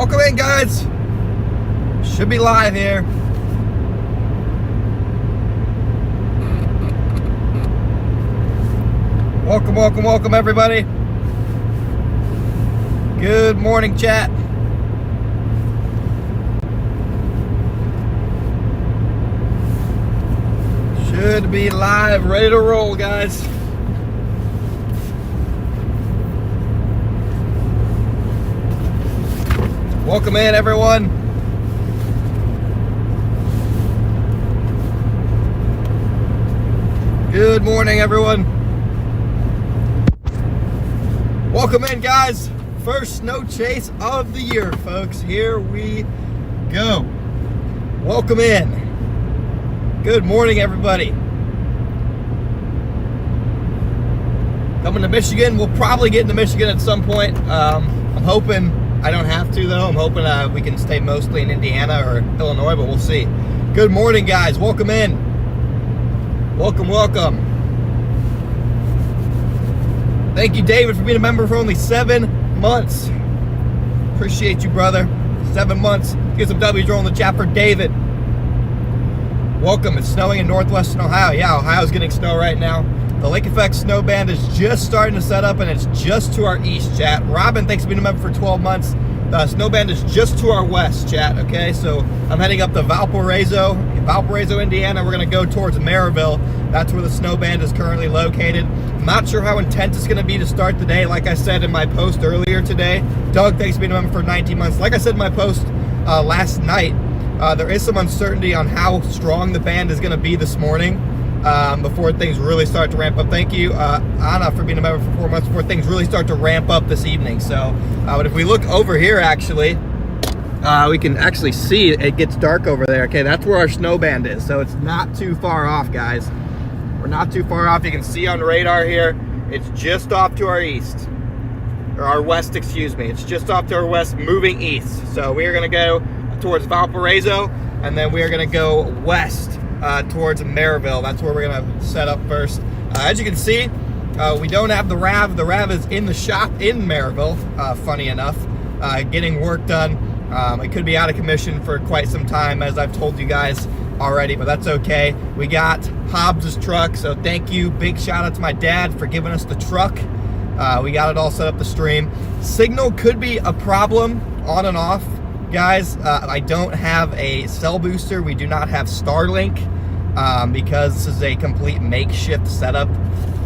Welcome in, guys. Should be live here. Welcome, everybody. Good morning, chat. Should be live, ready to roll, guys. Welcome in, everyone. Good morning, everyone. Welcome in, guys. First snow chase of the year, folks. Here we go. Welcome in. Good morning, everybody. Coming to Michigan. We'll probably get into Michigan at some point. I'm hoping I don't have to, though. I'm hoping we can stay mostly in Indiana or Illinois, but we'll see. Good morning, guys. Welcome in. Welcome. Thank you, David, for being a member for only 7 months. Appreciate you, brother. 7 months. Get some W's rolling in the chat for David. Welcome. It's snowing in northwestern Ohio. Yeah, Ohio's getting snow right now. The Lake Effect Snow Band is just starting to set up, and it's just to our east, chat. Robin, thanks for being a member for 12 months. The Snow Band is just to our west, chat, okay? So I'm heading up to Valparaiso, Indiana. We're going to go towards Maryville. That's where the Snow Band is currently located. I'm not sure how intense it's going to be to start the day. Like I said in my post earlier today, Doug, thanks for being a member for 19 months. Like I said in my post last night, there is some uncertainty on how strong the band is going to be this morning. Before things really start to ramp up. Thank you, Anna, for being a member for 4 months, before things really start to ramp up this evening. So, but if we look over here, actually, we can actually see it gets dark over there. Okay, that's where our snow band is. So it's not too far off, guys. We're not too far off. You can see on radar here, it's just off to our east. Or our west, excuse me. It's just off to our west, moving east. So we are going to go towards Valparaiso, and then we are going to go west towards Maryville. That's where we're going to set up first. As you can see, we don't have the RAV. The RAV is in the shop in Maryville, funny enough, getting work done. It could be out of commission for quite some time, as I've told you guys already, but that's okay. We got Hobbs's truck, so thank you. Big shout out to my dad for giving us the truck. We got it all set up to stream. Signal could be a problem on and off. Guys, I don't have a cell booster. We do not have Starlink because this is a complete makeshift setup,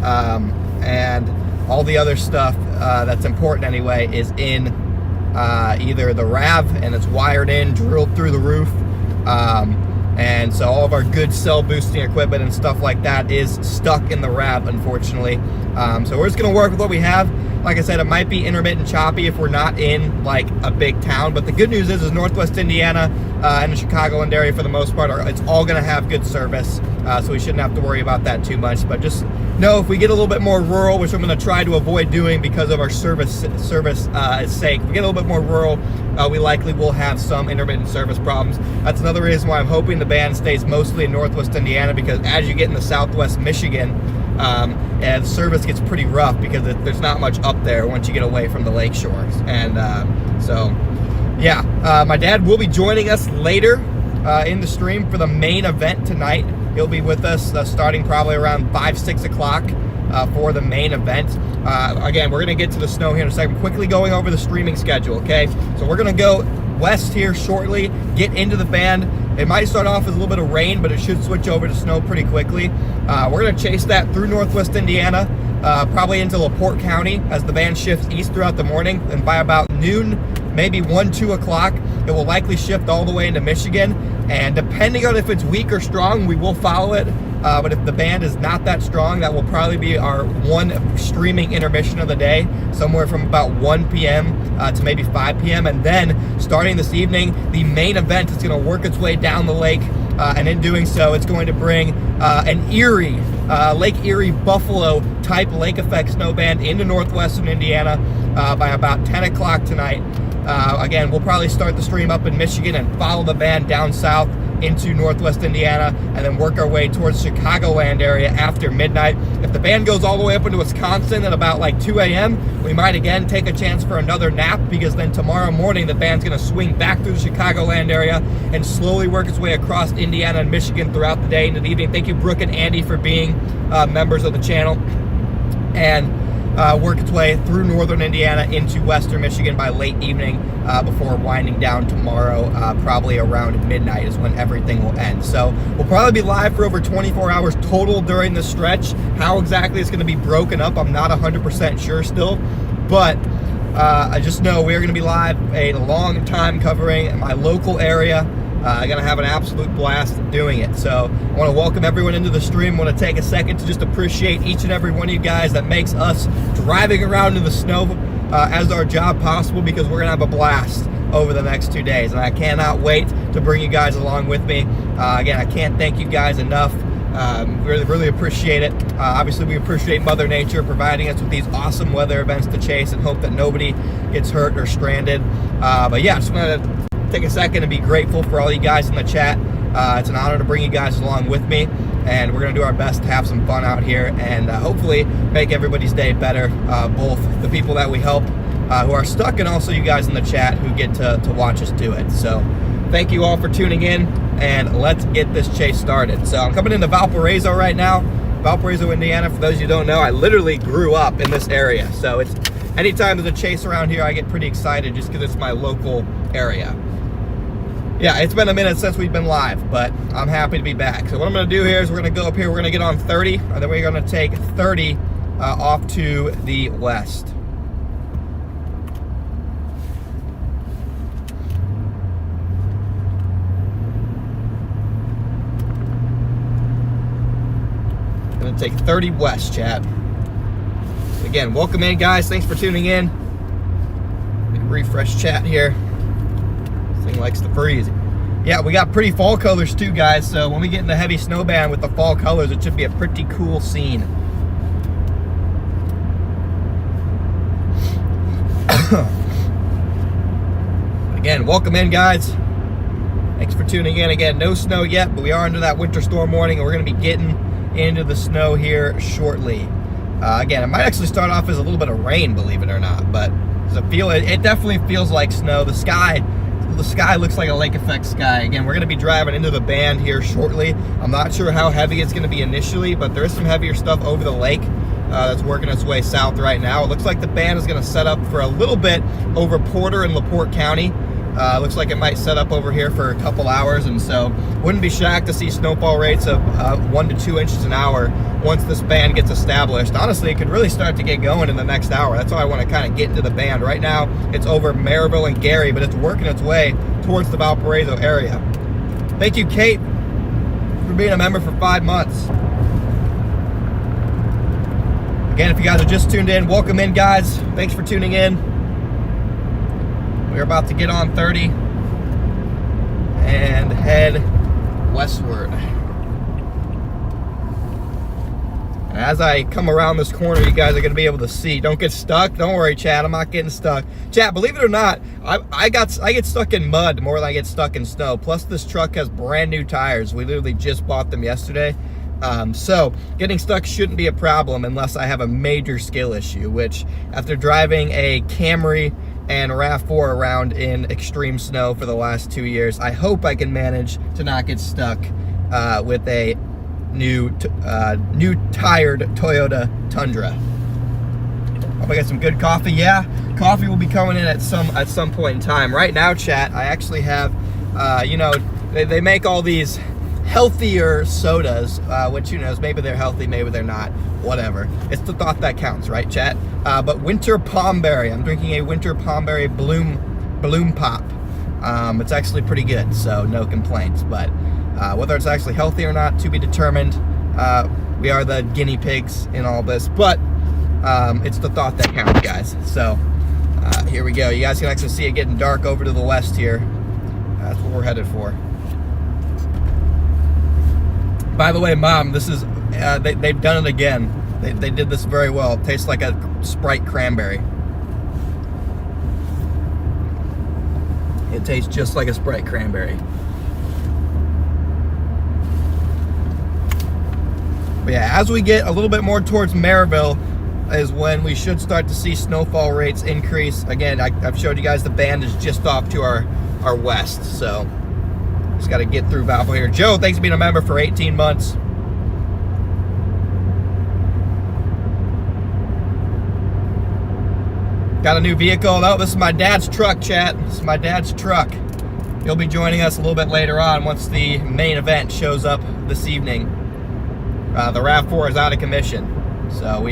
and all the other stuff that's important anyway is in either the RAV, and it's wired in, drilled through the roof, and so all of our good cell boosting equipment and stuff like that is stuck in the RAV, unfortunately. So we're just going to work with what we have. Like I said, it might be intermittent choppy if we're not in like a big town, but the good news is Northwest Indiana and the Chicagoland area, for the most part, it's all going to have good service, so we shouldn't have to worry about that too much. But just know, if we get a little bit more rural, which I'm going to try to avoid doing because of our service sake, if we get a little bit more rural, we likely will have some intermittent service problems. That's another reason why I'm hoping the band stays mostly in Northwest Indiana, because as you get into Southwest Michigan, and service gets pretty rough because there's not much up there once you get away from the lake shores. And so, yeah, my dad will be joining us later in the stream for the main event tonight. He'll be with us starting probably around 5-6 o'clock for the main event. Again, we're going to get to the snow here in a second. Quickly going over the streaming schedule, okay? So we're going to go west here shortly, get into the band. It might start off with a little bit of rain, but it should switch over to snow pretty quickly. We're going to chase that through Northwest Indiana, probably into LaPorte County as the band shifts east throughout the morning. And by about noon, maybe 1-2 o'clock, it will likely shift all the way into Michigan. And depending on if it's weak or strong, we will follow it. But if the band is not that strong, that will probably be our one streaming intermission of the day, somewhere from about 1 p.m. To maybe 5 p.m. And then starting this evening, the main event is going to work its way down the lake. And in doing so, it's going to bring an Erie, Lake Erie Buffalo type Lake Effect Snow Band into northwestern Indiana by about 10 o'clock tonight. Again, we'll probably start the stream up in Michigan and follow the band down south into northwest Indiana, and then work our way towards Chicagoland area after midnight. If the band goes all the way up into Wisconsin at about like 2 a.m., we might again take a chance for another nap, because then tomorrow morning the band's going to swing back through the Chicagoland area and slowly work its way across Indiana and Michigan throughout the day into the evening. Thank you, Brooke and Andy, for being members of the channel. And work its way through northern Indiana into western Michigan by late evening before winding down tomorrow, probably around midnight is when everything will end. So we'll probably be live for over 24 hours total during this stretch. How exactly it's going to be broken up, I'm not 100% sure still, but I just know we're going to be live a long time covering my local area. I'm going to have an absolute blast doing it. So I want to welcome everyone into the stream. I want to take a second to just appreciate each and every one of you guys that makes us driving around in the snow as our job possible, because we're going to have a blast over the next 2 days. And I cannot wait to bring you guys along with me. Again, I can't thank you guys enough. Really appreciate it. Obviously, we appreciate Mother Nature providing us with these awesome weather events to chase and hope that nobody gets hurt or stranded. But yeah, I just wanted to take a second and be grateful for all you guys in the chat. It's an honor to bring you guys along with me, and we're going to do our best to have some fun out here and hopefully make everybody's day better, both the people that we help who are stuck and also you guys in the chat who get to watch us do it. So thank you all for tuning in, and let's get this chase started. So I'm coming into Valparaiso right now. Valparaiso, Indiana, for those of you who don't know, I literally grew up in this area. So it's anytime there's a chase around here, I get pretty excited just because it's my local area. Yeah, it's been a minute since we've been live, but I'm happy to be back. So what I'm going to do here is we're going to go up here, we're going to get on 30, and then we're going to take 30 off to the west. Going to take 30 west, chat. Again, welcome in, guys. Thanks for tuning in. Let me refresh chat here. Thing likes to freeze. Yeah, we got pretty fall colors too, guys, so when we get in the heavy snow band with the fall colors, it should be a pretty cool scene. Again, welcome in, guys. Thanks for tuning in. Again, no snow yet, but we are into that winter storm warning, and we're going to be getting into the snow here shortly. Again, it might actually start off as a little bit of rain, believe it or not, but it definitely feels like snow. The sky looks like a lake effect sky. Again, we're going to be driving into the band here shortly. I'm not sure how heavy it's going to be initially, but there is some heavier stuff over the lake that's working its way south right now. It looks like the band is going to set up for a little bit over Porter and LaPorte County. Looks like it might set up over here for a couple hours, and so wouldn't be shocked to see snowfall rates of 1 to 2 inches an hour once this band gets established. Honestly, it could really start to get going in the next hour. That's why I want to kind of get into the band. Right now, it's over Maryville and Gary, but it's working its way towards the Valparaiso area. Thank you, Kate, for being a member for 5 months. Again, if you guys are just tuned in, welcome in, guys. Thanks for tuning in. We're about to get on 30 and head westward. And as I come around this corner, you guys are going to be able to see. Don't get stuck. Don't worry, chat. I'm not getting stuck. Chat, believe it or not, I get stuck in mud more than I get stuck in snow. Plus, this truck has brand new tires. We literally just bought them yesterday. So getting stuck shouldn't be a problem unless I have a major skill issue, which after driving a Camry and RAV4 around in extreme snow for the last 2 years, I hope I can manage to not get stuck with a new tired Toyota Tundra. Hope I get some good coffee. Yeah, coffee will be coming in at some point in time. Right now, chat, I actually have, they make all these healthier sodas, which, maybe they're healthy, maybe they're not, whatever. It's the thought that counts, right, chat? But winter palmberry. I'm drinking a winter palmberry bloom pop. It's actually pretty good, so no complaints. But whether it's actually healthy or not, to be determined. We are the guinea pigs in all this, but it's the thought that counts, guys. So here we go. You guys can actually see it getting dark over to the west here. That's what we're headed for. By the way, Mom, this is they've done it again. They did this very well. It tastes like a Sprite cranberry. It tastes just like a Sprite cranberry. But yeah, as we get a little bit more towards Maryville is when we should start to see snowfall rates increase. Again, I've showed you guys the band is just off to our west, so just got to get through Valpo here. Joe, thanks for being a member for 18 months. Got a new vehicle. Oh, this is my dad's truck, chat. This is my dad's truck. He'll be joining us a little bit later on once the main event shows up this evening. The RAV4 is out of commission. So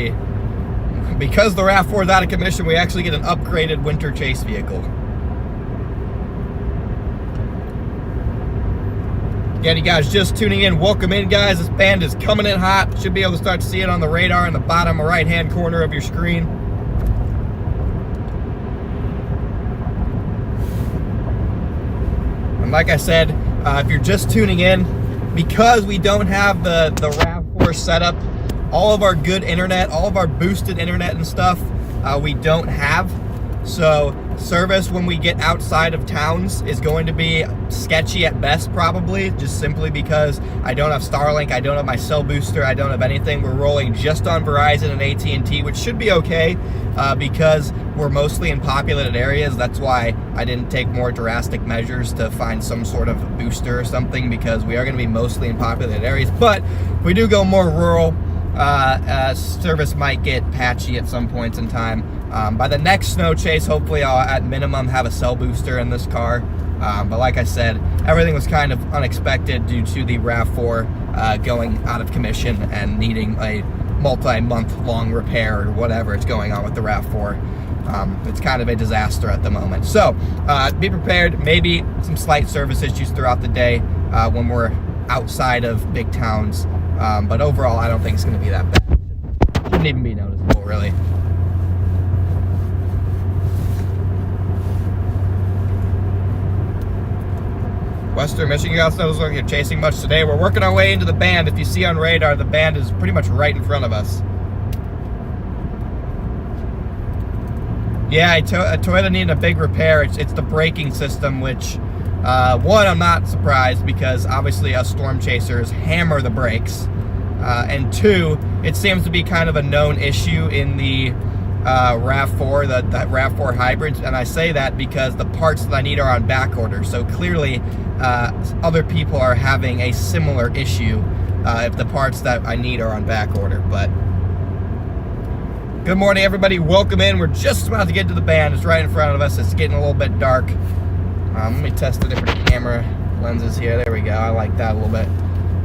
because the RAV4 is out of commission, we actually get an upgraded winter chase vehicle. Again, you guys just tuning in, welcome in, guys. This band is coming in hot. Should be able to start to see it on the radar in the bottom right-hand corner of your screen. And like I said, if you're just tuning in, because we don't have the RAV4 setup, all of our good internet, all of our boosted internet and stuff, we don't have. So service when we get outside of towns is going to be sketchy at best, probably, just simply because I don't have Starlink, I don't have my cell booster, I don't have anything. We're rolling just on Verizon and AT&T, which should be okay because we're mostly in populated areas. That's why I didn't take more drastic measures to find some sort of booster or something, because we are going to be mostly in populated areas. But if we do go more rural, service might get patchy at some points in time. By the next snow chase, hopefully I'll at minimum have a cell booster in this car. But like I said, everything was kind of unexpected due to the RAV4 going out of commission and needing a multi-month long repair or whatever is going on with the RAV4. It's kind of a disaster at the moment. So be prepared, maybe some slight service issues throughout the day when we're outside of big towns. But overall, I don't think it's going to be that bad. Shouldn't even be noticeable, really. Western Michigan guys, doesn't look like you're chasing much today. We're working our way into the band. If you see on radar, the band is pretty much right in front of us. Yeah, Toyota needed a big repair. It's the braking system, which, one, I'm not surprised because obviously us storm chasers hammer the brakes. And two, it seems to be kind of a known issue in the RAV4, that RAV4 hybrids, and I say that because the parts that I need are on back order. So clearly, other people are having a similar issue if the parts that I need are on back order. But good morning, everybody. Welcome in. We're just about to get to the band. It's right in front of us. It's getting a little bit dark. Let me test the different camera lenses here. There we go. I like that a little bit.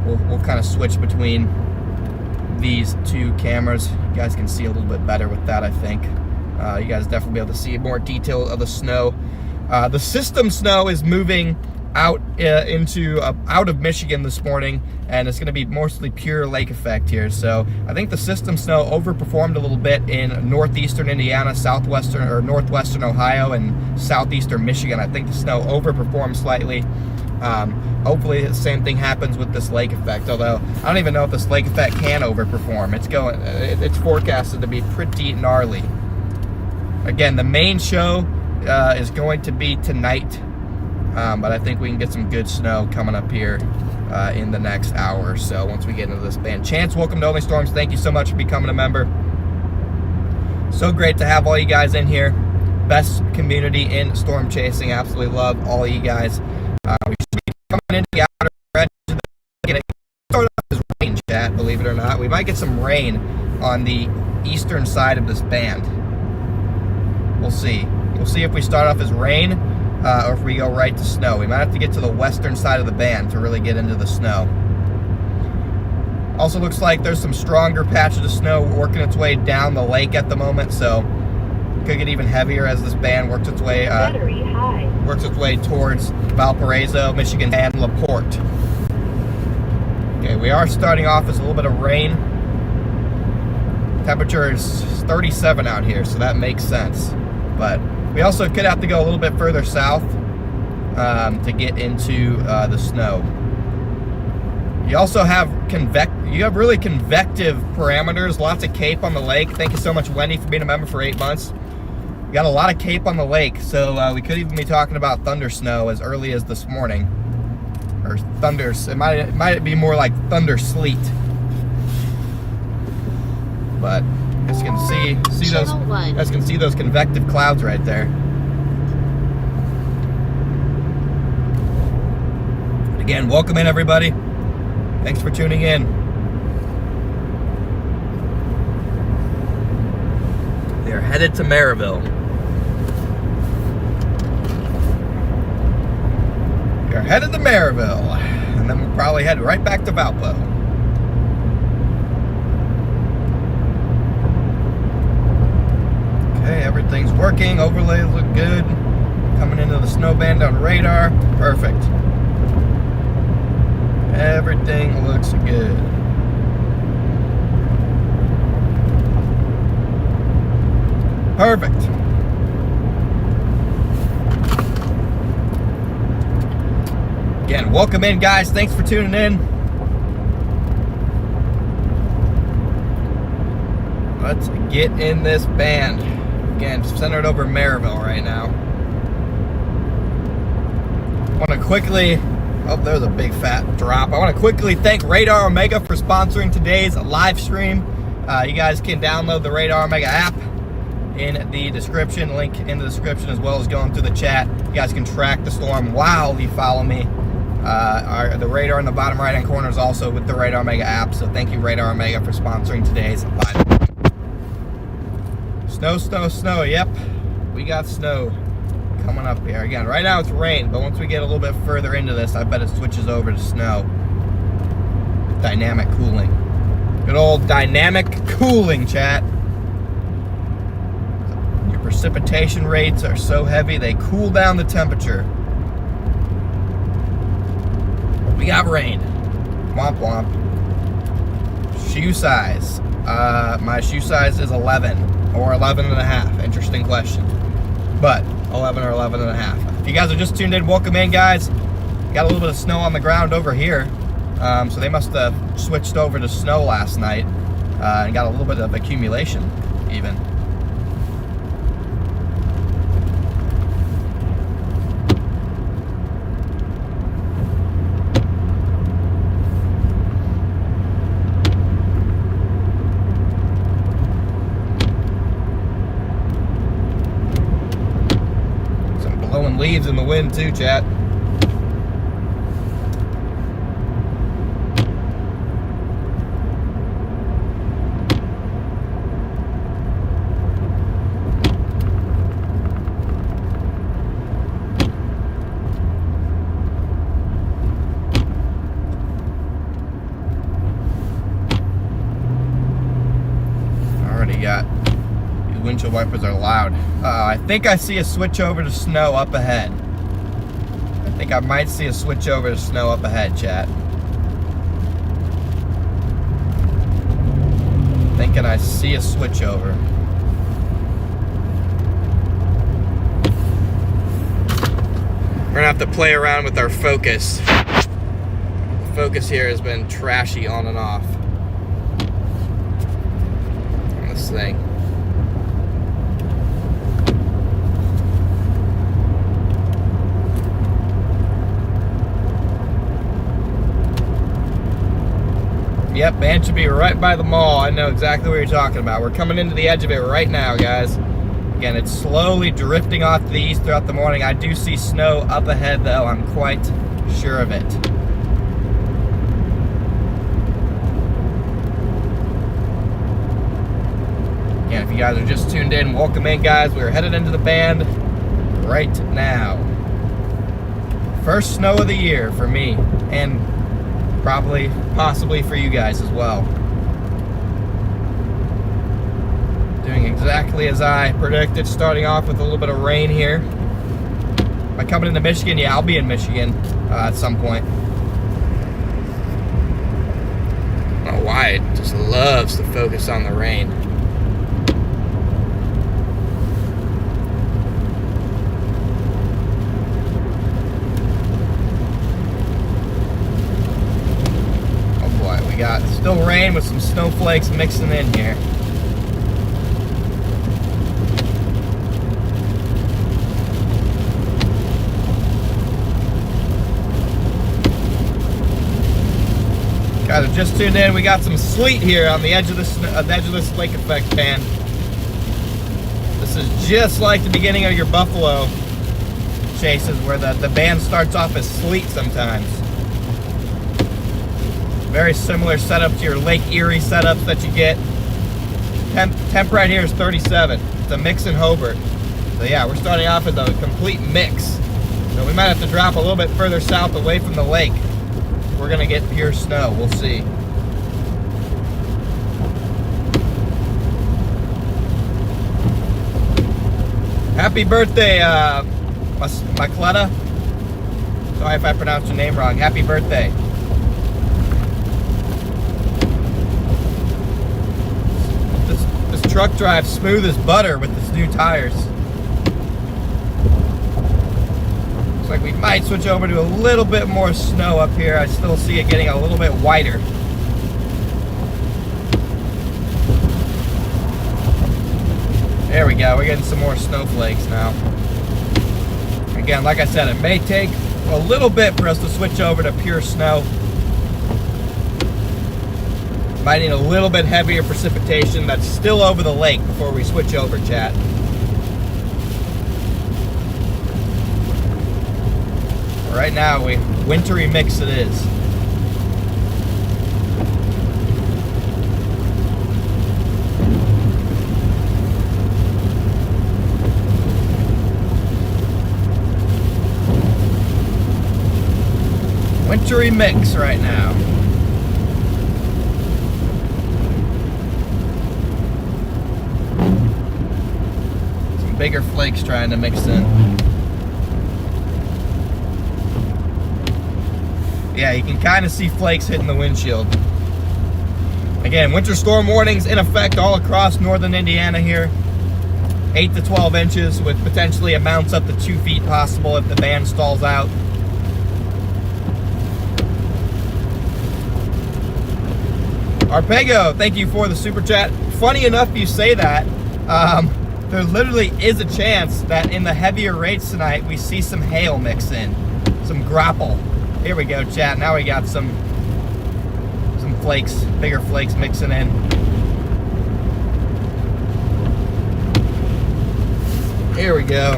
We'll kind of switch between these two cameras. You guys can see a little bit better with that, I think. You guys definitely be able to see more detail of the snow. The system snow is moving out out of Michigan this morning, and it's going to be mostly pure lake effect here. So I think the system snow overperformed a little bit in northeastern Indiana, southwestern or northwestern Ohio, and southeastern Michigan. I think the snow overperformed slightly. Hopefully the same thing happens with this lake effect, although I don't even know if this lake effect can overperform. It's forecasted to be pretty gnarly. Again, the main show is going to be tonight, but I think we can get some good snow coming up here in the next hour or so once we get into this band. Chance, welcome to Only Storms. Thank you so much for becoming a member. So great to have all you guys in here. Best community in storm chasing. Absolutely love all you guys. We should be coming into the outer edge of the start off as rain, chat, believe it or not. We might get some rain on the eastern side of this band. We'll see. We'll see if we start off as rain or if we go right to snow. We might have to get to the western side of the band to really get into the snow. Also looks like there's some stronger patches of snow working its way down the lake at the moment, so it could get even heavier as this band works its way towards Valparaiso, Michigan, and LaPorte. Okay, we are starting off as a little bit of rain. Temperature is 37 out here, so that makes sense. But we also could have to go a little bit further south to get into the snow. You also have really convective parameters, lots of cape on the lake. Thank you so much, Wendy, for being a member for 8 months. We got a lot of cape on the lake, so we could even be talking about thunder snow as early as this morning. Or thunders, it might be more like thunder sleet. but you guys can see those convective clouds right there. Again, welcome in everybody. Thanks for tuning in. They are headed to Maryville. We are headed to Maryville, and then we'll probably head right back to Valpo. Okay, everything's working. Overlays look good. Coming into the snow band on radar. Perfect. Everything looks good. Perfect. Again, welcome in, guys. Thanks for tuning in. Let's get in this band. Again, centered over Maryville right now. I want to quickly... Oh, there's a big fat drop. I want to quickly thank Radar Omega for sponsoring today's live stream. You guys can download the Radar Omega app in the description, link in the description, as well as going through the chat. You guys can track the storm while you follow me. The radar in the bottom right hand corner is also with the Radar Omega app, so thank you Radar Omega for sponsoring today's live. Snow, snow, snow. Yep, we got snow coming up here. Again, right now it's rain, but once we get a little bit further into this, I bet it switches over to snow. Dynamic cooling. Good old dynamic cooling, chat. Your precipitation rates are so heavy, they cool down the temperature. We got rain. Womp womp. Shoe size. My shoe size is 11 or 11 and a half. Interesting question. But 11 or 11 and a half. If you guys are just tuned in, welcome in, guys. Got a little bit of snow on the ground over here. So they must have switched over to snow last night and got a little bit of accumulation even. Leaves in the wind too, chat. Already got windshield wipers are loud. I think I see a switch over to snow up ahead. I think I might see a switch over to snow up ahead, chat. Thinking I see a switch over. We're gonna have to play around with our focus. The focus here has been trashy on and off on this thing. Yep, band should be right by the mall. I know exactly what you're talking about. We're coming into the edge of it right now, guys. Again, it's slowly drifting off to the east throughout the morning. I do see snow up ahead, though. I'm quite sure of it. Again, if you guys are just tuned in, welcome in, guys. We're headed into the band right now. First snow of the year for me, and possibly for you guys as well. Doing exactly as I predicted, starting off with a little bit of rain here. Am I coming into Michigan? Yeah, I'll be in Michigan at some point. I don't know why it just loves to focus on the rain. Got still rain with some snowflakes mixing in here. Got guys are just tuned in, we got some sleet here on the edge of this lake effect band. This is just like the beginning of your buffalo chases, where the band starts off as sleet sometimes. Very similar setup to your Lake Erie setups that you get. Temp right here is 37. It's a mix in Hobart. So yeah, we're starting off with a complete mix. So we might have to drop a little bit further south away from the lake. We're gonna get pure snow, we'll see. Happy birthday, Macletta. Sorry if I pronounced your name wrong. Happy birthday. This truck drives smooth as butter with its new tires. Looks like we might switch over to a little bit more snow up here. I still see it getting a little bit whiter. There we go, we're getting some more snowflakes now. Again, like I said, it may take a little bit for us to switch over to pure snow. Might need a little bit heavier precipitation that's still over the lake before we switch over, chat. Right now, wintry mix it is. Wintry mix right now. Some bigger flakes trying to mix in. Yeah, you can kind of see flakes hitting the windshield. Again, winter storm warnings in effect all across northern Indiana here. 8 to 12 inches with potentially amounts up to 2 feet possible if the band stalls out. Arpego, thank you for the super chat. Funny enough you say that. There literally is a chance that in the heavier rates tonight we see some hail mix in. Some grapple. Here we go, chat. Now we got some flakes, bigger flakes mixing in. Here we go.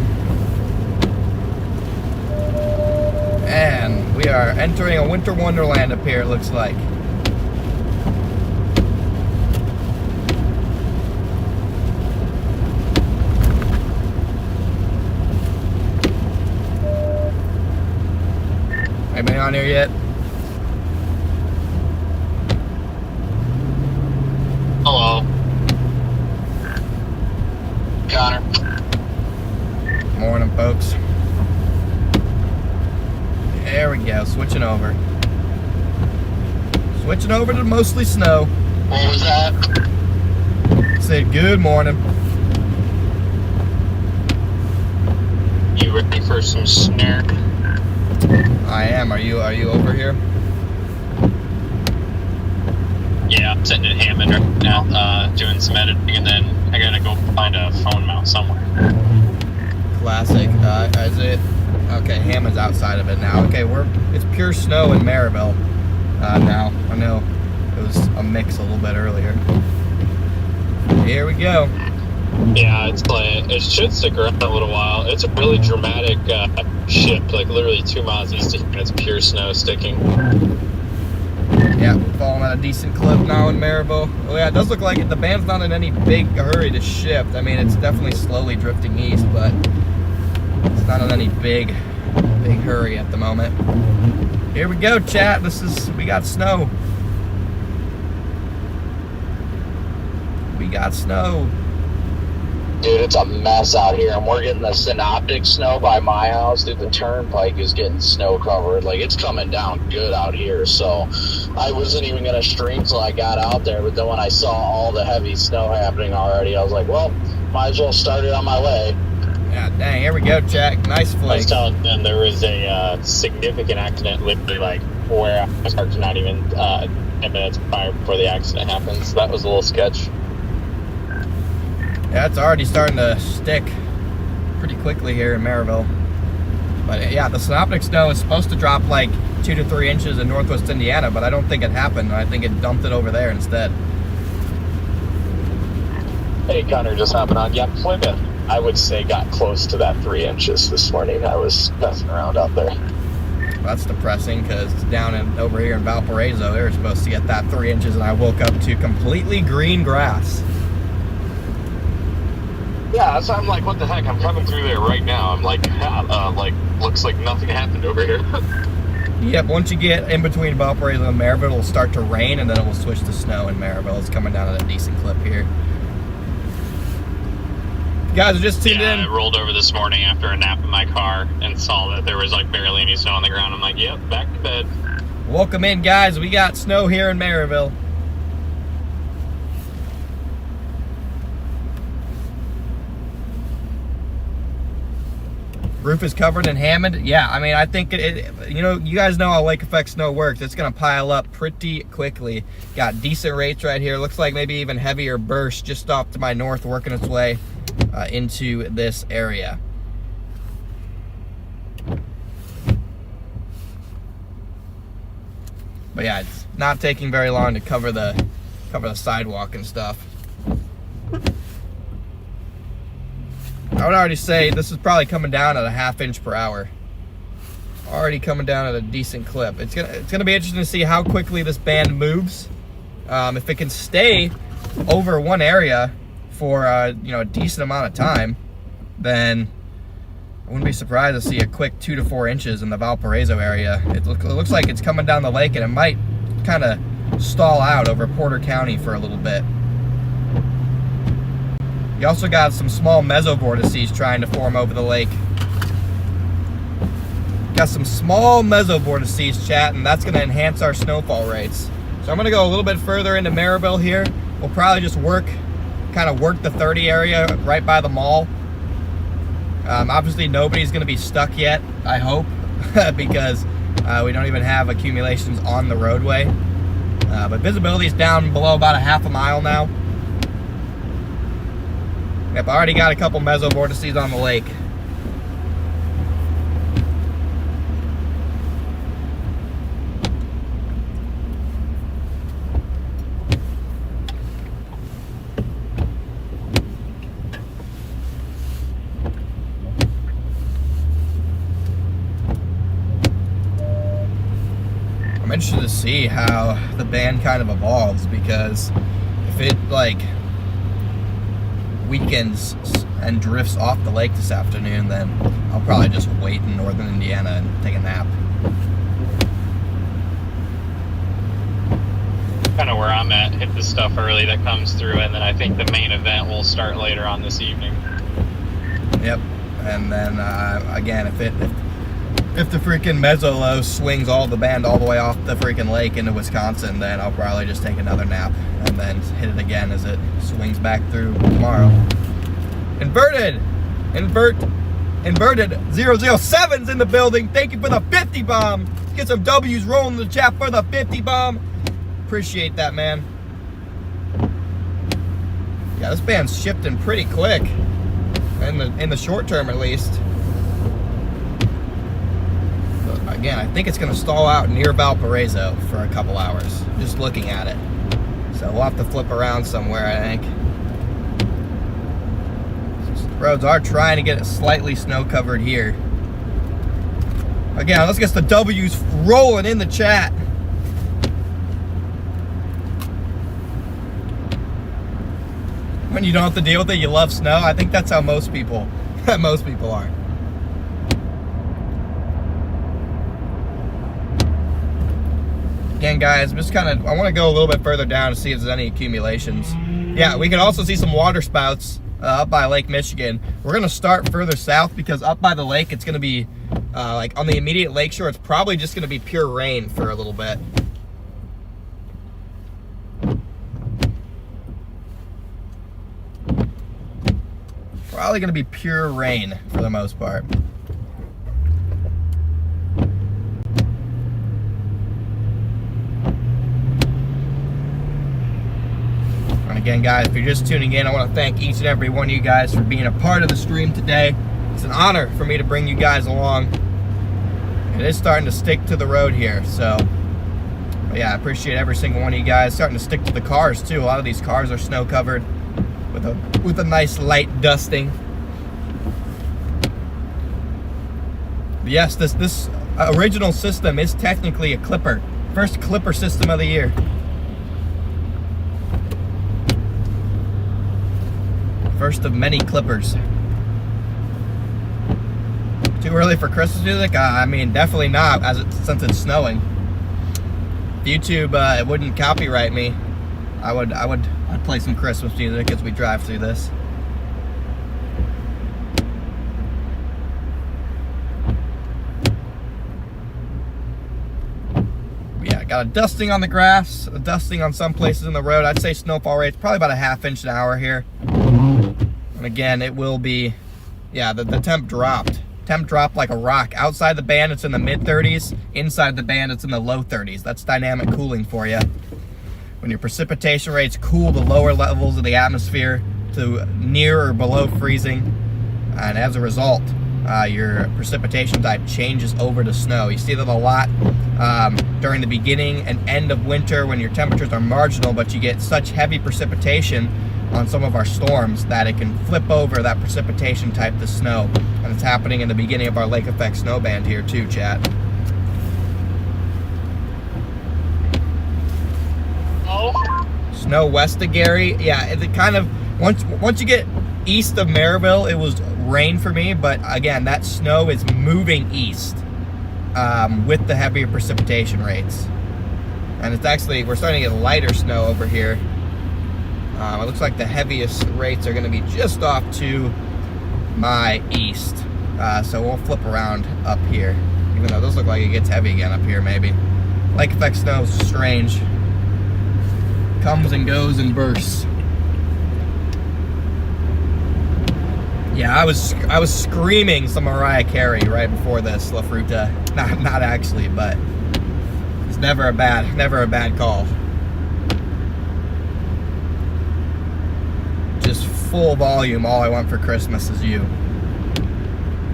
And we are entering a winter wonderland up here, it looks like. Anybody on here yet? Hello. Connor. Morning, folks. There we go, switching over. Switching over to mostly snow. What was that? Said good morning. You ready for some snare? I am. Are you over here? Yeah, I'm sitting in Hammond right now, doing some editing, and then I gotta go find a phone mount somewhere. Classic. Is it? Okay, Hammond's outside of it now. Okay, it's pure snow in Maryville now. I know it was a mix a little bit earlier. Here we go. Yeah, it should stick around a little while. It's a really dramatic shift, like literally 2 miles east of here, and it's pure snow sticking. Yeah, falling at a decent clip now in Maryville. Oh yeah, it does look like the band's not in any big hurry to shift. I mean, it's definitely slowly drifting east, but it's not in any big hurry at the moment. Here we go, chat. We got snow. We got snow. Dude, it's a mess out here, and we're getting the synoptic snow by my house. Dude, the turnpike is getting snow covered. Like, it's coming down good out here, so I wasn't even going to stream till I got out there, but then when I saw all the heavy snow happening already, I was like, well, might as well start it on my way. Yeah, dang, here we go, Jack. Nice flake. I was telling them there was a significant accident literally like where I was parked not even 10 minutes prior before the accident happened, so that was a little sketch. Yeah, it's already starting to stick pretty quickly here in Maryville. But yeah, the synoptic snow is supposed to drop like 2 to 3 inches in northwest Indiana, but I don't think it happened. I think it dumped it over there instead. Hey, Connor, just hopping on. Yeah, Plymouth, I would say, got close to that 3 inches this morning. I was messing around out there. That's depressing because over here in Valparaiso, they were supposed to get that 3 inches, and I woke up to completely green grass. Yeah, so I'm like, what the heck? I'm coming through there right now. I'm like, looks like nothing happened over here. Yep, once you get in between Valparaiso and Maryville, it'll start to rain, and then it will switch to snow in Maryville. It's coming down at a decent clip here. You guys are just tuned in. I rolled over this morning after a nap in my car and saw that there was like barely any snow on the ground. I'm like, yep, back to bed. Welcome in, guys. We got snow here in Maryville. Roof is covered in Hammond. Yeah, I mean, I think you guys know how lake effect snow works. It's gonna pile up pretty quickly. Got decent rates right here. Looks like maybe even heavier burst just off to my north, working its way into this area. But yeah, it's not taking very long to cover the sidewalk and stuff. I would already say this is probably coming down at a 1/2 inch per hour. Already coming down at a decent clip. It's gonna be interesting to see how quickly this band moves. If it can stay over one area for a decent amount of time, then I wouldn't be surprised to see a quick 2 to 4 inches in the Valparaiso area. It looks like it's coming down the lake, and it might kind of stall out over Porter County for a little bit. You also got some small mesovortices trying to form over the lake. Got some small mesovortices, chat, and that's going to enhance our snowfall rates. So I'm going to go a little bit further into Maryville here. We'll probably just kind of work the 30 area right by the mall. Obviously, nobody's going to be stuck yet, I hope, because we don't even have accumulations on the roadway. But visibility is down below about a 1/2 mile now. Yep, I already got a couple mesovortices on the lake. I'm interested to see how the band kind of evolves, because if it weakens and drifts off the lake this afternoon, then I'll probably just wait in northern Indiana and take a nap. Kind of where I'm at, hit the stuff early that comes through, and then I think the main event will start later on this evening. Yep, and then again, if the freaking meso-low swings all the band all the way off the freaking lake into Wisconsin, then I'll probably just take another nap and then hit it again as it swings back through tomorrow. Inverted 007's in the building. Thank you for the 50 bomb. Let's get some W's rolling in the chat for the 50 bomb. Appreciate that, man. Yeah, this band's shifting pretty quick in the short term, at least. Again, I think it's going to stall out near Valparaiso for a couple hours, just looking at it. So we'll have to flip around somewhere, I think. Roads are trying to get it slightly snow covered here. Again, let's get the W's rolling in the chat. When you don't have to deal with it, you love snow. I think that's how most people are. Again, guys, I want to go a little bit further down to see if there's any accumulations. Yeah, we can also see some water spouts up by Lake Michigan. We're going to start further south because up by the lake, it's going to be, like on the immediate lakeshore, it's probably just going to be pure rain for a little bit. Probably going to be pure rain for the most part. Again, guys, if you're just tuning in, I want to thank each and every one of you guys for being a part of the stream today. It's an honor for me to bring you guys along. It is starting to stick to the road here, so but yeah, I appreciate every single one of you guys. Starting to stick to the cars too. A lot of these cars are snow covered with a nice light dusting. But yes, this original system is technically a clipper. First clipper system of the year. First of many clippers. Too early for Christmas music? I mean, definitely not, since it's snowing. If YouTube it wouldn't copyright me, I'd play some Christmas music as we drive through this. Yeah, got a dusting on the grass, a dusting on some places in the road. I'd say snowfall rate's probably about a ½ inch an hour here. And again, it will be, yeah, the temp dropped. Temp dropped like a rock. Outside the band, it's in the mid-30s. Inside the band, it's in the low 30s. That's dynamic cooling for you. When your precipitation rates cool the lower levels of the atmosphere to near or below freezing, and as a result, your precipitation type changes over to snow. You see that a lot during the beginning and end of winter when your temperatures are marginal, but you get such heavy precipitation on some of our storms that it can flip over that precipitation type to snow. And it's happening in the beginning of our lake effect snow band here too, chat. Oh. Snow west of Gary, yeah, it kind of, once you get east of Maryville, it was rain for me, but again, that snow is moving east with the heavier precipitation rates. And it's actually, we're starting to get lighter snow over here. It looks like the heaviest rates are going to be just off to my east. So we'll flip around up here, even though those look like it gets heavy again up here maybe. Lake effect snow is strange. Comes and goes in bursts. Yeah, I was screaming some Mariah Carey right before this, La Fruta. Not actually, but it's never a bad call. Just full volume. All I want for Christmas is you.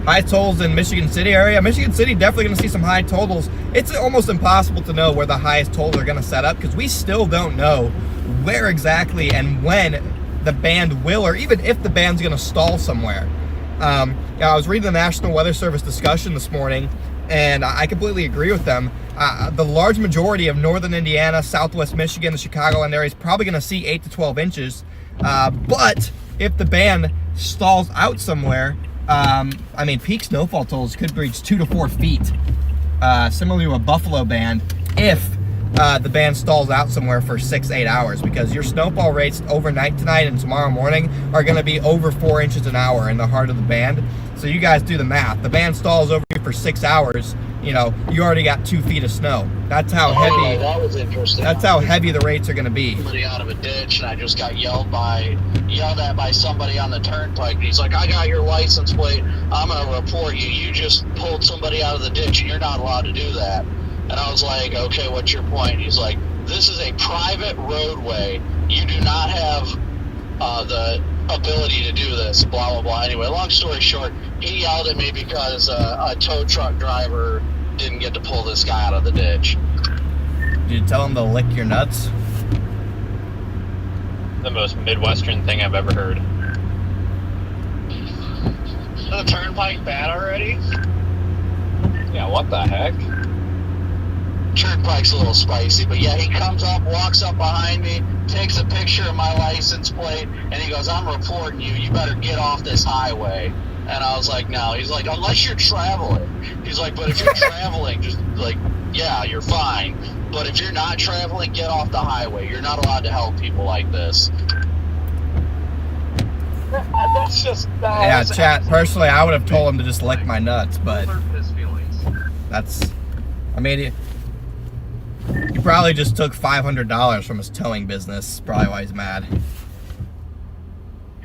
High totals in Michigan City area. Michigan City definitely going to see some high totals. It's almost impossible to know where the highest totals are going to set up because we still don't know where exactly and when the band will, or even if the band's going to stall somewhere. I was reading the National Weather Service discussion this morning, and I completely agree with them. The large majority of northern Indiana, southwest Michigan, the Chicagoland area is probably going to see 8 to 12 inches. But if the band stalls out somewhere, I mean, peak snowfall totals could reach 2 to 4 feet, similar to a Buffalo band, if the band stalls out somewhere for 6-8 hours, because your snowfall rates overnight tonight and tomorrow morning are going to be over 4 inches an hour in the heart of the band. So you guys do the math. The band stalls over you for 6 hours, you know, you already got 2 feet of snow. That's how heavy. That was interesting. That's how heavy the rates are going to be. Somebody out of a ditch, and I just got yelled at by somebody on the turnpike. And he's like, "I got your license plate. I'm gonna report you. You just pulled somebody out of the ditch, and you're not allowed to do that." And I was like, "Okay, what's your point?" He's like, "This is a private roadway. You do not have the ability to do this." Blah blah blah. Anyway, long story short, he yelled at me because a tow truck driver didn't get to pull this guy out of the ditch. Did you tell him to lick your nuts? The most Midwestern thing I've ever heard. The turnpike bad already? Yeah, what the heck? Turnpike's a little spicy, but yeah, he comes up, walks up behind me, takes a picture of my license plate, and he goes, "I'm reporting you. You better get off this highway." And I was like, "No." He's like, "Unless you're traveling." He's like, "But if you're traveling, just like, yeah, you're fine. But if you're not traveling, get off the highway. You're not allowed to help people like this." That's just... Yeah, chat, personally, I would have told him to just lick my nuts, but that's... I mean, he probably just took $500 from his towing business. Probably why he's mad.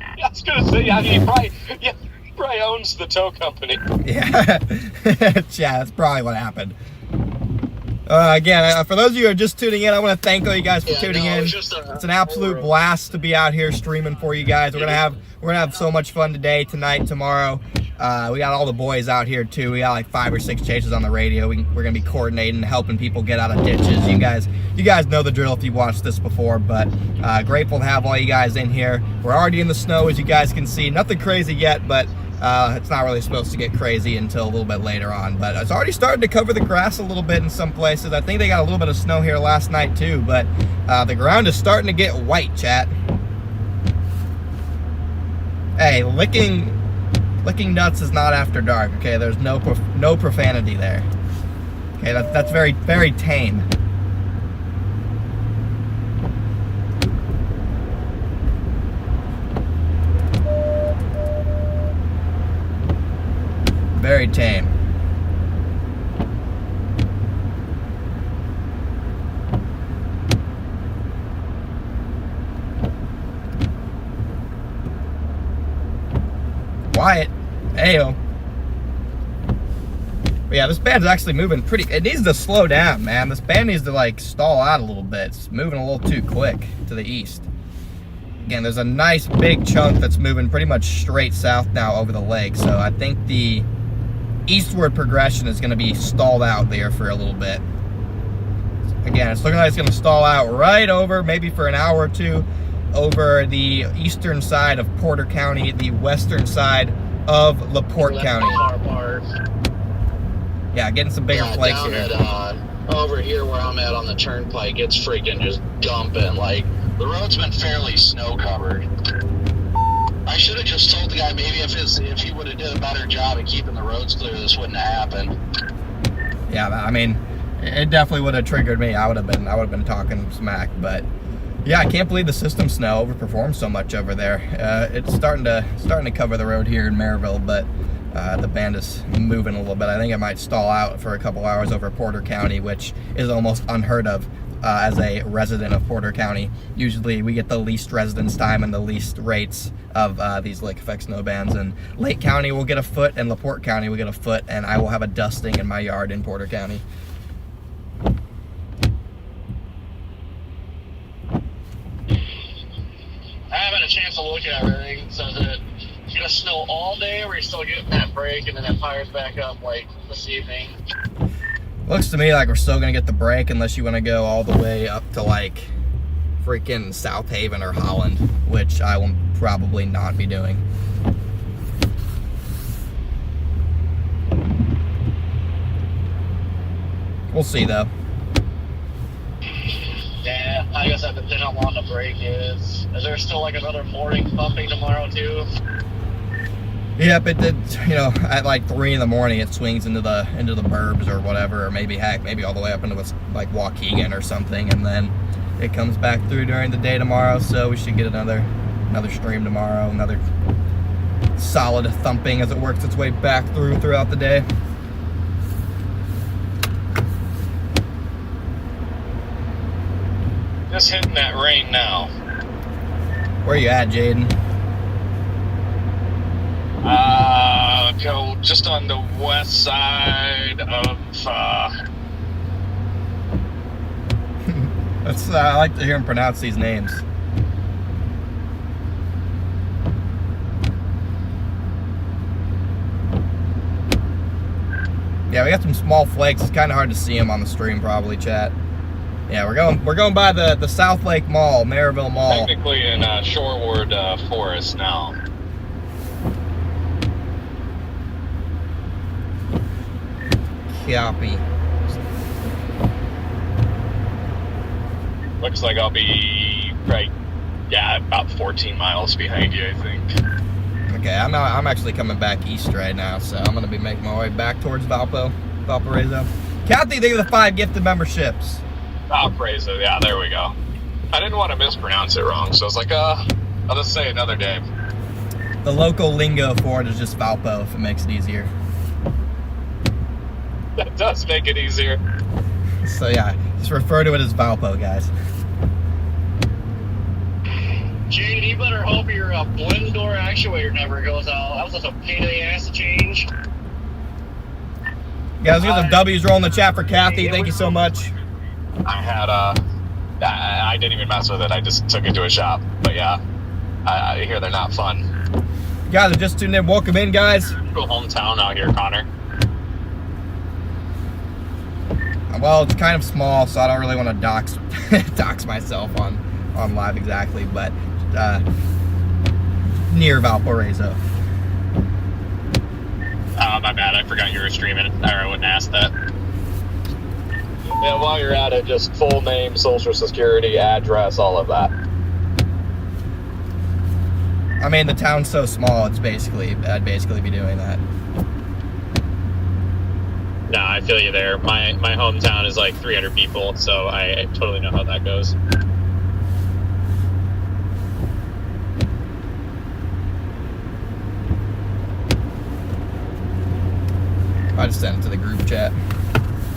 I was going to say, I mean, he probably owns the tow company. Yeah, yeah, that's probably what happened. Again, for those of you who are just tuning in, I want to thank all you guys for tuning in. It's an absolute blast to be out here streaming for you guys. We're gonna have so much fun today, tonight, tomorrow. We got all the boys out here too. We got like 5 or 6 chases on the radio. We're gonna be coordinating, helping people get out of ditches. You guys know the drill if you've watched this before, but grateful to have all you guys in here. We're already in the snow, as you guys can see. Nothing crazy yet, but it's not really supposed to get crazy until a little bit later on. But it's already starting to cover the grass a little bit in some places. I think they got a little bit of snow here last night too, but the ground is starting to get white, chat. Hey, licking nuts is not after dark, okay? There's no profanity there. Okay, that's very, very tame. Very tame. Quiet. Ayo. But yeah, this band's actually moving pretty. It needs to slow down, man. This band needs to like stall out a little bit. It's moving a little too quick to the east. Again, there's a nice big chunk that's moving pretty much straight south now over the lake. So I think the eastward progression is going to be stalled out there for a little bit. Again, it's looking like it's going to stall out right over, maybe for an hour or two, over the eastern side of Porter County, the western side of LaPorte County. Yeah, getting some bigger flakes here. Over here where I'm at on the turnpike, it's freaking just dumping. Like, the road's been fairly snow covered. I should have just told the guy maybe if he would have did a better job of keeping the roads clear, this wouldn't have happened. Yeah, I mean, it definitely would have triggered me. I would have been talking smack, but yeah, I can't believe the system snow overperformed so much over there. It's starting to cover the road here in Maryville, but the band is moving a little bit. I think it might stall out for a couple hours over Porter County, which is almost unheard of as a resident of Porter County. Usually we get the least residence time and the least rates of these lake effect snow bands, and Lake County will get a foot and LaPorte County will get a foot, and I will have a dusting in my yard in Porter County. I haven't a chance to look at everything. So is it gonna snow all day, or are you still getting that break and then it fires back up like this evening? Looks to me like we're still gonna get the break unless you want to go all the way up to like freaking South Haven or Holland, which I will probably not be doing. We'll see though. Yeah, I guess that depends on how long the break is. Is there still like another morning thumping tomorrow too? Yep, it did. You know, at like 3 in the morning, it swings into the burbs or whatever, or maybe all the way up into like Waukegan or something, and then it comes back through during the day tomorrow. So we should get another stream tomorrow, another solid thumping as it works its way back throughout the day. Just hitting that rain now. Where you at, Jaden? Go just on the west side of. That's I like to hear him pronounce these names. Yeah, we got some small flakes. It's kind of hard to see them on the stream, probably, chat. Yeah, we're going by the South Lake Mall, Maryville Mall. Technically in Shorewood Forest now. Copy. Looks like I'll be right, about 14 miles behind you, I think. Okay, I'm actually coming back east right now, so I'm gonna be making my way back towards Valparaiso. Kathy, thank you for the 5 gifted memberships. Valparaiso, yeah, there we go. I didn't want to mispronounce it wrong, so I was like, I'll just say another day. The local lingo for it is just Valpo, if it makes it easier. That does make it easier. So yeah, just refer to it as Valpo, guys. Jane, you better hope your blend door actuator never goes out. That was just a pain in the ass to change. Guys, we got some W's rolling the chat for Kathy. Thank you so much. I had I didn't even mess with it. I just took it to a shop. But yeah, I hear they're not fun. guys are just tuned in, welcome in, guys. Cool hometown out here, Connor. Well, it's kind of small, so I don't really want to dox myself on live exactly, but near Valparaiso. Oh, my bad. I forgot you were streaming. I wouldn't ask that. Yeah, while you're at it, just full name, social security, address, all of that. I mean, the town's so small, I'd basically be doing that. No, I feel you there. My hometown is like 300 people, so I totally know how that goes. I just sent it to the group chat.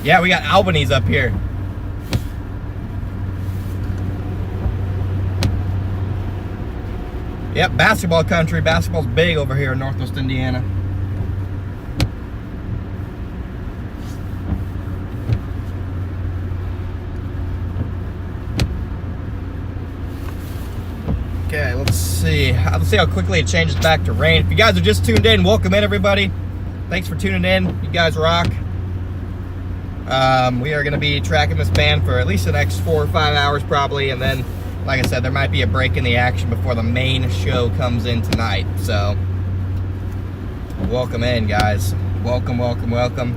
Yeah, we got Albany's up here. Yep, basketball country. Basketball's big over here in Northwest Indiana. Okay, let's see. Let's see how quickly it changes back to rain. If you guys are just tuned in, welcome in, everybody. Thanks for tuning in. You guys rock. We are going to be tracking this band for at least the next 4 or 5 hours probably, and then, like I said, there might be a break in the action before the main show comes in tonight. So, welcome in, guys. Welcome, welcome, welcome.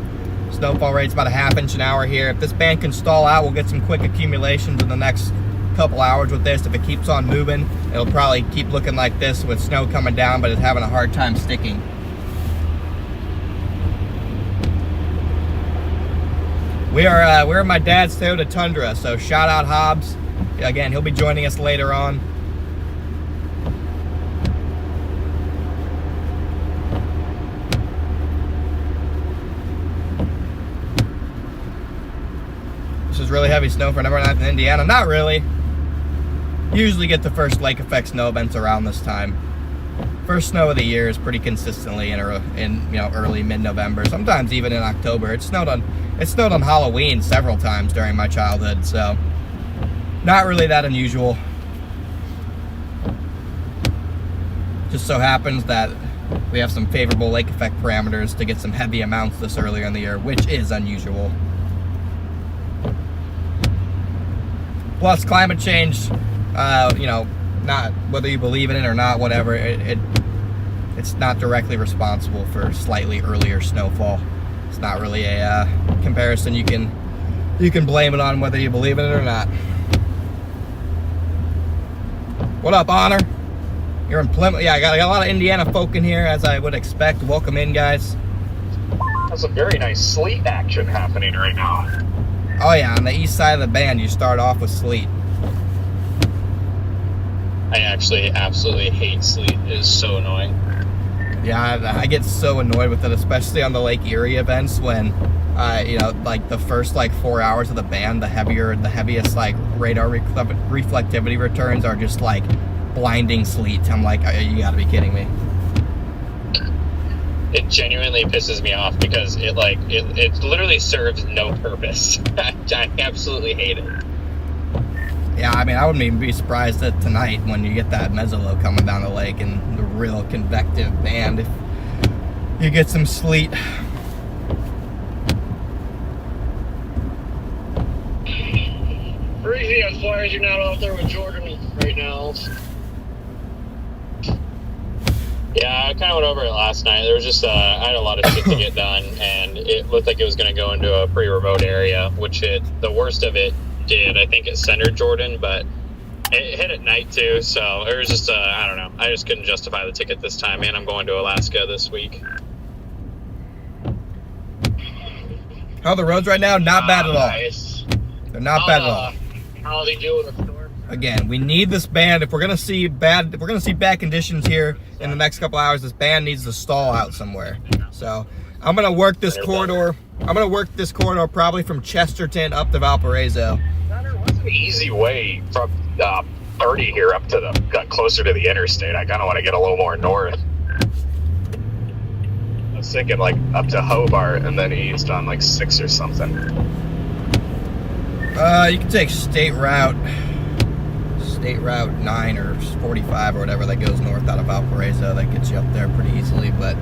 Snowfall rate's about a ½ inch an hour here. If this band can stall out, we'll get some quick accumulations in the next couple hours with this. If it keeps on moving, it'll probably keep looking like this with snow coming down, but it's having a hard time sticking. We're in my dad's Toyota Tundra, so shout out Hobbs. Again, he'll be joining us later on. This is really heavy snow for number 9 in Indiana. Not really. Usually get the first lake effect snow events around this time. First snow of the year is pretty consistently in early mid-November, sometimes even in October. It snowed on Halloween several times during my childhood, so not really that unusual. Just so happens that we have some favorable lake effect parameters to get some heavy amounts this earlier in the year, which is unusual. Plus, climate change, not whether you believe in it or not, whatever, it's not directly responsible for slightly earlier snowfall. It's not really a comparison you can blame it on whether you believe in it or not. What up, Honor? You're in Plymouth. Yeah, I got a lot of Indiana folk in here, as I would expect. Welcome in, guys. That's some very nice sleet action happening right now. Oh yeah, on the east side of the band, you start off with sleet. I actually absolutely hate sleet. It is so annoying. Yeah, I get so annoyed with it, especially on the Lake Erie events when, like the first 4 hours of the band, the heaviest radar reflectivity returns are just blinding sleet. I'm like, you gotta be kidding me. It genuinely pisses me off because it literally serves no purpose. I absolutely hate it. Yeah, I mean, I wouldn't even be surprised that tonight when you get that mezzolow coming down the lake and the real convective band, if you get some sleet. Breezy, I'm surprised you're not out there with Jordan right now. Yeah, I kind of went over it last night. There was just, I had a lot of shit to get done, and it looked like it was going to go into a pretty remote area, which the worst of it did. I think it centered Jordan, but it hit at night too, so it was just, I don't know. I just couldn't justify the ticket this time, and I'm going to Alaska this week. How are the roads right now? Not bad at all. Nice. They're not bad at all. How's he doing with the storm? Again, we need this band. If we're gonna see bad conditions here in the next couple hours, this band needs to stall out somewhere. So I'm gonna work this corridor. I'm gonna work this corridor probably from Chesterton up to Valparaiso. What's an easy way from 30 here up to closer to the interstate? I kind of want to get a little more north. I was thinking up to Hobart and then east on 6 or something. You can take state route. State Route 9 or 45 or whatever that goes north out of Valparaiso. That gets you up there pretty easily, but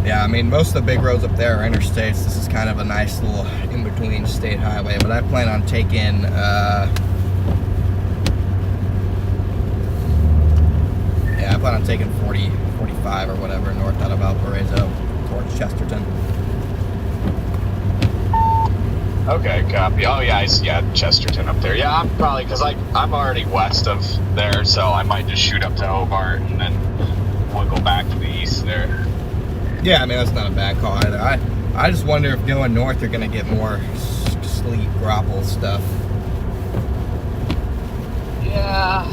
yeah, I mean, most of the big roads up there are interstates. This is kind of a nice little in-between state highway, but I plan on taking, yeah, I plan on taking 40, 45 or whatever north out of Valparaiso towards Chesterton. Okay, copy. Oh yeah, I see. Yeah, Chesterton up there. Yeah, I'm probably because I'm already west of there, so I might just shoot up to Hobart and then wiggle back to the east there. Yeah, I mean, that's not a bad call either. I just wonder if going north you're gonna get more sleet, grapple stuff. Yeah,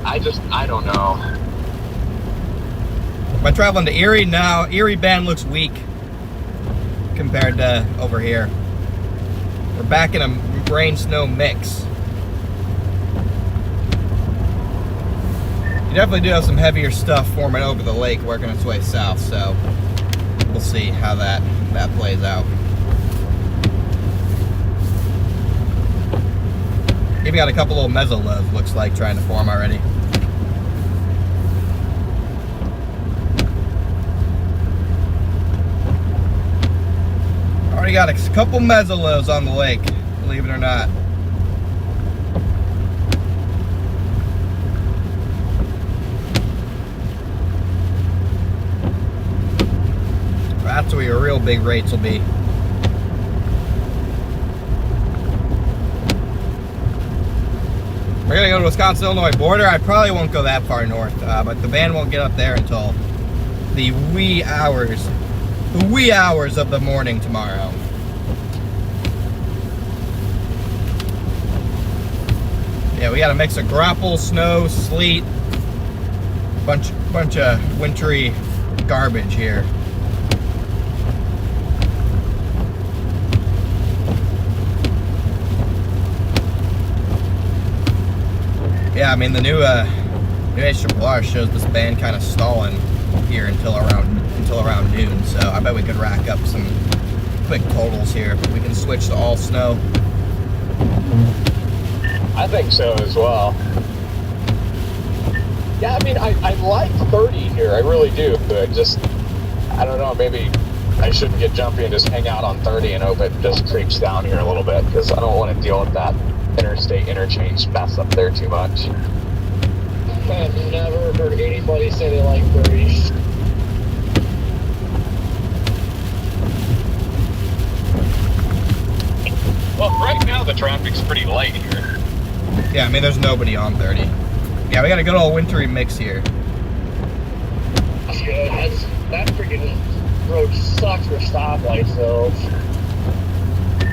I don't know. Am I traveling to Erie? No, Erie band looks weak compared to over here. We're back in a rain-snow mix. You definitely do have some heavier stuff forming over the lake working its way south, so we'll see how that plays out. Even got a couple little mesolos, looks like, trying to form already. Already got a couple mesolos on the lake, believe it or not. That's where your real big rates will be. We're gonna go to the Wisconsin-Illinois border. I probably won't go that far north, but the van won't get up there until the wee hours of the morning tomorrow. Yeah, we got a mix of grapple, snow, sleet, bunch of wintry garbage here. Yeah, I mean, the new HRR shows this band kind of stalling here until around noon. So I bet we could rack up some quick totals here if we can switch to all snow. I think so as well. Yeah, I mean, I like 30 here. I really do. But I don't know, maybe I shouldn't get jumpy and just hang out on 30 and hope it just creeps down here a little bit, because I don't want to deal with that interstate interchange mess up there too much. I've never heard anybody say they like 30. Well, right now the traffic's pretty light here. Yeah, I mean, there's nobody on 30. Yeah, we got a good old wintry mix here. That's good. That freaking road sucks for stoplights, though.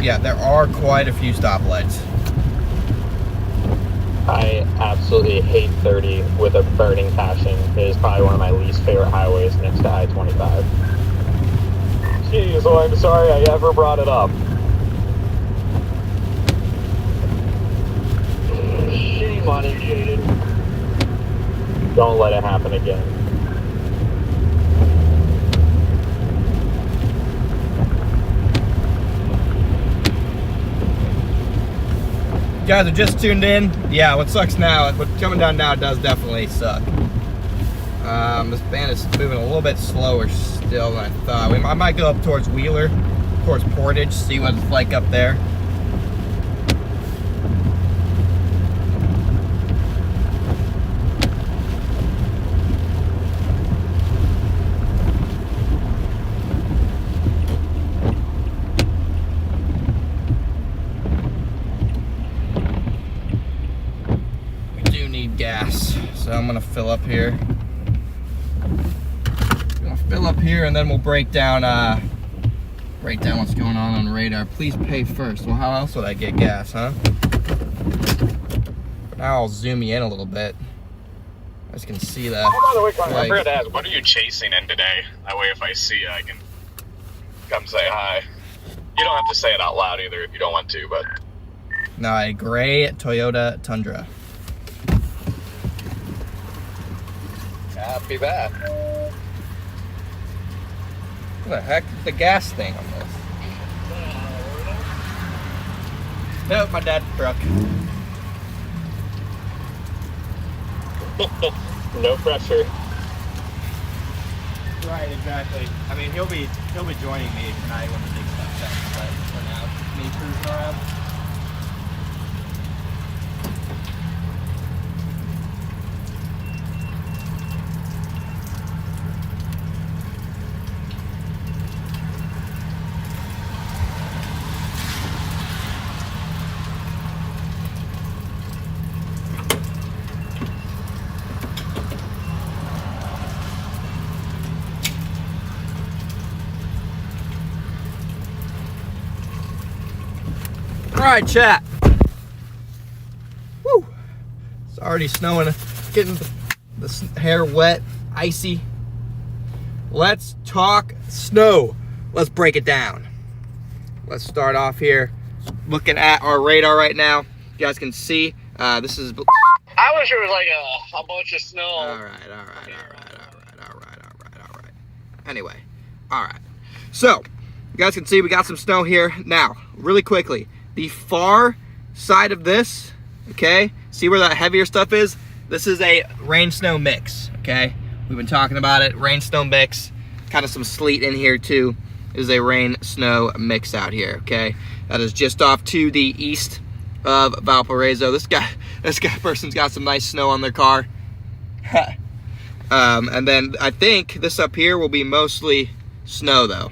Yeah, there are quite a few stoplights. I absolutely hate 30 with a burning passion. It is probably one of my least favorite highways next to I-25. Jeez, well, I'm sorry I ever brought it up. Shame on you, Jaden. Don't let it happen again. You guys are just tuned in. Yeah, what sucks now, what coming down now does definitely suck. This band is moving a little bit slower still than I thought. I might go up towards Wheeler, towards Portage, see what it's like up there. Gas, so I'm gonna fill up here. And then we'll break down what's going on radar. Please pay first. Well, how else would I get gas, huh? Now I'll zoom you in a little bit. You guys can see that. Oh, by the way, Connor, I forgot to ask, what are you chasing in today? That way, if I see you, I can come say hi. You don't have to say it out loud either if you don't want to, but. No, a gray Toyota Tundra. Happy that. What the heck is the gas thing on this? Nope, my dad's truck. No pressure. Right, exactly. I mean, he'll be joining me tonight when the big stuff comes, but for now, me cruising around. All right, chat. Woo! It's already snowing, getting the hair wet, icy. Let's talk snow. Let's break it down. Let's start off here looking at our radar right now. You guys can see this is. I wish there was like a bunch of snow. All right. Anyway, all right. So, you guys can see we got some snow here. Now, really quickly, the far side of this, okay, see where that heavier stuff is? This is a rain-snow mix, okay? We've been talking about it, rain-snow mix, kind of some sleet in here too. Is a rain-snow mix out here, okay? That is just off to the east of Valparaiso. This person's got some nice snow on their car. And then I think this up here will be mostly snow though.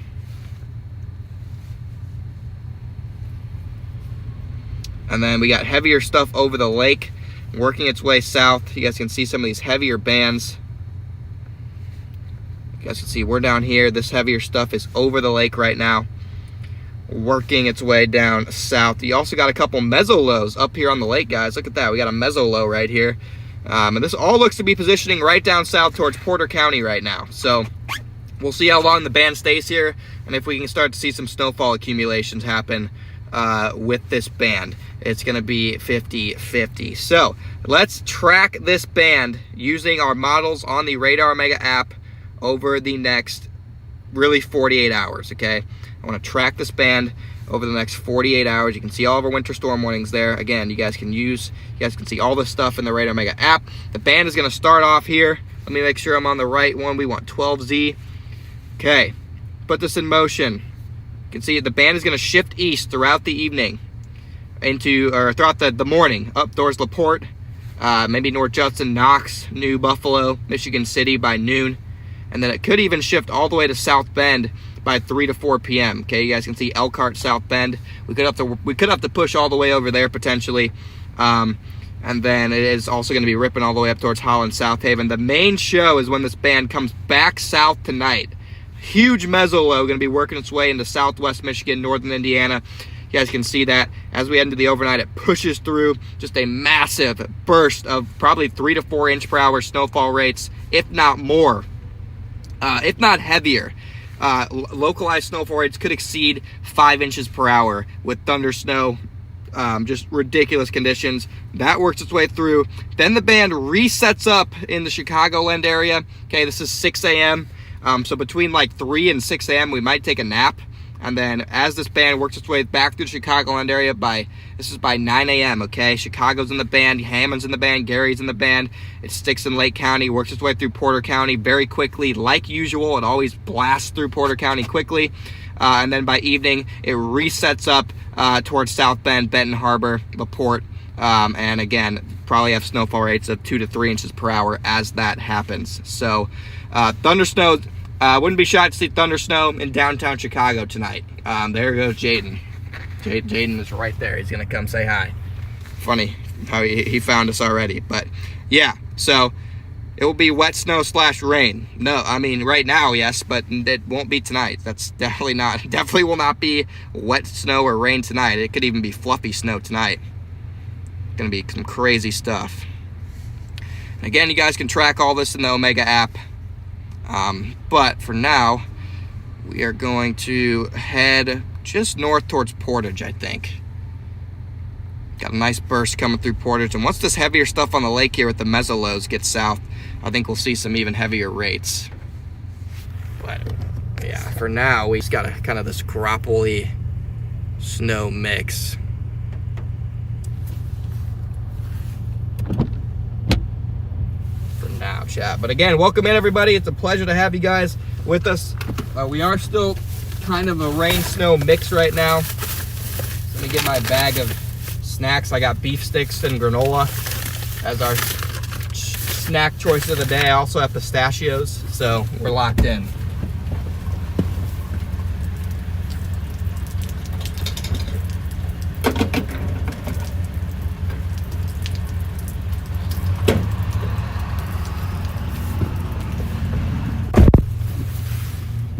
And then we got heavier stuff over the lake, working its way south. You guys can see some of these heavier bands. You guys can see we're down here. This heavier stuff is over the lake right now, working its way down south. You also got a couple meso-lows up here on the lake, guys. Look at that. We got a meso-low right here. And this all looks to be positioning right down south towards Porter County right now. So we'll see how long the band stays here and if we can start to see some snowfall accumulations happen with this band. It's going to be 50-50. So let's track this band using our models on the Radar Mega app over the next really 48 hours, okay? I want to track this band over the next 48 hours. You can see all of our winter storm warnings there. Again, you guys can see all this stuff in the Radar Mega app. The band is going to start off here. Let me make sure I'm on the right one. We want 12Z. Okay, put this in motion. You can see the band is going to shift east throughout the evening throughout the morning, up towards LaPorte, maybe North Judson, Knox, New Buffalo, Michigan City by noon. And then it could even shift all the way to South Bend by 3 to 4 p.m. Okay, you guys can see Elkhart, South Bend. We could have to push all the way over there potentially. And then it is also going to be ripping all the way up towards Holland, South Haven. The main show is when this band comes back south tonight. Huge meso-low going to be working its way into southwest Michigan, northern Indiana. You guys can see that as we head into the overnight, it pushes through just a massive burst of probably 3 to 4 inch per hour snowfall rates, if not more, if not heavier. Localized snowfall rates could exceed 5 inches per hour with thunder snow, just ridiculous conditions. That works its way through. Then the band resets up in the Chicagoland area. Okay, this is 6 a.m. So between like 3 and 6 a.m. we might take a nap. And then as this band works its way back through the Chicagoland area this is by 9 a.m., okay? Chicago's in the band, Hammond's in the band, Gary's in the band. It sticks in Lake County, works its way through Porter County very quickly. Like usual, it always blasts through Porter County quickly. And then by evening, it resets up towards South Bend, Benton Harbor, LaPorte. And again, probably have snowfall rates of 2 to 3 inches per hour as that happens. So thunder snow. Wouldn't be shocked to see thunder snow in downtown Chicago tonight. There goes Jaden. Jaden is right there. He's going to come say hi. Funny how he found us already. But yeah, so it will be wet snow / rain. No, I mean right now, yes, but it won't be tonight. That's definitely will not be wet snow or rain tonight. It could even be fluffy snow tonight. Going to be some crazy stuff. And again, you guys can track all this in the Omega app. But for now, we are going to head just north towards Portage, I think. Got a nice burst coming through Portage. And once this heavier stuff on the lake here with the meso-lows gets south, I think we'll see some even heavier rates. But yeah, for now, we just got kind of this grapply snow mix. now, chat. But again, welcome in, everybody. It's a pleasure to have you guys with us. We are still kind of a rain-snow mix right now. Let me get my bag of snacks. I got beef sticks and granola as our snack choice of the day. I also have pistachios, so we're locked in.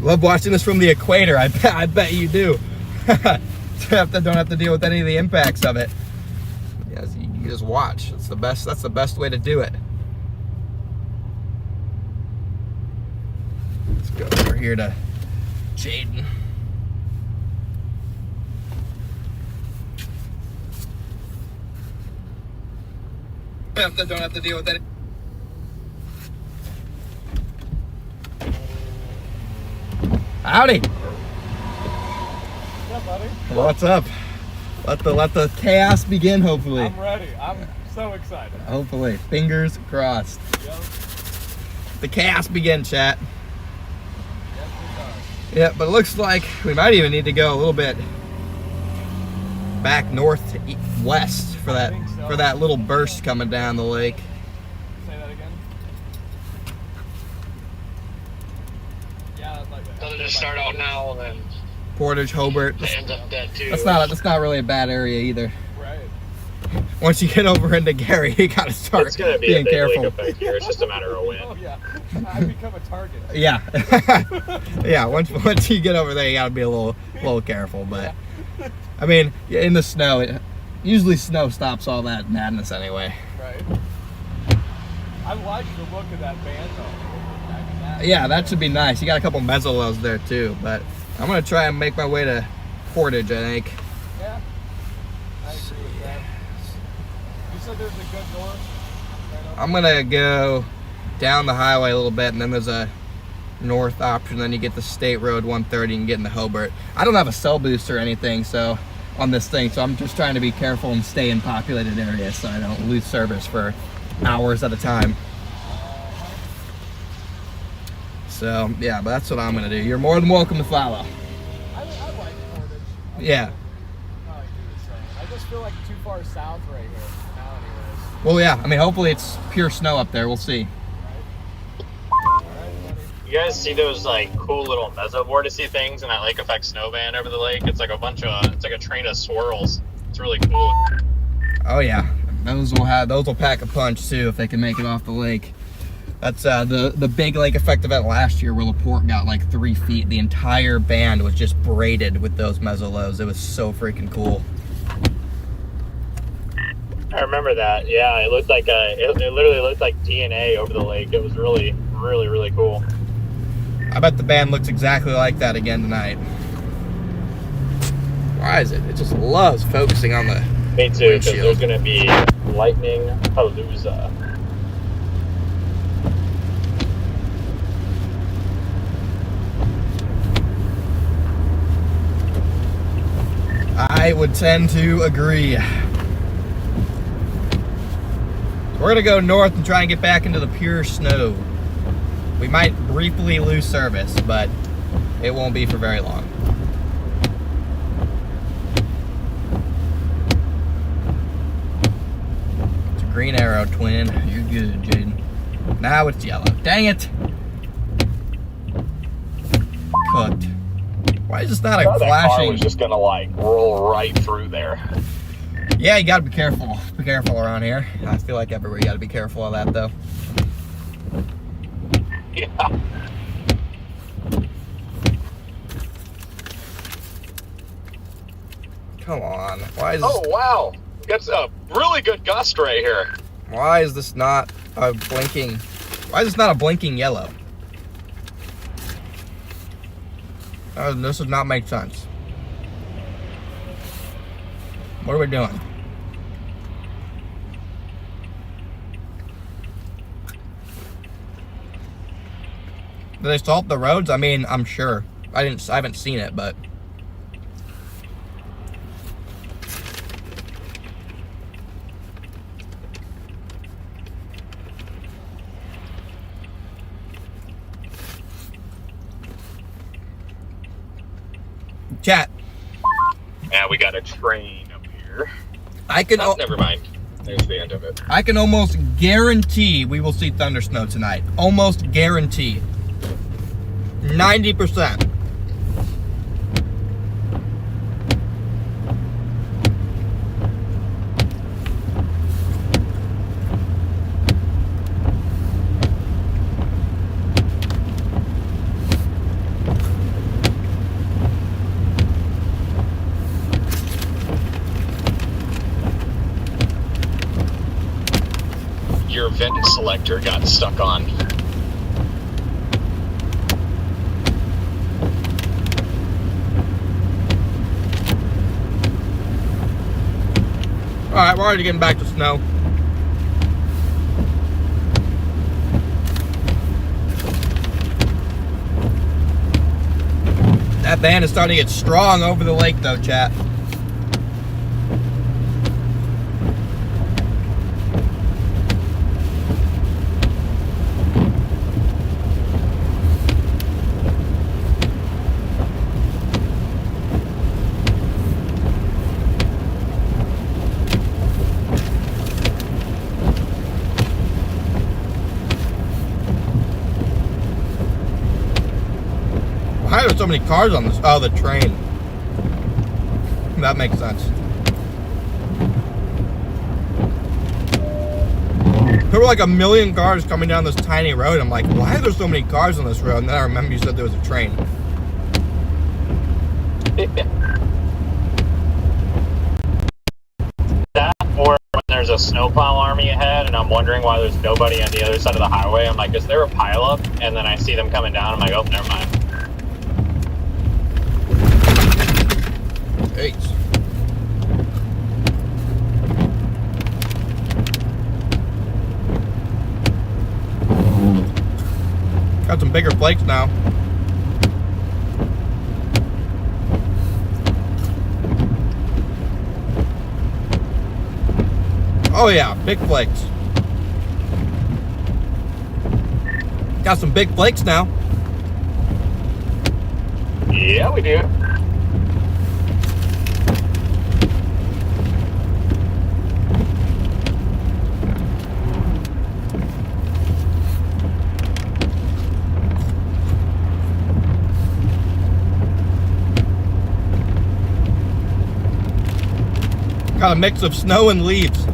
Love watching this from the equator. I bet you do. Don't have to deal with any of the impacts of it. Yes, you just watch. That's the best way to do it. Let's go over here to Jaden. Don't have to deal with that. Howdy. What's up, buddy? What's up? Let the chaos begin, hopefully. I'm ready. I'm so excited. Hopefully. Fingers crossed. Yep. The chaos begin, chat. Yes, it does. Yeah, but it looks like we might even need to go a little bit back north to west for that think so. for that little burst coming down the lake. Say that again. Yeah, that's like that. Doesn't just start out now and then Portage, Hobart. it ends up dead too. That's not really a bad area either. Right. Once you get over into Gary, you gotta start It's going to be being a big careful. lake effect here. It's just a matter of when. Oh yeah. I become a target. Yeah. Yeah, once you get over there, you gotta be a little careful. But I mean, in the snow, usually snow stops all that madness anyway. Right. I like the look of that band though. I mean, Yeah, that should be nice. You got a couple mezzolos there too, but I'm gonna try and make my way to Portage, I think. Yeah. I agree with that. You said there's a good north. Right I'm gonna go down the highway a little bit, and then there's a north option. Then you get the State Road 130 and get into Hobart. I don't have a cell boost or anything, so on this thing, so I'm just trying to be careful and stay in populated areas so I don't lose service for hours at a time. So yeah, but that's what I'm gonna do. You're more than welcome to follow. I like Portage. Yeah. I like you were saying. I just feel like too far south right here now anyways. Well, yeah. I mean, hopefully it's pure snow up there. We'll see. Alright, buddy. You guys see those like cool little mesovorticey things in that lake effect snowband over the lake? It's like it's like a train of swirls. It's really cool. Oh yeah, those will pack a punch too if they can make it off the lake. That's the big lake effect event last year where LaPorte got like 3 feet. The entire band was just braided with those mezzolos. It was so freaking cool. I remember that. Yeah, it looked like it literally looked like DNA over the lake. It was really, really, really cool. I bet the band looks exactly like that again tonight. Why is it? It just loves focusing on the Me too, because windshield. there's going to be lightning palooza. I would tend to agree. We're gonna go north and try and get back into the pure snow. We might briefly lose service, but it won't be for very long. It's a green arrow, twin. You're good, Jaden. Now it's yellow. Dang it! Cooked. Why is this not a That car flashing? was just gonna like roll right through there. Yeah, you gotta be careful. Be careful around here. I feel like everywhere you gotta be careful of that, though. Yeah. Come on. Why is Oh wow, that's a really good gust right here. why is this not a blinking? Why is this not a blinking yellow? This does not make sense. What are we doing? Do they salt the roads? I mean, I'm sure. I haven't seen it, but Chat. And we got a train up here. I can. Oh, never mind. There's the end of it. I can almost guarantee we will see thunder snow tonight. Almost guarantee. 90%. Your vent selector got stuck on. Alright, we're already getting back to snow. That band is starting to get strong over the lake though, chat. Why are there so many cars on this? Oh, the train. That makes sense. There were like a million cars coming down this tiny road. I'm like, why are there so many cars on this road? And then I remember you said there was a train. That or when there's a snowplow army ahead and I'm wondering why there's nobody on the other side of the highway. I'm like, is there a pileup? And then I see them coming down. I'm like, oh, never mind. Eight. Got some bigger flakes now. Oh yeah, big flakes. Got some big flakes now. Yeah, we do. Got a mix of snow and leaves.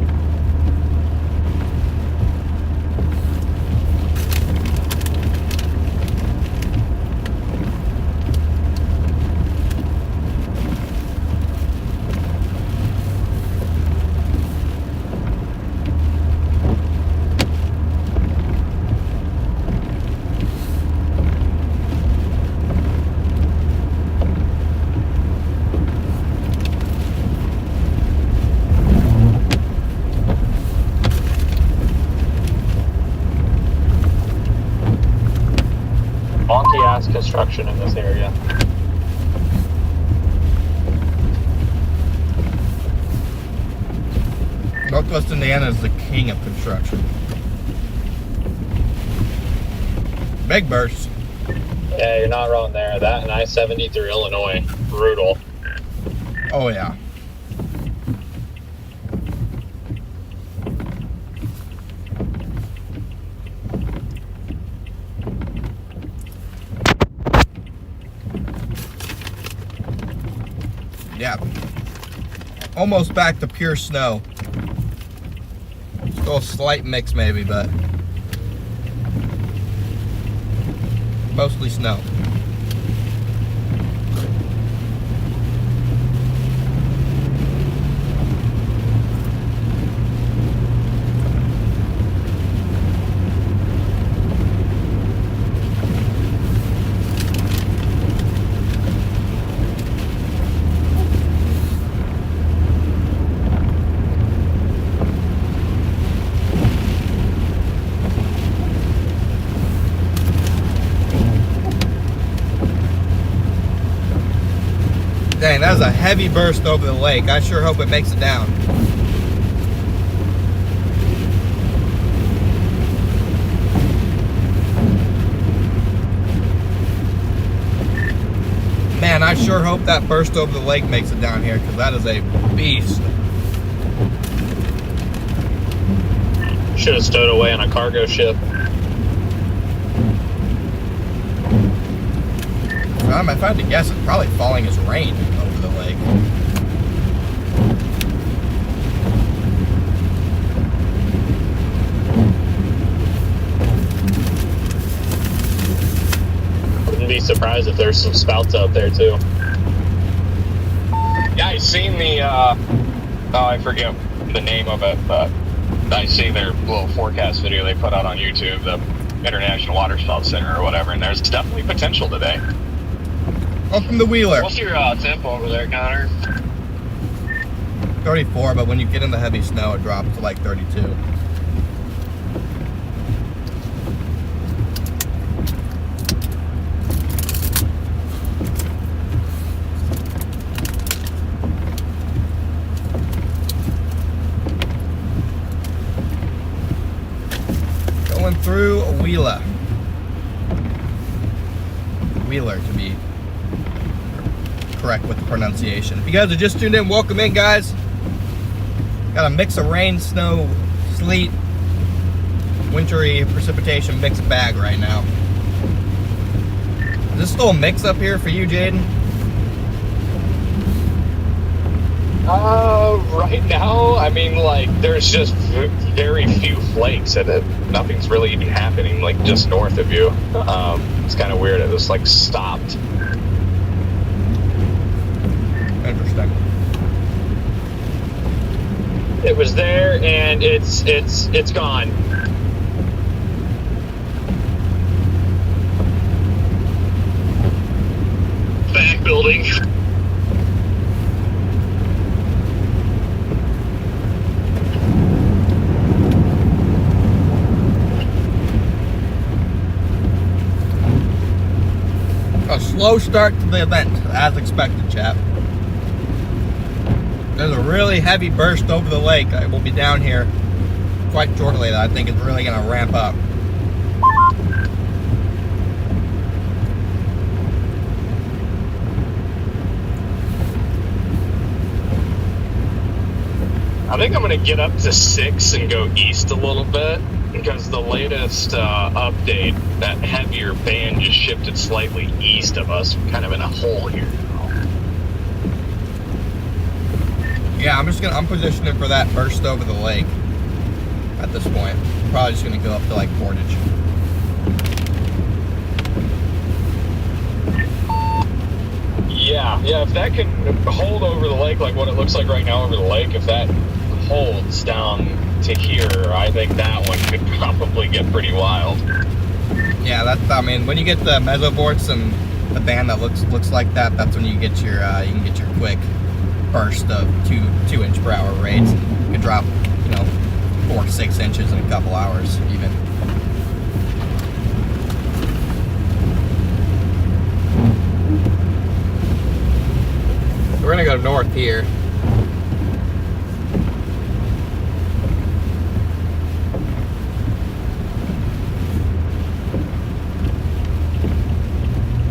Wonky ass construction in this area. Northwest Indiana is the king of construction. Big bursts. Yeah, you're not wrong there. That and I-70 through Illinois. Brutal. Oh yeah. Yeah. Almost back to pure snow. Still a slight mix maybe, but mostly snow. Dang, that was a heavy burst over the lake. I sure hope it makes it down. Man, Man, I sure hope that burst over the lake makes it down here, because that is a beast. Should have stowed away on a cargo ship. If I had to guess, it's probably falling as rain over the lake. Wouldn't be surprised if there's some spouts out there too. Yeah, I seen the, oh, I forget the name of it, but I see their little forecast video they put out on YouTube, the International Waterspout Center or whatever, and there's definitely potential today. Welcome to Wheeler. What's your temp over there, Connor? 34, but when you get in the heavy snow, it drops to like 32. Going through Wheeler. Wheeler, to be correct with the pronunciation. If you guys are just tuned in, welcome in, guys. Got a mix of rain, snow, sleet, wintry precipitation mixed bag right now. Is this still a mix up here for you, Jaden? Right now, I mean, like, there's just very few flakes, and nothing's really even happening, like, just north of you. It's kind of weird. It just, like, stopped. Interesting. It was there and it's gone. Back building. A slow start to the event, as expected, chap. There's a really heavy burst over the lake. I will be down here quite shortly that I think is really going to ramp up. I think I'm going to get up to 6 and go east a little bit, because the latest update, that heavier band just shifted slightly east of us, kind of in a hole here. Yeah, I'm positioning for that burst over the lake at this point. Probably just gonna go up to like Portage. Yeah, if that can hold over the lake like what it looks like right now over the lake, if that holds down to here, I think that one could probably get pretty wild. Yeah, I mean, when you get the mesovorts and the band that looks like that, that's when you get your you can get your quick burst of 2 inch per hour rates. You can drop, 4 to 6 inches in a couple hours even. We're gonna go north here.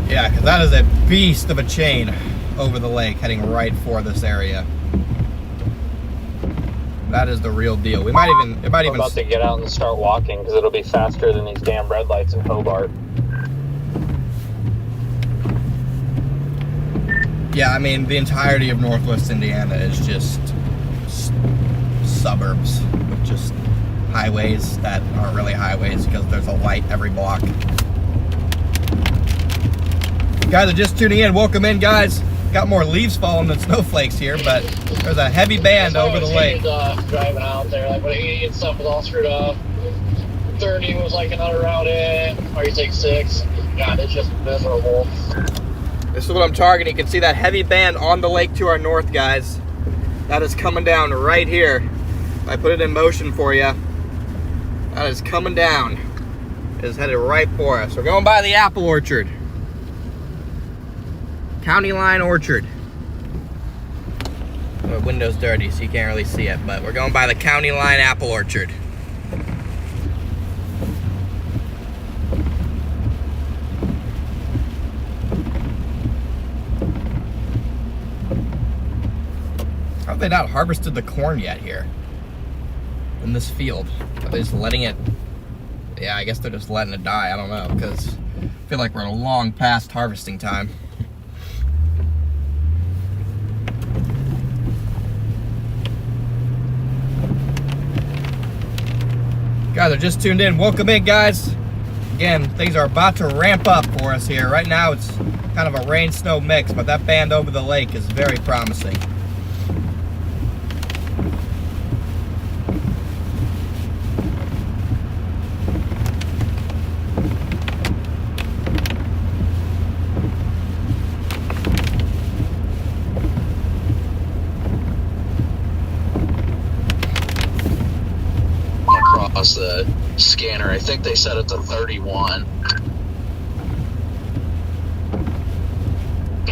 Yeah, because that is a beast of a chain over the lake heading right for this area. That is the real deal. It might I'm even about to get out and start walking because it'll be faster than these damn red lights in Hobart. Yeah, I mean, the entirety of Northwest Indiana is just suburbs with just highways that aren't really highways because there's a light every block. Guys are just tuning in. Welcome in, guys. Got more leaves falling than snowflakes here, but there's a heavy band over the lake. Driving out there, like when 80 and stuff was all screwed up. 30 was like another route in, or you take 6. God, it's just miserable. This is what I'm targeting. You can see that heavy band on the lake to our north, guys. That is coming down right here. I put it in motion for you. That is coming down. It is headed right for us. We're going by the apple orchard. County Line Orchard. The window's dirty, so you can't really see it, but we're going by the County Line Apple Orchard. have they not harvested the corn yet here in this field? Are they just letting it? Yeah, I guess they're just letting it die. I don't know, because I feel like we're long past harvesting time. Guys, are just tuned in. Welcome in, guys. Again, things are about to ramp up for us here. Right now, it's kind of a rain-snow mix, but that band over the lake is very promising. Across the scanner, I think they set it to 31.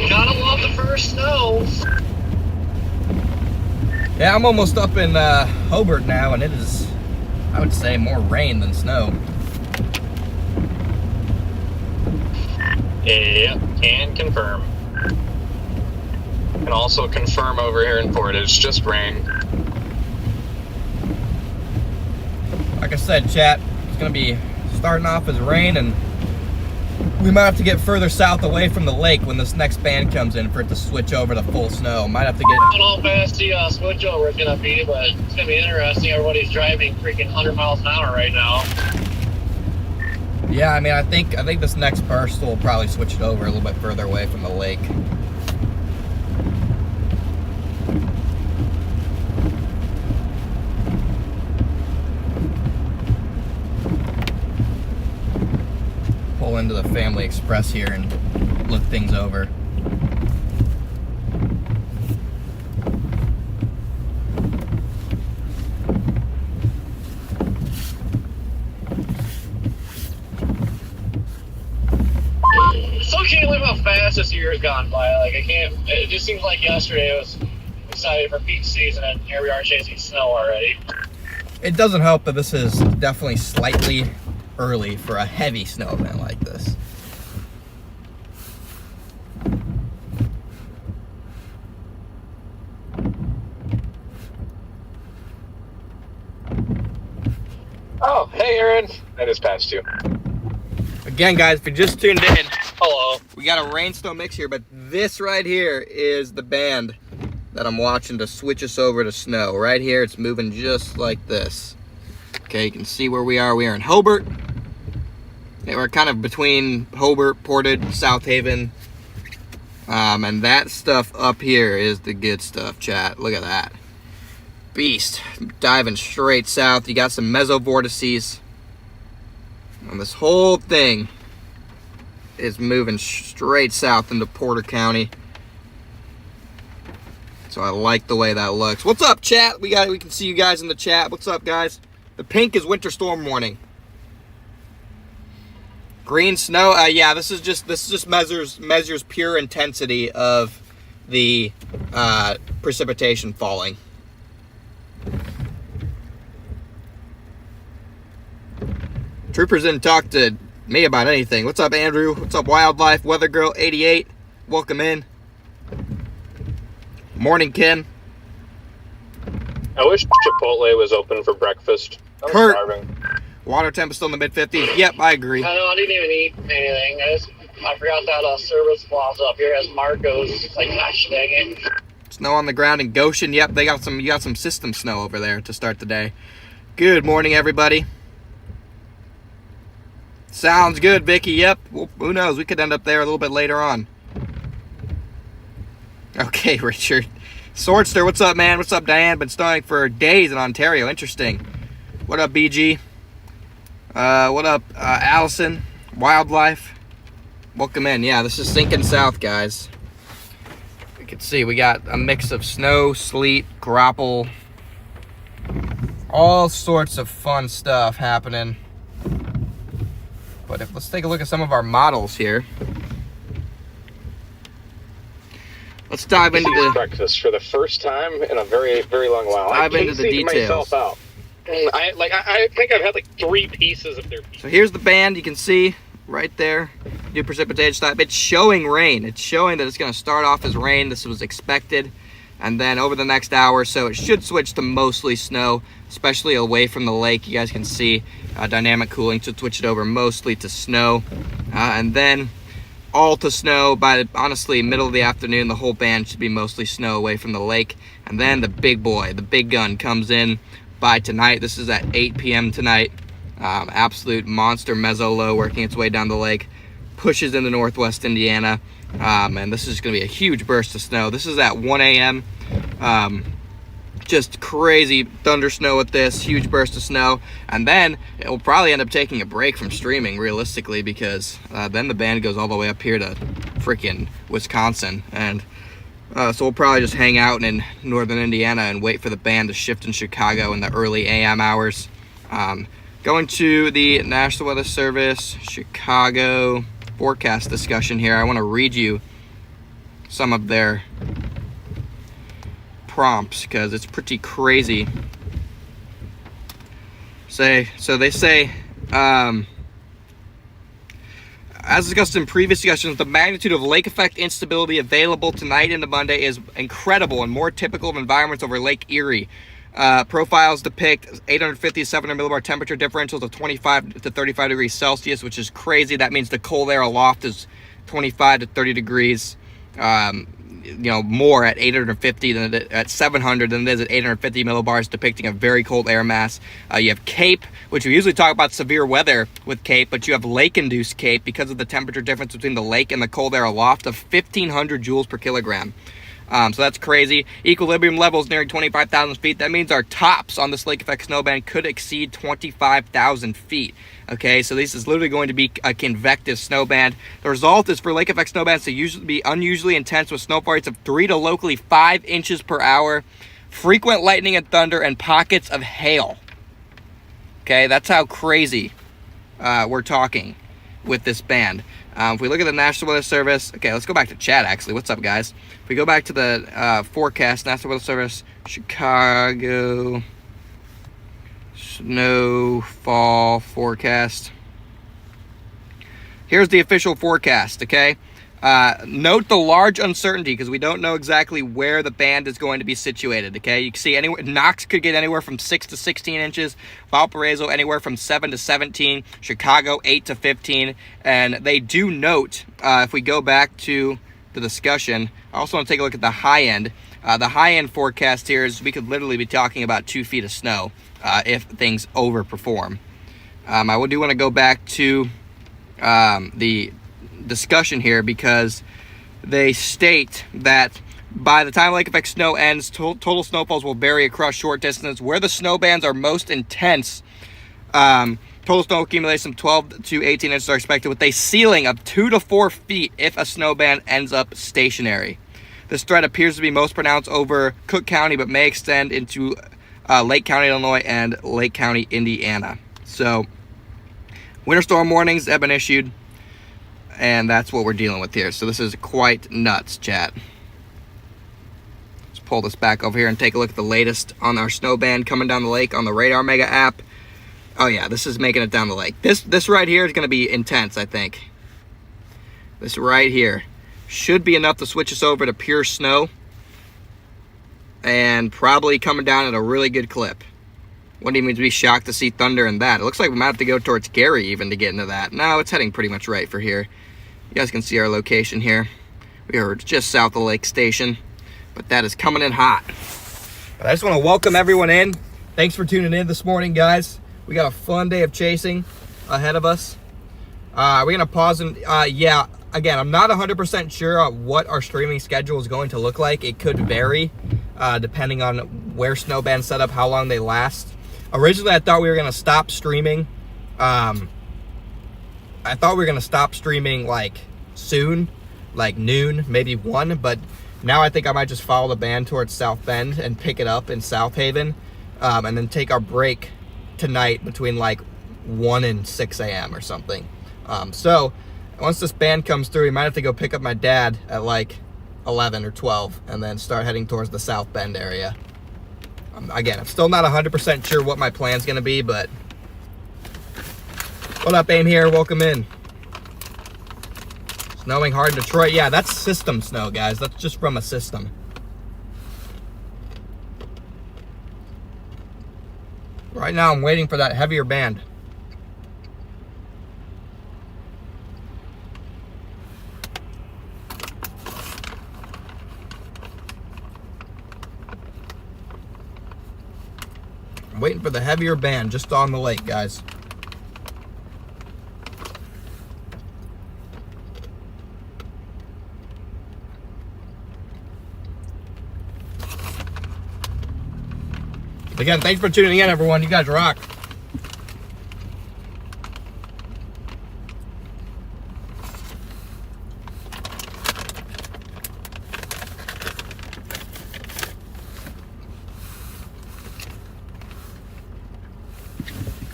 Gotta love the first snow. Yeah, I'm almost up in Hobart now, and it is, I would say, more rain than snow. Yeah, can confirm. Can also confirm over here in Portage, just rain. Like I said, chat, it's going to be starting off as rain, and we might have to get further south away from the lake when this next band comes in for it to switch over to full snow. Might have to get... I don't know how fast the switch over is going to be, but it's going to be interesting. Everybody's driving freaking 100 miles an hour right now. Yeah, I mean, I think this next burst will probably switch it over a little bit further away from the lake. Pull into the Family Express here and look things over. Still can't believe how fast this year has gone by. Like, I can't, it just seems like yesterday I was excited for peak season, and here we are chasing snow already. It doesn't help that this is definitely slightly early for a heavy snow event like this. Oh, hey, Aaron. I just passed you. Again, guys, if you just tuned in, Hello. we got a rain snow mix here, but this right here is the band that I'm watching to switch us over to snow. Right here, it's moving just like this. Okay, you can see where we are. We are in Hobart. Yeah, we're kind of between Hobart, Portage, South Haven. And that stuff up here is the good stuff, chat. Look at that. Beast. Diving straight south. You got some mesovortices. And this whole thing is moving straight south into Porter County. So I like the way that looks. What's up, chat? We can see you guys in the chat. What's up, guys? The pink is winter storm warning. Green snow. Yeah, this is just measures pure intensity of the precipitation falling. Troopers didn't talk to me about anything. What's up, Andrew? What's up, Wildlife? Weather Girl 88. Welcome in. Morning, Ken. I wish Chipotle was open for breakfast. I'm Kurt. starving. Water temp is still in the mid-50s. Yep, I agree. I know, I didn't even eat anything. I forgot that service plaza up here has Marco's. It's like, gosh dang it. Snow on the ground in Goshen. Yep, you got some system snow over there to start the day. Good morning, everybody. Sounds good, Vicky. Yep. Well, who knows? We could end up there a little bit later on. Okay, Richard. Swordster, what's up, man? What's up, Diane? Been snowing for days in Ontario. Interesting. What up, BG? What up, Allison? Wildlife? Welcome in. Yeah, this is sinking south, guys. You can see we got a mix of snow, sleet, grapple, all sorts of fun stuff happening. But let's take a look at some of our models here. Let's dive into the breakfast for the first time in a very, very long while. Dive I into the paced details. myself out. I think I've had like 3 pieces of their pizza. So here's the band. You can see right there. New precipitation type. It's showing rain. It's showing that it's going to start off as rain. This was expected. And then over the next hour or so, it should switch to mostly snow, especially away from the lake. You guys can see dynamic cooling should switch it over mostly to snow. And then all to snow by, honestly, middle of the afternoon. The whole band should be mostly snow away from the lake. And then the big boy, the big gun, comes in by tonight. This is at 8 p.m. tonight. Absolute monster mezzo low working its way down the lake. Pushes into northwest Indiana. And this is going to be a huge burst of snow. This is at 1 a.m. Just crazy thunder snow with this huge burst of snow. And then it will probably end up taking a break from streaming, realistically, because then the band goes all the way up here to freaking Wisconsin. And so we'll probably just hang out in northern Indiana and wait for the band to shift in Chicago in the early AM hours. Going to the National Weather Service Chicago forecast discussion here. I want to read you some of their prompts because it's pretty crazy. So they say, as discussed in previous discussions, the magnitude of lake effect instability available tonight into Monday is incredible and more typical of environments over Lake Erie. Profiles depict 850 to 700 millibar temperature differentials of 25 to 35 degrees Celsius, which is crazy. That means the cold air aloft is 25 to 30 degrees, more at 850 than at 700 than it is at 850 millibars, depicting a very cold air mass. You have CAPE, which we usually talk about severe weather with CAPE, but you have lake-induced CAPE because of the temperature difference between the lake and the cold air aloft of 1,500 joules per kilogram. So that's crazy. Equilibrium levels nearing 25,000 feet. That means our tops on this lake effect snowband could exceed 25,000 feet. Okay, so this is literally going to be a convective snowband. The result is for lake effect snowbands to usually be unusually intense with snowfall rates of 3 to locally 5 inches per hour, frequent lightning and thunder, and pockets of hail. Okay, that's how crazy we're talking with this band. If we look at the National Weather Service, okay, let's go back to chat, actually. What's up, guys? If we go back to the forecast, National Weather Service, Chicago snowfall forecast. Here's the official forecast, okay? Note the large uncertainty because we don't know exactly where the band is going to be situated, okay? You can see Knox could get anywhere from 6 to 16 inches, Valparaiso anywhere from 7 to 17, Chicago 8 to 15, and they do note, if we go back to the discussion, I also want to take a look at the high end. The high end forecast here is we could literally be talking about 2 feet of snow if things overperform. I do want to go back to the discussion here because they state that by the time lake effect snow ends, total snowfalls will vary across short distances. Where the snow bands are most intense, total snow accumulation of 12 to 18 inches are expected with a ceiling of 2 to 4 feet if a snow band ends up stationary. This threat appears to be most pronounced over Cook County but may extend into Lake County, Illinois and Lake County, Indiana. So winter storm warnings have been issued. And that's what we're dealing with here. So this is quite nuts, chat. Let's pull this back over here and take a look at the latest on our snow band coming down the lake on the Radar Mega app. Oh yeah, this is making it down the lake. This right here is going to be intense, I think. This right here should be enough to switch us over to pure snow. And probably coming down at a really good clip. Wouldn't even be shocked to see thunder in that. It looks like we might have to go towards Gary even to get into that. No, it's heading pretty much right for here. You guys can see our location here. We are just south of Lake Station, but that is coming in hot. But I just want to welcome everyone in. Thanks for tuning in this morning, guys. We got a fun day of chasing ahead of us. We're going to pause and, yeah, again, I'm not 100% sure what our streaming schedule is going to look like. It could vary depending on where snowbands set up, how long they last. Originally, I thought we were going to stop streaming. I thought we were going to stop streaming like soon, like noon, maybe 1. But now I think I might just follow the band towards South Bend and pick it up in South Haven. And then take our break tonight between like 1 and 6 a.m. or something. So once this band comes through, we might have to go pick up my dad at like 11 or 12 and then start heading towards the South Bend area. Again, I'm still not 100% sure what my plan's going to be, but what up, AIM here? Welcome in. Snowing hard in Detroit. Yeah, that's system snow, guys. That's just from a system. Right now I'm waiting for that heavier band. I'm waiting for the heavier band just on the lake, guys. Again, thanks for tuning in, everyone. You guys rock.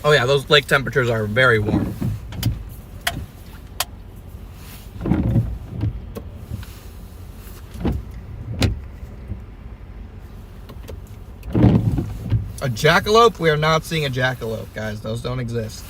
Oh yeah, those lake temperatures are very warm. A jackalope? We are not seeing a jackalope, guys. Those don't exist.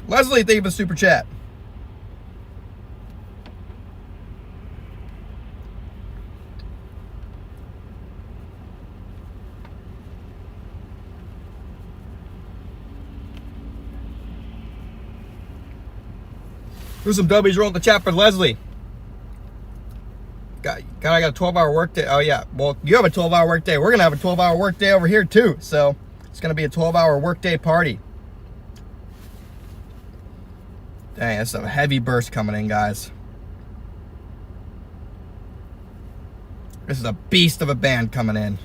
Leslie, thank you for the super chat. There's some W's rolling the chat for Leslie. I got a 12-hour workday. Oh yeah, well you have a 12-hour workday. We're gonna have a 12-hour workday over here too. So it's gonna be a 12-hour workday party. Dang, that's a heavy burst coming in, guys. This is a beast of a band coming in.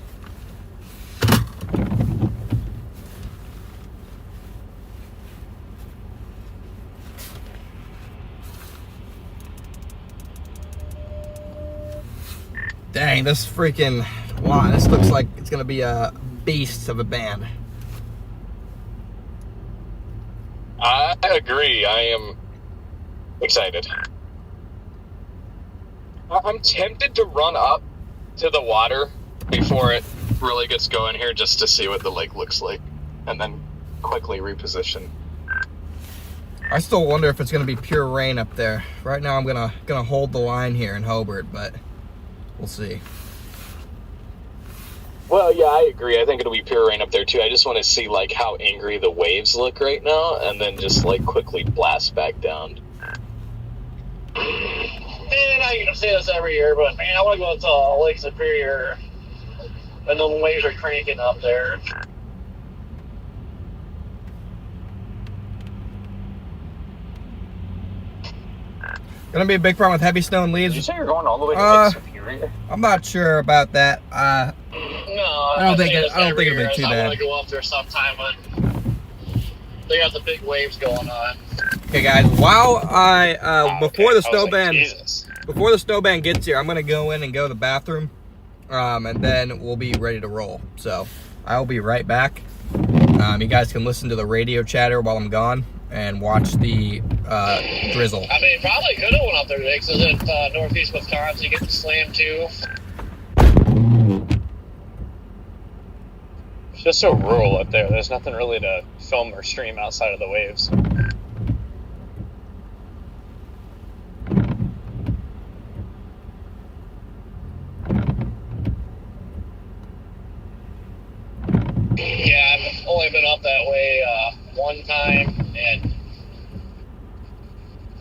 Dang, this freaking, wow, this looks like it's gonna be a beast of a band. I agree. I am excited. I'm tempted to run up to the water before it really gets going here just to see what the lake looks like and then quickly reposition. I still wonder if it's gonna be pure rain up there. Right now I'm gonna hold the line here in Hobart, but we'll see. Well, yeah, I agree. I think it'll be pure rain up there too. I just want to see like how angry the waves look right now, and then just like quickly blast back down. And I say this every year, but man, I want to go to Lake Superior, and the waves are cranking up there. Gonna be a big problem with heavy snow and leaves. Did you say you're going all the way to Lake Superior? I'm not sure about that. No, I don't think it'll be too I bad. want to go up there sometime when they got the big waves going on. Okay, guys. While before the snow like, band, Jesus. before the snow band gets here, I'm gonna go in and go to the bathroom, and then we'll be ready to roll. So I'll be right back. You guys can listen to the radio chatter while I'm gone and watch the drizzle. I mean, probably could have went up there today because it's northeast Wisconsin. You get the slam too. It's just so rural up there. There's nothing really to film or stream outside of the waves. Yeah, I've only been up that way one time, and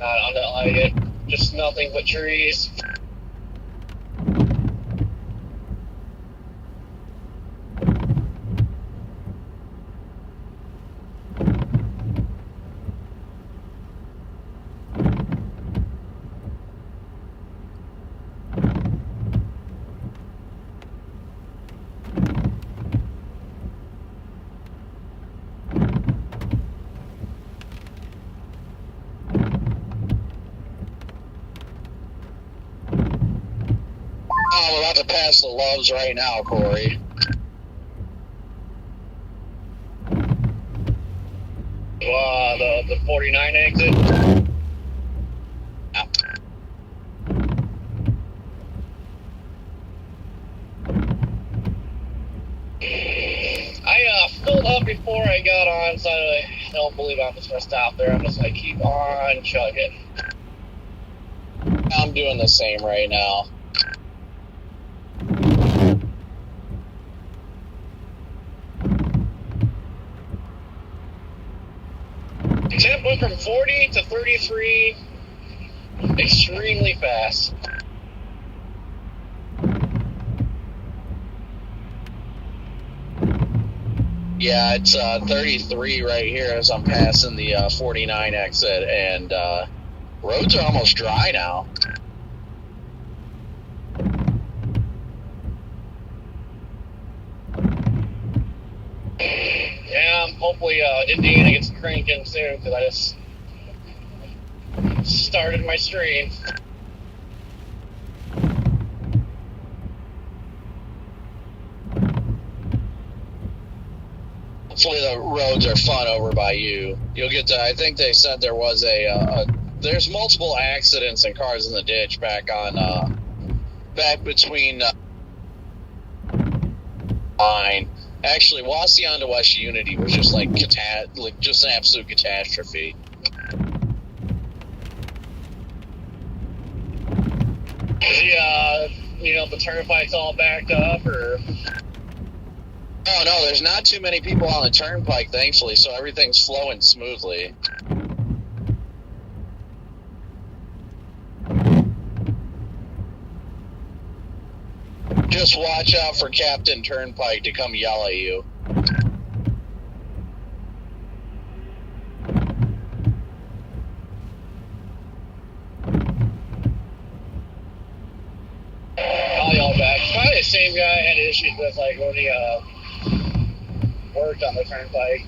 I don't like it. Just nothing but trees. I'm about to pass the Loves right now, Corey. The 49 exit. I filled up before I got on, so I don't believe I'm just gonna stop there. I'm just gonna keep on chugging. I'm doing the same right now. Temp went from 40 to 33 extremely fast. Yeah, it's 33 right here as I'm passing the 49 exit, and roads are almost dry now. Yeah, hopefully Indiana gets cranking soon, because I just started my stream. Hopefully the roads are fun over by you. You'll get to, I think they said there was there's multiple accidents and cars in the ditch back between line. Actually, Wasion to West Unity was just like just an absolute catastrophe. Is the turnpike's all backed up, or? Oh no, there's not too many people on the turnpike, thankfully, so everything's flowing smoothly. Just watch out for Captain Turnpike to come yell at you. I'll yell back. Probably the same guy I had issues with, like, when he worked on the turnpike.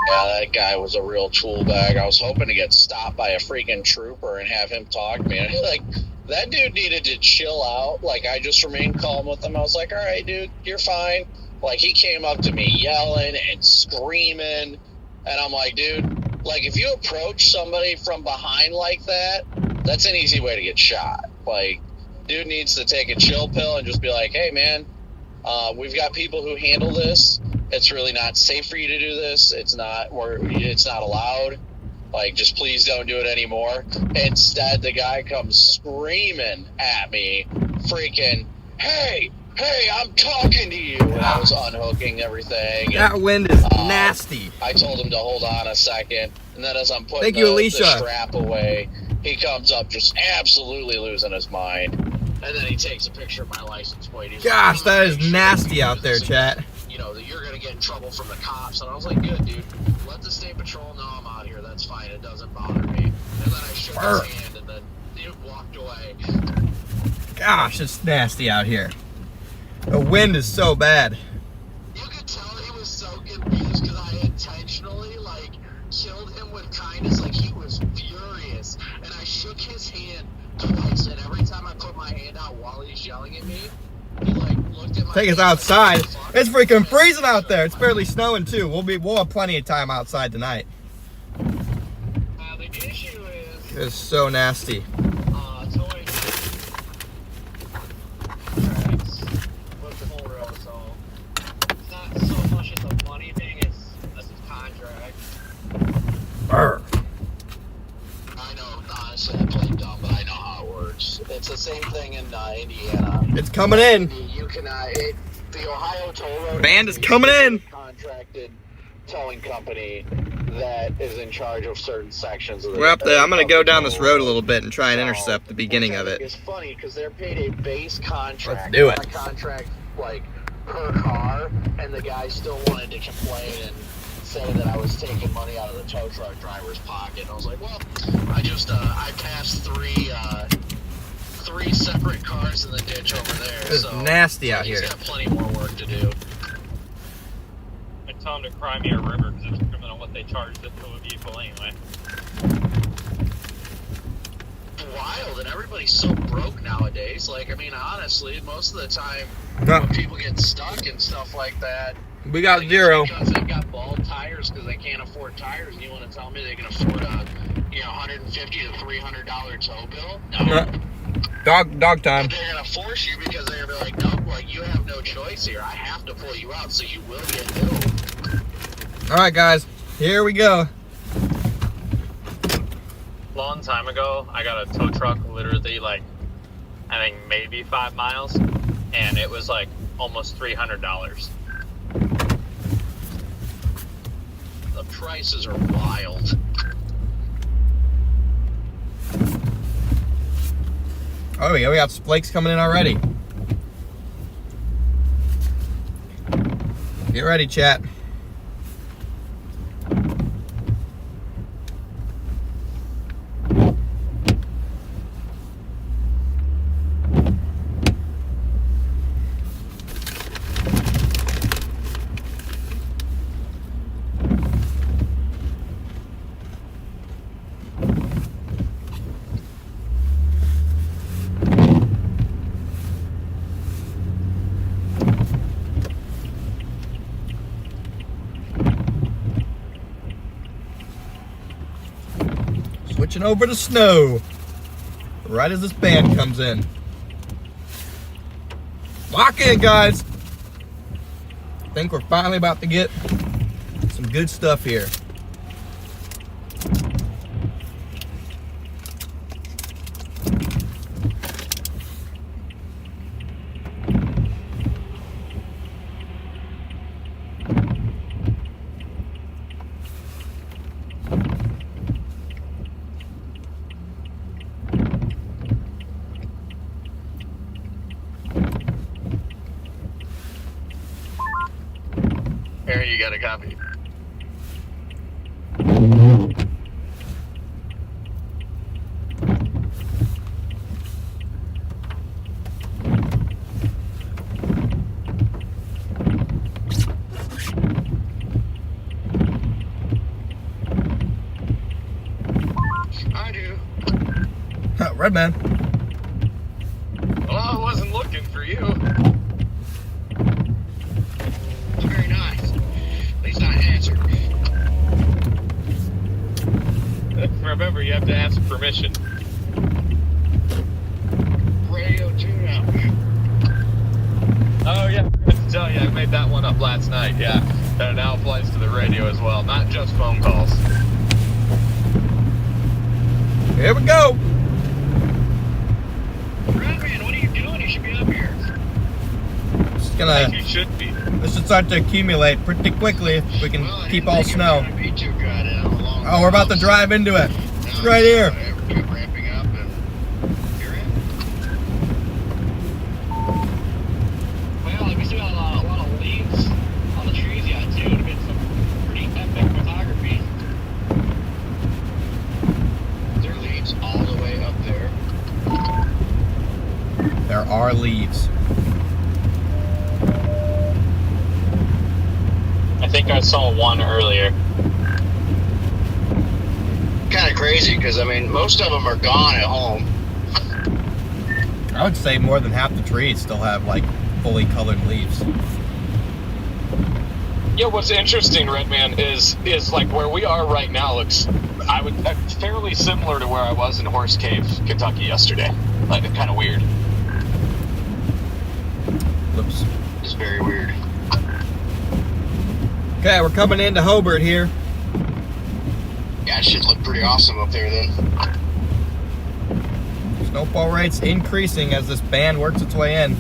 Yeah, that guy was a real tool bag. I was hoping to get stopped by a freaking trooper and have him talk to me. Like, that dude needed to chill out. Like, I just remained calm with him. I was like, all right, dude, you're fine. Like, he came up to me yelling and screaming. And I'm like, dude, like, if you approach somebody from behind like that, that's an easy way to get shot. Like, dude needs to take a chill pill and just be like, hey, man, we've got people who handle this. It's really not safe for you to do this. It's not allowed. Like, just please don't do it anymore. Instead, the guy comes screaming at me, freaking, hey, I'm talking to you. And I was unhooking everything. That wind is nasty. I told him to hold on a second. And then as I'm putting Thank you, the Alicia. strap away, he comes up just absolutely losing his mind. And then he takes a picture of my license plate. He's Gosh, like, that is nasty out there, chat. You're going to get in trouble from the cops. And I was like, good, dude. Let the state patrol know I'm out here. That's fine. It doesn't bother me. And then I shook his hand, and then dude walked away. Gosh, it's nasty out here. The wind is so bad. You could tell he was so confused because I intentionally, killed him with kindness. Like, he was furious. And I shook his hand twice, and every time I put my hand out while he's yelling at me, he, looked at my Take us outside. It's freaking freezing out there. It's barely snowing, too. We'll have plenty of time outside tonight. The issue is... It's so nasty. Towing tracks with the whole road, so it's not so much as a money thing, it's a contract. Brr. I know, honestly, I play dumb, but I know how it works. It's the same thing in Indiana. It's coming in. You can, the Ohio Toll Road Band is coming in. Contracted towing company that is in charge of certain sections of the. We're up there. I'm going to go down this road a little bit and try and intercept the beginning of it. It's funny because they're paid a base contract. Let's do it. Not a contract per car, and the guy still wanted to complain and say that I was taking money out of the tow truck driver's pocket. And I was like, well, I passed three separate cars in the ditch over there. It's nasty out here. He's got plenty more work to do. I tell them to cry me a river because it's different than what they charge the tow vehicle anyway. Wild, and everybody's so broke nowadays. Like, I mean, honestly, most of the time No. when people get stuck and stuff like that, We got like, zero. it's because they've got bald tires because they can't afford tires, and you want to tell me they can afford a $150 to $300 tow bill? No. Dog time. But they're gonna force you because they're gonna be like, nope, like you have no choice here. I have to pull you out, so you will get billed. All right, guys, here we go. Long time ago, I got a tow truck literally like, I think maybe 5 miles, and it was like almost $300. The prices are wild. Oh yeah, we got flakes coming in already. Get ready, chat. Switching over to snow. Right as this band comes in. Lock in, guys. I think we're finally about to get some good stuff here. Aaron, you got a copy? I do. Red man. Well, I wasn't looking for you. It's very nice. At least I answered. Remember, you have to ask permission. Radio tune-up. Oh yeah, I forgot to tell you, I made that one up last night. Yeah, that now applies to the radio as well, not just phone calls. Here we go. Redman, what are you doing? You should be up here. Just Like gonna. you should be. This should start to accumulate pretty quickly if we can keep all snow. Oh, Oh, we're about to drive into it. It's right here. Keep ramping up and you're in. Well, we still got a lot of leaves on the trees yet too to get some pretty epic photography. There are leaves all the way up there. There are leaves. I think I saw one earlier. Kind of crazy because I mean most of them are gone at home. I would say more than half the trees still have like fully colored leaves. Yeah, what's interesting, Redman, is like where we are right now looks, fairly similar to where I was in Horse Cave, Kentucky yesterday. Like, kind of weird. Whoops. It's very weird. Okay, we're coming into Hobart here. Yeah, it should look pretty awesome up there then. Snowfall rates increasing as this band works its way in.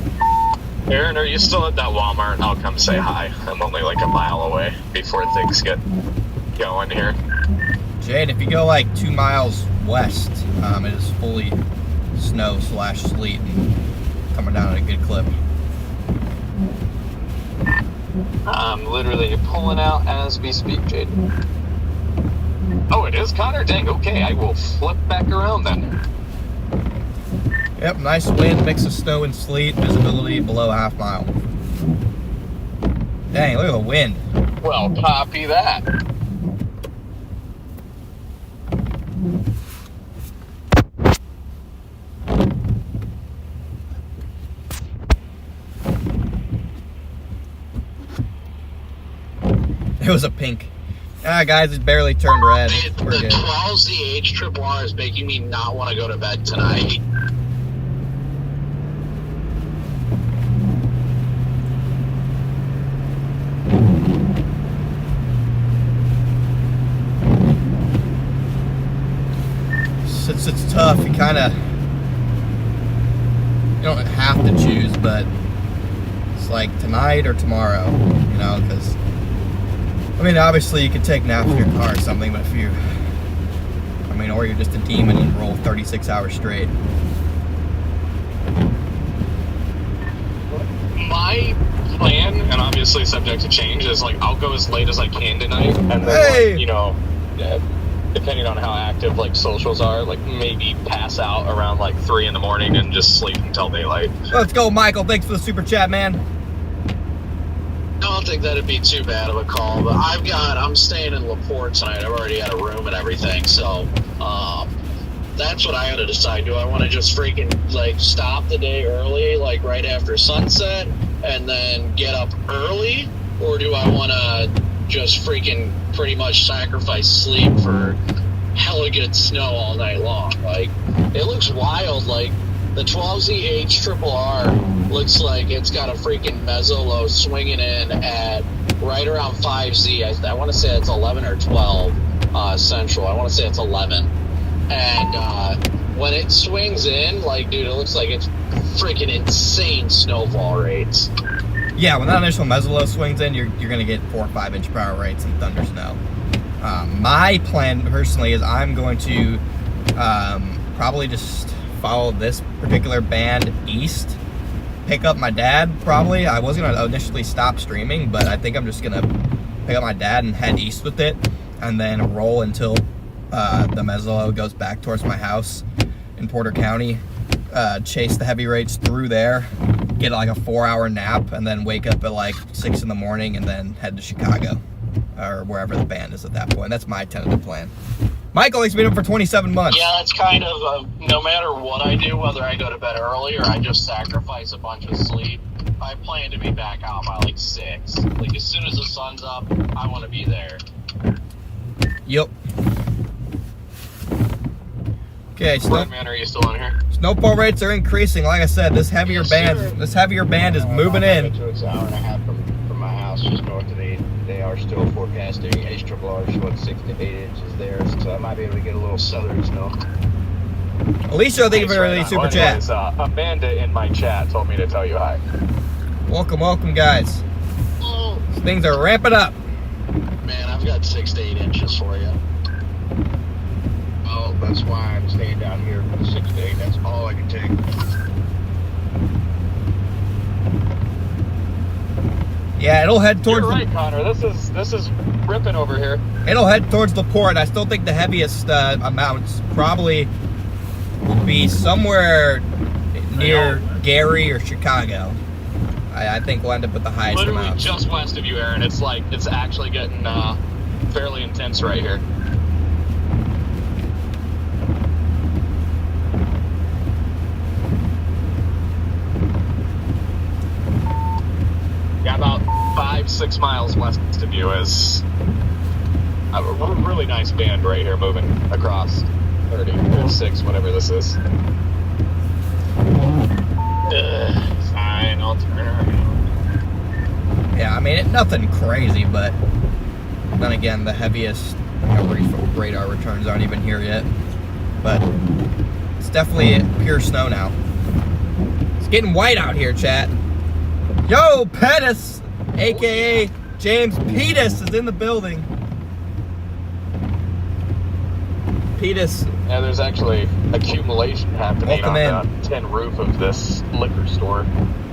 Aaron, are you still at that Walmart? I'll come say hi. I'm only like a mile away before things get going here. Jade, if you go like 2 miles west, it is fully snow/sleet and coming down at a good clip. I'm literally pulling out as we speak, Jade. Oh, it is, Connor? Dang, okay, I will flip back around then. Yep, nice wind, mix of snow and sleet, visibility below a half mile. Dang, look at the wind. Well, copy that. It was a pink. Guys, it barely turned red. The We're good. 12ZH Triple R is making me not want to go to bed tonight. It's tough. You kind of, you don't have to choose, but it's like tonight or tomorrow, you know, because, I mean, obviously you could take naps in your car or something, but if you, I mean, or you're just a demon and roll 36 hours straight. My plan, and obviously subject to change, is like I'll go as late as I can tonight, and then Hey! like, you know, depending on how active like socials are, like maybe pass out around like 3 in the morning and just sleep until daylight. Let's go, Michael. Thanks for the super chat, man. I don't think that'd be too bad of a call, but I'm staying in LaPorte tonight. I've already got a room and everything, so that's what I gotta decide. Do I want to just freaking like stop the day early, like right after sunset, and then get up early, or do I want to just freaking pretty much sacrifice sleep for hella good snow all night long? Like, it looks wild. Like, the 12ZH Triple R looks like it's got a freaking mezzolow swinging in at right around 5Z. I want to say it's 11 or 12 Central. I want to say it's 11. And when it swings in, like, dude, it looks like it's freaking insane snowfall rates. Yeah, when that initial mezzolow swings in, you're going to get 4 or 5 inch per hour rates and thunder snow. My plan personally is I'm going to probably just follow this particular band east, pick up my dad probably. I was going to initially stop streaming, but I think I'm just going to pick up my dad and head east with it, and then roll until the mezzolow goes back towards my house in Porter County, chase the heavy rates through there, get like a 4-hour nap, and then wake up at like 6 in the morning and then head to Chicago or wherever the band is at that point. That's my tentative plan. Michael, he's been up for 27 months. Yeah, that's kind of no matter what I do, whether I go to bed early or I just sacrifice a bunch of sleep, I plan to be back out by like 6. Like, as soon as the sun's up, I want to be there. Yep. Okay, Man, are you still on here? snowfall rates are increasing. Like I said, this heavier band is moving in. It's an hour and a half from my house, just north of they are still forecasting HRRs, what, 6 to 8 inches there, so I might be able to get a little southern snow. Alicia, thank you for the super chat. Anyways, Amanda in my chat told me to tell you hi. Welcome, guys. Oh, Things are ramping up. man, I've got 6 to 8 inches for you. Oh, that's why I'm staying down here for the 6 to 8. That's all I can take. Yeah, it'll head towards. You're right, Connor. This is ripping over here. It'll head towards LaPorte. I still think the heaviest amounts probably will be somewhere near Gary or Chicago. I think we'll end up with the highest Literally amounts. just west of you, Aaron. It's actually getting fairly intense right here. Yeah, about 5-6 miles west of you is a really nice band right here moving across 30 or 6, whatever this is. Fine, I'll turn around. Yeah, I mean, nothing crazy, but then again, the heaviest radar returns aren't even here yet. But it's definitely pure snow now. It's getting white out here, chat. Yo, Pettis, aka James Pettis, is in the building. Pettis. Yeah, there's actually accumulation happening Welcome on the tin roof of this liquor store.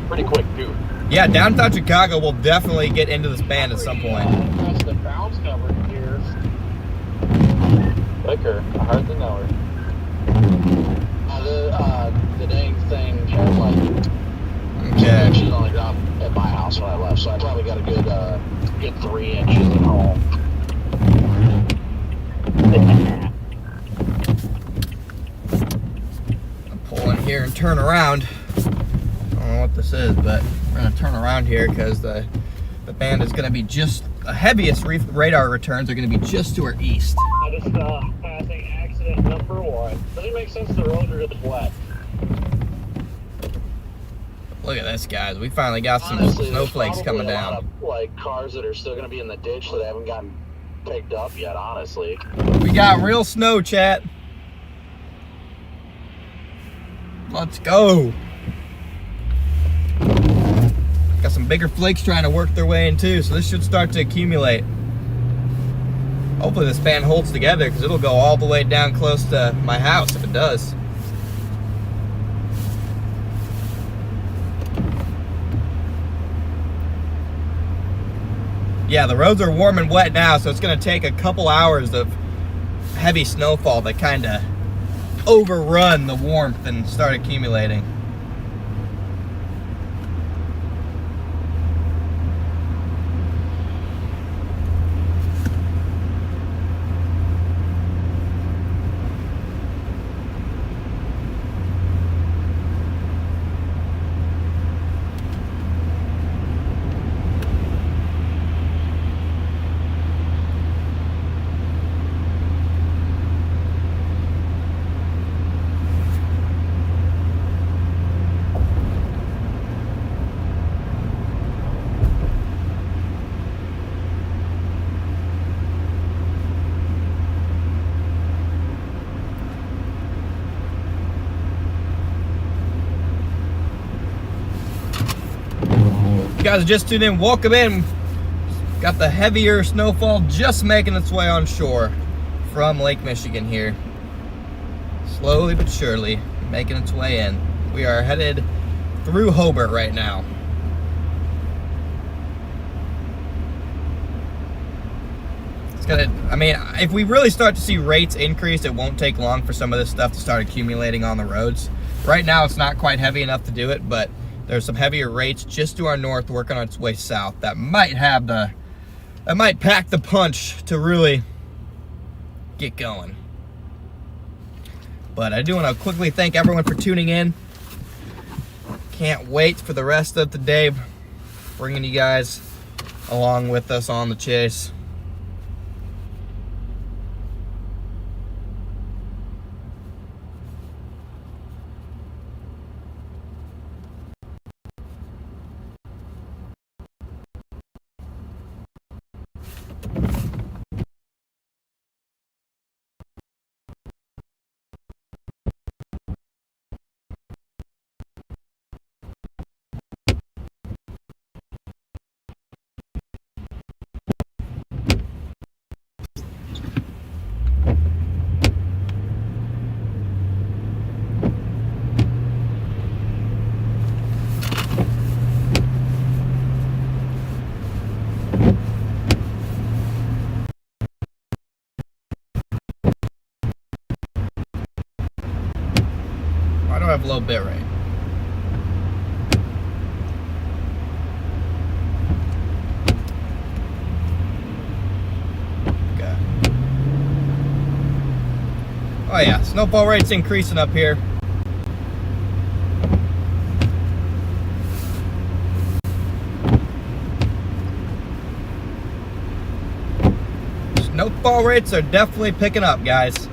Pretty quick, too. Yeah, downtown Chicago will definitely get into this band at some point. That's the bounce cover here. Liquor, I hardly know her. The dang thing had like 2 Okay. inches on the ground at my house when I left, so I probably got a good get 3 inches at home. I'm pulling here and turn around. I don't know what this is, but we're gonna turn around here because the band is gonna be just, the heaviest radar returns are gonna be just to our east. I just passing accident number 1. Doesn't make sense. The roads are just wet. Look at this, guys. We finally got some Honestly, snowflakes there's coming probably a down. lot of, like, cars that are still going to be in the ditch that haven't gotten picked up yet, honestly. We got real snow, chat. Let's go. Got some bigger flakes trying to work their way in too, so this should start to accumulate. Hopefully this band holds together because it'll go all the way down close to my house if it does. Yeah, the roads are warm and wet now, so it's going to take a couple hours of heavy snowfall to kind of overrun the warmth and start accumulating. You guys just tuned in, welcome in. Got the heavier snowfall just making its way on shore from Lake Michigan here. Slowly but surely making its way in. We are headed through Hobart right now. It's gonna, I mean, if we really start to see rates increase, it won't take long for some of this stuff to start accumulating on the roads. Right now it's not quite heavy enough to do it, but there's some heavier rates just to our north working on its way south that might have that might pack the punch to really get going. But I do want to quickly thank everyone for tuning in. Can't wait for the rest of the day, bringing you guys along with us on the chase. Why do I have low bit rate? Okay. Oh yeah, snowfall rate's increasing up here. Snowfall rates are definitely picking up, guys.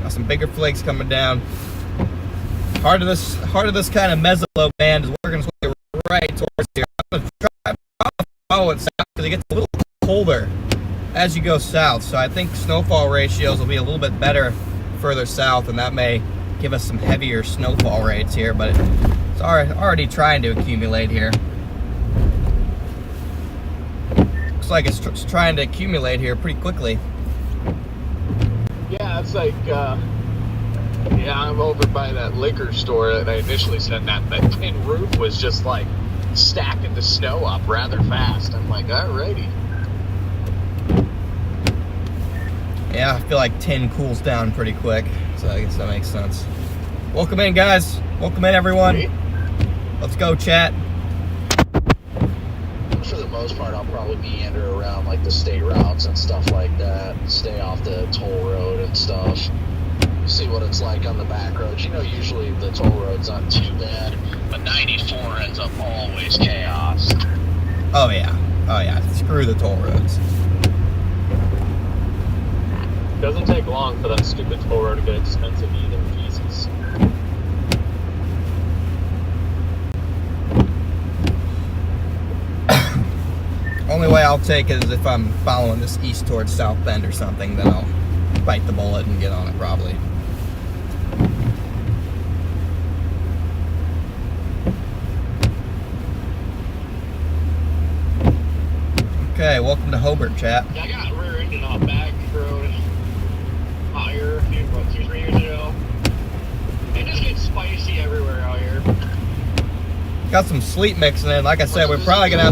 Got some bigger flakes coming down. Heart of this kind of mesolo band is working its way right towards here. I'm gonna try to follow it south because it gets a little colder as you go south. So I think snowfall ratios will be a little bit better further south, and that may give us some heavier snowfall rates here. But it's already trying to accumulate here. Looks like it's trying to accumulate here pretty quickly. Yeah, it's like, yeah, I'm over by that liquor store that I initially said that tin roof was just like stacking the snow up rather fast. I'm like, alrighty. Yeah, I feel like tin cools down pretty quick, so I guess that makes sense. Welcome in, guys. Welcome in, everyone. Let's go, chat. For the most part, I'll probably meander around like the state routes and stuff like that. Stay off the toll road and stuff. See what it's like on the back roads. You know, usually the toll road's not too bad, but 94 ends up always chaos. Oh yeah. Screw the toll roads. Doesn't take long for that stupid toll road to get expensive either. Jesus. Only way I'll take it is if I'm following this east towards South Bend or something, then I'll bite the bullet and get on it probably. Okay, welcome to Hobart, chat. Yeah, I got rear-ended on a back road out here 2-3 years ago. It just gets spicy everywhere out here. Got some sleet mixing in. Like I said, we're probably gonna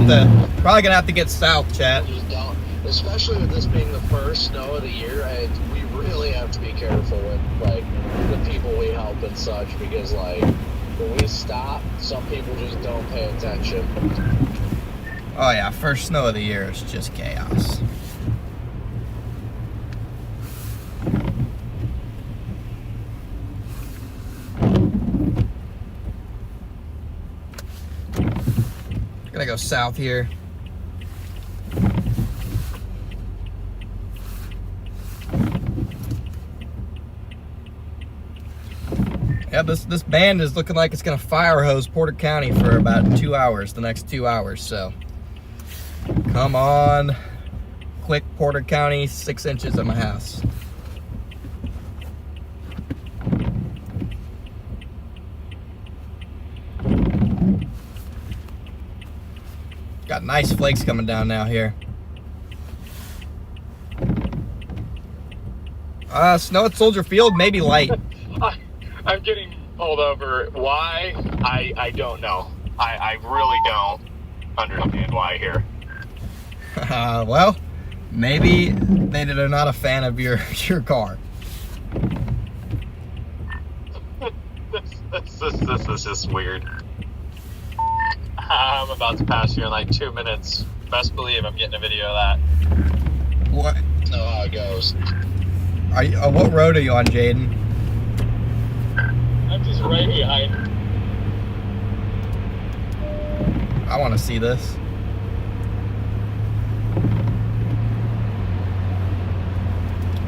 have to get south, chat. Just don't, especially with this being the first snow of the year, we really have to be careful with like the people we help and such, because like when we stop, some people just don't pay attention. Oh yeah, first snow of the year is just chaos. Gonna go south here. Yeah, this band is looking like it's gonna fire hose Porter County for about 2 hours, the next 2 hours, so. Come on. Quick, Porter County, 6 inches at my house. Got nice flakes coming down now here. Snow at Soldier Field, maybe light. I'm getting pulled over. Why? I don't know. I really don't understand why here. Well, maybe they're not a fan of your car. This is just weird. I'm about to pass you in like 2 minutes. Best believe I'm getting a video of that. What? Know how it goes. Are you, what road are you on, Jaden? I'm just right behind. I want to see this.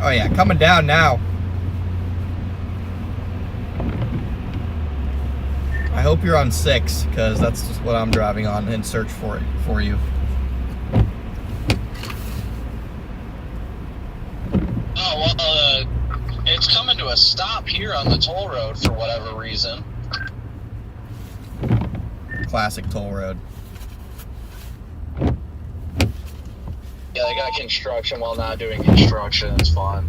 Oh yeah, coming down now. I hope you're on 6, because that's just what I'm driving on in search for you. Oh, well, it's coming to a stop here on the toll road for whatever reason. Classic toll road. Yeah, they got construction while not doing construction. It's fun.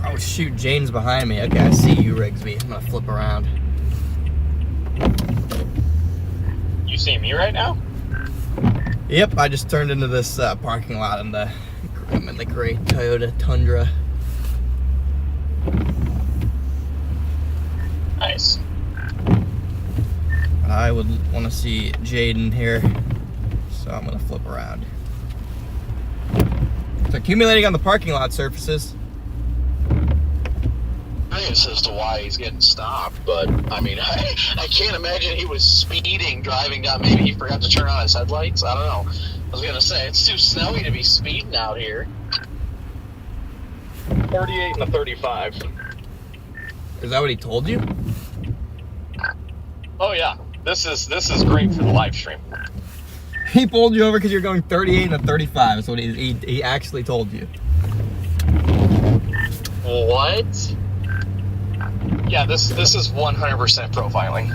Oh shoot, Jane's behind me. Okay, I see you, Rigsby. I'm gonna flip around. You see me right now? Yep, I just turned into this parking lot and I'm in the gray Toyota Tundra. Nice. I would want to see Jaden here, so I'm gonna flip around. It's accumulating on the parking lot surfaces. I guess as to why he's getting stopped, but I mean, I can't imagine he was speeding, driving down. Maybe he forgot to turn on his headlights. I don't know. I was gonna say it's too snowy to be speeding out here. 38 and a 35. Is that what he told you? Oh yeah, this is great for the live stream. He pulled you over because you're going 38 and a 35. Is what he actually told you. What? Yeah, this is 100% profiling.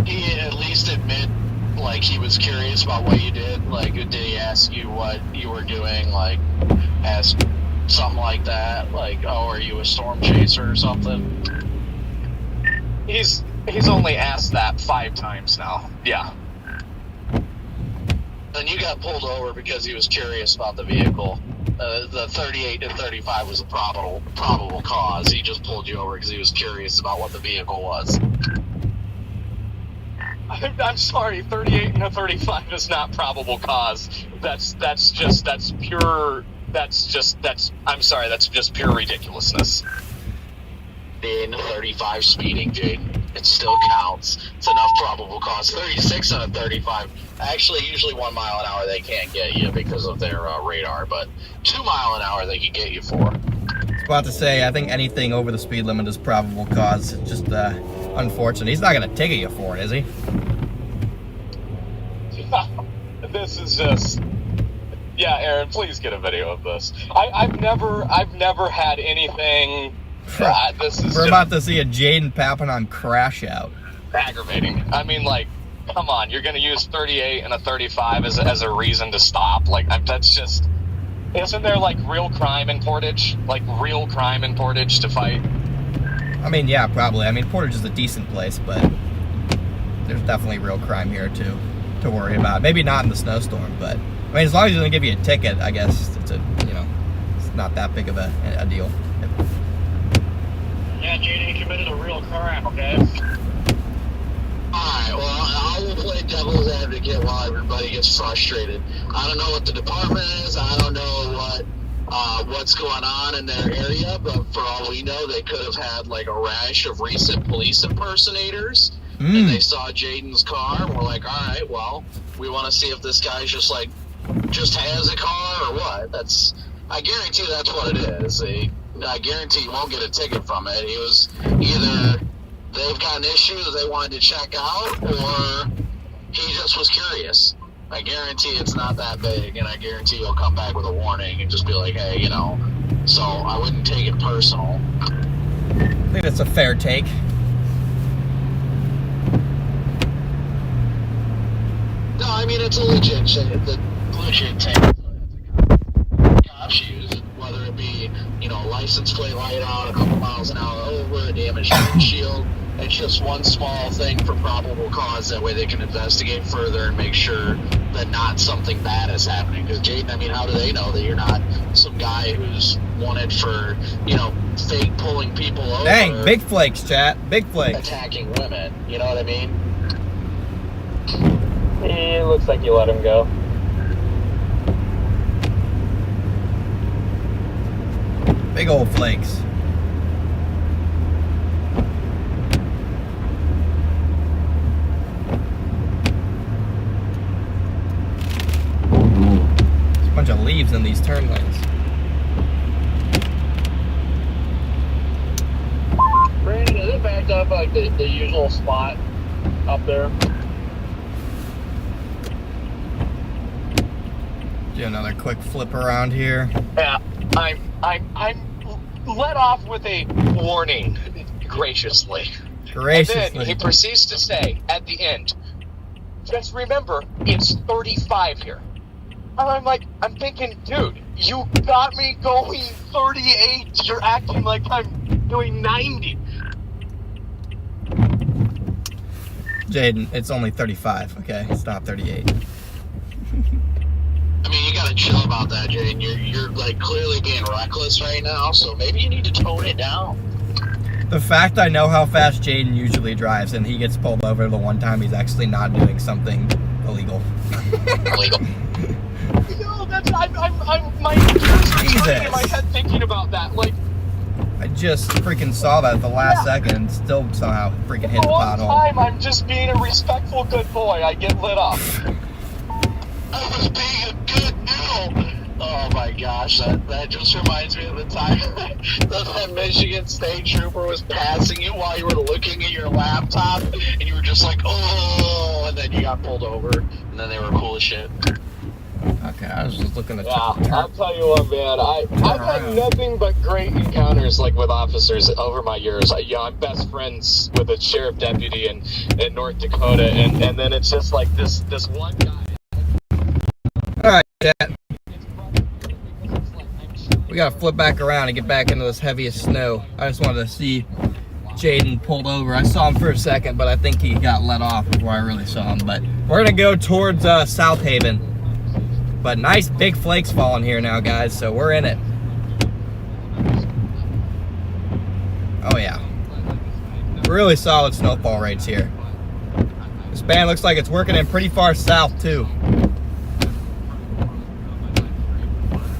He at least admit, like, he was curious about what you did. Like, did he ask you what you were doing? Like, ask something like that? Like, oh, are you a storm chaser or something? He's only asked that 5 times now. Yeah. Then you got pulled over because he was curious about the vehicle. The 38 to 35 was a probable cause. He just pulled you over because he was curious about what the vehicle was. I'm sorry, 38 and a 35 is not probable cause. That's just pure ridiculousness. In 35 speeding, Jaden. It still counts. It's enough probable cause. 36 on a 35. Actually, usually 1 mile an hour they can't get you because of their radar, but 2 mile an hour they can get you for. I was about to say, I think anything over the speed limit is probable cause. It's just unfortunate. He's not going to ticket you for it, is he? This is just... Yeah, Aaron, please get a video of this. I've never had anything... We're about to see a Jaden Papillon crash out. Aggravating. I mean, like, come on, you're going to use 38 and a 35 as a reason to stop. Like, that's just... Isn't there, like, real crime in Portage? Like, real crime in Portage to fight? I mean, yeah, probably. I mean, Portage is a decent place, but there's definitely real crime here, too, to worry about. Maybe not in the snowstorm, but... I mean, as long as he doesn't give you a ticket, I guess it's it's not that big of a deal. Yeah, JD committed a real crime, okay? Alright, well, I will play devil's advocate while everybody gets frustrated. I don't know what the department is. I don't know what's going on in their area, but for all we know, they could have had like a rash of recent police impersonators, and they saw Jaden's car, and we're like, all right, well, we want to see if this guy's just has a car or what. I guarantee that's what it is. I guarantee you won't get a ticket from it. He was either they've got an issue that they wanted to check out, or he just was curious. I guarantee it's not that big, and I guarantee he'll come back with a warning and just be like, hey, so I wouldn't take it personal. I think that's a fair take. No, I mean, it's a legit take. Cops use, whether it be, license plate light out, a couple miles an hour over, a damaged windshield. It's just one small thing for probable cause. That way they can investigate further and make sure that not something bad is happening. Because, Jaden, I mean, how do they know that you're not some guy who's wanted for, fake pulling people over? Dang, big flakes, chat. Big flakes. Attacking women. You know what I mean? It looks like you let him go. Big old flakes. There's a bunch of leaves in these turn lanes. Brandon, is it backed up like the usual spot up there? Do another quick flip around here. Yeah, I'm let off with a warning, graciously. And then he proceeds to say at the end, just remember, it's 35 here. And I'm thinking, dude, you got me going 38. You're acting like I'm doing 90. Jaden, it's only 35, okay? It's not 38. I mean, you gotta chill about that, Jaden. You're clearly being reckless right now, so maybe you need to tone it down. The fact I know how fast Jaden usually drives, and he gets pulled over the one time he's actually not doing something illegal. Illegal. No, my ears are turning in my head thinking about that. I just freaking saw that at the last second and still somehow freaking hit the one pothole. time I'm just being a respectful good boy, I get lit up. I was being a good noodle. Oh my gosh, that just reminds me of the time that Michigan State Trooper was passing you while you were looking at your laptop, and you were just like, oh, and then you got pulled over, and then they were cool as shit. Okay, I was just looking at I'll tell you what, man. I've had nothing but great encounters with officers over my years. I'm best friends with a sheriff deputy in North Dakota, and then it's just like this one guy. Alright, chat. We gotta flip back around and get back into this heaviest snow. I just wanted to see Jaden pulled over. I saw him for a second, but I think he got let off before I really saw him. But we're gonna go towards South Haven. But nice big flakes falling here now, guys, so we're in it. Oh yeah. Really solid snowfall rates here. This band looks like it's working in pretty far south, too.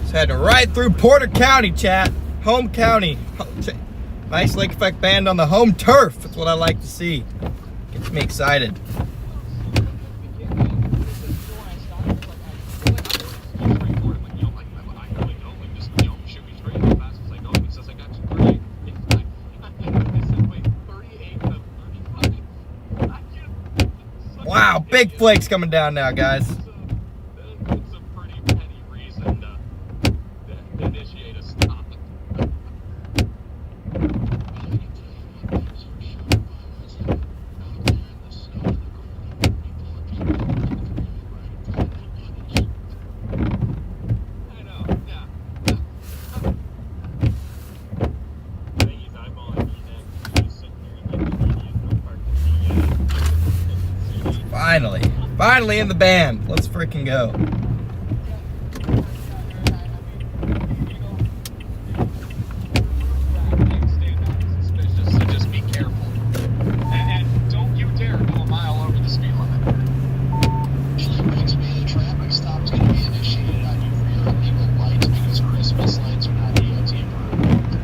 It's heading right through Porter County, chat. Home county. Nice lake effect band on the home turf. That's what I like to see. Gets me excited. Wow, big flakes coming down now, guys. Finally in the band. Let's freaking go. So just be careful. And don't you dare go a mile over the speed limit. Next being a traffic stop is going to be initiated on you for your illegal lights because Christmas lights are not DOT approved.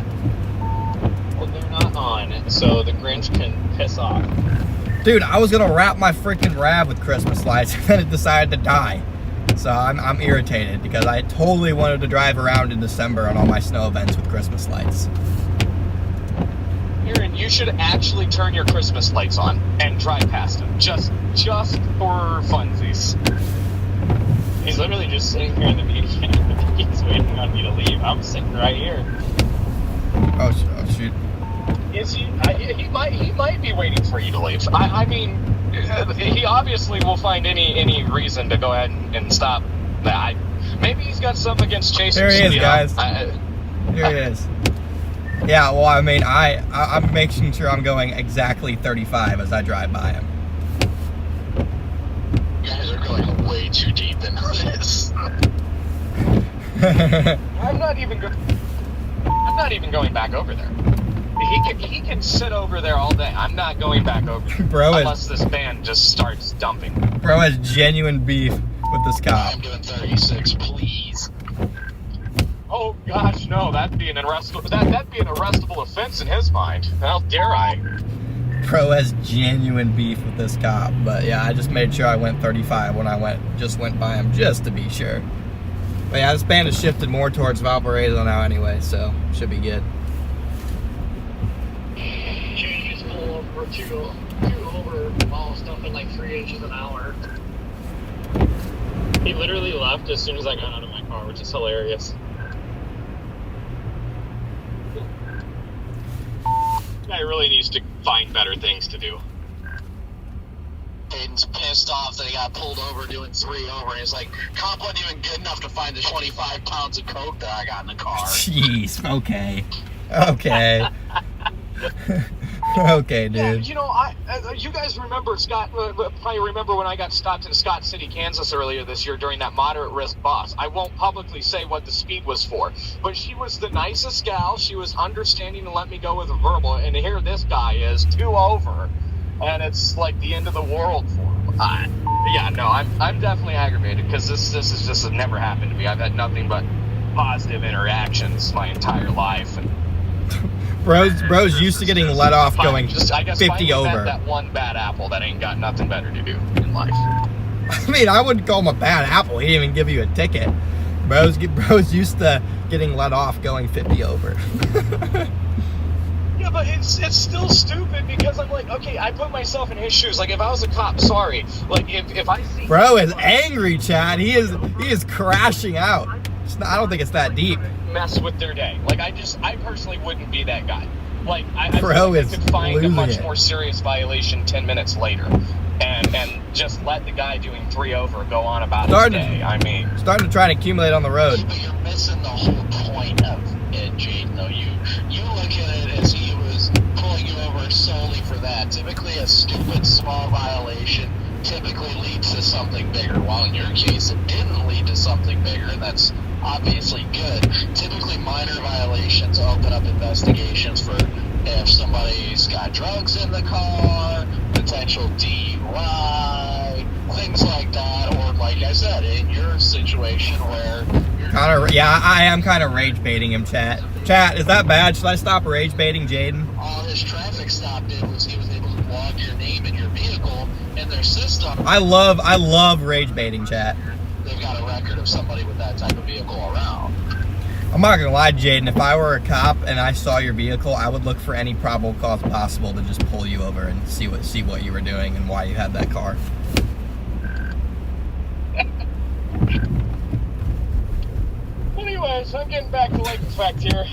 Well, they're not on, so the Grinch can piss off. Dude, I was gonna wrap my freaking RAV with Christmas lights and then it decided to die. So I'm irritated because I totally wanted to drive around in December on all my snow events with Christmas lights. Aaron, you should actually turn your Christmas lights on and drive past him. Just for funsies. He's literally just sitting here in the meeting. He's waiting on me to leave. I'm sitting right here. Oh shoot. Is he? He might be waiting for you to leave. I mean, he obviously will find any reason to go ahead and stop. Maybe he's got something against chasers. There he is, guys. Here he is. Yeah, well, I mean, I'm making sure I'm going exactly 35 as I drive by him. You guys are going way too deep into this. I'm not even going back over there. He can sit over there all day. I'm not going back over there. Bro, unless this band just starts dumping. Bro has genuine beef with this cop. I'm doing 36, please. Oh gosh, no, that'd be an arrestable offense in his mind. How dare I? Bro has genuine beef with this cop, but yeah, I just made sure I went 35 when I went by him just to be sure. But yeah, this band has shifted more towards Valparaiso now anyway, so should be good. Changes pull over two over while stuffing like 3 inches an hour. He literally left as soon as I got out of my car, which is hilarious. Guy really needs to find better things to do. Hayden's pissed off that he got pulled over doing 3 over, and he's like, cop wasn't even good enough to find the 25 pounds of coke that I got in the car. Jeez, okay. Okay, dude. Yeah, you know, you guys remember Scott? Probably remember when I got stopped in Scott City, Kansas earlier this year during that moderate risk bus. I won't publicly say what the speed was for, but she was the nicest gal. She was understanding to let me go with a verbal. And here this guy is 2 over, and it's like the end of the world for him. Yeah, no, I'm definitely aggravated because this is just has never happened to me. I've had nothing but positive interactions my entire life. And Bro's used to getting let off going 50 over. That one bad apple that ain't got nothing better to do in life. I mean, I wouldn't call him a bad apple. He didn't even give you a ticket. Bro's used to getting let off going 50 over. Yeah, but it's still stupid because I'm like, okay, I put myself in his shoes. Like, if I was a cop, sorry. Like, if I see... Bro is angry, Chad. He is crashing out. I don't think it's that deep. Mess with their day. Like, I personally wouldn't be that guy. Like, I Bro is could find a much it. more serious violation 10 minutes later, and just let the guy doing 3 over go on about his day. I mean, starting to try and accumulate on the road. But you're missing the whole point of it, Jaden. Though you look at it as he was pulling you over solely for that. Typically, a stupid small violation typically leads to something bigger. While in your case, it didn't lead to something bigger, and that's obviously good. Typically, minor violations open up investigations for if somebody's got drugs in the car, potential DUI, things like that, or like I said, in your situation where Yeah, I am kind of rage baiting him, chat. Chat, is that bad? Should I stop rage baiting Jaden? all his traffic stop did was he was able to log your name and your vehicle in their system. I love rage baiting, chat. They've got a record of somebody with that type of vehicle around. I'm not gonna lie, Jaden, if I were a cop and I saw your vehicle, I would look for any probable cause possible to just pull you over and see what you were doing and why you had that car. Anyways, I'm getting back to Lake Effect here.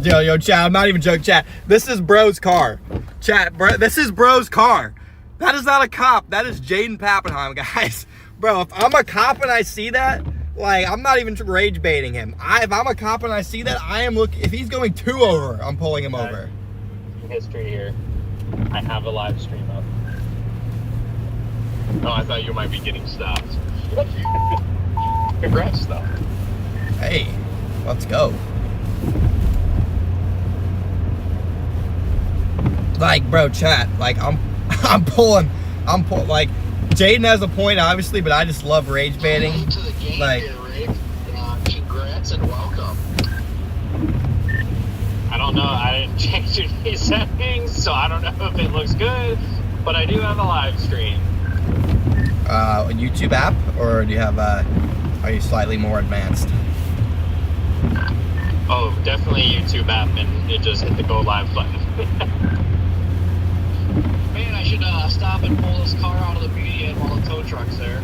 Yo, chat, I'm not even joking, chat. This is bro's car. Chat, bro, this is bro's car. That is not a cop. That is Jaden Pappenheim, guys. Bro, if I'm a cop and I see that, like, I'm not even rage baiting him. If I'm a cop and I see that, I am if he's going 2 over, I'm pulling him over. History here. I have a live stream up. Oh, I thought you might be getting stopped. Congrats, though. Hey, let's go. Like, bro, chat, like, I'm pulling, like, Jaden has a point, obviously, but I just love rage baiting. Welcome to the game Like, here, Rick. Congrats and welcome. I don't know. I didn't change any settings, so I don't know if it looks good, but I do have a live stream. a YouTube app, or do you have, are you slightly more advanced? Oh, definitely a YouTube app, and it just hit the go live button. Man, I should stop and pull this car out of the median while the tow truck's there.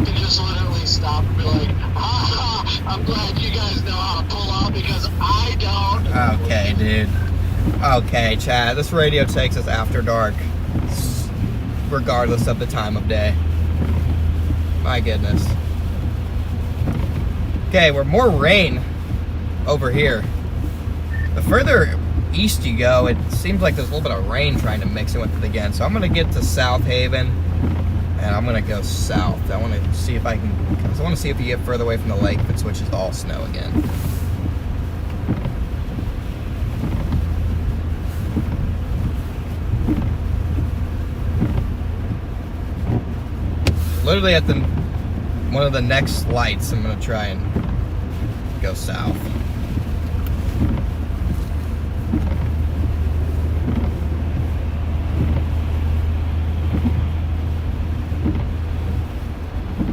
You just literally stop and be like, I'm glad you guys know how to pull out because I don't. Okay, dude. Okay, chat, this radio takes us after dark, regardless of the time of day. My goodness. Okay, we're more rain over here. The further east you go, it seems like there's a little bit of rain trying to mix in with it again. So I'm gonna get to South Haven, and I'm gonna go south. I want to see if I can, because I want to see if you get further away from the lake, if it switches to all snow again. Literally at one of the next lights, I'm gonna try and go south.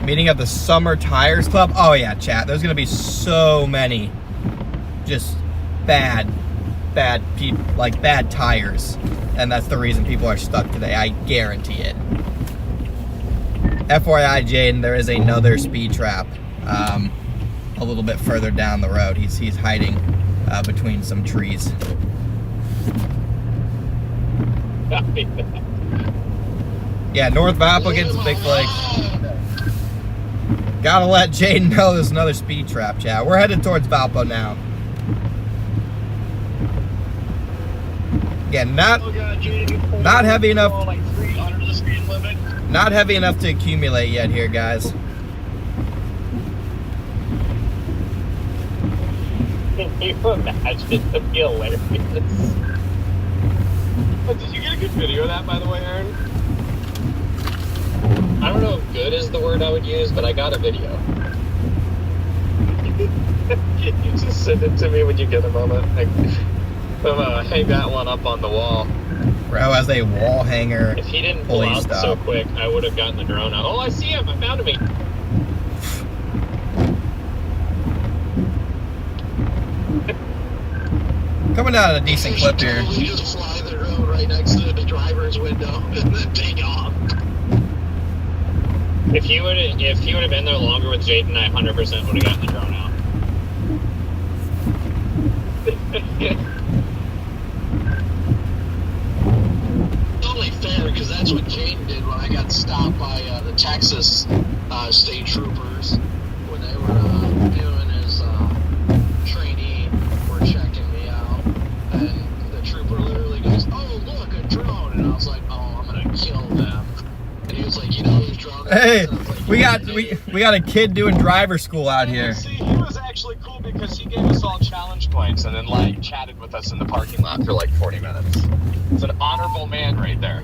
Meeting at the Summer Tires Club. Oh yeah, chat. There's gonna be so many just bad tires, and that's the reason people are stuck today. I guarantee it. FYI, Jaden, there is another speed trap a little bit further down the road. He's hiding between some trees. Yeah, North Valpo getting some big flakes. Gotta let Jaden know there's another speed trap, chat. We're headed towards Valpo now. Again, not heavy enough. Like 3 under the speed limit. Not heavy enough to accumulate yet here, guys. Can you imagine? It'd be hilarious. But did you get a good video of that, by the way, Aaron? I don't know if good is the word I would use, but I got a video. You just send it to me when you get a moment. Hang that one up on the wall. Bro has a wall hanger. If he didn't pull out stuff so quick, I would have gotten the drone out. Oh, I see him! I found him! Coming down at a decent clip here. You just fly the drone right next to the driver's window and then take off. If he would have been there longer with Jaden, I 100% would have gotten the drone out. It's only fair because that's what Jaden did when I got stopped by the Texas state troopers when they were doing his trainee, were checking me out, and the trooper literally goes, "Oh look, a drone," and I was like, "Oh, I'm gonna kill them." And he was like, "You know whose drone?" Hey, like, we got a kid doing driver school out here. See, he was actually cool because because he gave us all challenge points and then like chatted with us in the parking lot for like 40 minutes. It's an honorable man right there.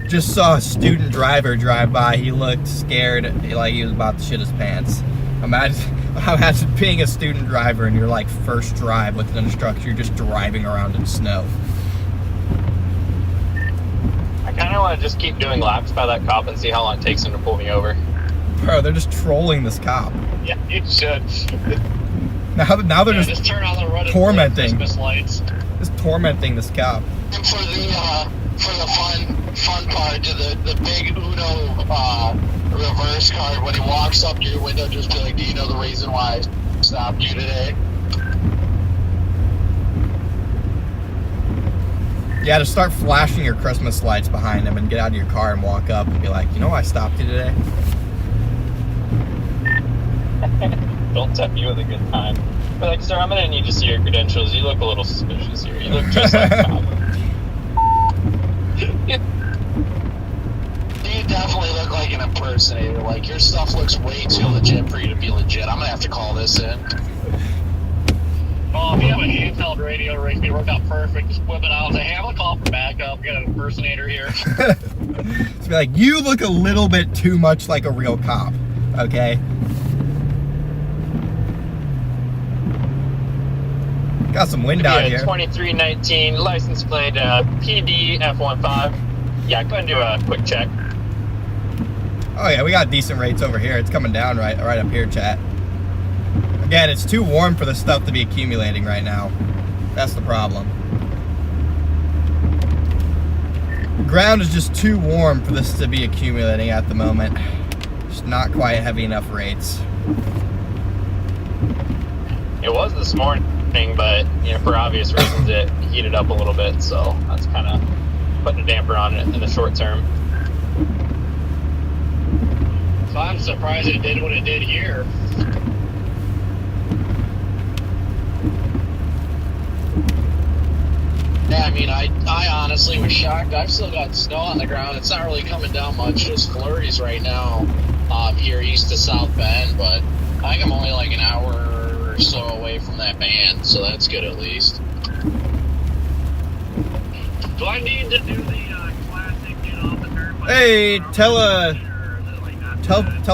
Just saw a student driver drive by. He looked scared, like he was about to shit his pants. Imagine being a student driver and your like first drive with an instructor, you're just driving around in snow. I kind of want to just keep doing laps by that cop and see how long it takes him to pull me over. Bro, they're just trolling this cop. Yeah, you should. Now they're Just turn on the run tormenting. Christmas lights. Just tormenting this cop. And for the fun part, to the big Uno reverse card, when he walks up to your window, just be like, do you know the reason why I stopped you today? Yeah, to start flashing your Christmas lights behind him and get out of your car and walk up and be like, you know why I stopped you today? Don't tempt you with a good time. But like, sir, I'm gonna need to see your credentials. You look a little suspicious here. You look just like a cop. You definitely look like an impersonator. Like, your stuff looks way too legit for you to be legit. I'm gonna have to call this in. Oh, if you have a handheld radio, Rick, it worked out perfect. Just whip it out and say, hey, I'm gonna call for backup. We got an impersonator here. It's be like, you look a little bit too much like a real cop, okay? Got some wind out here. 2319 license plate PD F15. Yeah, go ahead and do a quick check. Oh yeah, we got decent rates over here. It's coming down right up here, chat. Again, it's too warm for this stuff to be accumulating right now. That's the problem. The ground is just too warm for this to be accumulating at the moment. Just not quite heavy enough rates. It was this morning, but you know, for obvious reasons, it heated up a little bit, so that's kind of putting a damper on it in the short term. So I'm surprised it did what it did here. Yeah, I mean, I honestly was shocked. I've still got snow on the ground. It's not really coming down much, just flurries right now here east to South Bend, but I think I'm only like an hour or so away from that band, so that's good at least. Do I need to do the classic get off the turnpike? Hey, tell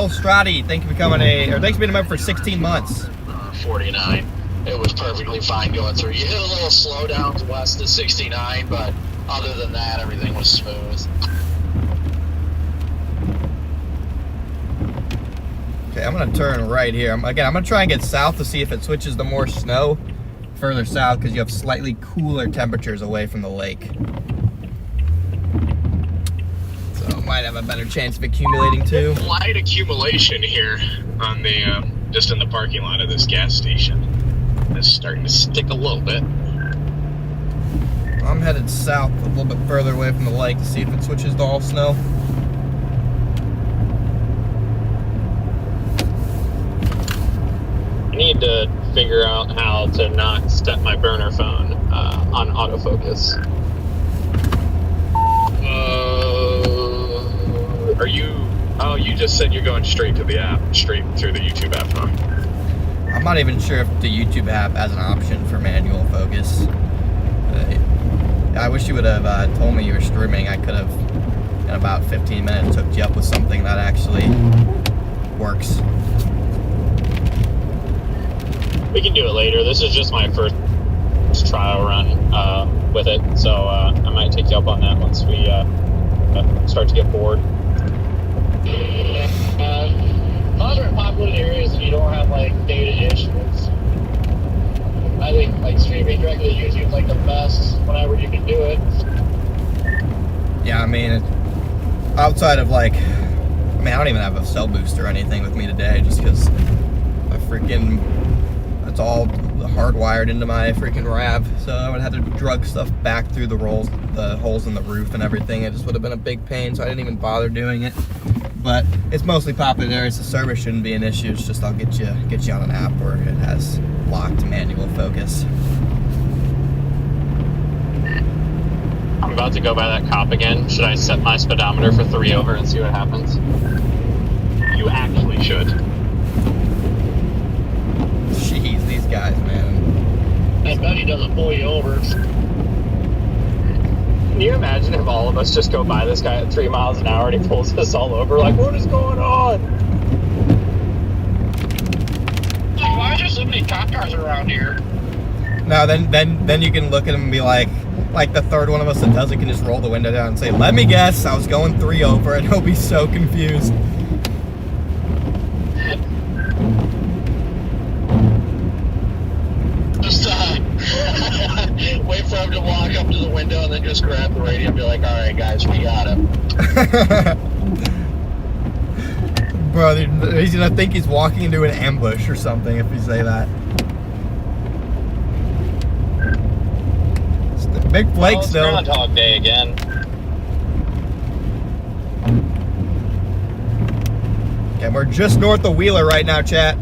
Strati, thank you for coming thanks for being a member for 16 months. 49. It was perfectly fine going through. You hit a little slowdown west of 69, but other than that, everything was smooth. Okay, I'm gonna turn right here. I'm gonna try and get south to see if it switches to more snow further south, because you have slightly cooler temperatures away from the lake. So it might have a better chance of accumulating too. Light accumulation here on the just in the parking lot of this gas station. It's starting to stick a little bit. I'm headed south a little bit further away from the lake to see if it switches to all snow. I need to figure out how to not step my burner phone on autofocus. Are you? Oh, you just said you're going straight to the app, straight through the YouTube app, huh? I'm not even sure if the YouTube app has an option for manual focus. I wish you would have told me you were streaming. I could have, in about 15 minutes, hooked you up with something that actually works. We can do it later. This is just my first trial run with it, so I might take you up on that once we start to get bored. Those are in populated areas and you don't have like data issues. I think like streaming directly to YouTube is like the best whenever you can do it. Yeah, I mean, outside of like, I don't even have a cell boost or anything with me today, just because it's all hardwired into my freaking RAV, so I would have had to drug stuff back through the holes in the roof and everything. It just would have been a big pain, so I didn't even bother doing it. But it's mostly popular areas, the service shouldn't be an issue. It's just I'll get you on an app where it has locked manual focus. I'm about to go by that cop again. Should I set my speedometer for 3 over and see what happens? You actually should. Jeez, these these guys, man. I bet he doesn't pull you over. Can you imagine if all of us just go by this guy at 3 miles an hour and he pulls us all over? Like, what is going on? Like, why are there so many cop cars around here? No, then you can look at him and be like the third one of us that does it can just roll the window down and say, "Let me guess, I was going 3 over," and he'll be so confused. Just wait for him to walk up to the window and then just grab the radio and be like, all right, guys, we got him. Bro, he's gonna think he's walking into an ambush or something if you say that. Big flakes, it's though. Groundhog Day again. Okay, we're just north of Wheeler right now, chat.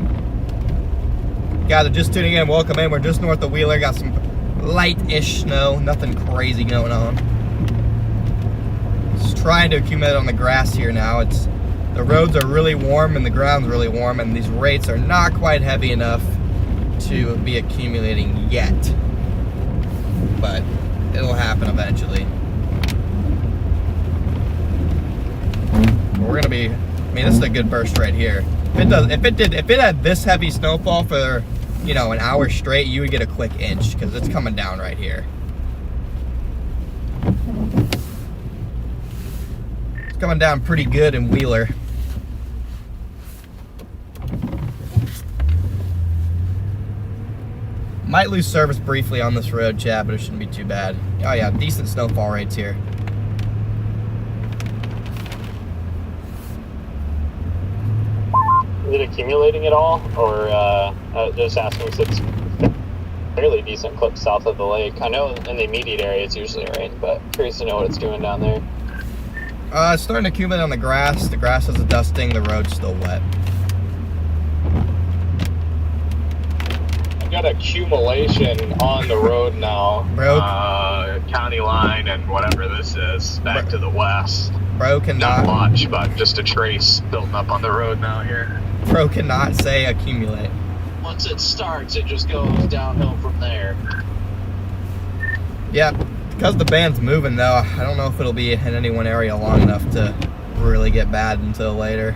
Guys are just tuning in. Welcome in. We're just north of Wheeler. Got some light-ish snow. Nothing crazy going on. Just trying to accumulate on the grass here now. The roads are really warm and the ground's really warm, and these rates are not quite heavy enough to be accumulating yet. But it'll happen eventually. We're gonna be. I mean, this is a good burst right here. If it had this heavy snowfall for, an hour straight, you would get a quick inch because it's coming down right here. It's coming down pretty good in Wheeler. Might lose service briefly on this road, chat, but it shouldn't be too bad. Oh yeah, decent snowfall rates here. Is it accumulating at all? Or just asking if it's fairly decent clip south of the lake. I know in the immediate area it's usually rain, but curious to know what it's doing down there. It's starting to accumulate on the grass. The grass is dusting, the road's still wet. I've got accumulation on the road now. Bro. County line and whatever this is, back to the west. Bro Not cannot, much, but just a trace building up on the road now here. bro cannot say accumulate. Once it starts, it just goes downhill from there. Yeah, because the band's moving though, I don't know if it'll be in any one area long enough to really get bad until later.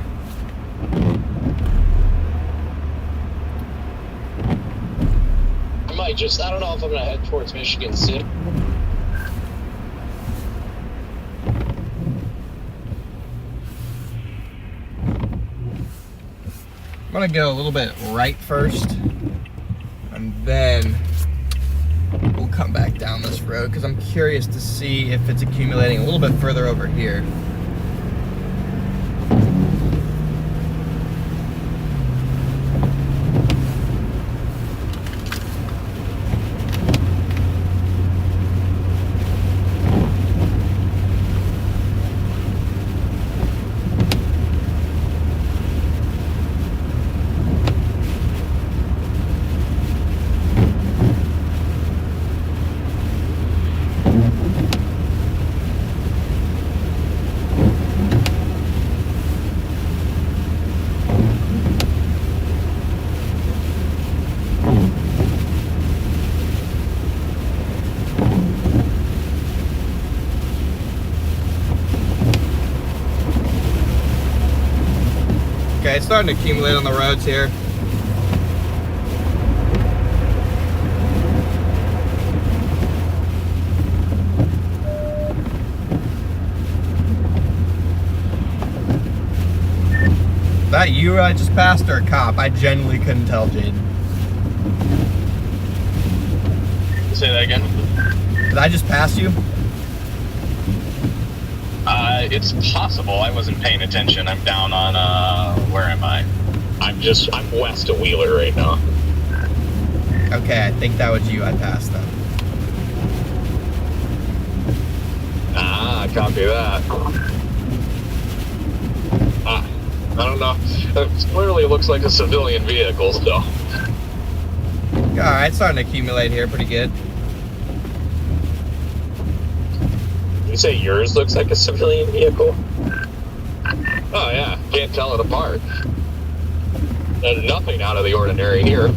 I don't know if I'm gonna head towards Michigan City. I'm gonna go a little bit right first, and then we'll come back down this road because I'm curious to see if it's accumulating a little bit further over here. Okay, it's starting to accumulate on the roads here. That you I just passed or a cop? I genuinely couldn't tell, Jaden. Say that again. Did I just pass you? It's possible. I wasn't paying attention. I'm down on, where am I? I'm west of Wheeler right now. Okay, I think that was you I passed then. Copy that. I don't know. It clearly looks like a civilian vehicle, so. Alright, starting to accumulate here pretty good. You say yours looks like a civilian vehicle? Oh yeah, can't tell it apart. There's nothing out of the ordinary here.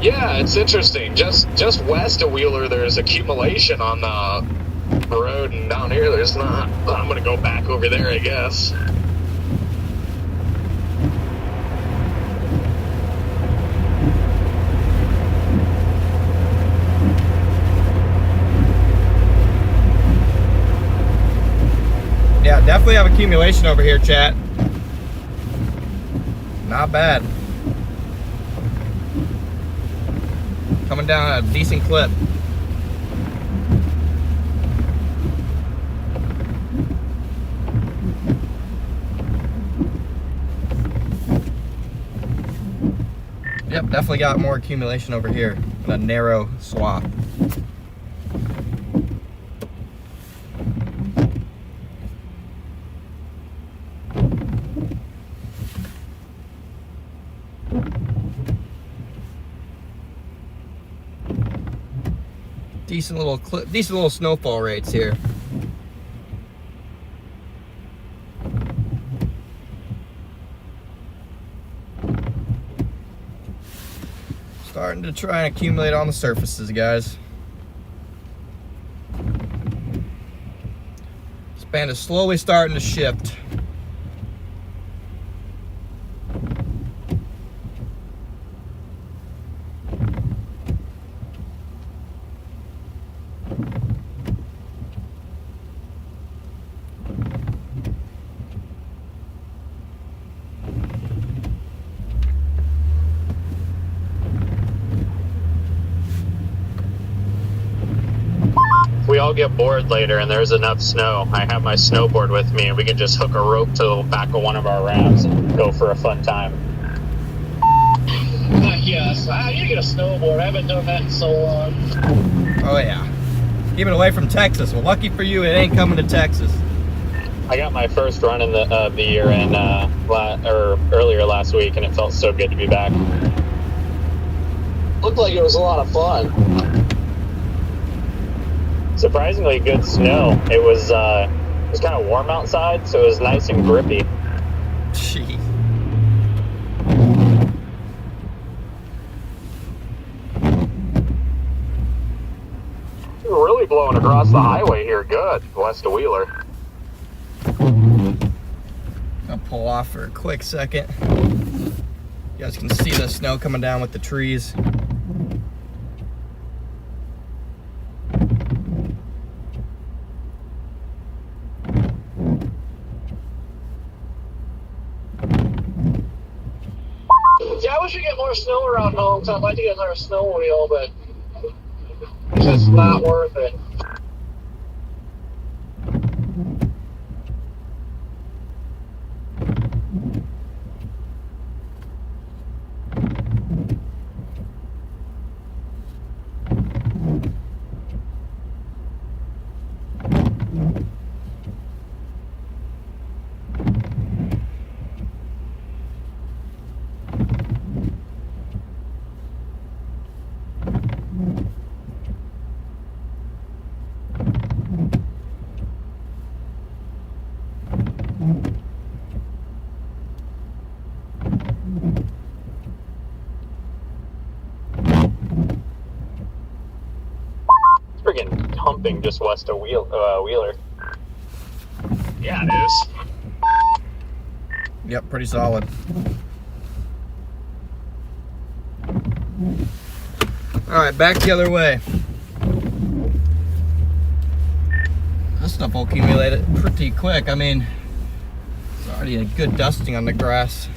Yeah, it's interesting. Just west of Wheeler, there's accumulation on the road, and down here there's not. I'm gonna go back over there, I guess. Yeah, definitely have accumulation over here, chat. Not bad. Coming down at a decent clip. Yep, definitely got more accumulation over here in a narrow swath. Decent little snowfall rates here. Starting to try and accumulate on the surfaces, guys. This band is slowly starting to shift. We all get bored later and there's enough snow. I have my snowboard with me and we can just hook a rope to the back of one of our rafts and go for a fun time. Yes, I need to get a snowboard. I haven't done that in so long. Oh yeah. Keep it away from Texas. Well, lucky for you, it ain't coming to Texas. I got my first run in the year in earlier last week and it felt so good to be back. Looked like it was a lot of fun. Surprisingly good snow. It was kind of warm outside, so it was nice and grippy. Jeez. We're really blowing across the highway here, good, west of Wheeler. I'll pull off for a quick second. You guys can see the snow coming down with the trees. Yeah, I wish we get more snow around home, so I'd like to get another snowmobile, but it's just not worth it. Friggin' humping just west of Wheeler. Yeah, it is. Yep, pretty solid. Alright, back the other way. This stuff will accumulate it pretty quick. I mean, it's already a good dusting on the grass.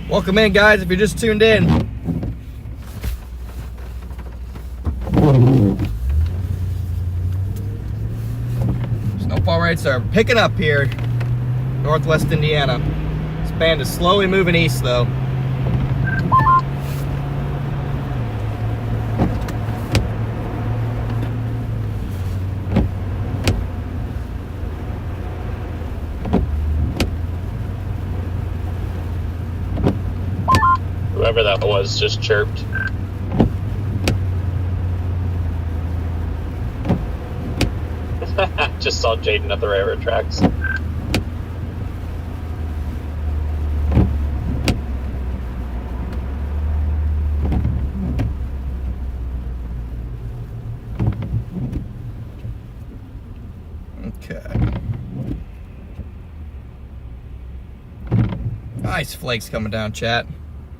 Welcome in, guys, if you're just tuned in. Snowfall rates are picking up here, northwest Indiana. This band is slowly moving east, though. Whoever that was just chirped. Just saw Jaden at the railroad tracks. Nice flakes coming down, chat.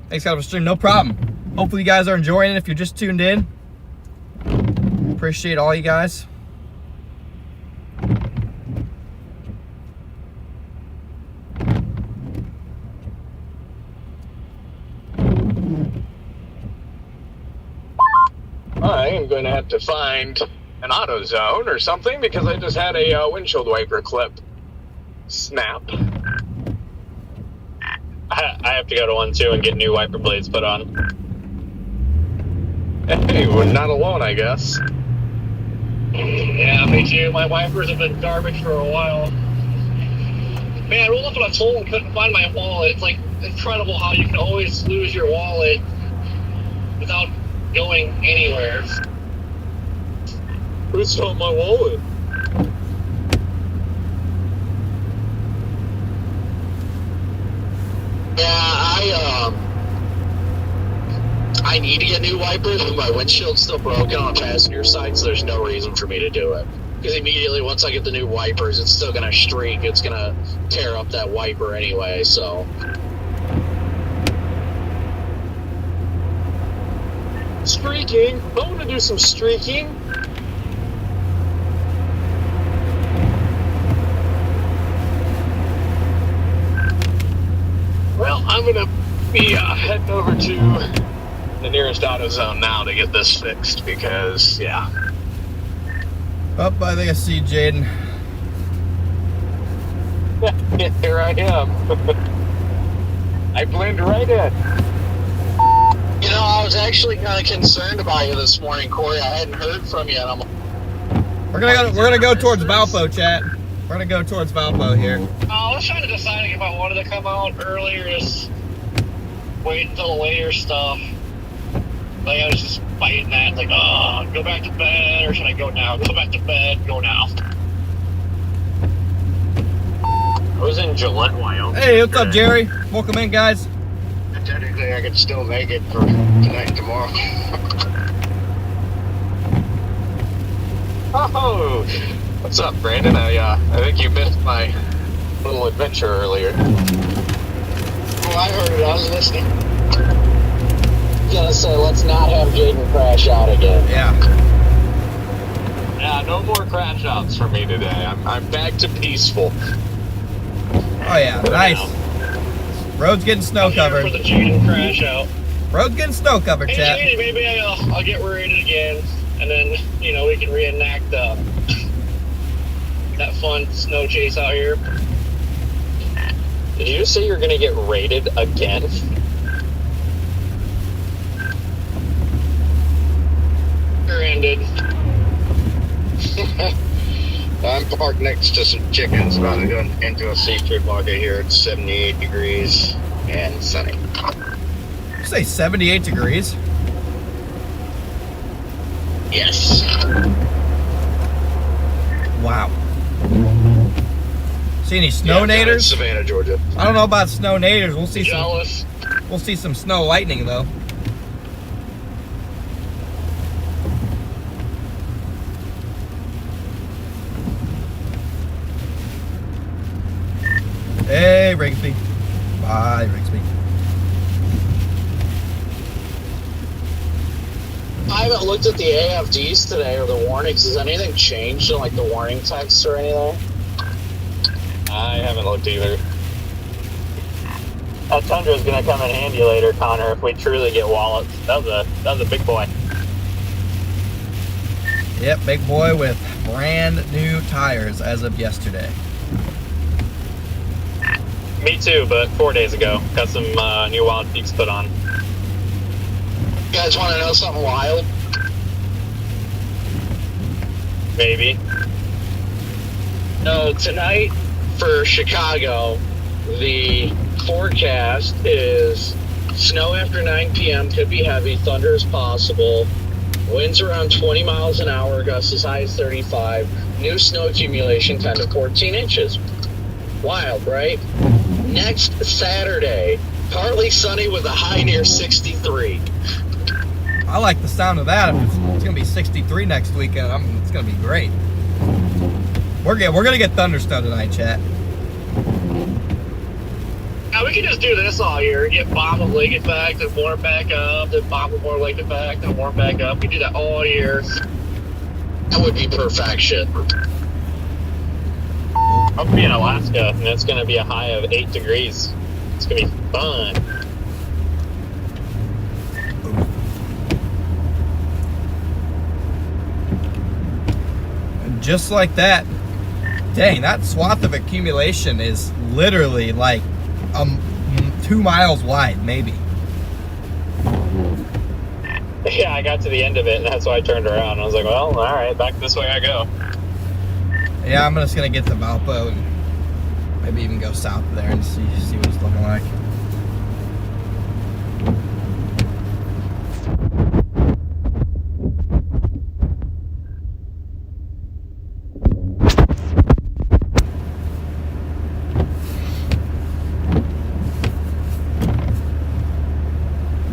Thanks, guys, for streaming. No problem. Hopefully you guys are enjoying it if you're just tuned in. Appreciate all you guys. I am going to have to find an AutoZone or something because I just had a windshield wiper clip snap. I have to go to one too and get new wiper blades put on. Hey, we're not alone, I guess. Yeah, me too. My wipers have been garbage for a while. Man, I rolled up on a toll and couldn't find my wallet. It's like incredible how you can always lose your wallet without going anywhere. Who stole my wallet? Yeah, I need to get new wipers, but my windshield's still broken on the passenger side, so there's no reason for me to do it. Because immediately once I get the new wipers, it's still gonna streak. It's gonna tear up that wiper anyway. So. Streaking. I want to do some streaking. Well, I'm going to be heading over to the nearest AutoZone now to get this fixed because, yeah. Oh, I think I see Jaden. Here I am. I blend right in. You know, I was actually kind of concerned about you this morning, Corey. I hadn't heard from you, and We're gonna go towards Valpo, chat. We're gonna go towards Valpo here. I was trying to decide if I wanted to come out early or just wait until later stuff. Like, I was just fighting that, like, oh, go back to bed, or should I go now? Go back to bed, go now. I was in Gillette, Wyoming. Hey, what's up, Jerry? Welcome in, guys. Technically, I could still make it for tonight and tomorrow. Oh, what's up, Brandon? I think you missed my little adventure earlier. oh, I heard it. I was listening. Gonna say, let's not have Jaden crash out again. Yeah. Yeah, no more crash outs for me today. I'm back to peaceful. Oh yeah, nice. Road's getting snow covered. For the Jaden crash out. Road's getting snow covered, Hey, chat. Jaden, maybe I'll get rated again, and then, you know, we can reenact that fun snow chase out here. Did you just say you're going to get raided again? Ended. I'm parked next to some chickens, about to go into a seafood market here. It's 78 degrees and sunny. Did you say 78 degrees? Yes. Wow. See any snow Yeah, I'm down in naders? Savannah, Georgia. I don't know about snow naders. We'll see Jealous. We'll see some snow lightning though. Hey, Rigsby. Bye, Rigsby. I haven't looked at the AFDs today or the warnings. Has anything changed in, like, the warning texts or anything? I haven't looked either. That Tundra's going to come in handy later, Connor, if we truly get wallets. That was a big boy. Yep, big boy with brand new tires as of yesterday. Me too, but 4 days ago. Got some new Wild Peaks put on. You guys want to know something wild? Maybe. No, tonight for Chicago, the forecast is snow after 9 p.m. Could be heavy. Thunder is possible. Winds around 20 miles an hour. Gusts as high as 35. New snow accumulation 10 to 14 inches. Wild, right? Next Saturday, partly sunny with a high near 63. I like the sound of that. If it's gonna be 63 next weekend, it's gonna be great. We're gonna get thunderstorm tonight, chat. Now, we could just do this all year. Get bomb with lake effect and warm back up, then bomb with more lake effect and warm back up. We do that all year. That would be perfection. I'll be in Alaska, and it's going to be a high of 8 degrees. It's going to be fun. And just like that, dang, that swath of accumulation is literally like 2 miles wide, maybe. Yeah, I got to the end of it, and that's why I turned around. I was like, well, all right, back this way I go. Yeah, I'm just gonna get the Valpo and maybe even go south there and see what it's looking like.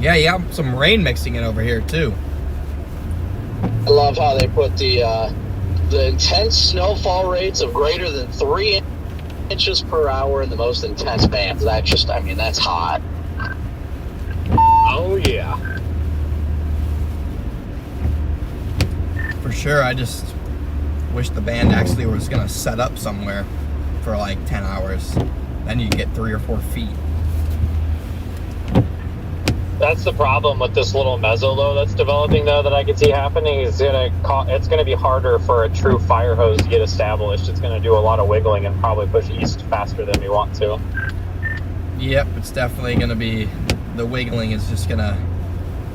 Yeah, you have some rain mixing in over here too. I love how they put the intense snowfall rates of greater than 3 inches per hour in the most intense bands. That just, I mean, that's hot. Oh, yeah. For sure, I just wish the band actually was gonna set up somewhere for like 10 hours. Then you get 3 or 4 feet. That's the problem with this little meso-low that's developing, though, that I can see happening. Is it's going to be harder for a true fire hose to get established. It's going to do a lot of wiggling and probably push east faster than we want to. Yep, it's definitely gonna be, the wiggling is just gonna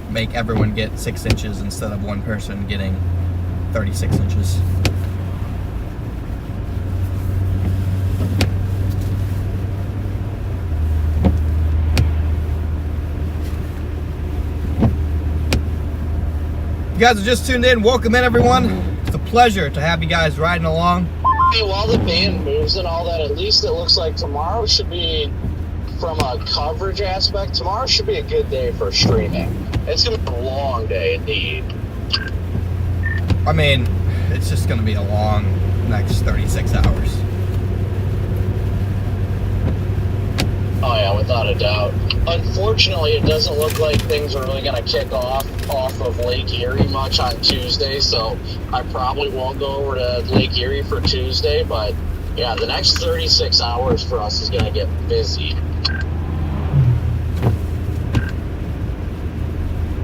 make everyone get 6 inches instead of one person getting 36 inches. You guys are just tuned in. Welcome in, everyone. It's a pleasure to have you guys riding along. Hey, while the band moves and all that, at least it looks like tomorrow should be, from a coverage aspect, tomorrow should be a good day for streaming. It's going to be a long day indeed. I mean, it's just going to be a long next 36 hours. Oh yeah, without a doubt. Unfortunately, it doesn't look like things are really going to kick off of Lake Erie much on Tuesday, so I probably won't go over to Lake Erie for Tuesday, but yeah, the next 36 hours for us is going to get busy.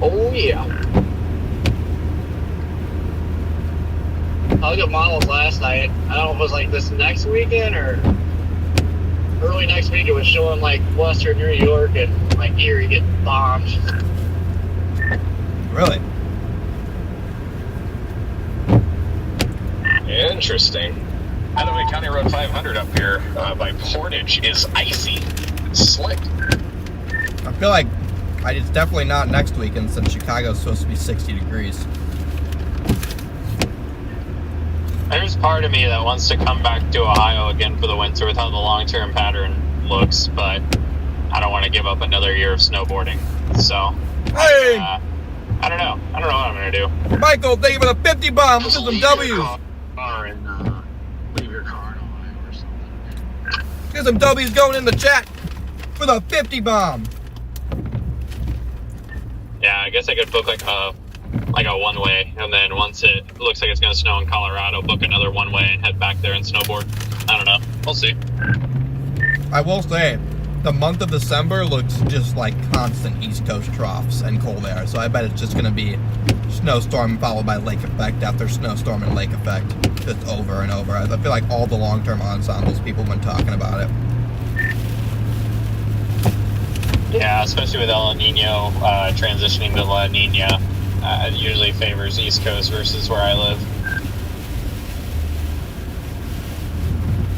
Oh yeah. I looked at models last night. I don't know if it was like this next weekend or early next week. It was showing like Western New York and like Erie getting bombed. Really? Interesting. Adelaide County Road 500 up here by Portage is icy. It's slick. I feel like it's definitely not next weekend since Chicago's supposed to be 60 degrees. There's part of me that wants to come back to Ohio again for the winter with how the long-term pattern looks, but I don't want to give up another year of snowboarding. So, Hey! I don't know. I don't know what I'm going to do. Michael, thank you for the 50 bomb. This is some W's. Leave your car in Ohio or something. Get some W's going in the chat for the 50 bomb. Yeah, I guess I could book like a one-way, and then once it looks like it's going to snow in Colorado, book another one-way and head back there and snowboard. I don't know. We'll see. I will say, the month of December looks just like constant East Coast troughs and cold air, so I bet it's just going to be snowstorm followed by lake effect after snowstorm and lake effect, just over and over. I feel like all the long-term ensembles, people have been talking about it. Yeah, especially with El Nino transitioning to La Nina. It usually favors East Coast versus where I live.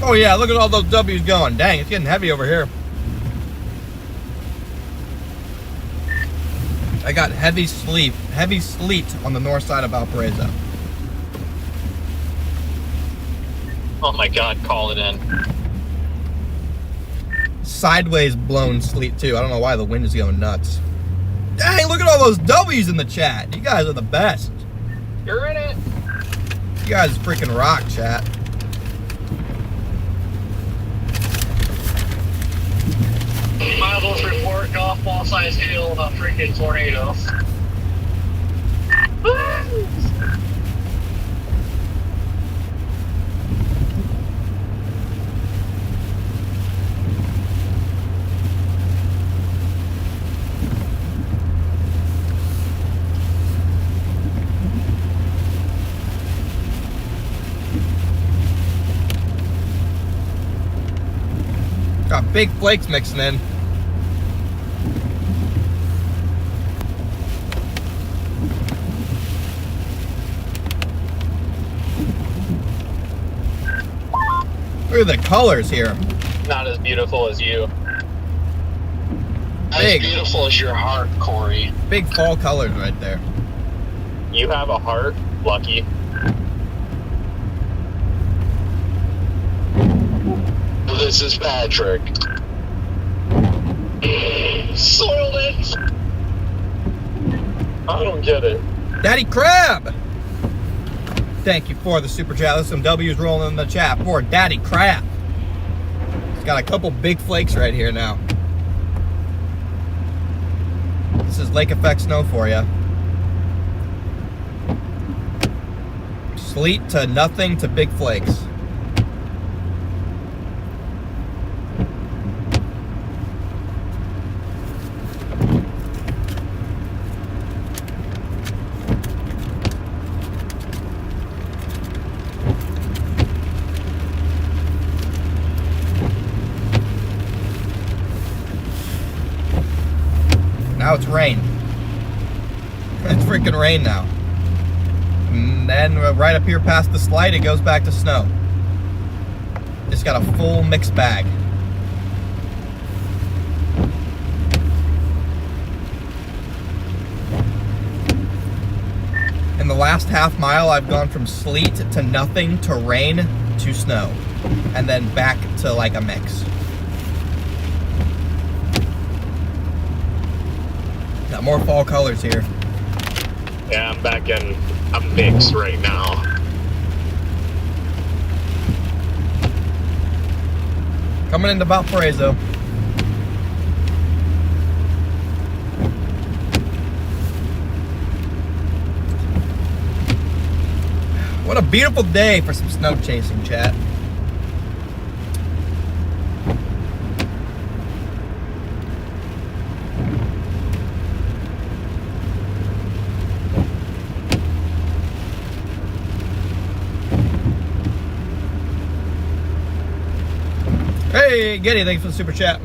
Oh yeah, look at all those W's going. Dang, it's getting heavy over here. I got heavy sleet on the north side of Valparaiso. Oh my God, call it in. Sideways blown sleet too. I don't know why the wind is going nuts. Dang, look at all those W's in the chat. You guys are the best. You're in it. You guys freaking rock, chat. Might as well just report golf ball size hail and a freaking tornado. Got big flakes mixing in. Look at the colors here. Not as beautiful as you. Big. As beautiful as your heart, Corey. Big fall colors right there. You have a heart, lucky. This is Patrick. Soiled it! I don't get it. Daddy Crab! Thank you for the super chat. There's some W's rolling in the chat for Daddy Crab. He's got a couple big flakes right here now. This is lake effect snow for you. Sleet to nothing to big flakes. Now it's rain. It's freaking rain now. And then right up here past the slide, it goes back to snow. Just got a full mixed bag. In the last half mile, I've gone from sleet to nothing to rain to snow. And then back to like a mix. Got more fall colors here. Yeah, I'm back in a mix right now. Coming into Valparaiso. What a beautiful day for some snow chasing, chat. Hey, Getty, thanks for the super chat.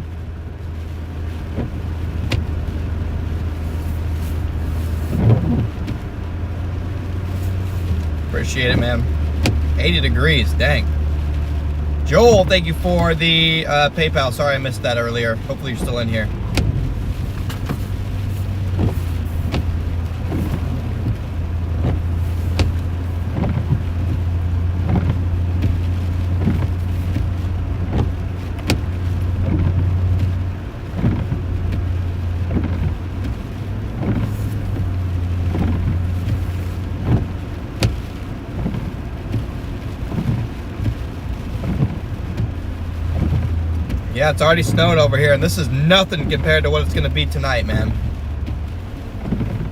Appreciate it, man. 80 degrees, dang. Joel, thank you for the PayPal. Sorry I missed that earlier. Hopefully you're still in here. Yeah, it's already snowed over here, and this is nothing compared to what it's going to be tonight, man.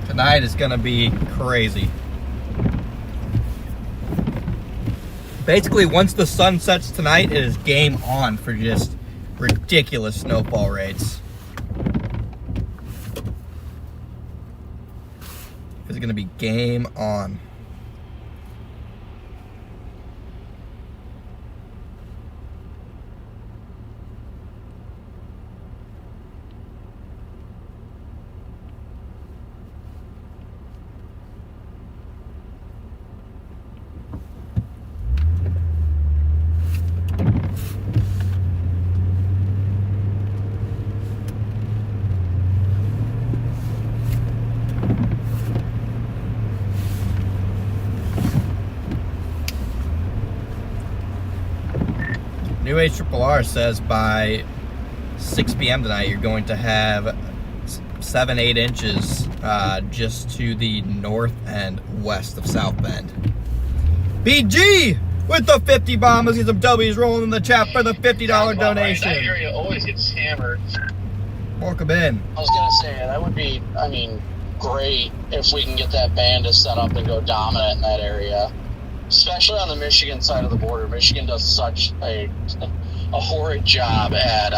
Tonight is going to be crazy. Basically, once the sun sets tonight, it is game on for just ridiculous snowfall rates. It's going to be game on. New Age Triple R says by 6 p.m. tonight you're going to have 7-8 inches just to the north and west of South Bend. BG with the 50 bomb. Let's get some W's rolling in the chat for the $50 donation. That area always gets hammered. Welcome in. I was gonna say that would be, I mean, great if we can get that band to set up and go dominant in that area, especially on the Michigan side of the border. Michigan does such a horrid job at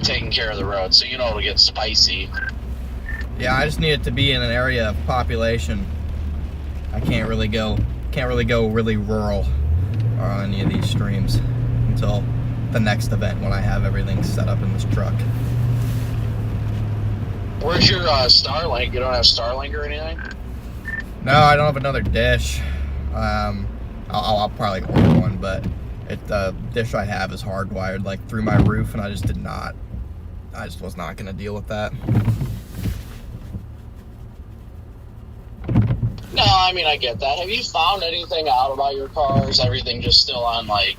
taking care of the road, so you know it'll get spicy. Yeah, I just need it to be in an area of population. I can't really go really rural on any of these streams until the next event when I have everything set up in this truck. Where's your Starlink? You don't have Starlink or anything? No, I don't have another dish. I'll probably order one, but the dish I have is hardwired like through my roof, and I just was not gonna deal with that. No, I mean, I get that. Have you found anything out about your car? Is everything just still on, like,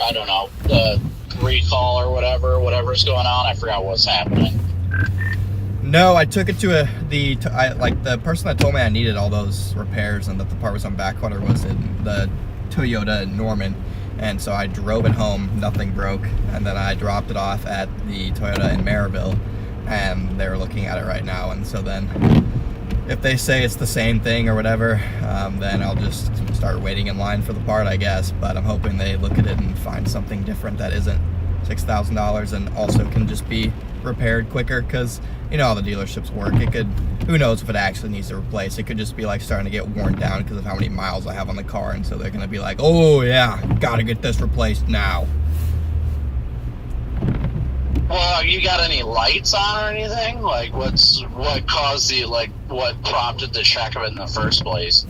I don't know, the recall or whatever's going on? I forgot what's happening. No, I took it to the person that told me I needed all those repairs and that the part was on back order was in the Toyota in Norman. And so I drove it home, nothing broke, and then I dropped it off at the Toyota in Maryville, and they're looking at it right now. And so then if they say it's the same thing or whatever, then I'll just start waiting in line for the part, I guess. But I'm hoping they look at it and find something different that isn't $6,000 and also can just be repaired quicker, because you know how the dealerships work. It could, who knows if it actually needs to replace. It could just be like starting to get worn down because of how many miles I have on the car, and so they're gonna be like, oh yeah, gotta get this replaced now. Well, you got any lights on or anything? Like, what prompted the check of it in the first place?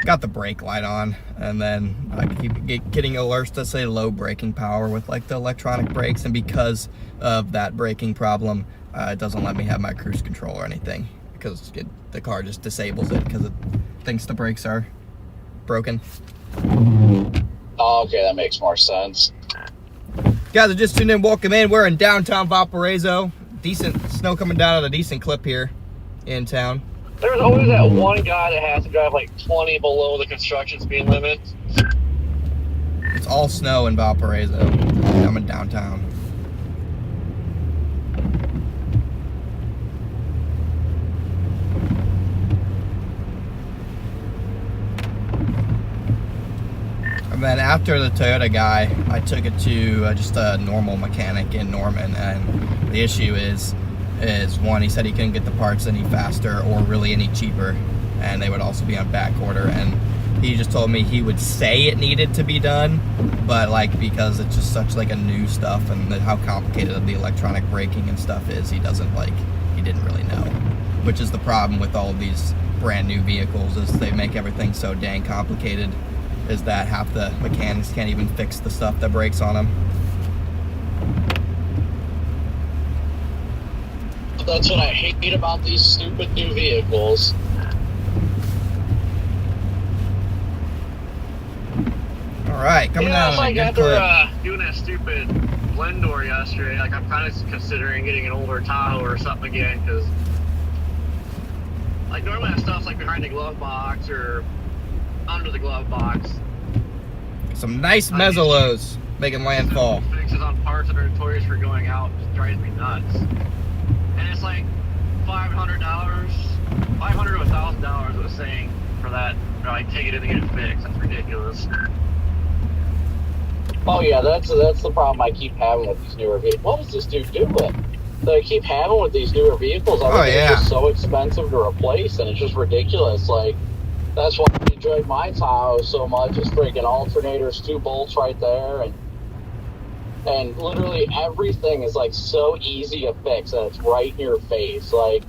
Got the brake light on, and then I keep getting alerts that say low braking power with like the electronic brakes, and because of that braking problem, it doesn't let me have my cruise control or anything, because the car just disables it because it thinks the brakes are broken. Oh, okay, that makes more sense. Guys that just tuned in, welcome in. We're in downtown Valparaiso. Decent snow coming down at a decent clip here in town. There's always that one guy that has to drive like 20 below the construction speed limit. It's all snow in Valparaiso. I'm in downtown. And then after the Toyota guy, I took it to just a normal mechanic in Norman, and the issue is one, he said he couldn't get the parts any faster or really any cheaper, and they would also be on back order, and he just told me he would say it needed to be done, but like because it's just such like a new stuff and how complicated the electronic braking and stuff is, he didn't really know, which is the problem with all of these brand new vehicles, is they make everything so dang complicated, is that half the mechanics can't even fix the stuff that breaks on them. That's what I hate about these stupid new vehicles. All right, coming down. It's like after doing that stupid blend door yesterday, like I'm kind of considering getting an older Tahoe or something again, because like normally that stuff's like behind the glove box or under the glove box. Some nice mezzolos making landfall. Fixes on parts that are notorious for going out just drives me nuts. And it's like $500 to $1,000 it was saying for that. Like take it in and get it fixed. That's ridiculous. Oh yeah, that's the problem I keep having with these newer vehicles. What does this dude do with? That I keep having with these newer vehicles. Everything's just so expensive to replace, and it's just ridiculous. Like, that's why I enjoyed my Tahoe so much. It's freaking alternators, 2 bolts right there, and literally everything is like so easy to fix, and it's right in your face. Like,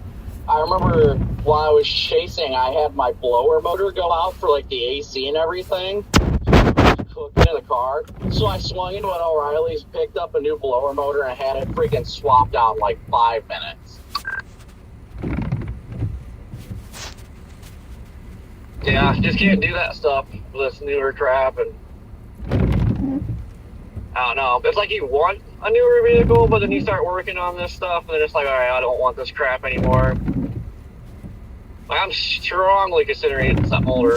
I remember while I was chasing, I had my blower motor go out for like the AC and everything. Cooking in the car, so I swung into an O'Reilly's, picked up a new blower motor, and had it freaking swapped out in like 5 minutes. Yeah, just can't do that stuff with this newer crap, and I don't know. It's like you want a newer vehicle, but then you start working on this stuff, and then it's like, all right, I don't want this crap anymore. Like, I'm strongly considering something older.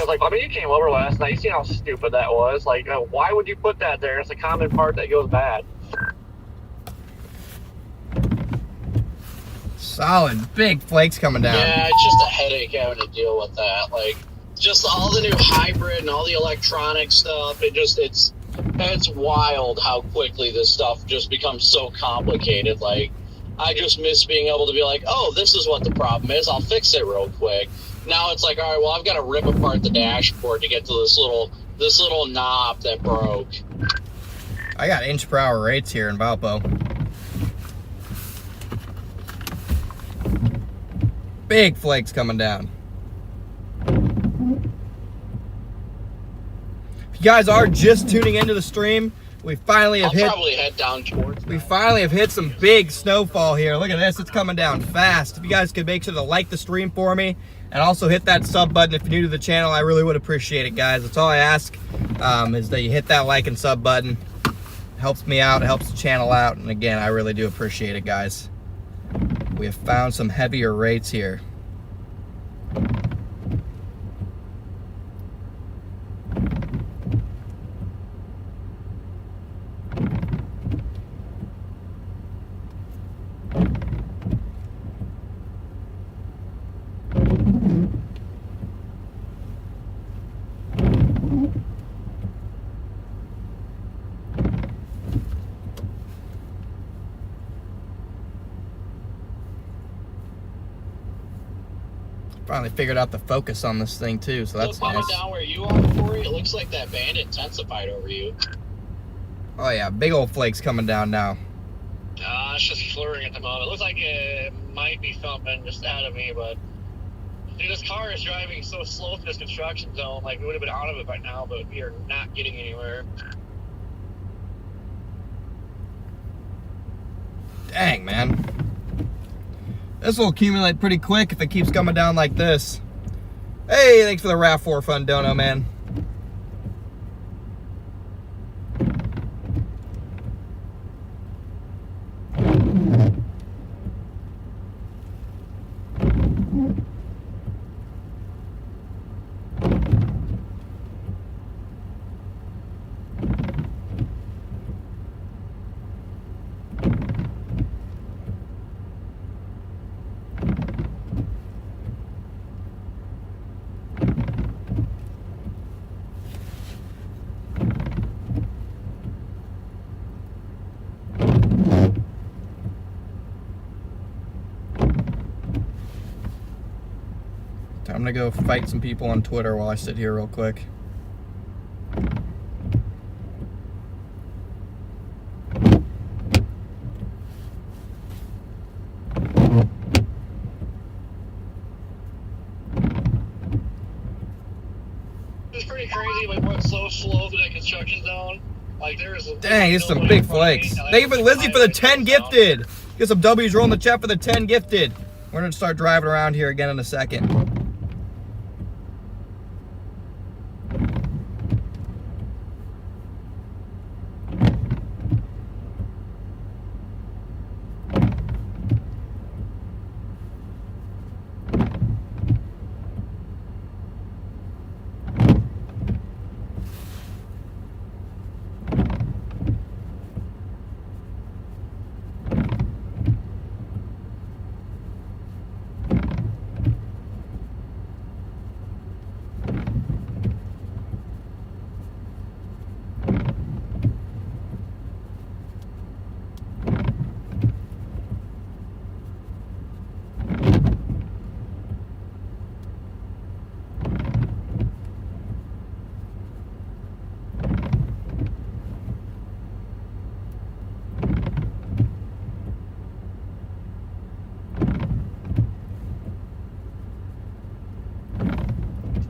was like, I mean, you came over last night. You seen how stupid that was. Like, why would you put that there? It's a common part that goes bad. Solid. Big flakes coming down. Yeah, it's just a headache having to deal with that. Like, just all the new hybrid and all the electronic stuff. It's wild how quickly this stuff just becomes so complicated. Like, I just miss being able to be like, oh, this is what the problem is. I'll fix it real quick. Now it's like, all right, well, I've got to rip apart the dashboard to get to this little knob that broke. I got inch per hour rates here in Valpo. Big flakes coming down. If you guys are just tuning into the stream, we finally have probably head down towards. We finally have hit some big snowfall here. Look at this, it's coming down fast. If you guys could make sure to like the stream for me and also hit that sub button if you're new to the channel, I really would appreciate it, guys. That's all I ask, is that you hit that like and sub button. Helps me out, it helps the channel out, and again, I really do appreciate it, guys. We have found some heavier rates here. Finally figured out the focus on this thing too, so that's nice. Down where you are, Corey, it looks like that band intensified over you. Oh yeah, big old flakes coming down now. It's just flurrying at the moment. It looks like it might be something just out of me, but dude, this car is driving so slow through this construction zone. Like, we would have been out of it by now, but we are not getting anywhere. Dang, man. This will accumulate pretty quick if it keeps coming down like this. Hey, thanks for the RAV4 fun dono, man. I'm gonna go fight some people on Twitter while I sit here real quick. It's pretty crazy, like, what's so slow through that construction zone. Like, there's dang, it's some big flakes. Thank you for Lizzie for the 10 gifted. Get some W's rolling the chat for the 10 gifted. We're gonna start driving around here again in a second.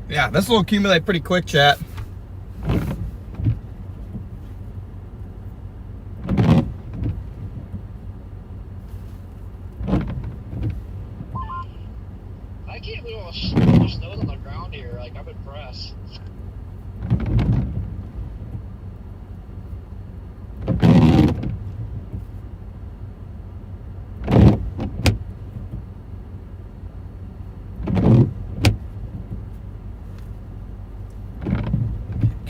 Yeah, this will accumulate pretty quick, chat. I can't believe how much snow's on the ground here. Like, I'm impressed.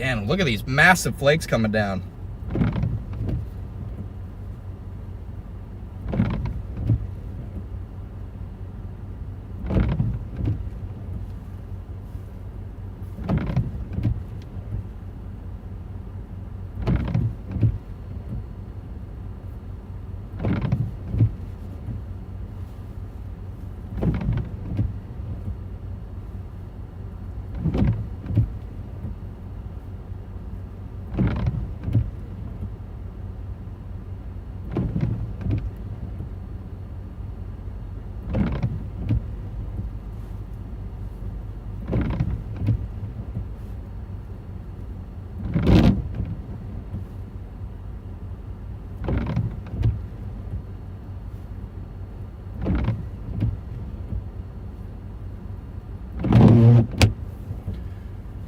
Again, look at these massive flakes coming down.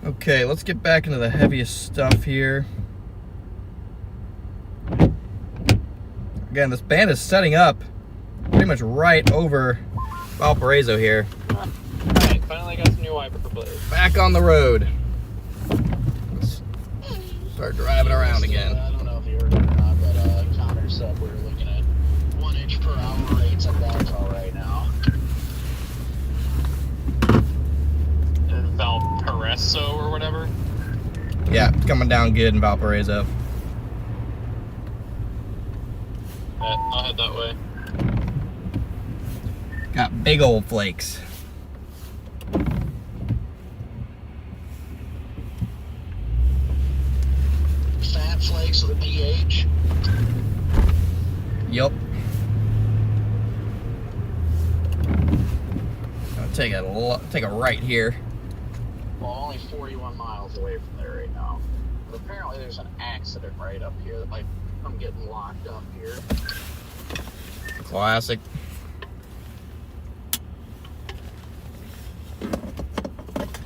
Okay, let's get back into the heaviest stuff here. Again, this band is setting up pretty much right over Valparaiso here. Alright, finally got some new wiper blades. Back on the road. Let's start driving around again. I don't know if you heard it or not, but Connor said we're looking at 1 inch per hour rates at Valpo right now. Valparaiso or whatever. Yeah, it's coming down good in Valparaiso. I'll head that way. Got big old flakes. Fat flakes with a PH. Yup. I'll take a right here. Well, only 41 miles away from there right now. But apparently there's an accident right up here that might I'm getting locked up here. Classic.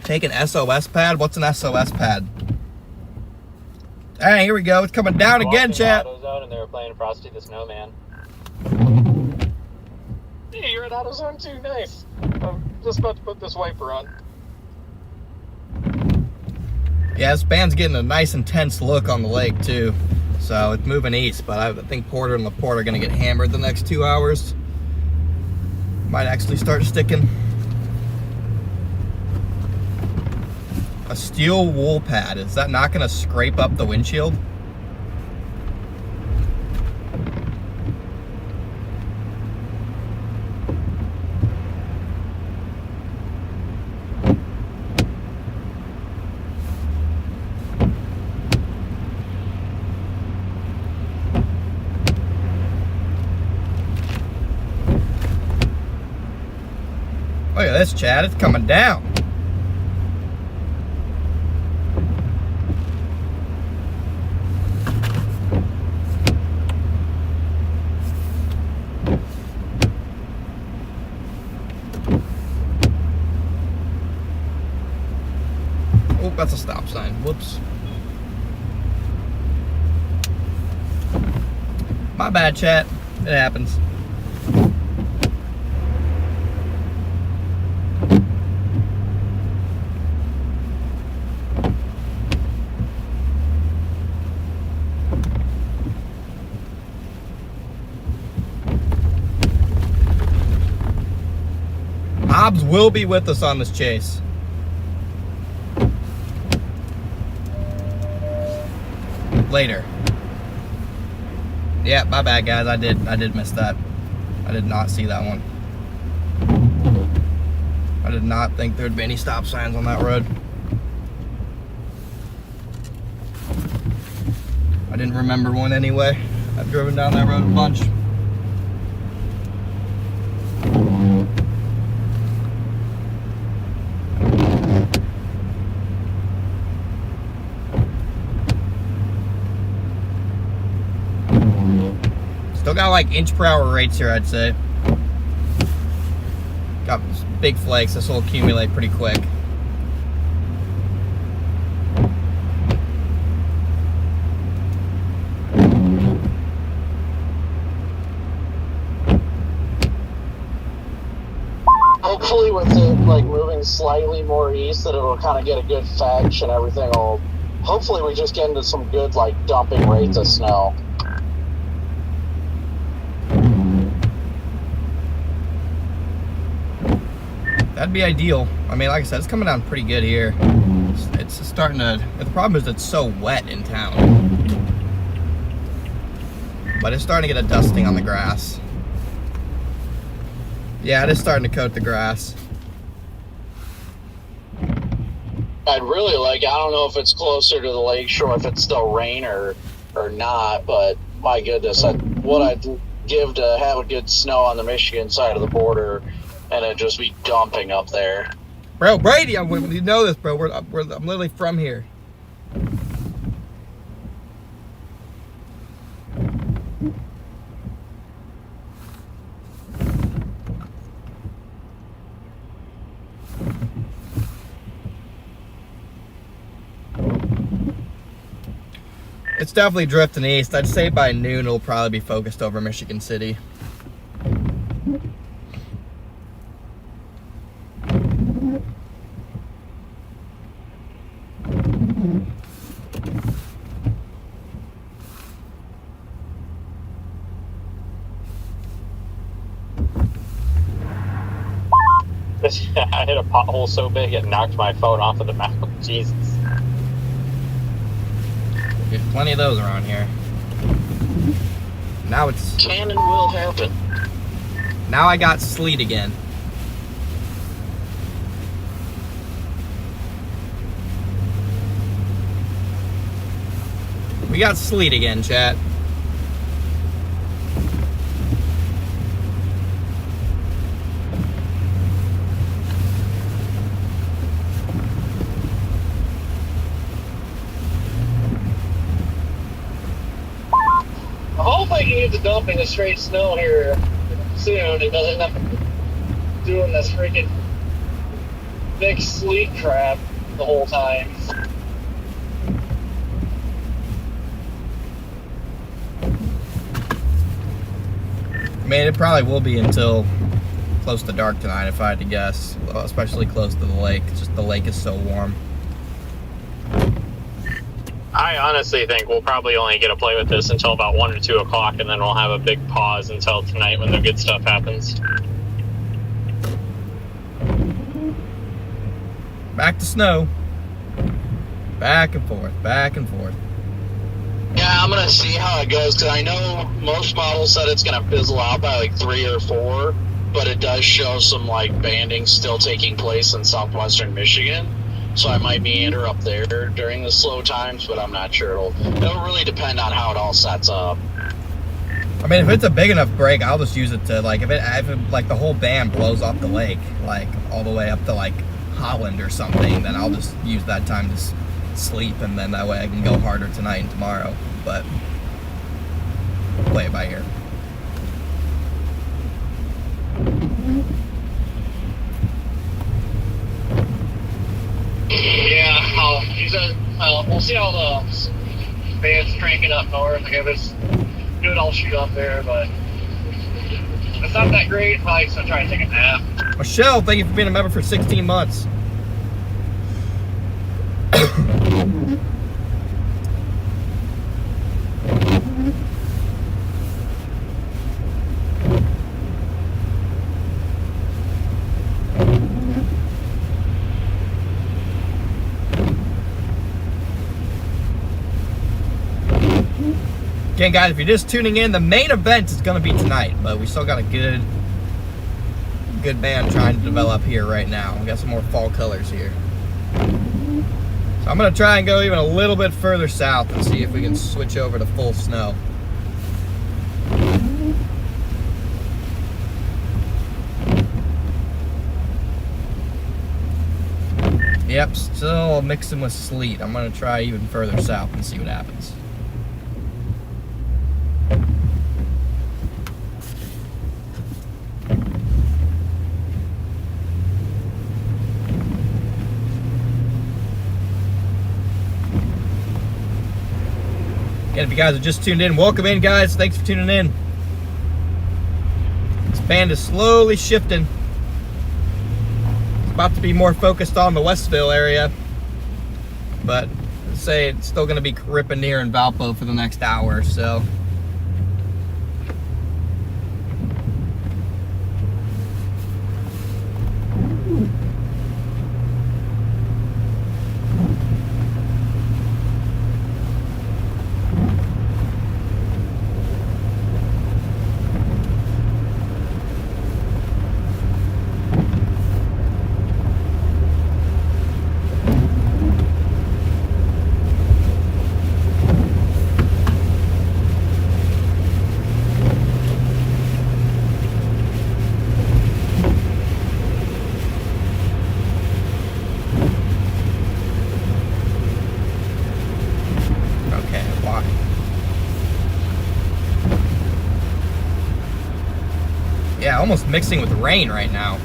Take an SOS pad? What's an SOS pad? Alright, here we go. It's coming down again, chat. AutoZone and they were playing Frosty the Snowman. Hey, you're at AutoZone too? Nice. I'm just about to put this wiper on. Yeah, this band's getting a nice intense look on the lake too. So it's moving east, but I think Porter and LaPorte are going to get hammered the next 2 hours. Might actually start sticking. A steel wool pad, is that not going to scrape up the windshield? Look at this, Chad. It's coming down. Oh, that's a stop sign. Whoops. My bad, chat. It happens. Hobbs will be with us on this chase. Later. Yeah, my bad, guys. I did miss that. I did not see that one. I did not think there'd be any stop signs on that road. I didn't remember one anyway. I've driven down that road a bunch. Still got like inch per hour rates here, I'd say. Got big flakes, this will accumulate pretty quick. Hopefully with it like moving slightly more east that it'll kind of get a good fetch and everything will hopefully we just get into some good, like, dumping rates of snow. That'd be ideal. I mean, like I said, it's coming down pretty good here. It's starting to, the problem is it's so wet in town. But it's starting to get a dusting on the grass. Yeah, it is starting to coat the grass. I'd really like, I don't know if it's closer to the lake shore, if it's still rain or not, but my goodness, what I'd give to have a good snow on the Michigan side of the border and it just be dumping up there. Bro, Brady, you know this, bro. I'm literally from here. It's definitely drifting east. I'd say by noon it'll probably be focused over Michigan City. I hit a pothole so big it knocked my phone off of the map. Jesus. Get plenty of those around here. Now it's... Can and will happen. Now I got sleet again. We got sleet again, chat. I hope I can get the dumping of straight snow here soon. It doesn't end up doing this freaking big sleet crap the whole time. I mean, it probably will be until close to dark tonight, if I had to guess. Well, especially close to the lake. It's just the lake is so warm. I honestly think we'll probably only get to play with this until about 1 or 2 o'clock, and then we'll have a big pause until tonight when the good stuff happens. Back to snow. Back and forth, back and forth. Yeah, I'm gonna see how it goes because I know most models said it's gonna fizzle out by like 3 or 4, but it does show some like banding still taking place in southwestern Michigan. So I might meander up there during the slow times, but I'm not sure. It'll really depend on how it all sets up. I mean, if it's a big enough break, I'll just use it to like if it like the whole band blows off the lake, like all the way up to like Holland or something, then I'll just use that time to sleep, and then that way I can go harder tonight and tomorrow. But play it by ear. Yeah, we'll see how the band's cranking up north. Like if it's good, I'll shoot up there, but if it's not that great, I'm probably just gonna try and take a nap. Michelle, thank you for being a member for 16 months. Again, guys, if you're just tuning in, the main event is going to be tonight, but we still got a good band trying to develop here right now. We got some more fall colors here. So I'm going to try and go even a little bit further south and see if we can switch over to full snow. Yep, still mixing with sleet. I'm going to try even further south and see what happens. And if you guys have just tuned in, welcome in, guys. Thanks for tuning in. This band is slowly shifting. It's about to be more focused on the Westville area, but say it's still going to be ripping near in Valpo for the next hour or so. Yeah, almost mixing with rain right now.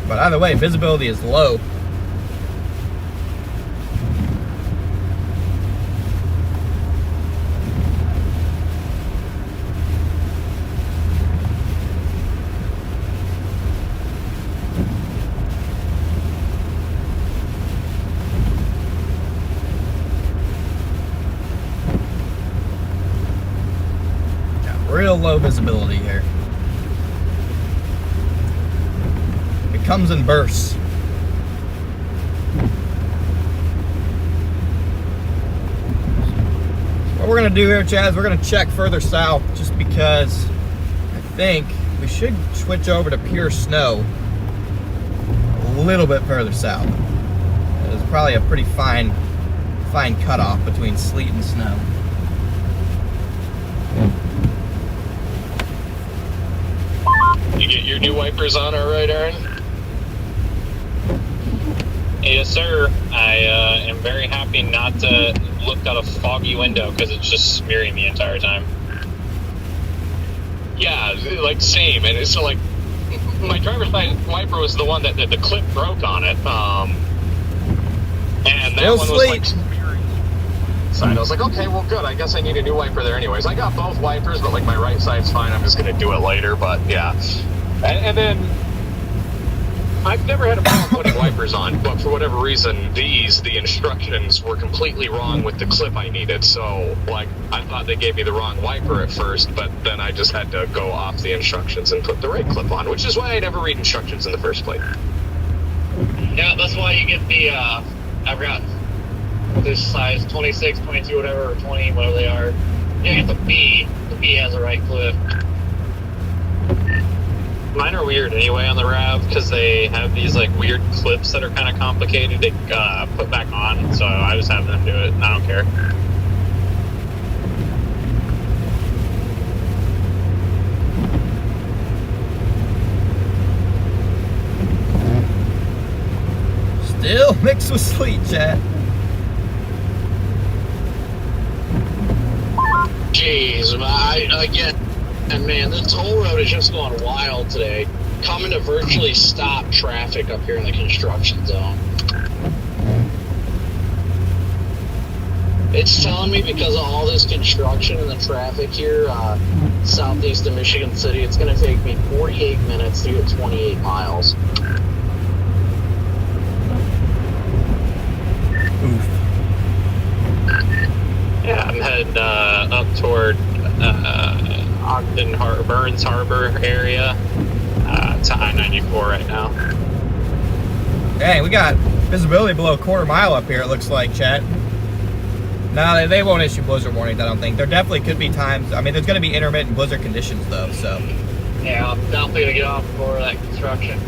But either way, visibility is low. Real low visibility here. It comes in bursts. What we're gonna do here, Chad, is we're gonna check further south, just because I think we should switch over to pure snow a little bit further south. There's probably a pretty fine cutoff between sleet and snow. You get your new wipers on all right, Aaron? Yes, sir. I am very happy not to look out a foggy window because it's just smearing the entire time. Yeah, like same. And so like my driver's side wiper was the one that the clip broke on it. And that Still one was sleet. like smearing the side. I was like, okay, well good. I guess I need a new wiper there anyways. I got both wipers, but like my right side's fine. I'm just gonna do it later. But yeah. And then I've never had a problem putting wipers on, but for whatever reason, the instructions were completely wrong with the clip I needed. So, like, I thought they gave me the wrong wiper at first, but then I just had to go off the instructions and put the right clip on, which is why I never read instructions in the first place. Yeah, that's why you get the, I forgot this size, 26, 22, whatever, or 20, whatever they are. You get the B. The B has the right clip. Mine are weird anyway on the RAV because they have these like weird clips that are kind of complicated to put back on. So I just have them do it. I don't care. Still mixed with sleet, Chad. Jeez, and man, the toll road is just going wild today. Coming to virtually stop traffic up here in the construction zone. It's telling me because of all this construction and the traffic here, southeast of Michigan City, it's going to take me 48 minutes to get 28 miles. Yeah, I'm heading up toward Ogden Burns Harbor area to I-94 right now. Dang, we got visibility below a quarter mile up here, it looks like, chat. No, they won't issue blizzard warnings, I don't think. There definitely could be times. I mean, there's going to be intermittent blizzard conditions, though, so. Yeah, I'm definitely going to get off before that construction.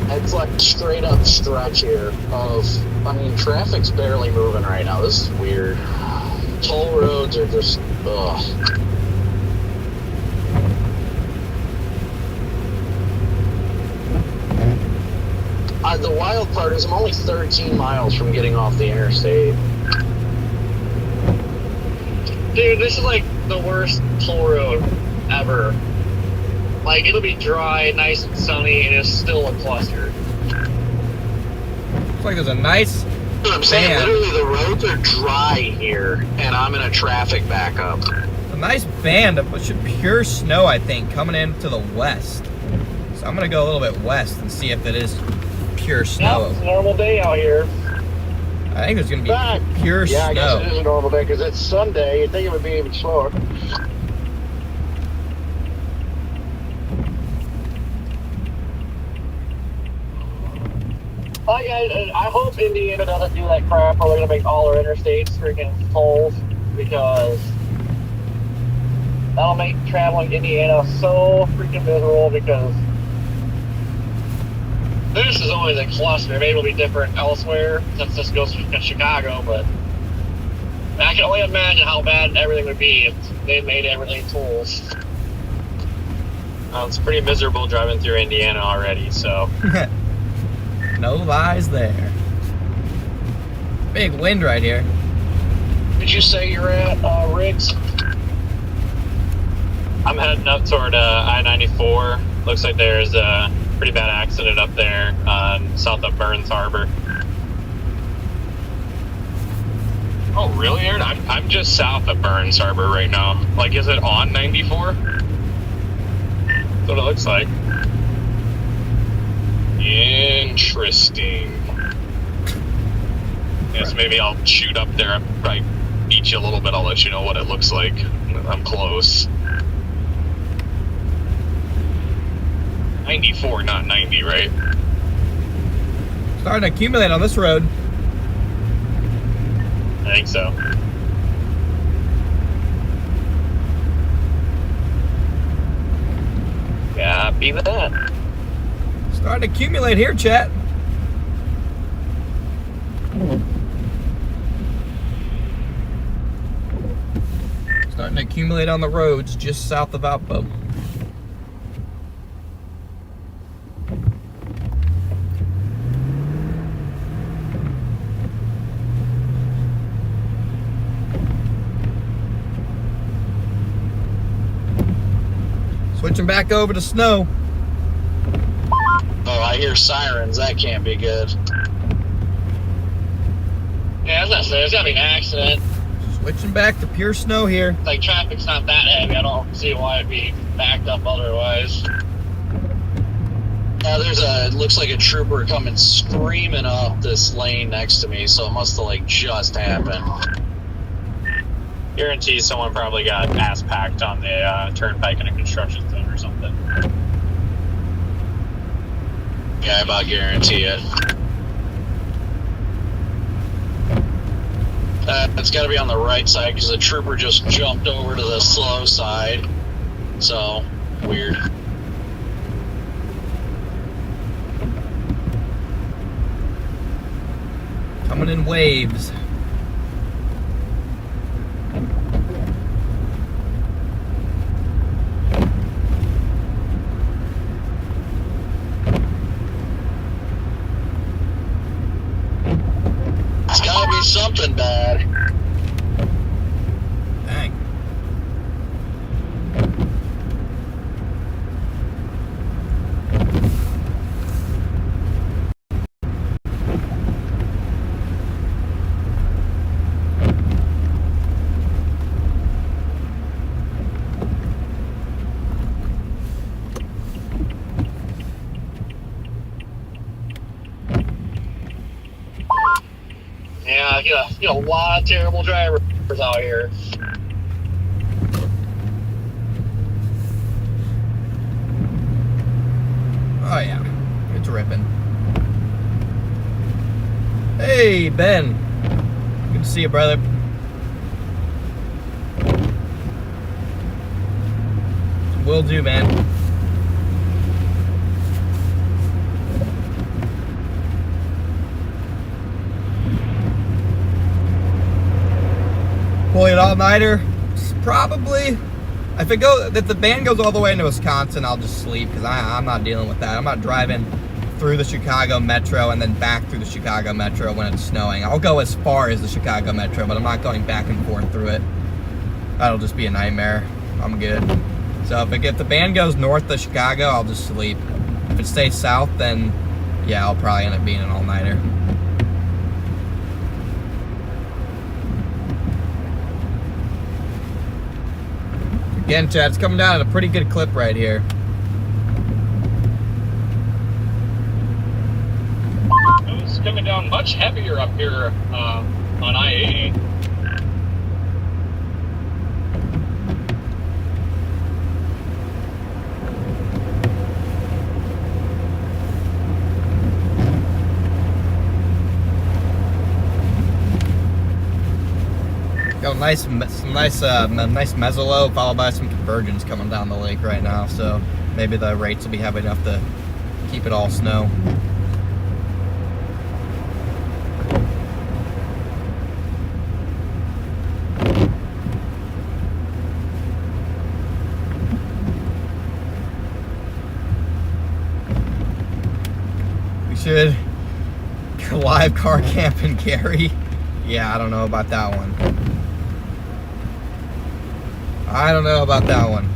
It's like straight up stretch here of, I mean, traffic's barely moving right now. This is weird. Toll roads are just, ugh. The wild part is I'm only 13 miles from getting off the interstate. Dude, this is like the worst toll road ever. Like, it'll be dry, nice and sunny, and it's still a cluster. Looks like there's a nice I'm saying, band. literally, the roads are dry here, and I'm in a traffic backup. A nice band of pure snow, I think, coming in to the west. So I'm gonna go a little bit west and see if it is pure Yep, snow. it's a normal day out here. I think it's gonna be Back. pure Yeah, I guess snow. it is a normal day because it's Sunday. You'd think it would be even slower. I hope Indiana doesn't do that crap where they're gonna make all our interstates freaking tolls, because that'll make traveling Indiana so freaking miserable. Because this is always a cluster. Maybe it'll be different elsewhere since this goes to Chicago, but I can only imagine how bad everything would be if they made everything tolls. It's pretty miserable driving through Indiana already, so. No lies there. Big wind right here. Did you say you're at Riggs? I'm heading up toward I-94. Looks like there's a pretty bad accident up there south of Burns Harbor. Oh, really, Aaron? I'm just south of Burns Harbor right now. Like, is it on 94? That's what it looks like. Interesting. Yes, maybe I'll shoot up there. I'll probably beat you a little bit. I'll let you know what it looks like. I'm close. 94, not 90, right? Starting to accumulate on this road. I think so. Yeah, be that. Starting to accumulate here, chat. Starting to accumulate on the roads just south of Outbow. Switching back over to snow. Oh, I hear sirens. That can't be good. Yeah, I was gonna say, there's gotta be an accident. Switching back to pure snow here. Like, traffic's not that heavy. I don't see why it'd be backed up otherwise. It looks like a trooper coming screaming up this lane next to me, so it must have like just happened. Guarantee someone probably got ass packed on the turnpike in a construction zone or something. Yeah, I about guarantee it. It's got to be on the right side because the trooper just jumped over to the slow side. So, weird. Coming in waves. It's got to be something bad. Dang. Yeah, get a lot of terrible drivers out here. Oh yeah, it's ripping. Hey, Ben. Good to see you, brother. Will do, man. Pulling an all-nighter? Probably. If the band goes all the way into Wisconsin, I'll just sleep because I'm not dealing with that. I'm not driving through the Chicago Metro and then back through the Chicago Metro when it's snowing. I'll go as far as the Chicago Metro, but I'm not going back and forth through it. That'll just be a nightmare. I'm good. So if the band goes north of Chicago, I'll just sleep. If it stays south, then yeah, I'll probably end up being an all-nighter. Again, chat, it's coming down at a pretty good clip right here. coming down much heavier up here on I-80. Got a nice mezzolo followed by some convergence coming down the lake right now, so maybe the rates will be heavy enough to keep it all snow. We should live car camp in Gary. Yeah, I don't know about that one. I don't know about that one.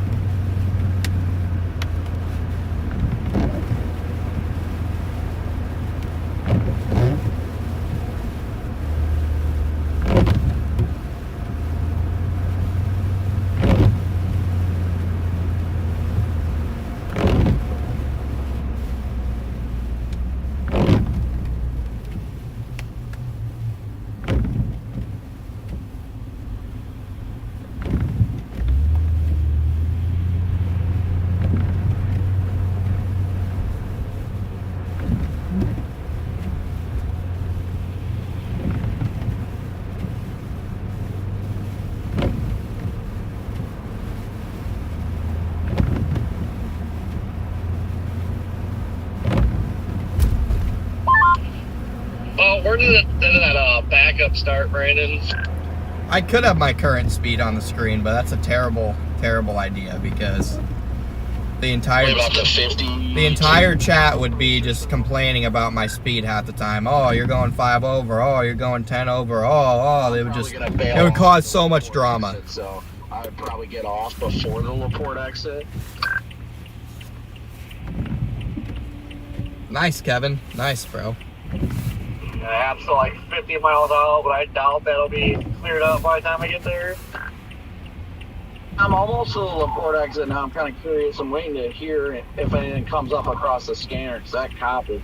Where did that backup start, Brandon? I could have my current speed on the screen, but that's a terrible, terrible idea because the entire About the 50. the entire chat would be just complaining about my speed half the time. Oh, you're going 5 over. Oh, you're going 10 over. Oh, they would just, it would cause so much drama. So I would probably get off before the LaPorte exit. Nice, Kevin. Nice, bro. Yeah, I'm still like 50 miles out, but I doubt that'll be cleared up by the time I get there. I'm almost to the LaPorte exit now. I'm kind of curious. I'm waiting to hear if anything comes up across the scanner because that cop is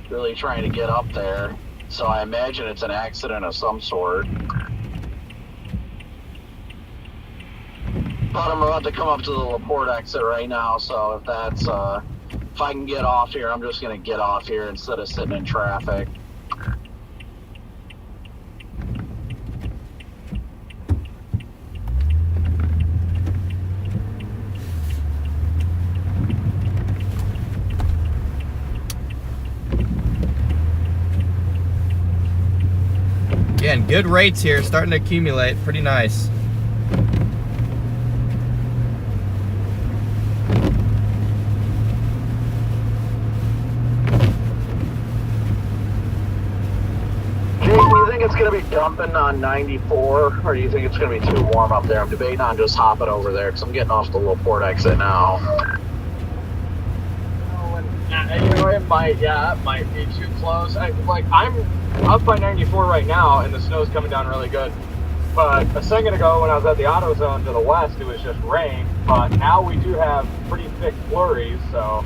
really trying to get up there. So I imagine it's an accident of some sort. But I'm about to come up to the LaPorte exit right now, so if that's, if I can get off here, I'm just going to get off here instead of sitting in traffic. Again, good rates here, starting to accumulate. Pretty nice. Jason, do you think it's going to be dumping on 94, or do you think it's going to be too warm up there? I'm debating on just hopping over there because I'm getting off the LaPorte exit now. It might be too close. I'm up by 94 right now, and the snow's coming down really good. But a second ago, when I was at the auto zone to the west, it was just rain. But now we do have pretty thick flurries, so.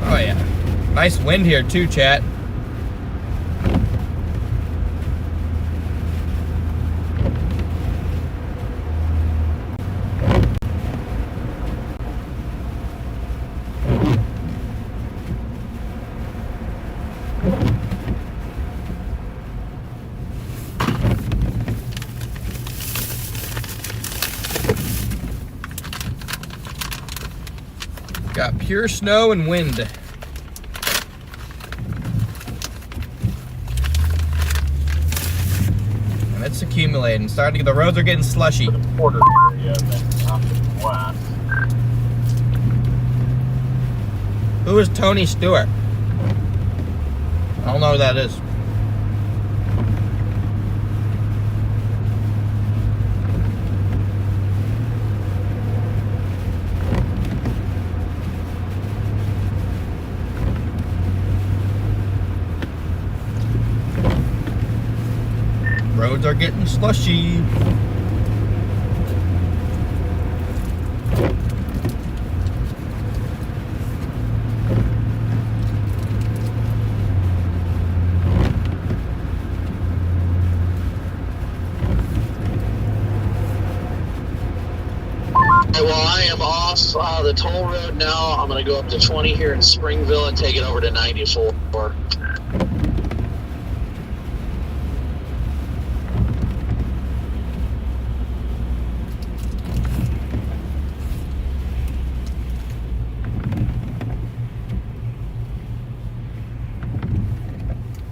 Oh yeah, nice wind here too, chat. Got pure snow and wind. And it's accumulating. Starting to, the roads are getting slushy. Border area then up to the west. Who is Tony Stewart? I don't know who that is. Roads are getting slushy. Well, I am off the toll road now. I'm going to go up to 20 here in Springville and take it over to 94.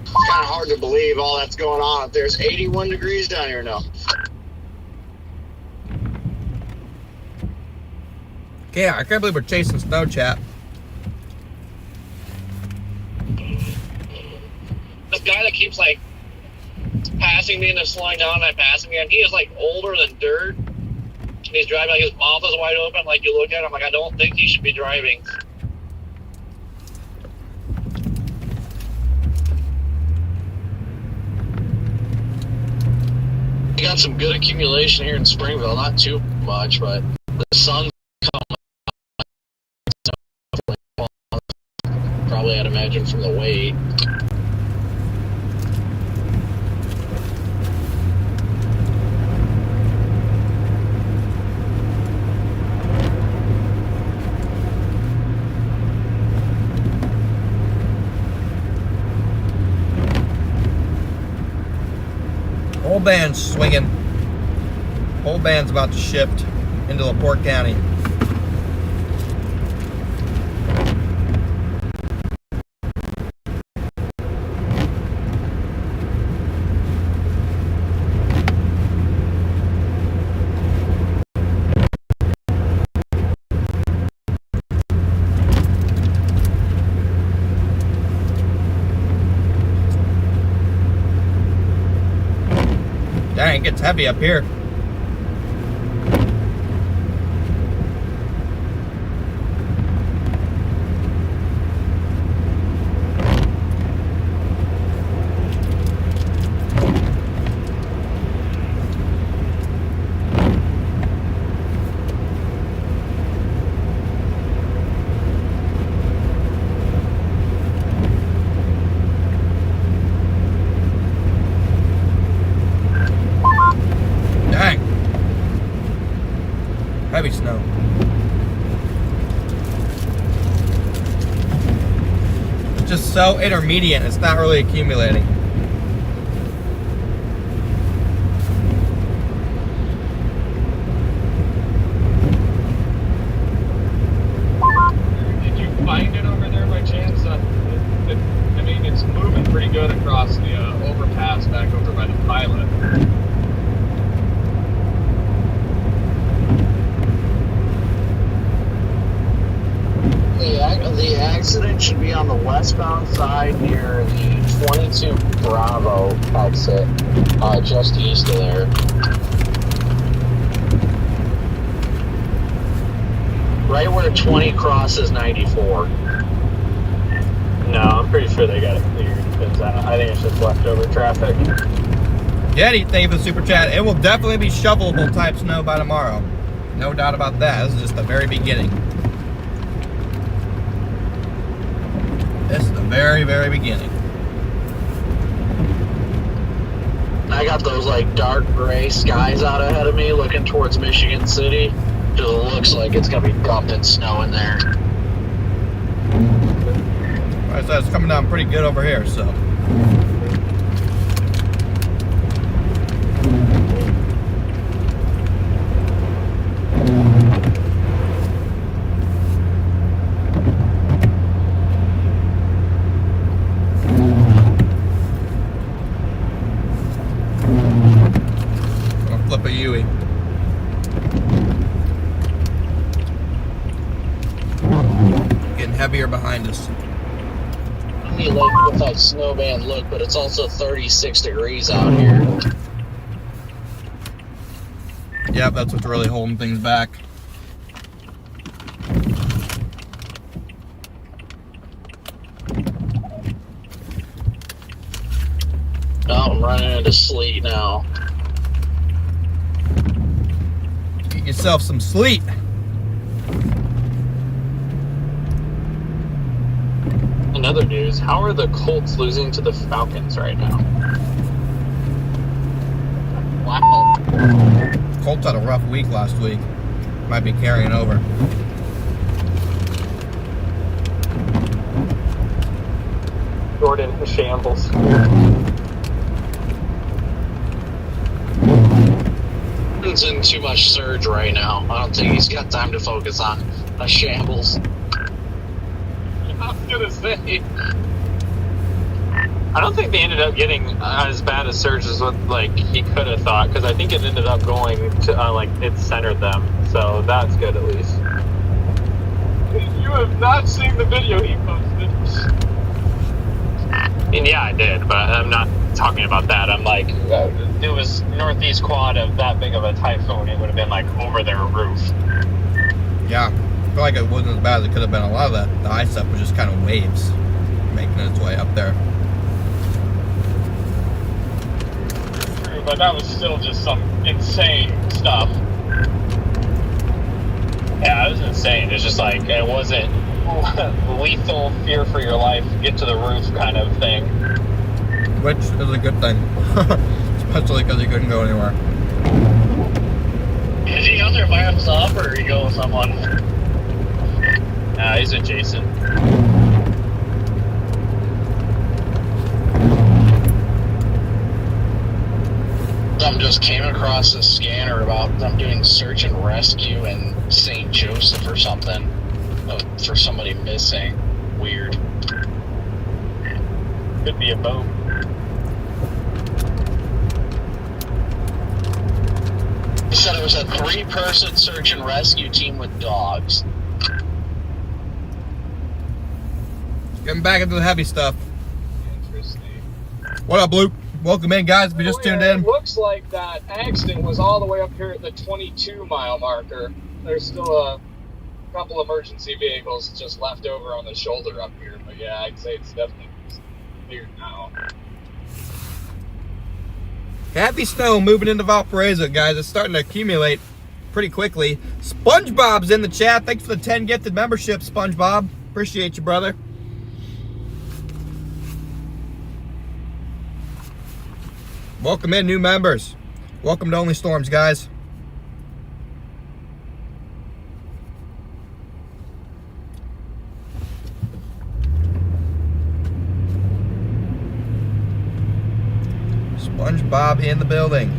It's kind of hard to believe all that's going on. There's 81 degrees down here now. Yeah, I can't believe we're chasing snow, chat. This guy that keeps like passing me and then slowing down and I'm passing him, he is like older than dirt. And he's driving like his mouth is wide open. Like you look at him, like I don't think he should be driving. We got some good accumulation here in Springville. Not too much, but the sun's coming. Probably, I'd imagine, from the weight. Whole band's swinging. Whole band's about to shift into LaPorte County. Dang, it gets heavy up here. Heavy snow. It's just so intermediate, it's not really accumulating. Did you find it over there by chance? I mean, it's moving pretty good across the overpass back over by the pilot. The accident should be on the westbound side near the 22 Bravo exit, just east of there. Right where 20 crosses 94. No, I'm pretty sure they got it cleared. Because I think it's just leftover traffic. Jetty, thank you for the super chat. It will definitely be shovelable type snow by tomorrow. No doubt about that. This is just the very beginning. This is the very, very beginning. I got those like dark gray skies out ahead of me looking towards Michigan City. Just looks like it's gonna be dumping snow in there. Like I said, it's coming down pretty good over here, so. Flip a Yui. Getting heavier behind us. I mean, like with that snowband look, but it's also 36 degrees out here. Yep, that's what's really holding things back. No, I'm running into sleet now. Get yourself some sleep. In other news, how are the Colts losing to the Falcons right now? Wow. Colts had a rough week last week. Might be carrying over. Jordan in shambles. He's in too much surge right now. I don't think he's got time to focus on a shambles. I was gonna say. I don't think they ended up getting as bad a surge as what he could have thought, because I think it ended up going to it centered them, so that's good at least. You have not seen the video he posted. And yeah, I did, but I'm not talking about that. I'm it was northeast quad of that big of a typhoon. It would have been over their roof. Yeah, I feel like it wasn't as bad as it could have been. A lot of that, the ice up was just kind of waves making its way up there. True, but that was still just some insane stuff. Yeah, it was insane. It's just it wasn't lethal, fear for your life, get to the roof kind of thing. Which is a good thing. Especially because he couldn't go anywhere. Is he out there by himself or are you going with someone? He's with Jason. Some just came across a scanner about them doing search and rescue in St. Joseph or something for somebody missing. Weird. Could be a boat. He said it was a 3-person search and rescue team with dogs. Getting back into the heavy stuff. Interesting. What up, Luke? Welcome in, guys. If you just tuned in. It looks like that accident was all the way up here at the 22-mile marker. There's still a couple emergency vehicles just left over on the shoulder up here. But yeah, I'd say it's definitely cleared now. Heavy snow moving into Valparaiso, guys. It's starting to accumulate pretty quickly. SpongeBob's in the chat. Thanks for the 10 gifted memberships, SpongeBob. Appreciate you, brother. Welcome in, new members. Welcome to Only Storms, guys. SpongeBob in the building.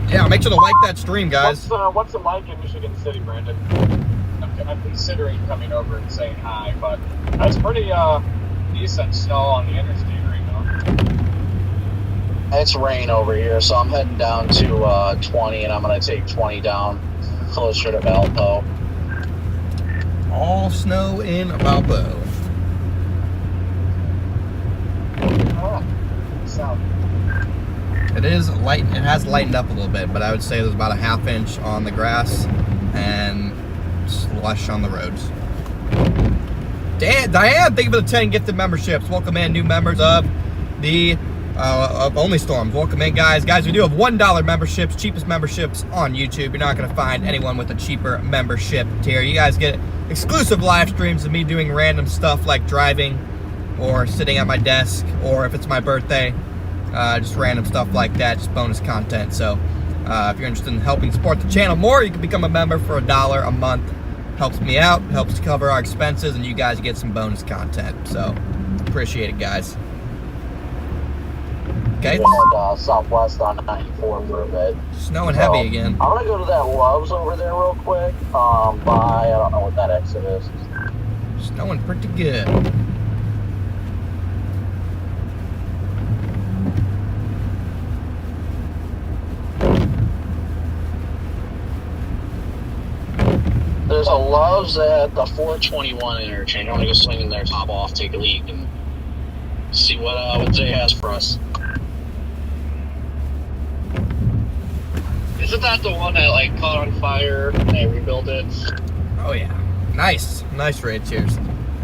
Yeah, make sure to like that stream, guys. What's it like in Michigan City, Brandon? I'm considering coming over and saying hi, but that's pretty decent snow on the interstate right now. It's rain over here, so I'm heading down to 20, and I'm going to take 20 down closer to Valpo. All snow in Valpo. south. It is light. It has lightened up a little bit, but I would say there's about a ½ inch on the grass and slush on the roads. Diane, thank you for the 10 gifted memberships. Welcome in new members of the of Only Storms. Welcome in, guys. Guys, we do have $1 memberships, cheapest memberships on YouTube. You're not going to find anyone with a cheaper membership tier. You guys get exclusive live streams of me doing random stuff like driving or sitting at my desk, or if it's my birthday, just random stuff like that, just bonus content. So if you're interested in helping support the channel more, you can become a member for $1 a month. Helps me out, helps to cover our expenses, and you guys get some bonus content. So appreciate it, guys. Okay. Southwest on 94 for a bit. Snowing heavy again. I'm gonna go to that Love's over there real quick. I don't know what that exit is. Snowing pretty good. There's a Love's at the 421 interchange. I'm gonna go swing in there, top off, take a leak, and see what Jay has for us. Isn't that the one that like caught on fire and they rebuilt it? Oh yeah, nice raid. Cheers.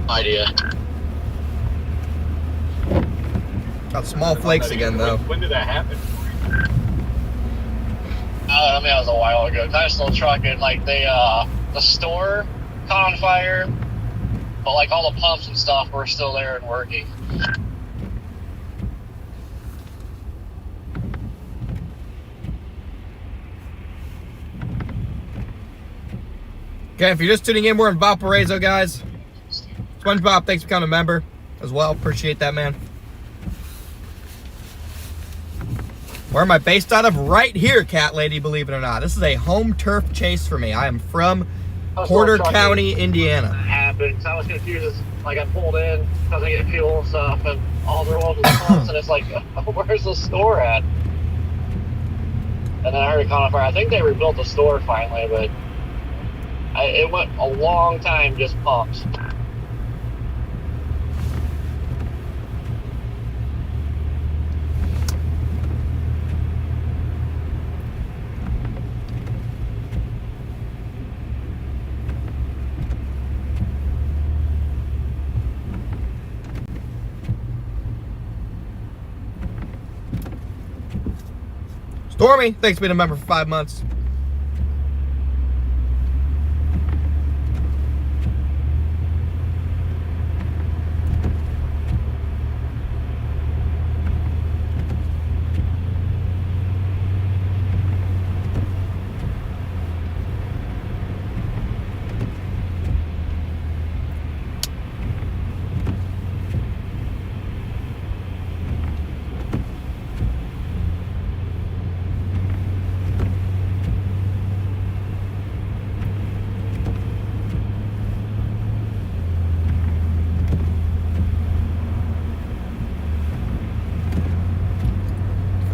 Idea. Got small flakes again though. When did that happen? I mean, that was a while ago. I was still trucking. Like the store caught on fire, but like all the pumps and stuff were still there and working. Okay, if you're just tuning in, we're in Valparaiso, guys. SpongeBob, thanks for becoming a member as well. Appreciate that, man. Where am I based out of? Right here, Cat Lady, believe it or not. This is a home turf chase for me. I am from Porter County, Indiana. Happened. I was confused. Like I pulled in because I get fuel and stuff, and all there was pumps, and it's like, where's the store at? And then I heard it caught on fire. I think they rebuilt the store finally, but it went a long time just pumps. Stormy, thanks for being a member for 5 months.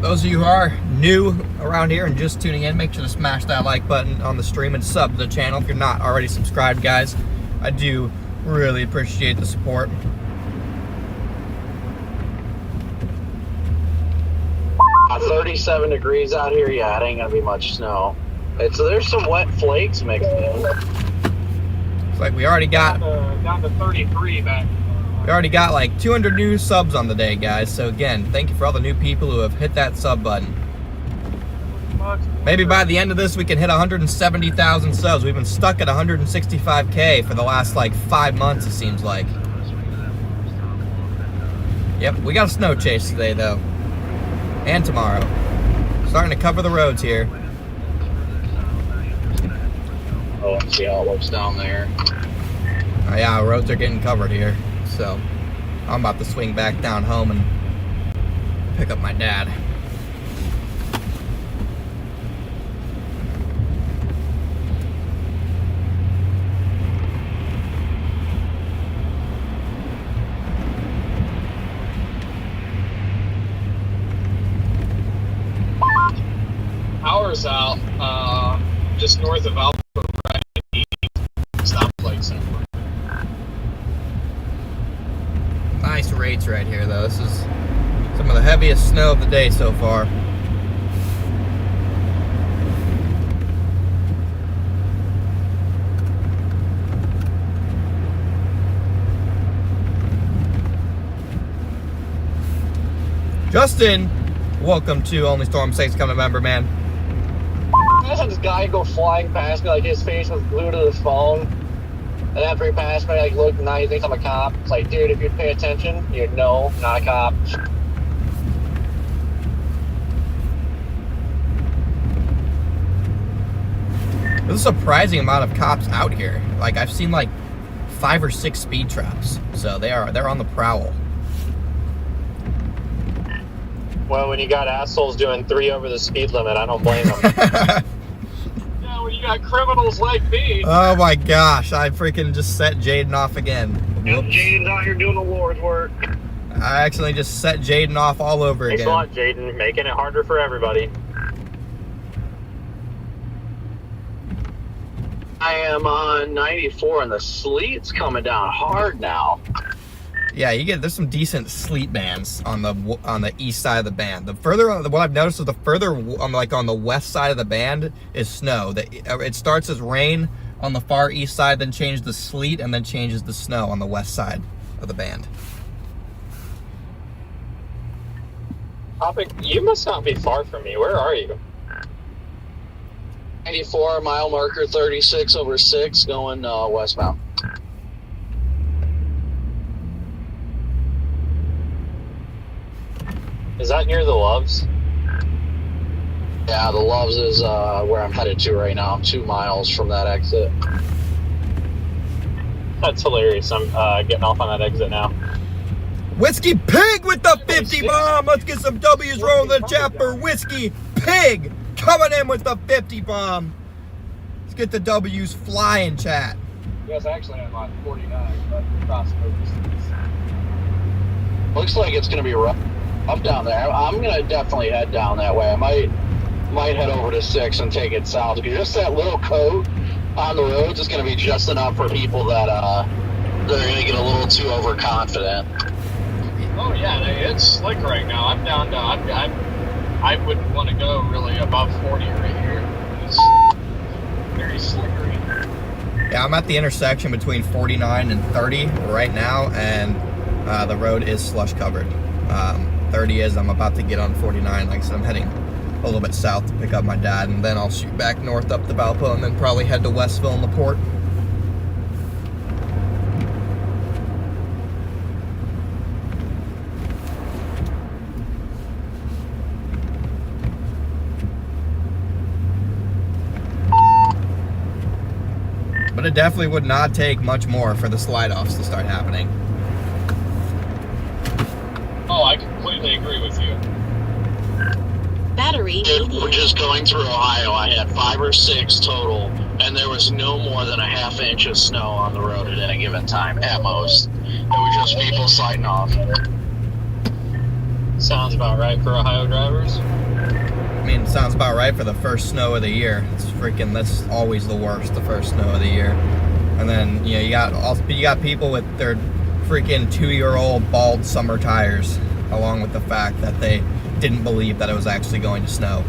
Those of you who are new around here and just tuning in, make sure to smash that like button on the stream and sub to the channel if you're not already subscribed, guys. I do really appreciate the support. 37 degrees out here. Yeah, it ain't gonna be much snow. There's some wet flakes mixed in. It's like we already got down to 33 back. We already got like 200 new subs on the day, guys. So again, thank you for all the new people who have hit that sub button. Maybe by the end of this, we can hit 170,000 subs. We've been stuck at 165K for the last like 5 months, it seems like. Yep, we got a snow chase today though. And tomorrow. Starting to cover the roads here. Oh, let's see how it looks down there. Oh yeah, roads are getting covered here. So I'm about to swing back down home and pick up my dad. Power's out, just north of Alpha, right east, stoplights. Nice rates right here though. This is Some of the heaviest snow of the day so far. Justin, welcome to Only Storm Saints Come November, man. I just had this guy go flying past me, like his face was glued to the phone. And after he passed me, like looked, now he thinks I'm a cop. It's like, dude, if you'd pay attention, you'd know, not a cop. There's a surprising amount of cops out here. Like, I've seen like 5 or 6 speed traps, so they're on the prowl. Well, when you got assholes doing 3 over the speed limit, I don't blame them. Yeah, when you got criminals like me. Oh my gosh, I freaking just set Jaden off again. Yep, Whoops. Jaden's out here doing the Lord's work. I accidentally just set Jaden off all over Thanks again. a lot, Jaden. Making it harder for everybody. I am on 94 and the sleet's coming down hard now. Yeah, there's some decent sleet bands on the east side of the band. The further, what I've noticed is the further on the west side of the band is snow. It starts as rain on the far east side, then changes to sleet, and then changes to snow on the west side of the band. Topic, you must not be far from me. Where are you? 94 mile marker 36 over 6 going westbound. Is that near the Loves? Yeah, the Loves is where I'm headed to right now. I'm 2 miles from that exit. That's hilarious. I'm getting off on that exit now. Whiskey Pig with the 50 bomb. Let's get some W's rolling in the chat for Whiskey Pig coming in with the 50 bomb. Let's get the W's flying, chat. Yes, actually, I'm on 49, but cross focus. Looks like it's going to be rough up down there. I'm going to definitely head down that way. I might head over to 6 and take it south, because just that little coat on the roads is going to be just enough for people that they're going to get a little too overconfident. Oh yeah, it's slick right now. I'm down to I wouldn't want to go really above 40 right here. It's very slickery. Yeah, I'm at the intersection between 49 and 30 right now, and the road is slush covered. 30 is, I'm about to get on 49. Like I said, I'm heading a little bit south to pick up my dad, and then I'll shoot back north up the Valpo, and then probably head to Westville and LaPorte. But it definitely would not take much more for the slide-offs to start happening. Oh, I completely agree with you. Battery. We're just going through Ohio. I had 5 or 6 total, and there was no more than a half inch of snow on the road at any given time, at most. It was just people sliding off. Sounds about right for Ohio drivers. I mean, it sounds about right for the first snow of the year. That's always the worst, the first snow of the year. And then, you got people with their freaking 2-year-old bald summer tires, along with the fact that they didn't believe that it was actually going to snow.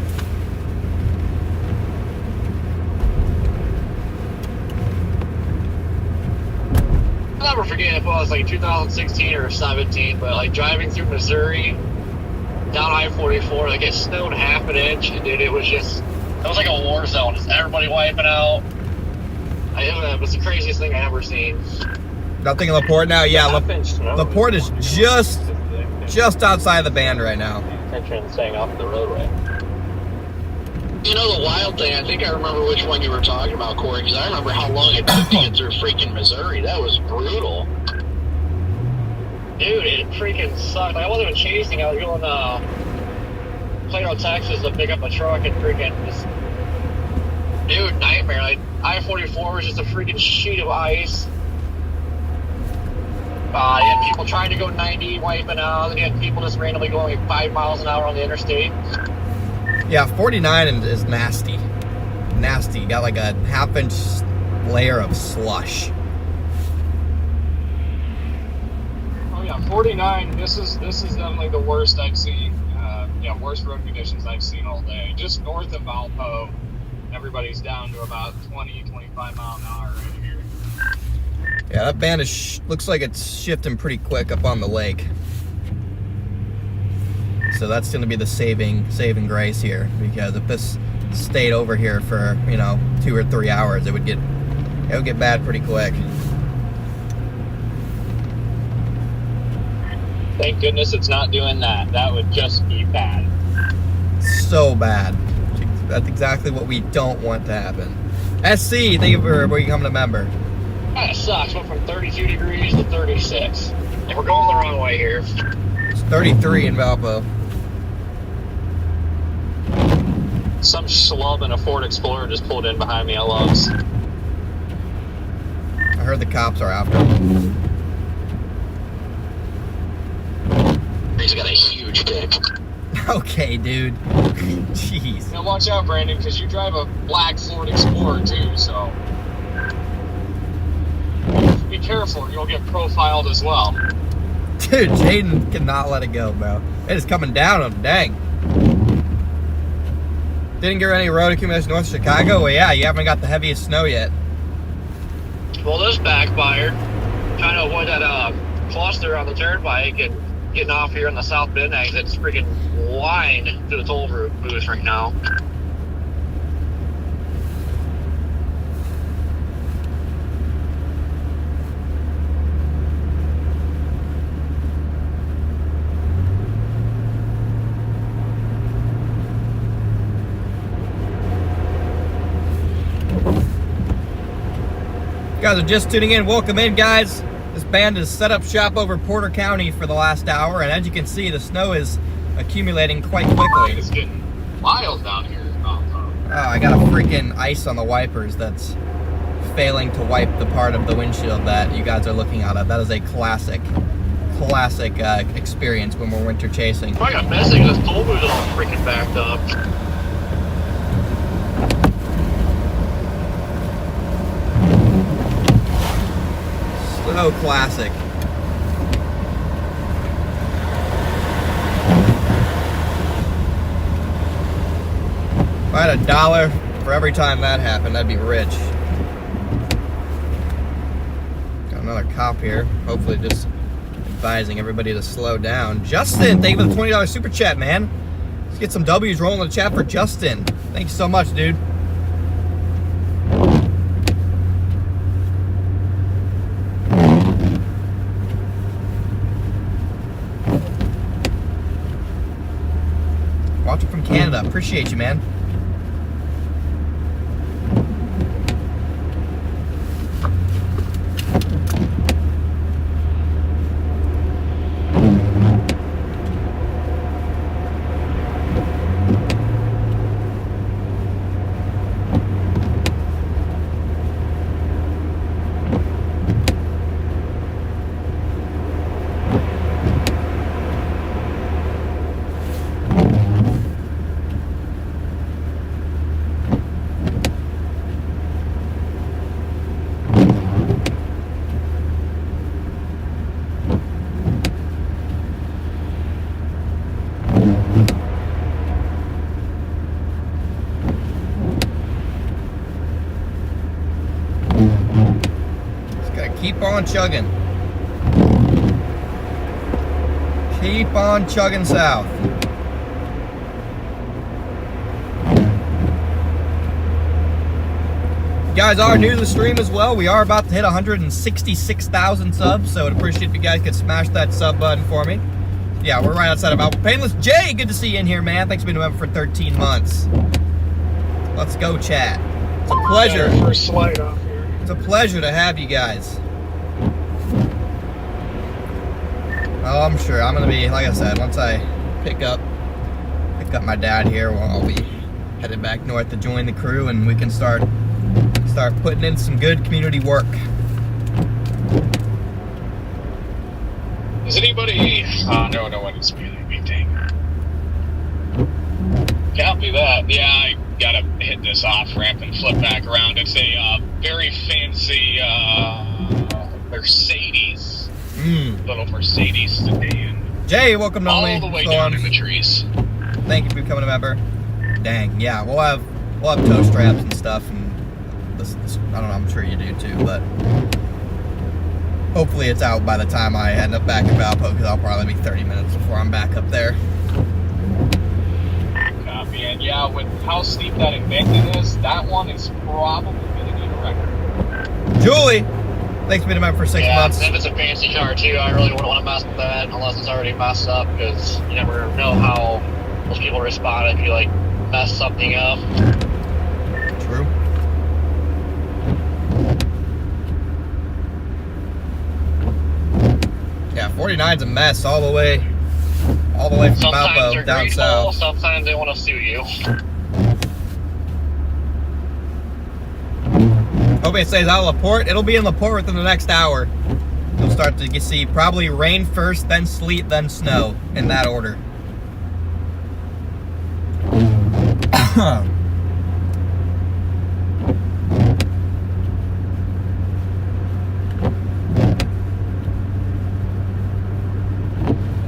I'll never forget if it was like 2016 or 17, but like driving through Missouri down I-44, like it snowed half an inch, and dude, it was like a war zone. Just everybody wiping out. It was the craziest thing I ever seen. Nothing in LaPorte now. Yeah, LaPorte is just outside of the band right now. Attention, staying off the roadway. You know the wild thing, I think I remember which one you were talking about, Corey, because I remember how long it took to get through freaking Missouri. That was brutal. Dude, it freaking sucked. Like, I wasn't even chasing. I was going Plano, Texas to pick up a truck and freaking just... Dude, nightmare. Like, I-44 was just a freaking sheet of ice. You had people trying to go 90, wiping out, and you had people just randomly going like 5 miles an hour on the interstate. Yeah, 49 is nasty. Nasty. You got like a half-inch layer of slush. Oh yeah, 49. This is definitely the worst I've seen. Worst road conditions I've seen all day. Just north of Valpo, everybody's down to about 20, 25 mile an hour right here. Yeah, that band looks like it's shifting pretty quick up on the lake. So that's going to be the saving grace here, because if this stayed over here for 2 or 3 hours, it would get bad pretty quick. Thank goodness it's not doing that. That would just be bad. So bad. That's exactly what we don't want to happen. SC, thank you for becoming a member. That sucks. Went from 32 degrees to 36. And we're going the wrong way here. It's 33 in Valpo. Some schlub in a Ford Explorer just pulled in behind me at Love's. I heard the cops are after him. He's got a huge dick. Okay, dude. Jeez. Now watch out, Brandon, because you drive a black Ford Explorer too, so be careful, you'll get profiled as well. Dude, Jaden cannot let it go, bro. It is coming down on him, dang. Didn't get any road accumulation north of Chicago? Well, yeah, you haven't got the heaviest snow yet. Well, this backfired. Trying to avoid that cluster on the turnpike and getting off here in the South Bend exit. It's freaking line to the toll booth right now. You guys are just tuning in. Welcome in, guys. This band has set up shop over Porter County for the last hour, and as you can see, the snow is accumulating quite quickly. It's getting wild down here. Oh, I got a freaking ice on the wipers that's failing to wipe the part of the windshield that you guys are looking out of. That is a classic experience when we're winter chasing. I got missing. This toll booth is all freaking backed up. So classic. If I had $1 for every time that happened, I'd be rich. Got another cop here. Hopefully just advising everybody to slow down. Justin, thank you for the $20 super chat, man. Let's get some W's rolling in the chat for Justin. Thank you so much, dude. Watching from Canada. Appreciate you, man. Keep on chugging. Keep on chugging south. You guys are new to the stream as well. We are about to hit 166,000 subs, so I'd appreciate if you guys could smash that sub button for me. Yeah, we're right outside of Valpo. Painless Jay, good to see you in here, man. Thanks for being a member for 13 months. Let's go, chat. It's a pleasure. Yeah, first slide off here. It's a pleasure to have you guys. Oh, I'm sure. I'm going to be, like I said, once I pick up my dad here, well, I'll be headed back north to join the crew, and we can start putting in some good community work. Does anybody... no one is feeling me, dang. Copy that. Yeah, I gotta hit this off-ramp and flip back around. It's a very fancy Mercedes little Mercedes sedan. Jay, welcome to All Only the way Storms. down in the trees. Thank you for becoming a member. Dang, yeah, we'll have toe straps and stuff, and this, I don't know, I'm sure you do too, but hopefully it's out by the time I end up back in Valpo, because I'll probably be 30 minutes before I'm back up there. Copy. And yeah, with how steep that embankment is, that one is probably going to need a record. Julie, thanks for being a member for 6 months. If it's a fancy car too, I really wouldn't want to mess with that unless it's already messed up, because you never know how most people respond if you like mess something up. True. Yeah, 49's a mess all the way from Sometimes Valpo they're down grateful, south. sometimes they want to sue you. Hope it stays out of LaPorte. It'll be in LaPorte within the next hour. You'll start to see probably rain first, then sleet, then snow, in that order.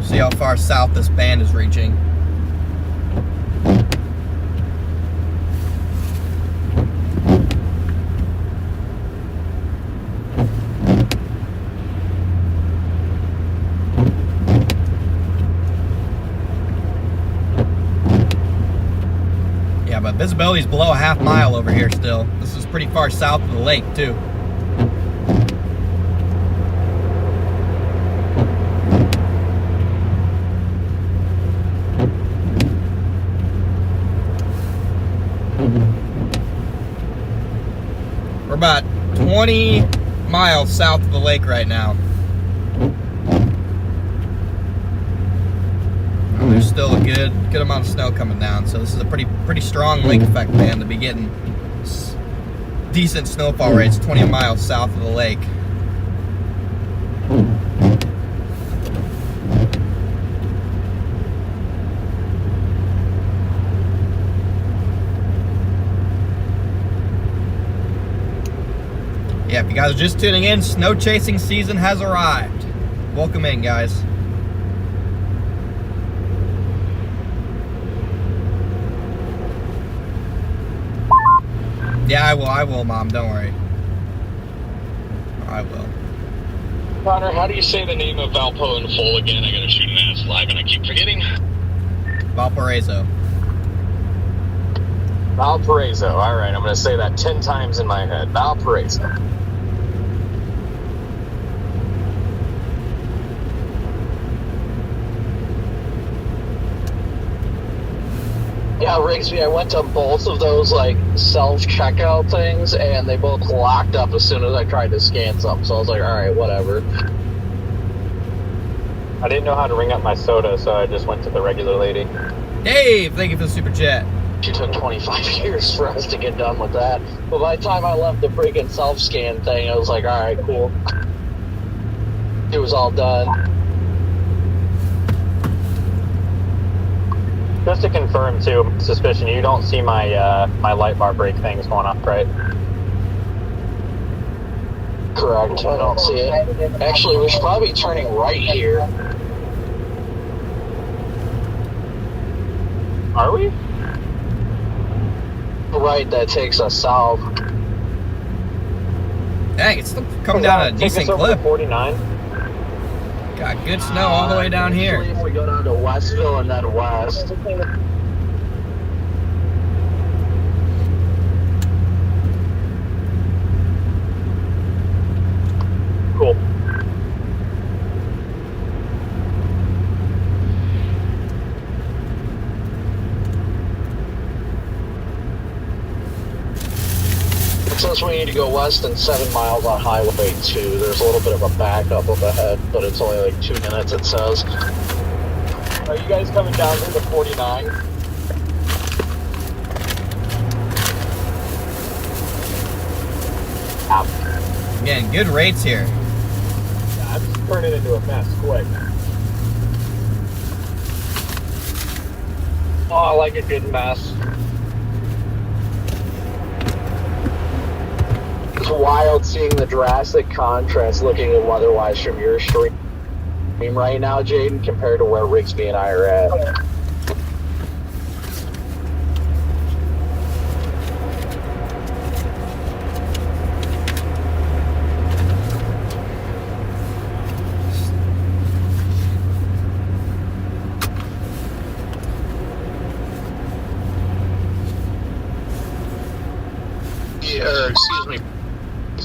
See how far south this band is reaching. Yeah, but visibility is below a half mile over here still. This is pretty far south of the lake too. We're about 20 miles south of the lake right now. There's still a good amount of snow coming down, so this is a pretty strong lake effect band to be getting decent snowfall rates 20 miles south of the lake. Yeah, if you guys are just tuning in, snow chasing season has arrived. Welcome in, guys. Yeah, I will, Mom. Don't worry. I will. Connor, how do you say the name of Valpo in full again? I gotta shoot an ass live and I keep forgetting. Valparaiso. Valparaiso. All right, I'm gonna say that 10 times in my head. Valparaiso. Yeah, Rigsby, I went to both of those like self-checkout things, and they both locked up as soon as I tried to scan something. So I was like, all right, whatever. I didn't know how to ring up my soda, so I just went to the regular lady. Dave, thank you for the super chat. It took 25 years for us to get done with that. But by the time I left the freaking self-scan thing, I was like, all right, cool. It was all done. Just to confirm, too, suspicion, you don't see my my light bar brake things going up, right? Correct, I don't see it. Actually, we should probably be turning right here. Are we? Right, that takes us south. Dang, it's still coming down at a decent clip. 49. Got good snow all the way down here. Usually if we go down to Westville and then west. Cool. Since we need to go west and 7 miles on Highway 2, there's a little bit of a backup up ahead, but it's only like 2 minutes, it says. Are you guys coming down here to 49? Again, good rates here. Yeah, I'm just turning into a mess quick. Oh, I like a good mess. It's wild seeing the drastic contrast looking at weather-wise from your stream right now, Jaden, compared to where Rigsby and I are at. Or excuse me,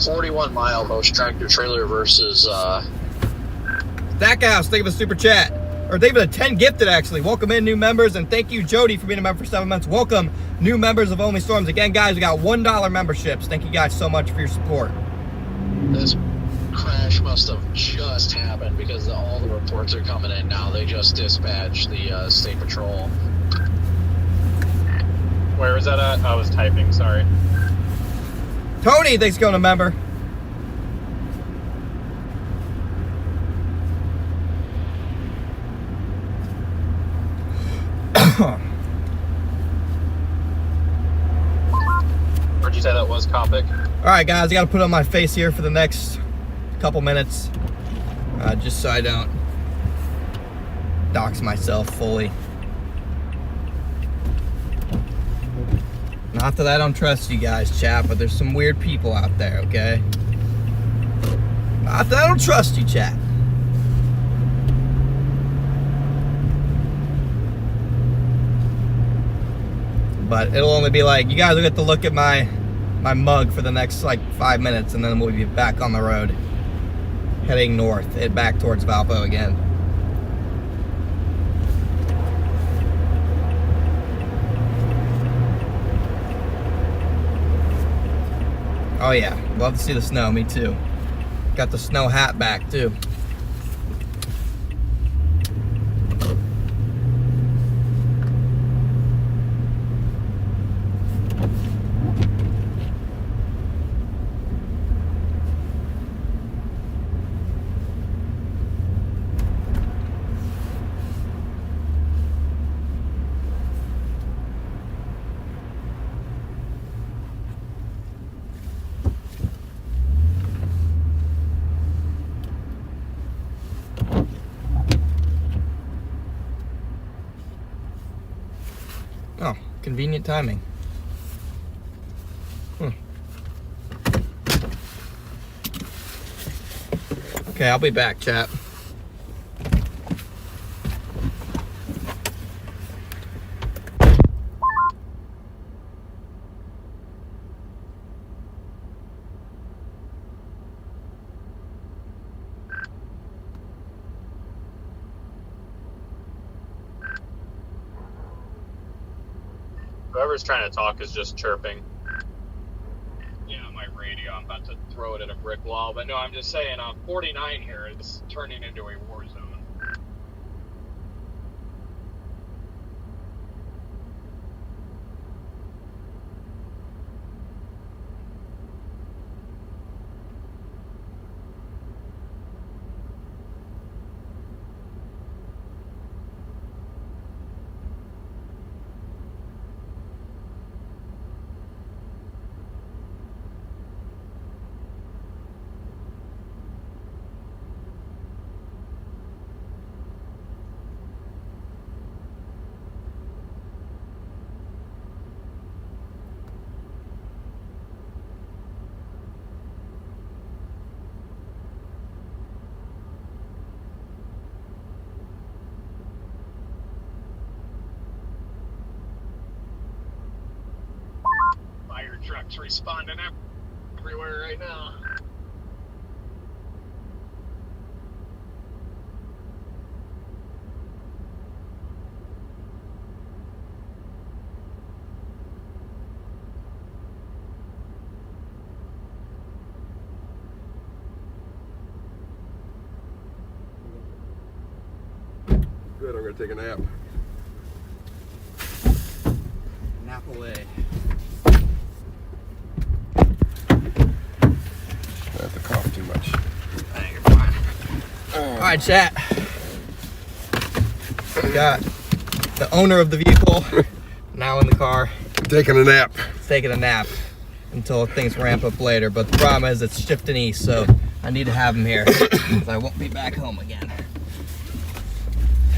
41 mile most tractor trailer versus Stackhouse, thank you for the super chat. Or David, a 10 gifted actually. Welcome in new members, and thank you, Jody, for being a member for 7 months. Welcome new members of Only Storms. Again, guys, we got $1 memberships. Thank you guys so much for your support. this crash must have just happened because all the reports are coming in now. They just dispatched the state patrol. Where was that at? I was typing, sorry. Tony, thanks for going a member. Where'd you say that was, Copic? All right, guys, I got to put on my face here for the next couple minutes, just so I don't dox myself fully. Not that I don't trust you guys, chat, but there's some weird people out there, okay? Not that I don't trust you, chat. But it'll only be like, you guys will get to look at my mug for the next like 5 minutes, and then we'll be back on the road, heading north, back towards Valpo again. Oh yeah, love to see the snow, me too. Got the snow hat back too. Oh, convenient timing. Okay, I'll be back, chat. Whoever's trying to talk is just chirping. Yeah, my radio, I'm about to throw it at a brick wall. But no, I'm just saying, 49 here is turning into a war zone. Fire trucks responding everywhere right now. Good, I'm gonna take a nap. Nap away. I have to cough too much. You're fine. All right, chat. We got the owner of the vehicle now in the car, Taking a nap. taking a nap. until things ramp up later. But the problem is it's shifting east, so I need to have them here because I won't be back home again.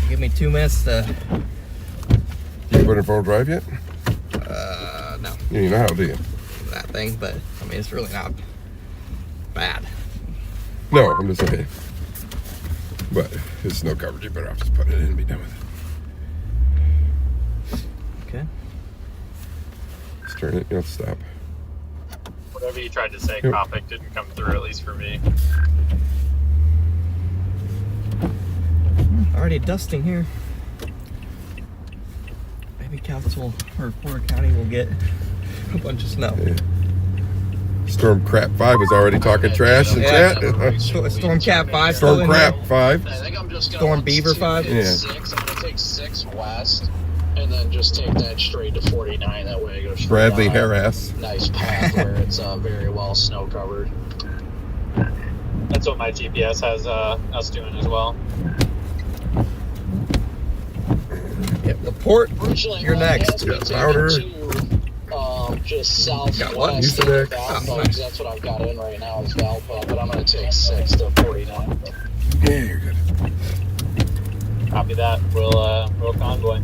Give me 2 minutes to... You put it in full drive yet? No. You know how, do you? That thing, but I mean, it's really not bad. No, I'm just saying. But it's no coverage. You better off just putting it in and be done with it. Okay. Just turn it, you don't stop. Whatever you tried to say, Yep. Copic didn't come through, at least for me. Already dusting here. Maybe Kouts will, or Porter County will get a bunch of snow. Yeah. Storm Crap 5 was already talking trash in Yeah. chat. Storm Cat 5 still Storm in Crap there? 5. I think I'm just going Storm Beaver 5? Yeah. 6. I'm gonna take 6 west, and then just take that straight to 49. That way I go straight Bradley on a Harass. nice path where it's very well snow covered. That's what my GPS has us doing as well. Yep, LaPorte, Originally, you're well, it next. has me Yeah, taken powder. to, just Got what? southwest of Mucinex. Valpo, Oh, 'cause nice. that's what I've got in right now is Valpo, but I'm going to take 6 to 49. Yeah, you're good. Copy that. We'll convoy.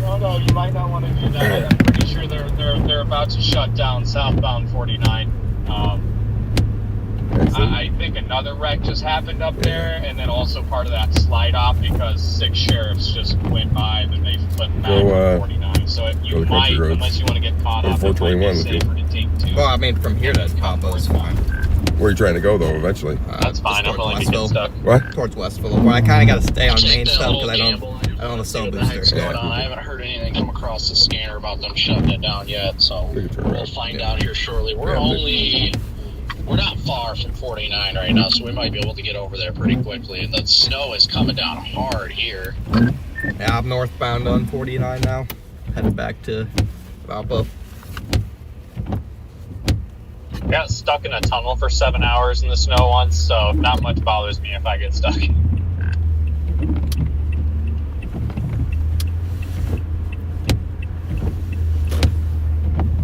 No, you might not want to do that. I'm pretty sure they're about to shut down southbound 49. I think another wreck just happened up there, and then also part of that slide off because 6 sheriffs just went by and then they flipped back Go, to 49. So you go to might, country roads. unless you want to get caught Or up, it might 421 be with you. safer to take 2. well, I mean, from here to Valpo is fine. Where are you trying to go, though, eventually? That's Just fine. I'm towards only getting Westville. stuck. What? Towards Westville. Well, I kind of got to stay on Take main that stuff little because I gamble. don't have a See cell what the heck's booster. going Yeah. on. I haven't heard anything come across the scanner about them shutting it down yet, so We can turn we'll around. find Yeah. out here shortly. We're not far from 49 right now, so we might be able to get over there pretty quickly. And the snow is coming down hard here. Yeah, I'm northbound on 49 now, headed back to Valpo. Got stuck in a tunnel for 7 hours in the snow once, so not much bothers me if I get stuck.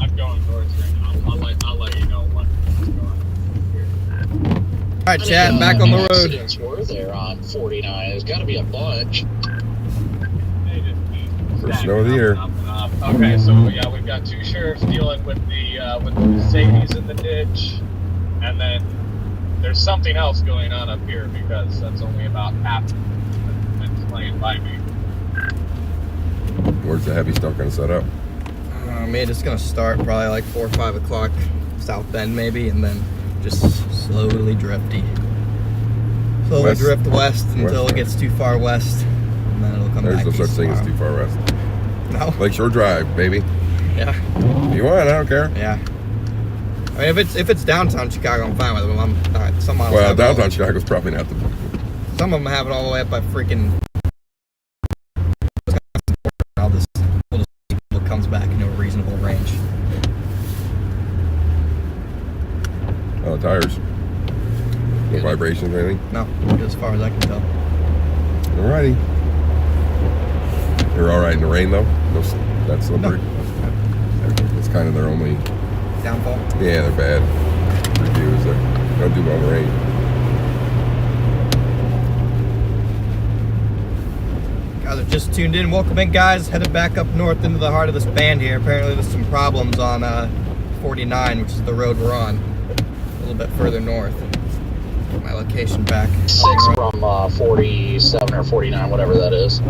I'm going north right now. I'll let you know what's going on. All right, Chad, back on the road. Accidents were there on 49. There's got to be a bunch. They just keep First stacking snow of the up year. and up and up. Okay, so yeah, we've got 2 sheriffs dealing with the Mercedes in the ditch, and then there's something else going on up here because that's only about half that's playing by me. Where's the heavy stuff going to set up? I mean, it's gonna start probably like 4 or 5 o'clock, South Bend maybe, and then just slowly drifty. Slowly West. drift west until West. it gets too far west, and then it'll come There's back no such east thing as tomorrow. too far west. No? Lakeshore Drive, baby. Yeah. You want? I don't care. Yeah. I mean, if it's downtown Chicago, I'm fine with it. Some miles Well, have it all- downtown Chicago's probably not the. Some of them have it all the way up by freaking. All this comes back into a reasonable range. Oh, the tires. No vibrations or anything. No, as far as I can tell. Alrighty. They're alright in the rain, though? No, that's slippery. It's kind of their only. Downfall. Yeah, they're bad. Reviews. They don't do well in the rain. Guys have just tuned in. Welcome in, guys. Headed back up north into the heart of this band here. Apparently, there's some problems on 49, which is the road we're on. A little bit further north. Get my location back. 6 from 47 or 49, whatever that is.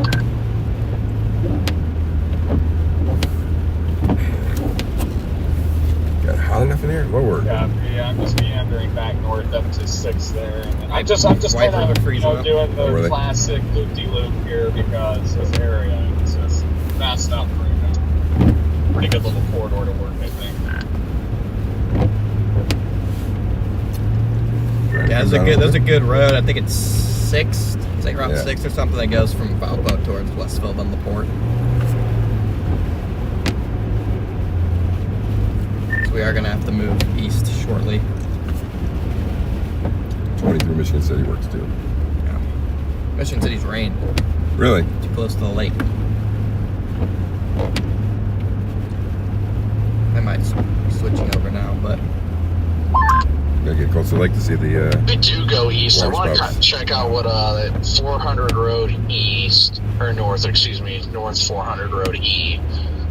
Got it hot enough in here? Lower. Yeah, I'm just meandering back north up to 6 there, and then I'm just Wipe kind over of freezing up. doing Oh, really? the classic loop-de-loop here because this area is just messed up right now. Pretty good little corridor to work, I think. Yeah, there's a good road. I think it's 6. It's like Route Yeah. 6 or something that goes from Valpo towards Westville and LaPorte. So we are gonna have to move east shortly. 23 Michigan City works too. Yeah. Mission City's rain. Really? Too close to the lake. I might switch but Gotta get closer to the lake to see the. We do go east. I Water want to spouts. check out what 400 Road East or North. Excuse me, North 400 Road E.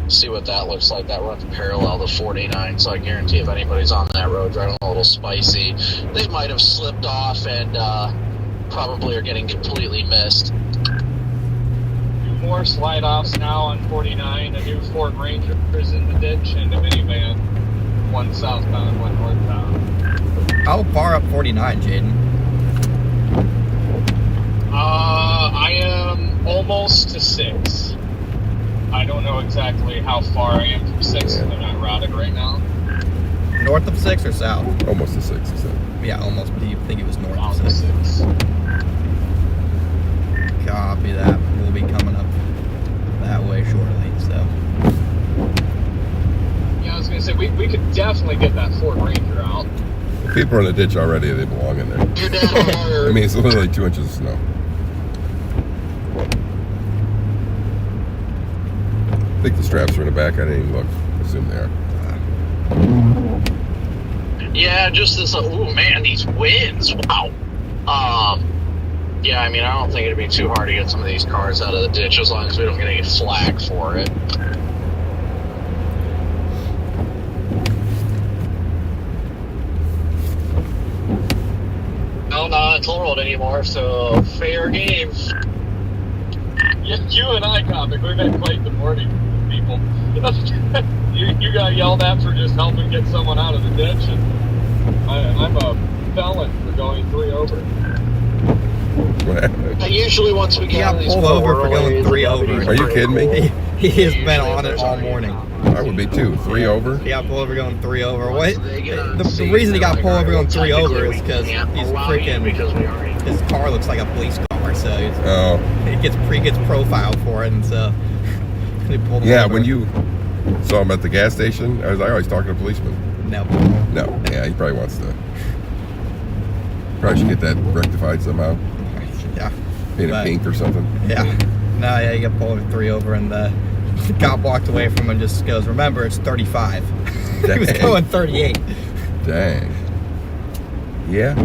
See what that looks like. That runs parallel to 49. So I guarantee if anybody's on that road driving a little spicy, they might have slipped off and probably are getting completely missed. More slide offs now on 49. A new Ford Ranger is in the ditch and a minivan. One southbound, one northbound. how far up 49, Jaden? I am almost to 6. I don't know exactly how far I am from 6. Yeah. I'm not routed right now. North of 6 or south? Almost a 6, he said. Yeah, almost. Do you think it was north Out of to 6? 6. Copy that. We'll be coming up that way shortly, so. Yeah, I was gonna say we could definitely get that Ford Ranger out. If people are in the ditch already, they belong in there. You're down I mean, it's literally 2 inches of snow. I think the straps are in the back. I didn't even look. I assume they are. Yeah, just this. Oh man, these winds! Wow. Yeah, I mean, I don't think it'd be too hard to get some of these cars out of the ditch as long as we don't get any flag for it. No, not on toll road anymore, so fair game. You and I, Comic, we've had quite the morning, people. you got yelled at for just helping get someone out of the ditch, and I'm a felon for going 3 over. Usually once we He get got out of these pulled over for going correlays, 3 the over. deputies Are you pretty kidding me? cool. He has been Usually on if it there's all any morning. I would be too. 3 over? He got pulled over going 3 over. What? They get on The scene, reason he they're got like, pulled over going "Alright, 3 well, over is technically because we can't he's allow you freaking. because we already His car looks like a police car, so Oh. it gets profiled for it, and so they pulled him Yeah, over. when you saw him at the gas station, I was like, oh, he's talking to policemen. No. No. Yeah, he probably wants to. Probably should get that rectified somehow. Yeah. Paint it But- pink or something. Yeah. No, yeah, he got pulled over 3 over, and the cop walked away from him and just goes, remember, it's 35. He was Dang. going 38. Dang. Yeah.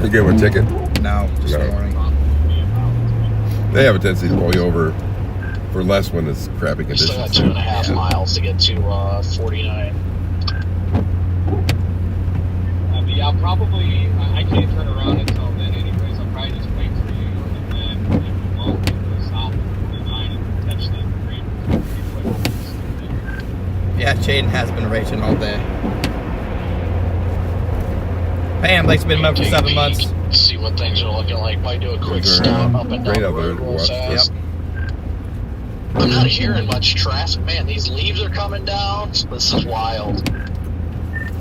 You give him a ticket. No, just No. warning. They have a tendency to pull you over for less when it's crappy We still got conditions. 2.5 Yeah. miles to get to 49. But yeah, I'll probably, I can't turn around until then anyways. I'll probably just wait for you, and then if you want, we'll go south of 49 and catch that green. Yeah, Jaden has been racing all day. Pam, thanks for being a member for 7 months. See what things are looking like. Might do a quick They're, stop up and down right the out there road to the real west. fast. I'm not hearing much traffic. Man, these leaves are coming down. This is wild.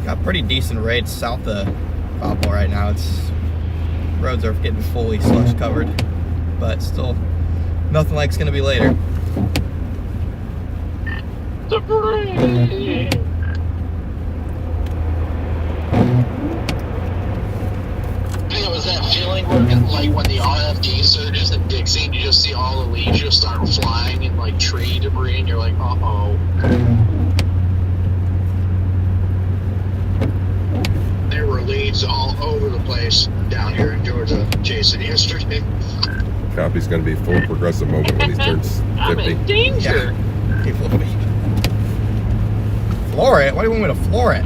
Got pretty decent rates south of Valpo right now. Roads are getting fully slush covered, but still nothing like it's gonna be later. Debris. It was that feeling where, like, when the RFD surges in Dixie, and you just see all the leaves just start flying in like tree debris, and you're like, uh-oh. There were leaves all over the place down here in Georgia, Jason, yesterday. Copy's going to be full progressive moment when he turns 50. I'm in danger. He flew me. Floor it? Why do you want me to floor it?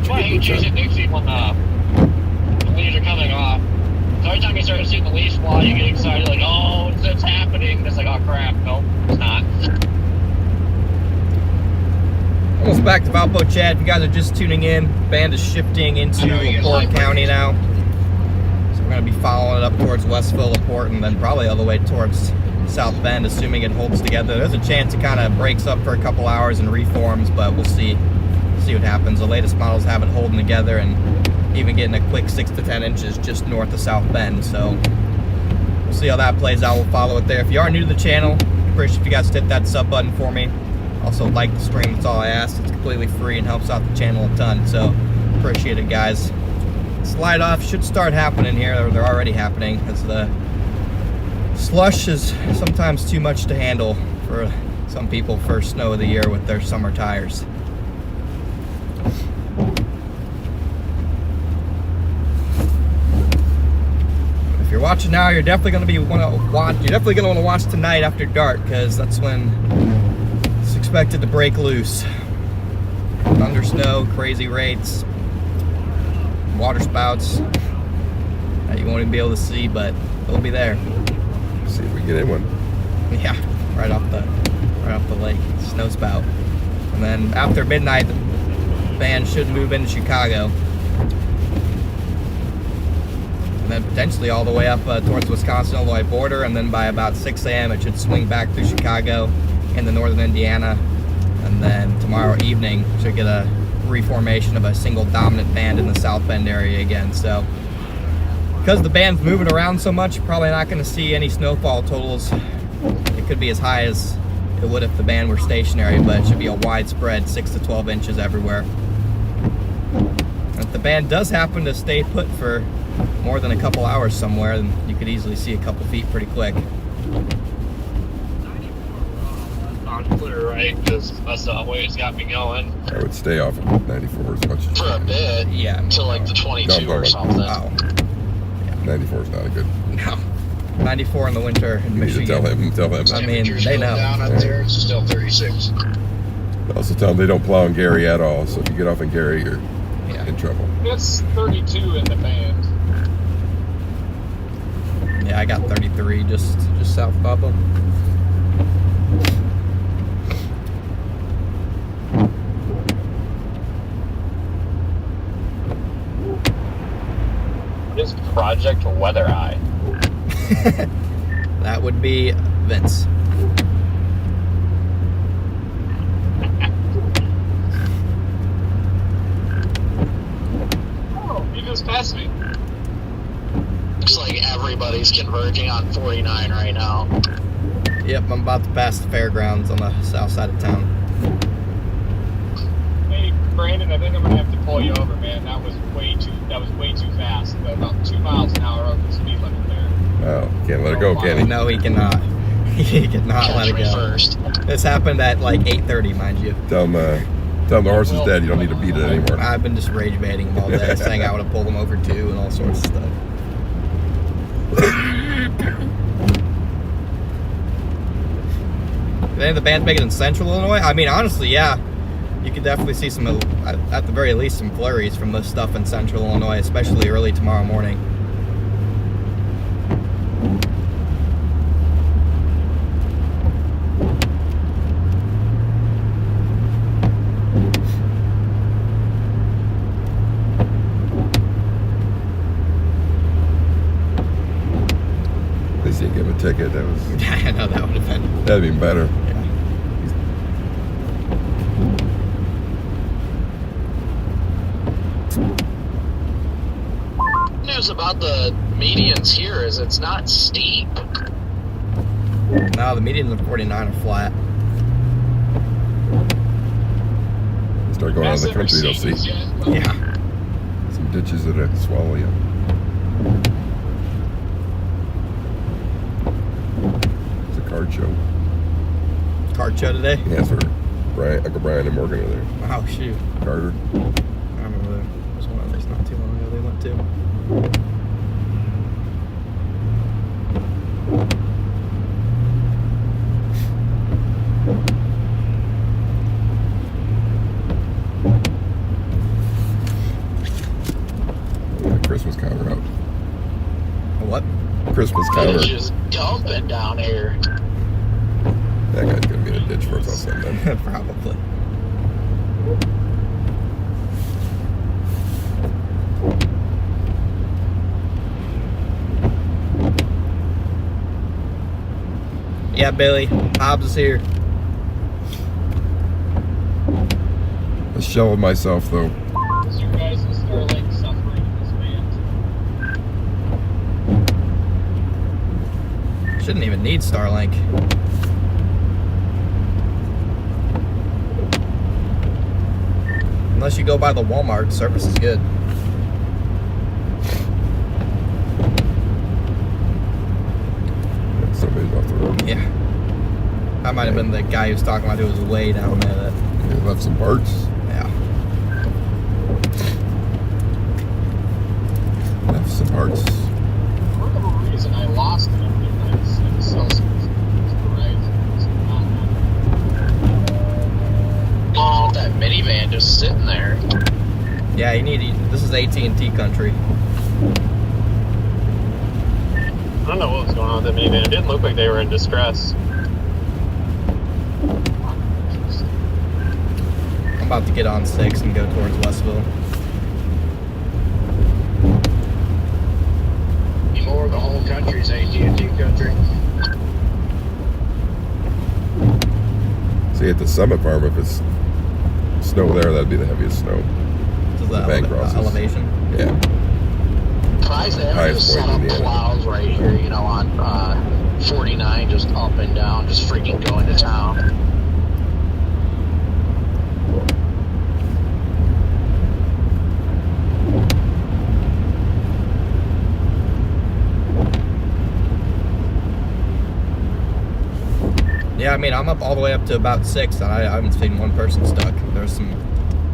I hate chasing Dixie when the leaves are coming off. So every time you start seeing the leaves fly, you get excited, like, oh, it's happening. It's like, oh crap, nope, it's not. Almost back to Valpo, Chad. If you guys are just tuning in, band is shifting into LaPorte County now. So we're going to be following it up towards Westville, LaPorte, and then probably all the way towards South Bend, assuming it holds together. There's a chance it kind of breaks up for a couple hours and reforms, but we'll see what happens. The latest models have it holding together and even getting a quick 6 to 10 inches just north of South Bend. So we'll see how that plays out. We'll follow it there. If you are new to the channel, appreciate if you guys hit that sub button for me. Also, like the stream, that's all I ask. It's completely free and helps out the channel a ton. So Appreciate it, guys. Slide off should start happening here, or they're already happening, as the slush is sometimes too much to handle for some people first snow of the year with their summer tires. If you're watching now, you're definitely going to want to watch tonight after dark, because that's when it's expected to break loose. Thunder, snow, crazy rates, water spouts that you won't even be able to see, but they'll be there. See if we get in one. Yeah, right off the lake, snow spout. And then after midnight, the band should move into Chicago, and then potentially all the way up towards Wisconsin-Illinois border, and then by about 6 a.m. it should swing back through Chicago into northern Indiana, and then tomorrow evening should get a reformation of a single dominant band in the South Bend area again. So because the band's moving around so much, you're probably not going to see any snowfall totals. It could be as high as it would if the band were stationary, but it should be a widespread 6 to 12 inches everywhere. If the band does happen to stay put for more than a couple hours somewhere, then you could easily see a couple feet pretty quick. On clear, right? Because that's the way it's got me going. I would stay off of 94 as much as you For a can. bit. Yeah. Until like the 22 or something. Oh, 94 is not a good. no. 94 in the winter in You need to Michigan. tell him. I mean, Temperature's they still know. down up there. It's still 36. Also tell them they don't plow in Gary at all. So if you get off in Gary, you're Yeah. in trouble. It's 32 in the band. Yeah, I got 33 just south of Bubba. What is Project Weather Eye? That would be Vince. Oh, you just passed me. Looks like everybody's converging on 49 right now. Yep, I'm about to pass the fairgrounds on the south side of town. Hey, Brandon, I think I'm gonna have to pull you over, man. That was way too fast. About 2 miles an hour over the speed limit there. Oh, can't let it go, can he? No, he cannot. He cannot let Catch it me go. first. This happened at like 8:30, mind you. Tell him the horse is dead. You don't need to beat it anymore. I've been just rage baiting him all day, saying I would have pulled him over too and all sorts of stuff. Any of the band's bigger than Central Illinois? I mean, honestly, yeah. You could definitely see some, at the very least, some flurries from this stuff in Central Illinois, especially early tomorrow morning. At least you didn't give him a ticket. That was I know that would have been. that'd been better. News about the medians here is it's not steep. No, the medians of 49 are flat. Start going out of the country, they'll see Yeah. some ditches that swallow you. It's a card show. Card show today? Yeah, that's where Uncle Brian and Morgan are there. Oh, shoot. Carter. I remember there was one of these not too long ago they went to. Got a Christmas counter out. A what? Christmas It's counter. just dumping down here. That guy's gonna be in a ditch for us on Sunday. Probably. Yeah, Billy. Hobbs is here. I shoveled myself though. Is your guys' Starlink suffering in this band? Shouldn't even need Starlink. Unless you go by the Walmart, service is good. Somebody's off the road. Yeah. That might have been the guy who was talking about it was way down there. That, He left some parts. yeah. Left some parts. For whatever reason, I lost it. I Oh, that minivan just sitting there. Yeah, you need. This is AT&T country. I don't know what was going on with that minivan. It didn't look like they were in distress. I'm about to get on 6 and go towards Westville. More of the whole country's AT&T country. See, at the Summit Farm, if it's snow there, that'd be the heaviest snow. This is The bank crosses. elevation. Yeah. Surprised they haven't Highest just set point up in Indiana. plows right here, you know, on 49, just up and down, just freaking going to town. Yeah, I mean, I'm up all the way up to about 6, and I haven't seen one person stuck. There's some,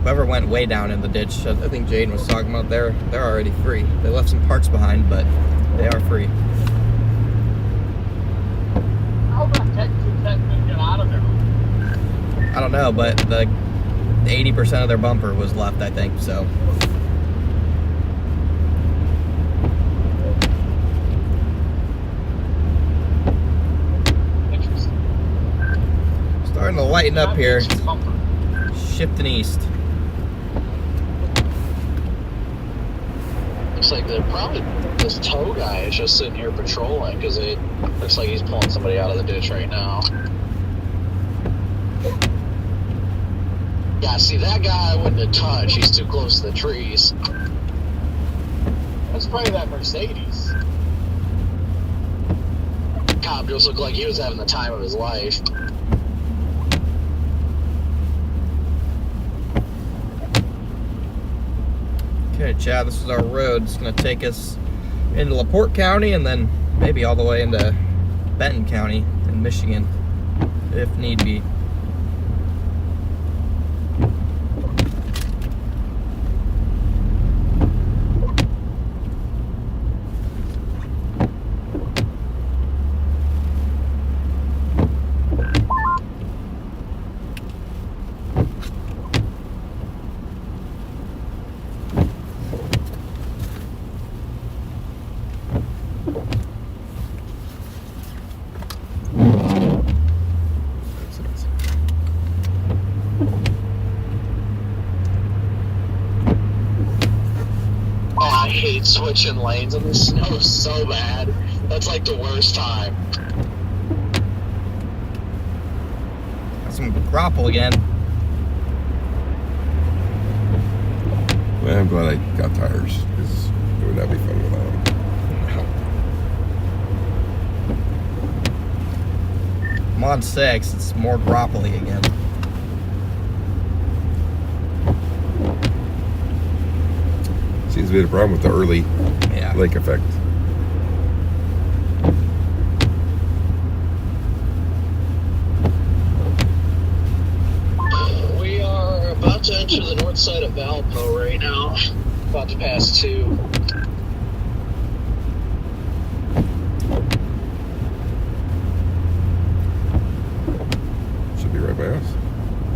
whoever went way down in the ditch, I think Jaden was talking about, they're already free. They left some parts behind, but they are free. How the heck did that thing get out of there? I don't know, but the 80% of their bumper was left, I think, so. Interesting. Starting to lighten up here, That makes bumper. shifting east. Looks like they're probably, this tow guy is just sitting here patrolling, because it looks like he's pulling somebody out of the ditch right now. Yeah, see, that guy I wouldn't have touched. He's too close to the trees. That's probably that Mercedes. Cop just looked like he was having the time of his life. Okay, Chad, this is our road. It's going to take us into LaPorte County and then maybe all the way into Benton County in Michigan, if need be. That's nice. Oh, I hate switching lanes in the snow so bad. That's like the worst time. Got some grapple again. Well, I'm glad I got tires, because it would not be fun without them. I'm on 6. It's more grapply again. Seems to be the problem with the early Yeah. lake effect. We are about to enter the north side of Valpo right now. About to pass 2. Should be right by us.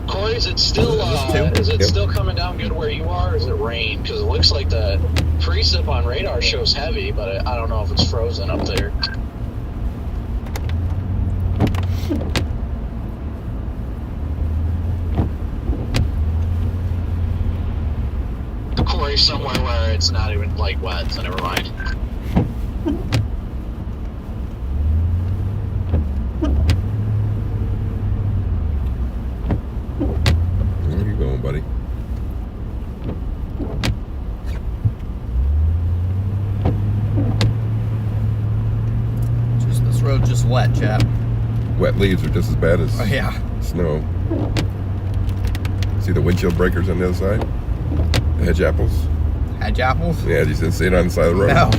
Corey, is it still This too? is it Yep. still coming down good where you are, or is it rain? Because it looks like the precip on radar shows heavy, but I don't know if it's frozen up there. Corey, somewhere where it's not even like wet, so never mind. Where are you going, buddy? This road's just wet, chap. Wet leaves are just as bad as Oh, yeah. snow. See the windshield breakers on the other side? Hedge apples? Hedge apples? Yeah, you didn't see it on the side of the road? No.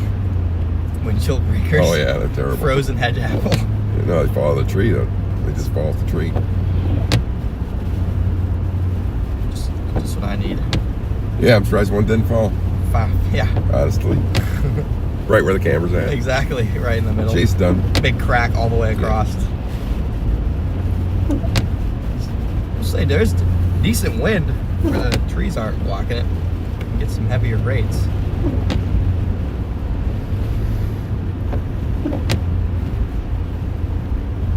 Windshield breakers. Oh, yeah, they're terrible. Frozen hedge apple. No, they fall off the tree, though. They just fall off the tree. Just what I need. Yeah, I'm surprised one didn't fall. Yeah. Honestly. Right where the camera's at. Exactly, right in the middle. Chase done. Big crack all the way across. I'll say there's decent wind where the trees aren't blocking it. You can get some heavier rates.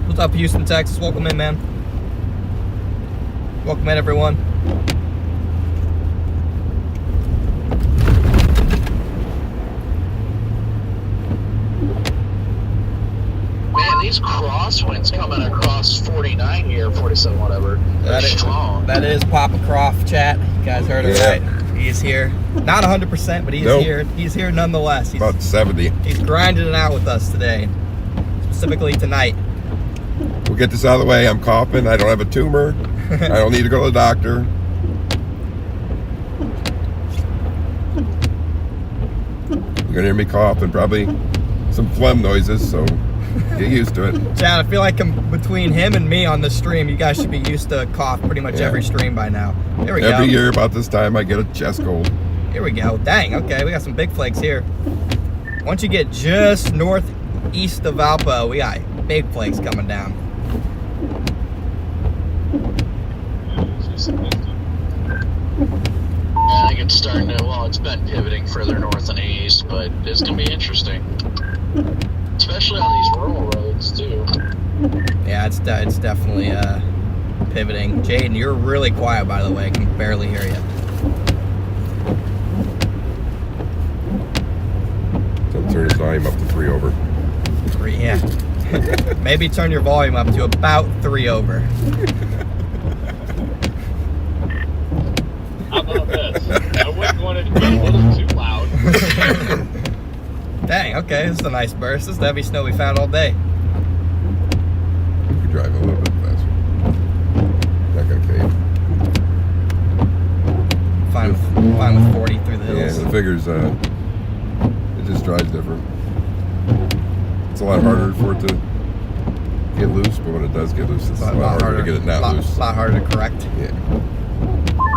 What's up, Houston, Texas? Welcome in, man. Welcome in, everyone. Man, these crosswinds coming across 49 here, 47, whatever. They're strong. That is Papa Croft, chat. You guys heard it right. He is here. Not 100%, but he is here. He's here nonetheless. He's about 70. He's grinding it out with us today. Specifically tonight. We'll get this out of the way. I'm coughing. I don't have a tumor. I don't need to go to the doctor. You're going to hear me cough and probably some phlegm noises, so get used to it. Chad, I feel like between him and me on the stream, you guys should be used to cough pretty much every stream by now. There we go. Every year about this time, I get a chest cold. Here we go. Dang, okay, we got some big flakes here. Once you get just northeast of Valpo, we got big flakes coming down. I think it's starting to, well, it's been pivoting further north and east, but it's going to be interesting. Especially on these rural roads, too. Yeah, it's definitely pivoting. Jaden, you're really quiet, by the way. I can barely hear you. So turn his volume up to 3 over. 3, yeah. Maybe turn your volume up to about 3 over. How about this? I wouldn't want it to be a little too loud. Dang, okay, this is a nice burst. This is the heavy snow we found all day. You could drive a little bit faster. Not gonna cave. Fine with 40 through the hills. Yeah, the figures, it just drives different. It's a lot harder for it to get loose, but when it does get loose, it's a lot harder to get it not loose. A lot harder to correct. Yeah.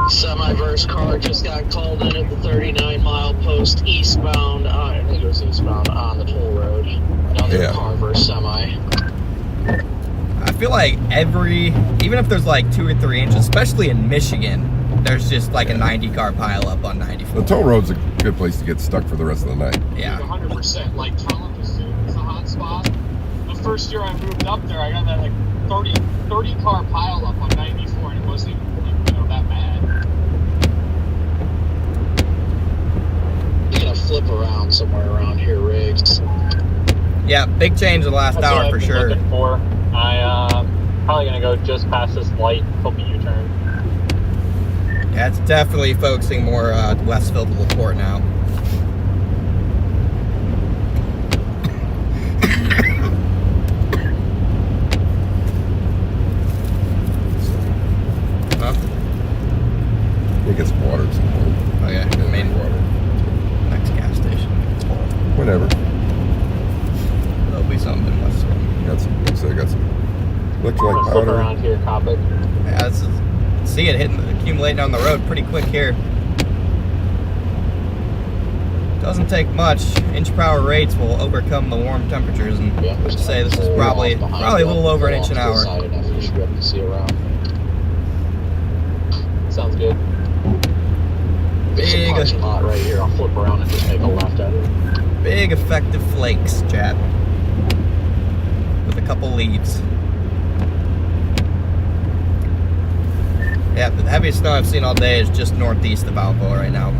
Semi-verse car just got called in at the 39-mile post eastbound, I think it was eastbound on the toll road. Another car versus semi. I feel like even if there's like 2 or 3 inches, especially in Michigan, there's just like a 90 car pile up on 94. The toll road's a good place to get stuck for the rest of the night. Yeah. 100%. Like Kalamazoo is a hot spot. The first year I moved up there, I got that like 30 car pile up on 94, and it wasn't even that bad. You're gonna flip around somewhere around here, Riggs. Yeah, big change in the last That's hour what I've for been sure. looking for. I probably gonna go just past this light, flip a U-turn. Yeah, it's definitely focusing more Westfield to LaPorte now. We'll get some water at some point. Oh yeah, Yeah, main water. next gas station. Whatever. There'll be something in Westfield. Got some, like I said, I got some Flip electrolyte powder. around here, copy. Yeah, see it accumulating on the road pretty quick here. Doesn't take much. Inch per hour rates will overcome the warm temperatures, and let's say this is probably a little over an inch an hour. You should be able to see around. Sounds good. There's a parking lot right here. I'll flip around and just make a left at it. Big effective flakes, chat. With a couple leaves. Yeah, the heaviest snow I've seen all day is just northeast of Valpo right now.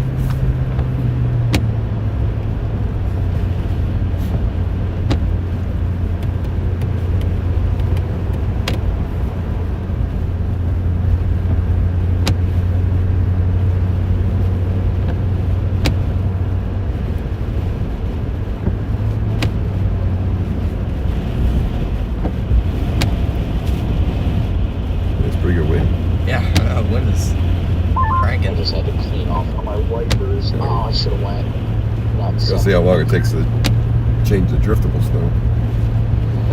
thinking. I just had to clean off all my wipers. Oh, I should have went. Gotta see how long it takes to change the driftable snow.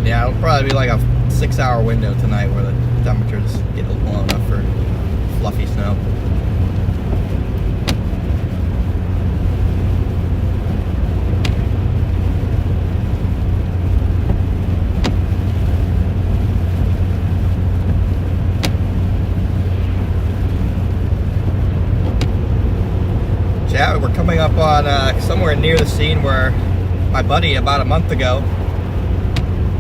Yeah, it'll probably be like a 6-hour window tonight where the temperatures get low enough for fluffy snow. Yeah, we're coming up on somewhere near the scene where my buddy about a month ago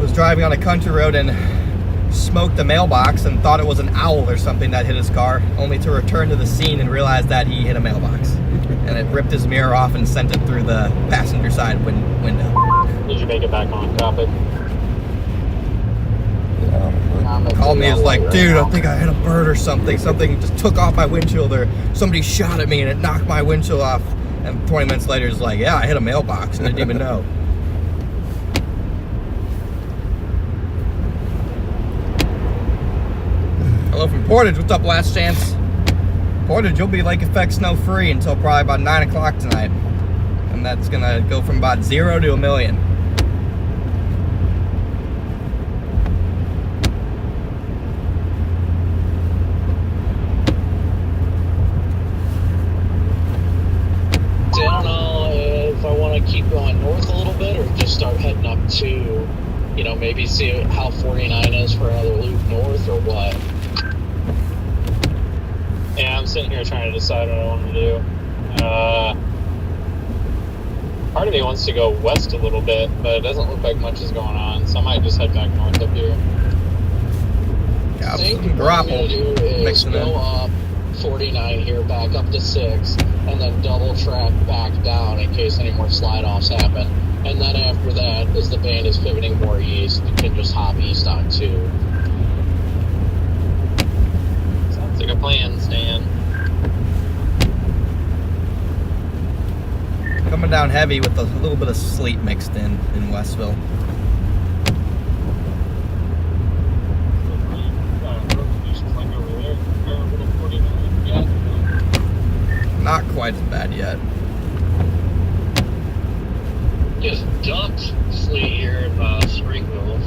was driving on a country road and smoked a mailbox and thought it was an owl or something that hit his car, only to return to the scene and realize that he hit a mailbox. And it ripped his mirror off and sent it through the passenger side window. Did you make it back on topic? Called me, was like, dude, I think I hit a bird or something. Something just took off my windshield, or somebody shot at me and it knocked my windshield off. And 20 minutes later, it's like, yeah, I hit a mailbox and I didn't even know. Hello from Portage. What's up, Last Chance? Portage, you'll be lake effect snow free until probably about 9 o'clock tonight. And that's going to go from about 0 to 1 million. I don't know if I want to keep going north a little bit or just start heading up to, you know, maybe see how 49 is for another loop north or what. Yeah, I'm sitting here trying to decide what I want to do. Part of me wants to go west a little bit, but it doesn't look like much is going on, so I might just head back north up here. Yeah, I think some what I'm grapple going to do is mixing go in. up 49 here, back up to 6, and then double track back down in case any more slide-offs happen. And then after that, as the band is pivoting more east, you can just hop east on 2. Sounds like a plan, Stan. Coming down heavy with a little bit of sleet mixed in Westville. Not quite as bad yet. Just dumped sleet here in Springville.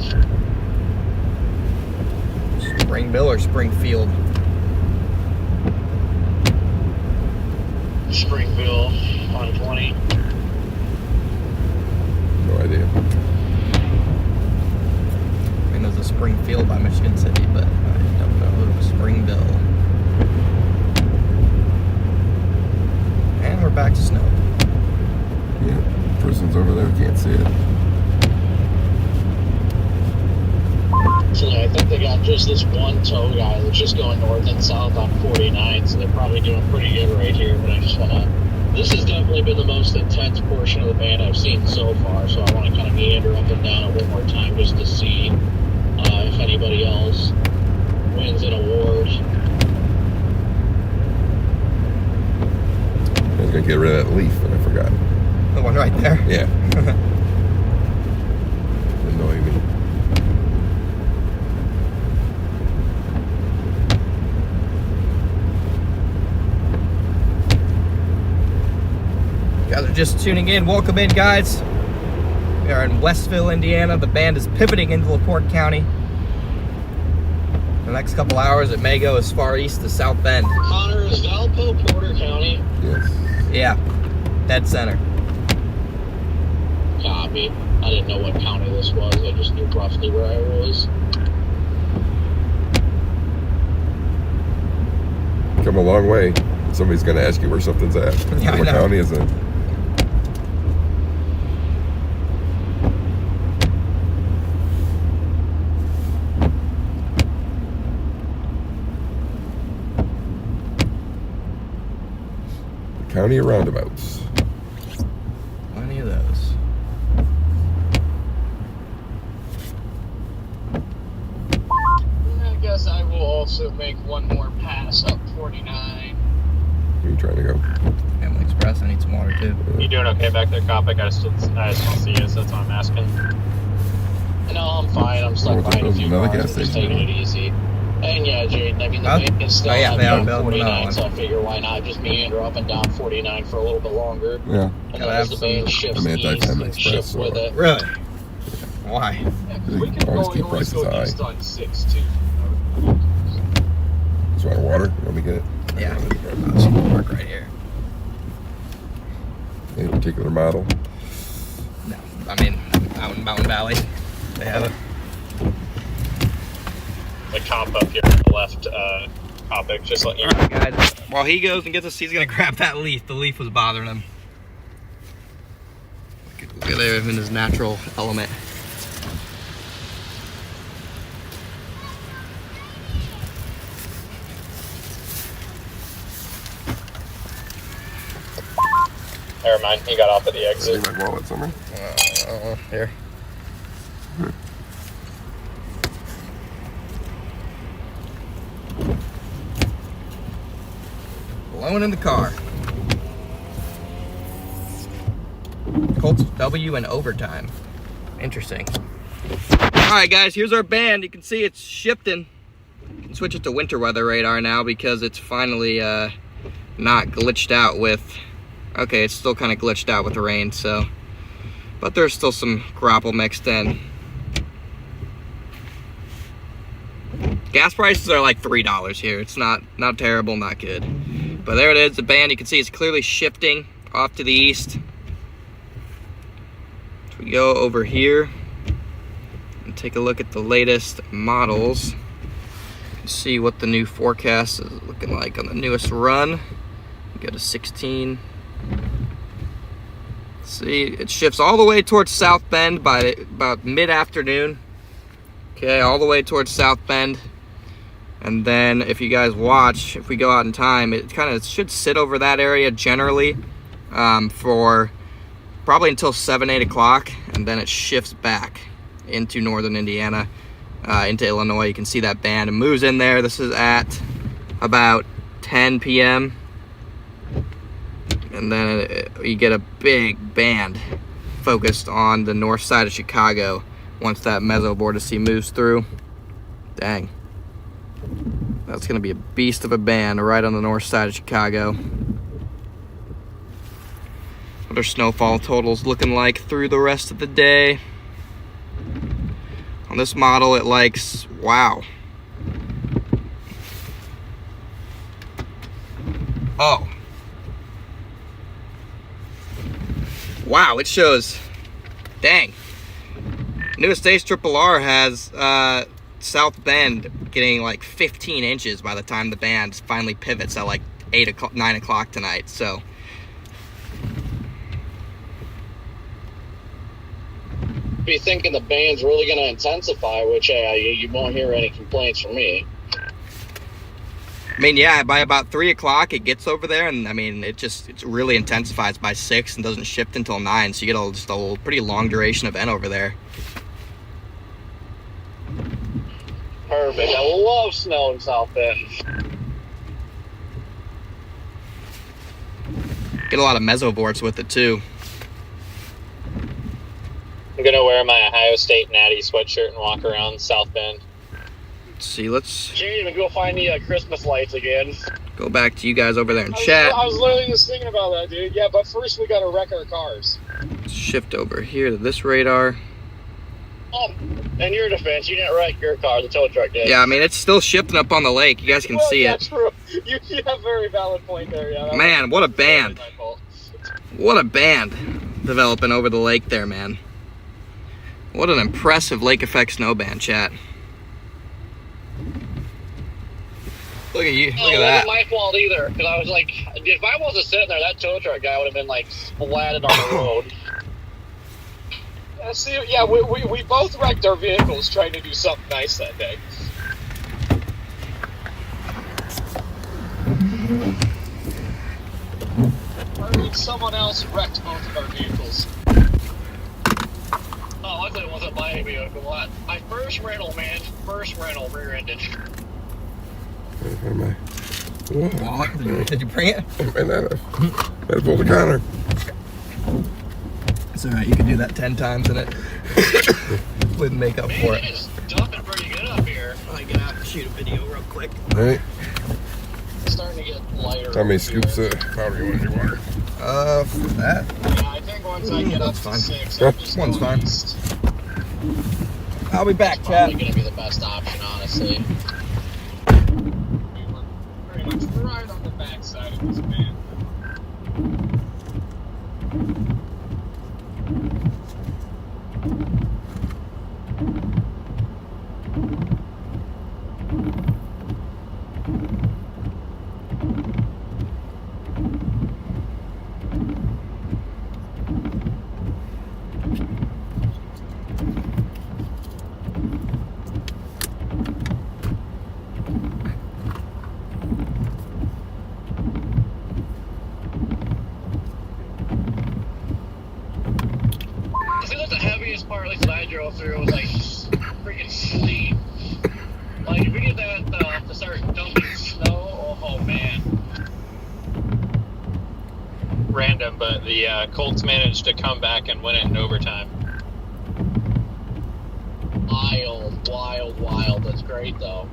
Springville or Springfield? Springville on 20. No idea. I mean, there's a Springfield by Michigan City, but I don't know if it was Springville. And we're back to snow. Yeah, person's over there, can't see it. Actually, I think they got just this one tow guy that's just going north and south on 49, so they're probably doing pretty good right here, but I just want to... This has definitely been the most intense portion of the band I've seen so far, so I want to kind of meander up and down it one more time just to see if anybody else wins an award. I was gonna get rid of that leaf, and I forgot. The one right there? Yeah. Annoying me. You guys are just tuning in. Welcome in, guys. We are in Westville, Indiana. The band is pivoting into LaPorte County. The next couple hours, it may go as far east as South Bend. Connor, is Valpo Porter County? Yes. Yeah, dead center. Copy. I didn't know what county this was. I just knew roughly where I was. Come a long way. Somebody's gonna ask you where something's at. Yeah, I What know. county is it? County of roundabouts. Plenty of those. I guess I will also make one more pass up 49. Where are you trying to go? Family Express, I need some water too. You doing okay back there, Copic? I just don't see you, so that's what I'm asking. No, I'm fine. I'm stuck Oh, behind a few another cars. gas I'm just station. taking it easy. Hey, rain yet, Jaden. I mean, the Huh? bank is still Oh, yeah, they are down building another 49, one. so I figure why not just meander up and down 49 for a little bit longer. Yeah. And Gotta then have as the some- band shifts I'm east, anti-10 and express, shift so- with it. Really? Why? Yeah, 'cause we They can always go, keep always prices go high. east on 6 too. Just want water? Let me get it. Yeah. Oh, she can park right here. Any particular model? No, I mean, out in Mountain Valley, they have it. The cop up here on the left topic, just let you know. Alright, guys. While he goes and gets us, he's gonna grab that leaf. The leaf was bothering him. Look at him in his natural element. Never mind, he got off at the I exit. think my wallet somewhere. Here. Blowing in the car. Colts W in overtime. Interesting. Alright guys, here's our band. You can see it's shifting. You can switch it to winter weather radar now because it's finally not glitched out with... Okay, it's still kind of glitched out with the rain, so... But there's still some grapple mixed in. Gas prices are like $3 here. It's not terrible, not good. But there it is, the band. You can see it's clearly shifting off to the east. So we go over here and take a look at the latest models. See what the new forecast is looking like on the newest run. We go to 16. See, it shifts all the way towards South Bend by about mid-afternoon. Okay, all the way towards South Bend. And then if you guys watch, if we go out in time, it kind of should sit over that area generally for probably until 7, 8 o'clock. And then it shifts back into northern Indiana, into Illinois. You can see that band. It moves in there. This is at about 10 p.m. And then you get a big band focused on the north side of Chicago once that mesovortice moves through. Dang. That's going to be a beast of a band right on the north side of Chicago. What are snowfall totals looking like through the rest of the day? On this model, it likes, wow. Oh. Wow, it shows, dang. Newest Ace Triple R has South Bend getting like 15 inches by the time the band finally pivots at like 9 o'clock tonight, so. Be thinking the band's really going to intensify, which you won't hear any complaints from me. I mean, yeah, by about 3 o'clock it gets over there, and I mean, it really intensifies by 6 and doesn't shift until 9, so you get just a pretty long duration event over there. Perfect. I love snow in South Bend. Get a lot of mesovorts with it too. I'm gonna wear my Ohio State Natty sweatshirt and walk around South Bend. Let's see, let's Jaden, go find the Christmas lights again. go back to you guys over there in chat. I was literally just thinking about that, dude. Yeah, but first we gotta wreck our cars. Let's shift over here to this radar. Oh, in your defense, you didn't wreck your car, the tow truck did. Yeah, I mean, it's still shifting up on the lake. You guys can see yeah, it. True. You have a very valid point there, yeah. Man, what a band. My fault. What a band developing over the lake there, man. What an impressive lake effect snow band, chat. Look at you, look at It that. wasn't my fault either, because I was like, if I wasn't sitting there, that tow truck guy would have been like splatted on the road. See, yeah, we both wrecked our vehicles trying to do something nice that day. I mean, someone else wrecked both of our vehicles. Oh, luckily it wasn't my vehicle. My first rental, man. First rental, rear-ended. Where am I? Whoa. Did you bring it? I might have pulled a Connor. It's alright, you can do that 10 times and it wouldn't make up Man, for it it. is dumping pretty good up here. there. I get out and shoot a video real quick. All right. It's starting to get lighter. How many over scoops here. of powder you want in your water? For that. Yeah, I think once I get up That's to fine. 6, Yeah, I'll just one's go fine. east. I'll be back, Probably chat. going to be the best option, honestly. We're pretty much right on the backside of this man. I feel like the heaviest part, at least that I drove through, was like freaking sleet. Like if we get that to start dumping snow, oh man. Random, but the Colts managed to come back and win it in overtime. Wild. That's great, though.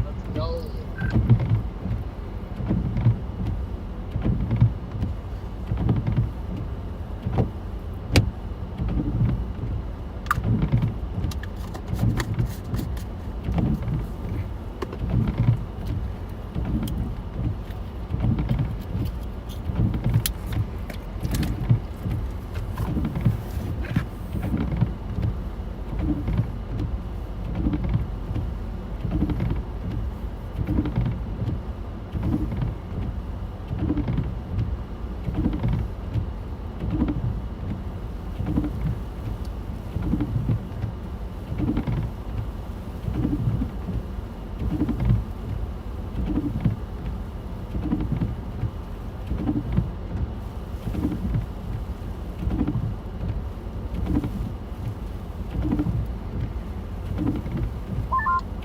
Let's go.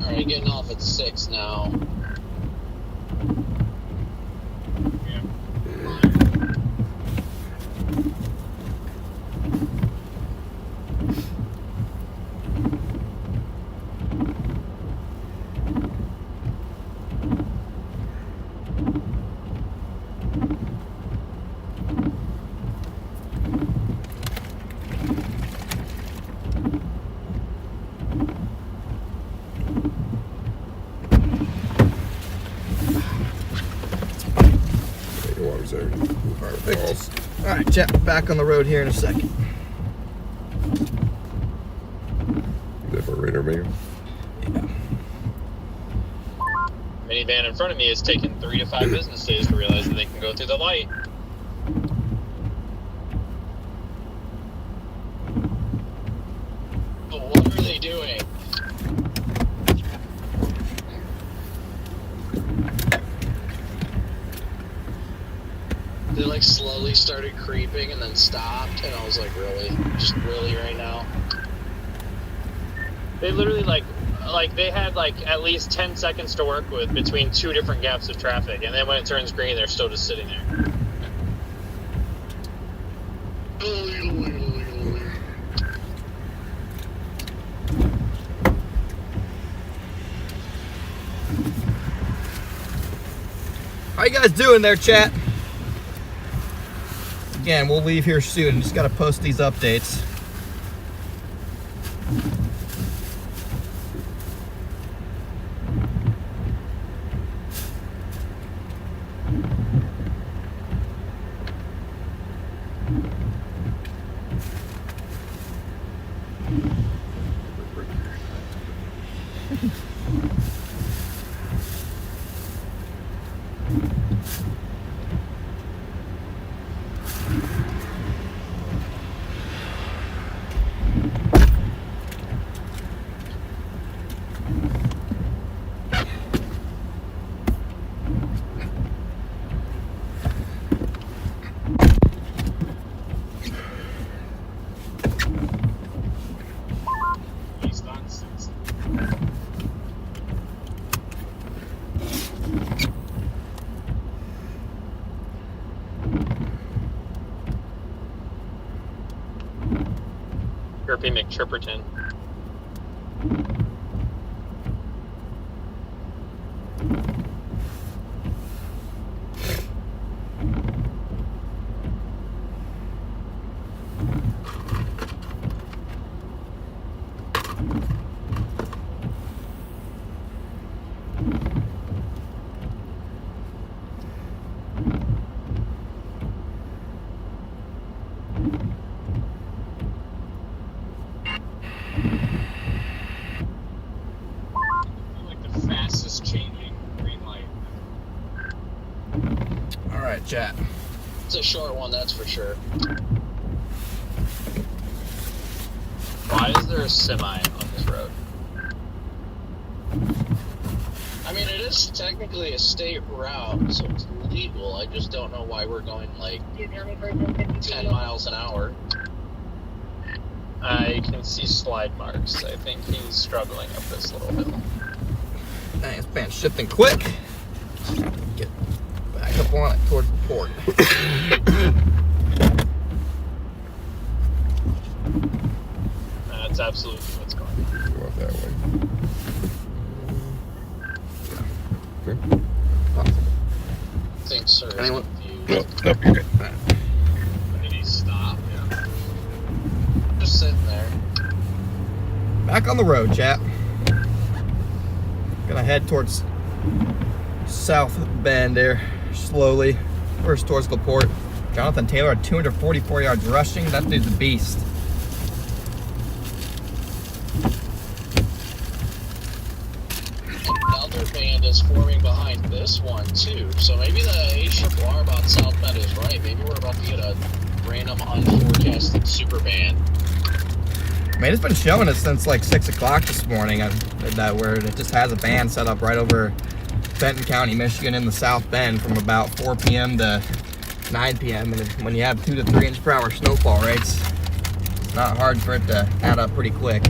Alright, getting off at 6 now. Your water's there. Perfect. All right, chat. Back on the road here in a second. Is that for radar maker? Minivan in front of me has taken 3 to 5 business days to realize that they can go through the light. But what are they doing? They like slowly started creeping and then stopped, and I was like, really? Just really right now? They literally like they had like at least 10 seconds to work with between 2 different gaps of traffic, and then when it turns green, they're still just sitting there. How you guys doing there, chat? Again, we'll leave here soon. Just got to post these updates. East on 6. Chirpy McChirperton. Like the fastest changing green light. All right, chat. It's a short one, that's for sure. Why is there a semi on this road? I mean, it is technically a state route, so it's legal. I just don't know why we're going like 10 miles an hour. I can see slide marks. I think he's struggling up this little hill. Dang, this band's shifting quick. Get back up on it towards the port. That's absolutely what's going on. Go out that way. Okay. I think sir is Anyone? confused. Nope, you're good. Did he stop? Yeah. Just sitting there. Back on the road, chat. Gonna head towards South Bend there, slowly. First towards LaPorte. Jonathan Taylor at 244 yards rushing. That dude's a beast. Another band is forming behind this one too. So maybe the ARRR about South Bend is right. Maybe we're about to get a random unforecasted super band. Man, it's been showing us since like 6 o'clock this morning. That where it just has a band set up right over Benton County, Michigan, in the South Bend from about 4 p.m. to 9 p.m. And when you have 2 to 3 inch per hour snowfall rates, it's not hard for it to add up pretty quick.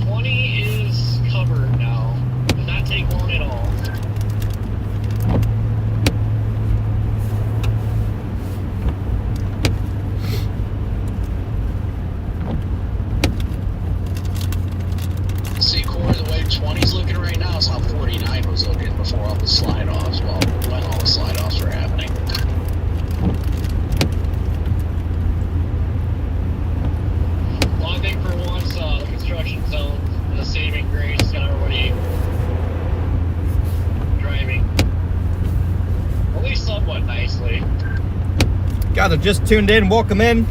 20 is covered now. Does not take long at all. See, Corey, the way 20's looking right now is how 49 was looking before all the slide-offs. Well, when all the slide-offs were happening. Well, I think for once, the construction zone is a saving grace. Got everybody driving at least somewhat nicely. Guys have just tuned in, welcome in.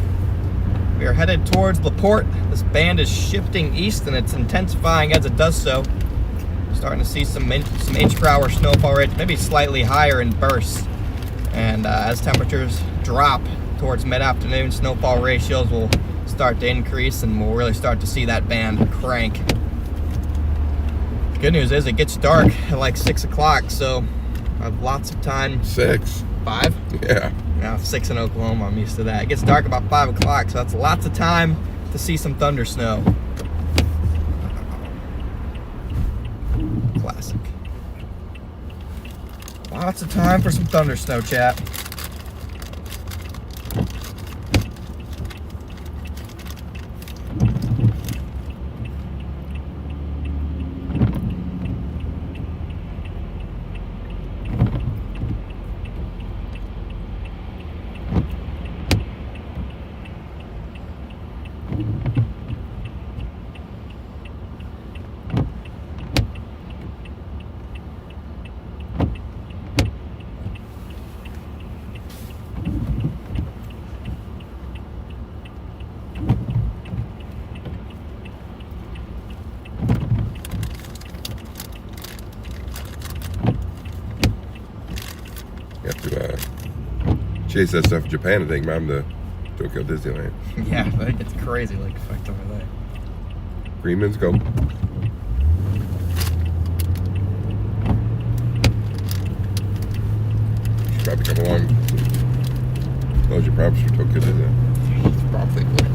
We are headed towards LaPorte. This band is shifting east and it's intensifying as it does so. Starting to see some inch per hour snowfall rates, maybe slightly higher in bursts. And as temperatures drop towards mid-afternoon, snowfall ratios will start to increase and we'll really start to see that band crank. Good news is it gets dark at like 6 o'clock, so I have lots of time. 6. 5? Yeah. Now 6 in Oklahoma, I'm used to that. It gets dark about 5 o'clock, so that's lots of time to see some thunder snow. Classic. Lots of time for some thunder snow, chat. You have to chase that stuff in Japan and take Mom to Tokyo Disneyland. Yeah, I think it's crazy like effect over there. Greenman's go. Should probably come along. Close your props for Tokyo Disneyland. Probably would.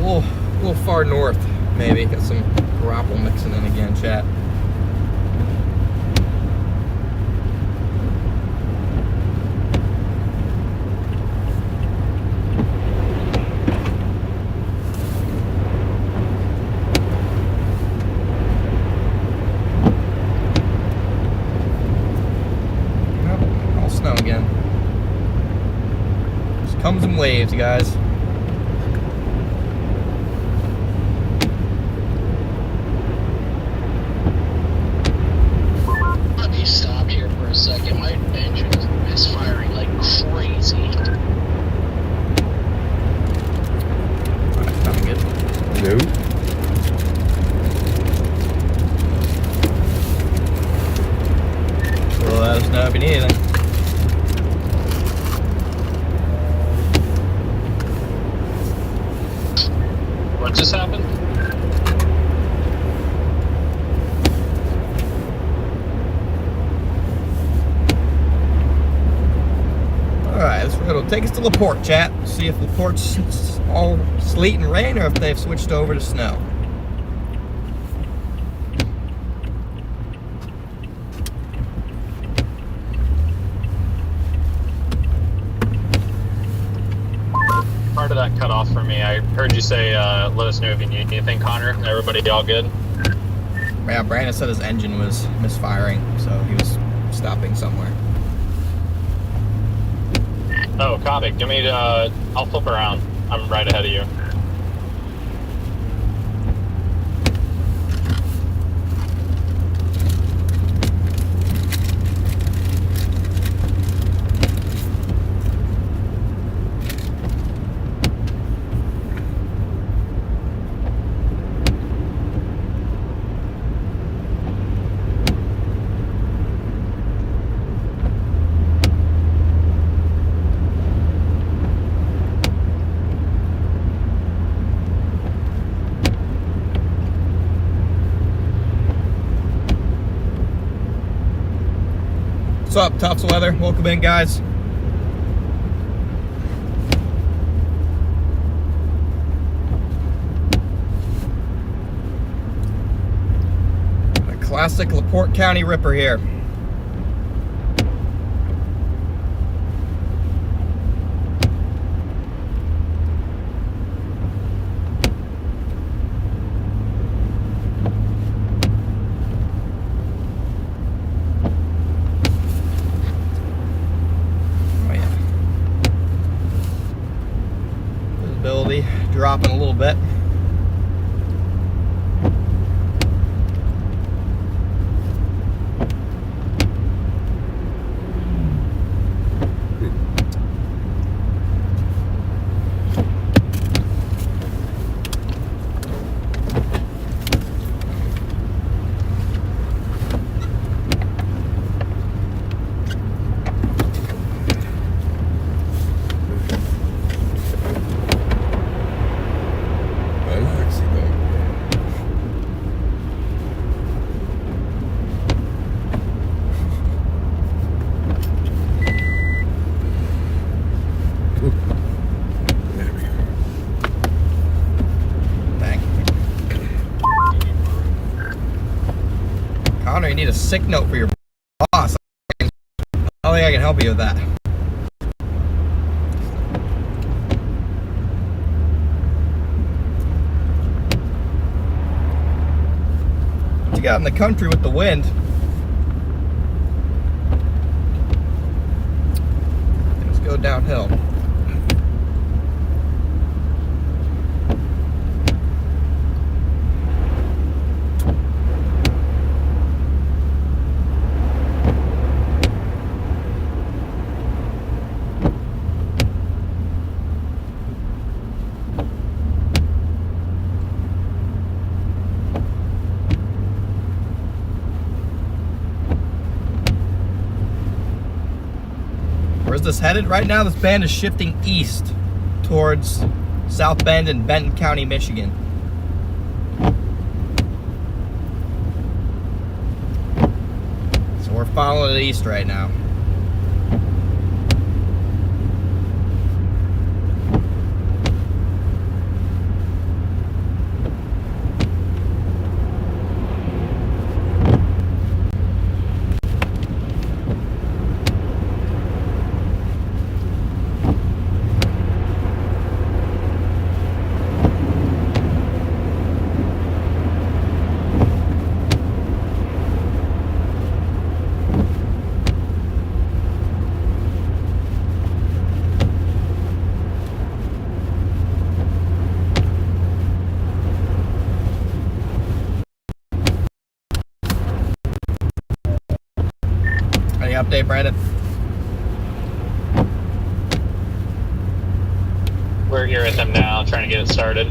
little far north, maybe. Got some grapple mixing in again, chat. All snow again. Just comes in waves, guys. Let me stop here for a second. My engine is misfiring like crazy. Alright, I'm good. No. So let us know if you need anything. What just happened? Alright, this road will take us to LaPorte, chat. See if LaPorte's all sleet and rain or if they've switched over to snow. Part of that cut off for me. I heard you say, let us know if you need anything, Connor. Everybody all good? Yeah, Brandon said his engine was misfiring, so he was stopping somewhere. Oh, copy. Give me, I'll flip around. I'm right ahead of you. What's up, Tufts Weather? Welcome in, guys. A classic LaPorte County Ripper here. Dropping a little bit. Connor, you need a sick note for your boss. I don't think I can help you with that. What you got in the country with the wind? Things go downhill. Where's this headed? Right now, this band is shifting east towards South Bend and Benton County, Michigan. So we're following it east right now. update, Brandon? We're here with them now, trying to get it started.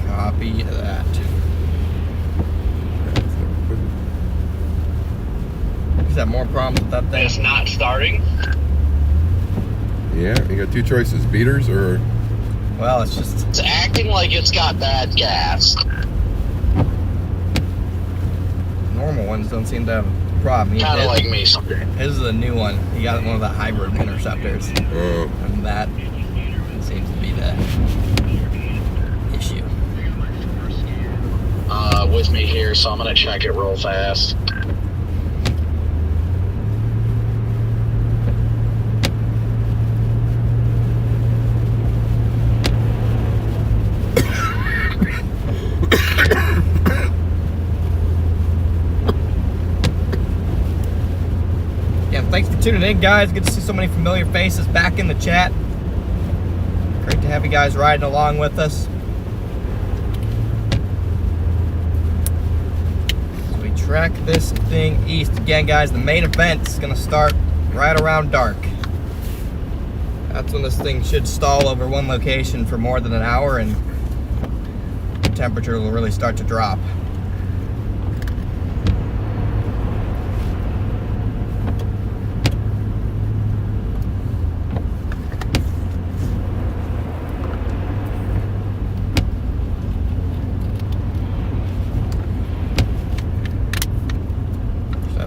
Copy that. Is that more problems with that thing? It's not starting. Yeah, you got two choices: beaters or. Well, it's just It's acting like it's got bad gas. normal ones don't seem to have a problem. Kind of like me. His is a new one. He got one of the hybrid interceptors, Oh, and that seems to be the issue. With me here, so I'm gonna check it real fast. Yeah, thanks for tuning in, guys. Good to see so many familiar faces back in the chat. Great to have you guys riding along with us. So we track this thing east. Again, guys, the main event's going to start right around dark. That's when this thing should stall over one location for more than an hour, and the temperature will really start to drop.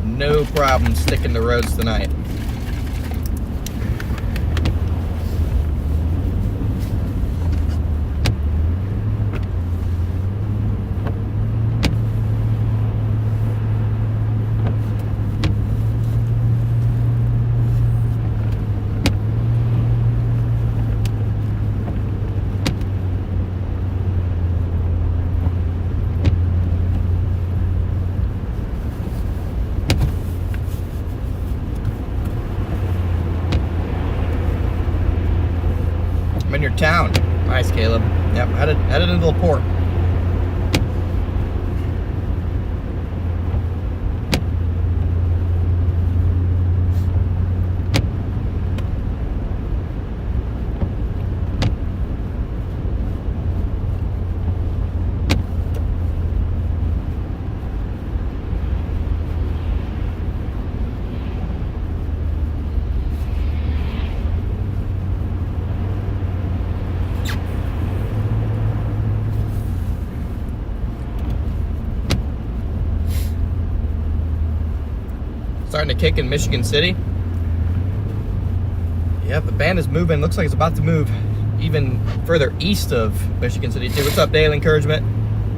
No problem sticking to roads tonight. I'm in your town. Nice, Caleb. Yep, headed into the port. Starting to kick in Michigan City. Yep, the band is moving. Looks like it's about to move even further east of Michigan City too. What's up, Daily Encouragement?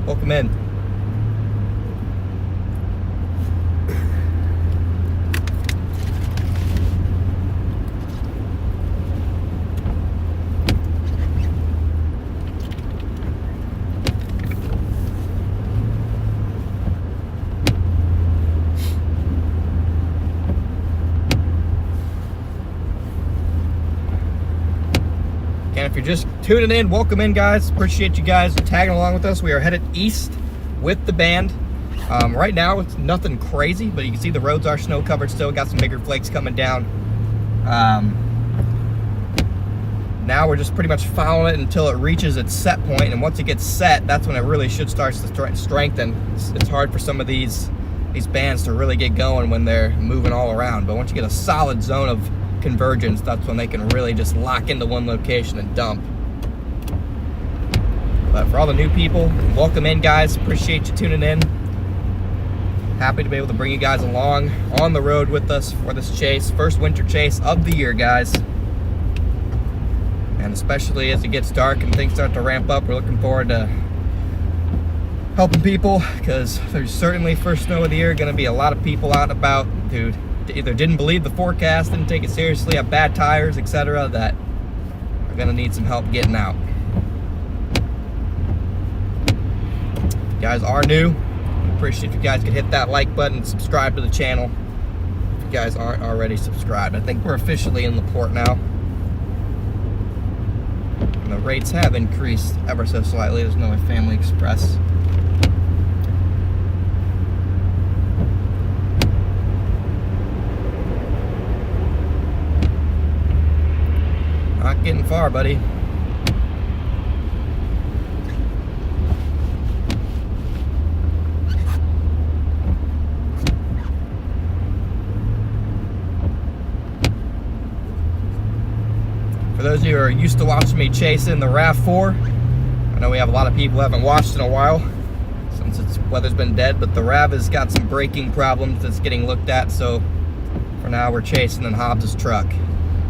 Welcome in. And if you're just tuning in, welcome in, guys. Appreciate you guys tagging along with us. We are headed east with the band. Right now, it's nothing crazy, but you can see the roads are snow covered still. Got some bigger flakes coming down. Now we're just pretty much following it until it reaches its set point, and once it gets set, that's when it really should start to strengthen. It's hard for some of these bands to really get going when they're moving all around, but once you get a solid zone of convergence, that's when they can really just lock into one location and dump. But for all the new people, welcome in, guys. Appreciate you tuning in. Happy to be able to bring you guys along on the road with us for this chase, first winter chase of the year, guys. And especially as it gets dark and things start to ramp up, we're looking forward to helping people, because there's certainly first snow of the year going to be a lot of people out and about who either didn't believe the forecast, didn't take it seriously, have bad tires, etc., that are going to need some help getting out. If you guys are new, I appreciate if you guys could hit that like button and subscribe to the channel if you guys aren't already subscribed. I think we're officially in the port now. And the rates have increased ever so slightly. There's no Family Express. Not getting far, buddy. For those of you who are used to watching me chasing the RAV4, I know we have a lot of people who haven't watched in a while since its weather's been dead, but the RAV has got some braking problems that's getting looked at, so for now we're chasing in Hobbs' truck.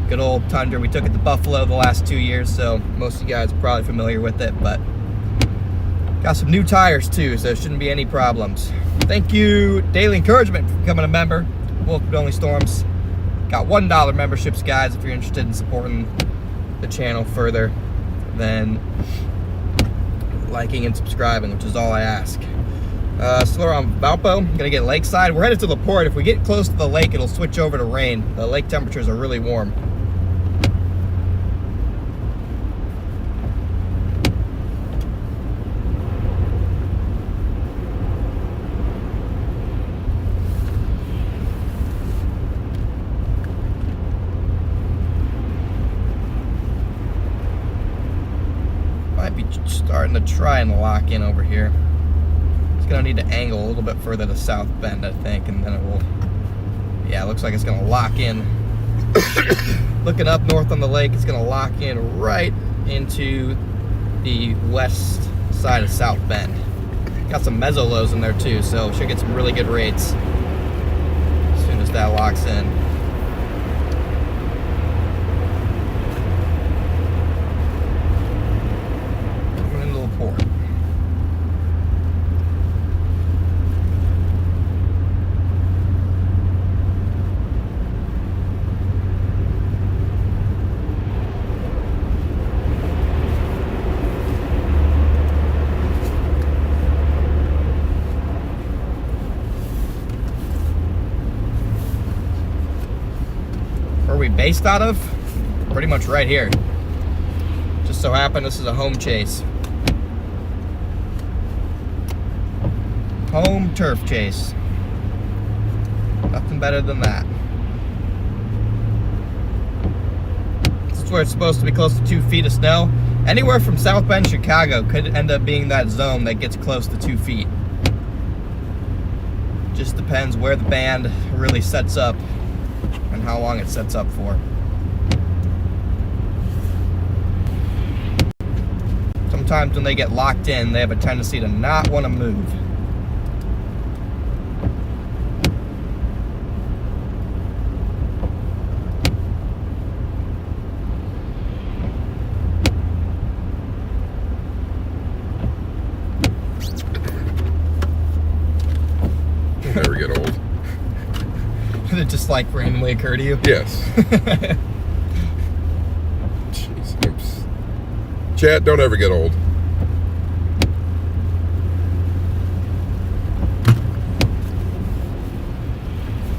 Good old Tundra. We took it to Buffalo the last 2 years, so most of you guys are probably familiar with it, but got some new tires too, so there shouldn't be any problems. Thank you, Daily Encouragement, for becoming a member. Welcome to Only Storms. Got $1 memberships, guys, if you're interested in supporting the channel further than liking and subscribing, which is all I ask. Still on Valpo. I'm gonna get lakeside. We're headed to the port. If we get close to the lake, it'll switch over to rain. The lake temperatures are really warm. Might be starting to try and lock in over here. It's gonna need to angle a little bit further to South Bend, I think, and then it will, yeah, it looks like it's gonna lock in. Looking up north on the lake, it's gonna lock in right into the west side of South Bend. Got some mezzo lows in there too, so should get some really good rates as soon as that locks in. Coming into the port. Where are we based out of? Pretty much right here. Just so happened this is a home chase. Home turf chase. Nothing better than that. This is where it's supposed to be close to 2 feet of snow. Anywhere from South Bend, Chicago could end up being that zone that gets close to 2 feet. Just depends where the band really sets up and how long it sets up for. Sometimes when they get locked in, they have a tendency to not want to move. Never get old. Did it just like randomly occur to you? Yes. Jeez, oops. Chat, don't ever get old.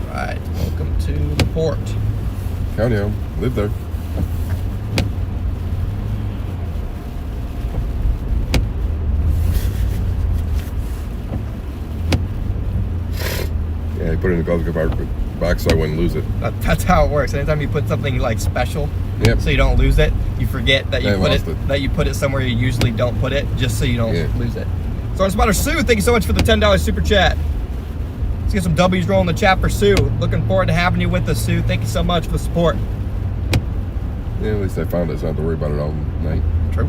Right, welcome to the port. County home. Live there. Yeah, I put it in the glove compartment box so I wouldn't lose it. That's how it works. Anytime you put something like special, Yep. so you don't lose it, you forget that you I put lost it, it. that you put it somewhere you usually don't put it, just so you don't Yeah. lose it. Storm Spotter Sue, thank you so much for the $10 super chat. Let's get some W's rolling the chat for Sue. Looking forward to having you with us, Sue. Thank you so much for the support. Yeah, at least I found it, so I don't have to worry about it all night. True.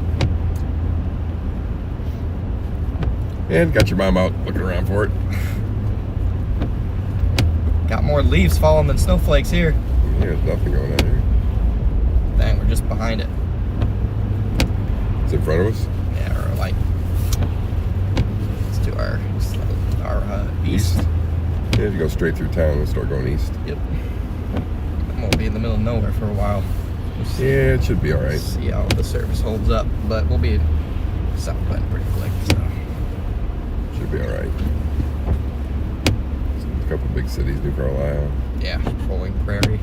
And got your mom out looking around for it. Got more leaves falling than snowflakes here. There's nothing going on here. Dang, we're just behind it. It's in front of us? Yeah, or like, it's to our east. Yeah, if you go straight through town, we'll start going east. Yep. And we'll be in the middle of nowhere for a while. We'll see, Yeah, it should be alright. see how the service holds up, but we'll be South Bend pretty quick, so. Should be alright. A couple big cities, New Carlisle. Yeah, Rolling Prairie.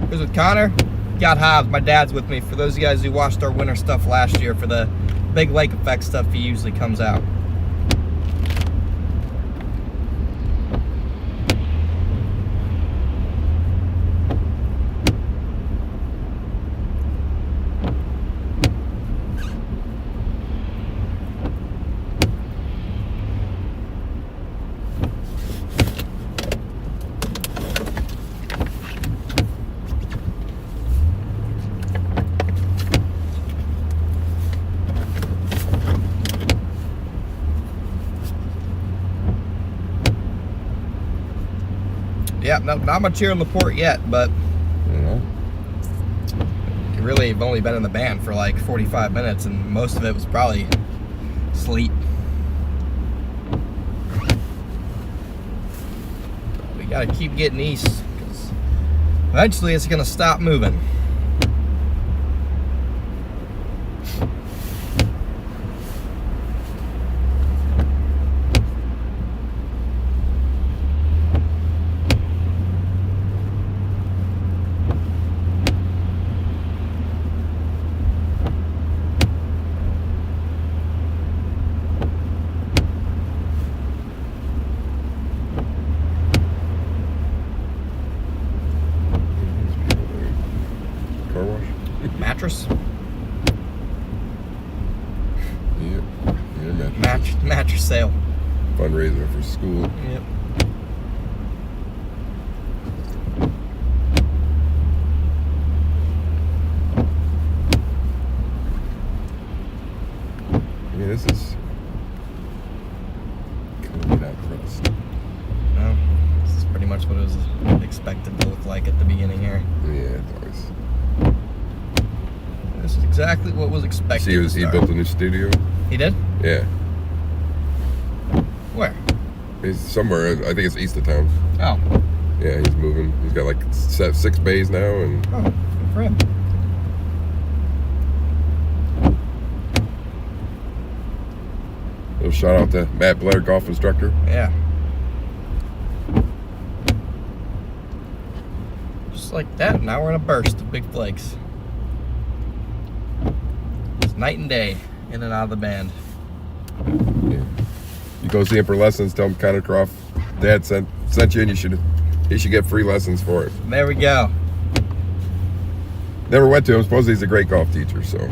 Who's with Connor? Got Hobbs. My dad's with me. For those of you guys who watched our winter stuff last year, for the big lake effect stuff, he usually comes out. Yeah, no, not much here in LaPorte yet, but really have only been in the band for like 45 minutes, and most of it was probably sleet. We gotta keep getting east, because eventually it's gonna stop moving. Mattress? Yeah, mattress sale. Fundraiser for school. Yep. I mean, this is kind of pressed. No, this is pretty much what it was expected to look like at the beginning here. Yeah, it's always. This is exactly what was expected. See, he built a new studio. He did? Yeah. Where? He's somewhere. I think it's east of town. Oh. Yeah, he's moving. He's got like 6 bays now, and. Oh, good for him. Little shout out to Matt Blair, golf instructor. Yeah. Just like that, now we're in a burst of big flakes. It's night and day, in and out of the band. Yeah. You go see him for lessons, tell him Connor Croft, Dad sent you, and he should get free lessons for it. There we go. Never went to him. Supposedly he's a great golf teacher, so.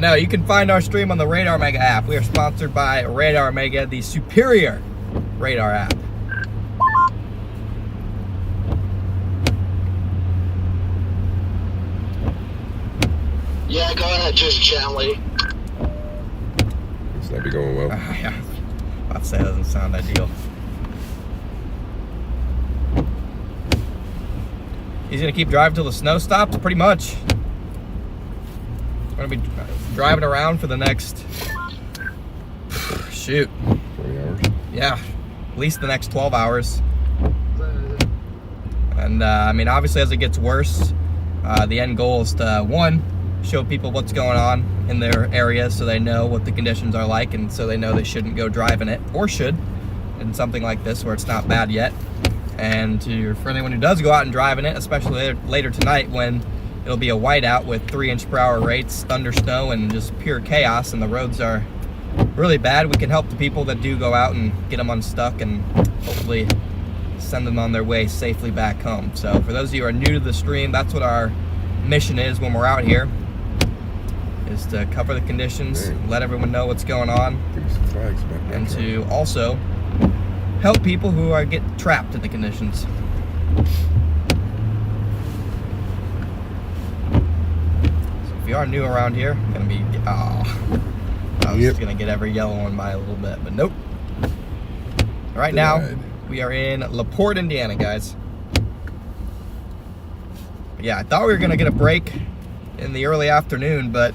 No, you can find our stream on the Radar Mega app. We are sponsored by Radar Mega, the superior radar app. Yeah, go ahead, just gently. This might be going well. Yeah, I'd say that doesn't sound ideal. He's gonna keep driving till the snow stops, pretty much. We're gonna be driving around for the next, shoot, 20 hours. yeah, at least the next 12 hours. And I mean, obviously as it gets worse, the end goal is to, one, show people what's going on in their area so they know what the conditions are like, and so they know they shouldn't go driving it, or should, in something like this where it's not bad yet. And for anyone who does go out and drive in it, especially later tonight when it'll be a whiteout with 3-inch-per-hour rates, thunder, snow, and just pure chaos, and the roads are really bad, we can help the people that do go out and get them unstuck and hopefully send them on their way safely back home. So for those of you who are new to the stream, that's what our mission is when we're out here, is to cover the conditions, let everyone know what's going on, Give me some flags back there. and to also help people who are get trapped in the conditions. So if you are new around here, I'm gonna be, I was just gonna get every yellow one by a little bit, but nope. Right now, we are in LaPorte, Indiana, guys. But yeah, I thought we were gonna get a break in the early afternoon, but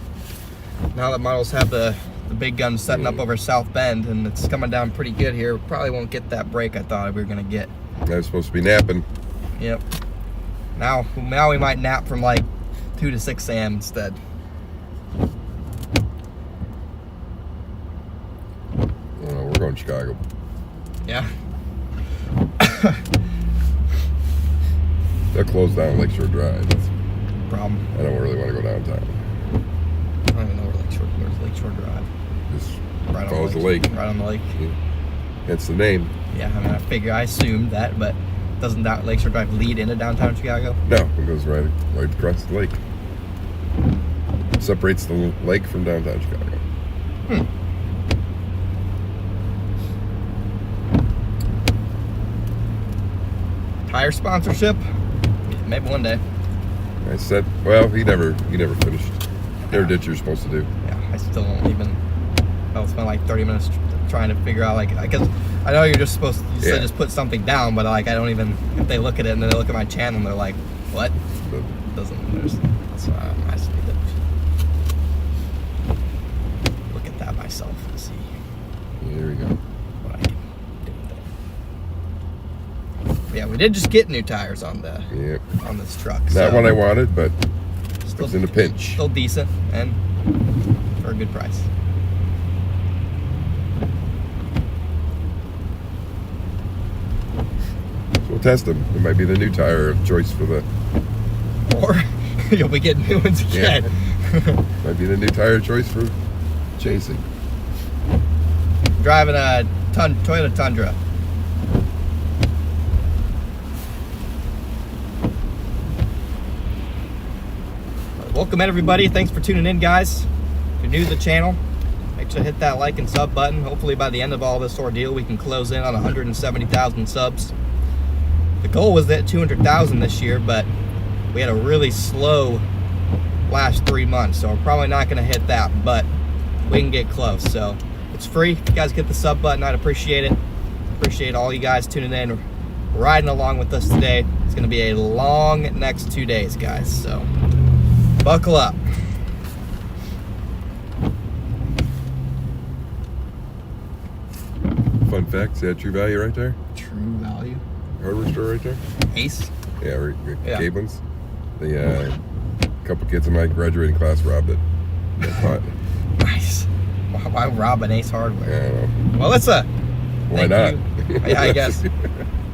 now that models have the big guns setting up over South Bend and it's coming down pretty good here, we probably won't get that break I thought we were gonna get. I was supposed to be napping. Yep. Now we might nap from like 2 to 6 a.m. instead. We're going to Chicago. Yeah. They'll close down Lakeshore Drive. That's No problem. I don't really want to go downtown. I don't even know where's Lakeshore Drive. Just Right follows on the lake. Right on the lake. Yeah. That's the name. Yeah, I mean, I assumed that, but doesn't that Lakeshore Drive lead into downtown Chicago? No, it goes right across the lake. Separates the lake from downtown Chicago. Tire sponsorship? Maybe one day. I said, well, he never finished. Never did what you're supposed to do. Yeah, I still don't even. I'll spend like 30 minutes trying to figure out, like, because I know you're just supposed to Yeah. just put something down, but like I don't even, if they look at it and then they look at my channel and they're like, what? That's why I just need to look at that myself and see There we go. what I can do with it. But yeah, we did just get new tires on Yep. this truck. Not what I wanted, but still, it's in a pinch. still decent and for a good price. So we'll test them. It might be the new tire of choice for the. Or you'll be getting new ones again. Might be the new tire of choice for chasing. Driving a Toyota Tundra. Welcome everybody. Thanks for tuning in, guys. If you're new to the channel, make sure to hit that like and sub button. Hopefully by the end of all this ordeal, we can close in on 170,000 subs. The goal was at 200,000 this year, but we had a really slow last 3 months, so we're probably not going to hit that, but we can get close. So it's free. If you guys get the sub button, I'd appreciate it. Appreciate all you guys tuning in, riding along with us today. It's going to be a long next 2 days, guys, so buckle up. Fun fact, see that True Value right there? True Value. Hardware store right there? Ace. Yeah, right, Yeah. Gabe ones. The couple kids in my graduating class robbed it. They caught. Nice. Why rob an Ace Hardware? Yeah, I don't know. Melissa. Why thank not? you. Yeah, I guess.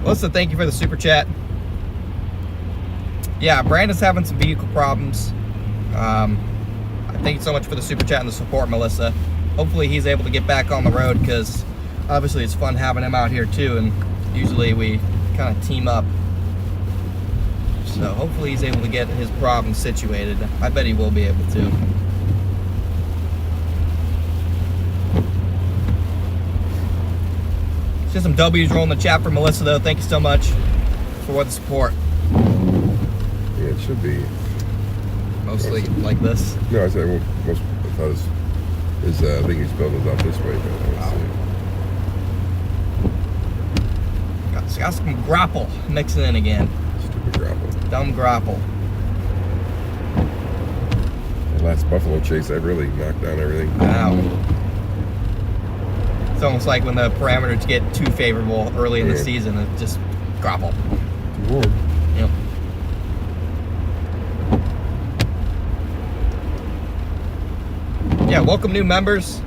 Melissa, thank you for the super chat. Yeah, Brandon's having some vehicle problems. Thank you so much for the super chat and the support, Melissa. Hopefully he's able to get back on the road, because obviously it's fun having him out here too, and usually we kind of team up. So hopefully he's able to get his problem situated. I bet he will be able to. Just some W's rolling the chat for Melissa though. Thank you so much for the support. Yeah, it should be. Mostly like this. No, I said well, most. I thought his thing he's building is out this way, but let's see. Got some grapple mixing in again. Stupid grapple. Dumb grapple. The last buffalo chase, I really knocked down everything. Wow. It's almost like when the parameters get too favorable early in the Yeah. season, it just grapple. Too warm. Yep. Yeah, welcome new members.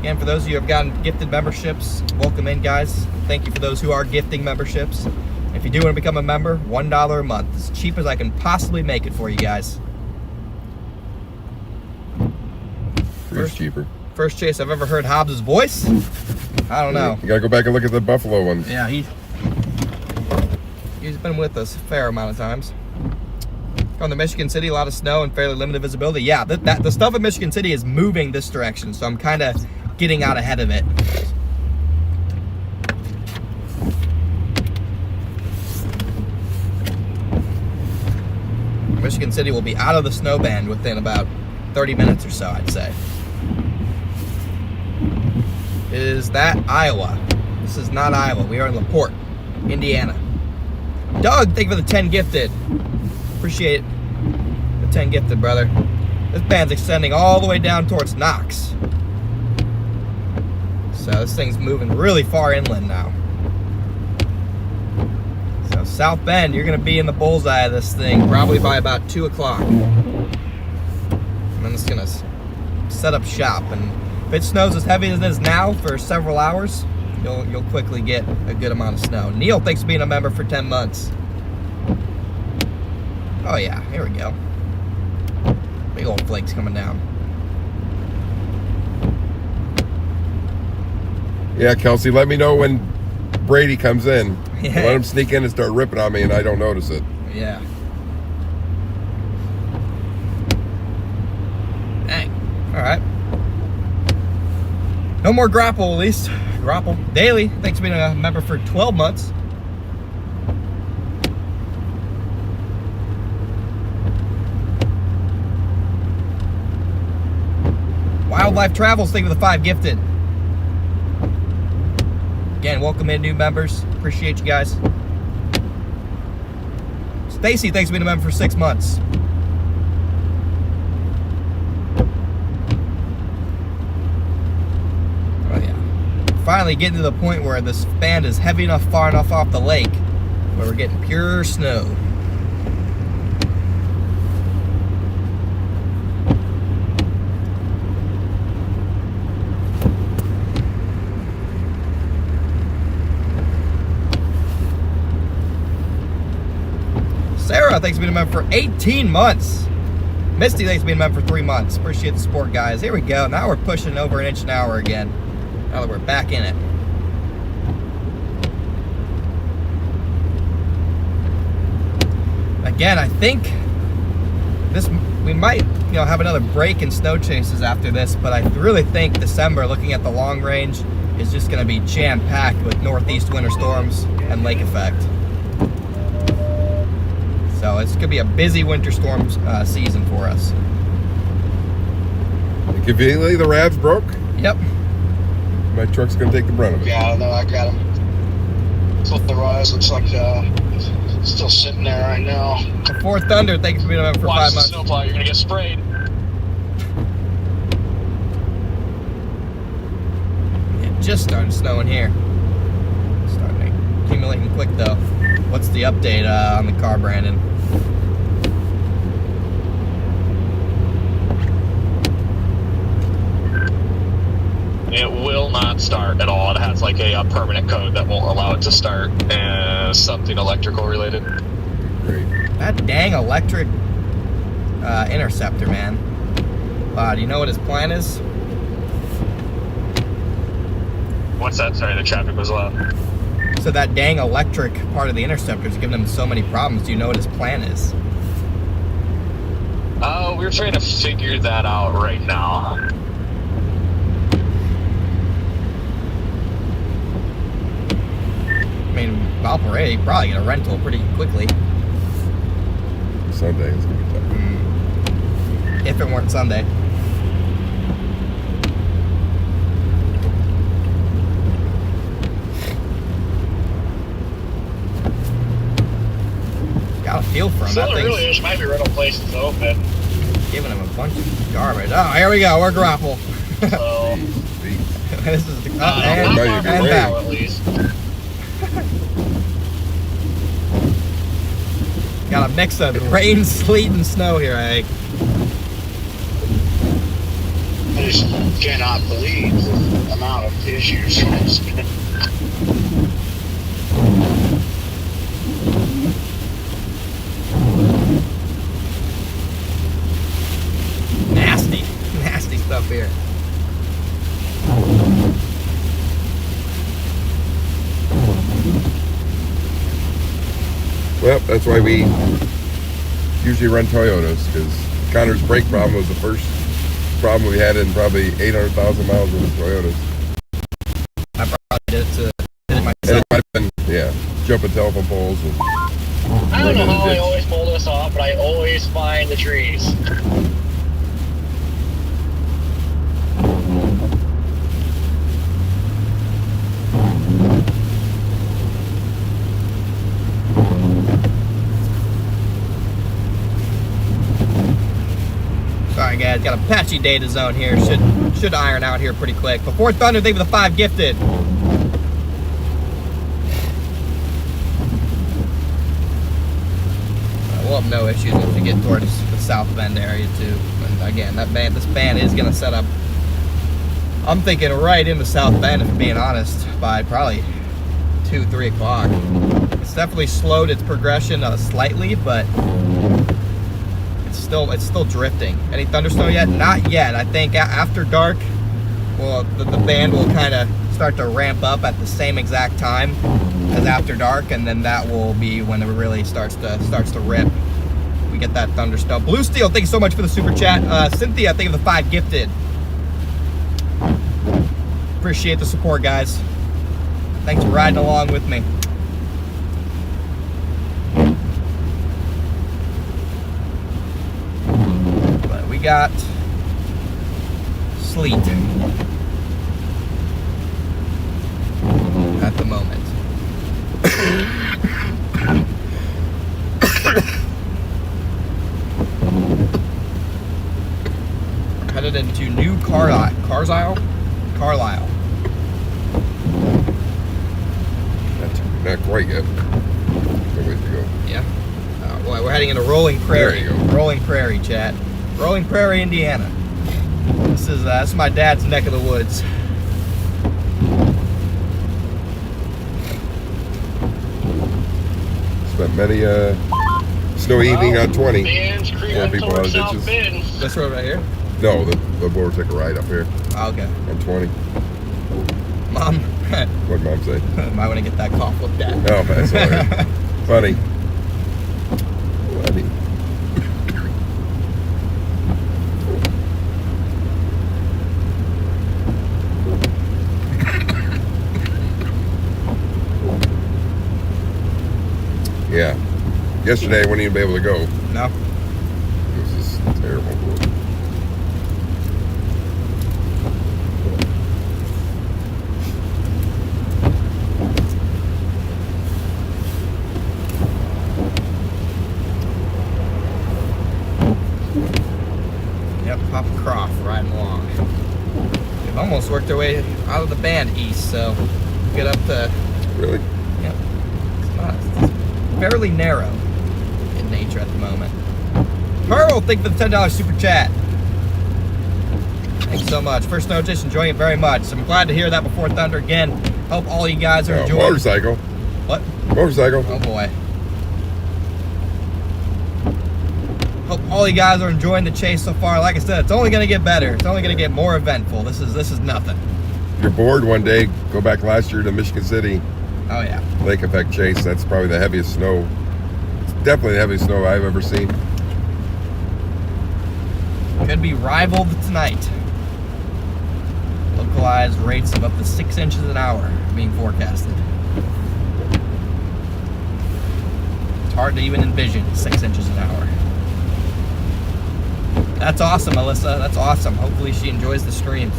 Again, for those of you who have gotten gifted memberships, welcome in, guys. Thank you for those who are gifting memberships. If you do want to become a member, $1 a month. As cheap as I can possibly make it for you guys. It's cheaper. First chase I've ever heard Hobbs' voice. I don't know. You gotta go back and look at the buffalo ones. Yeah, he's been with us a fair amount of times. Going to Michigan City, a lot of snow and fairly limited visibility. Yeah, the stuff in Michigan City is moving this direction, so I'm kind of getting out ahead of it. Michigan City will be out of the snow band within about 30 minutes or so, I'd say. Is that Iowa? This is not Iowa. We are in LaPorte, Indiana. Doug, thank you for the 10 gifted. Appreciate the 10 gifted, brother. This band's extending all the way down towards Knox. So this thing's moving really far inland now. So South Bend, you're going to be in the bullseye of this thing probably by about 2 o'clock. And then it's going to set up shop. And if it snows as heavy as it is now for several hours, you'll quickly get a good amount of snow. Neil, thanks for being a member for 10 months. Oh yeah, here we go. Big old flakes coming down. Yeah, Kelsey, let me know when Brady comes in. Yeah. Let him sneak in and start ripping on me and I don't notice it. Yeah. Dang. Alright. No more grapple, at least. Grapple. Daily, thanks for being a member for 12 months. Wildlife Travels, thank you for the 5 gifted. Again, welcome in new members. Appreciate you guys. Stacy, thanks for being a member for 6 months. Oh yeah. Finally getting to the point where this band is heavy enough, far enough off the lake, where we're getting pure snow. Sarah, thanks for being a member for 18 months. Misty, thanks for being a member for 3 months. Appreciate the support, guys. Here we go. Now we're pushing over 1 inch an hour again. Now that we're back in it. Again, I think we might, have another break in snow chases after this, but I really think December, looking at the long range, is just going to be jam-packed with northeast winter storms and lake effect. So it's going to be a busy winter storm season for us. And conveniently, the Rav's broke. Yep. My truck's going to take the brunt of it. Yeah, I know. I got him. Flip the rise. Looks like still sitting there right now. Before Thunder, thanks for being a member for 5 months. Snowplow, you're gonna get sprayed. Yeah, just starting snowing here. Starting accumulating quick though. What's the update on the car, Brandon? It will not start at all. It has like a permanent code that won't allow it to start. Something electrical related. Great. That dang electric interceptor, man. Do you know what his plan is? What's that? Sorry, the traffic was loud. So that dang electric part of the interceptor is giving him so many problems. Do you know what his plan is? We're trying to figure that out right now. I mean, Valparaiso, probably get a rental pretty quickly. Sunday is going to be tough. If it weren't Sunday. Got a feel for him. So That thing's really, there might be rental places open. giving him a bunch of garbage. Oh, here we go. We're grapple. So, This is the up There and, might be and rain. back. at least. Got a mix of rain, sleet, and snow here, I think. I just cannot believe the amount of issues. Nasty stuff here. Well, that's why we usually run Toyotas, because Connor's brake problem was the first problem we had in probably 800,000 miles with Toyotas. I probably did it And myself. it might have been, yeah, jumping telephone poles. And I don't know how I ditch. always pull this off, but I always find the trees. Sorry guys, got a patchy data zone here. Should iron out here pretty quick. Before Thunder, thank you for the 5 gifted. We'll have no issues once we get towards the South Bend area too. And again, this band is gonna set up. I'm thinking right in the South Bend, if I'm being honest, by probably 2-3 o'clock. It's definitely slowed its progression slightly, but it's still drifting. Any thunderstorm yet? Not yet. I think after dark, well, the band will kind of start to ramp up at the same exact time as after dark, and then that will be when it really starts to rip. We get that thunderstorm. Blue Steel, thank you so much for the super chat. Cynthia, thank you for the 5 gifted. Appreciate the support, guys. Thanks for riding along with me. But we got sleet. at the moment. Headed into New Carlisle. Not quite yet. Got ways to go. Yeah. Well, we're heading into Rolling Prairie. There you go. Rolling Prairie, chat. Rolling Prairie, Indiana. This is my dad's neck of the woods. Spent many snowy evening on 20. Man's More creeping people towards on South ditches. Bend. This road right here? No, the boy took a ride up here Oh, okay. on 20. Mom, What'd Mom say? might want to get that cough looked at. Oh, that's all right. Funny. Funny. Yeah. Yesterday, I wouldn't even be able to go. No. It was just terrible. Yep, Papa Croft riding along. We've almost worked our way out of the band east, so get up to, Really? yep. It's fairly narrow in nature at the moment. Pearl, thank you for the $10 super chat. Thanks so much. First note, just enjoying it very much. So I'm glad to hear that before Thunder again. Hope all you guys are Oh, enjoying. motorcycle. What? Motorcycle. Oh boy. Hope all you guys are enjoying the chase so far. Like I said, it's only gonna get better. It's only gonna get more eventful. This is nothing. If you're bored one day, go back last year to Michigan City. Oh yeah. Lake Effect Chase. That's probably the heaviest snow. It's definitely the heaviest snow I've ever seen. Could be rivaled tonight. Localized rates of up to 6 inches an hour being forecasted. It's hard to even envision 6 inches an hour. That's awesome, Alyssa. That's awesome. Hopefully she enjoys the streams.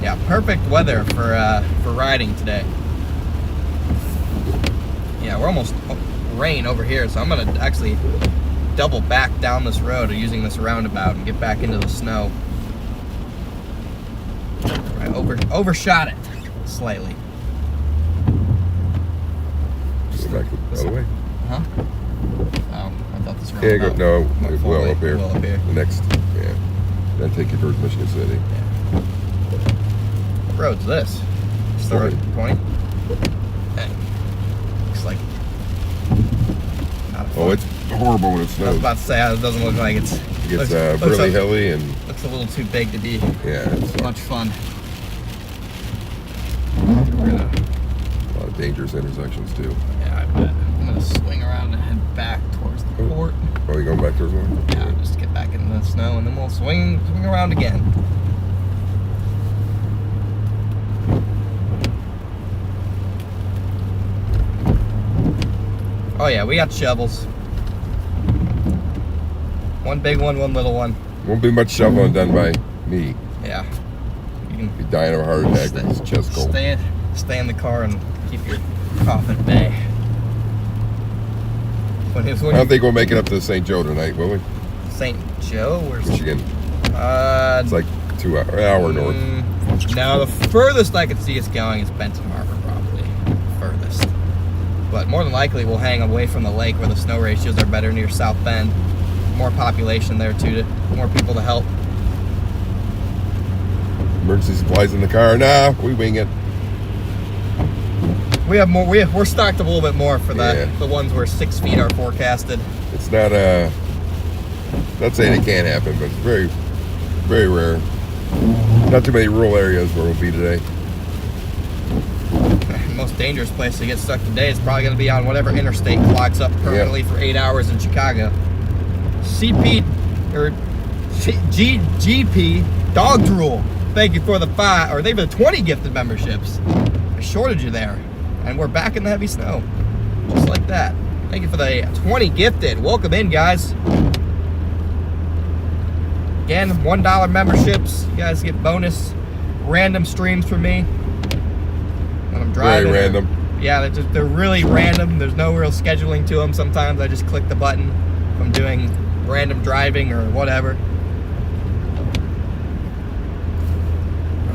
Yeah, perfect weather for riding today. Yeah, we're almost rain over here, so I'm gonna actually double back down this road or using this roundabout and get back into the snow. I overshot it slightly. Just back the other way. Huh? Oh, I thought this Yeah, roundabout. no, went it fully- will up here. will up here. The next, yeah. Then take you towards Michigan City. What road's this? It's the road 20? Hey. Looks like not a Oh, fun- it's horrible when it I was snows. about to say, it doesn't look like it's... It gets looks really a- hilly and Looks a little too big to be yeah, it's much fun. a lot of dangerous intersections too. Yeah, I bet. I'm gonna swing around and head back towards the port. Oh, you going back towards one? Yeah, just get back into the snow and then we'll swing around again. Oh yeah, we got shovels. One big one, one little one. Won't be much shoveling done by me. Yeah. You can Be dying of a heart attack with his chest cold. stay in the car and keep your cough at bay. I don't think we'll make it up to St. Joe tonight, will we? St. Joe? Where's Michigan. It's It's like an hour north. No, the furthest I could see us going is Benton Harbor, probably. Furthest. But more than likely, we'll hang away from the lake where the snow ratios are better near South Bend. More population there, too. More people to help. Emergency supplies in the car. Nah, we wing it. We have more. We're stocked a little bit more for Yeah. the ones where 6 feet are forecasted. It's not not saying it can't happen, but it's very, very rare. Not too many rural areas where we'll be today. The most dangerous place to get stuck today is probably going to be on whatever interstate clogs up permanently for 8 hours in Chicago. CP or GP Dog Drool. Thank you for the 5 or they've been 20 gifted memberships. A shortage of there, and we're back in the heavy snow, just like that. Thank you for the 20 gifted. Welcome in, guys. Again, $1 memberships. You guys get bonus random streams for me when I'm driving. Very random. Yeah, they're really random. There's no real scheduling to them. Sometimes I just click the button if I'm doing random driving or whatever.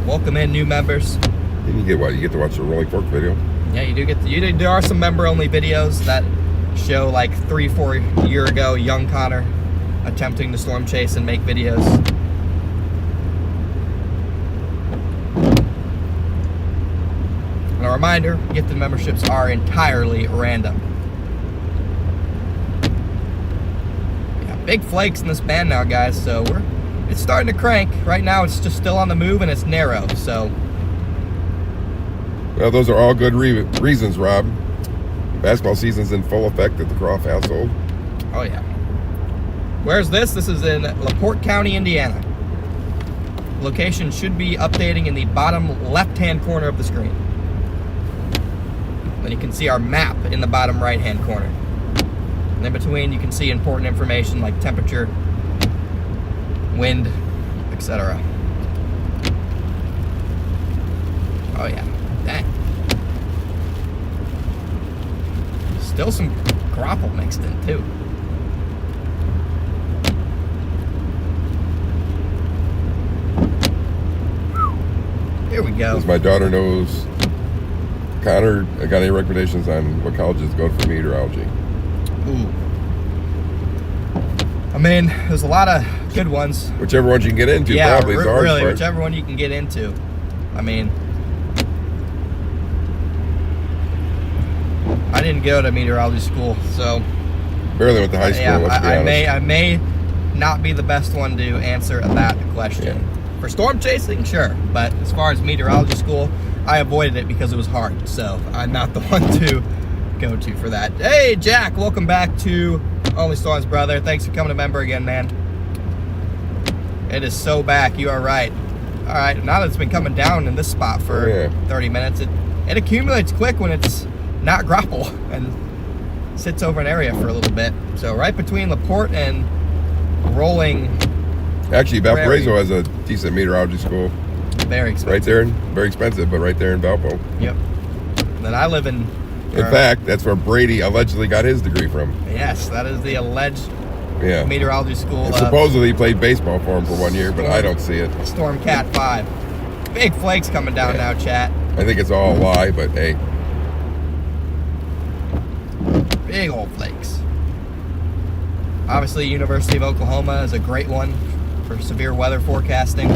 Welcome in new members. And you get what? You get to watch the rolling fork video. Yeah, you do get to, there are some member-only videos that show like 3-4 year ago young Connor attempting to storm chase and make videos. And a reminder, gifted memberships are entirely random. Yeah, big flakes in this band now, guys, so it's starting to crank. Right now it's just still on the move and it's narrow, so. Well, those are all good reasons, Rob. Basketball season's in full effect at the Croft household. Oh, yeah. Where's this? This is in LaPorte County, Indiana. Location should be updating in the bottom left-hand corner of the screen. Then you can see our map in the bottom right-hand corner. And in between, you can see important information like temperature, wind, etc. Oh, yeah. Dang. Still some grapple mixed in, too. Here we go. As my daughter knows, Connor, I got any recommendations on what colleges to go for meteorology? Ooh. I mean, there's a lot of good ones. Whichever ones you can get into, yeah, probably is the hardest really, part. whichever one you can get into. I mean, I didn't go to meteorology school, so Barely went to high school, let's be honest. I may not be the best one to answer that question. Yeah. For storm chasing, sure, but as far as meteorology school, I avoided it because it was hard, so I'm not the one to go to for that. Hey, Jack, welcome back to Only Storms, brother. Thanks for coming a member again, man. It is so back, you are right. All right, now that it's been coming down in this spot for 30 minutes, it accumulates quick when it's not grapple and sits over an area for a little bit. So right between LaPorte and Rolling. Actually, Valparaiso has a decent meteorology school. Very expensive. Right there, very expensive, but right there in Valpo. Yep. And then I live in fact, that's where Brady allegedly got his degree from. Yes, that is the alleged Yeah. meteorology school. And supposedly he played baseball for him for 1 year, but I don't see it. Storm Cat 5. Big flakes coming down now, chat. I think it's all a lie, but hey. Big old flakes. Obviously, University of Oklahoma is a great one for severe weather forecasting.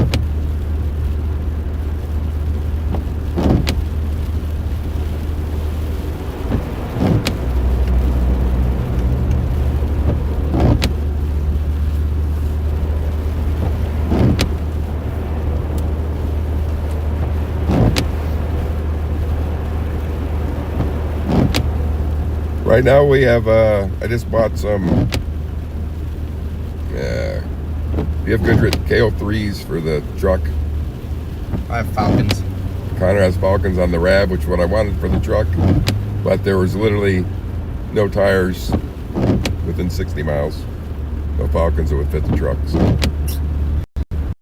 Right now we have, I just bought some, we have good KO3s for the truck. I have Falcons. Connor has Falcons on the Rab, which is what I wanted for the truck, but there was literally no tires within 60 miles. No Falcons that would fit the truck. So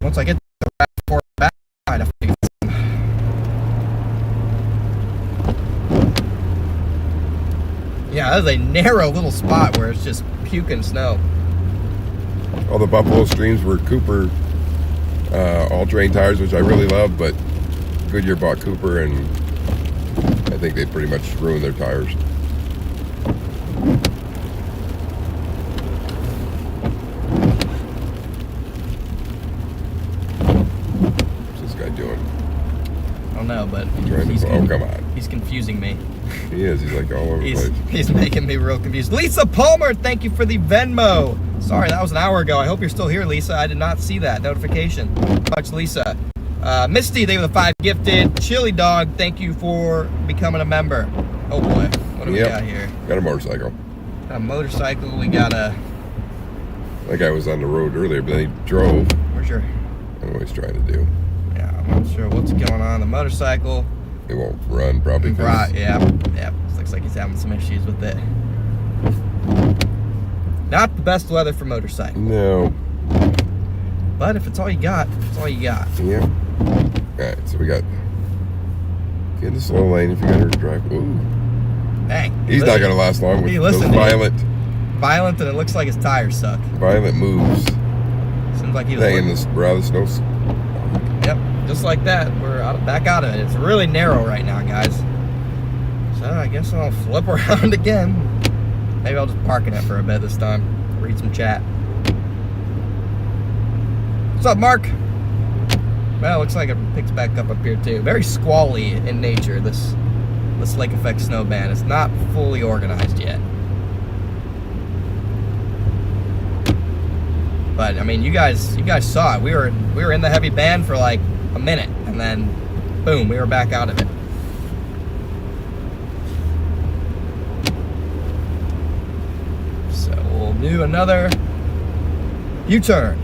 Once I get the Rab 4 back, I have to get some. Yeah, that is a narrow little spot where it's just puking snow. all the Buffalo Streams were Cooper all-terrain tires, which I really love, but Goodyear bought Cooper, and I think they pretty much ruined their tires. What's this guy doing? I don't know, but oh, come on. He's confusing me. He is. He's like all over the place. He's making me real confused. Lisa Palmer, thank you for the Venmo. Sorry, that was an hour ago. I hope you're still here, Lisa. I did not see that notification. Much, Lisa. Misty, they were the 5 gifted. Chili Dog, thank you for becoming a member. Oh boy, what do we got here? Got a motorcycle. Got a motorcycle. We got a. That guy was on the road earlier, but then he drove. Where's your? I don't know what he's trying to do. Yeah, I'm not sure what's going on. The motorcycle. It won't run, probably. Right, yeah. Looks like he's having some issues with it. Not the best weather for motorcycles. No. But if it's all you got, it's all you got. Yeah. Alright, so we got... Get in the slow lane if you're going to drive. Ooh. Dang. He's not going to last long with those violent and it looks like his tires suck. Violent moves. Seems like he was Dang, in this rather snow. Yep, just like that. We're back out of it. It's really narrow right now, guys. So I guess I'll flip around again. Maybe I'll just park in it for a bit this time. Read some chat. What's up, Mark? Well, it looks like it picks back up here too. Very squally in nature, this lake effect snow band. It's not fully organized yet. But I mean, you guys saw it. We were in the heavy band for like a minute, and then boom, we were back out of it. So we'll do another U-turn.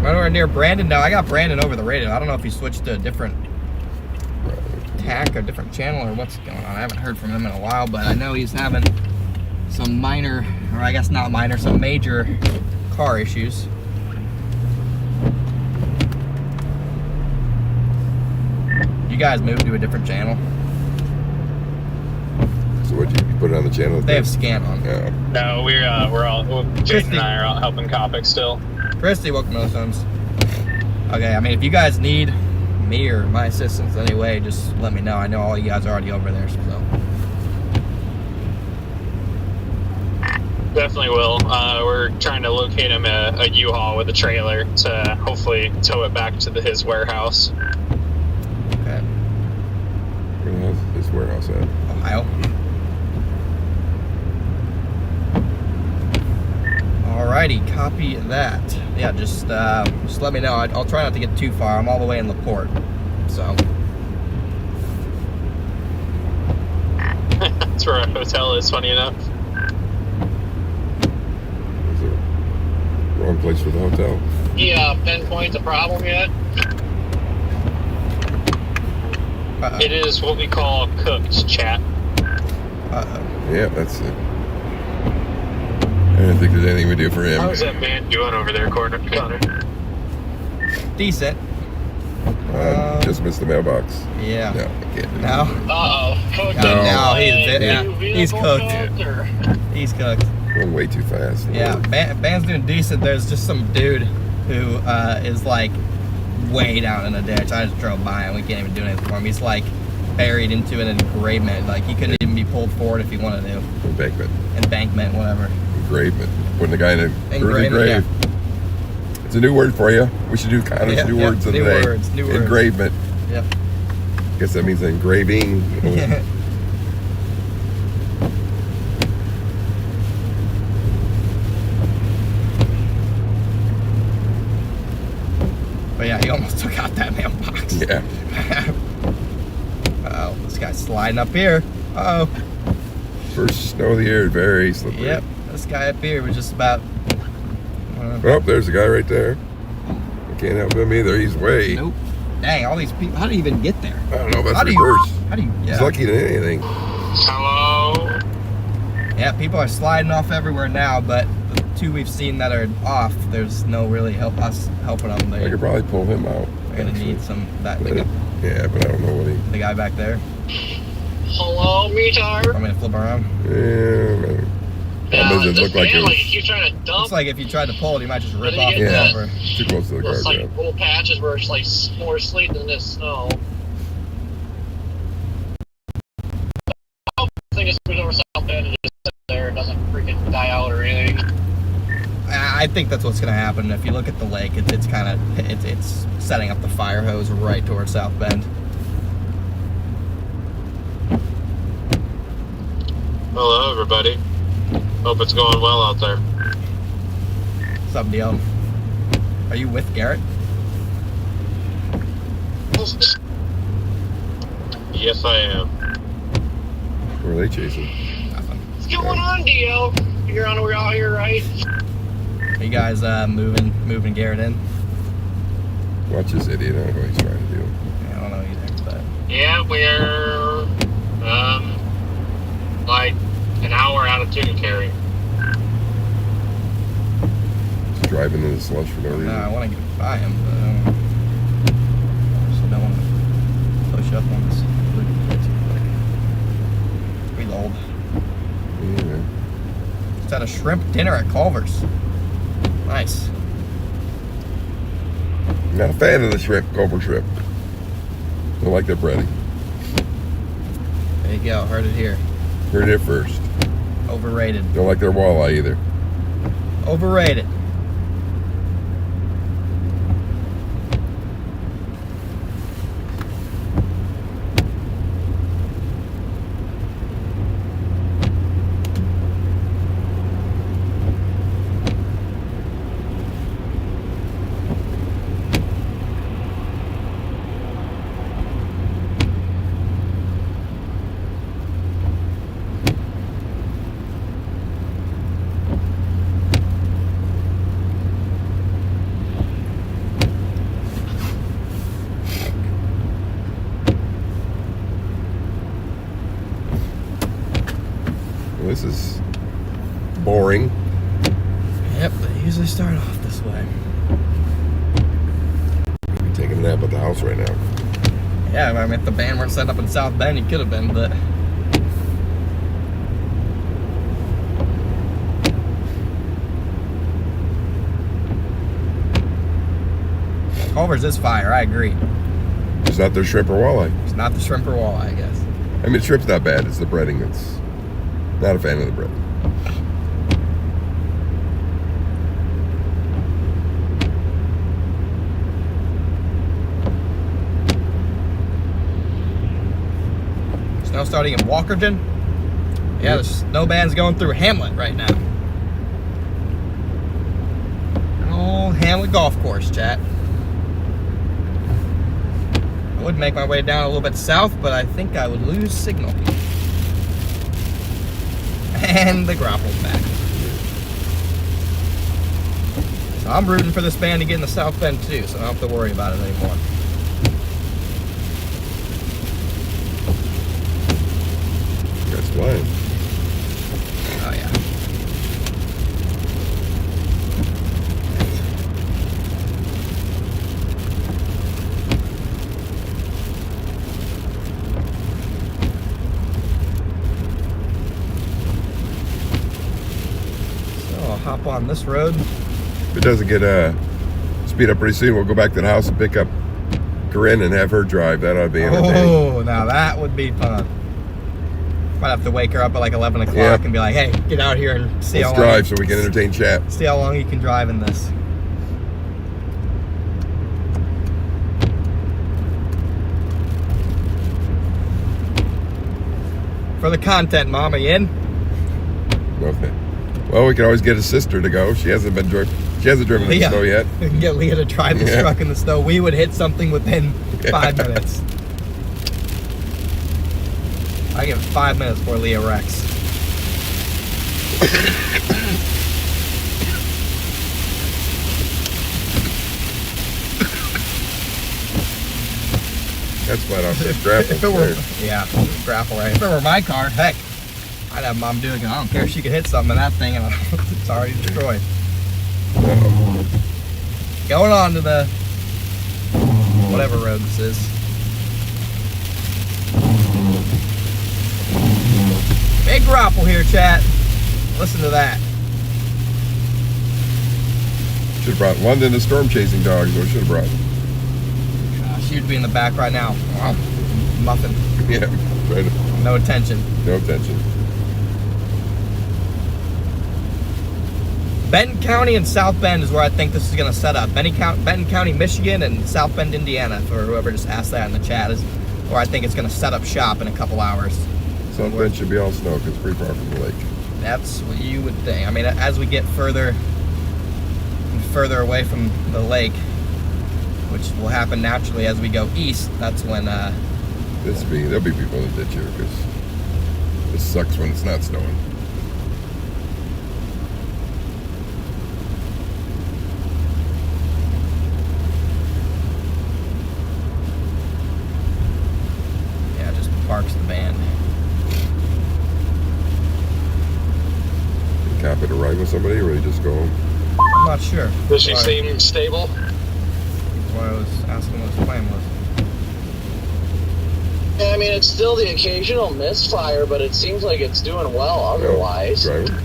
We're near Brandon now. I got Brandon over the radio. I don't know if he switched to a different tack or different channel or what's going on. I haven't heard from him in a while, but I know he's having some minor, or I guess not minor, some major car issues. You guys moved to a different channel. So what, you put it on the channel? They have scan on. Yeah. No, Jason and I are out helping Copic still. Christy, welcome to those homes. Okay, I mean, if you guys need me or my assistance anyway, just let me know. I know all you guys are already over there, so. Definitely will. We're trying to locate him a U-Haul with a trailer to hopefully tow it back to his warehouse. Okay. Where's his warehouse at? Ohio. Alrighty, copy that. Yeah, just let me know. I'll try not to get too far. I'm all the way in LaPorte, so. That's where our hotel is, funny enough. Is it wrong place for the hotel? Yeah, pinpoint the problem yet? Uh-oh. It is what we call Kouts, chat. Uh-oh. Yeah, that's it. I don't think there's anything we do for him. How's that man doing over there, Connor? Decent. Just missed the mailbox. Yeah. No, I can't do No? Uh-oh. Cooked No. No, he's cooked. Or... He's cooked. Going way too fast. Yeah, band's doing decent. There's just some dude who is like way down in a ditch. I just drove by and we can't even do anything for him. He's like buried into an engravement. Like he couldn't even be pulled forward if he wanted to. Embankment, whatever. Engravement. Putting the guy in an early Engravement, grave. Yeah. It's a new word for you. We should do Connor's new words of the day. New words. Engravement. Yep. Guess that means engraving. Yeah. But yeah, he almost took out that mailbox. Yeah. Uh-oh, this guy's sliding up here. Uh-oh. First snow of the year, very slippery. Yep, this guy up here was just about... Oh, there's a guy right there. I can't help him either. He's way. Nope. Dang, all these people. How do you even get there? I don't know. That's How do reverse. How do you? Yeah. He's lucky than anything. Hello? Yeah, people are sliding off everywhere now, but the two we've seen that are off, there's no really helping them. I could probably pull him out. They're gonna need some that. Yeah, but I don't know what he. The guy back there. Hello, retard. I'm gonna flip around. Yeah, man. Doesn't look like it. Like if you try to dump, Looks like if you tried to pull it, you might just rip then off you the get cover. Too close to the it's like guardrail. little patches where it's like more sleet than this snow. The thing is, we over South Bend and just sit there, it doesn't freaking die out or anything. I think that's what's gonna happen. If you look at the lake, it's kind of it's setting up the fire hose right towards South Bend. Hello, everybody. Hope it's going well out there. What's up, Neil? Are you with Garrett? Yes, I am. Who are they chasing? Nothing. What's going on, DL? You're on, we're out here, right? Are you guys moving Garrett in? Watch this idiot. I don't know what he's trying to do. I don't know either, but Yeah, we're like an hour out of Tunicary. He's driving in the slush for no reason. No, I want to get by him, but I also don't want to push up on this loop too quick. Reload. Yeah. Just had a shrimp dinner at Culver's. Nice. Not a fan of the shrimp, Culver shrimp. Don't like their breading. There you go. Heard it here. Heard it first. Overrated. Don't like their walleye either. Overrated. Well, this is boring. Yep, they usually start off this way. You're taking a nap at the house right now. Yeah, I mean, if the band weren't set up in South Bend, you could have been, but... Culver's is fire, I agree. It's not their shrimp or walleye. It's not the shrimp or walleye, I guess. I mean, shrimp's not bad. It's the breading that's... Not a fan of the breading. Snow starting in Walkerton. Yeah, the snow band's going through Hamlet right now. An old Hamlet golf course, chat. I would make my way down a little bit south, but I think I would lose signal. And the grapple's back. So I'm rooting for this band to get in the South Bend too, so I don't have to worry about it anymore. That's flying. Oh yeah. So I'll hop on this road. If it doesn't get speed up pretty soon, we'll go back to the house and pick up Corinne and have her drive. That ought to be entertaining. Oh, now that would be fun. Might have to wake her up at like 11 o'clock Yep. and be like, hey, get out here and see Let's how long, drive so we can entertain chat. see how long you can drive in this. For the content, Mom, are you in? Okay. Well, we can always get a sister to go. She hasn't driven in the snow yet. We can get Leah to drive this Yeah. truck in the snow. We would hit something within 5 minutes. I give it 5 minutes before Leah wrecks. That's flat off this grapple. If it were, there. yeah, grapple right. If it were my car, heck, I'd have Mom doing it. I don't care if she could hit something in that thing and it's already destroyed. Uh-oh. Going on to the whatever road this is. Big grapple here, chat. Listen to that. Should have brought London a storm chasing dog. Is what should have brought. She'd be in the back right now. Muffin. Yeah, right. No attention. No attention. Benton County and South Bend is where I think this is going to set up. Benton County, Michigan, and South Bend, Indiana, for whoever just asked that in the chat, is where I think it's going to set up shop in a couple hours. South Bend should be all snow because it's pretty far from the lake. That's what you would think. I mean, as we get further and further away from the lake, which will happen naturally as we go east, that's when There'll be people in the ditch here because this sucks when it's not snowing. yeah, just parks the band. Cap it a ride with somebody or they just go home. I'm not sure. Does she That's seem stable? why I was asking what his plan was. Yeah, I mean, it's still the occasional misfire, but it seems like it's doing well otherwise. Driver.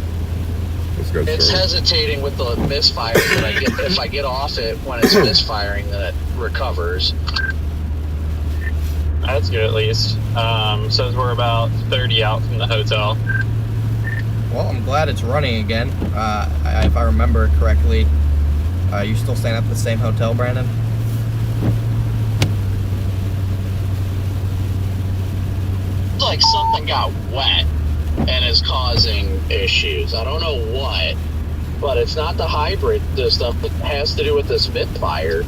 Let's go. It's hesitating with the misfire, but if I get off it when it's misfiring, then it recovers. That's good at least. Says we're about 30 out from the hotel. Well, I'm glad it's running again. If I remember correctly, you still staying at the same hotel, Brandon? It's like something got wet and is causing issues. I don't know what, but it's not the hybrid system. It has to do with this misfire.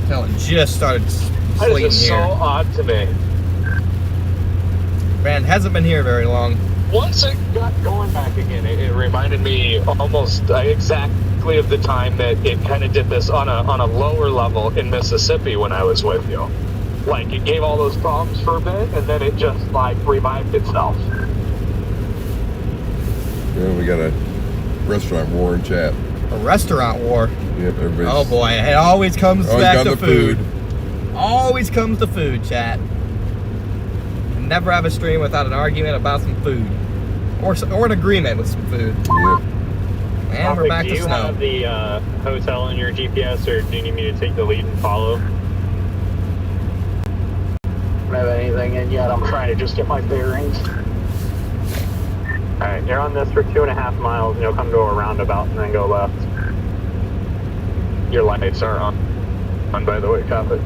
Hell, it just started That sleeting is here. so odd to me. Brandon hasn't been here very long. Once it got going back again, it reminded me almost exactly of the time that it kind of did this on a lower level in Mississippi when I was with you. Like, it gave all those problems for a bit, and then it just, like, revived itself. Yeah, we got a restaurant war in chat. A restaurant war. Yep, everybody's. Oh boy, it always comes Always back got to the food. Always comes to food, chat. Never have a stream without an argument about some food. Or an agreement with some food. Yep. And we're back do to you snow. have the hotel in your GPS, or do you need me to take the lead and follow? I don't have anything in yet. I'm trying to just get my bearings. Alright, you're on this for 2.5 miles, and you'll come to a roundabout and then go left. Your lights are on, by the way, copy.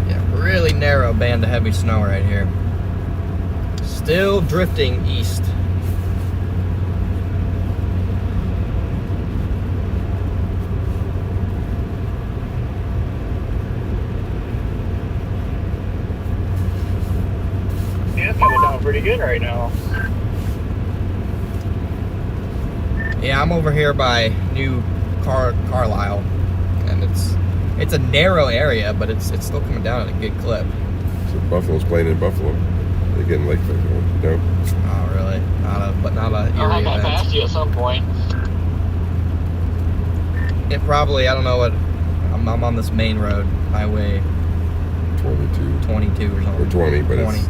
Yeah, really narrow band of heavy snow right here. Still drifting east. Yeah, it's coming down pretty good right now. Yeah, I'm over here by New Carlisle, and it's a narrow area, but it's still coming down at a good clip. So Buffalo's playing in Buffalo. They getting Lake Festival. No. Oh, really? Not a I'll have Erie that event. past you at some point. It probably, I don't know what. I'm on this main road, Highway 22. 22 or something. Or 20, but 20. it's.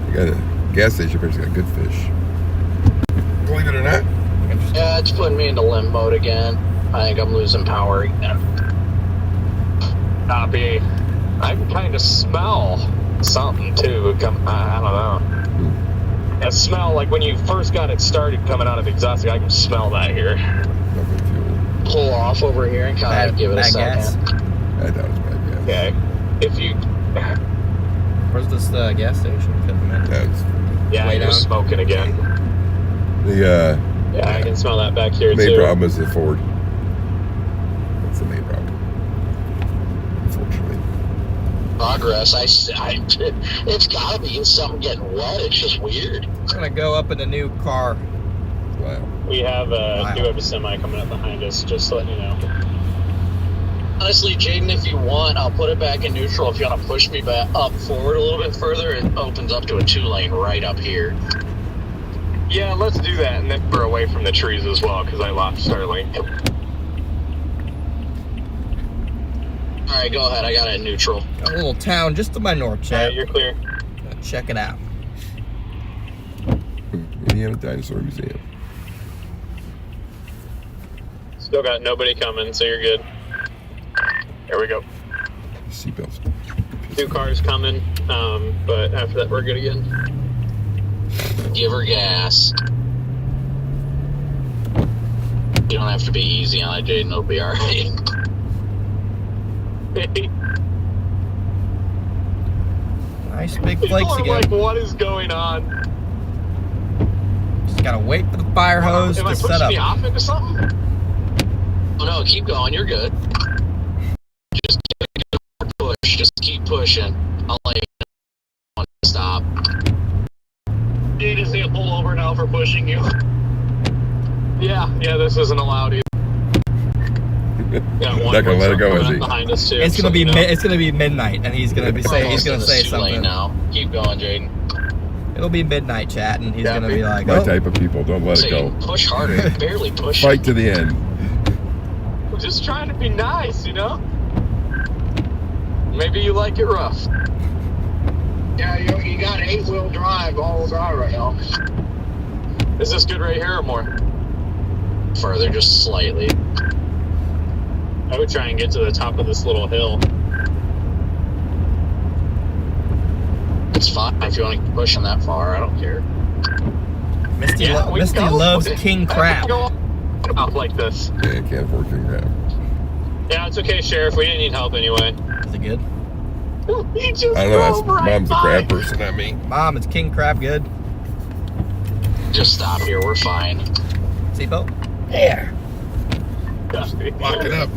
You got a gas station, but it's got good fish. Believe it or not. Interesting. Yeah, it's putting me into limb mode again. I think I'm losing power again. Copy. I can kind of smell something too. I don't know. It smell like when you first got it started coming out of the exhaust. I can smell that here. Nothing fuel. Pull off over here and kind of give it a Bad second. gas. I doubt it's bad gas. Okay. If you, Where's this gas station? Couldn't remember. That's yeah, Way you're down. smoking again. the Yeah, I can smell that back here main too. problem is the Ford. That's the main problem. Unfortunately. Progress. It's got to be something getting wet. It's just weird. I'm gonna go up in a new car. Wow. We have Wow. a semi coming up behind us, just letting you know. Honestly, Jaden, if you want, I'll put it back in neutral. If you want to push me back up forward a little bit further, it opens up to a 2-lane right up here. Yeah, let's do that, and then we're away from the trees as well, because I lost Starlink. All right, go ahead. I got it in neutral. Got a little town just to my north, chat. You're clear. Check it out. Indiana Dinosaur Museum. Still got nobody coming, so you're good. Here we go. Seatbelts. 2 cars coming, but after that we're good again. Give her gas. You don't have to be easy on it, Jaden. It'll be all right. Nice big People flakes are again. like, what is going on? Just gotta wait for the fire hose Am I to pushing set me up. off into something? Oh, no, keep going. You're good. Just push. Just keep pushing. I'll let you know when to stop. pull over now for pushing you. Yeah, this isn't allowed either. Got one Not gonna let it go, coming is up he? behind us too. It's gonna so be you know. it's gonna be midnight, and he's gonna be Almost in the say C lane something. now. Keep going, Jaden. It'll be midnight, chat, and he's Yeah, gonna be like, My "Oh, type of people. Don't let it Say, go. push harder. Barely push. Fight to the end. I'm just trying to be nice, you know? Maybe you like it rough. Yeah, you got 8-wheel drive, all-wheel drive right now. Is this good right here or more? Further, just slightly. I would try and get to the top of this little hill. It's fine if you want to keep pushing that far. I don't care. Misty, Yeah, we Misty go. loves king crab." Go out like this. Yeah, I can't afford king crab. Yeah, it's okay, Sheriff. We didn't need help anyway. Is it good? He just I don't know. That's drove right mom's the by. crab person, not me. Mom, is king crab good? Just stop here. We're fine. Seatbelt? Yeah. Dusty. Lock it up.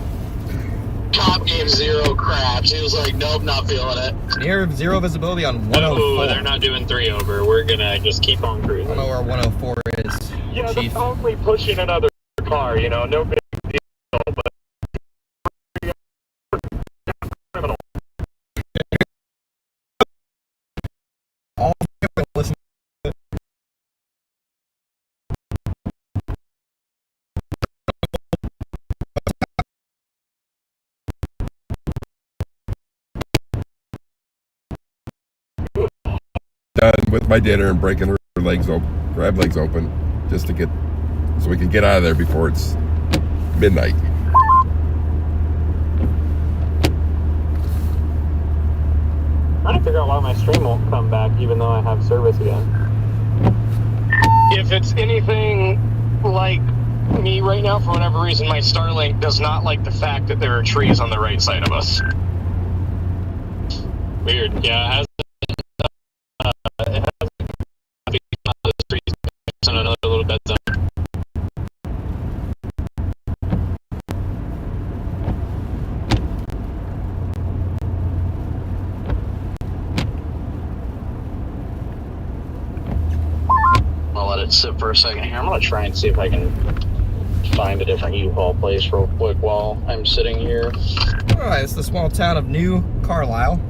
Cop gave 0 crabs. He was like, nope, not feeling it. Near zero visibility on Oh, 104. they're not doing 3 over. We're gonna just keep on I cruising. don't know where 104 is. Yeah, Chief. that's only pushing another car, you know, no big deal, but criminal. All listen. Done with my dinner and breaking her legs open, crab legs open, just to get, so we can get out of there before it's midnight. Trying to figure out why my stream won't come back even though I have service again. If it's anything like me right now, for whatever reason, my Starlink does not like the fact that there are trees on the right side of us. Weird. Yeah, it has the streets on another little bed zone. I'll let it sit for a second here. I'm going to try and see if I can find a different U-Haul place real quick while I'm sitting here. Alright, it's the small town of New Carlisle.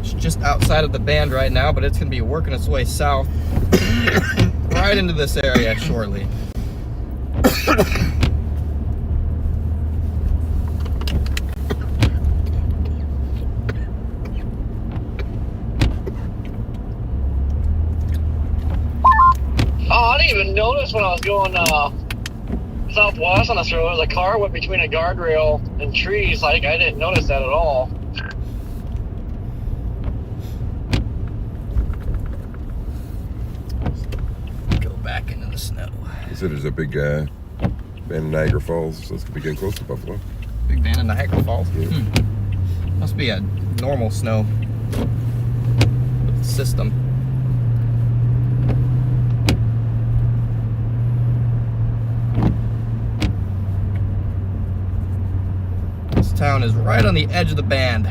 It's just outside of the band right now, but it's going to be working its way south right into this area shortly. Oh, I didn't even notice when I was going southwest on this road. The car went between a guardrail and trees. Like, I didn't notice that at all. Go back into the snow. He said there's a big band in Niagara Falls, so it's gonna be getting close to Buffalo. Big band in Niagara Falls. Yeah. Must be a normal snow system. This town is right on the edge of the band.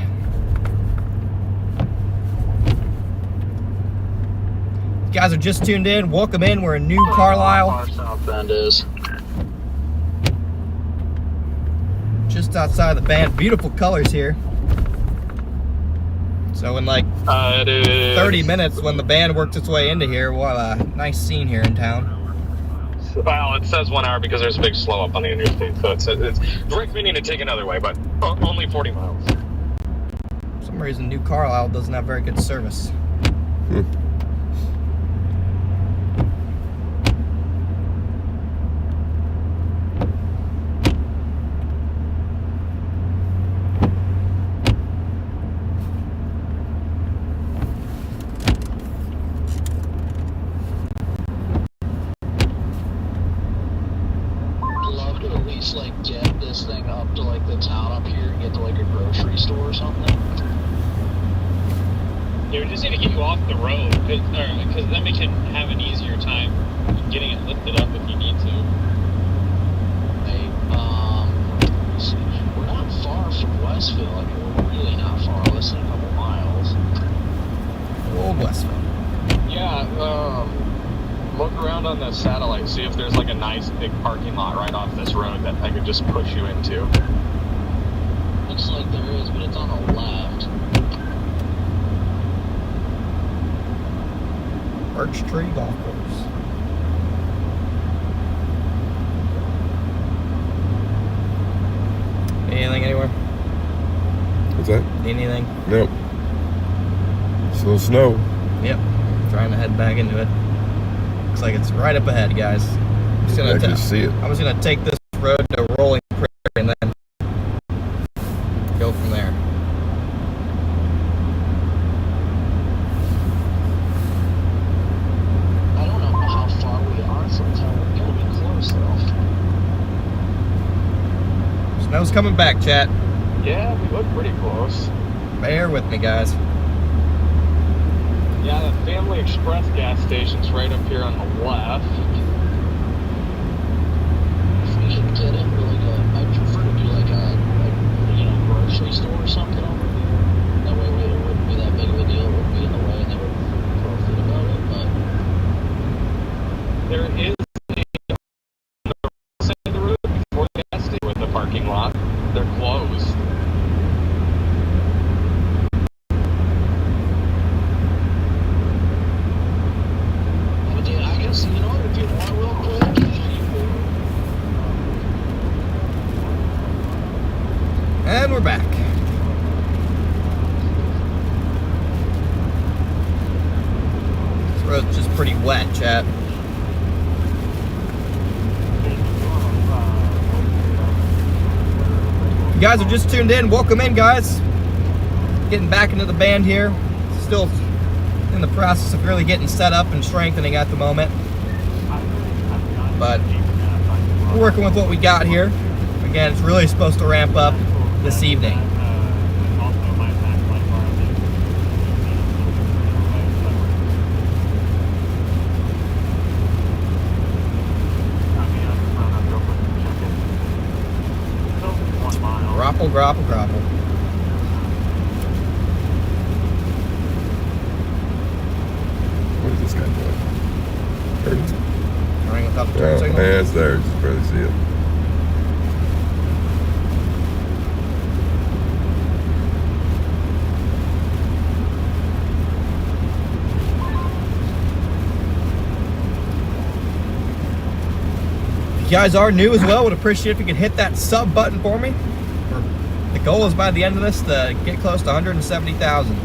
If you guys are just tuned in, welcome in. We're in New Carlisle, Our South Bend is. just outside the band. Beautiful colors here. So in like It is 30 minutes, when the band works its way into here, we'll have a nice scene here in town. Well, it says 1 hour because there's a big slow up on the interstate, so it's recommending to take another way, but only 40 miles. For some reason, New Carlisle doesn't have very good service. I'd love to at least like get this thing up to like the town up here and get to like a grocery store or something. Yeah, we just need to get you off the road, because then we can have an easier time getting it lifted up if you need to. Hey, let's see. We're not far from Westville. I mean, we're really not far. Less than a couple miles. Old Westville. Yeah, look around on the satellite, see if there's like a nice big parking lot right off this road that I could just push you into. Looks like there is, but it's on the left. Birch Tree Golf Course. Anything anywhere? What's that? Anything? Nope. Still snow. Yep. Trying to head back into it. Looks like it's right up ahead, guys. I'm just I gonna can see it. I'm just gonna take this road to Rolling Prairie and then go from there. I don't know how far we are from town. We're gonna be close though. Snow's coming back, chat. Yeah, we look pretty close. Bear with me, guys. Yeah, the Family Express gas station's right up here on the left. If we can get into like I'd prefer to do like a grocery store or something over here. That way it wouldn't be that big of a deal. It wouldn't be in the way, and they wouldn't throw a fit about it. But There is on the side of the road before the gas station with the parking lot. They're closed. but yeah, I guess if you want real quick. And we're back. This road's just pretty wet, chat. If you guys are just tuned in, welcome in, guys. Getting back into the band here. Still in the process of really getting set up and strengthening at the moment. But we're working with what we got here. Again, it's really supposed to ramp up this evening. Grapple, grapple, grapple. What is this guy doing? Turns? Running without the turn Oh, signal. yeah, it's there. You just barely see it. If you guys are new as well, would appreciate if you could hit that sub button for me. The goal is by the end of this to get close to 170,000.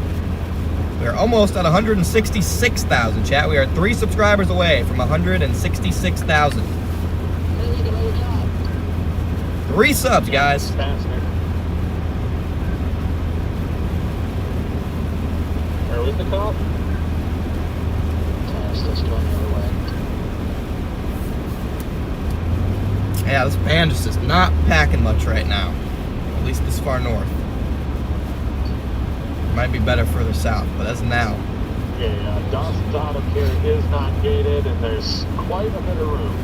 We are almost at 166,000, chat. We are 3 subscribers away from 166,000. 3 subs, guys. Faster. Where was the cop? Still going the other way. Yeah, this band just is not packing much right now. At least this far north. Might be better further south, but as of now. Yeah, Dawson's Auto Care is not gated, and there's quite a bit of room.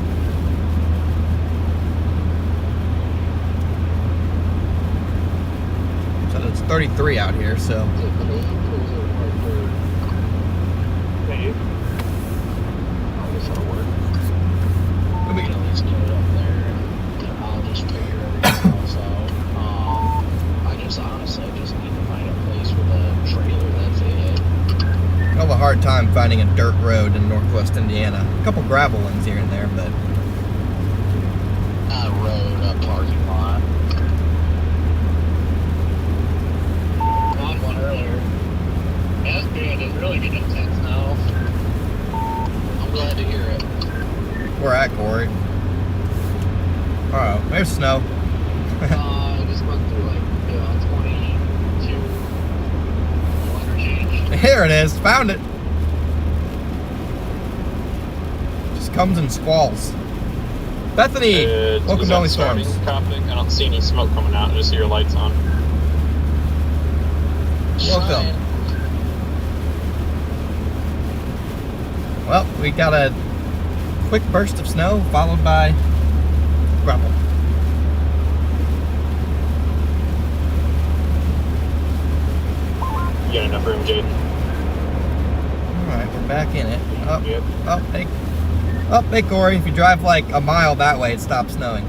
So it's 33 out here, so. Is it paved or is it like dirt? Dave? I guess that'll work. Let me We can at least get it up there, and I'll just figure everything else out. I just honestly just need to find a place with a trailer. That's it. I have a hard time finding a dirt road in northwest Indiana. A couple gravel ones here and there, but Not a road, a parking lot. On one earlier. Yeah, this band is really getting intense now. I'm glad to hear it. we're at Corey. Uh-oh, there's snow. I just went through like 22 interchange. Here it is, found it. Just comes in squalls. Bethany, welcome Is to Only that starting, Storms. Copping? I don't see any smoke coming out. I just see your lights on. Welcome. Well, we got a quick burst of snow followed by gravel. You got enough room, Jaden? Alright, we're back in it. Up, Yep. up, hey. Oh, hey Corey, if you drive like a mile that way, it stops snowing.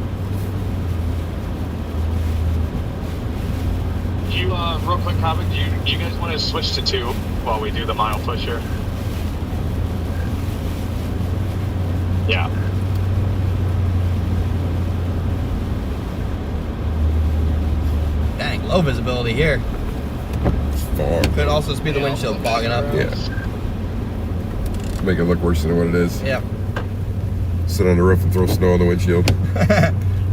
Do you, real quick comment, do you guys want to switch to 2 while we do the mile pusher? Yeah. Dang, low visibility here. It's fog. Could also just be the windshield fogging up. Yeah. Make it look worse than what it is. Yeah. Sit on the roof and throw snow on the windshield.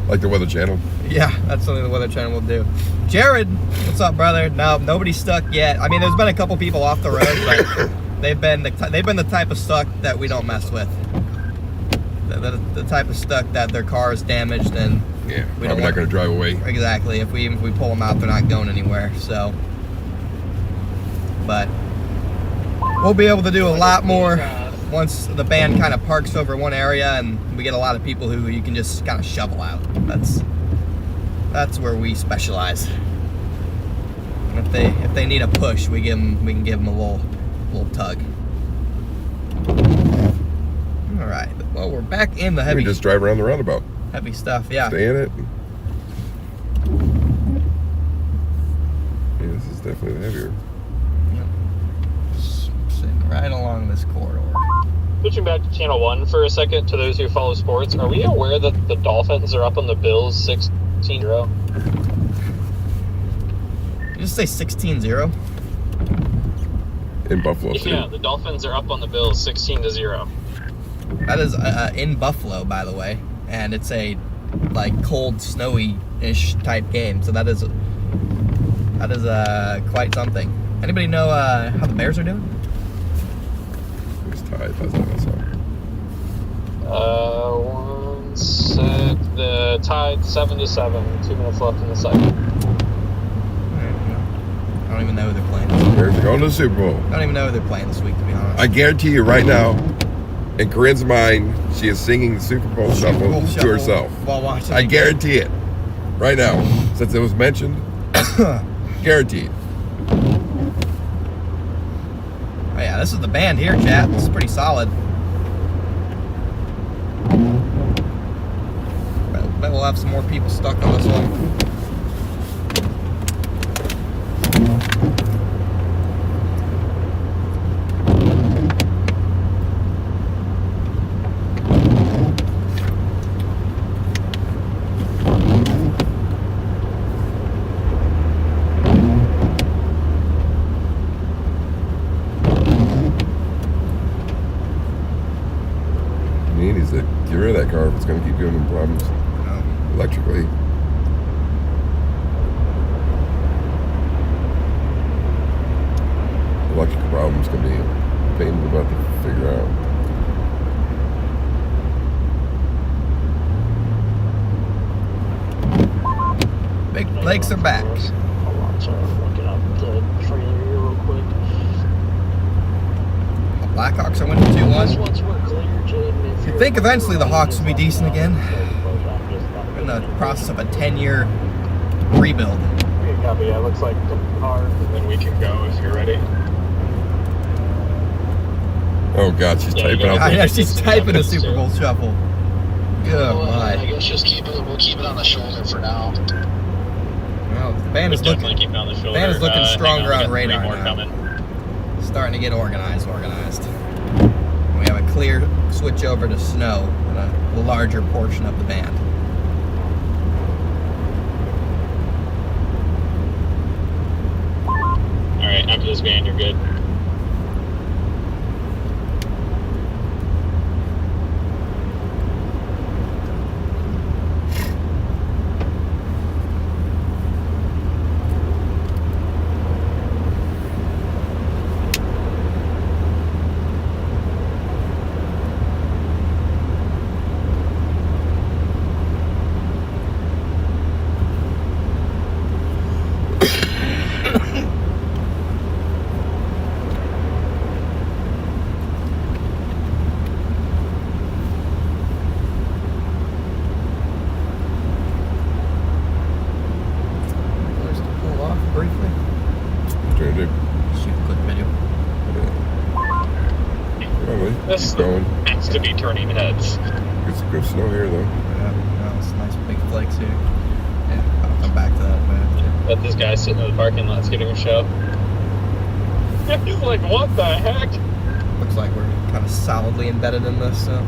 Like the Weather Channel. Yeah, that's something the Weather Channel will do. Jared, what's up, brother? No, nobody's stuck yet. I mean, there's been a couple people off the road, but they've been the type of stuck that we don't mess with. The type of stuck that their car is damaged and Yeah, we probably not going to drive away. Exactly. If we pull them out, they're not going anywhere. So, but we'll be able to do a lot more once the band kind of parks over one area and we get a lot of people who you can just kind of shovel out. That's where we specialize. And if they need a push, we can give them a little tug. All right. Well, we're back in the We heavy. just drive around the roundabout. Heavy stuff. Yeah. Stay in it. Yeah, this is definitely heavier. Sitting right along this corridor. Switching back to Channel 1 for a second, to those who follow sports, are we aware that the Dolphins are up on the Bills 16-0? Did you just say 16-0? In Buffalo, too. Yeah, the Dolphins are up on the Bills 16-0. That is in Buffalo, by the way, and it's a like cold, snowy-ish type game. So that is quite something. Anybody know how the Bears are doing? It's tied. That's what I saw. 1 sec. The tied 7-7. 2 minutes left in the second. I don't even know who they're playing this week. Bears are going to the Super Bowl. I don't even know who they're playing this week, to be honest. I guarantee you right now, in Corinne's mind, she is singing the Super Bowl shuffle to herself. While watching. I guarantee it. Right now. Since it was mentioned. Guaranteed. Oh yeah, this is the band here, chat. This is pretty solid. Bet we'll have some more people stuck on this one. Is to get rid of that car if it's going to keep giving them problems electrically. Electrical problems can be a pain in the butt to figure out. Big Lakes are back. Hold on, sorry, I'm looking up the trailer here real quick. Blackhawks are winning 2-1. Once we're clear, Jaden, if I think eventually the Hawks will be decent again. We're in the process of a 10-year rebuild. Okay, copy. Yeah, looks like the cars, and then we can go if you're ready. Oh God, she's typing out. I know, she's typing the Super Bowl shuffle. Good Well, I my. guess just we'll keep it on the shoulder for now. Well, the band is Definitely looking keep it on the shoulder. band is looking stronger hang on we got 3 radar more now. coming. Starting to get organized. We have a clear switch over to snow on a larger portion of the band. Alright, after this band, you're good. Probably. This Keep going. has to be turning heads. It's good snow here, though. Yeah, no, it's nice big flakes here. Yeah, I'll come back to that later. But this guy sitting in the parking lot's getting a show. He's like, what the heck? Looks like we're kind of solidly embedded in this, so.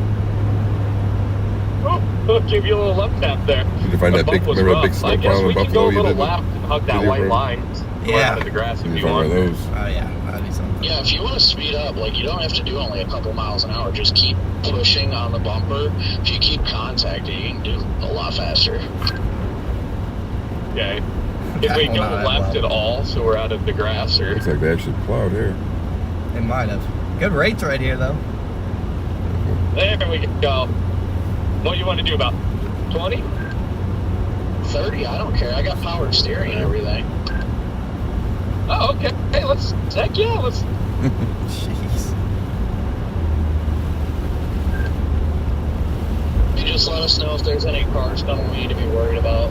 Oh, I'll give you a little left tap there. Did you find that big, remember that big snow pile in Buffalo you did? Left and hug that video white for? line. Yeah. Out of the grass if Did you you find one of want. those? Oh, yeah, that'd be something. Yeah, if you want to speed up, like, you don't have to do only a couple miles an hour. Just keep pushing on the bumper. If you keep contacting, you can do a lot faster. Okay. If we go left at all, so we're out of the grass, or Looks like they actually plowed here. It might have. Good rates right here, though. there we go. What do you want to do, about 20? 30, I don't care. I got powered steering and everything. Oh, okay. Hey, let's. Heck yeah, let's. Jeez. You just let us know if there's any cars coming we need to be worried about.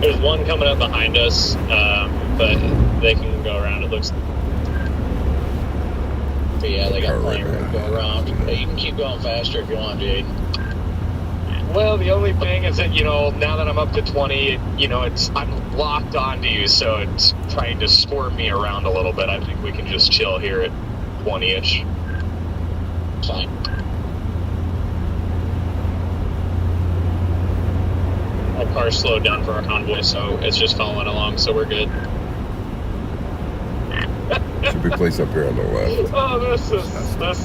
There's one coming up behind us, but they can go around. It looks. But yeah, they got Car plenty of right room to behind go us. around. Hey, you can keep going faster if you want, Jade. Well, the only thing is that, now that I'm up to 20, I'm locked onto you, so it's trying to swerve me around a little bit. I think we can just chill here at 20-ish. Fine. My car slowed down for our convoy, so it's just following along, so we're good. Should be a place up here on the left. Oh, this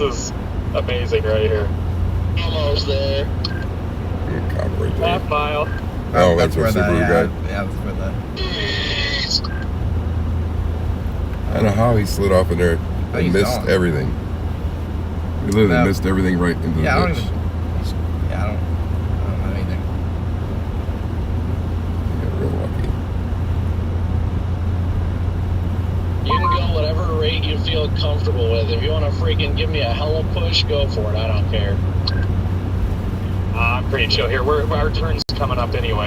is amazing right here. Almost there. Cop right there. Half mile. Oh, that's where Subaru guy. Yeah, that's where the. I don't know how he slid off in there Oh, and he's missed gone. everything. He literally No. missed everything right into the Yeah, I don't ditch. even. Yeah, I don't have anything. He got real lucky. You can go whatever rate you feel comfortable with. If you want to freaking give me a hella push, go for it. I don't care. I'm pretty chill here. Our turn's coming up anyways.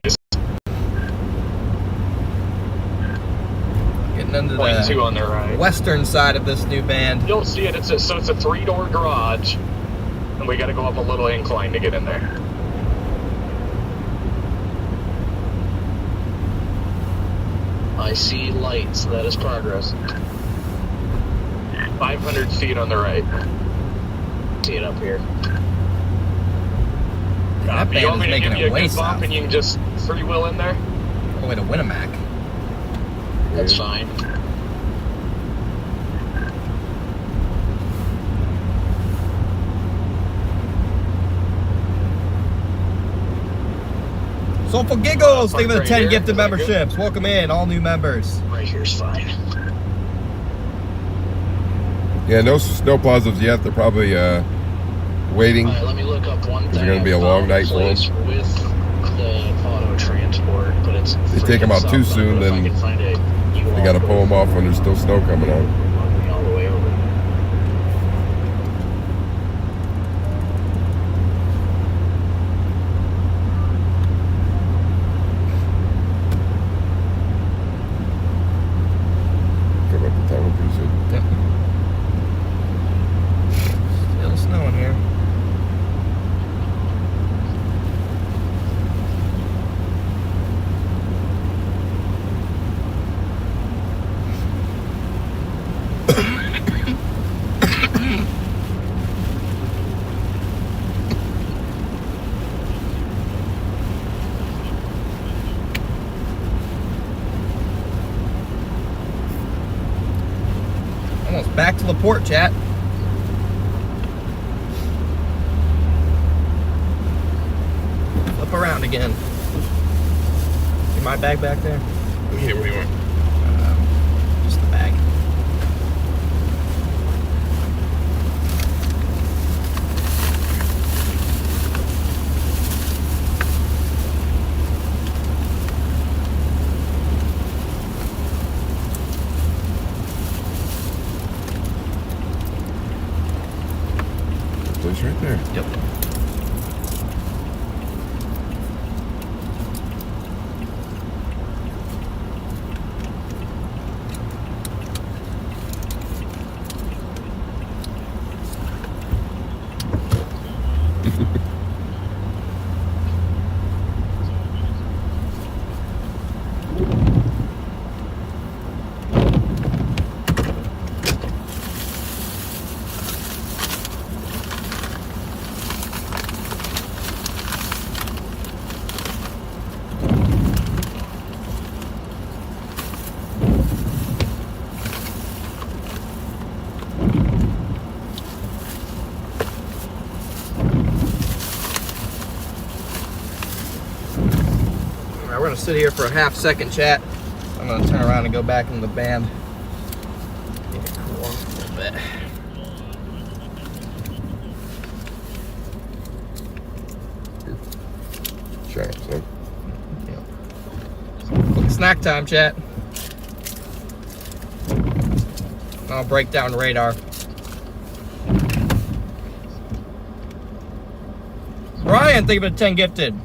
Getting into 0.2 the on their right. western side of this new band. You'll see it. It's a 3-door garage, and we got to go up a little incline to get in there. I see lights. That is progress. 500 feet on the right. See it up here. That You band want is me to making give you it a way good bump south. and you can just free wheel in there? All the way to Winnemac. That's fine. Soulful Giggles, thank you for the Right 10 here. gifted Is that good? memberships. Welcome in, all new members. Right here's fine. Yeah, no snow plazas yet. They're probably waiting. All right, let me look up one Is it thing. gonna be a I long found night for 'em? place with the auto transport, but it's They take 'em out too freaking soon, south. If I then can find a They got to pull them off when there's still snow coming on. Walk me all the way over. Come up the town pretty soon. Still snowing here. Almost back to LaPorte, chat. Flip around again. See my bag back there? Yeah, what do you want? Just the bag. Place right there. Yep. sit here for a half second, chat. I'm gonna turn around and go back in the band. Get it cool off a little bit. Shut up, son. Quick snack time, chat. I'll break down radar. Brian, think of it 10 gifted.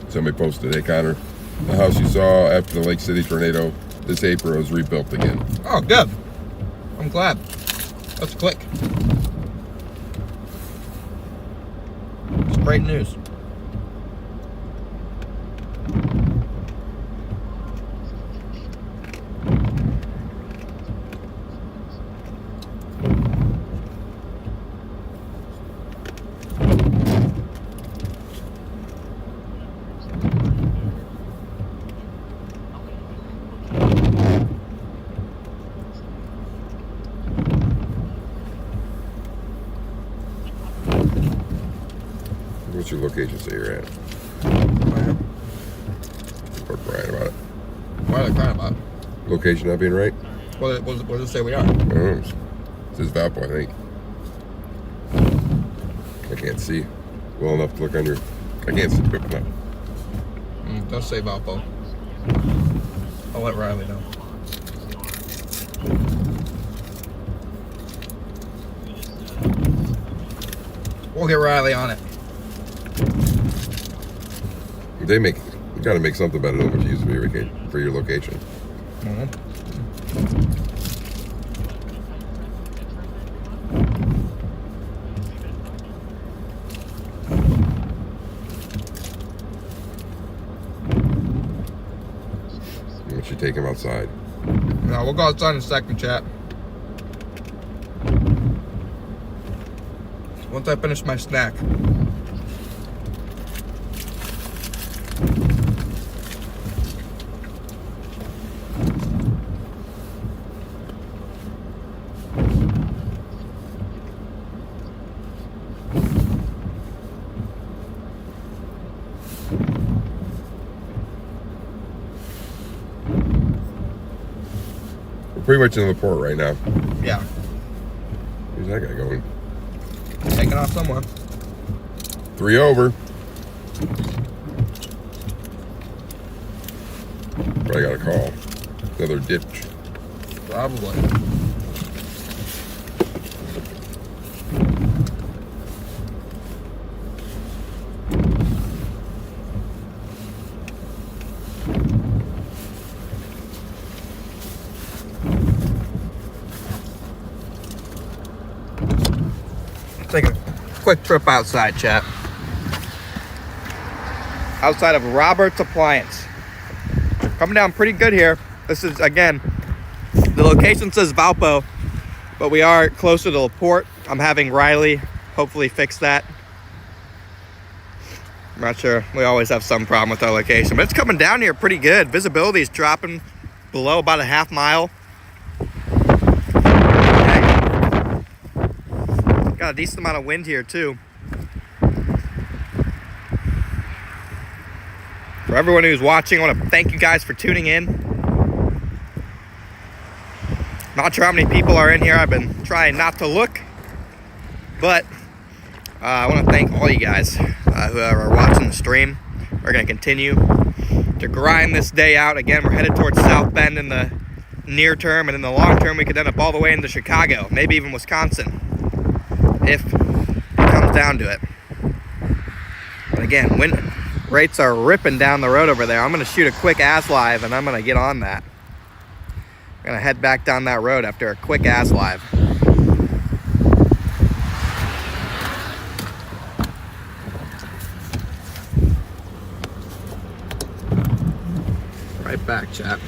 Somebody posted, hey Connor, the house you saw after the Lake City tornado this April was rebuilt again. Oh, good. I'm glad. That's quick. It's great news. What's your location say you're at? Or Brian about it. Why are they crying about it? Location not being right? What does it say we are? I don't know. It says Valpo, I think. I can't see well enough to look on your. I can't see quick enough. Don't say Valpo. I'll let Riley know. We'll get Riley on it. They make. You got to make something better than what you used to be for your location. Once you take him outside. No, we'll go outside in a second, chat. Once I finish my snack. Pretty much in the port right now. Yeah. Where's that guy going? Taking off somewhere. 3 over. But I got a call. Another ditch. Probably. Take it. quick trip outside, chat. Outside of Robert's Appliance. Coming down pretty good here. This is, again, the location says Valpo, but we are closer to LaPorte. I'm having Riley hopefully fix that. I'm not sure. We always have some problem with our location, but it's coming down here pretty good. Visibility is dropping below about a half mile. Got a decent amount of wind here too. For everyone who's watching, I want to thank you guys for tuning in. Not sure how many people are in here. I've been trying not to look, but I want to thank all you guys who are watching the stream. We're going to continue to grind this day out. Again, we're headed towards South Bend in the near term, and in the long term, we could end up all the way into Chicago, maybe even Wisconsin, if it comes down to it. But again, wind rates are ripping down the road over there. I'm going to shoot a quick AS live, and I'm going to get on that. I'm going to head back down that road after a quick AS live. Right back, chat.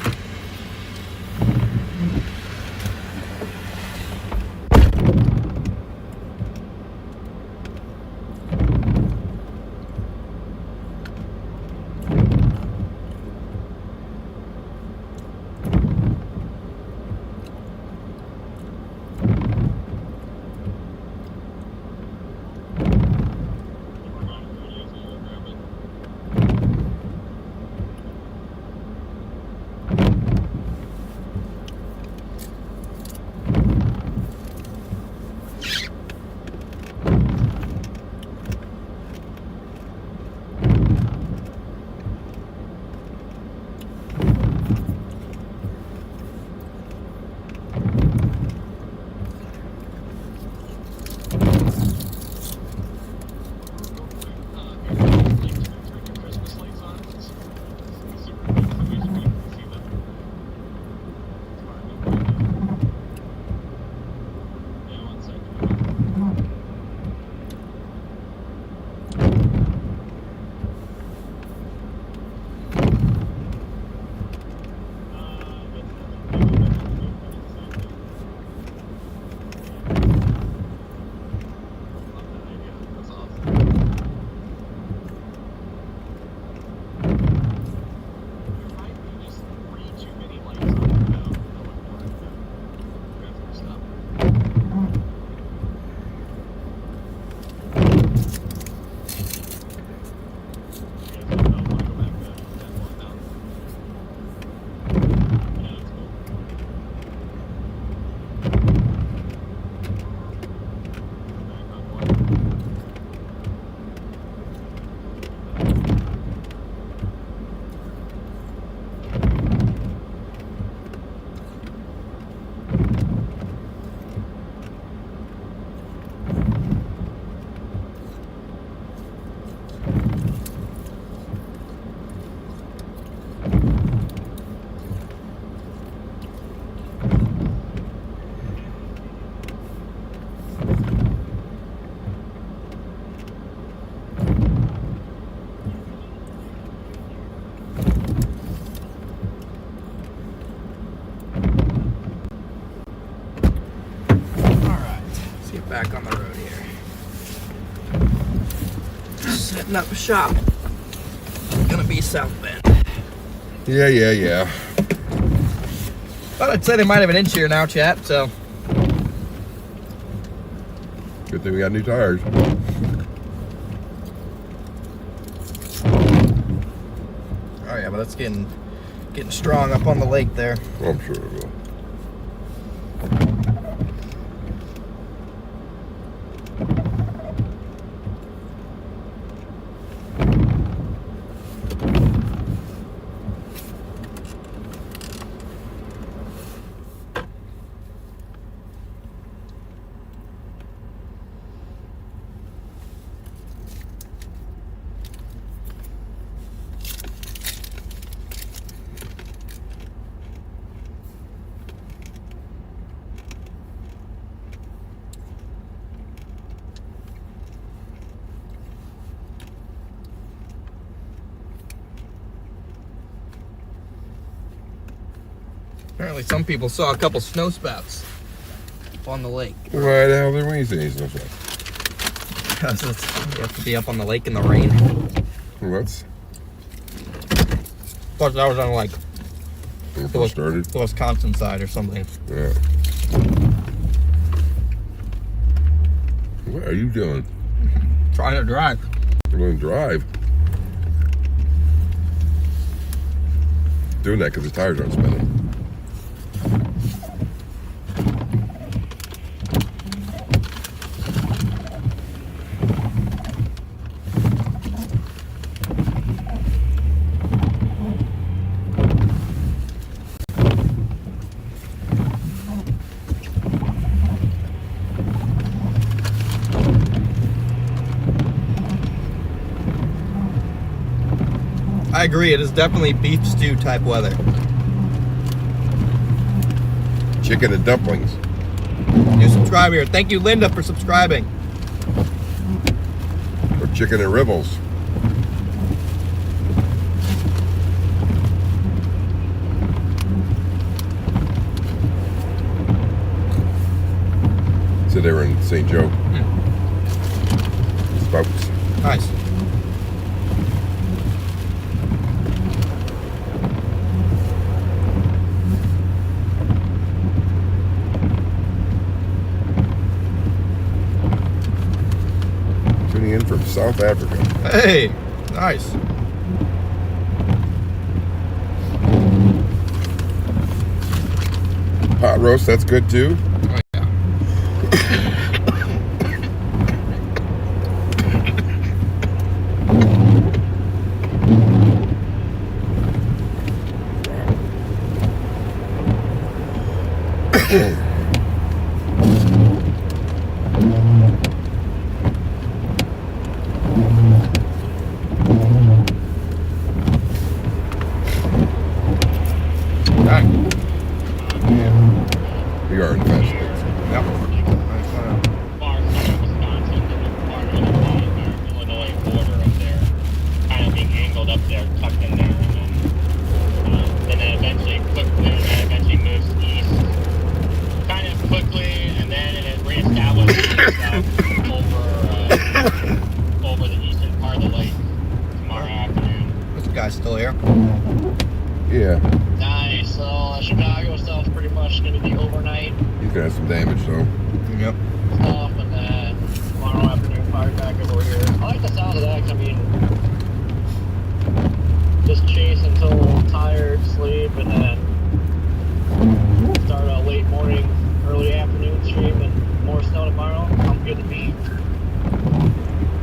Back on the road here. Setting up shop. Gonna be South Bend. Yeah. But I'd say they might have an inch here now, chat, so. Good thing we got new tires. Oh yeah, but that's getting strong up on the lake there. Well, I'm sure it will. Apparently some people saw a couple snow spouts up on the lake. Why the hell did we see any snow spouts? Because you have to be up on the lake in the rain. What's Plus that was on like when it first started? the Wisconsin side or something. Yeah. What are you doing? Trying to drive. You're going to drive. Doing that because the tires aren't spinning. I agree, it is definitely beef stew type weather. Chicken and dumplings. New subscriber here. Thank you, Linda, for subscribing. Or chicken and ribbles. So they were in St. Joe. Spouts. Nice. Tuning in from South Africa. Hey, nice. Pot roast, that's good too. Oh, yeah. Dang. We are in the United States. Yep. far south Wisconsin to the part of the Illinois border up there, kind of being angled up there, tucked in there, and then eventually moves east, kind of quickly, and then it reestablishes itself over the eastern part of the lake tomorrow afternoon. This guy's still here. Yeah. Nice. So Chicago stuff's pretty much going to be overnight He's gonna have some damage though. Yep. stuff, and then tomorrow afternoon fire back over here. I like the sound of that. I mean, just chase until tired, sleep, and then start a late morning, early afternoon stream, and more snow tomorrow. I'm good to me.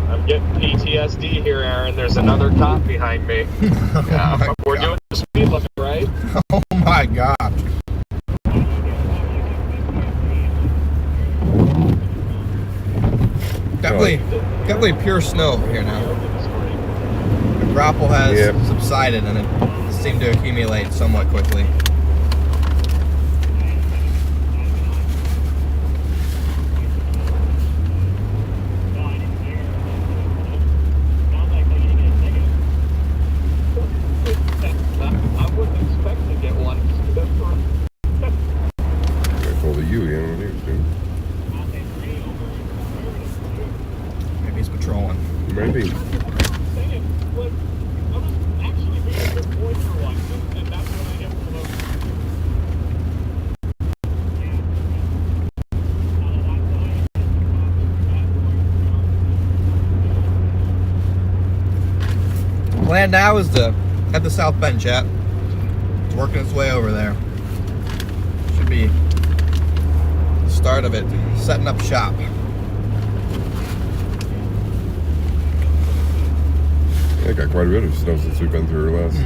I'm getting PTSD here, Aaron. There's another cop behind me. Oh We're doing the speed limit, right? Oh my gosh. Definitely pure snow here now. The grapple has subsided and it seemed to accumulate somewhat quickly. I wouldn't expect to get one. I told you, you know what he was doing. Maybe he's patrolling. Maybe. Plan now is to head to South Bend, chat. It's working its way over there. Should be the start of it. Setting up shop. Yeah, got quite a bit of snow since we've been through last.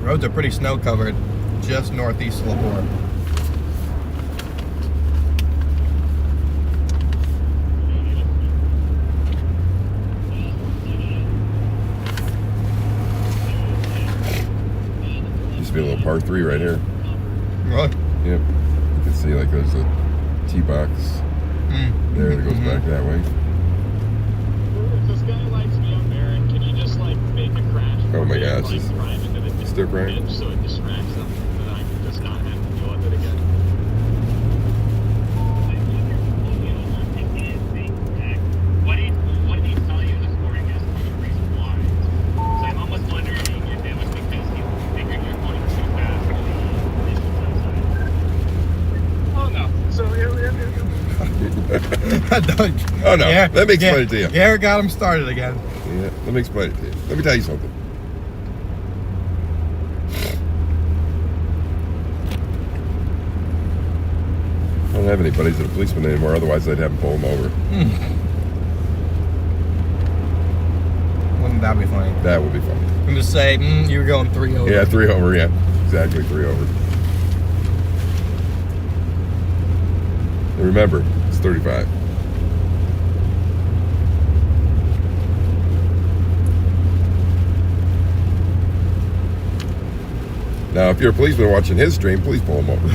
Roads are pretty snow covered, just northeast of Laporte. Used to be a little par 3 right here. Really? Yep. See, like there's a T-box there that goes back that way. If this guy lights me up, Aaron, can you just like make a crash? Oh my for me and, gosh, like, it's drive into the still crying. ditch so it distracts them, and I can just not have to deal with it again. What did he tell you this morning as to the reason why? So I'm almost wondering if it was because he figured you're going too fast for the distance outside. Oh no. So Oh no, Yeah, let me explain it to you. Garrett got him started again. Yeah, let me explain it to you. Let me tell you something. I don't have any buddies that are policemen anymore, otherwise I'd have them pull them over. Wouldn't that be funny? That would be funny. I'm just say you were going 3 over. Yeah, 3 over, yeah. Exactly, 3 over. And remember, it's 35. Now, if you're a policeman watching his stream, please pull him over.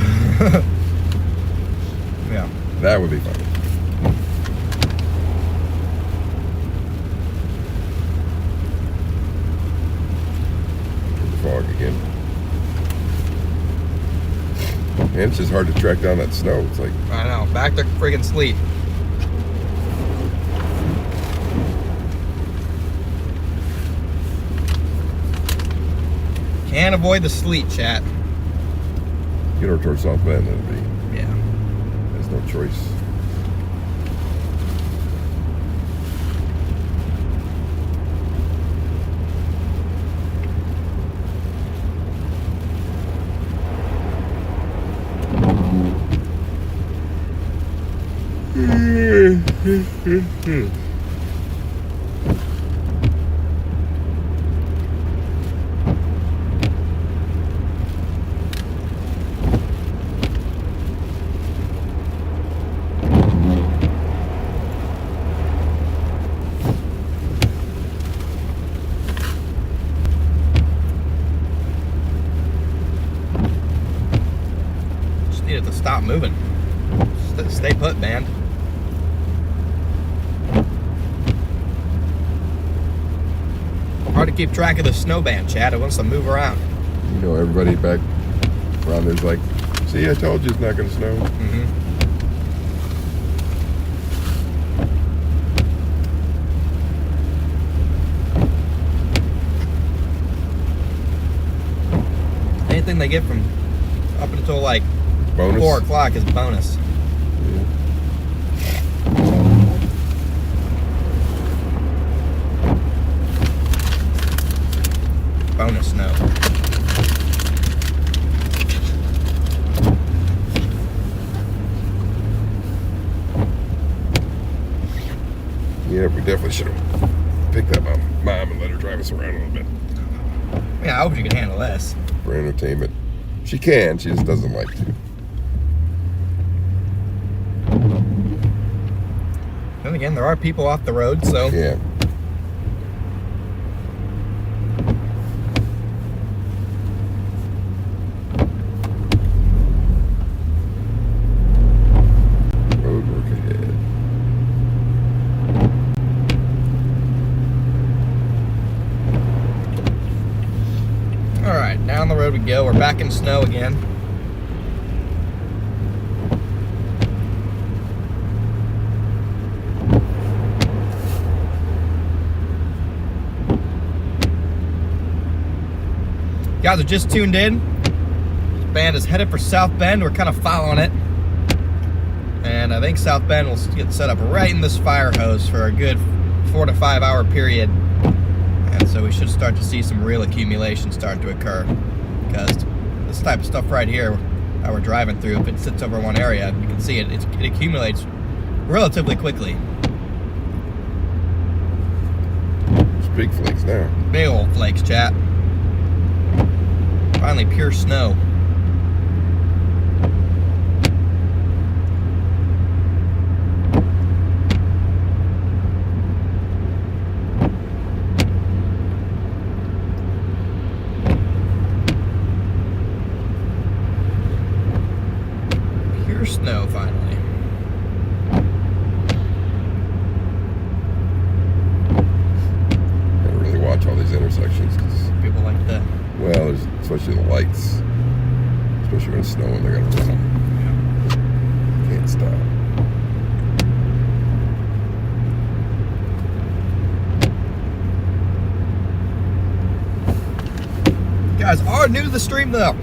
Yeah. That would be funny. In the fog again. Man, it's just hard to track down that snow. It's like, I know. Back to friggin' sleep. Can't avoid the sleet, chat. get over towards South Bend, it'll be. Yeah. There's no choice. Just needed to stop moving. Stay put, man. Hard to keep track of the snow band, Chad. It wants to move around. You know, everybody back around there's like, see, I told you it's not going to snow. Mm-hmm. Anything they get from up until like Bonus. 4 o'clock is bonus. Yeah. Bonus snow. Yeah, we definitely should have picked up my mom and let her drive us around a little bit Yeah, I hope you can handle this. for entertainment. She can, she just doesn't like to. Then again, there are people off the road, so Yeah. Road work ahead. all right, down the road we go. We're back in snow again. Guys are just tuned in. This band is headed for South Bend. We're kind of following it. And I think South Bend will get set up right in this fire hose for a good 4 to 5 hour period. And so we should start to see some real accumulation start to occur. Because this type of stuff right here that we're driving through, if it sits over one area, you can see it accumulates relatively quickly. It's big flakes now. Big old flakes, chat. Finally, pure snow. Pure snow finally. Gotta really watch all these intersections because, People like that. well, there's especially the lights, especially when it's snowing, they gotta run them. Can't stop. You guys are new to the stream though.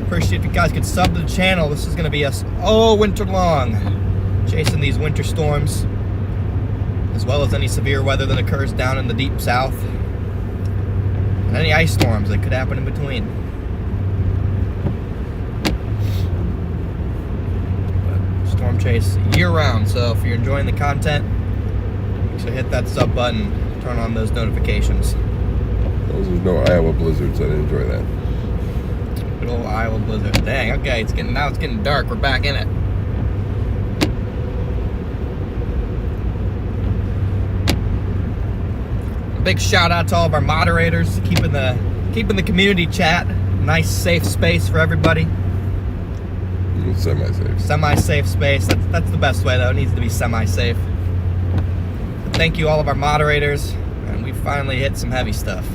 Appreciate if you guys could sub to the channel. This is going to be us all winter long, chasing these winter storms, as well as any severe weather that occurs down in the deep south, and any ice storms that could happen in between. But storm chase year round, so if you're enjoying the content, make sure to hit that sub button, turn on those notifications. Those there's no Iowa blizzards, I didn't enjoy that. Good old Iowa blizzard. Dang, okay, it's getting dark. We're back in it. A big shout out to all of our moderators, keeping the community chat nice, safe space for everybody. Semi-safe. Semi-safe space. That's the best way though. It needs to be semi-safe. But thank you all of our moderators, and we finally hit some heavy stuff.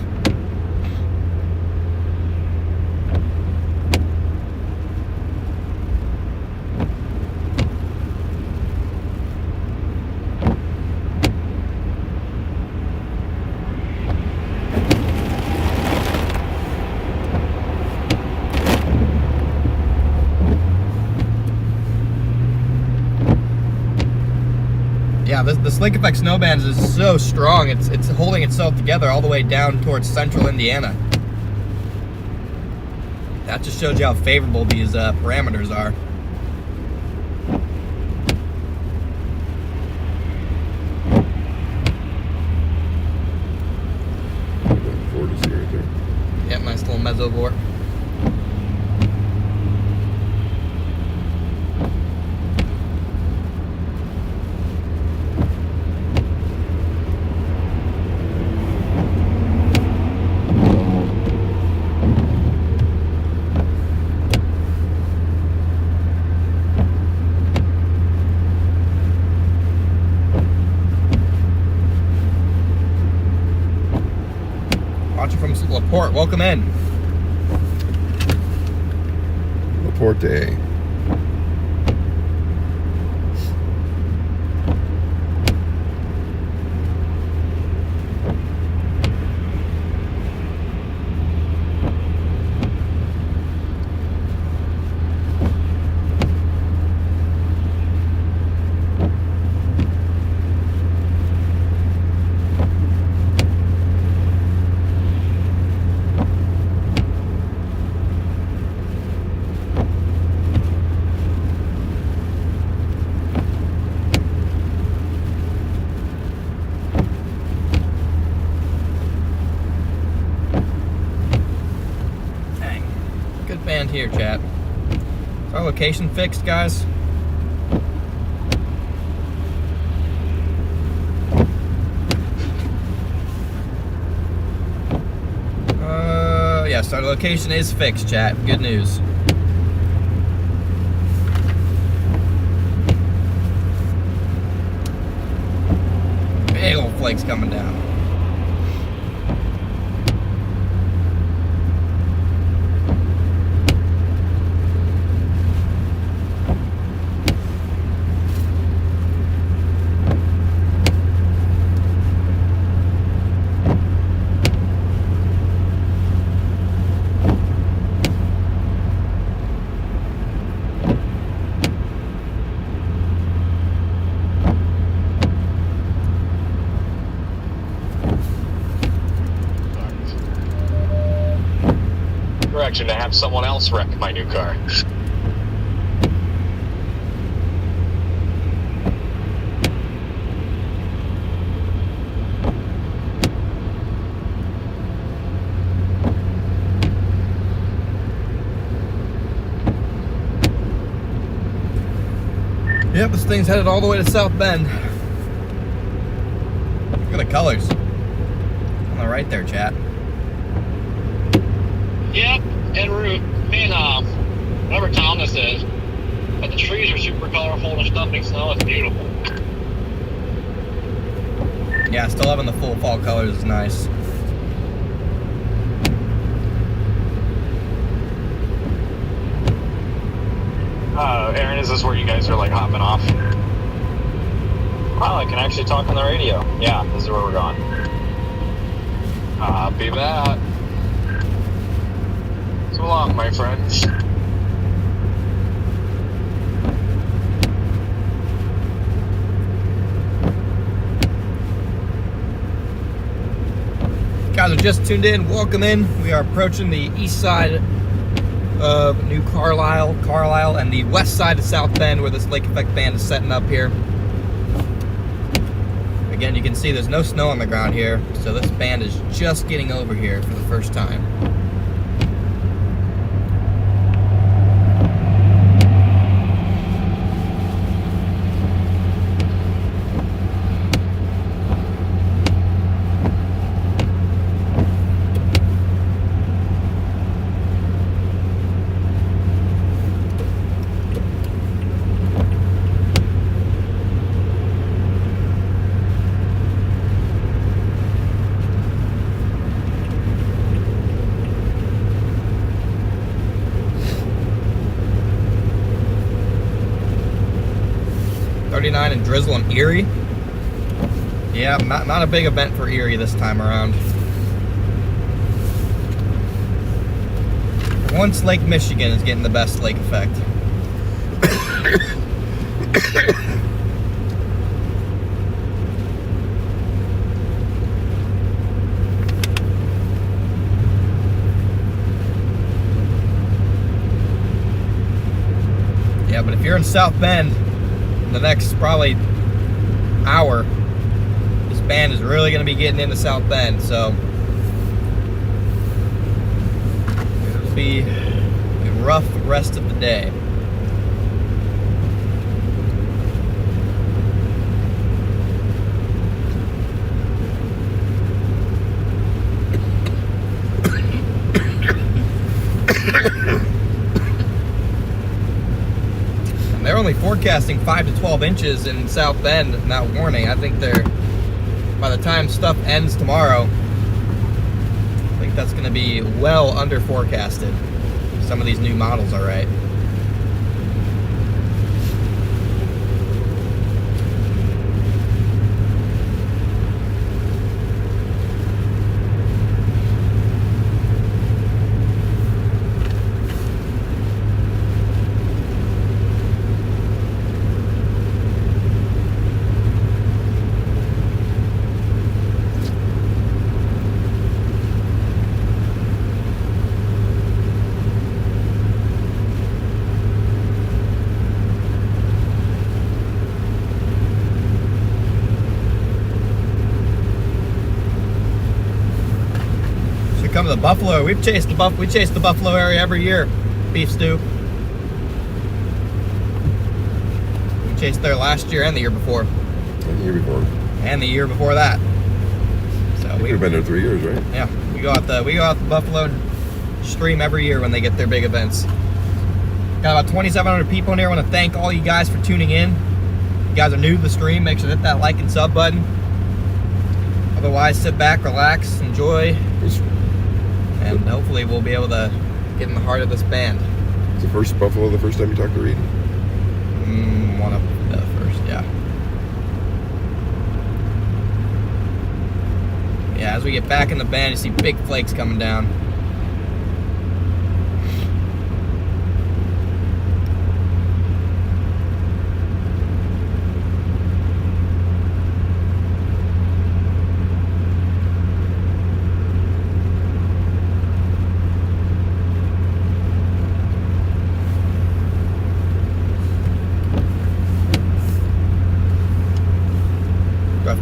Yeah, this Lake Effect Snowbands is so strong. It's holding itself together all the way down towards central Indiana. That just shows you how favorable these parameters are. Ford is here right there. Yep, nice little mesobore. Watching from LaPorte, welcome in. LaPorte. Band here, chat. Is our location fixed, guys? Yes, our location is fixed, chat. Good news. Big old flakes coming down. To have someone else wreck my new car. Yep, this thing's headed all the way to South Bend. Look at the colors on the right there, chat. Yep, en route. Me and whatever town this is, but the trees are super dumping snow. It's beautiful. Yeah, still having the full fall colors is nice. Aaron, is this where you guys are like hopping off? Oh, I can actually talk on the radio. Yeah, this is where we're going. Copy that. So long, my friends. Guys are just tuned in, welcome in. We are approaching the east side of New Carlisle, and the west side of South Bend, where this Lake Effect band is setting up here. Again, you can see there's no snow on the ground here, so this band is just getting over here for the first time. And drizzle in Erie. Yeah, not a big event for Erie this time around. Once Lake Michigan is getting the best lake effect. Yeah, but if you're in South Bend, the next probably hour, this band is really going to be getting into South Bend, so it'll be a rough rest of the day. They're only forecasting 5 to 12 inches in South Bend in that warning. I think they're, by the time stuff ends tomorrow, I think that's going to be well under forecasted. Some of these new models are right. Come to the Buffalo. We chase the Buffalo area every year. Beef stew. We chased there last year and the year before. And the year before. And the year before that. So we've been there 3 years, right? Yeah, we go out the Buffalo stream every year when they get their big events. Got about 2,700 people in here. I want to thank all you guys for tuning in. If you guys are new to the stream, make sure to hit that like and sub button. Otherwise, sit back, relax, enjoy. And hopefully we'll be able to get in the heart of this band. Is the first Buffalo the first time you talked to Reed? One of the first, yeah. Yeah, as we get back in the band, you see big flakes coming down.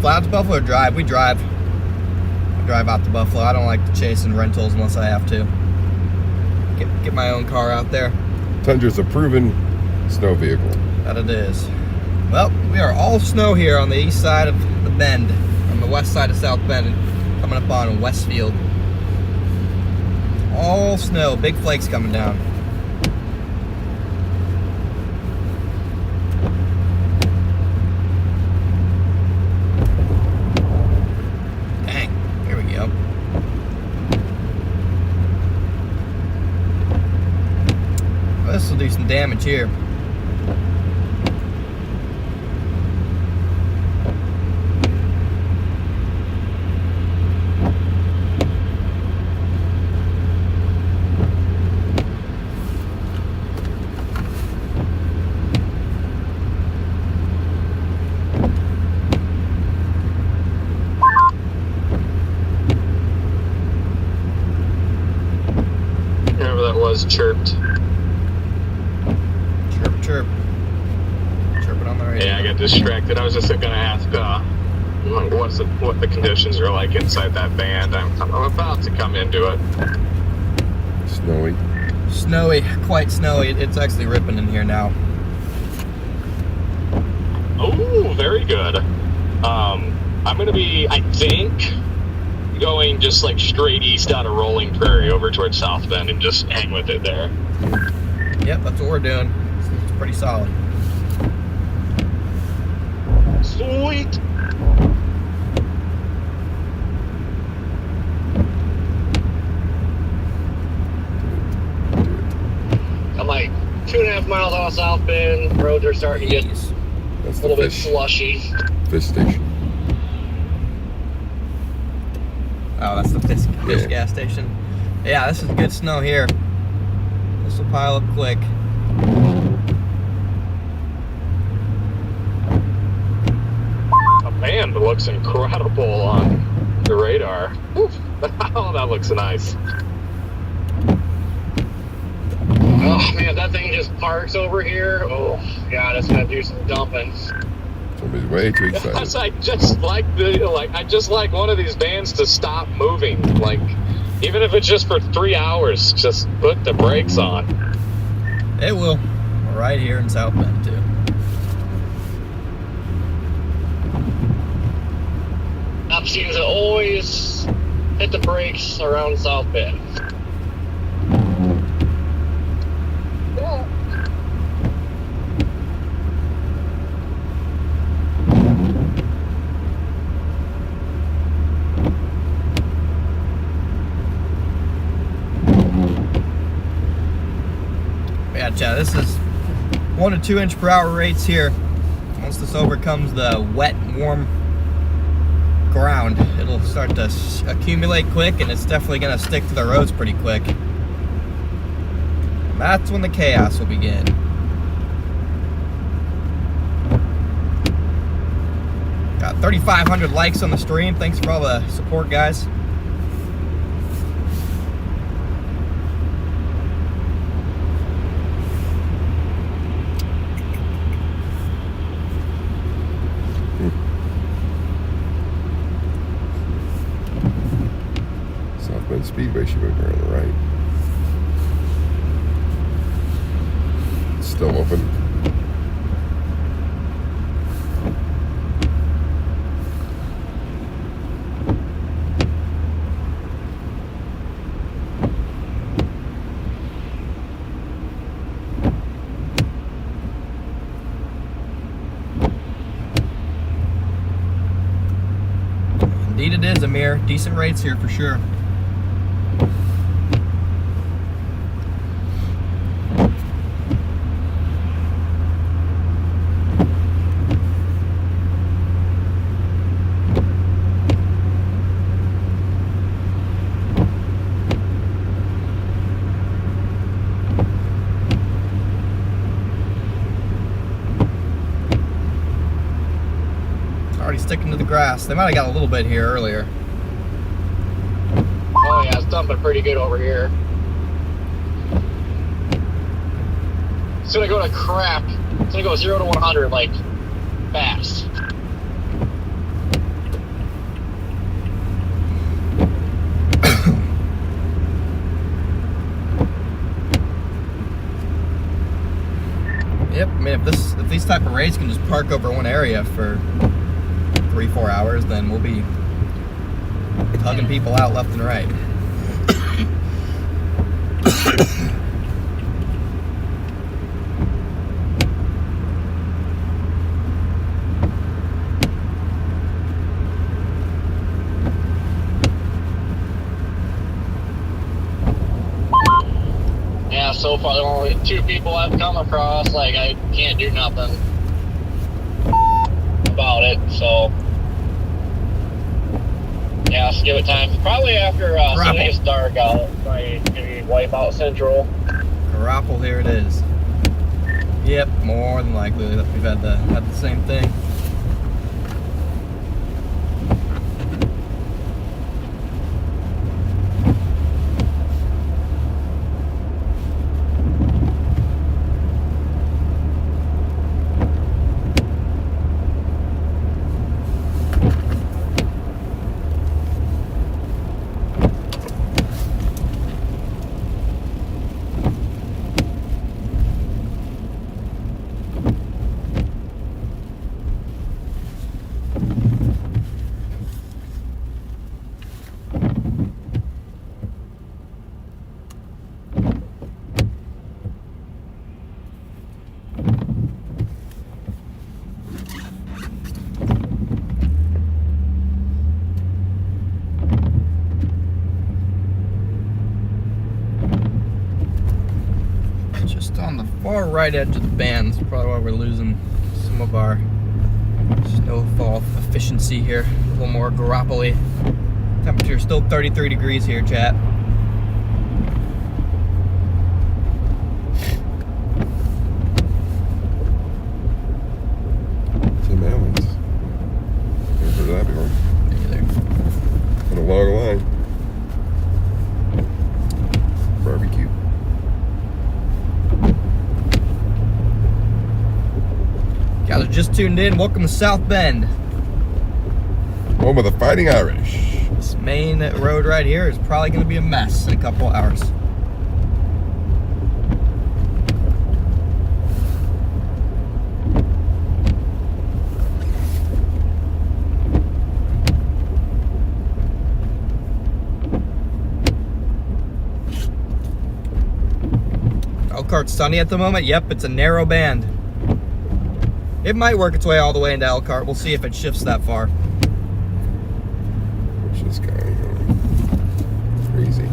Fly out to Buffalo or drive? We drive. I drive out to Buffalo. I don't like to chase in rentals unless I have to. Get my own car out there. Tundra's a proven snow vehicle. That it is. Well, we are all snow here on the east side of the bend, on the west side of South Bend, coming up on Westfield. All snow, big flakes coming down. damage here. Whoever that was chirped. Chirp, chirp. Chirping on the radio. Yeah, I got distracted. I was just gonna ask what the conditions are like inside that band. I'm about to come into it. Snowy. Snowy, quite snowy. It's actually ripping in here now. Oh, very good. I'm gonna be, I think, going just like straight east out of Rolling Prairie over towards South Bend and just hang with it there. Yep, that's what we're doing. It's pretty solid. Sweet. I'm like 2.5 miles out of South Bend. Roads are starting to get Jeez. That's a the little bit fish, slushy. fish station. Oh, that's the fish Yeah. gas station. Yeah, this is good snow here. This will pile up quick. A band looks incredible on the radar. Whew. Oh, that looks nice. Oh man, that thing just parks over here. Oh god, it's gonna do some dumping. Somebody's way too Yes, excited. I just like one of these bands to stop moving. Like, even if it's just for 3 hours, just put the brakes on. It will. We're right here in South Bend, too. Up seems to always hit the brakes around South Bend. Yeah, this is 1 to 2 inch per hour rates here. Once this overcomes the wet, warm ground, it'll start to accumulate quick, and it's definitely going to stick to the roads pretty quick. And that's when the chaos will begin. Got 3,500 likes on the stream. Thanks for all the support, guys. South Bend Speedway should have been on the right. It's still open. Indeed it is, Amir. Decent rates here for sure. Already sticking to the grass. They might have got a little bit here earlier. Oh yeah, it's dumping pretty good over here. It's gonna go to crap. It's gonna go 0 to 100 like fast. Yep, I mean if these type of rates can just park over one area for 3-4 hours, then we'll be tugging people out left and right. Yeah, so far, the only 2 people I've come across, like, I can't do nothing about it, so. Yeah, let's give it time. Probably after something gets dark out, maybe wipe out Central. Grapple, here it is. Yep, more than likely that we've had the same thing. On the far right edge of the band. That's probably why we're losing some of our snowfall efficiency here. A little more grapply. Temperature still 33 degrees here, chat. Tim Allen's. Never heard of that before. Me either. On a long line. Barbecue. Guys are just tuned in. Welcome to South Bend. Home of the Fighting Irish. This main road right here is probably going to be a mess in a couple hours. Elkhart's sunny at the moment. Yep, it's a narrow band. It might work its way all the way into Elkhart. We'll see if it shifts that far. What's this guy? Crazy.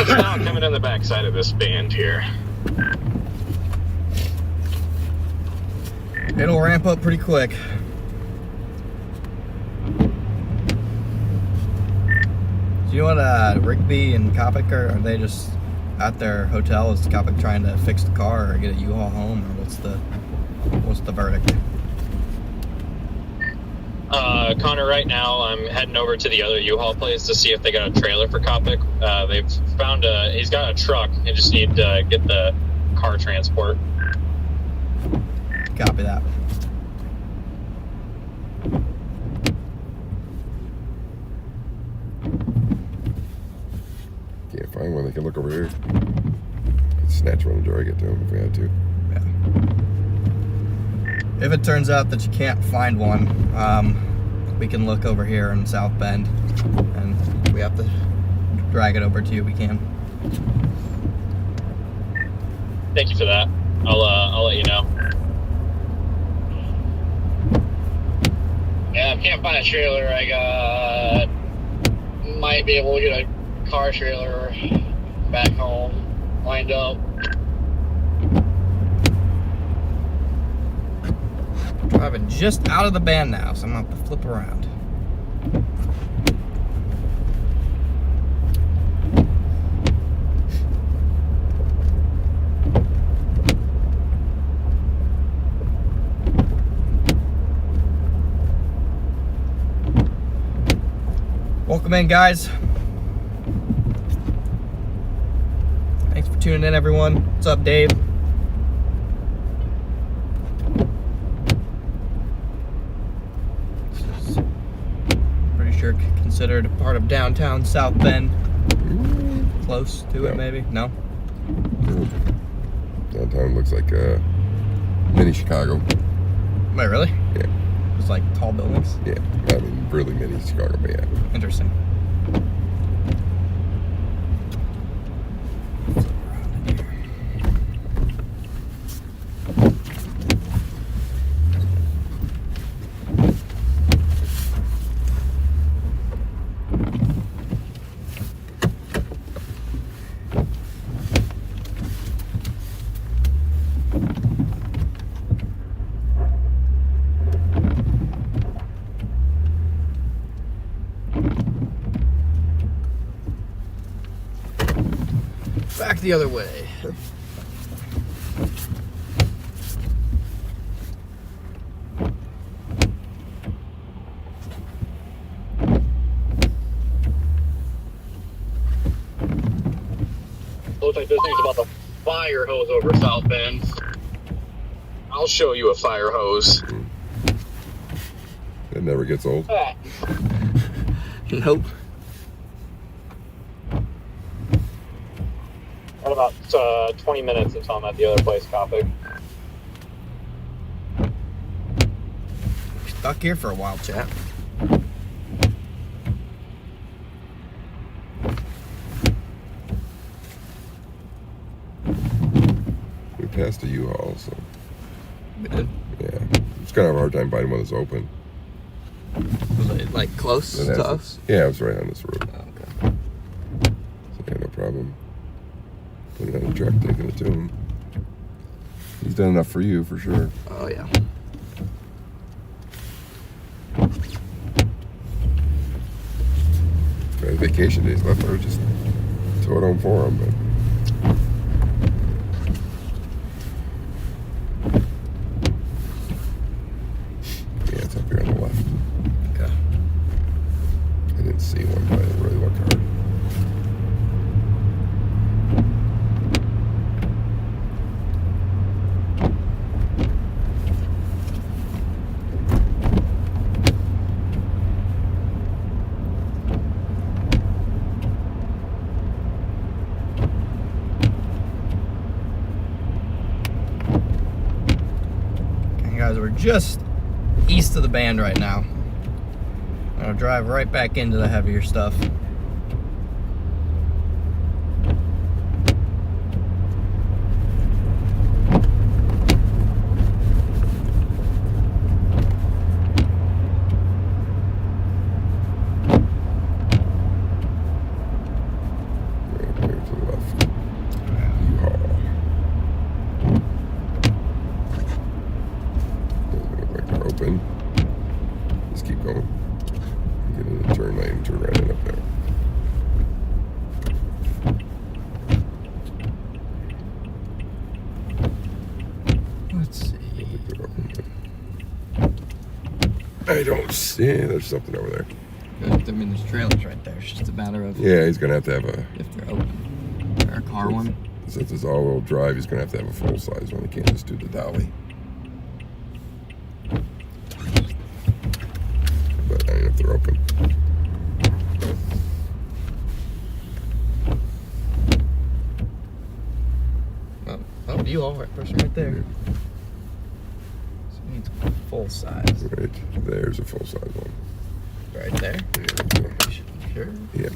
Now coming on the backside of this band here. It'll ramp up pretty quick. Do you know what Rigby and Kopic are they just at their hotel? Is Kopic trying to fix the car or get a U-Haul home, or what's the verdict? Connor, right now I'm heading over to the other U-Haul place to see if they got a trailer for Kopic. They've found he's got a truck. They just need to get the car transport. Copy that. Can't find one. They can look over here. Could snatch one and drag it to him if we had to. Yeah. If it turns out that you can't find one, we can look over here in South Bend, and if we have to drag it over to you, we can. Thank you for that. I'll let you know. Yeah, I can't find a trailer. I got might be able to get a car trailer back home lined up. Driving just out of the band now, so I'm gonna have to flip around. been, guys? Thanks for tuning in, everyone. What's up, Dave? This is pretty sure considered a part of downtown South Bend. Close to it, maybe? No? Downtown looks like mini Chicago. Wait, really? Yeah. It's like tall buildings? Yeah. I mean, really mini Chicago, but yeah. Interesting. Back the other way. Looks like this thing's about to fire hose over South Bend. I'll show you a fire hose. It never gets old. Nope. Got about 20 minutes until I'm at the other place, Copy. Stuck here for a while, chat. We passed a U-Haul, so We did. yeah. It's kind of a hard time finding one that's open. Was it like close And to that's- us? Yeah, it was right on this road. Oh, okay. So yeah, no problem. Put it on the truck, taking it to him. He's done enough for you, for sure. Oh, yeah. If I had vacation days left, I would just tow it home for him, but yeah, it's up here on the left. Okay. I didn't see one, but I didn't really look hard. Okay, guys, we're just east of the band right now. I'm gonna drive right back into the heavier stuff. Right there to the left. U-Haul. Doesn't look like they're open. Just keep going. Get in the turn lane and turn right in up there. Let's see. I think they're open, but I don't see. There's something over there. I mean, there's trailers right there. It's just a matter of Yeah, he's gonna have to have a. if they're open. Or a car one. Since it's all-wheel drive, he's gonna have to have a full-size one. He can't just do the dolly. But I don't know if they're open. Oh, you all right, person right there. So it needs full size. Right there's a full-size one. Right there. Yeah, Sure. yeah.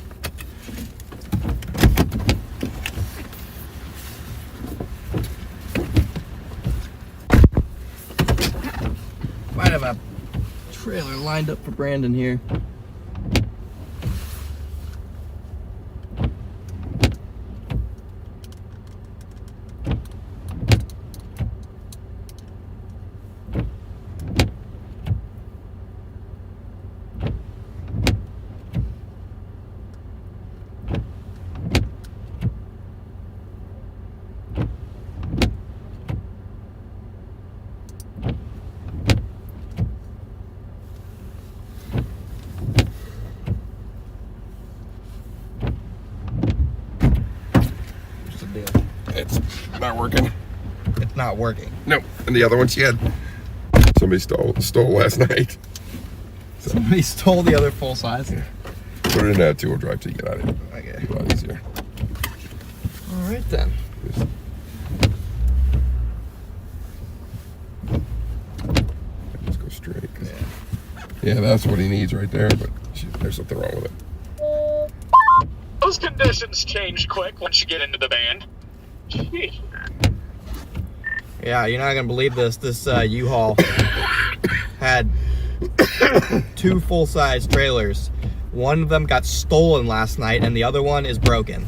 Might have a trailer lined up for Brandon here. deal? It's not working. It's not working. Nope. And the other one she had, somebody stole last night. So, Somebody stole the other full size. yeah. Put it in a two-wheel drive so you get out of it. Okay. A lot easier. All right then. Just go straight. Yeah, that's what he needs right there, but there's something wrong with it. Those conditions change quick once you get into the band. Jeez. Yeah, you're not gonna believe this. This U-Haul had 2 full-size trailers. One of them got stolen last night, and the other one is broken.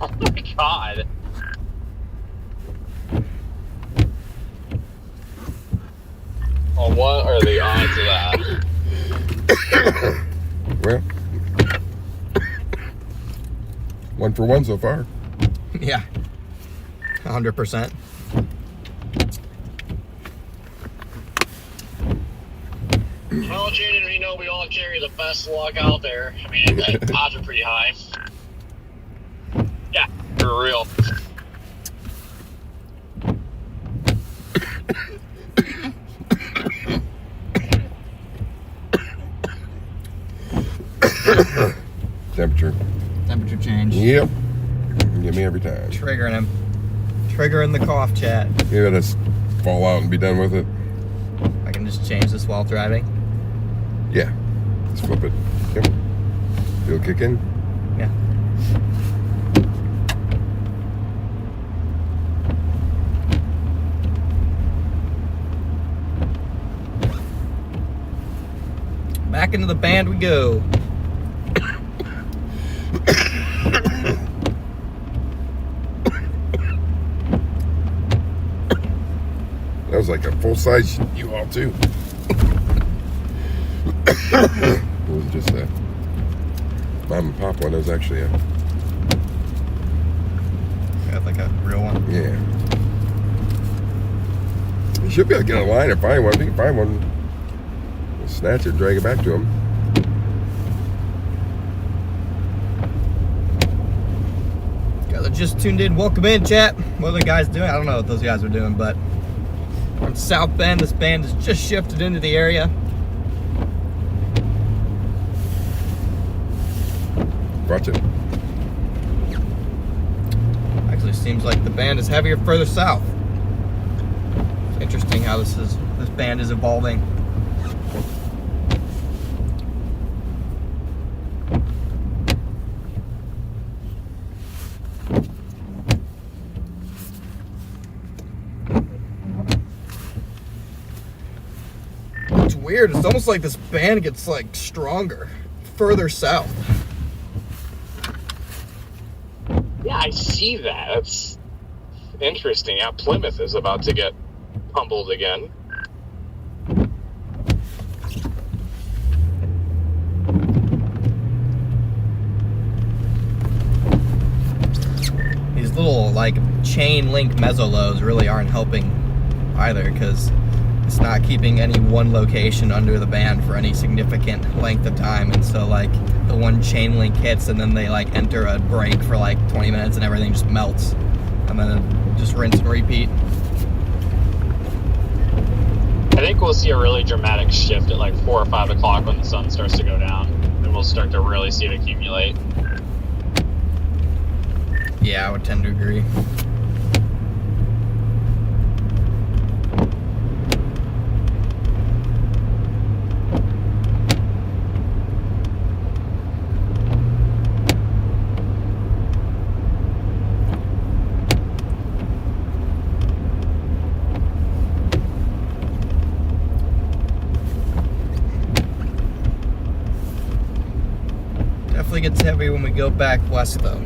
Oh my god. Well, what are the odds of that? Well, 1 for 1 so far. Yeah, 100%. Well, Jaden, we know we all carry the best luck out there. I mean, the odds are pretty high. Yeah, for real. Temperature change. Yep. Get me every time. Triggering him. Triggering the cough chat. Maybe I'll just fall out and be done with it. I can just change this while driving. Yeah. Just flip it. Yep. It'll kick in. Yeah. Back into the band we go. That was like a full-size U-Haul too. It wasn't just a mom and pop one. It was actually a Got like a real one. yeah. You should be able to get online and find one. If you can find one, snatch it, drag it back to him. Guys that just tuned in, welcome in, chat. What are the guys doing? I don't know what those guys are doing, but we're in South Bend. This band has just shifted into the area. Watch it. Actually, seems like the band is heavier further south. It's interesting how this band is evolving. It's weird. It's almost like this band gets like stronger further south. Yeah, I see that. That's interesting. Yeah, Plymouth is about to get pummeled again. These little like chain link mesolos really aren't helping either, because it's not keeping any one location under the band for any significant length of time, and so like the one chain link hits and then they like enter a break for like 20 minutes and everything just melts, and then it just rinse and repeat. I think we'll see a really dramatic shift at like 4 or 5 o'clock when the sun starts to go down. Then we'll start to really see it accumulate. Yeah, I would tend to agree. Definitely gets heavy when we go back west though.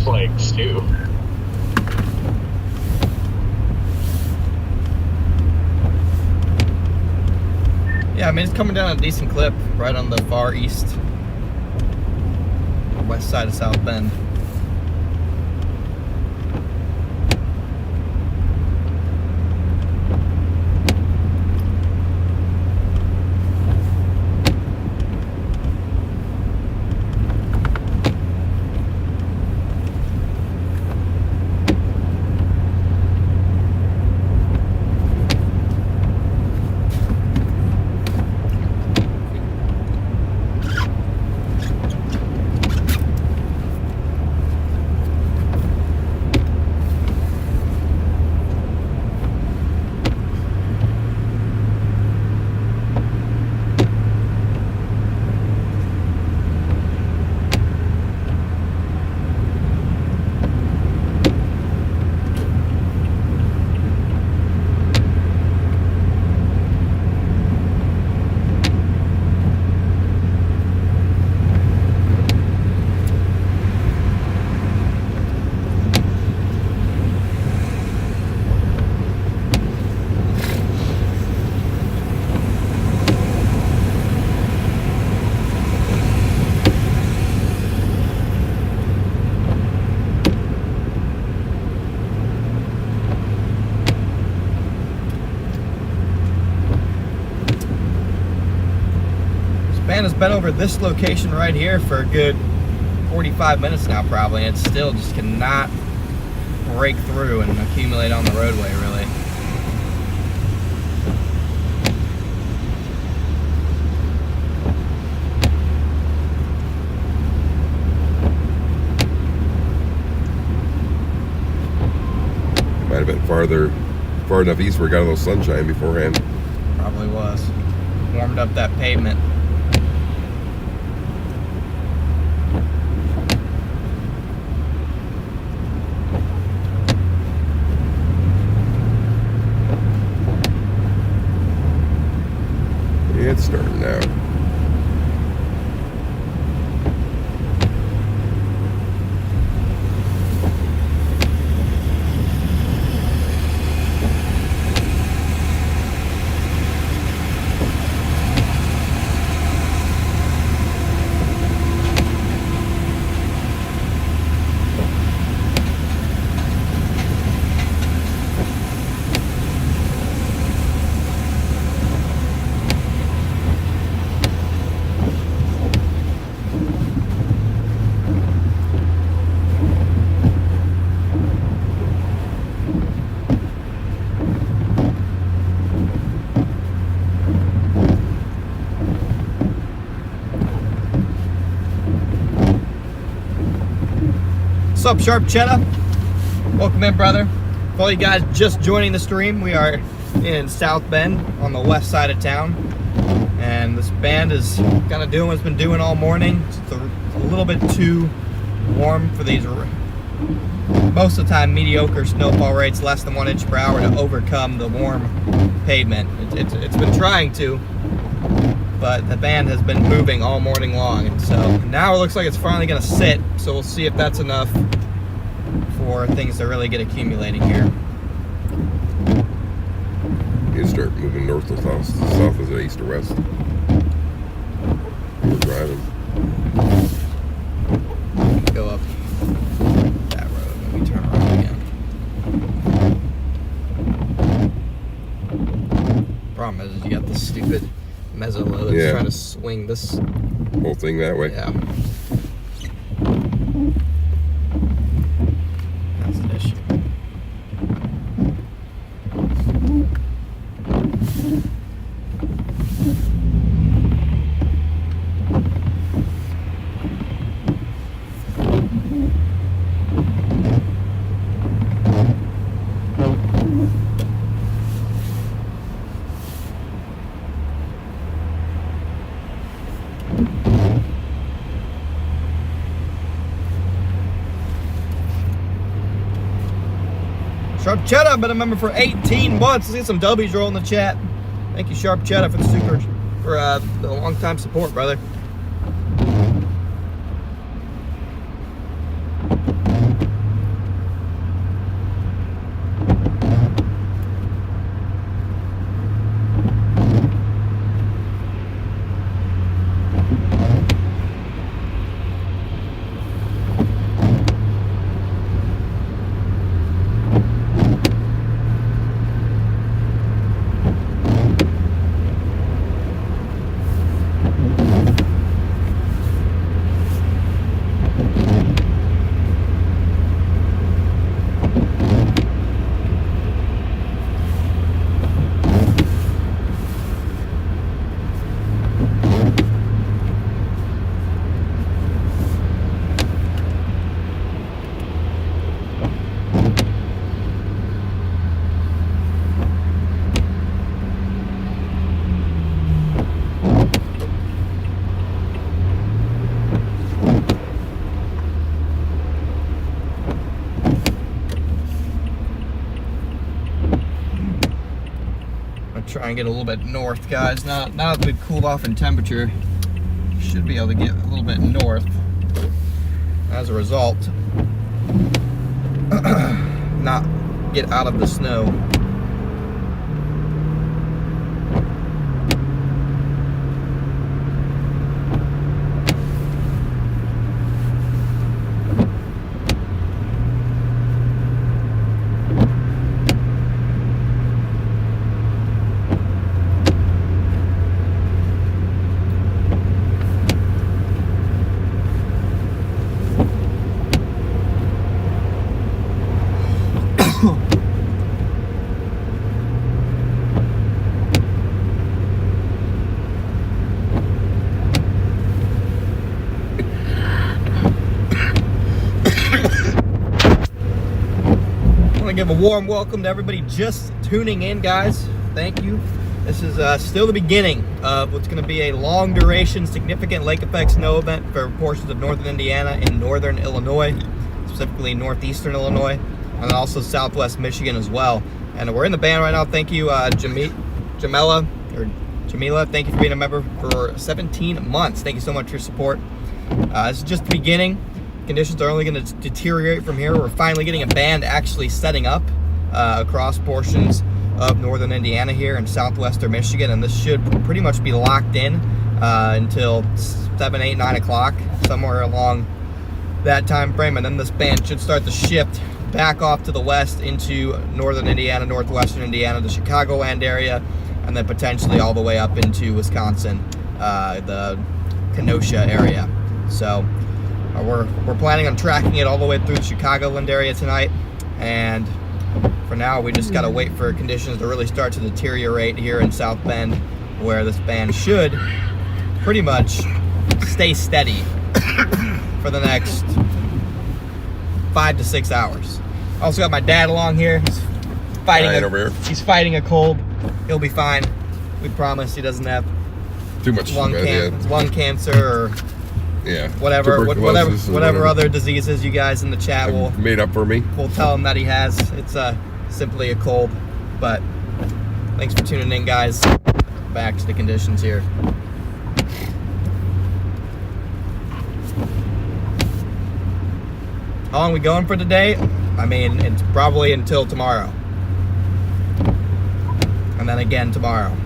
flakes too. Yeah, I mean, it's coming down a decent clip right on the far east, west side of South Bend. Band has been over this location right here for a good 45 minutes now, probably, and it still just cannot break through and accumulate on the roadway, really. Might have been far enough east where it got a little sunshine beforehand. Probably was. Warmed up that pavement. It's starting now. What's up, Sharp Cheddar? Welcome in, brother. For all you guys just joining the stream, we are in South Bend on the west side of town, and this band is kind of doing what it's been doing all morning. It's a little bit too warm for these most of the time mediocre snowfall rates, less than 1 inch per hour, to overcome the warm pavement. It's been trying to, but the band has been moving all morning long, and so now it looks like it's finally going to sit, so we'll see if that's enough for things to really get accumulating here. You start moving north to south as it east or west. We're driving. Go up that road, then we turn around again. Problem is you got this stupid Mezzolo that's trying to swing this whole thing that way. Yeah. That's an issue. Sharp Cheddar, been a member for 18 months. Let's get some W's roll in the chat. Thank you, Sharp Cheddar, for the long time support, brother. try and get a little bit north, guys. Now that we've cooled off in temperature, should be able to get a little bit north. As a result, not get out of the snow. Give a warm welcome to everybody just tuning in, guys. Thank you. This is still the beginning of what's going to be a long duration, significant lake effect snow event for portions of northern Indiana and northern Illinois, specifically northeastern Illinois, and also southwest Michigan as well. And we're in the band right now. Thank you, Jamila, thank you for being a member for 17 months. Thank you so much for your support. This is just the beginning. Conditions are only going to deteriorate from here. We're finally getting a band actually setting up across portions of northern Indiana here and southwestern Michigan, and this should pretty much be locked in until 7, 8, 9 o'clock, somewhere along that time frame, and then this band should start to shift back off to the west into northern Indiana, northwestern Indiana, the Chicagoland area, and then potentially all the way up into Wisconsin, the Kenosha area. So we're planning on tracking it all the way through the Chicagoland area tonight, and for now we just gotta wait for conditions to really start to deteriorate here in South Bend, where this band should pretty much stay steady for the next 5 to 6 hours. Also got my dad along here. He's fighting a cold. He'll be fine. We promise. He doesn't have too much lung cancer or whatever other diseases you guys in the chat will made up for me. We'll tell him that he has. It's simply a cold. But thanks for tuning in, guys. Back to the conditions here. How long are we going for today? I mean, it's probably until tomorrow. And then again tomorrow.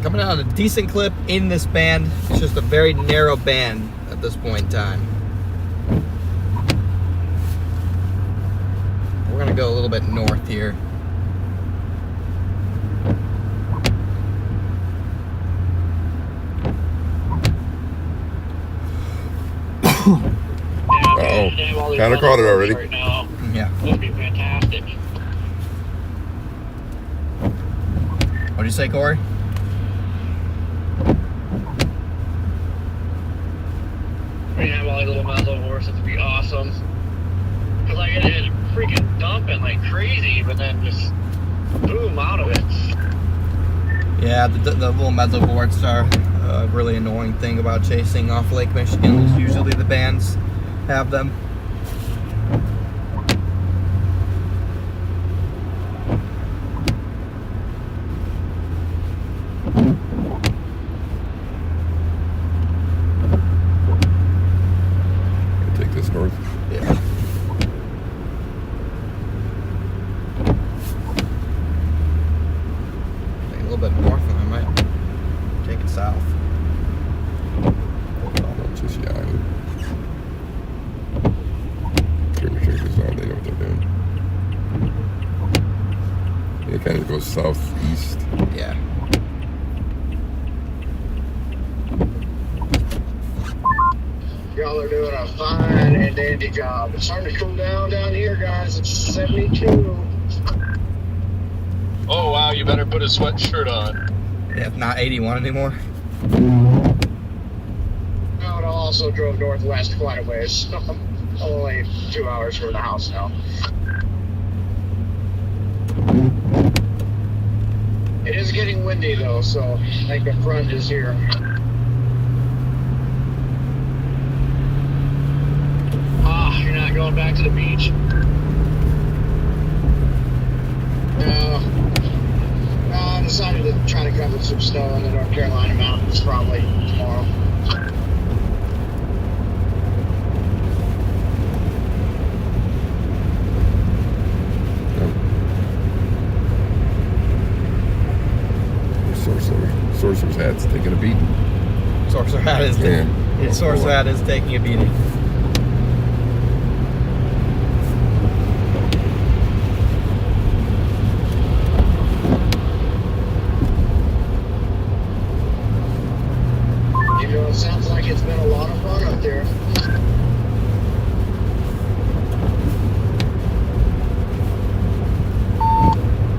Coming out a decent clip in this band. It's just a very narrow band at this point in time. We're gonna go a little bit north here. Uh-oh, kind of caught it already. Right now. Yeah. That'd be fantastic. What'd you say, Corey? We have all these little muzzle horse. It'd be awesome. Cause like it freaking dumping like crazy, but then just boom out of it. Yeah, the little mesovorts are a really annoying thing about chasing off Lake Michigan. It's usually the bands have them. Take this north. Yeah. Take a little bit north and I might take it south. Just Yahoo. Triggers on, they know what they're doing. It kind of goes southeast. Yeah. Y'all are doing a fine and dandy job. It's starting to cool down here, guys. It's 72. Oh wow, you better put a sweatshirt on. Yeah, it's not 81 anymore. No, and I also drove northwest quite a ways. So I'm only 2 hours from the house now. It is getting windy though, so I think the front is here. You're not going back to the beach? No. I decided to try to cover some snow in the North Carolina mountains probably tomorrow. Sorcerer's hat's taking a beating. Sorcerer hat is Sorcerer hat is taking a beating. You know, it sounds like it's been a lot of fun up there.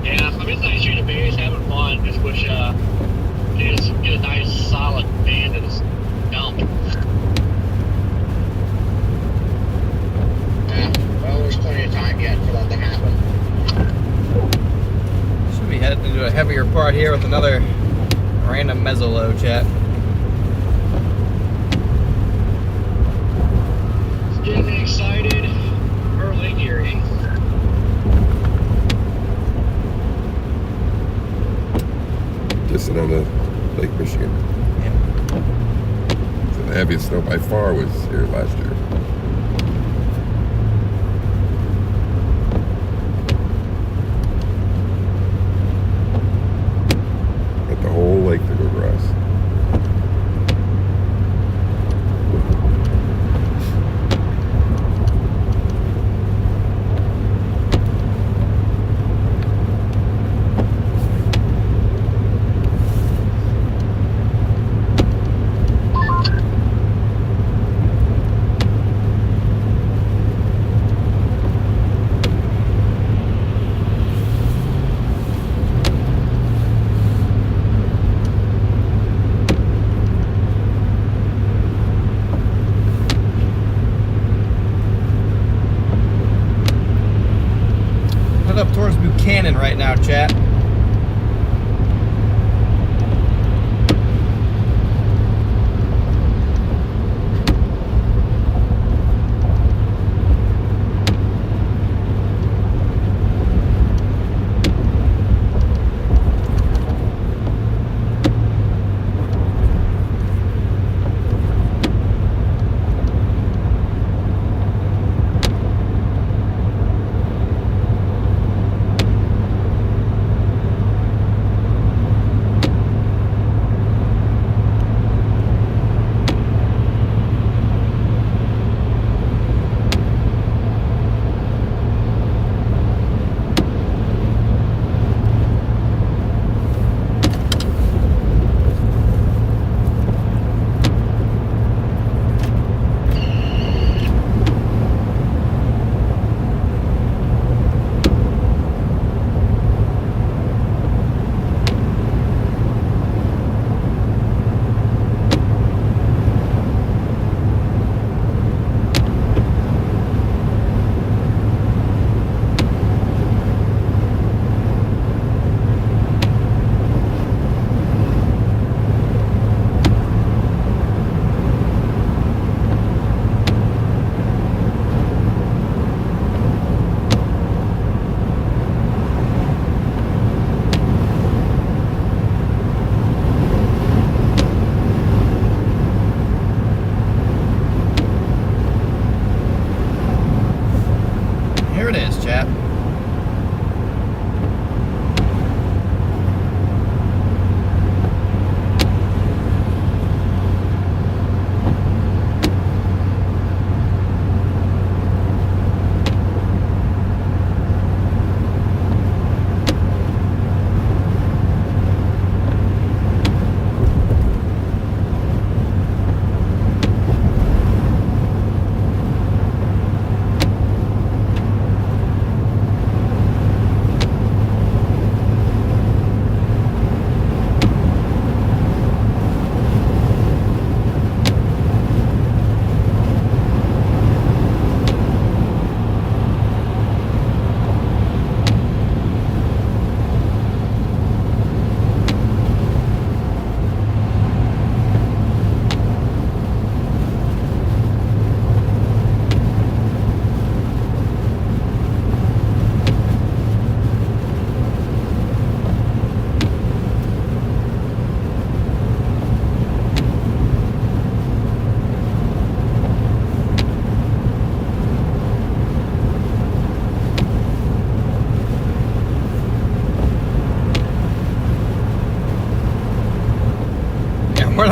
Yeah, I'm in nice street of base, having fun. Just wish get a nice solid band that is dumped. Yeah, well, there's plenty of time yet for that to happen. Should be heading into a heavier part here with another random mezzolow, chat. Getting excited for Lake Erie. Distant on the Lake Michigan. Yeah. So the heaviest snow by far was here last year. Got the whole lake to go across. Up towards Buchanan right now, chat.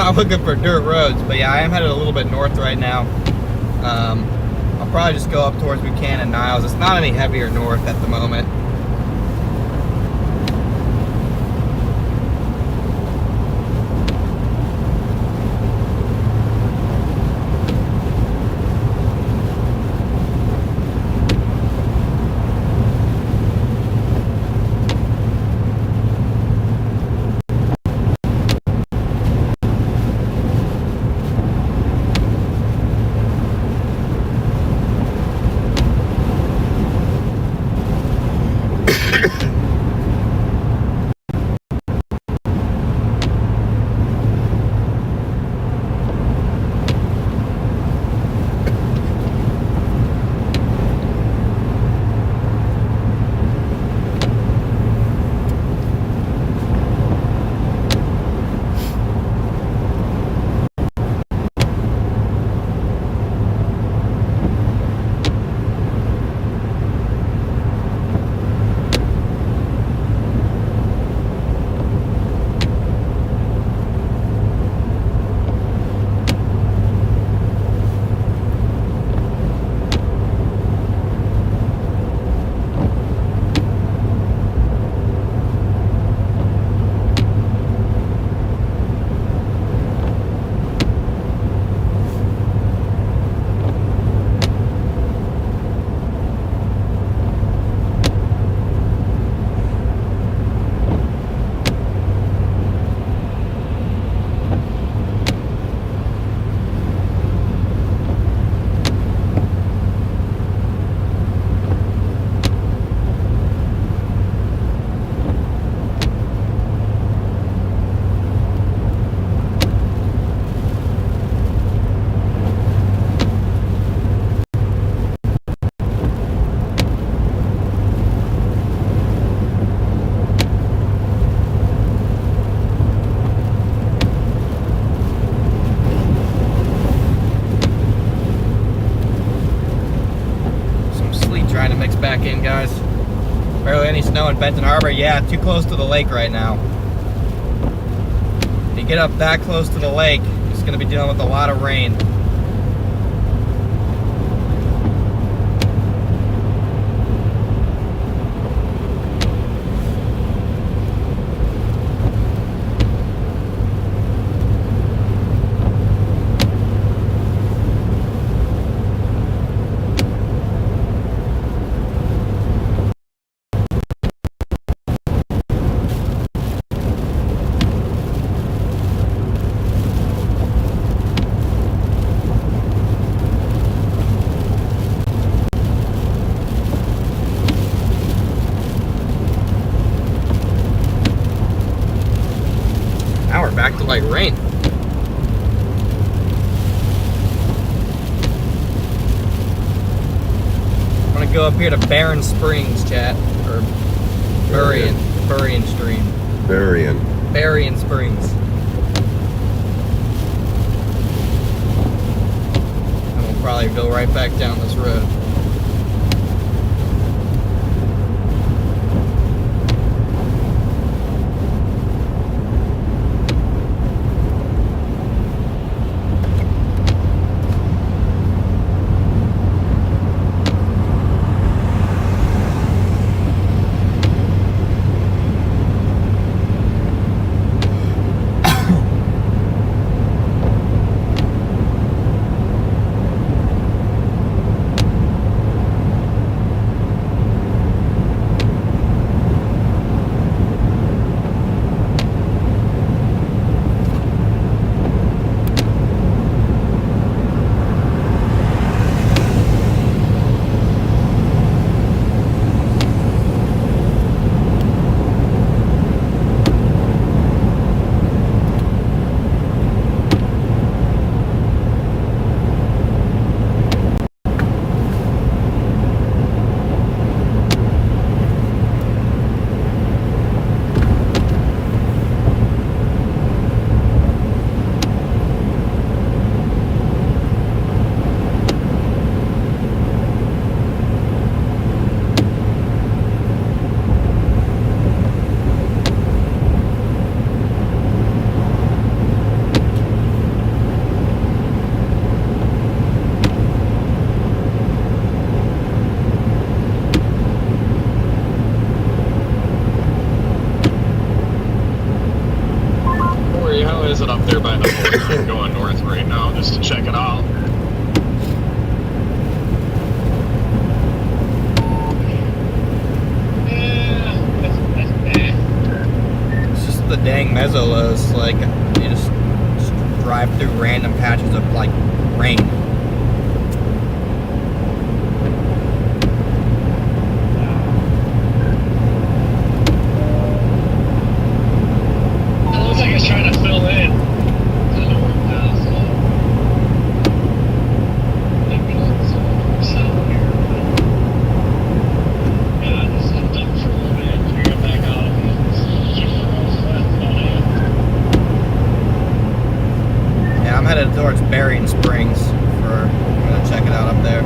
not looking for dirt roads. But yeah, I am headed a little bit north right now. I'll probably just go up towards Buchanan, Niles. It's not any heavier north at the moment. Back in, guys. Barely any snow in Benton Harbor. Yeah, too close to the lake right now. If you get up that close to the lake, it's going to be dealing with a lot of rain. Back to like rain. I'm gonna go up here to Barron Springs, chat, or Burrion Stream. Berrien Springs. And we'll probably go right back down this road. north right now just to check it out. It's just the dang mesolos. Like, you just drive through random patches of, like, rain. It looks like it's trying to fill in. Yeah, I'm headed towards Berrien Springs I'm gonna check it out up there.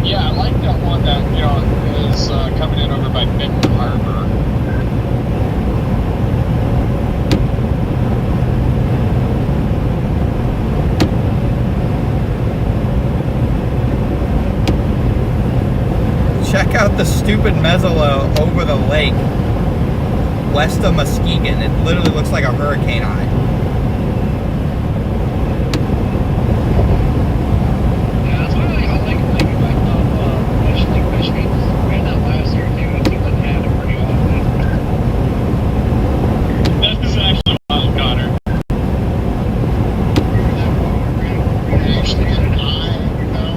Yeah, I like that one that, you know, is coming in over by Benton Harbor. Check out the stupid mezzolo over the lake west of Muskegon. It literally looks like a hurricane eye. Yeah, that's why I like Michigan. Ran that last year too. It seems like they had it pretty often. That is actually wild, Connor. Actually had an eye, you know.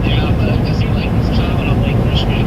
Yeah, but it seems like it's common on Lake Michigan.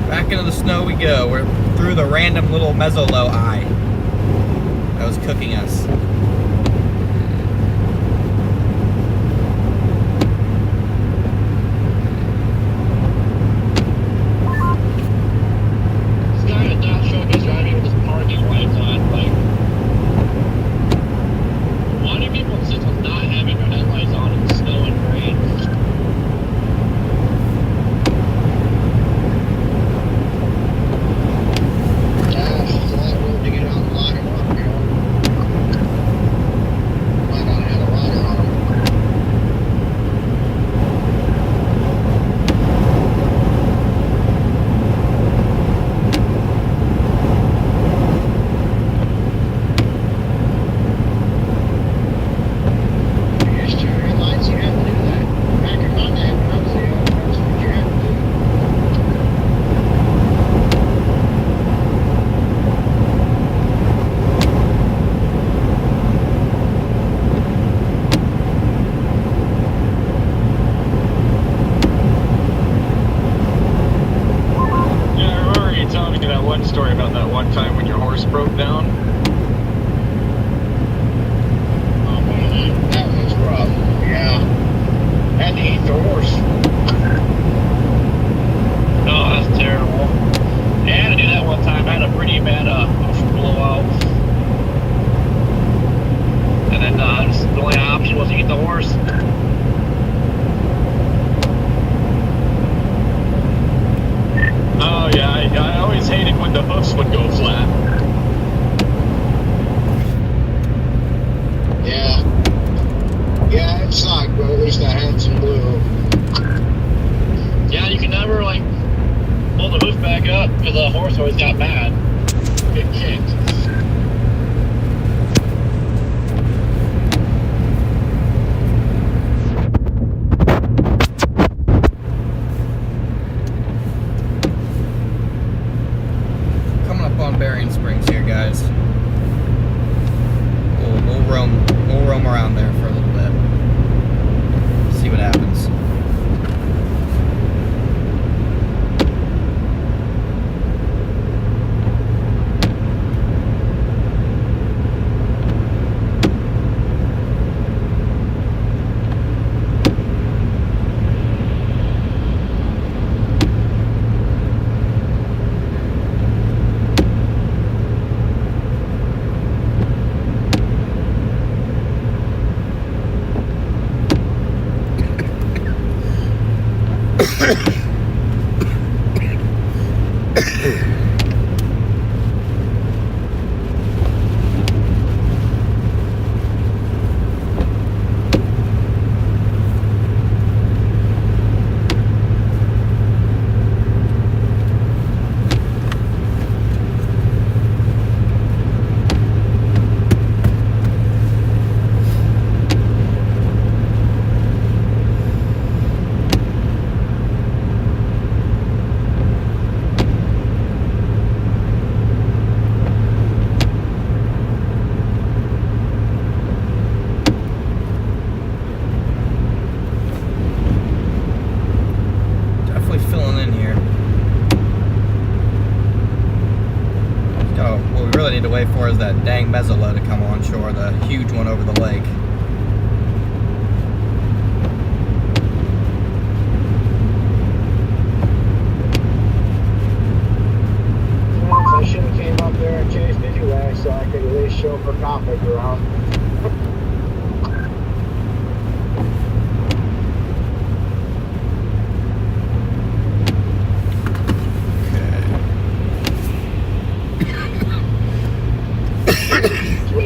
Back into the snow we go. We're through the random little mezzolo eye that was cooking us. This guy at that truck is driving with his parking lights on. Like, why do people insist on not having their headlights on in snow and rain? Yeah, it's a lot of room to get out and line them up, you know. Might not have a liner on them. Here's two green lights, you have to do that. Back in my day, when I was young, that's what you had to do. Yeah, I remember you telling me that one story about that one time when your horse broke down. Oh man, that was rough. Yeah. Had to eat the horse. Oh, that's terrible. Yeah, I had to do that one time. I had a pretty bad blowout. And then the only option was to eat the horse. Oh yeah, I always hated when the hoofs would go flat. Yeah. Yeah, it sucked, but at least I had some glue. Yeah, you can never, like, pull the hoof back up because the horse always got mad. Get kicked. To wait for is that dang mezzolo to come on shore, the huge one over the lake. I should have came up there and chased anyway, so I could at least show for conflict around.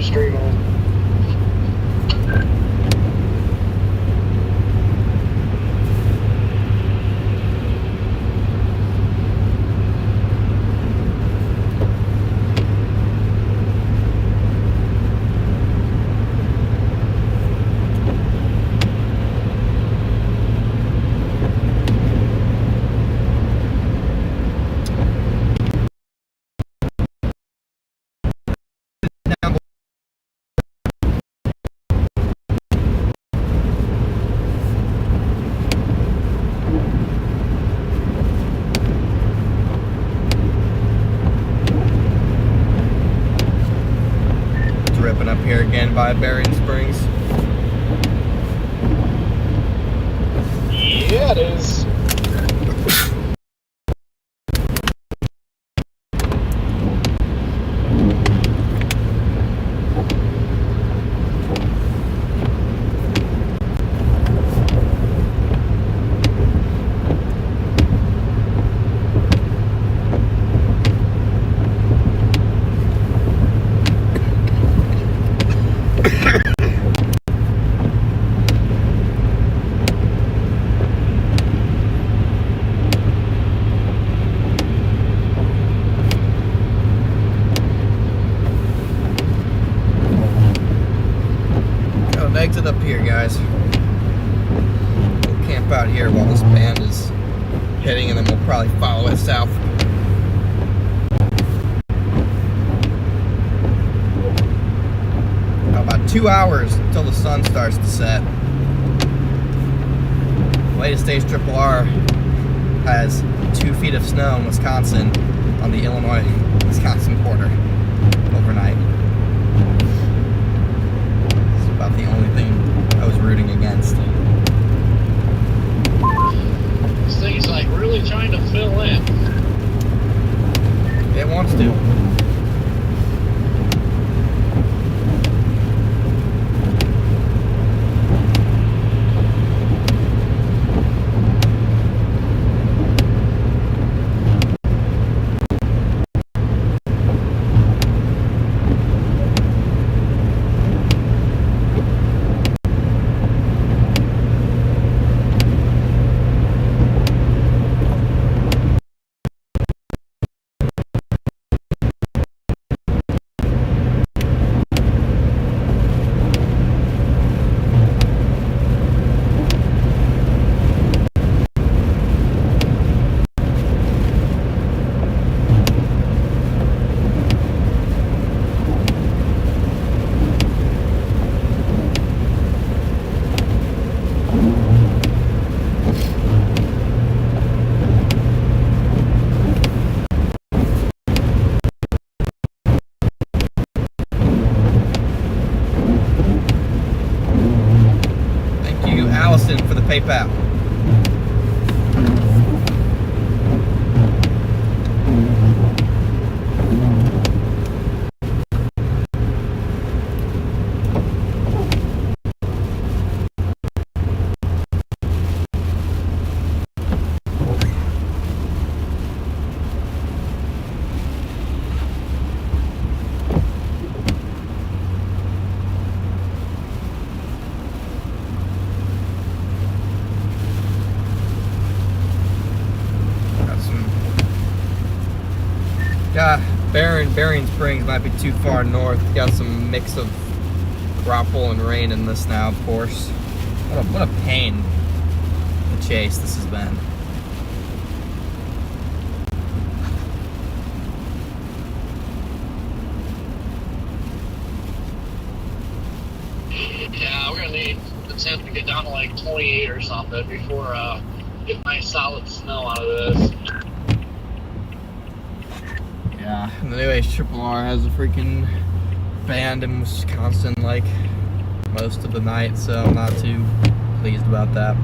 Stream on. Ripping up here again by Berrien Springs. Yeah, it is. Exit up here, guys. We'll camp out here while this band is heading, and then we'll probably follow it south. About 2 hours until the sun starts to set. Latest stage Triple R has 2 feet of snow in Wisconsin on the Illinois-Wisconsin border overnight. About the only thing I was rooting against. This thing is like really trying to fill in. It wants to. For the PayPal. Berrien Springs might be too far north. Got some mix of grapple and rain in this now, of course. What a pain to chase this has been. Yeah, we're gonna need the temp to get down to like 28 or something before get nice solid snow out of this. Yeah, and the new HRRR has a freaking band in Wisconsin like most of the night, so I'm not too pleased about that.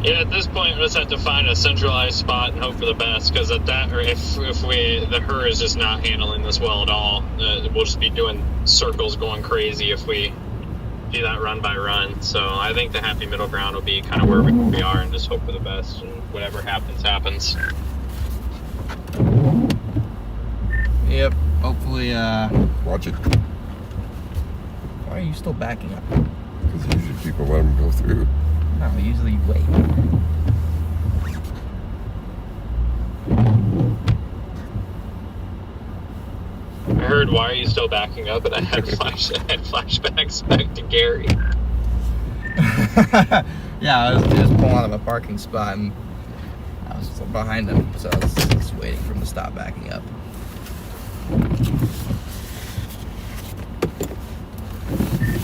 Yeah, at this point, we'll just have to find a centralized spot and hope for the best. Because at that, or if the HRRR is just not handling this well at all, we'll just be doing circles, going crazy if we do that run by run. So I think the happy middle ground will be kind of where we are, and just hope for the best, and whatever happens, happens. Yep. Hopefully. Watch it. Why are you still backing up? Because usually people let them go through. No, usually you wait. I heard, "Why are you still backing up?" And I had flashbacks back to Gary. Yeah, I was just pulling out of a parking spot and I was behind him, so I was just waiting for him to stop backing up.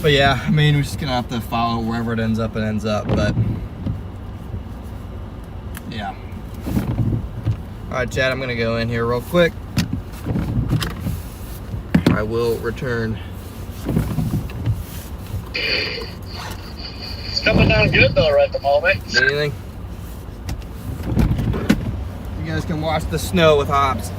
But yeah, I mean, we're just gonna have to follow wherever it ends up, but yeah. Alright, Chad, I'm gonna go in here real quick. I will return. It's coming down good though right at the moment. Need anything? You guys can watch the snow with Hobbs.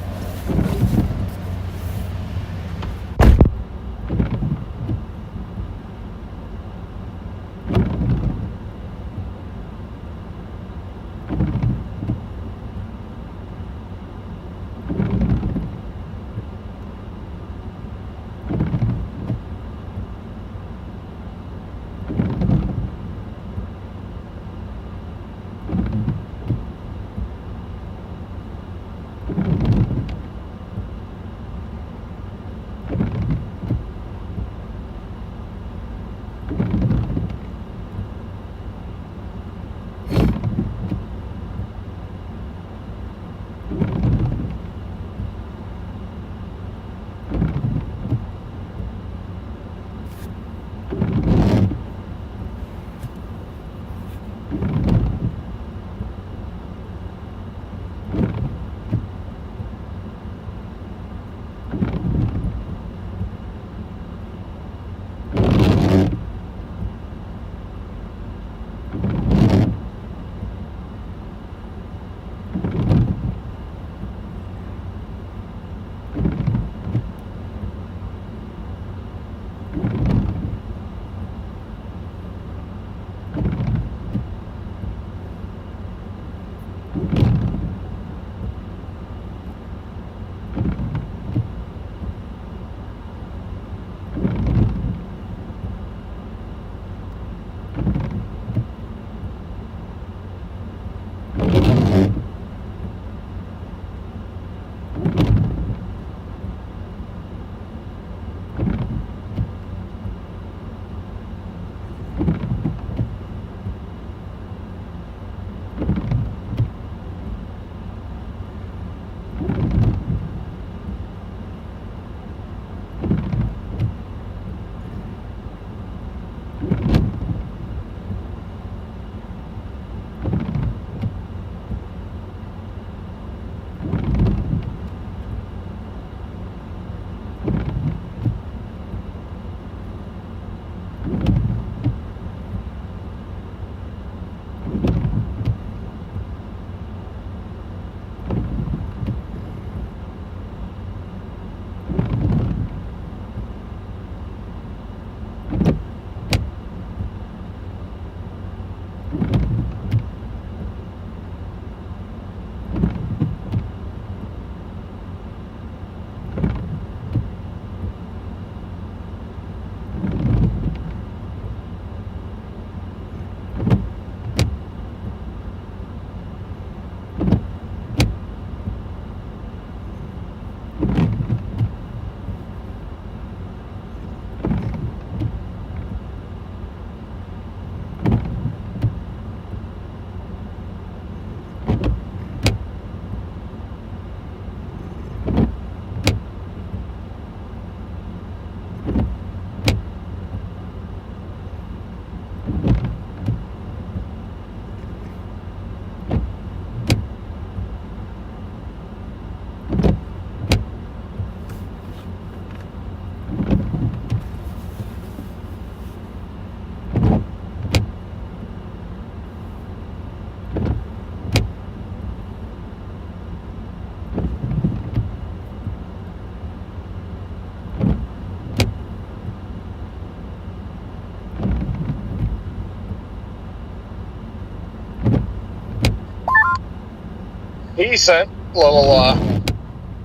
decent little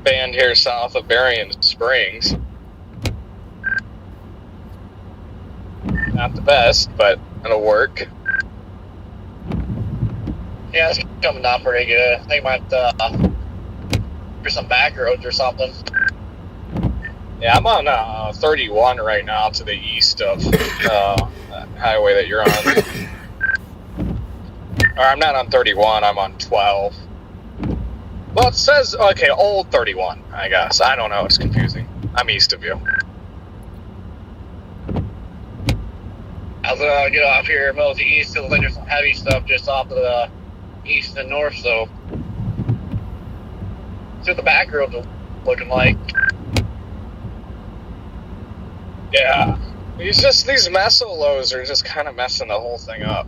band here south of Berrien Springs. Not the best, but it'll work. Yeah, it's coming down pretty good. I think I might do some back roads or something. Yeah, I'm on 31 right now to the east of the highway that you're on. Or I'm not on 31, I'm on 12. Well, it says, okay, old 31, I guess. I don't know, it's confusing. I'm east of you. I was gonna get off here mostly east because there's some heavy stuff just off of the east and north, so. See what the back roads are looking like. Yeah. These mesolos are just kind of messing the whole thing up.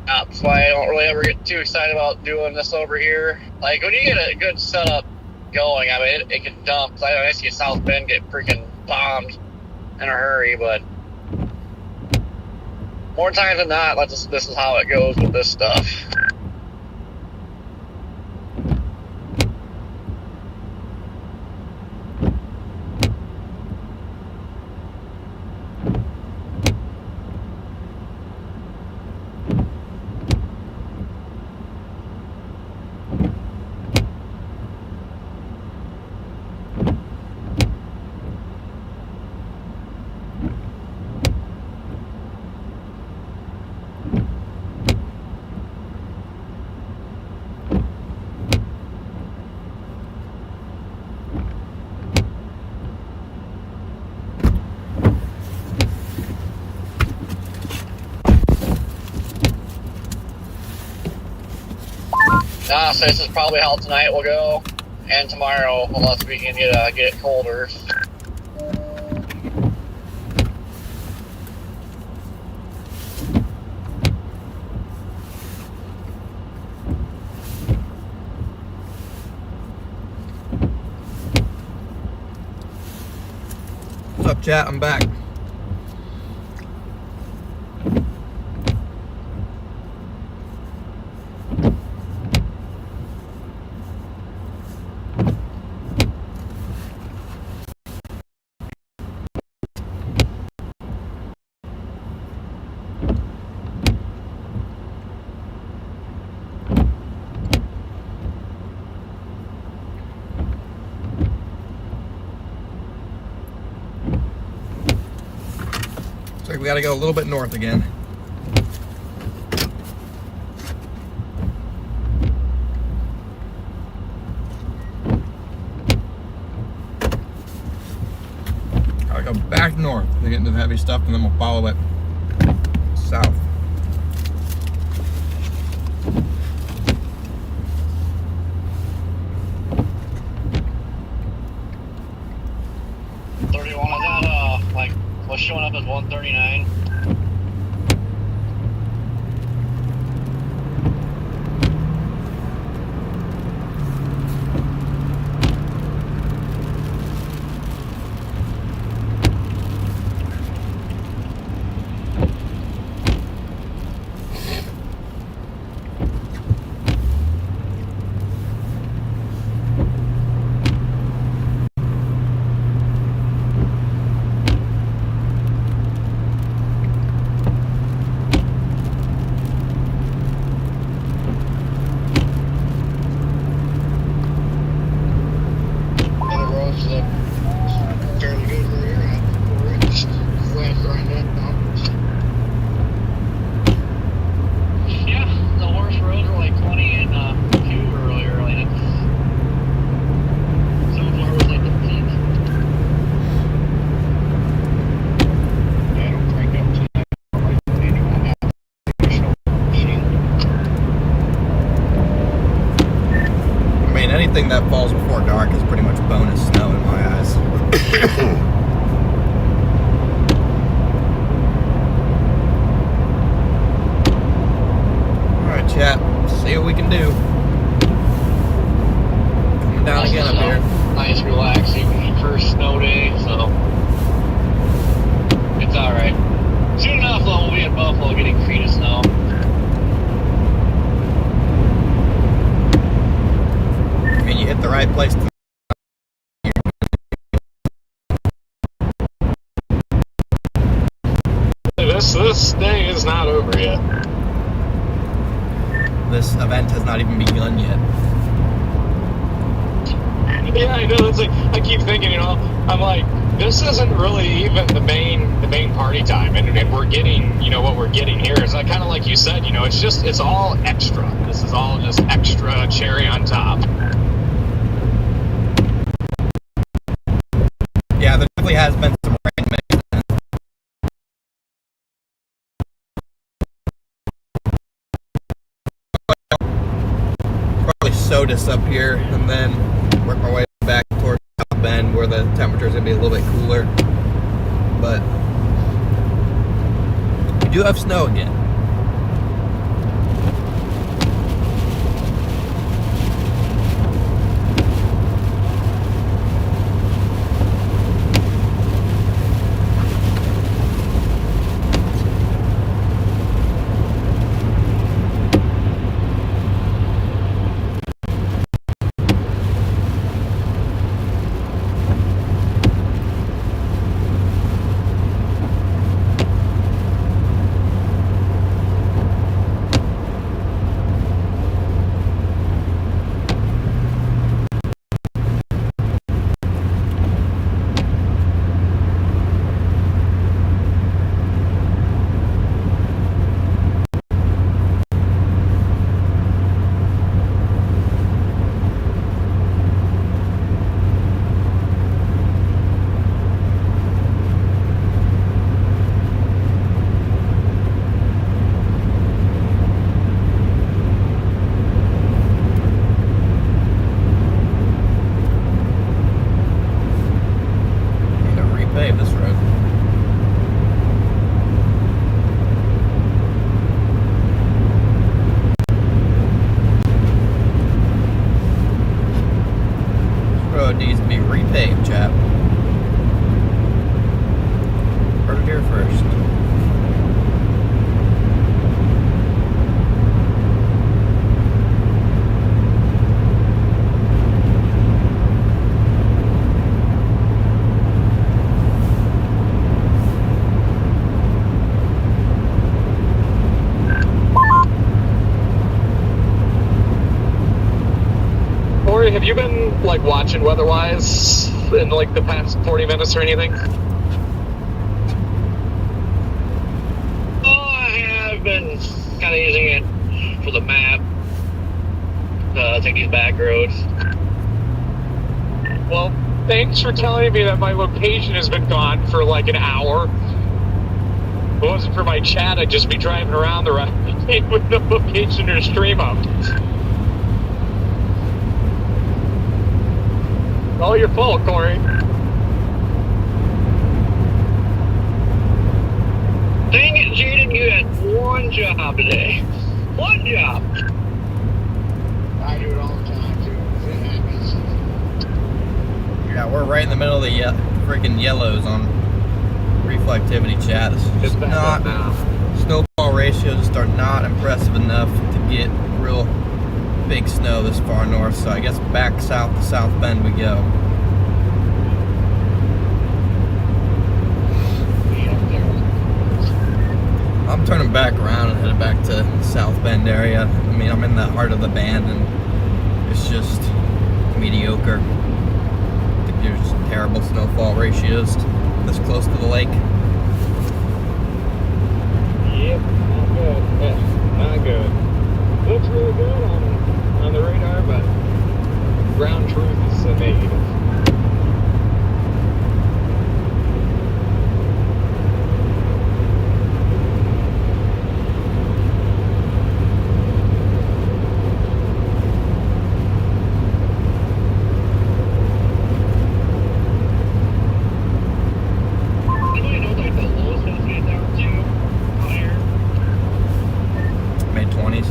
That's why I don't really ever get too excited about doing this over here. Like, when you get a good setup going, I mean, it can dump. I see South Bend get freaking bombed in a hurry, but more times than not, this is how it goes with this stuff. So this is probably how tonight will go, and tomorrow, unless we can get it colder. What's up, chat? I'm back. Looks like we gotta go a little bit north again. Gotta go back north to get into the heavy stuff, and then we'll follow it south. Was showing up as 139. this day is not over yet. This event has not even begun yet. Yeah, I know. It's like I keep thinking, I'm like, this isn't really even the main party time, and we're getting, what we're getting here is like kind of like you said, it's all extra. This is all just extra cherry on top. Yeah, there definitely has been some rain mix. Probably SOTUS up here, and then work my way back towards South Bend where the temperature's gonna be a little bit cooler. But we do have snow again. This road. This road needs to be repaved, chap. Heard it here first. Have you been like watching weather-wise in like the past 40 minutes or anything? Oh, I have been kind of using it for the map. Take these back roads. Well, thanks for telling me that my location has been gone for like an hour. If it wasn't for my chat, I'd just be driving around the rest of the day with no location or stream up. All your fault, Corey. Dang it, Jaden, you had one job today. One job. I do it all the time, too. It happens. Yeah, we're right in the middle of the freaking yellows on reflectivity, chat. This is just not, snowfall ratios just are not impressive enough to get real big snow this far north, so I guess back south to South Bend we go. I'm turning back around and headed back to South Bend area. I mean, I'm in the heart of the band and it's just mediocre. I think there's terrible snowfall ratios this close to the lake. Yep, not good. Yeah, not good. Looks really good on the radar, but ground truth is a negative. Anybody know like the lowest supposed to be down to higher? Mid-20s.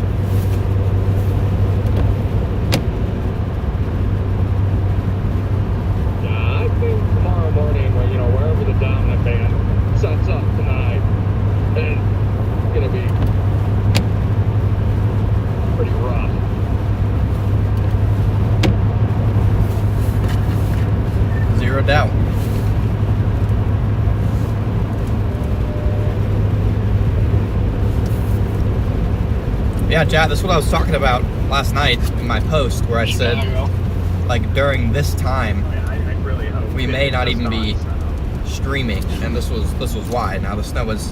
Yeah, Chad, that's what I was talking about last night in my post, where I said, like, during this time, I really hope we may not even be streaming, and this was why. Now the snow was,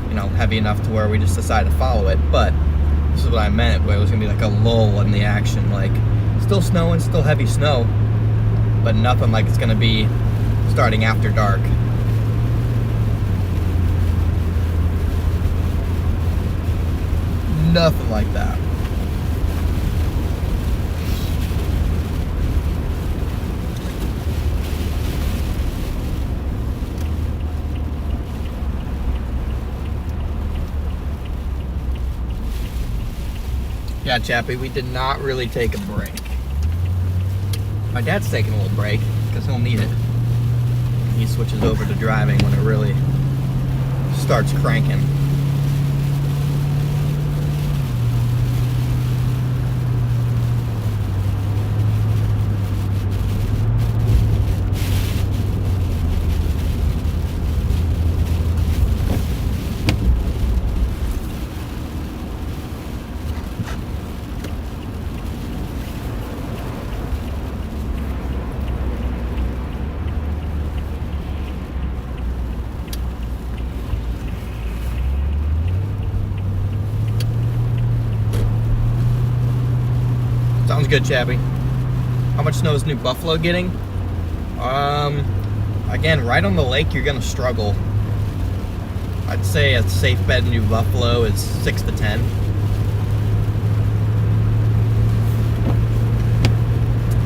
you know, heavy enough to where we just decided to follow it, but this is what I meant, where it was gonna be like a lull in the action, like still snowing, still heavy snow, but nothing like it's gonna be starting after dark. Nothing like that. Yeah, Chappie, we did not really take a break. My dad's taking a little break because he'll need it. He switches over to driving when it really starts cranking. Sounds good, Chappie. How much snow is New Buffalo getting? Again, right on the lake, you're gonna struggle. I'd say a safe bet in New Buffalo is 6 to 10.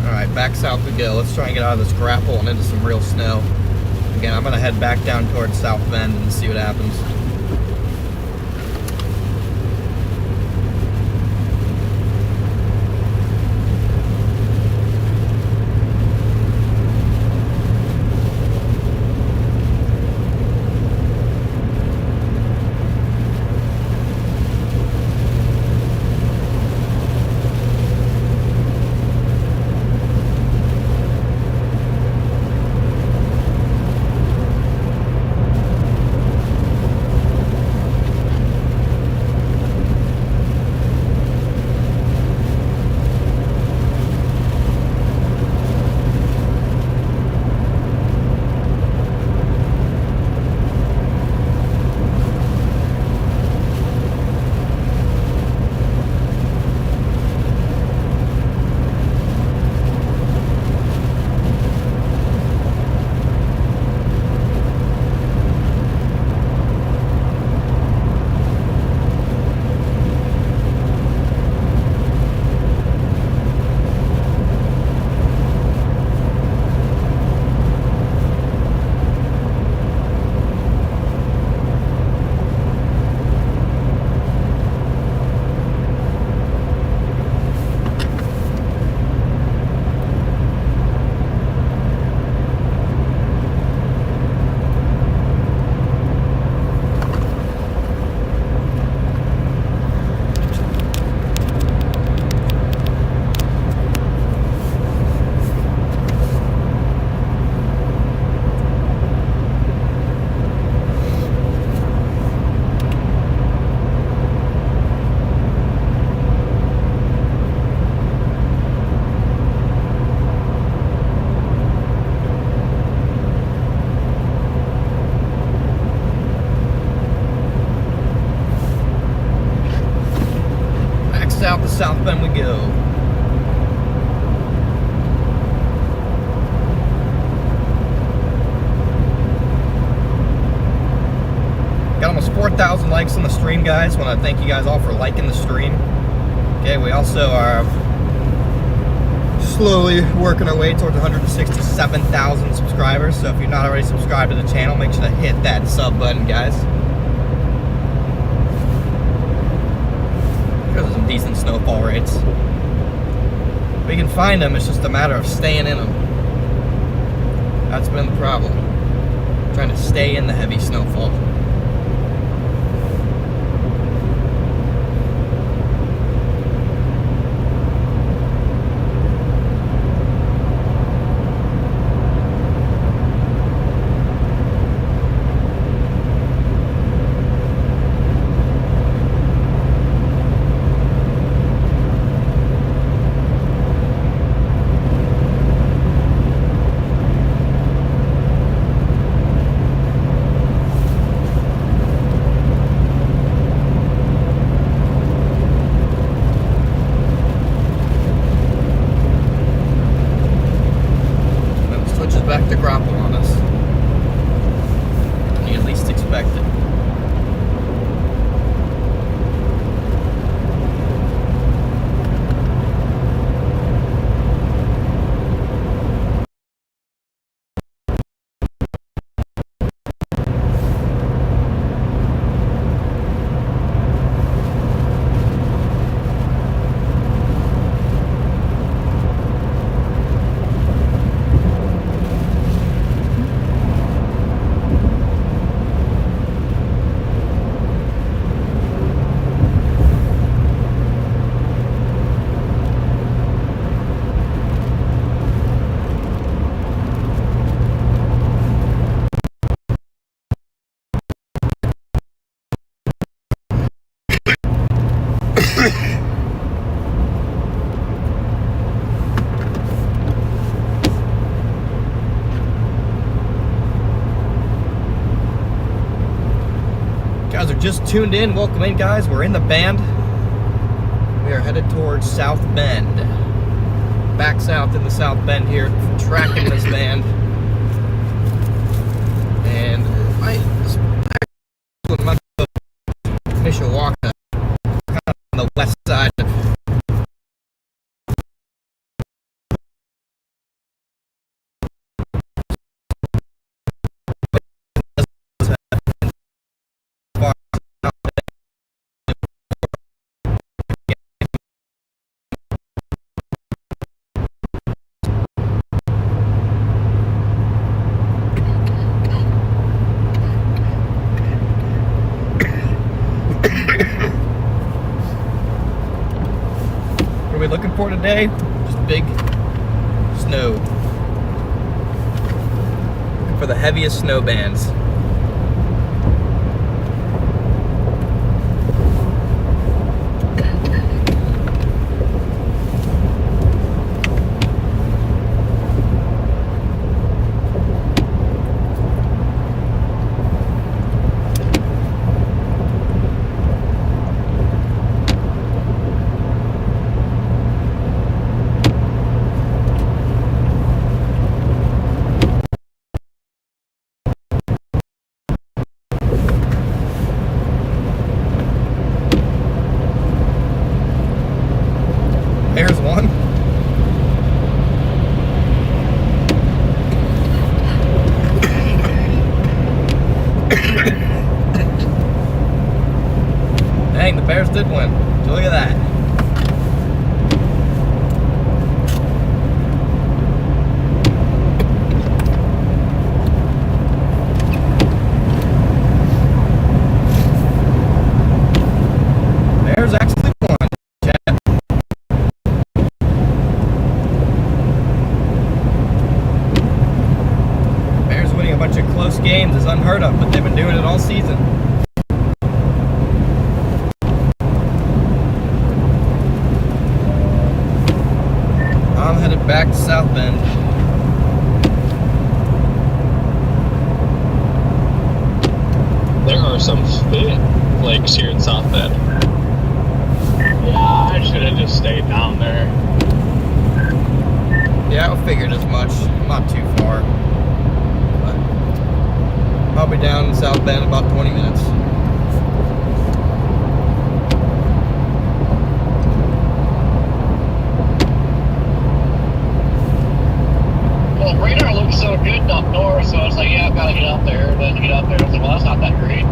Alright, back south we go. Let's try and get out of this grapple and into some real snow. Again, I'm gonna head back down towards South Bend and see what happens. South to South Bend we go. Got almost 4,000 likes on the stream, guys. Want to thank you guys all for liking the stream. Okay, we also are slowly working our way towards 167,000 subscribers. So if you're not already subscribed to the channel, make sure to hit that sub button, guys. There's some decent snowfall rates. We can find them, it's just a matter of staying in them. That's been the problem. Trying to stay in the heavy snowfall. just tuned in, welcome in, guys. We're in the band. We are headed towards South Bend. Back south in the South Bend here, tracking this band. And my initial walk kind of on the west side of what are we looking for today? Just big snow. Looking for the heaviest snow bands. There's one. Dang, the Bears did win. So look at that. Bears actually won. Chat. Bears winning a bunch of close games is unheard of, but they've been doing it all season. I'm headed back to South Bend. There are some fit lakes here in South Bend. Yeah, I should have just stayed down there. Yeah, I figured as much. I'm not too far. But I'll be down in South Bend in about 20 minutes. Well, radar looks so good up north, so I was like, yeah, I've got to get up there. And then get up there, I was like, well, that's not that great.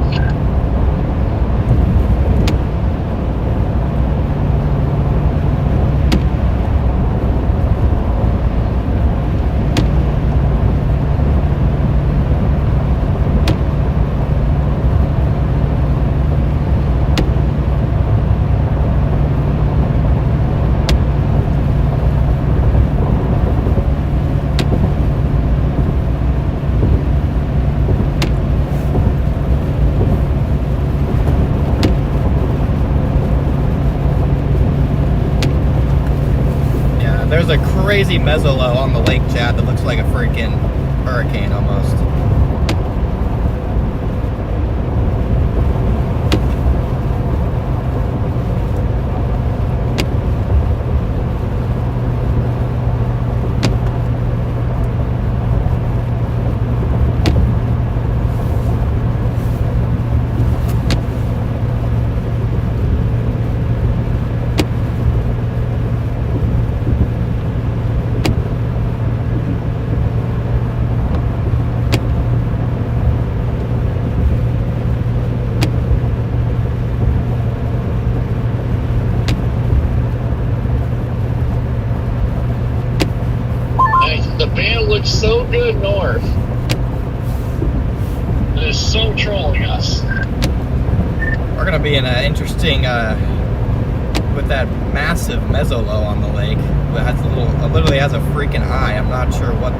There's a crazy mezzolow on the lake, chat, that looks like a freaking hurricane almost. The band looks so good north. It is so trolling us. We're gonna be in an interesting, with that massive mezzolow on the lake. It has it literally has a freaking eye. I'm not sure what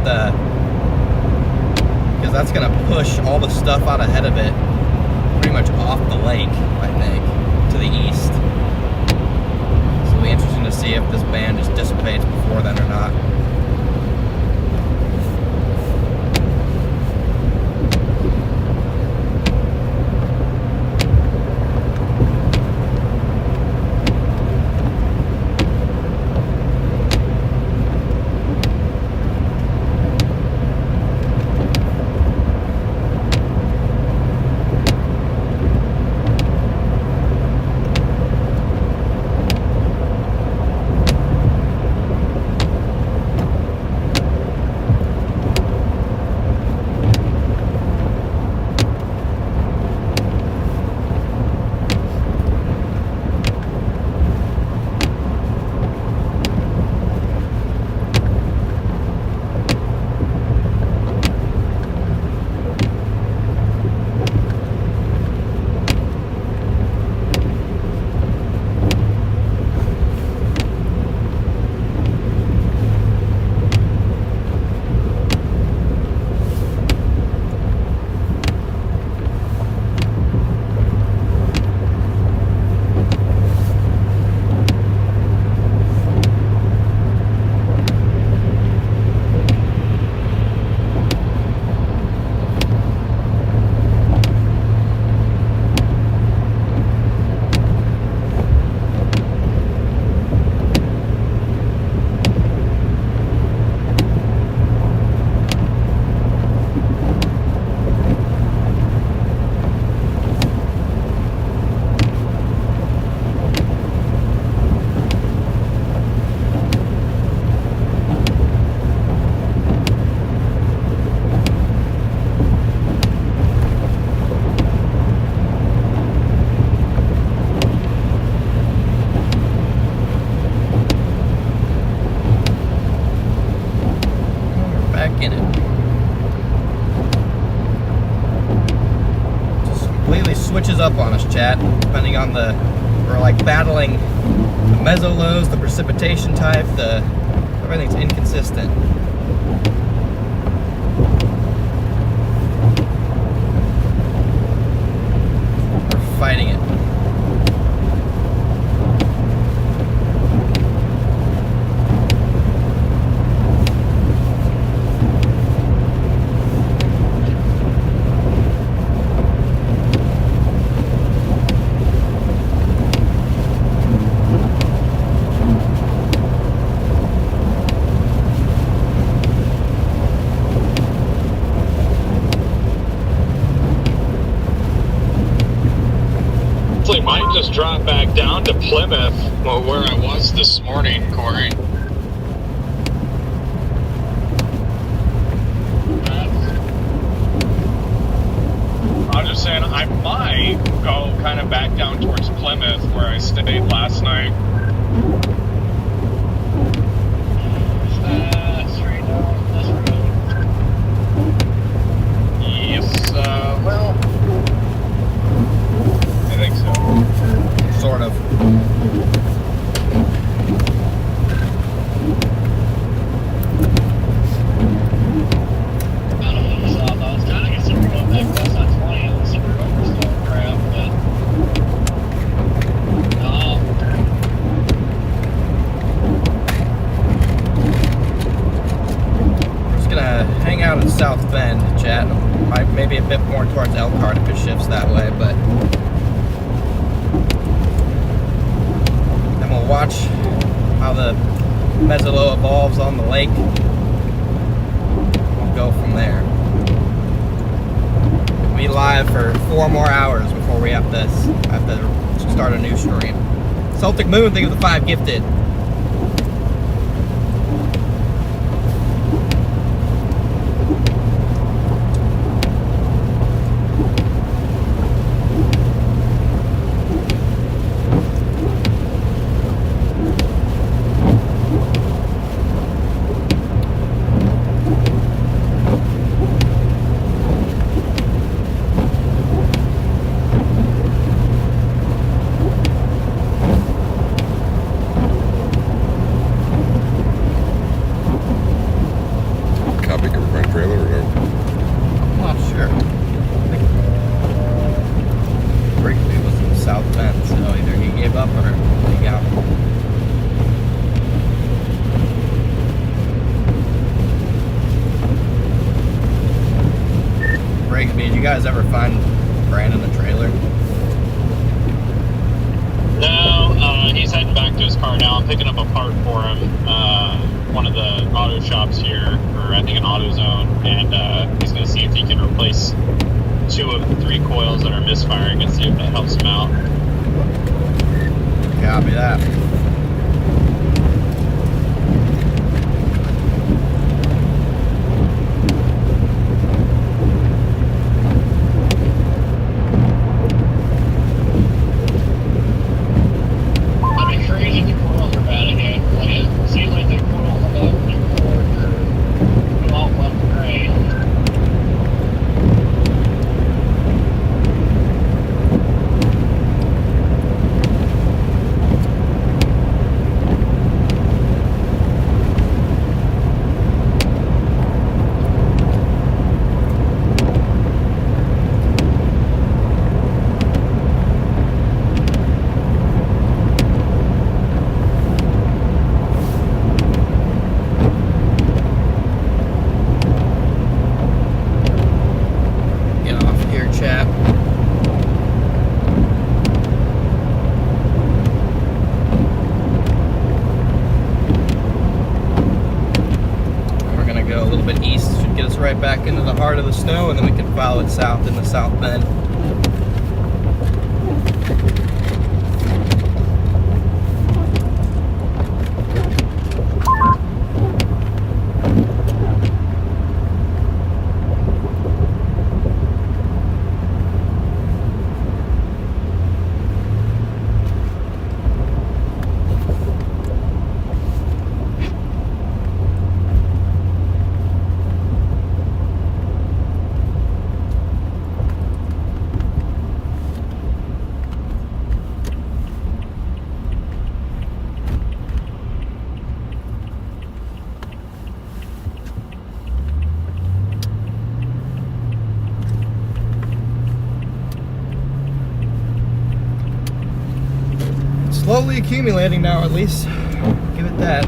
because that's gonna push all the stuff out ahead of it, pretty much off the lake, I think, to the east. So it'll be interesting to see if this band just dissipates before then or not. really switches up on us, chat, depending on we're like battling the meso-lows, the precipitation type, everything's inconsistent. We're fighting it. Might just drop back down to Plymouth, where I was this morning, Corey. I'm just saying I might go kind of back down towards Plymouth, where I stayed last night. Straight down this road. Yes, well, I think so. Sort of. I don't know what's up. I was trying to get some going back west on 20 and some road still crap, but We're just gonna hang out in South Bend, chat. Maybe a bit more towards Elkhart if it shifts that way, but then we'll watch how the Meso-low evolves on the lake. We'll go from there. We'll be live for 4 more hours before we have to start a new stream. Celtic Moon, think of the 5 gifted. You guys ever find Brandon a trailer? No, he's heading back to his car now. I'm picking up a part for him. One of the auto shops here, or I think an AutoZone, and he's going to see if he can replace 2 of the 3 coils that are misfiring and see if that helps him out. Copy that. Back into the heart of the snow, and then we can follow it south into South Bend. slowly accumulating now, at least. Give it that.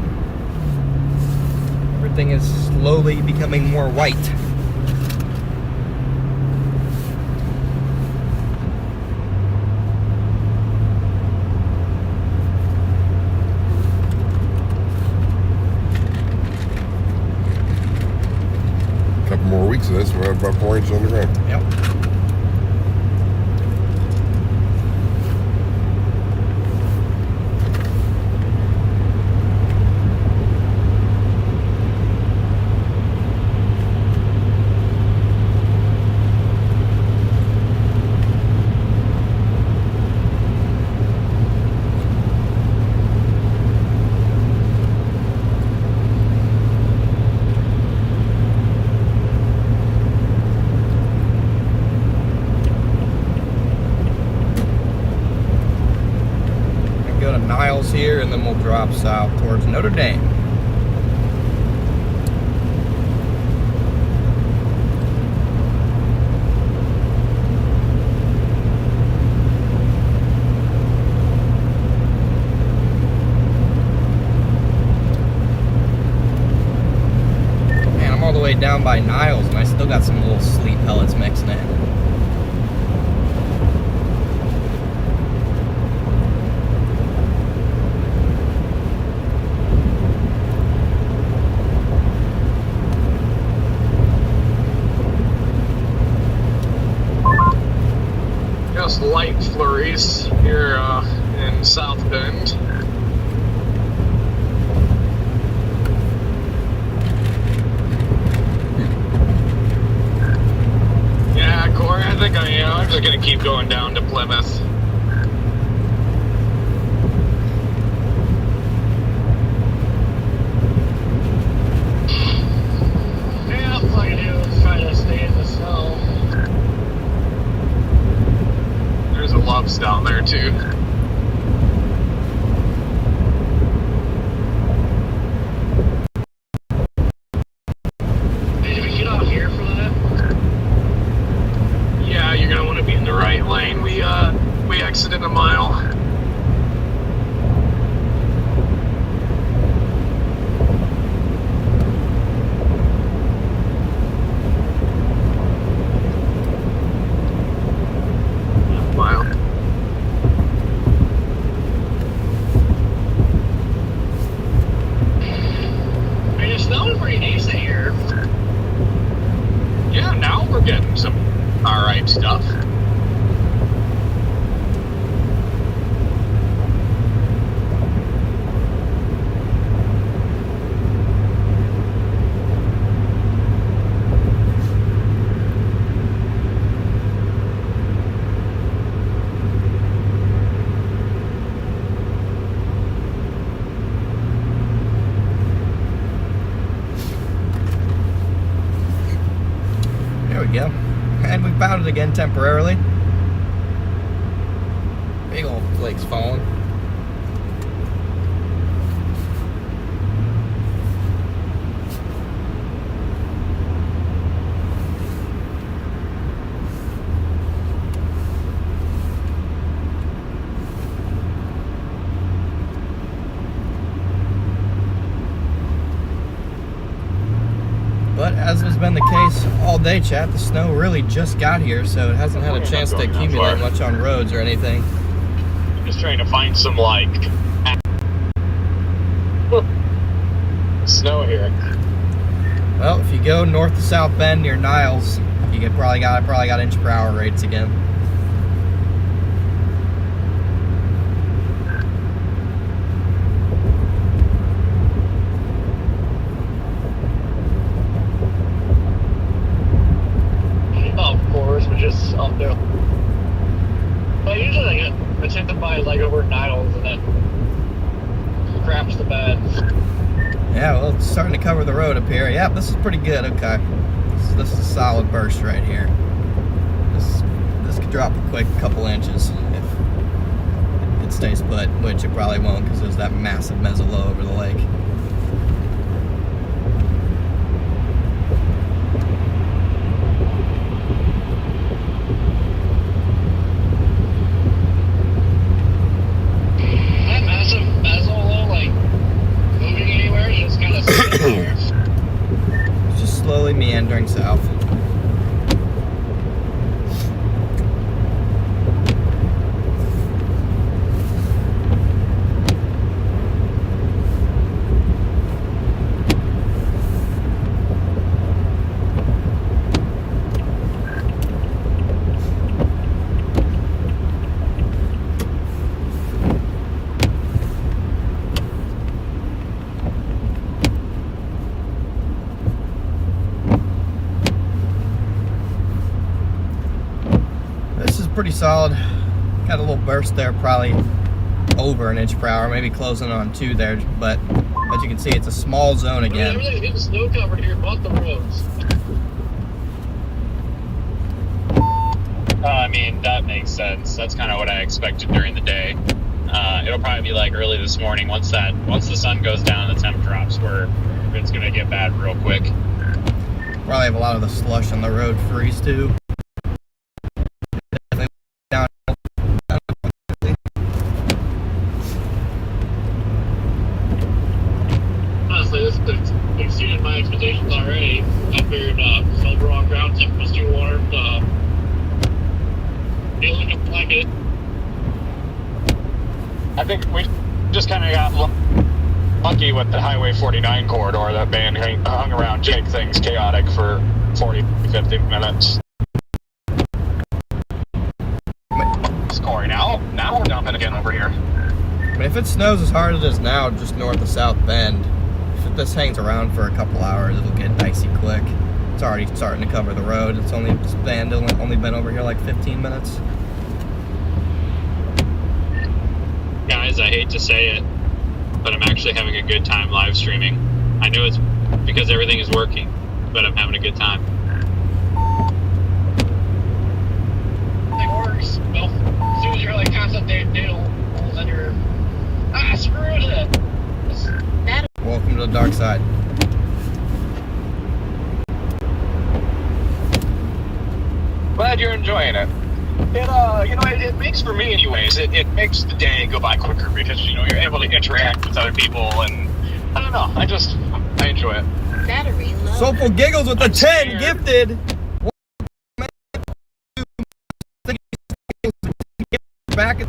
Everything is slowly becoming more white. A couple more weeks of this, we'll have about 4 inches on the ground. Yep. Niles here, and then we'll drop south towards Notre Dame. Man, I'm all the way down by Niles, and I still got some little sleet pellets mixing in. Just light flurries here in South Bend. Yeah, Corey, I think I am. I'm just gonna keep going down to Plymouth. Yeah, all I can do is try to stay in the snow. There's a Love's down there too. Hey, did we get off here for that? Yeah, you're gonna want to be in the right lane. We exited a mile. Mile. I mean, it's snowing pretty decent here. Yeah, now we're getting some alright stuff. There we go. And we found it again temporarily. Big old flakes falling. But as has been the case all day, chat, the snow really just got here, so it hasn't had a chance to accumulate much on roads or anything. Just trying to find some like snow here. Well, if you go north to South Bend near Niles, you get probably got inch per hour rates again. Of course, but just up there. But usually I tend to buy like over Niles and then craps the bed. Yeah, well, it's starting to cover the road up here. Yep, this is pretty good. Okay, this is a solid burst right here. This could drop a quick couple inches if it stays put, which it probably won't because there's that massive mezzolow over the lake. That pretty solid. Got a little burst there, probably over an inch per hour, maybe closing on 2 there. But as you can see, it's a small zone again. Everything's getting snow covered here, but the roads. I mean, that makes sense. That's kind of what I expected during the day. It'll probably be like early this morning. Once the sun goes down and the temp drops, where it's gonna get bad real quick. Probably have a lot of the slush on the road freeze too. Honestly, this exceeded my expectations already. I figured Silver on ground temp was too warm. It looked like it. I think we just kind of got lucky with the Highway 49 corridor. That band hung around to make things chaotic for 40, 50 minutes. It's Corey now. Now we're dumping again over here. I mean, if it snows as hard as it is now, just north of South Bend, if this hangs around for a couple hours, it'll get dicey quick. It's already starting to cover the road. This band only been over here like 15 minutes. Guys, I hate to say it, but I'm actually having a good time live streaming. I know it's because everything is working, but I'm having a good time. It works. Well, as soon as you're like constant deal, then you're screw it. Welcome to the dark side. Glad you're enjoying it. It makes, for me anyways, it makes the day go by quicker because, you're able to interact with other people, and I don't know, I enjoy it. Battery low. Soulful Giggles with the 10 gifted. Back.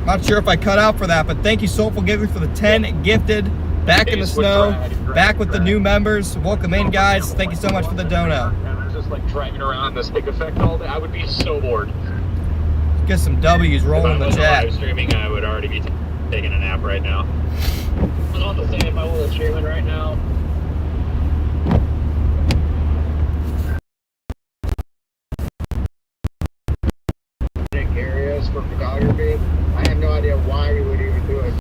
Not sure if I cut out for that, but thank you, Soulful Giggles, for the 10 gifted. Back in the snow, back with the new members. Welcome in, guys. Thank you so much for the dono. And I was just like dragging around this big effect all day. I would be so bored. Get some W's rolling in the chat. Live streaming, I would already be taking a nap right now. I don't have to say if I was streaming right now. Areas for photography. I have no idea why we would even do it.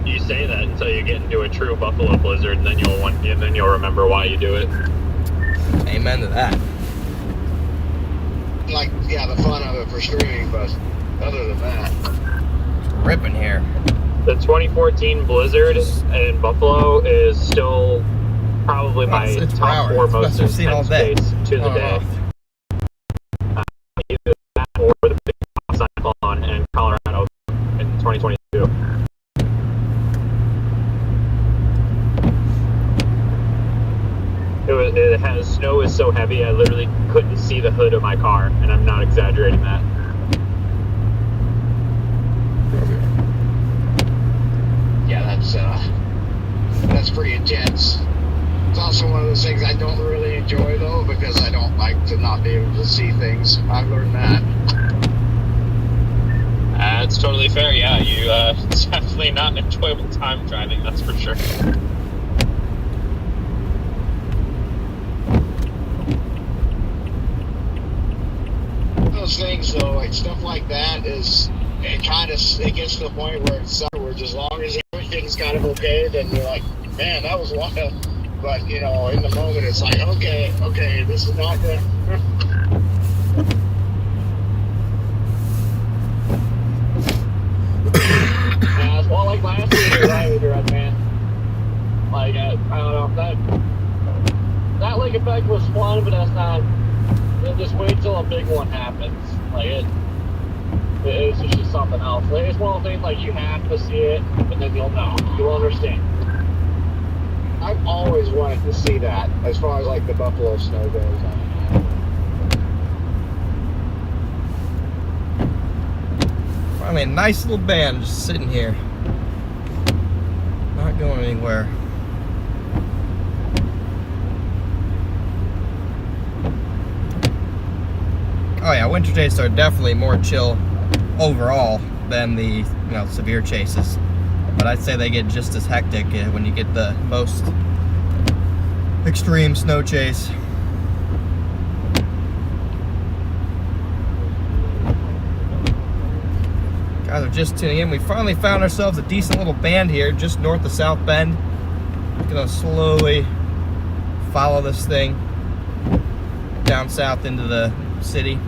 You say that until you get into a true buffalo blizzard, and then you'll remember why you do it. Amen to that. Like, yeah, the fun of it for streaming, but other than that, It's ripping here. The 2014 blizzard in Buffalo is still probably my It's per top hour. 4 It's most best we've seen all intense day. case to the day. Either that or the big cyclone in Colorado in 2022. Snow is so heavy I literally couldn't see the hood of my car, and I'm not exaggerating that. yeah, that's pretty intense. It's also one of those things I don't really enjoy though, because I don't like to not be able to see things. I've learned that. That's totally fair. Yeah, it's definitely not an enjoyable time driving, that's for sure. Those things though, like stuff like that it gets to the point where as long as everything's kind of okay, then you're like, man, that was wild. But in the moment it's like, okay, this is not good. Yeah, it's more like last year, right, man. Like, I don't know, that lake effect was fun, but that's not. Then just wait till a big one happens. Like it's just something else. Like, it's one of those things like you have to see it, and then you'll know, you'll understand. I've always wanted to see that, as far as like the Buffalo snow goes. Finally, a nice little band just sitting here, not going anywhere. Oh yeah, winter chases are definitely more chill overall than the severe chases, but I'd say they get just as hectic when you get the most extreme snow chase. Guys are just tuning in. We finally found ourselves a decent little band here just north of South Bend. Gonna slowly follow this thing down south into the city.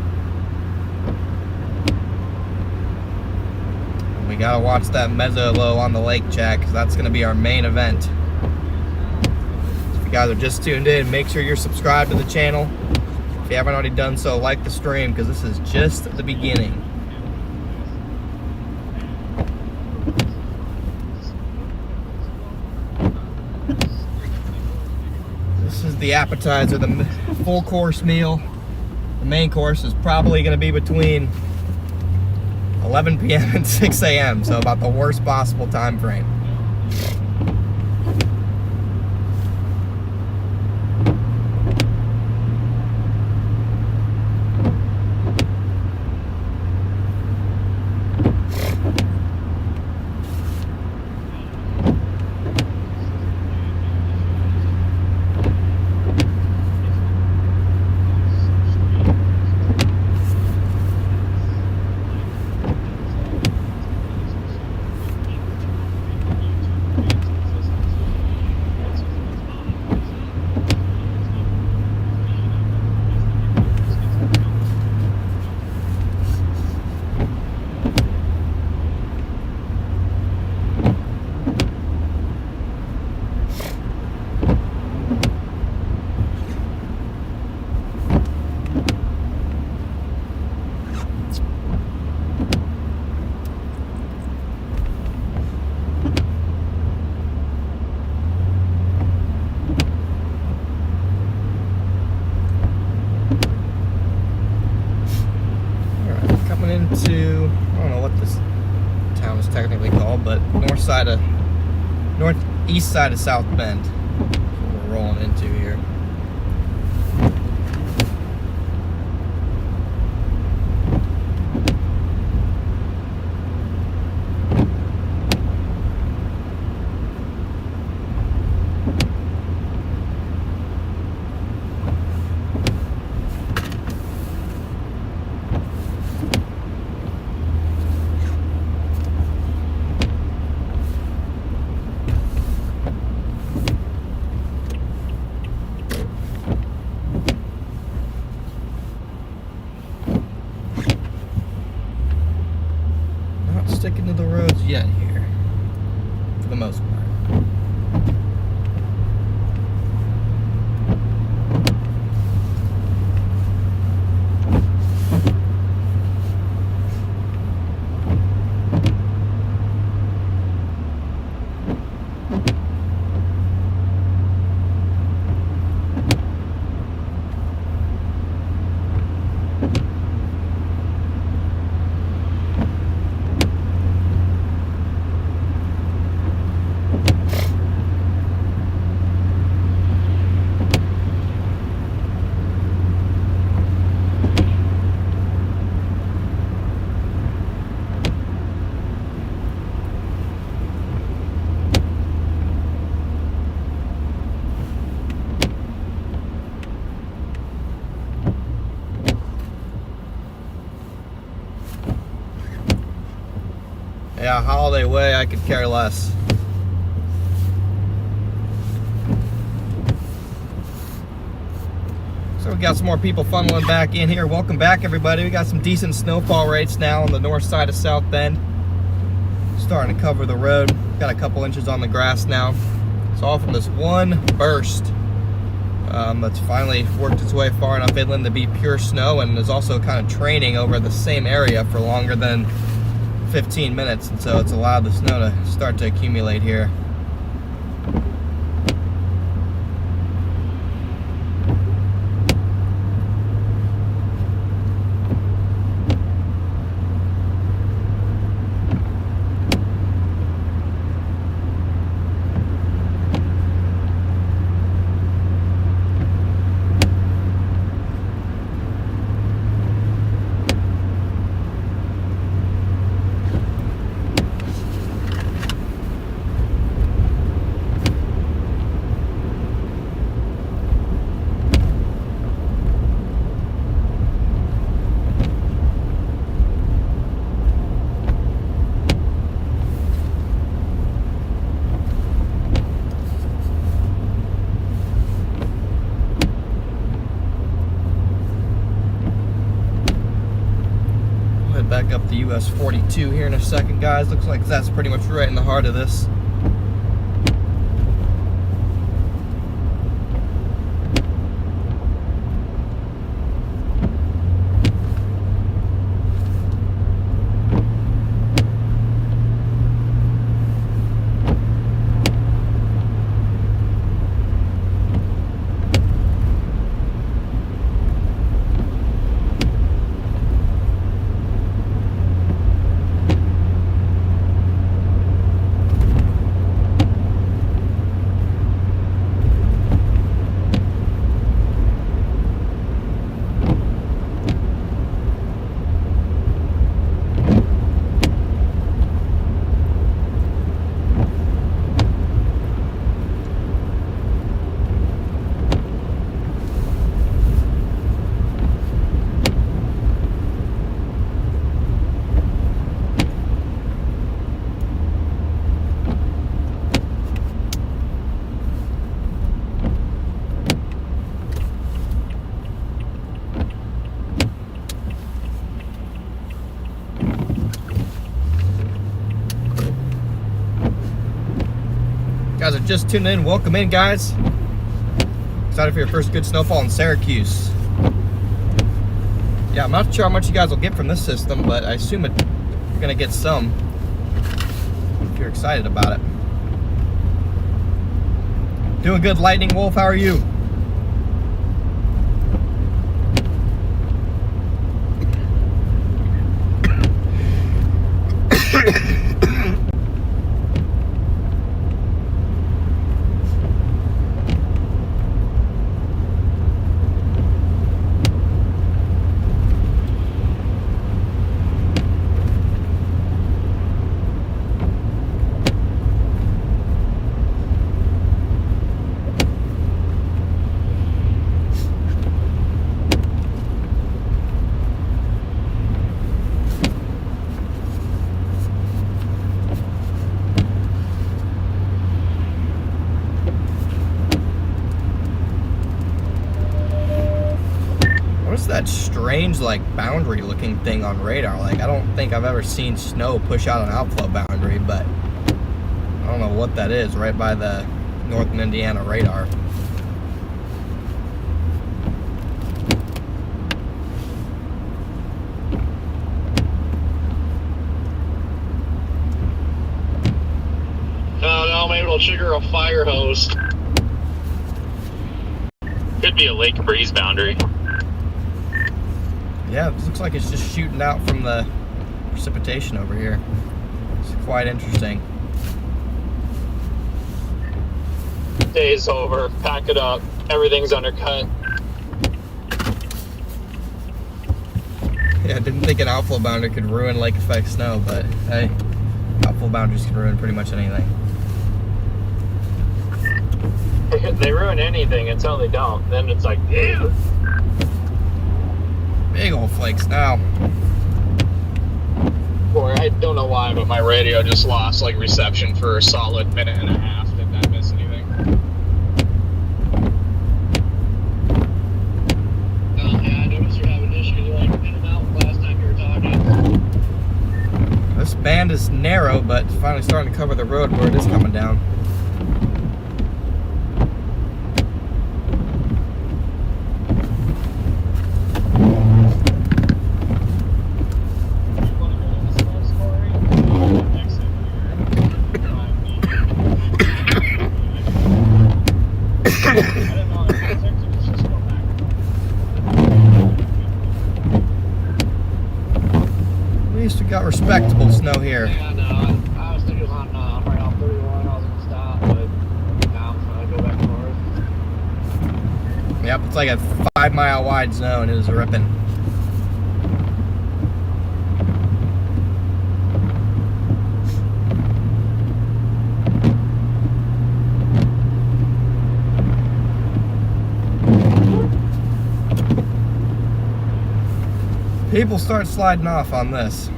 We gotta watch that mezzo low on the lake, chat, because that's gonna be our main event. So if you guys are just tuned in, make sure you're subscribed to the channel. If you haven't already done so, like the stream, because this is just the beginning. This is the appetizer, the full course meal. The main course is probably gonna be between 11 p.m. and 6 a.m. So about the worst possible time frame. Into, I don't know what this town is technically called, but northeast side of South Bend. That's what we're rolling into here. Sticking to the roads yet here, for the most part. Yeah, holiday way, I could care less. So we got some more people funneling back in here. Welcome back, everybody. We got some decent snowfall rates now on the north side of South Bend. Starting to cover the road. Got a couple inches on the grass now. It's all from this one burst that's finally worked its way far enough inland to be pure snow, and is also kind of training over the same area for longer than 15 minutes, and so it's allowed the snow to start to accumulate here. back up the US 42 here in a second, guys. Looks like that's pretty much right in the heart of this. Guys are just tuning in, welcome in, guys. Excited for your first good snowfall in Syracuse. Yeah, I'm not sure how much you guys will get from this system, but I assume you're gonna get some if you're excited about it. Doing good, Lightning Wolf, how are you? That strange like boundary looking thing on radar. Like, I don't think I've ever seen snow push out an outflow boundary, but I don't know what that is right by the Northern Indiana radar. Oh no, maybe it'll trigger a fire hose. Could be a lake breeze boundary. Yeah, it looks like it's just shooting out from the precipitation over here. It's quite interesting. Day's over. Pack it up. Everything's undercut. Yeah, I didn't think an outflow boundary could ruin lake effect snow, but hey, outflow boundaries can ruin pretty much anything. They ruin anything until they don't. Then it's like, ew. Big old flakes now. Boy, I don't know why, but my radio just lost like reception for a solid minute and a half. Did I miss anything? Oh yeah, I noticed you're having issues like in and out last time you were talking. This band is narrow, but it's finally starting to cover the road where it is coming down. At least we got respectable snow here. Yeah, no, I was thinking on right off 31, I was gonna stop, but now I'm gonna go back north. Yep, it's like a 5-mile wide zone. It was ripping. People start sliding off on this.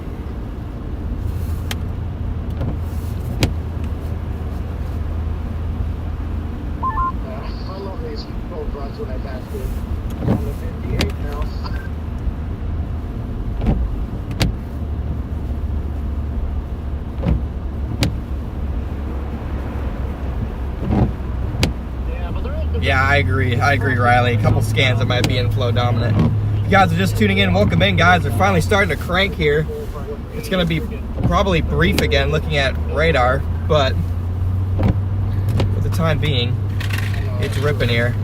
I love these cold fronts when I pass through. I'm on the 58 now. Yeah, I agree, Riley. A couple scans that might be inflow dominant. If you guys are just tuning in, welcome in, guys. They're finally starting to crank here. It's going to be probably brief again looking at radar, but for the time being, it's ripping here.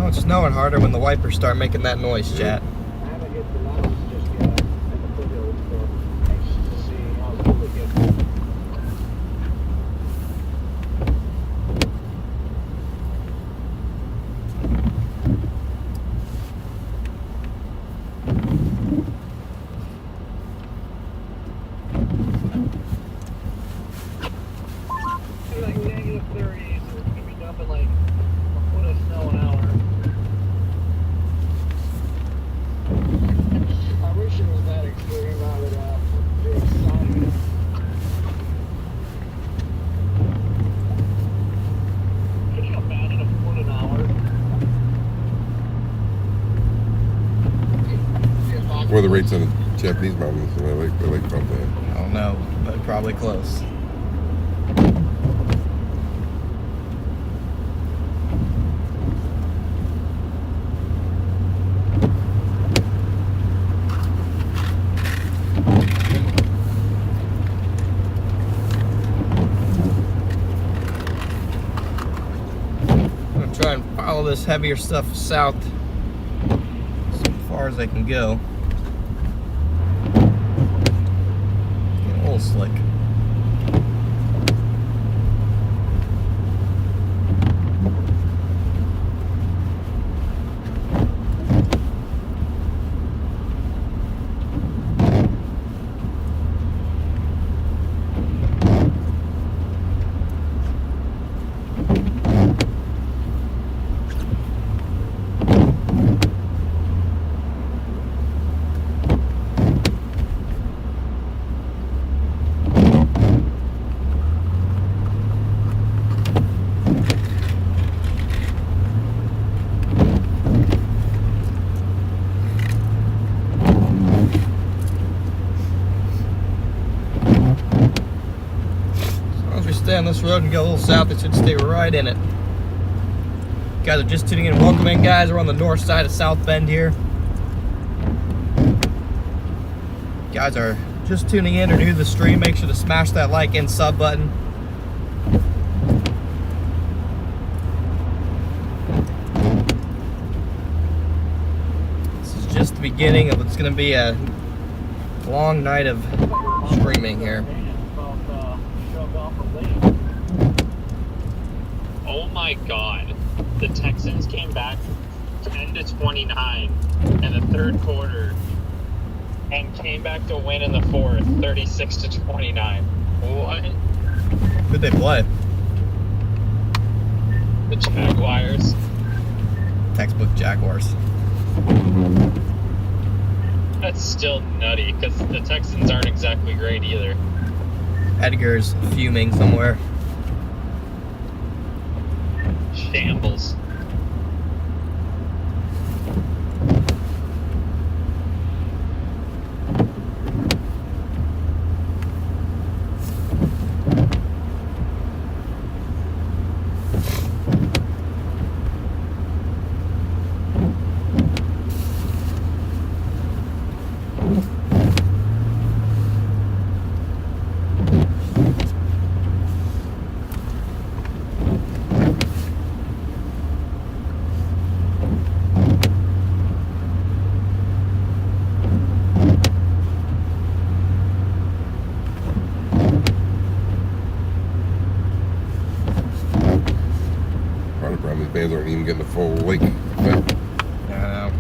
It's snowing harder when the wipers start making that noise, chat. What are the rates on the Japanese mountains? I like about that. I don't know, but probably close. I'm gonna try and follow this heavier stuff south as far as I can go. Getting a little slick. Stay on this road and go a little south, it should stay right in it. You guys are just tuning in, welcome in, guys. We're on the north side of South Bend here. You guys are just tuning in or new to the stream, make sure to smash that like and sub button. This is just the beginning of what's going to be a long night of streaming here. Oh my God. The Texans came back 10-29 in the third quarter and came back to win in the fourth, 36-29. What? Who'd they play? The Jaguars. Textbook Jaguars. That's still nutty because the Texans aren't exactly great either. Edgar's fuming somewhere. Shambles. part of the problem. These bands aren't even getting the full lake effect. Yeah, I know.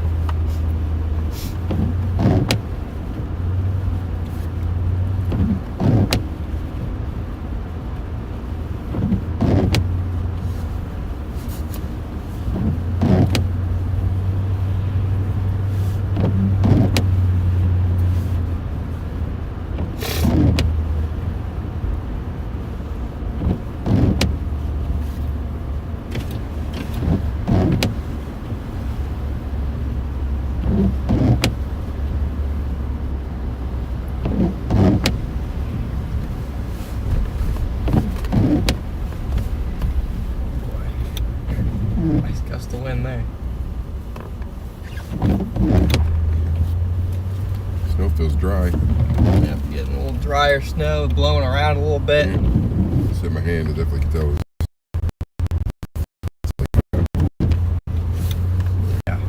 Nice gust of wind there. Snow feels dry. Yep, getting a little drier snow, blowing around a little bit. Just hit my hand, I definitely can tell. Yeah.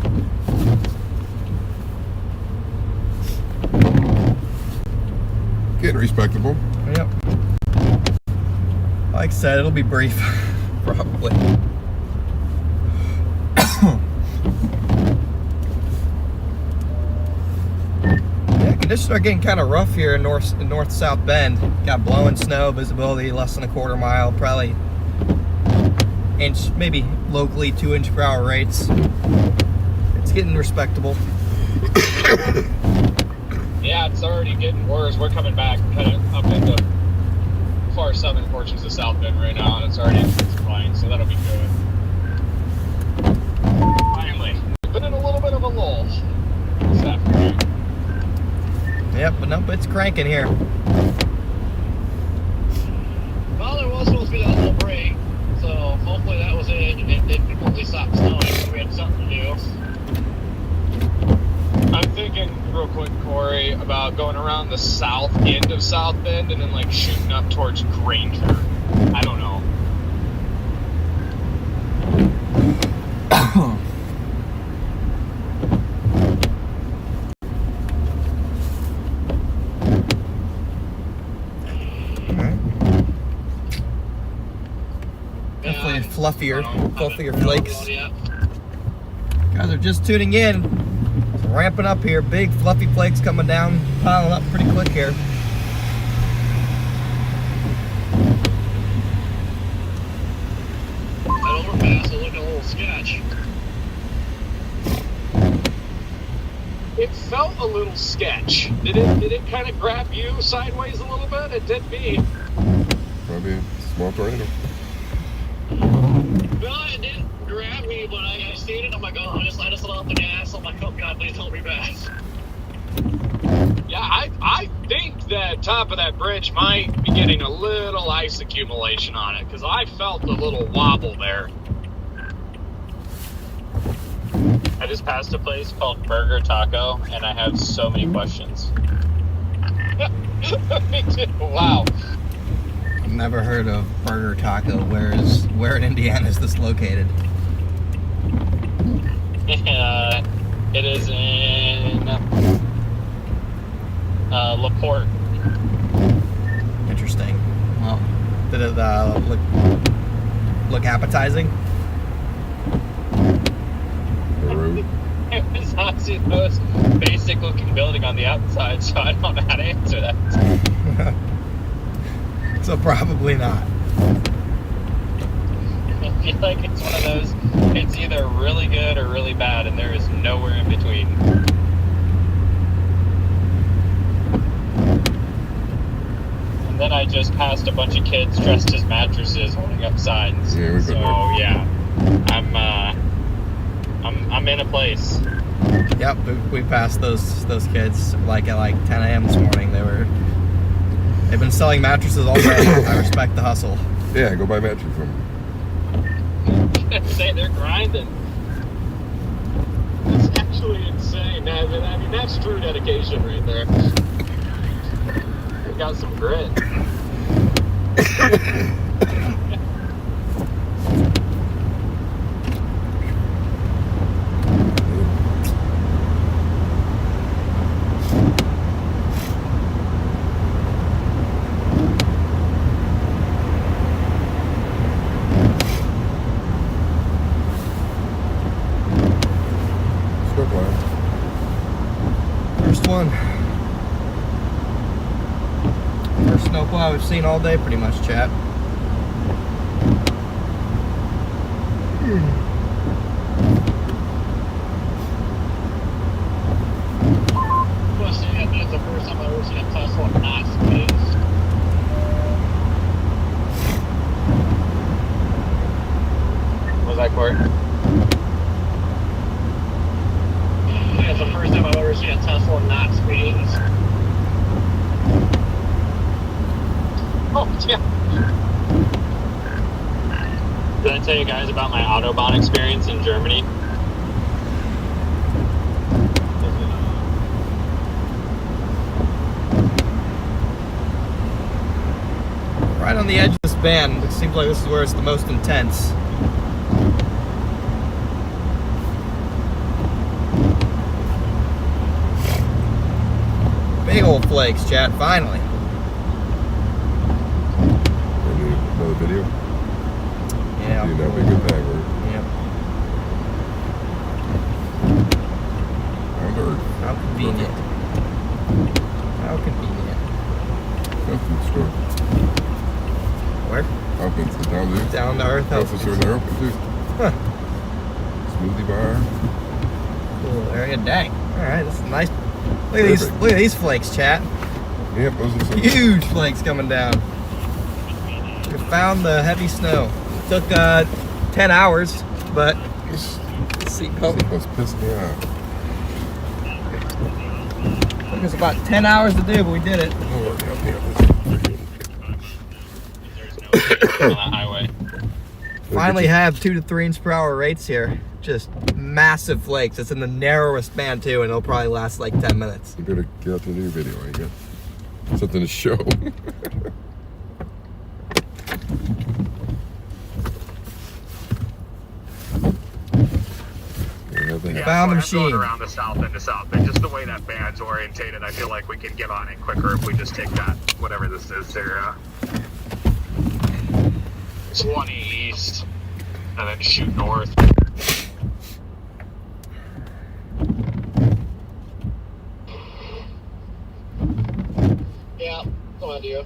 Getting respectable. Yep. Like I said, it'll be brief, probably. Yeah, conditions are getting kind of rough here in north-south Bend. Got blowing snow, visibility less than a quarter mile, probably inch, maybe locally 2-inch per hour rates. It's getting respectable. Yeah, it's already getting worse. We're coming back kind of up into far southern portions of South Bend right now, and it's already intensifying, so that'll be good. Finally, we've been in a little bit of a lull this afternoon. Yep, but nope, it's cranking here. Well, there was supposed to be that little break, so hopefully that was it. It didn't completely stop snowing, so we had something to do. I'm thinking real quick, Corey, about going around the south end of South Bend and then like shooting up towards Granger. I don't know. Definitely fluffier Haven't flakes. rolled yet. Guys are just tuning in. It's ramping up here. Big fluffy flakes coming down, piling up pretty quick here. That overpass will look a little sketch. It felt a little sketch. Did it kind of grab you sideways a little bit? It did me. Probably a small tornado. Well, it didn't grab me, but I seen it. I'm like, oh, I just let us let off the gas. I'm like, oh God, please hold me back. Yeah, I think that top of that bridge might be getting a little ice accumulation on it, because I felt a little wobble there. I just passed a place called Burger Taco, and I have so many questions. Me too. Wow. I've never heard of Burger Taco. Where in Indiana is this located? It is in LaPorte. Interesting. Well, did it look appetizing? The road. It was honestly the most basic looking building on the outside, so I don't know how to answer that. So probably not. I feel like it's one of those, it's either really good or really bad, and there is nowhere in between. And then I just passed a bunch of kids dressed as mattresses holding up signs. Yeah, we've been so there. yeah, I'm in a place. Yep, we passed those kids like at 10 a.m. this morning. They've been selling mattresses all day. I respect the hustle. Yeah, go buy mattress from them. Say they're grinding. It's actually insane. I mean, that's true dedication right there. They got some grit. one. First snowplow we've seen all day, pretty much, chat. Plus, that's the first time I've ever seen a Tesla not speeding. What was that, Court? That's the first time I've ever seen a Tesla not speeding. Oh, yeah. Did I tell you guys about my Autobahn experience in Germany? Right on the edge of this band, it seems like this is where it's the most intense. Big old flakes, chat, finally. Another video? Yeah. See, that'd be a good time. Yep. Down to earth. How convenient. How convenient. Health food store. Where? Open from down there. Down to earth. Health food store, they're open too. Huh. Smoothie bar. Cool area. Dang. Alright, this is nice. Look at these flakes, chat. Yep, those are some. Huge flakes coming down. We found the heavy snow. Took 10 hours, but seatbelt. That's pissing me off. Took us about 10 hours to do, but we did it. Oh, yeah. On that highway. Finally have 2 to 3 inch per hour rates here. Just massive flakes. It's in the narrowest band too, and it'll probably last like 10 minutes. You better get out to the new video. I got something to show. Yeah, Found the so I'm going machine. around the south end to south end. Just the way that band's orientated, I feel like we can get on it quicker if we just take that, whatever this is there. 20 east, and then shoot north. Yeah, no idea.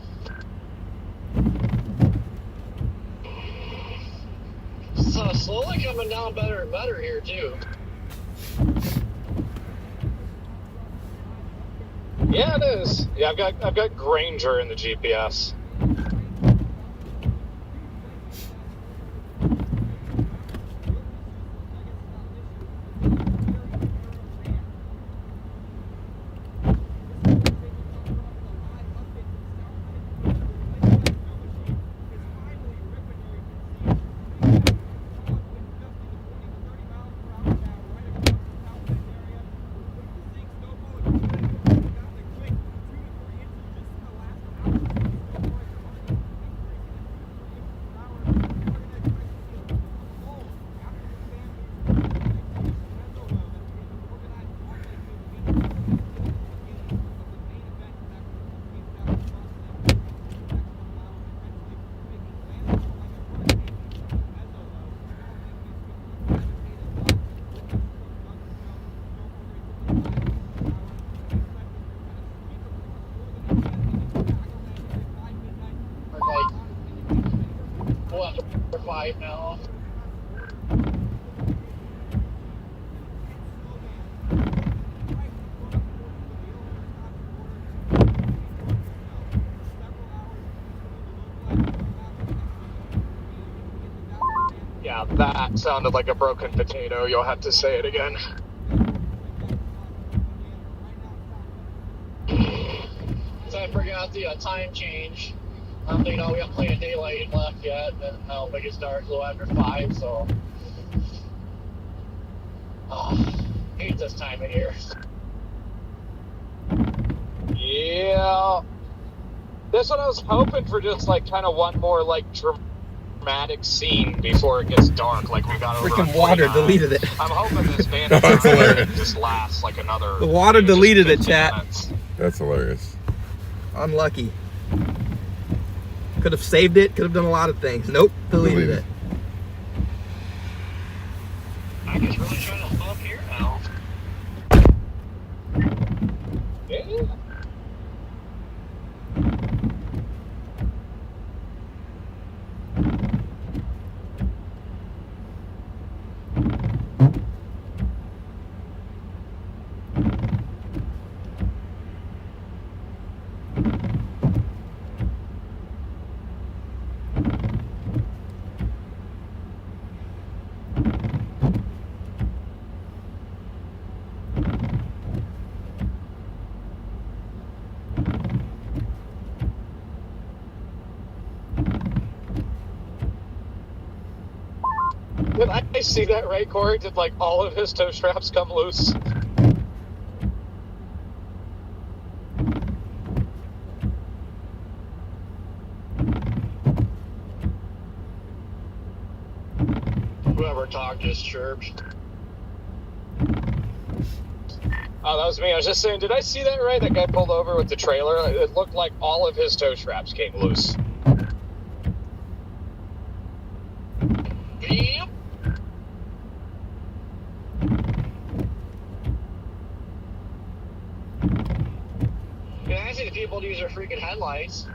So slowly coming down better and better here too. Yeah, it is. Yeah, I've got Granger in the GPS. We're 5 now. Yeah, that sounded like a broken potato. You'll have to say it again. So I forgot the time change. We got plenty of daylight left yet, and I don't think it starts a little after 5, so. Hate this time of year. Yeah. This one I was hoping for just like kind of one more like dramatic scene before it gets dark, like we got over Freaking on water 49. deleted it. I'm hoping this band That's hilarious. just lasts like another. The water deleted it, 15 chat. minutes. That's hilarious. Unlucky. Could have saved it, could have done a lot of things. Nope, deleted it. I guess really trying to bump here now. Did I see that right, Corey? Did like all of his toe straps come loose? Whoever talked just chirped. Oh, that was me. I was just saying, did I see that right? That guy pulled over with the trailer. It looked like all of his toe straps came loose. Yep. Yeah, I see the people use their freaking headlights.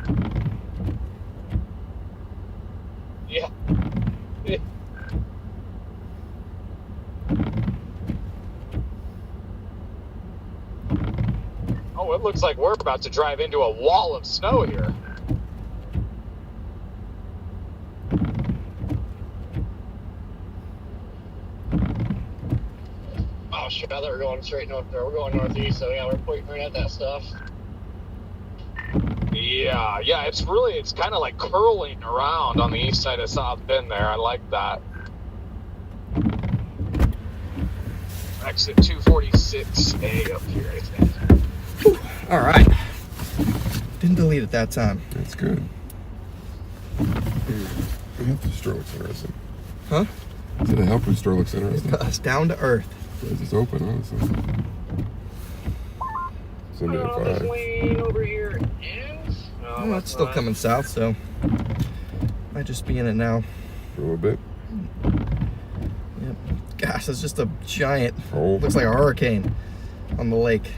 Yeah. Oh, it looks like we're about to drive into a wall of snow here. Oh shit, I thought we were going straight north there. We're going northeast, so yeah, we're pointing right at that stuff. Yeah, it's kind of like curling around on the east side of South Bend there. I like that. Exit 246A up here, I think. All right. Didn't delete it that time. That's good. The health food store looks interesting. Huh? So the health food store looks interesting. It's down to earth. It's just open, huh? So This 5. lane over here ends. Oh, it's still coming south, so might just be in it now. For a little bit. Yep. Gosh, it's just a giant. Oh. Looks like a hurricane on the lake.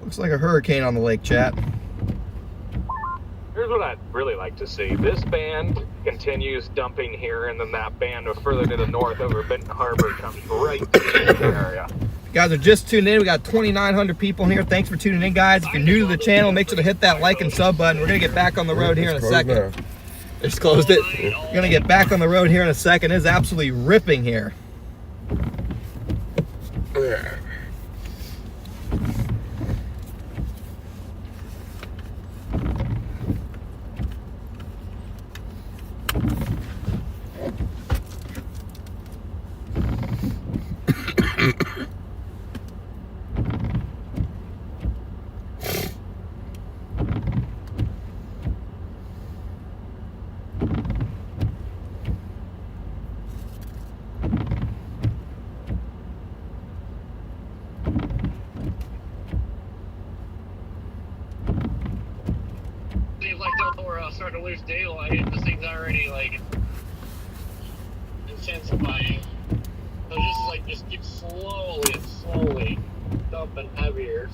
Looks like a hurricane on the lake, chat. Here's what I'd really like to see. This band continues dumping here, and then that band further to the north over Benton Harbor comes right to the area. If you guys are just tuning in, we got 2,900 people here. Thanks for tuning in, guys. If you're new to the channel, make sure to hit that like and sub button. We're going to get back on the road here in a second. Now. Just closed it. We're going to get back on the road here in a second. It's absolutely ripping here. Yeah. Seems like we're starting to lose daylight. This thing's already like intensifying. So just keeps slowly dumping heavier.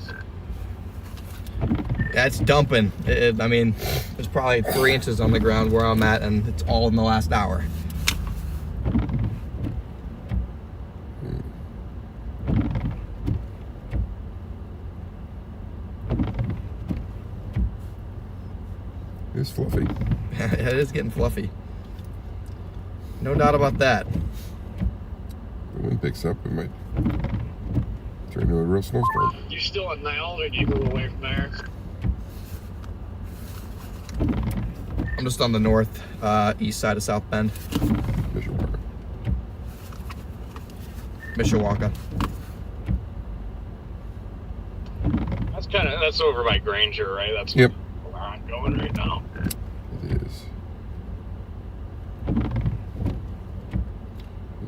Yeah, it's dumping. I mean, there's probably 3 inches on the ground where I'm at, and it's all in the last hour. It's fluffy. It is getting fluffy. No doubt about that. The wind picks up, it might turn into a real snowstorm. You still at Niles, or do you move away from there? I'm just on the north east side of South Bend, Mishawaka. That's over by Granger, right? That's Yep. where I'm going right now. It is. A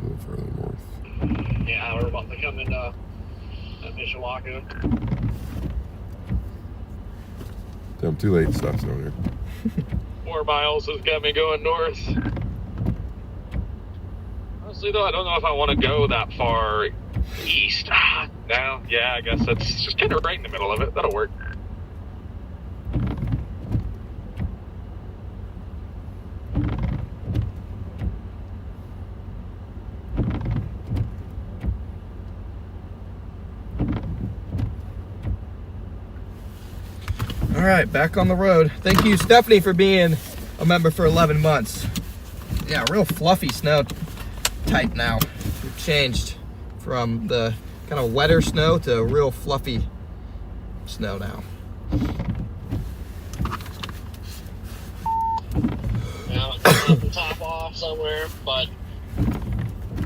little further north. Yeah, we're about to come into Mishawaka. Tell them too late to stop snowing here. 4 miles has got me going north. Honestly, though, I don't know if I want to go that far east. No, yeah, I guess that's just kind of right in the middle of it. That'll work. All right, back on the road. Thank you, Stephanie, for being a member for 11 months. Yeah, real fluffy snow type now. We've changed from the kind of wetter snow to real fluffy snow now. the top off somewhere, but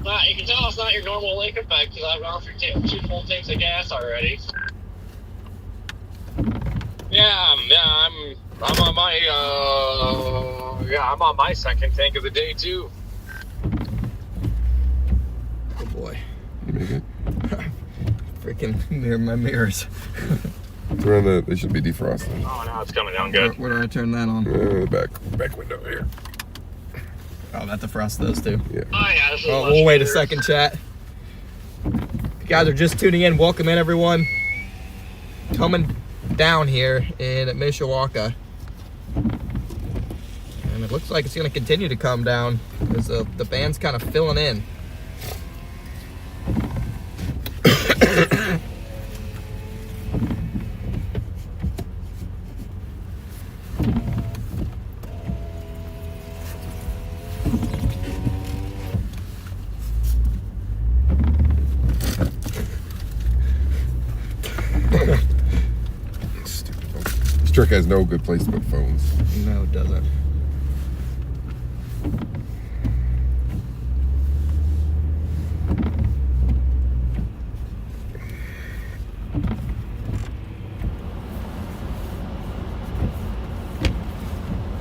not. You can tell it's not your normal lake effect because I've gone through 2 full tanks of gas already. Yeah, I'm on my I'm on my second tank of the day too. Oh boy. You make it. Freaking my mirrors. Turn on they should be defrosting. Oh, now it's coming down good. Where do I turn that on? Back window here. Oh, that defrost those too. Yeah. Oh yeah, this is Well, much we'll wait a better. second, chat. If you guys are just tuning in, welcome in, everyone. Coming down here in Mishawaka. And it looks like it's going to continue to come down as the band's kind of filling in. This truck has no good place to put phones. No, it doesn't.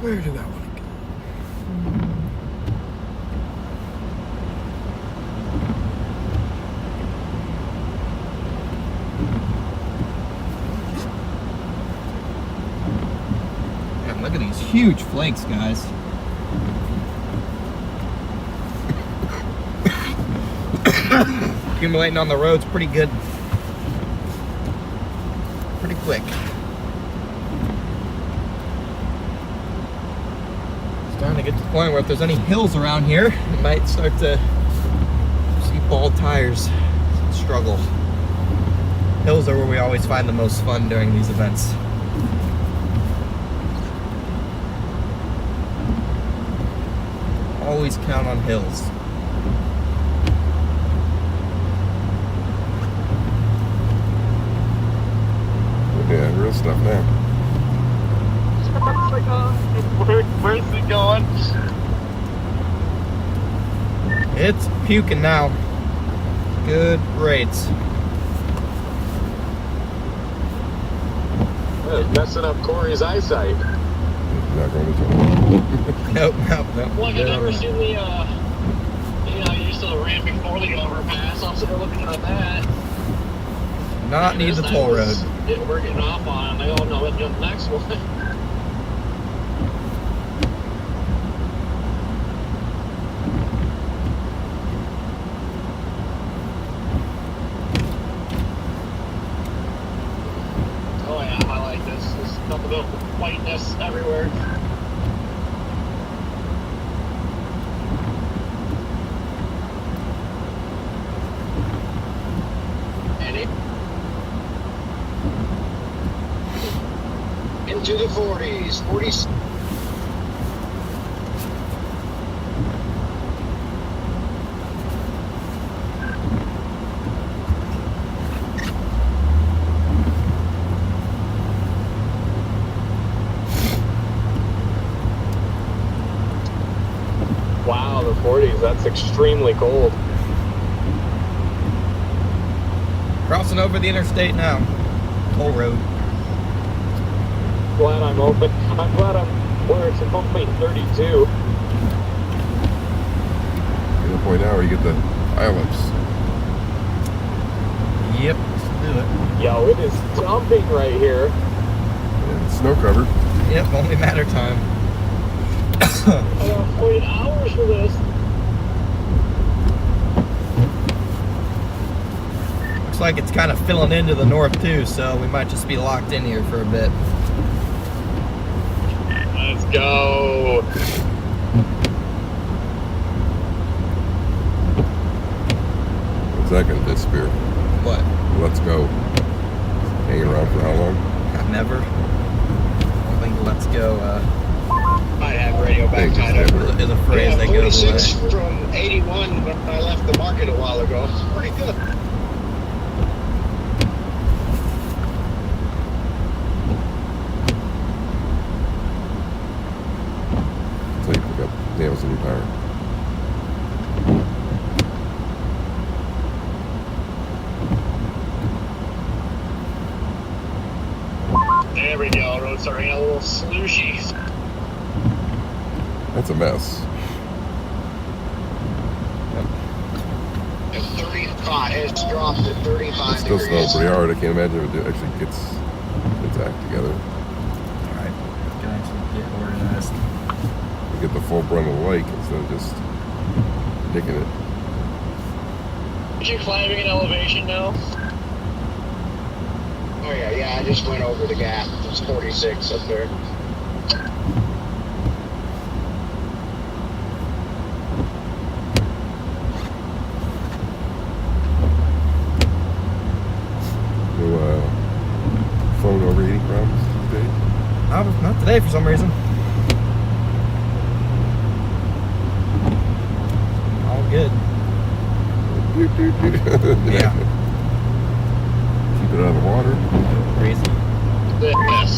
Where did that one go? Man, look at these huge flakes, guys. Accumulating on the roads pretty good. Pretty quick. Starting to get to the point where if there's any hills around here, you might start to see bald tires struggle. Hills are where we always find the most fun during these events. Always count on hills. Yeah, real stuff now. Where's it going? It's puking now. Good rates. It's messing up Corey's eyesight. Not going to tell. Nope. Like I've never seen the used to the ramp before the overpass. I'm sitting there looking at that. Not need the toll road. We're getting off on it. I'm like, oh no, let's jump the next one. Oh yeah, I like this. There's nothing but whiteness everywhere. And Into the 40s. 40s. Wow, the 40s, that's extremely cold. Crossing over the interstate now. Toll road. Glad I'm open. I'm glad I'm where it's only 32. You're at the point now where you get the islands. Yep, let's do it. Yo, it is dumping right here. And it's snow covered. Yep, only matter of time. I gotta wait hours for this. Looks like it's kind of filling into the north too, so we might just be locked in here for a bit. Let's go. What's that going to disappear? What? Let's go. Hanging around for how long? Never. I don't think let's go Might have radio back Thank you, tied up. Deborah. is a phrase that goes 46 away. from 81 when I left the market a while ago. Pretty good. So you got nails miles in your tire. There we go. Roads are getting a little slushy. That's a mess. It's 35. It's dropped to 35 It still smells degrees. pretty hard. I can't imagine if it actually gets its act together. Alright, can actually get organized. You get the full brunt of the lake instead of just digging it. Is you climbing an elevation now? Oh yeah, I just went over the gap. It's 46 up there. No phone overheating problems today? Not today for some reason. All good. Yeah. Keep it out of the water. Crazy. Yes.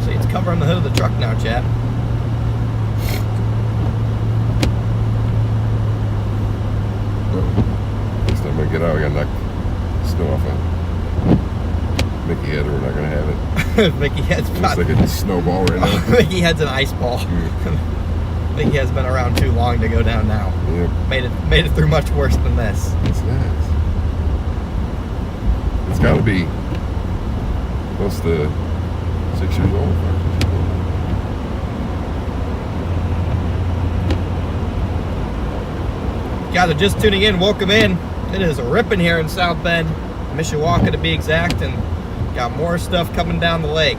See, it's covering the hood of the truck now, chat. Next time I get out, I gotta knock snow off a Mickey head, or we're not gonna have it. Mickey Head's It's like a snowball right now. Mickey Head's an ice ball. Mickey Head's been around too long to go down now. Yep. Made it through much worse than this. It's nice. It's gotta be close to 6 years old. 5 years old. Guys are just tuning in, welcome in. It is ripping here in South Bend, Mishawaka to be exact, and got more stuff coming down the lake.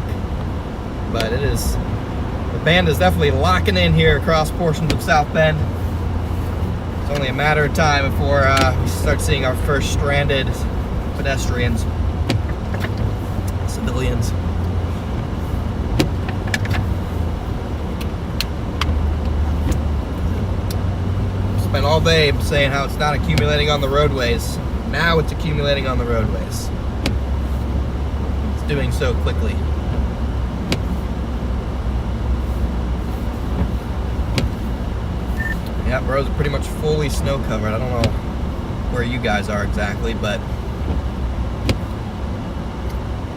But the band is definitely locking in here across portions of South Bend. It's only a matter of time before we start seeing our first stranded pedestrians, civilians. Spent all day saying how it's not accumulating on the roadways. Now it's accumulating on the roadways. It's doing so quickly. Yep, roads are pretty much fully snow covered. I don't know where you guys are exactly, but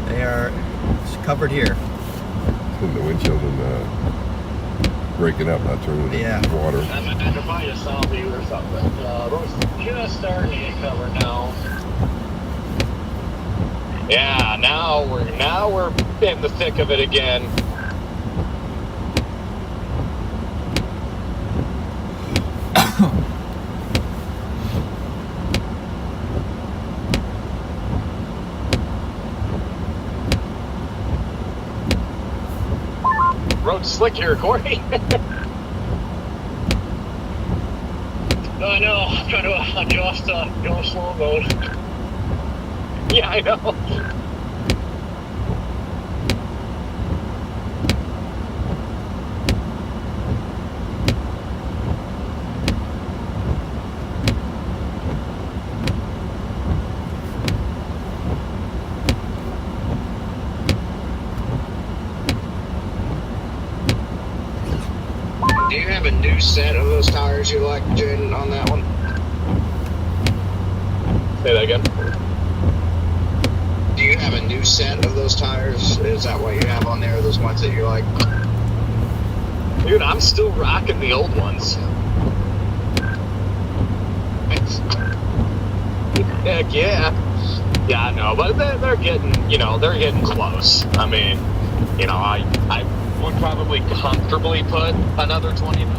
they are covered here. In the windshield and breaking up, not turning into water. I'm going to find a south view or something. Roads just starting to get covered now. Yeah, now we're in the thick of it again. Road's slick here, Corey. I know. I'm trying to adjust go slow mode. Yeah, I know. Do you have a new set of those tires you like, Jaden, on that one? Say that again. Do you have a new set of those tires? Is that what you have on there, those ones that you like? Dude, I'm still rocking the old ones. Heck yeah. Yeah, I know, but they're getting, they're getting close. I mean, I would probably comfortably put another 20 mil.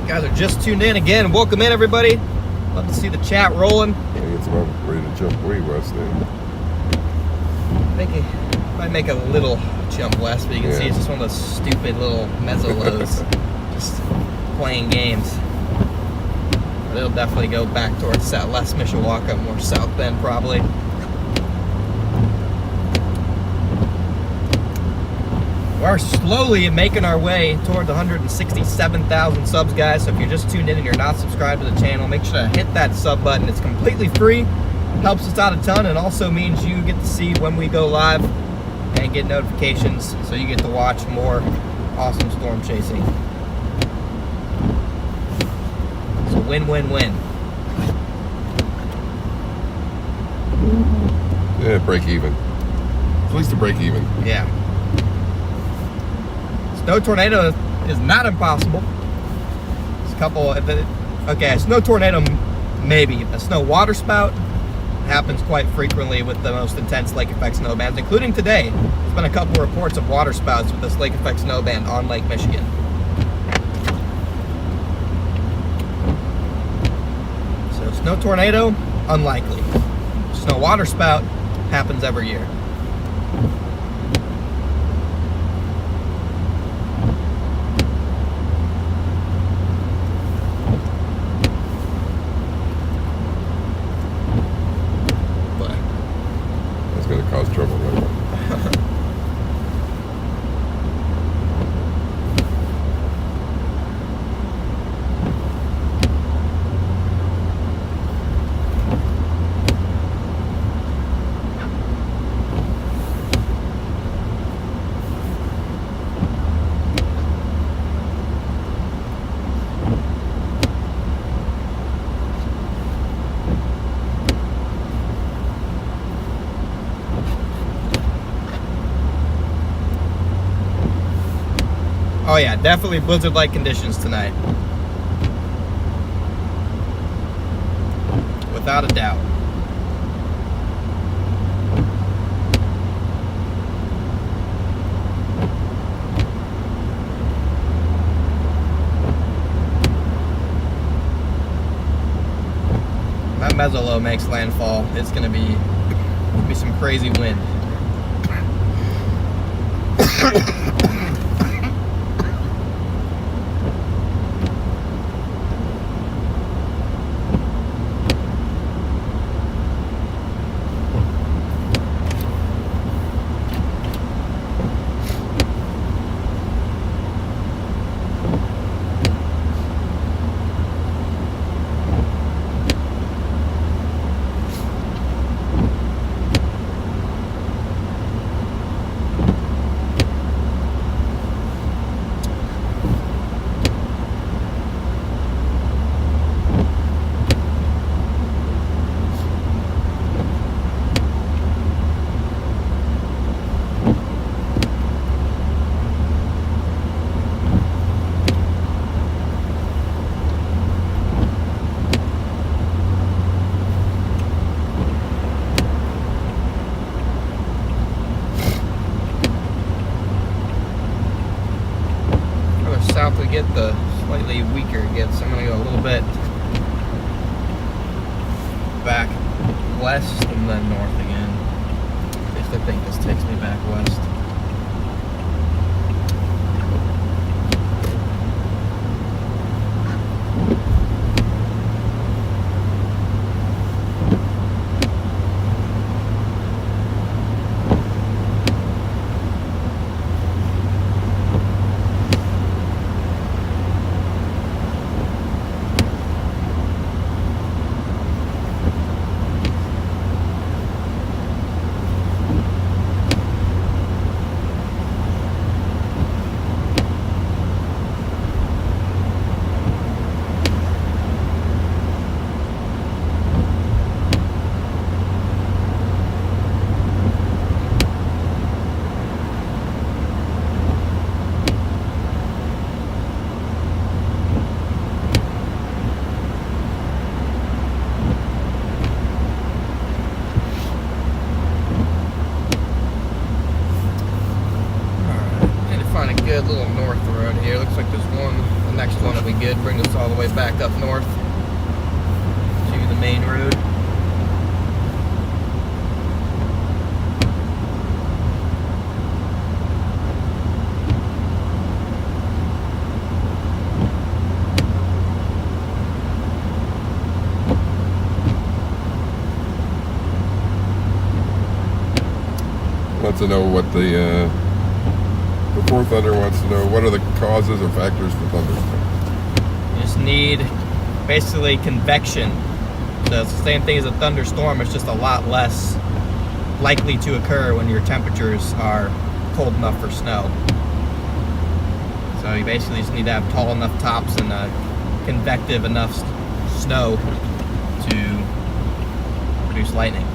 You guys are just tuned in again. Welcome in, everybody. Love to see the chat rolling. I guess I'm ready to jump way west then. Might make a little jump west, but you can see it's just one of those stupid little mezzo-lows. Just playing games. But it'll definitely go back towards less Mishawaka, more South Bend probably. We're slowly making our way toward the 167,000 subs, guys. So if you're just tuned in and you're not subscribed to the channel, make sure to hit that sub button. It's completely free. Helps us out a ton, and also means you get to see when we go live and get notifications, so you get to watch more awesome storm chasing. So win-win-win. Yeah, break even. At least a break even. Yeah. Snow tornado is not impossible. It's a couple. Okay, a snow tornado maybe. A snow water spout happens quite frequently with the most intense lake effect snow bands, including today. There's been a couple reports of water spouts with this lake effect snow band on Lake Michigan. So snow tornado, unlikely. Snow water spout happens every year. Going to cause trouble right now. Oh yeah, definitely blizzard-like conditions tonight. Without a doubt. That mezzolow makes landfall. It's gonna be some crazy wind. South we get, the slightly weaker it gets. I'm going to go a little bit back west and then north again. At least I think this takes me back west. Good little north road here. Looks like there's one. The next one will be good. Bring us all the way back up north to the main road. Wants to know what the fourth thunder wants to know what are the causes or factors for thunderstorms. You just need basically convection. So it's the same thing as a thunderstorm. It's just a lot less likely to occur when your temperatures are cold enough for snow. So you basically just need to have tall enough tops and convective enough snow to produce lightning.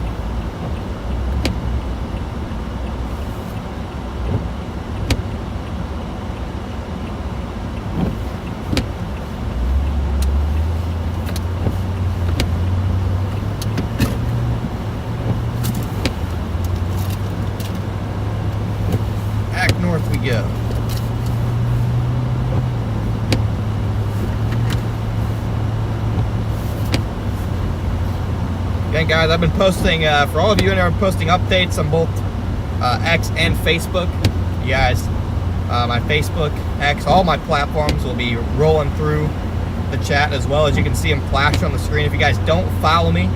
Back north we go. Again, guys, I've been posting, for all of you in there, I'm posting updates on both X and Facebook. You guys, my Facebook, X, all my platforms will be rolling through the chat, as well as you can see them flash on the screen. If you guys don't follow me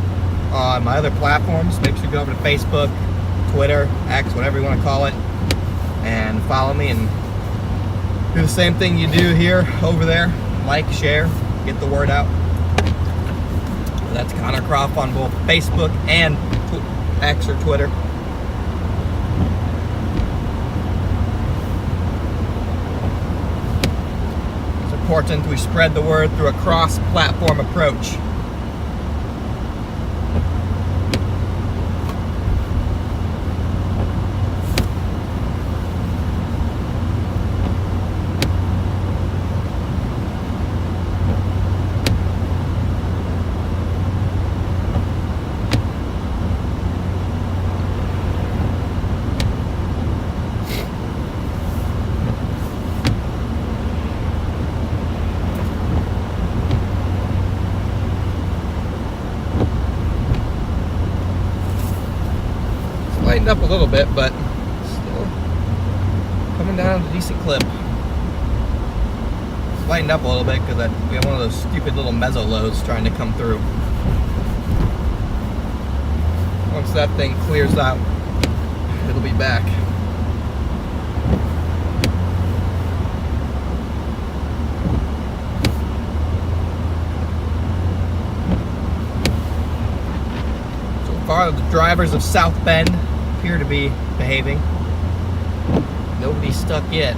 on my other platforms, make sure you go over to Facebook, Twitter, X, whatever you want to call it, and follow me and do the same thing you do here, over there. Like, share, get the word out. That's Connor Croft on both Facebook and X or Twitter. It's important we spread the word through a cross-platform approach. Lightened up a little bit, but still coming down at a decent clip. It's lightened up a little bit because we have one of those stupid little meso lows trying to come through. Once that thing clears out, it'll be back. So far, the drivers of South Bend appear to be behaving. Nobody's stuck yet.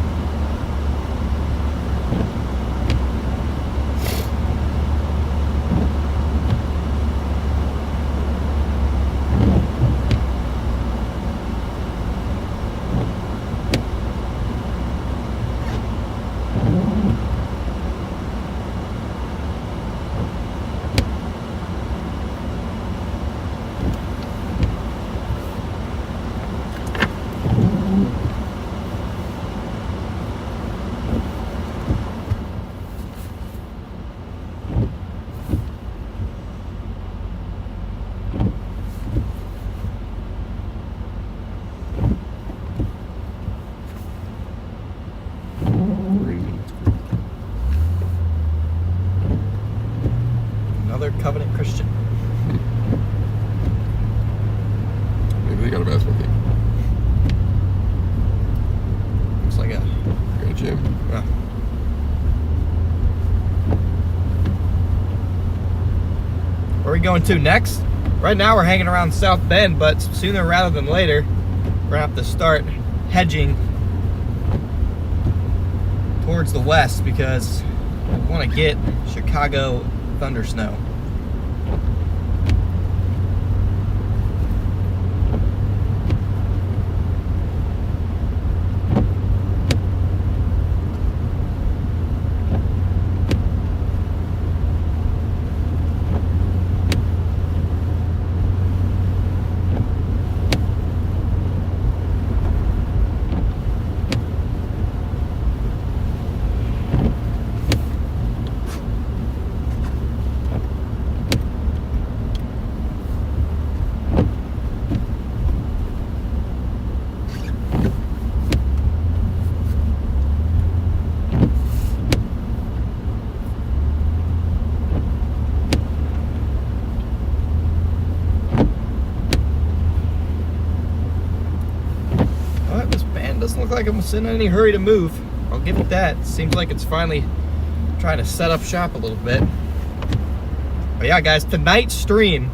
Another Covenant Christian. Maybe they got a basketball game. Looks like a Got a gym. yeah. Where are we going to next? Right now we're hanging around South Bend, but sooner rather than later, we're gonna have to start hedging towards the west because we want to get Chicago thunder snow. Doesn't look like it's in any hurry to move. I'll give it that. Seems like it's finally trying to set up shop a little bit. But yeah, guys, tonight's stream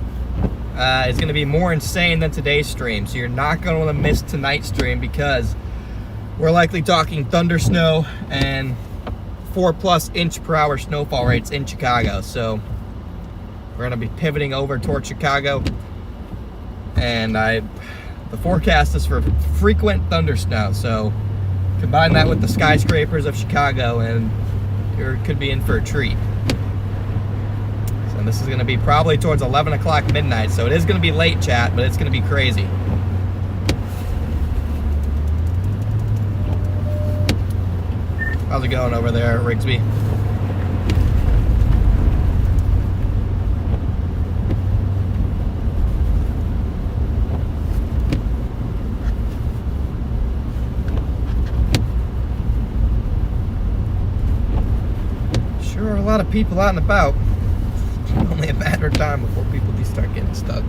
is going to be more insane than today's stream. So you're not going to want to miss tonight's stream because we're likely talking thunder snow and 4+ inch per hour snowfall rates in Chicago. So we're gonna be pivoting over towards Chicago, and the forecast is for frequent thunder snow. So combine that with the skyscrapers of Chicago, and you could be in for a treat. So this is gonna be probably towards 11 o'clock midnight. So it is gonna be late, chat, but it's gonna be crazy. How's it going over there, Rigsby? Sure are a lot of people out and about. It's only a matter of time before people do start getting stuck.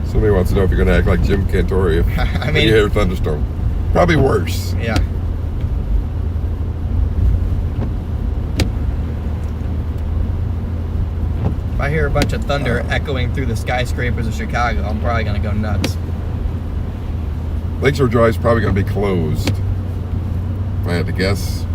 Somebody wants to know if you're going to act like Jim Cantori if I mean, when you hear a thunderstorm. Probably worse. Yeah. If I hear a bunch of thunder echoing through the skyscrapers of Chicago, I'm probably going to go nuts. Lakeshore Drive's probably going to be closed, if I had to guess.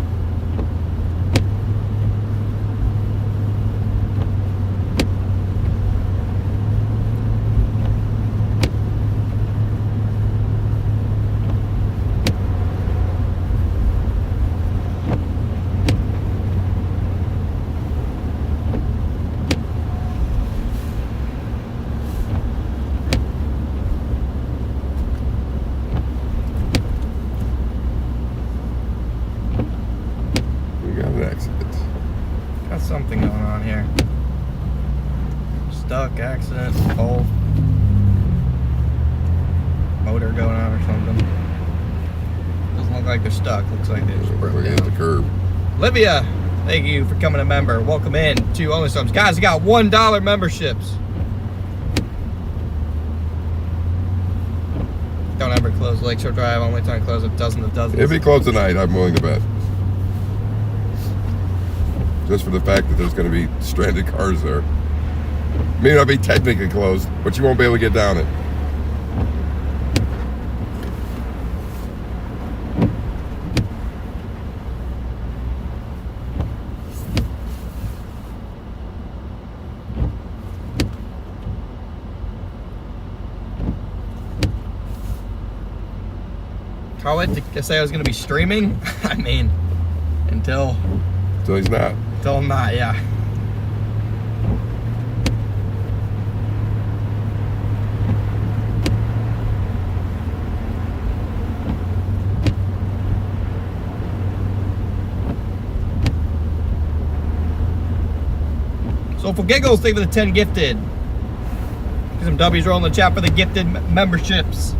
Got something going on here. Stuck, accident, pole. Motor going on or something. Doesn't look like they're stuck. Looks like they just broke We're down. at the curb. Olivia, thank you for coming a member. Welcome in to Only Storms. Guys, we got $1 memberships. Don't ever close Lakeshore Drive. Only time to close it dozens. If he closed tonight, I'm willing to bet. Just for the fact that there's going to be stranded cars there. May not be technically closed, but you won't be able to get down it. Call it to say I was going to be streaming. I mean, until So he's not. I'm not, yeah. So for giggles, thank you for the 10 gifted. Get some W's rolling in the chat for the gifted memberships.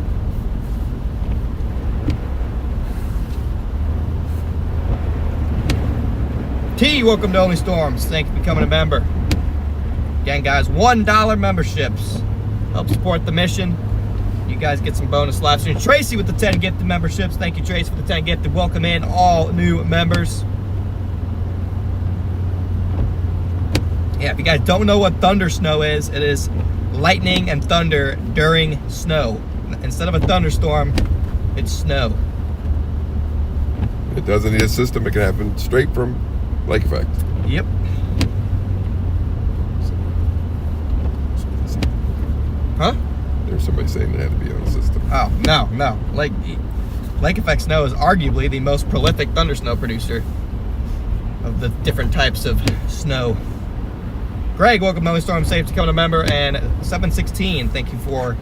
T, welcome to Only Storms. Thank you for becoming a member. Again, guys, $1 memberships. Help support the mission. You guys get some bonus live streams. Tracy with the 10 gifted memberships. Thank you, Tracy, for the 10 gifted. Welcome in all new members. Yeah, if you guys don't know what thunder snow is, it is lightning and thunder during snow. Instead of a thunderstorm, it's snow. It doesn't need a system. It can happen straight from lake effect. Yep. Huh? There's somebody saying it had to be on a system. Oh, no. Lake effect snow is arguably the most prolific thunder snow producer of the different types of snow. Greg, welcome to Only Storm. Safe to become a member. And 716, thank you for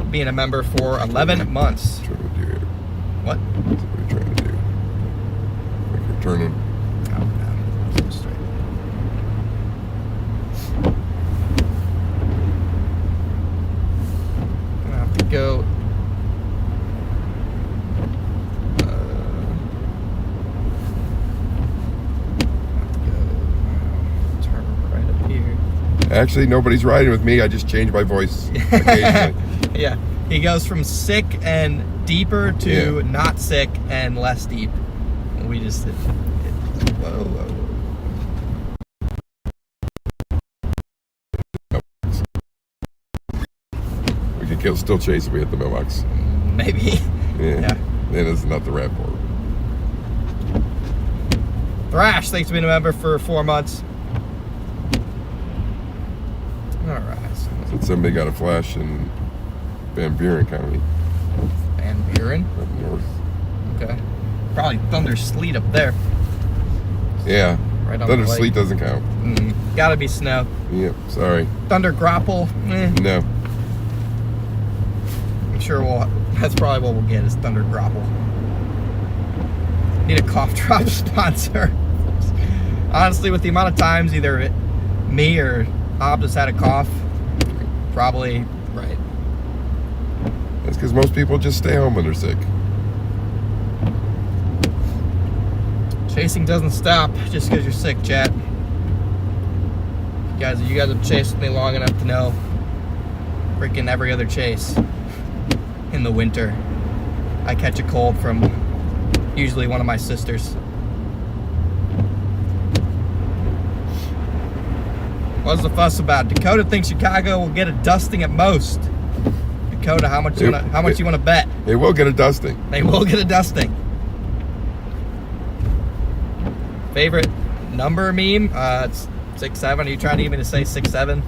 being a member for 11 months. What are you trying to do here? What? What are you trying to do? Like you're turning. Oh, no. So straight. Gonna have to go. Turn right up here. Actually, nobody's riding with me. I just change my voice occasionally. Yeah, he goes from sick and deeper to Yeah. not sick and less deep. And we just whoa. he'll still chase if we hit the mailbox. Maybe. Yeah. Then it's not the rat port. Thrash, thanks for being a member for 4 months. All right. Said somebody got a flash in Van Buren County. Van Buren? Up north. Okay. Probably thunder sleet up there. Yeah. Right on Thunder the lake. sleet doesn't count. Gotta be snow. Yep, sorry. Thunder grapple. No. I'm sure that's probably what we'll get is thunder grapple. Need a cough drop sponsor. Honestly, with the amount of times either me or Hob has had a cough, probably right. That's because most people just stay home when they're sick. Chasing doesn't stop just because you're sick, chat. You guys have chased me long enough to know freaking every other chase in the winter I catch a cold from usually one of my sisters. What's the fuss about? Dakota thinks Chicago will get a dusting at most. Dakota, how much you want to bet? They will get a dusting. They will get a dusting. Favorite number meme? It's 6'7". Are you trying to even to say 6'7"?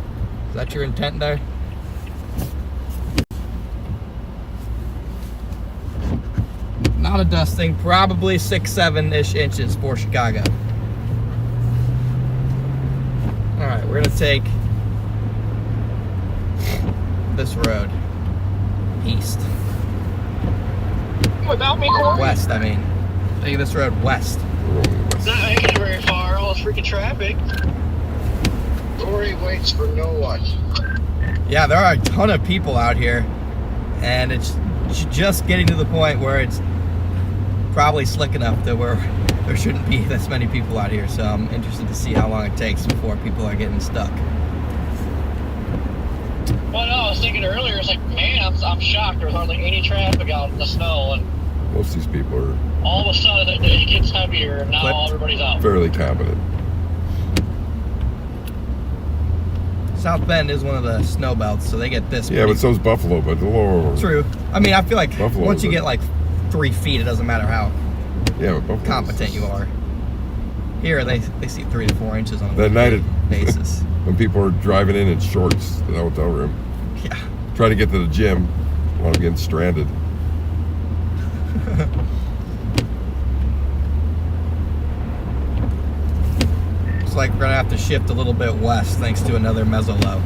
Is that your intent there? Not a dusting. Probably 6'7" inches for Chicago. All right, we're gonna take this road east. Without me, Corey? West, I mean. Take this road west. Not making it very far. All this freaking traffic. Corey waits for no one. Yeah, there are a ton of people out here, and it's just getting to the point where it's probably slick enough to where there shouldn't be this many people out here. So I'm interested to see how long it takes before people are getting stuck. Well, no, I was thinking earlier, it's like, man, I'm shocked. There's hardly any traffic out in the snow, and Most of these people are all of a sudden it gets heavier, and now Clipped. everybody's out. fairly competent. South Bend is one of the snow belts, so they get this. Yeah, but so's Buffalo, but Lord. True. I mean, I feel like Buffalo once you is get like 3 feet, it doesn't matter how Yeah, but Buffalo. competent you are. Here, they see 3 to 4 inches on a That night weekly basis. when people are driving in shorts to the hotel room, Yeah. trying to get to the gym while I'm getting stranded. Looks like we're gonna have to shift a little bit west thanks to another meso-low.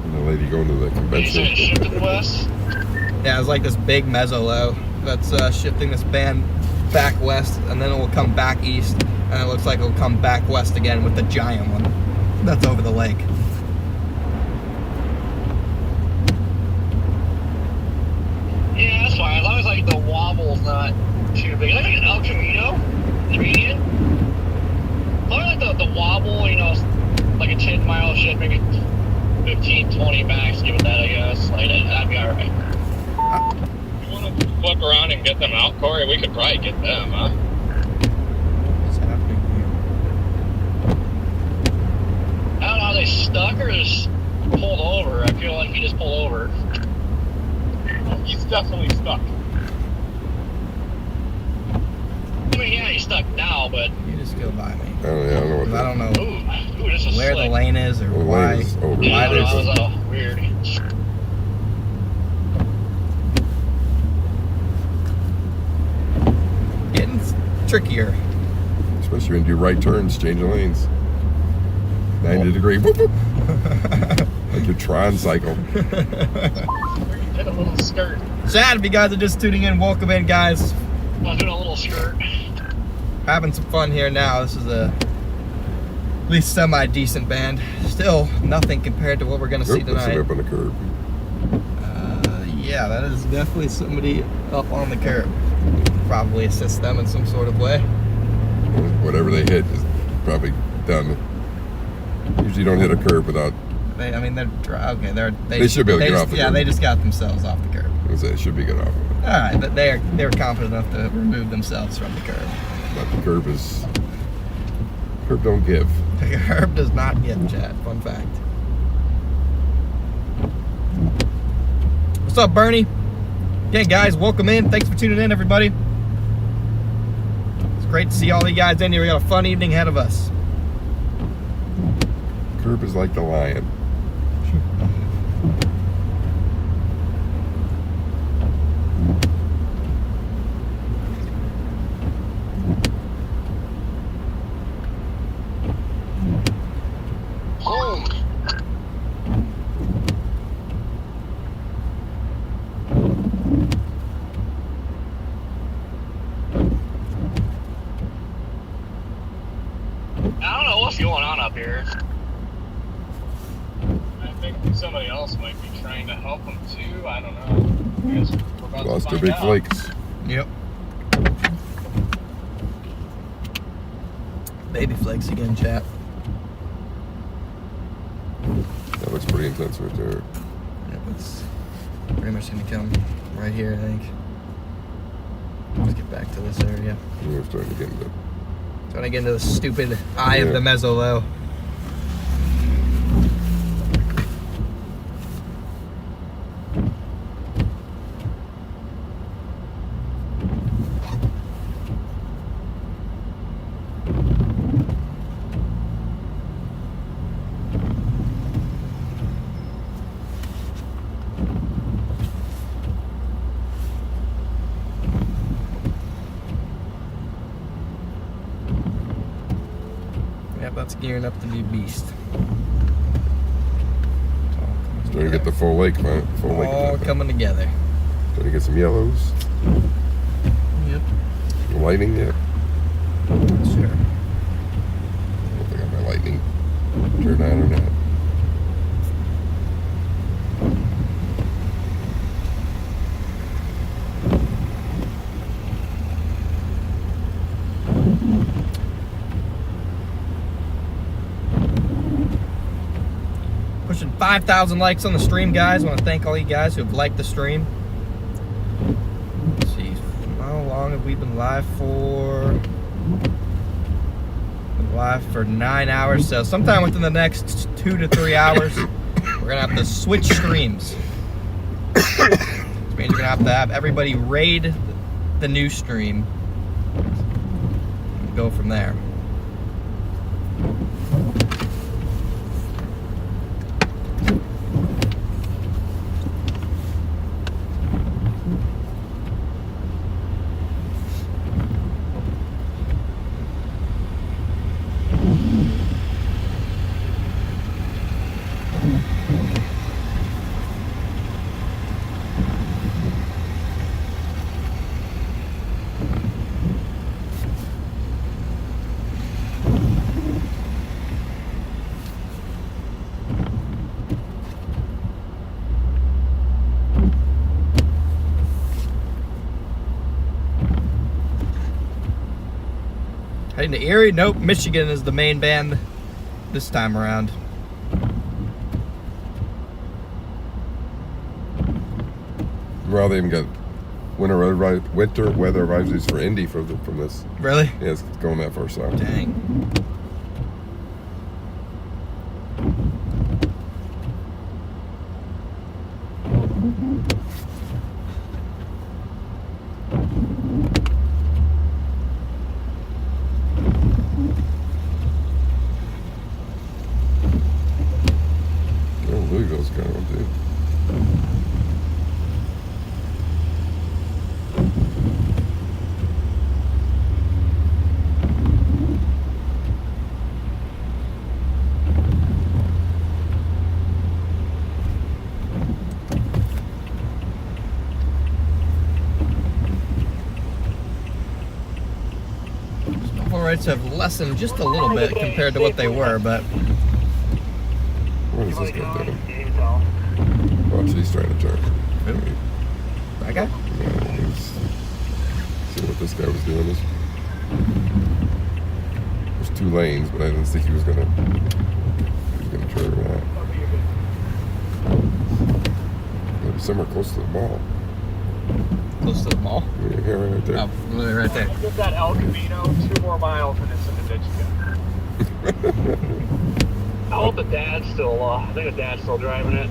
And the lady going to the You said convention. shifted west? Yeah, it's like this big meso-low that's shifting this band back west, and then it will come back east, and it looks like it'll come back west again with the giant one that's over the lake. Yeah, that's fine. As long as like the wobble's not too big. Like an El Camino, the median. As long as like the wobble, you know, like a 10-mile shift, maybe 15, 20 max, give it that, I guess. Like that'd be alright. You want to flip around and get them out, Corey? We could probably get them, huh? What's happening here? I don't know, are they stuck or just pulled over? I feel like he just pulled over. He's definitely stuck. I mean, yeah, he's stuck now, but You just go by me. I don't know what 'Cause I don't know ooh, this is where slick. the lane is or The lane why. is over. Yeah, Why I don't know, there's that was weird. getting trickier. Especially when you do right turns, changing lanes. 90 degree. Whoop, whoop. Like your Tron cycle. Did a little skirt. Sad if you guys are just tuning in. Welcome in, guys. I was doing a little skirt. Having some fun here now. This is a at least semi-decent band. Still nothing compared to what we're gonna see Oop, that's tonight. up on the curb. Yeah, that is definitely somebody up on the curb. Probably assist them in some sort of way. Whatever they hit is probably done. Usually don't hit a curb without. I mean, they're okay. They should be able to get off the Yeah, curb. they just got themselves off the curb. It should be good off of it. All right, but they're confident enough to remove themselves from the curb. But the curb don't give. Herb does not get chat. Fun fact. What's up, Bernie? Again, guys, welcome in. Thanks for tuning in, everybody. It's great to see all you guys in here. We got a fun evening ahead of us. Curb is like the lion. I don't know what's going on up here. I think somebody else might be trying to help them too. I don't know. I guess we're about Lost to their find big out. flakes. Yep. Baby flakes again, chat. That looks pretty intense right there. Yep, it's pretty much gonna come right here, I think. Let's get back to this area. We're starting to get into Trying to get into the stupid eye of Yeah. the mezzolow. Yep, that's gearing up to be a beast. starting to get the full lake, man. Full lake. All coming together. Starting to get some yellows. Yep. Lighting yet? Sure. I don't think I got my lightning turned on or not. Pushing 5,000 likes on the stream, guys. I want to thank all you guys who have liked the stream. Let's see, how long have we been live for? Been live for 9 hours, so sometime within the next 2 to 3 hours, we're gonna have to switch streams. Which means we're gonna have everybody raid the new stream and go from there. Heading to Erie? Nope, Michigan is the main band this time around. Well, they even got winter weather advisories for Indy from this. Really? Yeah, it's going that far south. Dang. Oh, Louisville's got one too. Snowfall rates have lessened just a little bit compared to what they were, but What is this guy doing? Watch, he's trying to turn. Who? That guy? Yeah, see what this guy was doing. There's 2 lanes, but I didn't think he was gonna turn around. Maybe somewhere close to the mall. Close to the mall? Yeah, right there. Oh, literally right there. Get that El Camino 2 more miles and it's in the ditch again. I hope the dad's still, I think the dad's still driving it.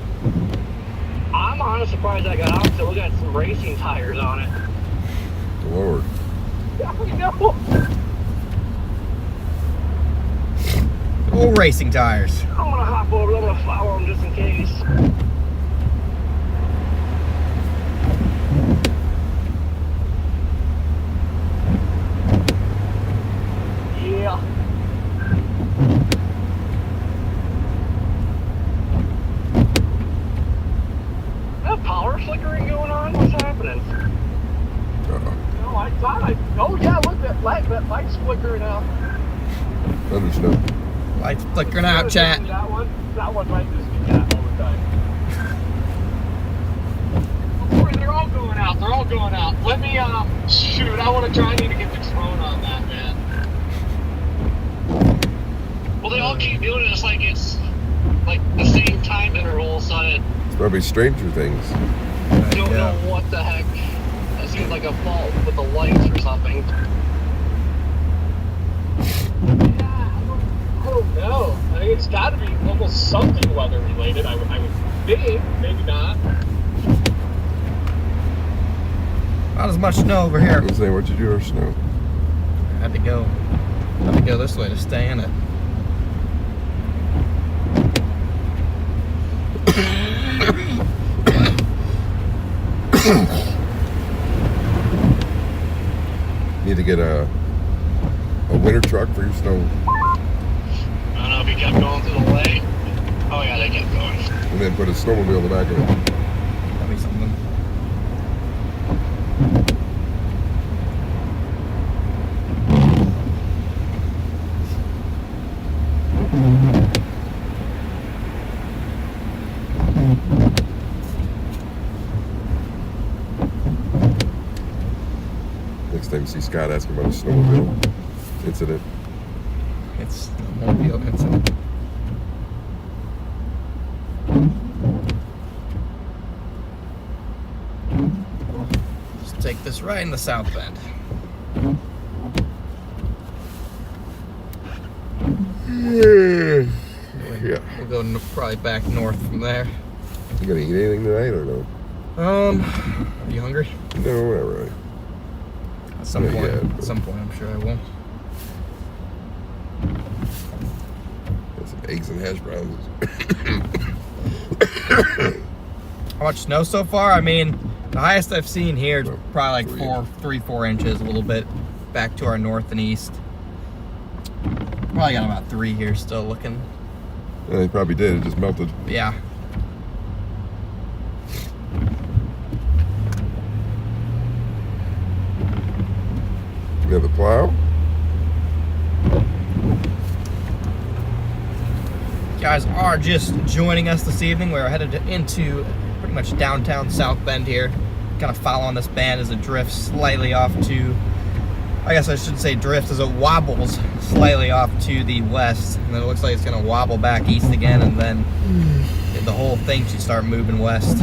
I'm honestly surprised I got out because we got some racing tires on it. Lord. Yeah, we know. Old racing tires. I'm gonna hop over, I'm gonna follow him just in case. Yeah. Is that power flickering going on? What's happening? Uh-oh. No, I thought oh yeah, look, that light's flickering out. Thunder snow. Lights flickering out, chat. That one might just be that all the time. Boy, they're all going out. They're all going out. Let me, shoot, I want to try. I need to get the drone on that, man. Well, they all keep doing it. It's like the same time interval, so I It's probably Stranger Things. don't know what the heck. That seems like a fault with the lights or something. I don't know. I think it's got to be almost something weather related. I would think, maybe not. Not as much snow over here. I was saying, what'd you do or snow? I had to go this way to stay in it. Need to get a winter truck for your snow. I don't know if he kept going through the lake. Oh yeah, they kept going. And then put a snowmobile in the back of it. That'd be something. Next time you see Scott asking about a snowmobile incident. It's a mobile incident. Just take this right in the south bend. Yeah. We'll go probably back north from there. You gonna eat anything tonight or no? Are you hungry? No, not really. At some Not point. yet, but- At some point, I'm sure I will. Got some eggs and hash browns. How much snow so far? I mean, the highest I've seen here is probably like 4 inches, a little bit back to our north and east. Probably got about 3 here still looking. Yeah, they probably did. It just melted. Yeah. You have the plow? Guys are just joining us this evening. We're headed into pretty much downtown South Bend here. Kind of following this band as it drifts slightly off to, I guess I should say drifts, as it wobbles slightly off to the west. And then it looks like it's going to wobble back east again, and then the whole thing should start moving west.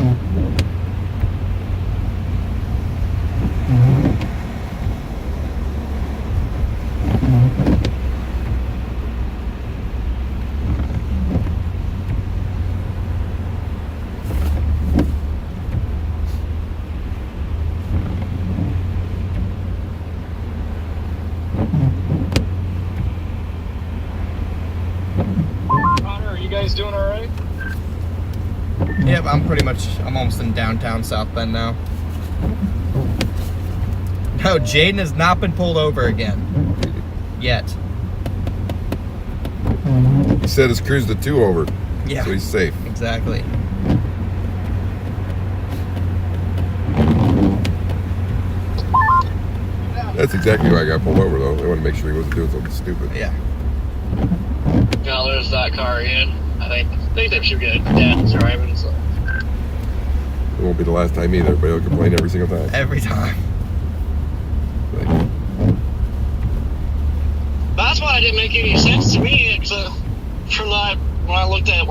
Connor, are you guys doing all right? Yep, I'm almost in downtown South Bend now. No, Jaden has not been pulled over again. Yet. He said his cruise to 2 over. Yeah. So he's safe. Exactly. That's exactly why I got pulled over, though. They want to make sure he wasn't doing something stupid. Yeah. Now there's that car again. I think they should get dad's driving, so. It won't be the last time either, but he'll complain every single time. Every time. Like, That's why it didn't make any sense to me. From that, when I looked at it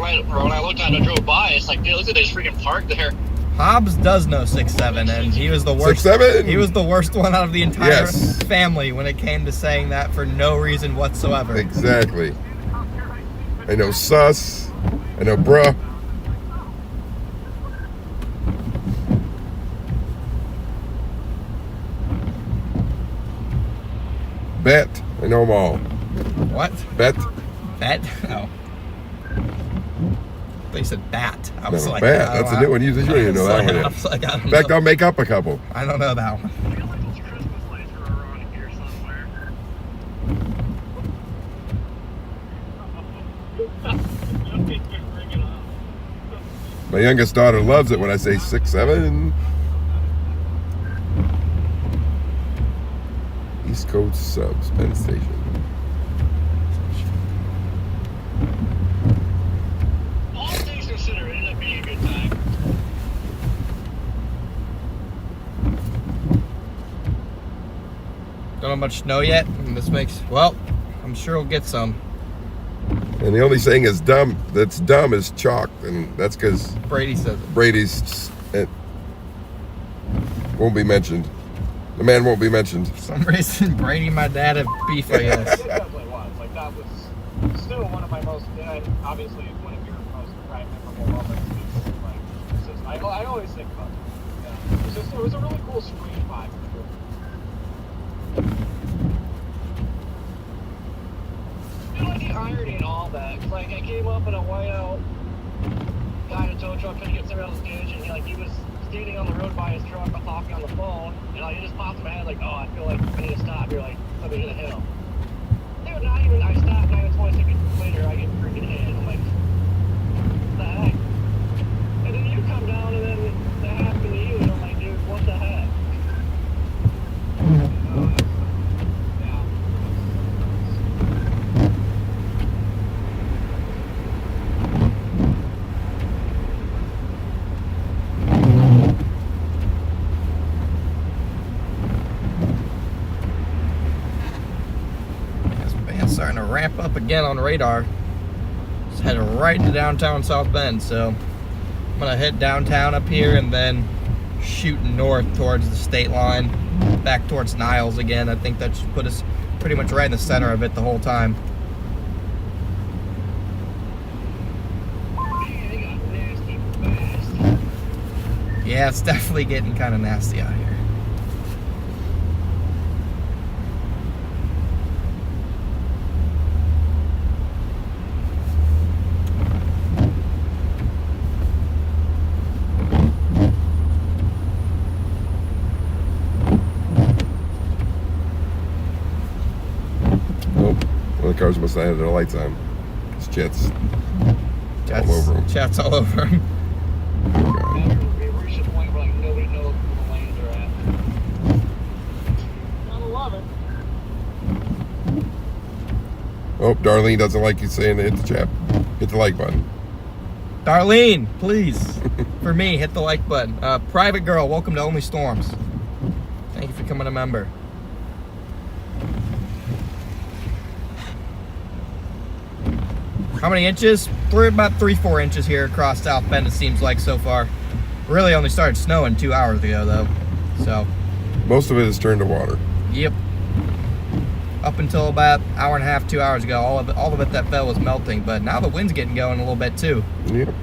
and drove by, it's like, dude, look at this freaking park there. Hobbs does know 6'7", and he was the worst. 6'7"? He was the worst one out of the entire Yes. family when it came to saying that for no reason whatsoever. exactly. I know sus. I know bruh. Bet. I know them all. What? Bet. Bet? Oh. They said bat. I was No, like, bet. I That's a don't- new one. You don't even know that one I yet. was like, I don't In fact, know. I'll make up a couple. I don't know that one. I feel like those Christmas lights are around here somewhere. Bring it up. My youngest daughter loves it when I say 6, 7. East Coast Subs, Penn Station. All things considered, it ended up being a good time. Don't have much snow yet. And this makes, well, I'm sure we'll get some. And the only saying is dumb that's dumb is chalked, and that's because Brady says it. Brady's it won't be mentioned. The man won't be mentioned. For some reason, Brady and my dad have beef, I guess. It definitely was. Like, that was still one of my most, and obviously one of your most memorable moments. Is, like, it's just, I always think about it. Yeah. It was a really cool screen vibe. I feel like the irony in all that. 'Cause, like, I came up in a whiteout, guy in a tow truck trying to get somewhere else stage, and he was standing on the road by his truck, talking on the phone, and like, it just popped in my head, like, oh, I feel like I need to stop. You're like, somebody's gonna hit him. Dude, not even, I stopped, not even 20 seconds later, I get freaking hit. I'm like, what the heck? And then you come down, and then that happened to you, and I'm like, dude, what the heck? This band's starting to ramp up again on radar. Just headed right to downtown South Bend, so I'm gonna hit downtown up here and then shoot north towards the state line, back towards Niles again. I think that should put us pretty much right in the center of it the whole time. Man, they got nasty fast. Yeah, it's definitely getting kind of nasty out here. Nope. Well, the cars must have had their lights on. It's jets all over them. Chats all over them. We reached a point where like nobody knows where the lanes are at. Gotta love it. Oh, Darlene doesn't like you saying to hit the like button. Darlene, please, for me, hit the like button. Private Girl, welcome to Only Storms. Thank you for becoming a member. How many inches? We're about 3-4 inches here across South Bend, it seems like so far. Really only started snowing 2 hours ago, though. So, Most of it is turned to water. yep. Up until about an hour and a half, 2 hours ago, all of it that fell was melting. But now the wind's getting going a little bit too. Yep.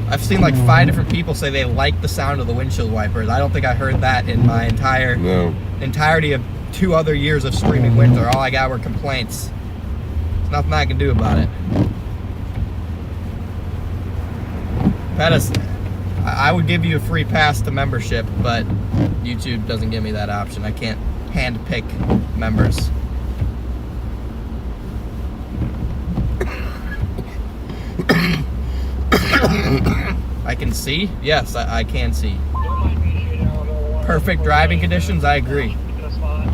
I've seen like 5 different people say they like the sound of the windshield wipers. I don't think I heard that in my entirety of 2 other years of streaming winter. All I got were complaints. There's nothing I can do about it. Pettis, I would give you a free pass to membership, but YouTube doesn't give me that option. I can't hand pick members. I can see? Yes, I can see. Don't mind me, you know, Perfect driving conditions? I agree. in a spot.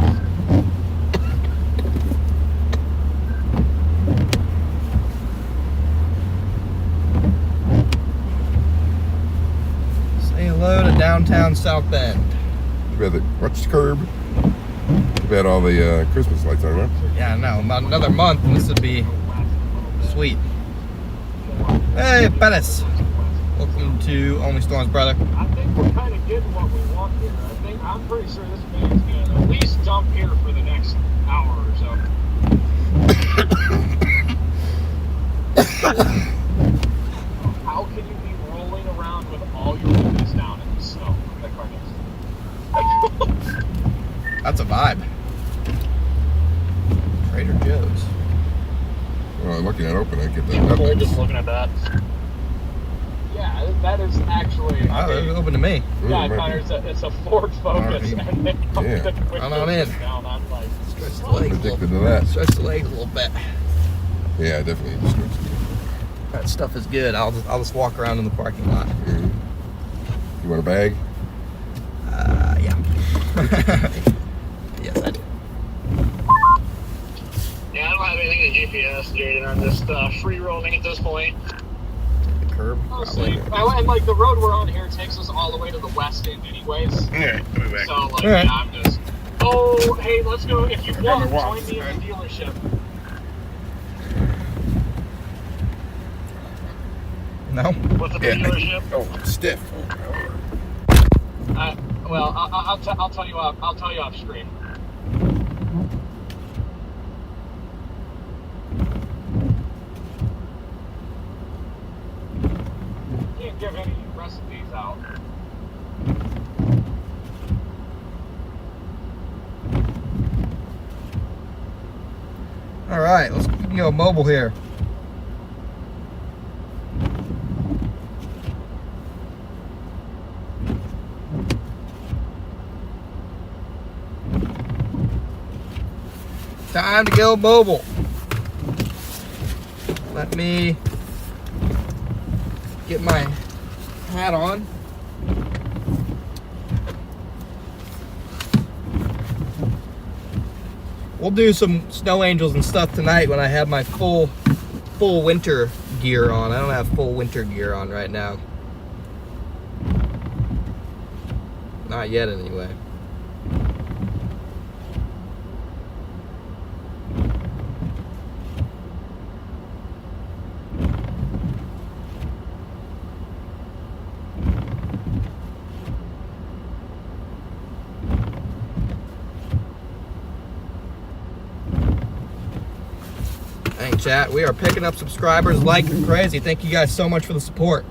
Say hello to downtown South Bend. Watch the curb. We've had all the Christmas lights on, huh? Yeah, no, about another month and this would be sweet. Hey, Pettis. Welcome to Only Storms, brother. I think we're kind of getting what we want here. I'm pretty sure this man's gonna at least dump here for the next hour or so. How can you be rolling around with all your windows down in the snow? Like right next. That's a vibe. Trader Joe's. Well, looking at open, I get that. People That just looks- looking at that. Yeah, that is actually. Oh, they're open to me. Yeah, might Connor, be. it's a Ford Focus, Alright. and they put Yeah. the I'm on windows in. down. I'm like, Stretch the legs a Addicted little, to that. stretch the legs a little bit. Yeah, definitely. That stuff is good. I'll just walk around in the parking lot. Mhm. You want a bag? Yeah. Yes, I do. Yeah, I don't have anything in GPS, Jaden. I'm just free rolling at this point. The curb. mostly. Probably. And like the road we're on here takes us all the way to the west end, anyways. Okay, I'll be back. So like, All right. yeah, I'm just. Oh, hey, let's go. If you want, walk. join me in the dealership. No. With the Yeah. dealership. Oh, I'm stiff. Well, I'll tell you off. I'll tell you off screen. Can't give any recipes out. All right, let's go mobile here. Time to go mobile. Let me get my hat on. We'll do some snow angels and stuff tonight when I have my full winter gear on. I don't have full winter gear on right now. Not yet anyway. Dang, chat, we are picking up subscribers like crazy. Thank you guys so much for the support.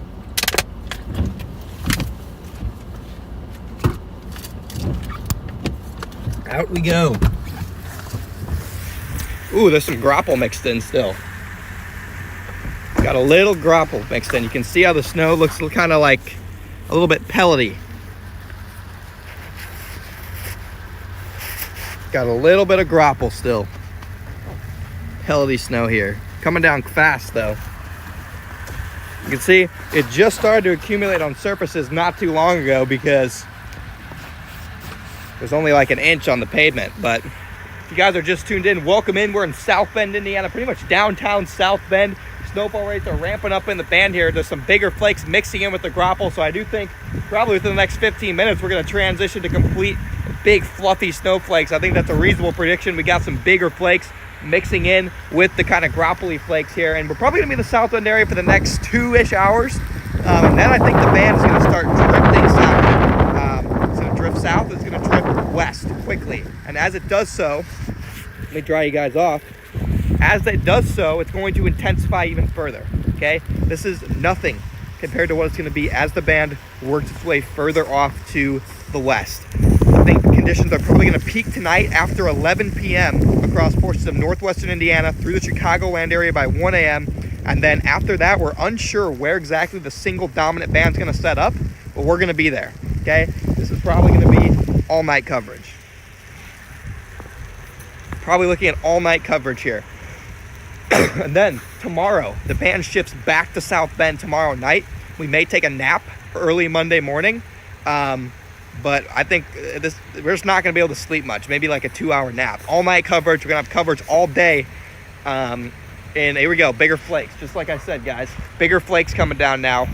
Out we go. Ooh, there's some grapple mixed in still. Got a little grapple mixed in. You can see how the snow looks kind of like a little bit pellety. Got a little bit of grapple still. Pellety snow here. Coming down fast though. You can see it just started to accumulate on surfaces not too long ago because there's only like an inch on the pavement. But if you guys are just tuned in, welcome in. We're in South Bend, Indiana, pretty much downtown South Bend. Snowfall rates are ramping up in the band here. There's some bigger flakes mixing in with the grapple, so I do think probably within the next 15 minutes we're going to transition to complete big fluffy snowflakes. I think that's a reasonable prediction. We got some bigger flakes mixing in with the kind of grapply flakes here, and we're probably going to be in the South Bend area for the next 2-ish hours, and then I think the band is going to start drifting south. It's going to drift south, it's going to drift west quickly, and as it does so, let me dry you guys off. As it does so, it's going to intensify even further, okay? This is nothing compared to what it's going to be as the band works its way further off to the west. I think conditions are probably going to peak tonight after 11 p.m. across portions of northwestern Indiana through the Chicagoland area by 1 a.m. And then after that, we're unsure where exactly the single dominant band's going to set up, but we're going to be there, okay? This is probably going to be all-night coverage. Probably looking at all-night coverage here. And then tomorrow, the band shifts back to South Bend tomorrow night. We may take a nap early Monday morning. But I think we're just not going to be able to sleep much. Maybe like a 2-hour nap. All night coverage. We're going to have coverage all day. And here we go. Bigger flakes. Just like I said, guys. Bigger flakes coming down now.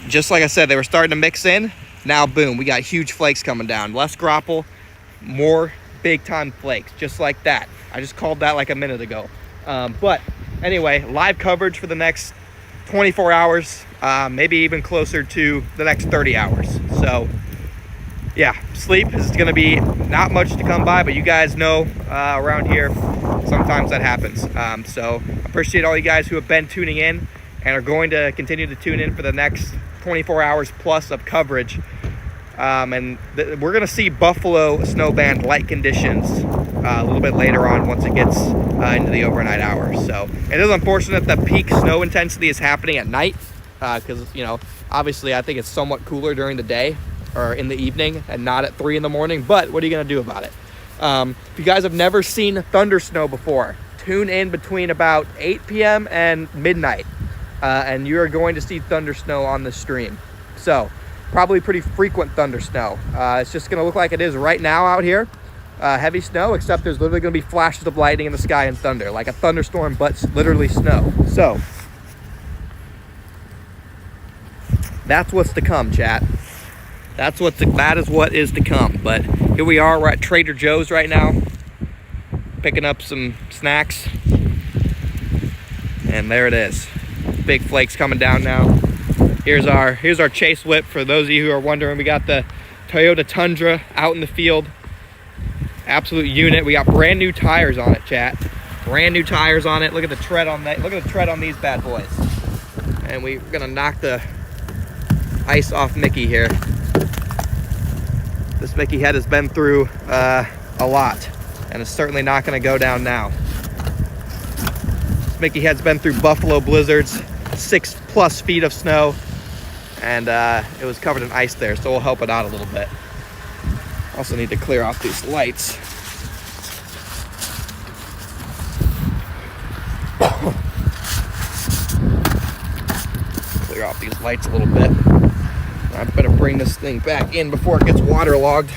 Just like I said, they were starting to mix in. Now, boom. We got huge flakes coming down. Less grapple. More big time flakes. Just like that. I just called that like a minute ago. But anyway, live coverage for the next 24 hours, maybe even closer to the next 30 hours. So yeah, sleep is going to be not much to come by, but you guys know around here sometimes that happens. So appreciate all you guys who have been tuning in and are going to continue to tune in for the next 24 hours plus of coverage. And we're going to see Buffalo snowband light conditions a little bit later on once it gets into the overnight hours. So it is unfortunate that peak snow intensity is happening at night because, you know, obviously I think it's somewhat cooler during the day or in the evening and not at 3 in the morning. But what are you going to do about it? If you guys have never seen thunder snow before, tune in between about 8 p.m. and midnight and you're going to see thunder snow on the stream. So probably pretty frequent thunder snow. It's just going to look like it is right now out here. Heavy snow, except there's literally going to be flashes of lightning in the sky and thunder, like a thunderstorm, but literally snow. So that's what's to come, chat. That is what is to come. But here we are. We're at Trader Joe's right now, picking up some snacks, and there it is. Big flakes coming down now. Here's our chase whip. For those of you who are wondering, we got the Toyota Tundra out in the field. Absolute unit. We got brand new tires on it, chat. Brand new tires on it. Look at the tread on that. Look at the tread on these bad boys. And we're gonna knock the ice off Mickey here. This Mickey head has been through a lot, and it's certainly not gonna go down now. This Mickey head's been through Buffalo blizzards, 6+ feet of snow, and it was covered in ice there, so we'll help it out a little bit. Also need to clear off these lights. Clear off these lights a little bit. I better bring this thing back in before it gets waterlogged.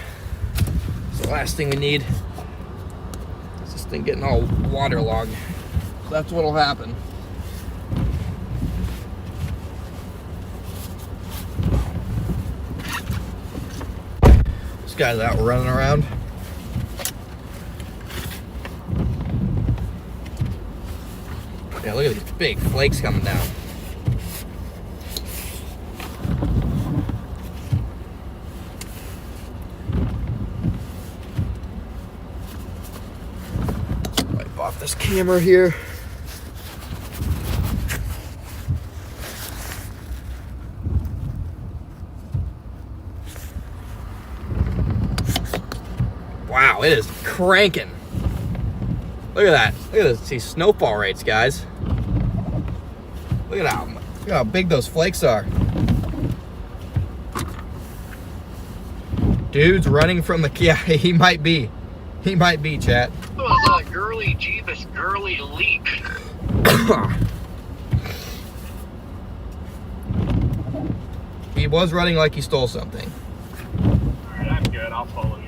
It's the last thing we need. It's this thing getting all waterlogged. So that's what'll happen. This guy's out running around. Yeah, look at these big flakes coming down. Wipe off this camera here. Wow, it is cranking. Look at that. Look at these snowfall rates, guys. Look at how big those flakes are. Dude's running from the... Yeah, he might be. He might be, chat. It was a girly Jeebus girly leap. He was running like he stole something. Alright, I'm good. I'll follow you.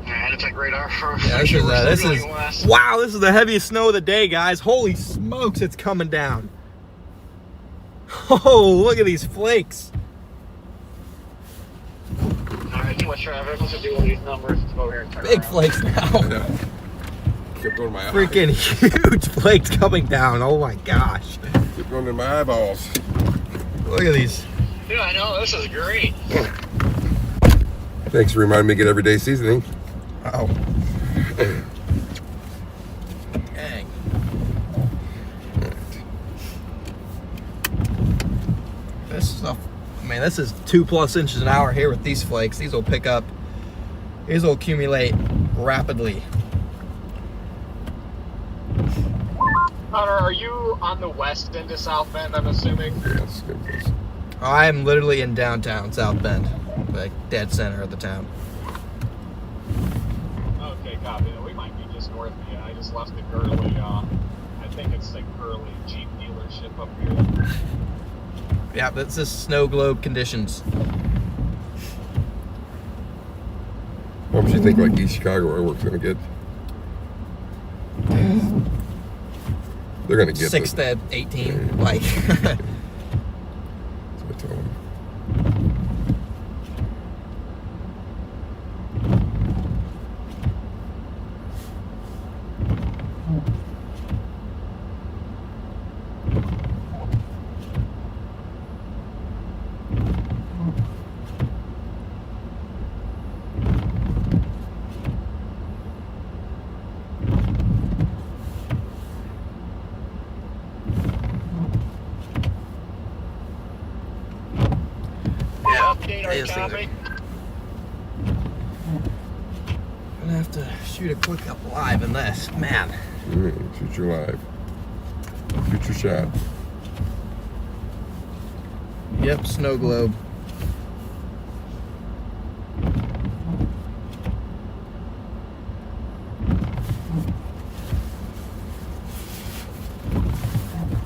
Yeah, it's like radar for Yeah, this is wow, this is the heaviest snow of the day, guys. Holy smokes, it's coming down. Oh, look at these flakes. Alright, too much traffic. Let's do all these numbers. Let's go over here and turn Big around. flakes now. Kept going to my eyes. Freaking huge flakes coming down. Oh my gosh. Kept going to my eyeballs. Look at these. Yeah, I know. This is great. Thanks for reminding me to get everyday seasoning. Oh. Dang. This stuff, I mean, this is 2+ inches an hour here with these flakes. These will pick up. These will accumulate rapidly. Connor, are you on the west end of South Bend, I'm assuming? Yes, good. I'm literally in downtown South Bend, like dead center of the town. Okay, copy. We might be just north of you. I just left the Gurley, I think it's the Gurley Jeep dealership up here. Yeah, that's just snow globe conditions. What would you think, like East Chicago, where work's gonna get? They're gonna get 6 to 18, like. That's what I told them. Update on copy. I'm gonna have to shoot a quick up live in this, man. Shoot your live. Shoot your shot. Yep, snow globe.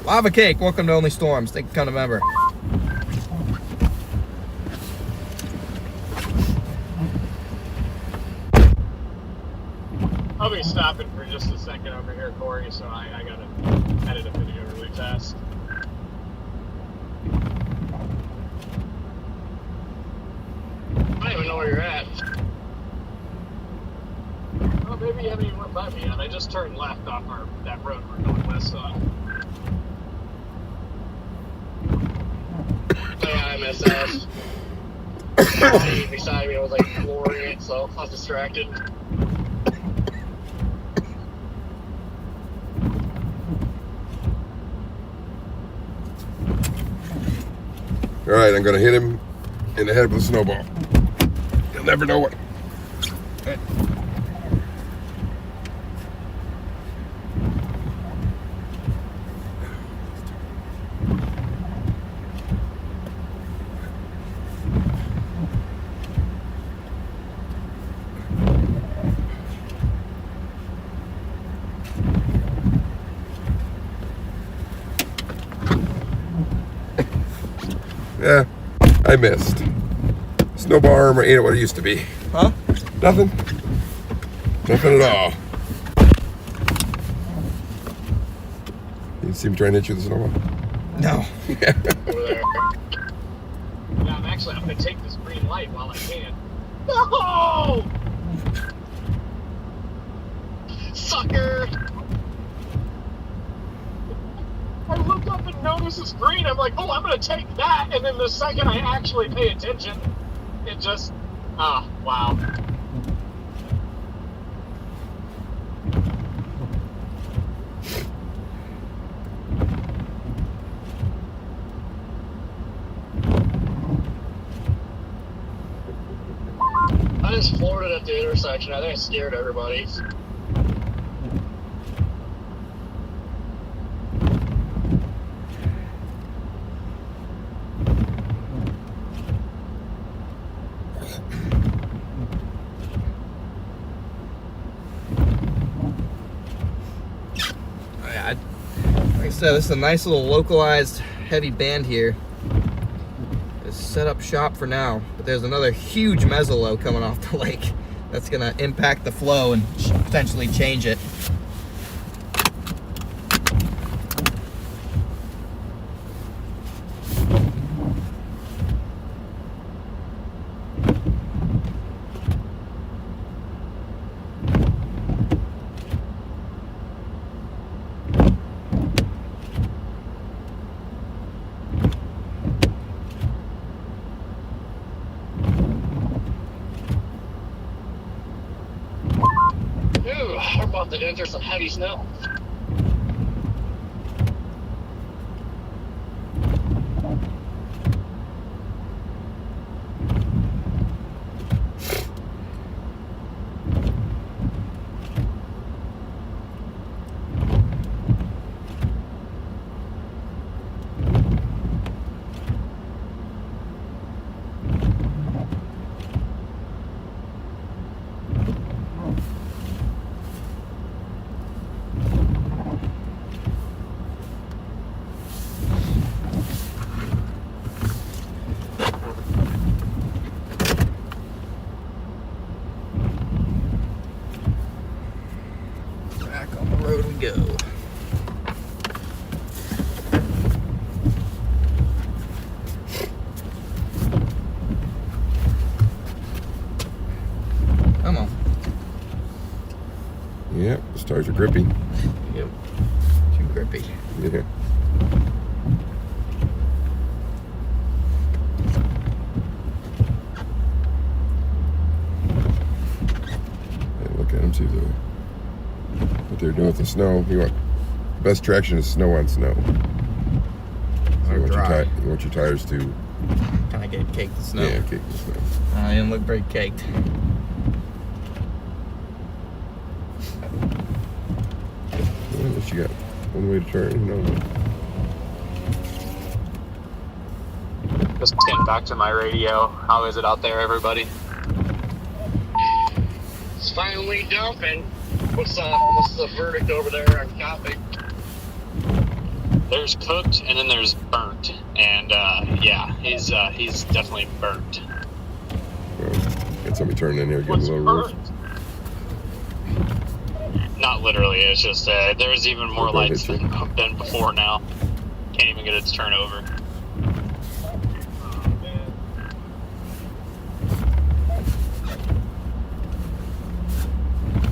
Lava Cake, welcome to Only Storms. Thank you, kind of member. I'll be stopping for just a second over here, Corey, so I gotta edit a video really fast. I don't even know where you're at. Well, maybe you haven't even went by me yet. I just turned left off that road we're going west on. Oh, yeah, I missed that. Somebody beside me was like flooring it, so I was distracted. All right, I'm gonna hit him in the head with a snowball. You'll never know what. Yeah, I missed. Snowball armor ain't what it used to be. Huh? Nothing. Nothing at all. You see him trying to hit you with a snowball? No. Over there. Yeah, I'm gonna take this green light while I can. No! Sucker! I looked up and noticed it's green. I'm like, oh, I'm gonna take that. And then the second I actually pay attention, it just, wow. I just floored it at the intersection. I think I scared everybody. Like I said, this is a nice little localized heavy band here. It's set up shop for now, but there's another huge mezzolow coming off the lake that's gonna impact the flow and potentially change it. We're about to enter some heavy snow. Back on the road we go. Come on. Yep, the stars are grippy. Yep. Too grippy. Yeah. Hey, look at them, see what they're doing with the snow. You want best traction is snow on snow. So Or dry. you want your tires to Kind of like it caked the snow. Yeah, caked the snow. It didn't look very caked. Well, at least you got one way to turn. No. Just getting back to my radio. How is it out there, everybody? It's finally dumping. What's the verdict over there on Coffee? There's cooked and then there's burnt, and yeah, he's definitely burnt. Well, got somebody turning in here getting What's a little roof. burnt? Not literally. It's just there's even more Don't lights hit you. than before now. Can't even get it to turn over.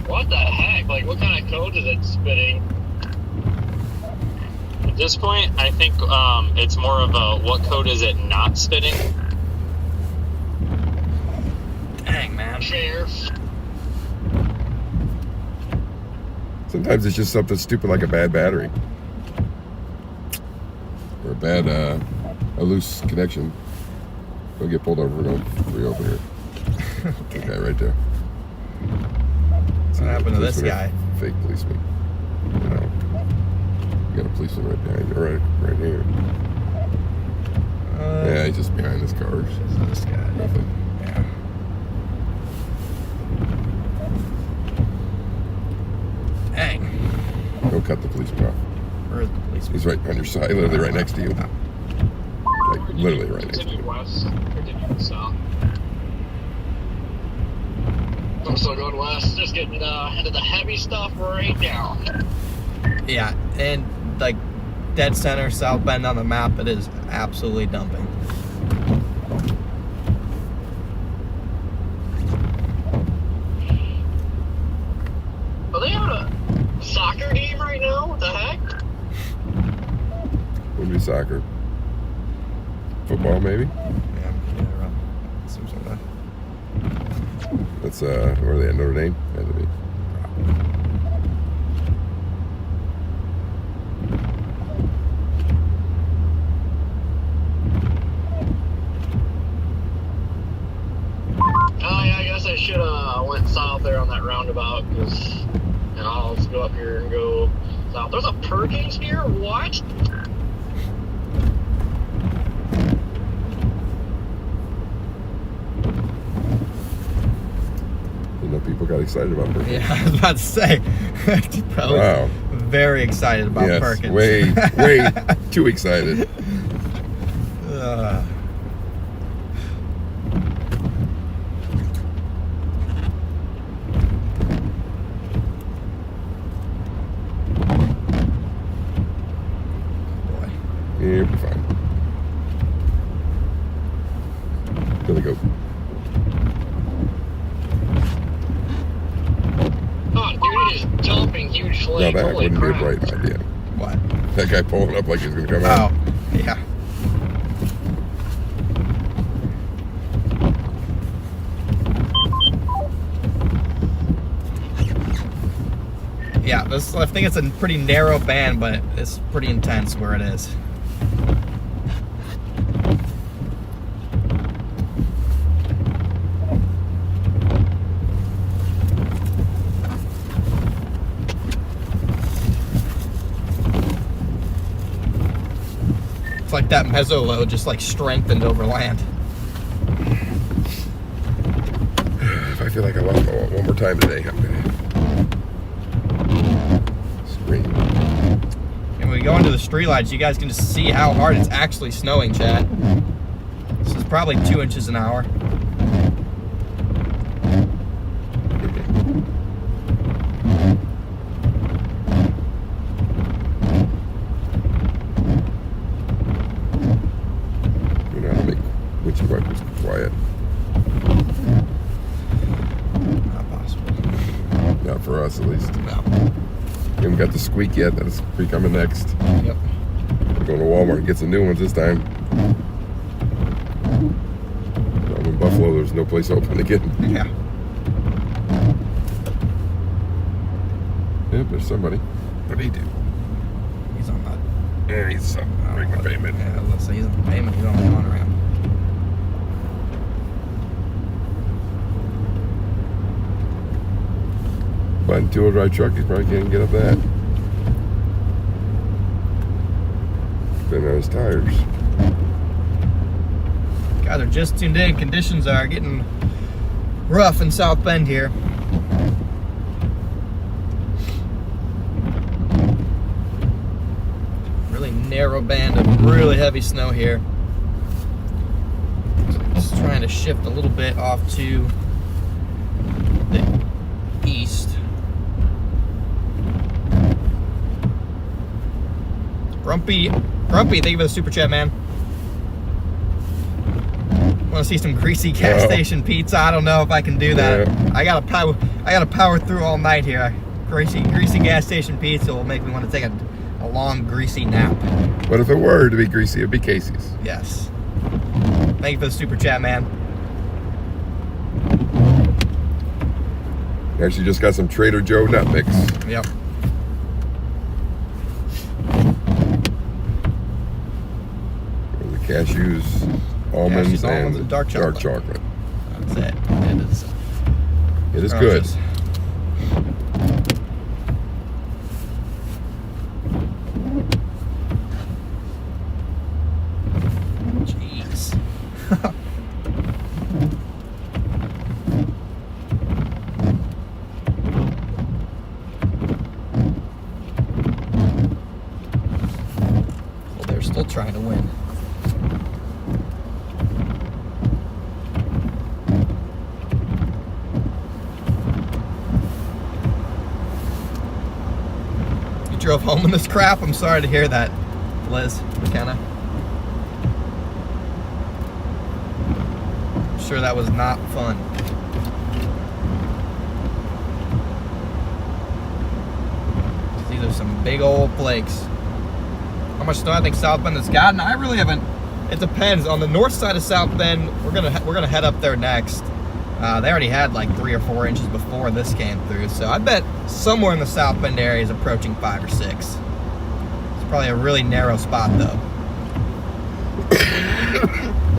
What the heck? Like, what kind of code is it spitting? At this point, I think it's more of a what code is it not spitting? Dang, man. Fair. Sometimes it's just something stupid like a bad battery. Or a bad, a loose connection. Don't get pulled over. We're going free over here. Okay, right there. What happened to this Policeman, guy? Fake policeman. You know. You got a policeman right behind you. Right here. Yeah, he's just behind this car. This guy. Nothing. Yeah. Dang. Don't cut the policeman off. Where is the policeman? He's right on your side, literally right next to you. Like, literally right next to Continue you. west. Continue south. I'm still going west. Just getting into the heavy stuff right now. Yeah, and like dead center, South Bend on the map, it is absolutely dumping. Are they on a soccer game right now? What the heck? Wouldn't be soccer. Football, maybe? Yeah, right. Seems like that. That's, where are they at? Notre Dame? Had to be. Oh yeah, I guess I should went south there on that roundabout because I'll just go up here and go south. There's a Perkins here. What? You know, people got excited about Perkins. Yeah, I was about to say. Probably Wow. very excited about Yes, Perkins. way too excited. Boy. Yeah, you'll be fine. Billy Goat. Oh, dude, it is dumping huge Now flakes. that Holy wouldn't be a crap. bright idea. What? That guy pulling up like he's gonna come out. Oh, yeah. Yeah, this, I think it's a pretty narrow band, but it's pretty intense where it is. It's like that mezzo load just like strengthened over land. If I feel like I lost one more time today, I'm gonna scream. And when we go into the streetlights, you guys can just see how hard it's actually snowing, Chad. This is probably 2 inches an hour. You know how to make windshield wipers quiet. Not possible. Not for us, at least. No. We haven't got the squeak yet. That's coming next. Yep. We're going to Walmart and get some new ones this time. Down in Buffalo, there's no place open to get them. Yeah. Yep, there's somebody. What did he do? He's on that. Yeah, he's regular payment. Yeah, let's say he's on the payment. He's on the on ramp. Riding two-wheel drive truck, you probably can't get up that. Depending on his tires. Guys are just tuned in. Conditions are getting rough in South Bend here. Really narrow band of really heavy snow here. Just trying to shift a little bit off to the east. Grumpy, thank you for the super chat, man. Want to see some greasy gas station pizza? I don't know if I can do that. Yeah. I gotta power through all night here. Greasy gas station pizza will make me want to take a long greasy nap. But if it were to be greasy, it'd be Casey's. Yes. Thank you for the super chat, man. Actually, just got some Trader Joe nut mix. Yep. The cashews, almonds, and dark chocolate. That's it. It is good. Jeez. Well, they're still trying to win. Drove home in this crap. I'm sorry to hear that, Liz McKenna. I'm sure that was not fun. These are some big old flakes. How much snow I think South Bend has gotten? I really haven't. It depends. On the north side of South Bend, we're gonna head up there next. They already had like 3 or 4 inches before this came through, so I bet somewhere in the South Bend area is approaching 5 or 6. It's probably a really narrow spot though.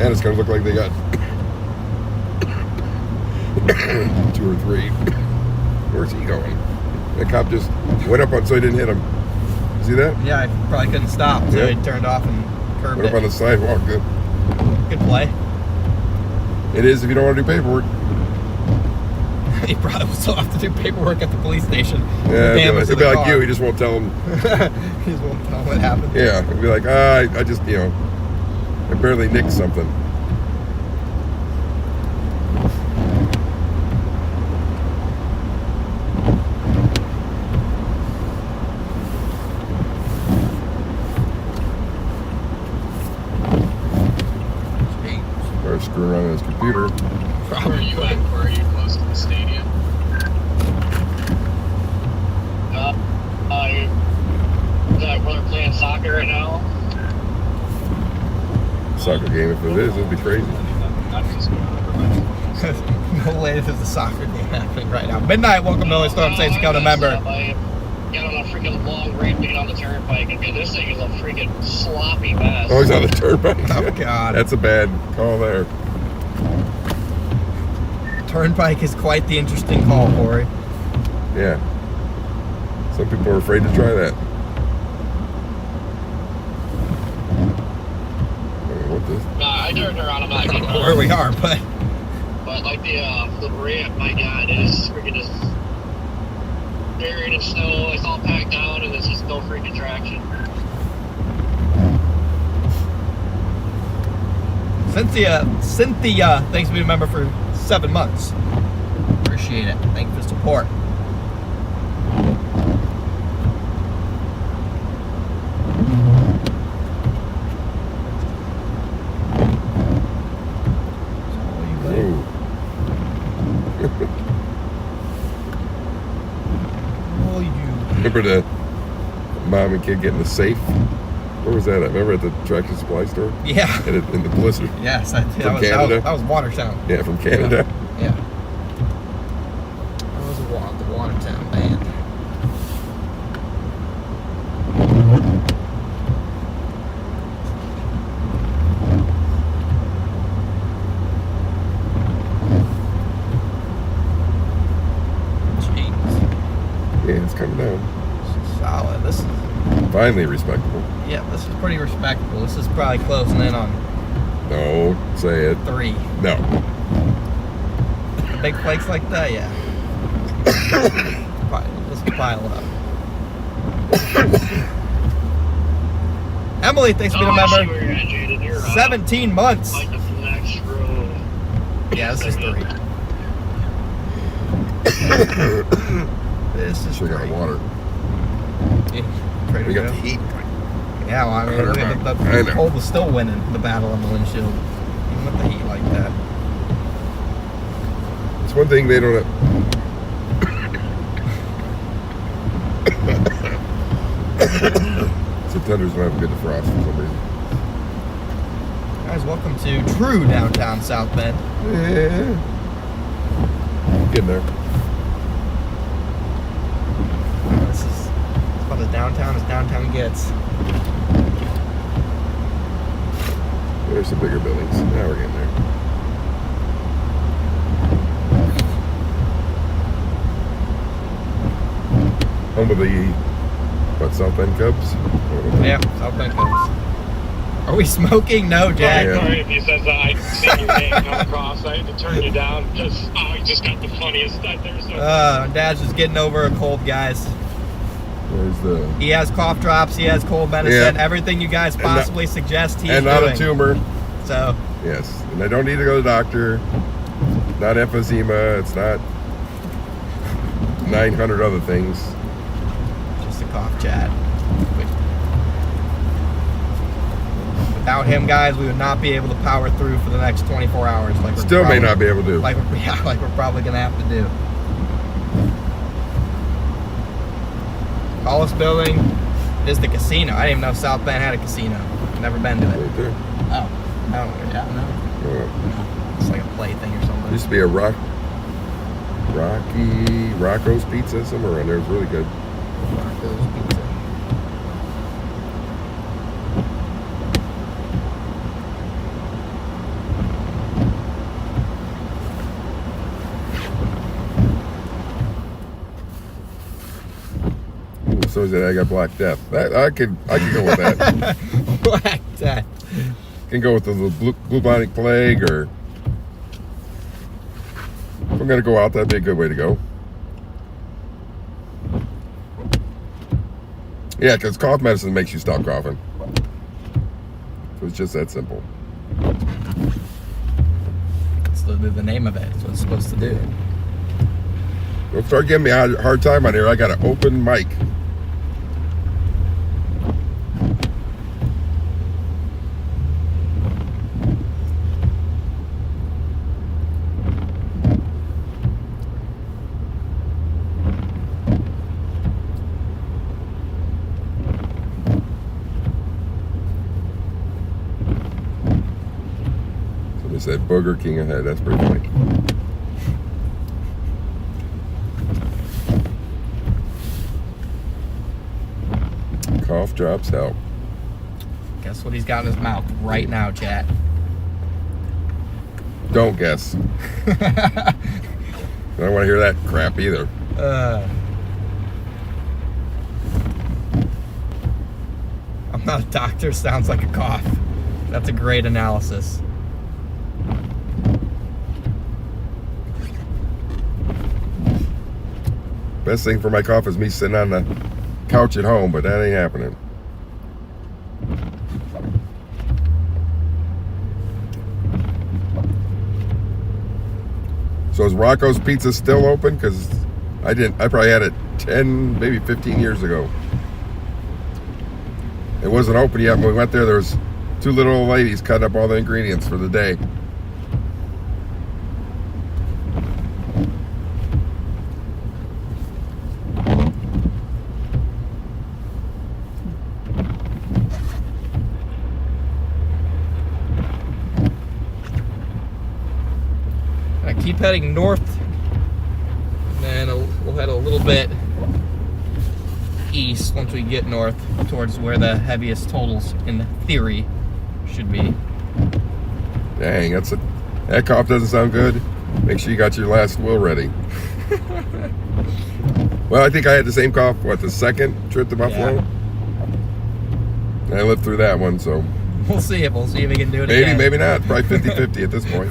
And it's gonna look like they got 2 or 3. Where's he going? That cop just went up on so he didn't hit him. See that? Yeah, I probably couldn't stop, so he turned off and curbed Went up on the sidewalk. Good play. It is if you don't want to do paperwork. He probably will still have to do paperwork at the police station. Yeah, it'll be like you. He just won't tell them. He just won't tell them what happened. Yeah, it'll be like, I just, I barely nicked something. Or screwing around on his computer. Where are you at? Where are you close to the stadium? Is that where they're playing soccer right now? Soccer game, if it is, it'd be crazy. No way there's a soccer game happening right now. Midnight, welcome to Only Storm Saints to come to member. Get on a freaking long ramp to get on the turnpike, and this thing is a freaking sloppy mess. Oh, he's on the turnpike. Oh, God. That's a bad call there. Turnpike is quite the interesting call, Corey. Yeah. Some people are afraid to try that. What this? Nah, I turned around. I'm not getting Where we are, but like the ramp, my God, it is freaking just buried in snow. It's all packed down, and there's just no freaking traction. Cynthia, thanks for being a member for 7 months. Appreciate it. Thank you for the support. Remember the mom and kid getting the safe? Where was that at? Remember at the Tractor Supply store? Yeah. In the blizzard? Yes. From Canada? That was Watertown. Yeah, from Canada. Yeah. That was the Watertown band. finally respectable. Yeah, this is pretty respectable. This is probably closing in on No, say it. 3. No. Big flakes like that, yeah. Let's pile it up. Emily, thanks for being a I see member. where you're at, Jaden. You're 17 months. like the next road. Yeah, this is 3. This is Should have 3. got water. Yeah, ready We to got go? the heat. Yeah, well, I mean, I the know. cold was still winning the battle on the windshield, even with the heat like that. It's one thing they don't have. Septembers don't have good defrost for some reason. Guys, welcome to true downtown South Bend. Yeah. Getting there. This is about as downtown gets. There's some bigger buildings. Now we're getting there. Home of the, what, South Bend Cubs? Yeah, South Bend Cubs. Are we smoking? No, Jack. Yeah. Sorry if you said that. I see your name come across. I had to turn you down because he just got the funniest stuff there. So. Dad's just getting over a cold, guys. Where's the... He has cough drops. He has cold medicine. Yeah. Everything you guys possibly suggest he's And not doing. a tumor. So, Yes. And I don't need to go to the doctor. Not emphysema. It's not 900 other things. just a cough chat. Without him, guys, we would not be able to power through for the next 24 hours. Like we're Still may probably- not be able to. Like we're probably gonna have to do. Tallest building is the casino. I didn't even know South Bend had a casino. Never been to it. Right there. Oh, no, yeah, no. It's like a play thing or something. Used to be a Rocco's Pizza somewhere around there. It was really good. Rocco's Pizza. Ooh, so is that I got Black Death. I could go with that. Black Death. Can go with the bubonic plague, or if I'm gonna go out, that'd be a good way to go. Yeah, because cough medicine makes you stop coughing. So it's just that simple. That's the name of it. That's what it's supposed to do. Don't start giving me a hard time on here. I got an open mic. Somebody said Booger King ahead. That's pretty funny. Cough drops help. Guess what he's got in his mouth right now, chat? Don't guess. I don't want to hear that crap either. I'm not a doctor. Sounds like a cough. That's a great analysis. Best thing for my cough is me sitting on the couch at home, but that ain't happening. So is Rocco's Pizza still open? Because I probably had it 10, maybe 15 years ago. It wasn't open yet. When we went there, there was two little old ladies cutting up all the ingredients for the day. I keep heading north, and then we'll head a little bit east once we get north towards where the heaviest totals, in theory, should be. Dang, that cough doesn't sound good. Make sure you got your last will ready. Well, I think I had the same cough, the second trip to Buffalo? I lived through that one, so We'll see if we can do it maybe, again. maybe not. Probably 50-50 at this point.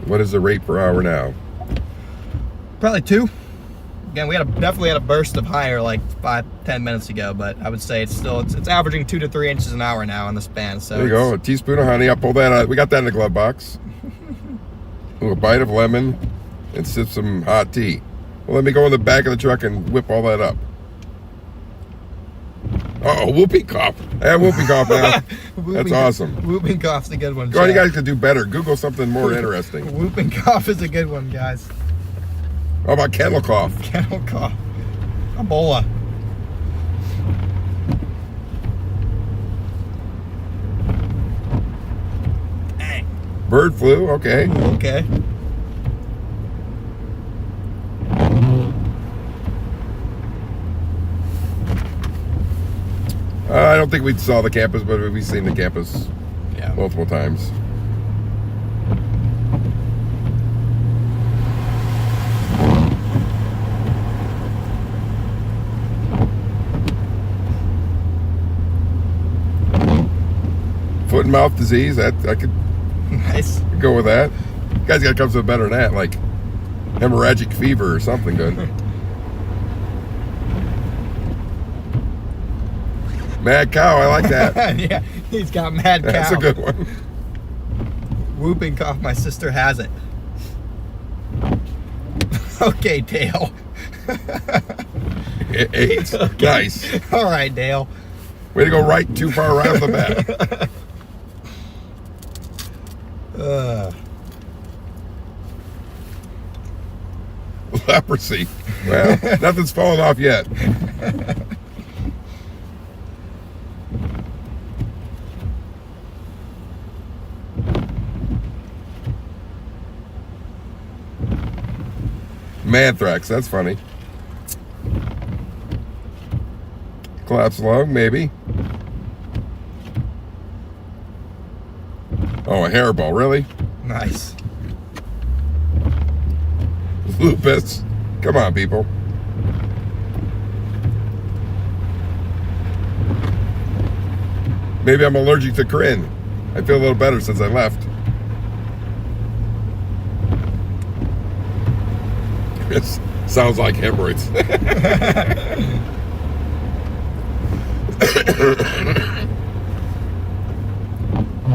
What is the rate per hour now? Probably 2. Again, we definitely had a burst of higher like 5-10 minutes ago, but I would say it's averaging 2 to 3 inches an hour now on the span. So There you go. A teaspoon of honey. I'll pull that out. We got that in the glove box. A little bite of lemon and sip some hot tea. Well, let me go in the back of the truck and whip all that up. Uh-oh, whooping cough. I have whooping cough now. That's awesome. Whooping cough's a good one. Go on, you Chad. guys could do better. Google something more interesting. Whooping cough is a good one, guys. How about kennel cough? Kennel cough. Ebola. Dang. Bird flu, okay. Okay. I don't think we saw the campus, but we've seen the campus Yeah. multiple times. Foot and mouth disease, I could Nice. go with that. You guys got to come something better than that, like hemorrhagic fever or something good. Mad cow, I like that. Yeah, he's got mad cow. That's a good one. Whooping cough, my sister has it. Okay, Dale. AIDS. Okay. Nice. All right, Dale. Way to go right too far right off the bat. Leprosy. Well, nothing's fallen off yet. Manthrax, that's funny. Collapse lung, maybe. Oh, a hairball, really? Nice. Lupus. Come on, people. Maybe I'm allergic to Corinne. I feel a little better since I left. This sounds like hemorrhoids.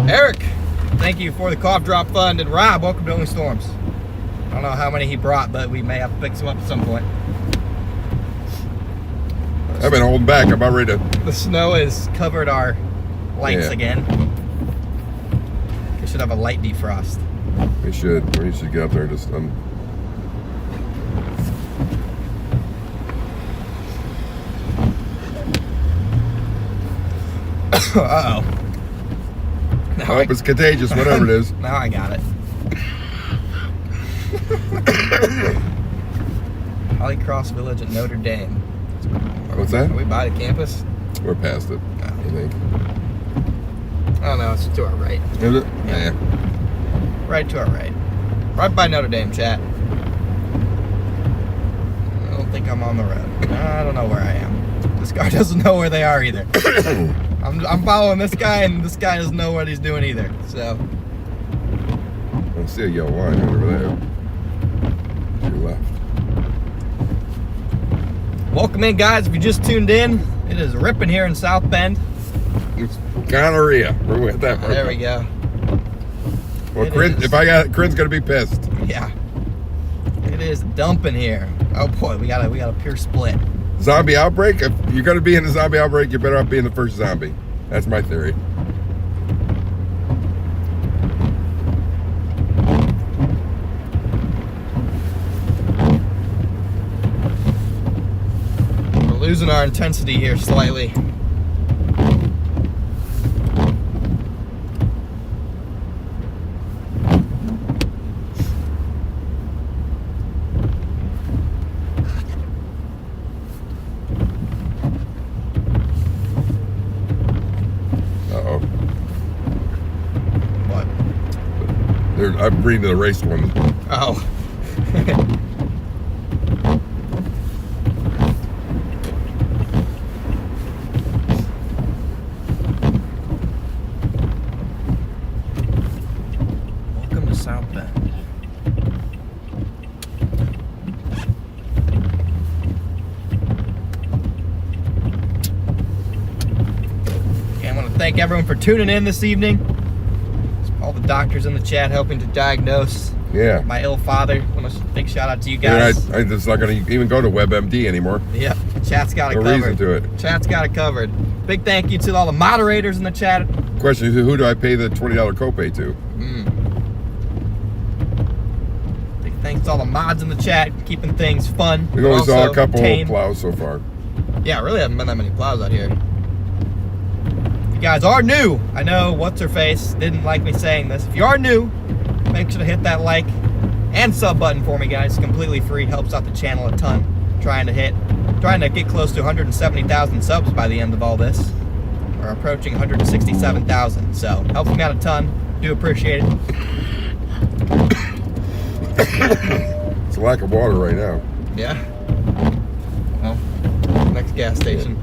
Eric, thank you for the cough drop fund. And Rob, welcome to Only Storms. I don't know how many he brought, but we may have to pick some up at some point. I've been holding back. I'm about ready to. The snow has covered our lights Yeah. again. We should have a light defrost. We should get up there and just. Uh-oh. I hope it's contagious, whatever it is. Now I got it. Holly Cross Village at Notre Dame. What's that? Are we by the campus? We're past it, I think. I don't know, it's to our right. Is it? Yeah. Right to our right. Right by Notre Dame, chat. I don't think I'm on the road. I don't know where I am. This guy doesn't know where they are either. I'm following this guy, and this guy doesn't know what he's doing either. So I see a yellow line right over there. To your left. welcome in, guys. If you just tuned in, it is ripping here in South Bend. It's gonorrhea. We're with that. There we go. Well, It Corinne, is. if I got it, Corinne's gonna be pissed. Yeah, it is dumping here. Oh boy, we got a pure split. Zombie outbreak? If you're gonna be in a zombie outbreak, you better off being the first zombie. That's my theory. We're losing our intensity here slightly. Uh-oh. I'm reading the race one. Oh. Welcome to South Bend. Okay, I want to thank everyone for tuning in this evening. All the doctors in the chat helping to diagnose my ill father. I want to big shout out to you guys. Yeah, I'm just not going to even go to WebMD anymore. Yep, chat's got it No covered. reason to it. Chat's got it covered. Big thank you to all the moderators in the chat. Question is, who do I pay the $20 copay to? Big thanks to all the mods in the chat, keeping things fun. We only saw a also couple tame. plows so far. Yeah, really haven't been that many plows out here. If you guys are new, I know what's her face didn't like me saying this. If you are new, make sure to hit that like and sub button for me, guys. It's completely free, helps out the channel a ton. Trying to get close to 170,000 subs by the end of all this. We're approaching 167,000, so helps me out a ton. Do appreciate it. It's a lack of water right now. Yeah. Well, next gas station.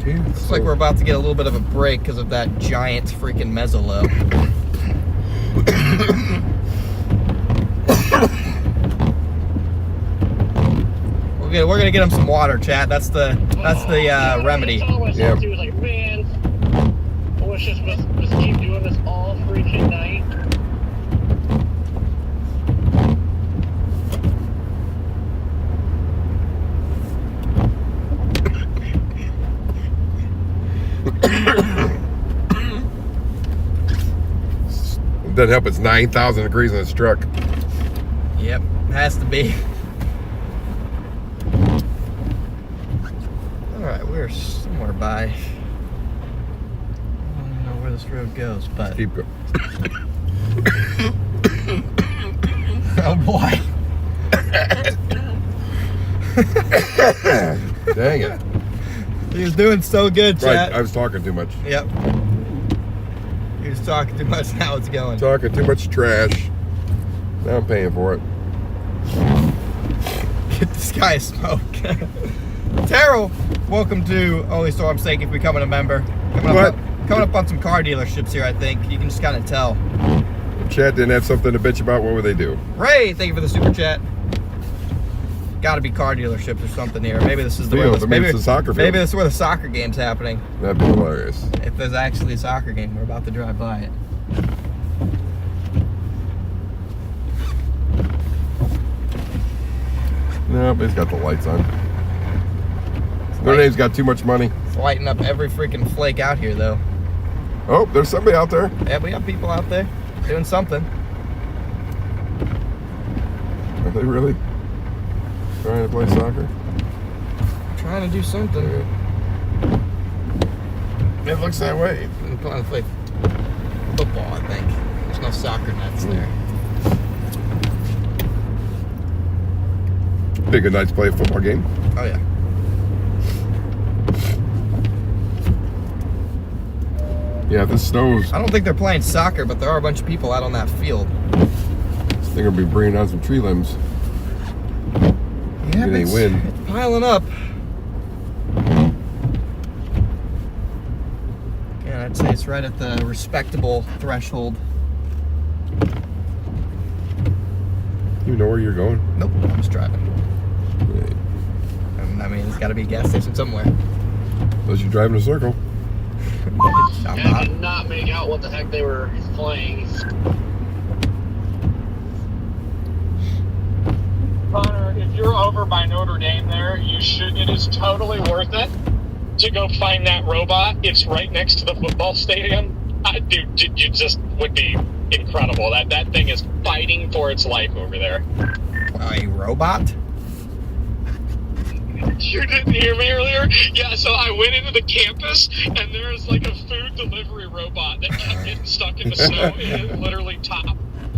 Looks like we're about to get a little bit of a break because of that giant freaking mezzolow. We're gonna get him some water, chat. That's the remedy. Yeah. Like, man, I wish just keep doing this all freaking night. It doesn't help. It's 9,000 degrees in this truck. Yep, has to be. Alright, we're somewhere by. I don't know where this road goes, but. Keep going. Oh boy. Dang it. He was doing so good, chat. Right, I was talking too much. Yep. He was talking too much, now it's going. Talking too much trash. Now I'm paying for it. Get this guy a smoke. Terrell, welcome to Only Storm's Sake if becoming a member. Coming up on some car dealerships here, I think. You can just kind of tell. Chat didn't have something to bitch about. What would they do? Ray, thank you for the super chat. Gotta be car dealerships or something here. Maybe this is the Field. Maybe it's a soccer field. Maybe this is where the soccer game's happening. That'd be hilarious. If there's actually a soccer game, we're about to drive by it. No, but it's got the lights on. Their name's got too much money. It's lighting up every freaking flake out here, though. Oh, there's somebody out there. Yeah, we have people out there doing something. Are they really trying to play soccer? Trying to do something. It looks that way. I'm trying to play football, I think. There's no soccer nets there. Be a good night to play a football game. Oh, yeah. Yeah, this snows. I don't think they're playing soccer, but there are a bunch of people out on that field. This thing will be bringing down some tree limbs. Yeah, Get any wind. It's piling up. Yeah, I'd say it's right at the respectable threshold. You know where you're going? Nope, I'm just driving. Right. I mean, there's got to be a gas station somewhere. Unless you're driving a circle. I'm I not. did not make out what the heck they were playing. Connor, if you're over by Notre Dame there, you should. It is totally worth it to go find that robot. It's right next to the football stadium. Dude, you just would be incredible. That thing is fighting for its life over there. A robot? You didn't hear me earlier? Yeah, so I went into the campus, and there's like a food delivery robot that kept getting stuck in the snow. It is literally top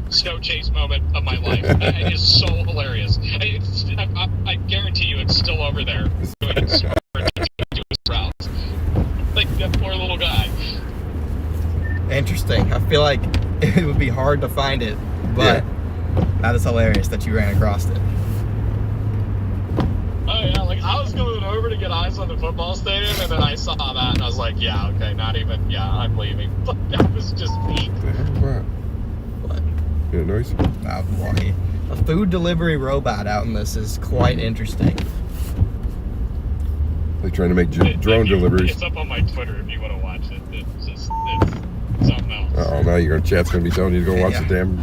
snow chase moment of my life. It is so hilarious. I guarantee you it's still over there doing its routes. Like that poor little guy. Interesting. I feel like it would be hard to find it, but that is hilarious that you ran across it. Oh yeah, like I was going over to get eyes on the football stadium, and then I saw that, and I was like, yeah, okay, I'm leaving. But that was just me. What the hell was that? What? You hear a noise? A food delivery robot out in this is quite interesting. Like trying to make drone deliveries. It's up on my Twitter if you want to watch it. It's something else. Oh, now chat's gonna be telling you to go watch the damn.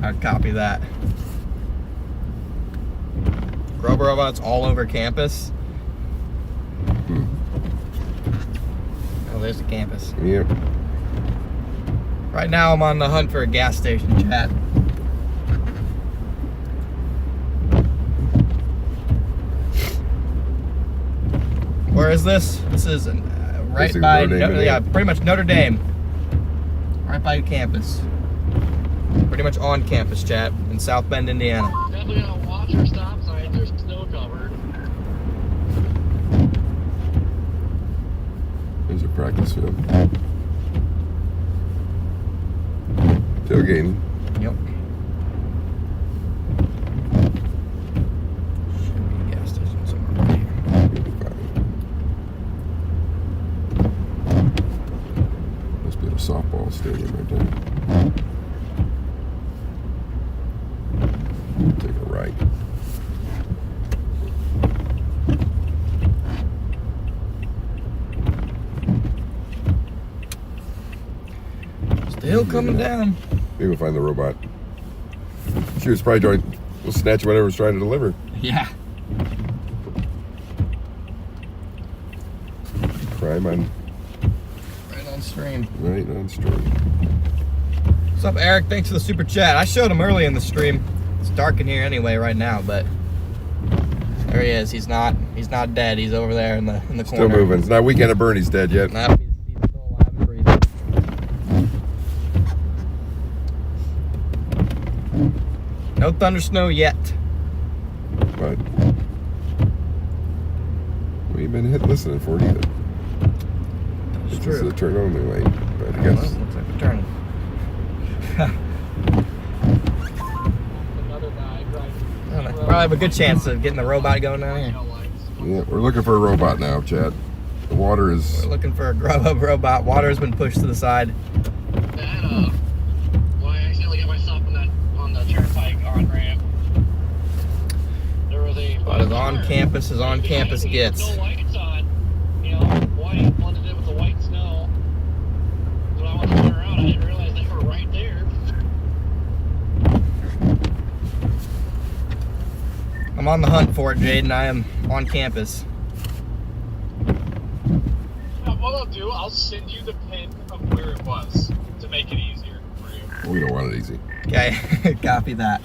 I'd copy that. Grover robots all over campus. Oh, there's the campus. Yep. Right now I'm on the hunt for a gas station, chat. Where is this? This is right This is by, Notre Dame, pretty much Notre Dame. Right by campus. Pretty much on campus, chat, in South Bend, Indiana. Definitely gotta watch our stop signs. They're snow covered. There's a practice field. Tailgating. Yep. Should be a gas station somewhere right here. Must be a softball stadium right there. Take a right. Still coming down. Maybe we'll find the robot. She was probably trying to snatch whatever was trying to deliver. Yeah. Crime on Right on stream. right on stream. What's up, Eric? Thanks for the super chat. I showed him early in the stream. It's dark in here anyway right now, but there he is. He's not dead. He's over there in the corner. Still moving. It's not Weekend at Bernie's dead yet. Nope, he's still alive and breathing. No thunder snow yet. But we ain't been listening for it either. That's This is true. a turn only lane. But I Well, guess looks like we're turning. Another guy driving. I don't know. Probably have a good chance of getting the robot going down here. yeah, we're looking for a robot now, Chad. The water is We're looking for a robot. Water has been pushed to the side. That well, I accidentally got myself on the turnpike on ramp. There was a About as on campus as on campus gets. No lights on. You know, white blended in with the white snow. So I wanted to turn around. I didn't realize they were right there. I'm on the hunt for it, Jaden. I am on campus. Now, what I'll do, I'll send you the pin of where it was to make it easier for you. we don't want it easy. Okay, copy that.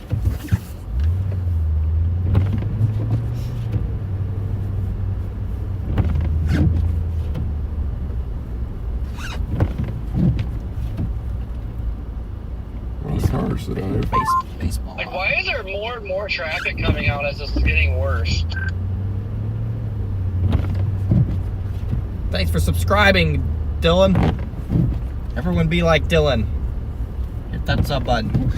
Well, the cars sit out there. Baseball. Like, why is there more and more traffic coming out as this is getting worse? Thanks for subscribing, Dylan. Everyone be like Dylan. Hit that sub button.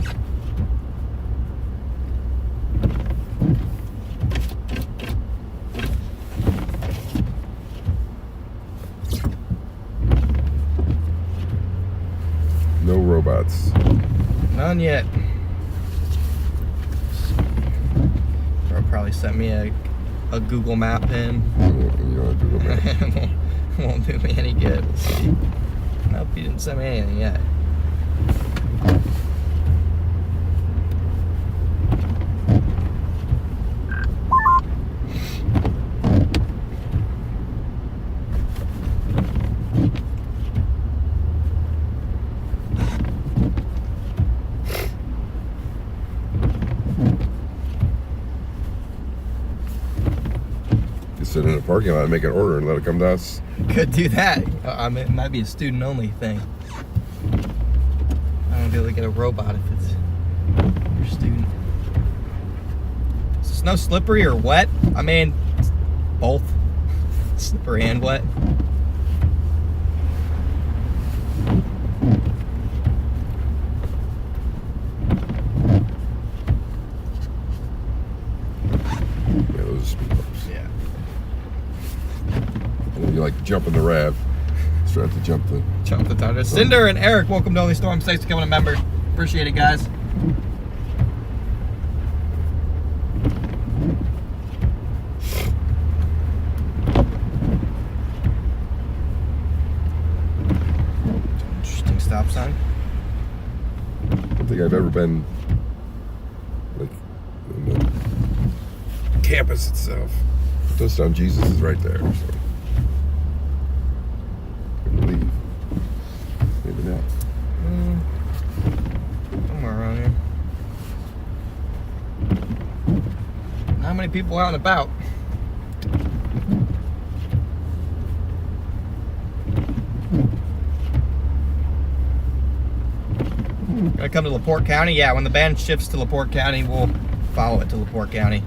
No robots. None yet. Or probably sent me a Google Map pin. You don't have to go back. Won't do me any good. Let's see. Nope, he didn't send me anything yet. Just sit in a parking lot and make an order and let it come to us. Could do that. I mean, it might be a student-only thing. I don't be able to get a robot if it's your student. Is the snow slippery or wet? I mean, both. Slippery and wet. jumping the raft. Just trying to jump the tundra. Cinder and Eric, welcome to Only Storm. Thanks for becoming a member. Appreciate it, guys. Interesting stop sign. I don't think I've ever been like in the campus itself. Touchdown Jesus is right there, so I believe. Maybe not. Somewhere around here. Not many people out and about. Gonna come to LaPorte County? Yeah, when the band shifts to LaPorte County, we'll follow it to LaPorte County.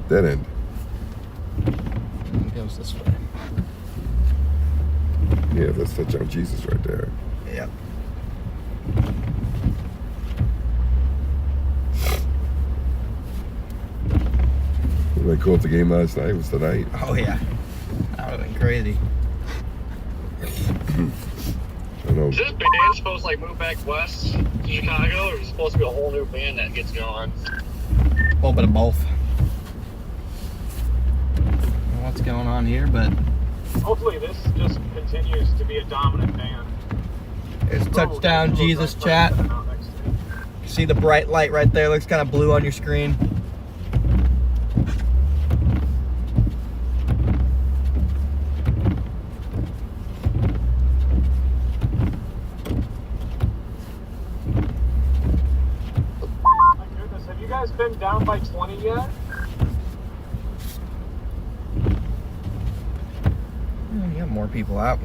Dead end. It goes this way. Yeah, that's touchdown Jesus right there. Yep. Really cool at the game last night was tonight. Oh yeah. That would have been crazy. I know. Is this band supposed to like move back west to Chicago, or is it supposed to be a whole new band that gets going? A little bit of both. I don't know what's going on here, but Hopefully this just continues to be a dominant band. there's touchdown Jesus chat. You see the bright light right there? Looks kind of blue on your screen. My goodness, have you guys been down by 20 yet? You got more people out.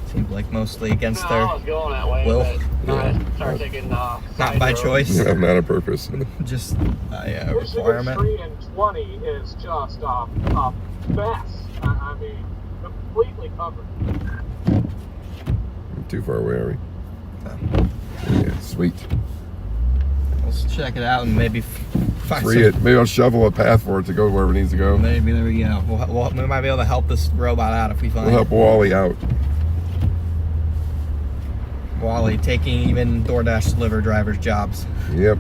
Seems like mostly against No, their I was going that way, will. but Yeah. I started taking Not side by roads. choice. Yeah, not a purpose. Just a Michigan requirement. Street and 20 is just a mess. I mean, completely covered. Too far away, are we? Oh. Yeah, sweet. Let's check it out and maybe find Free some. it. Maybe I'll shovel a path for it to go wherever it needs to go. Maybe there we go. We might be able to help this robot out if we find We'll help Wally out. Wally taking even DoorDash deliver drivers' jobs. Yep.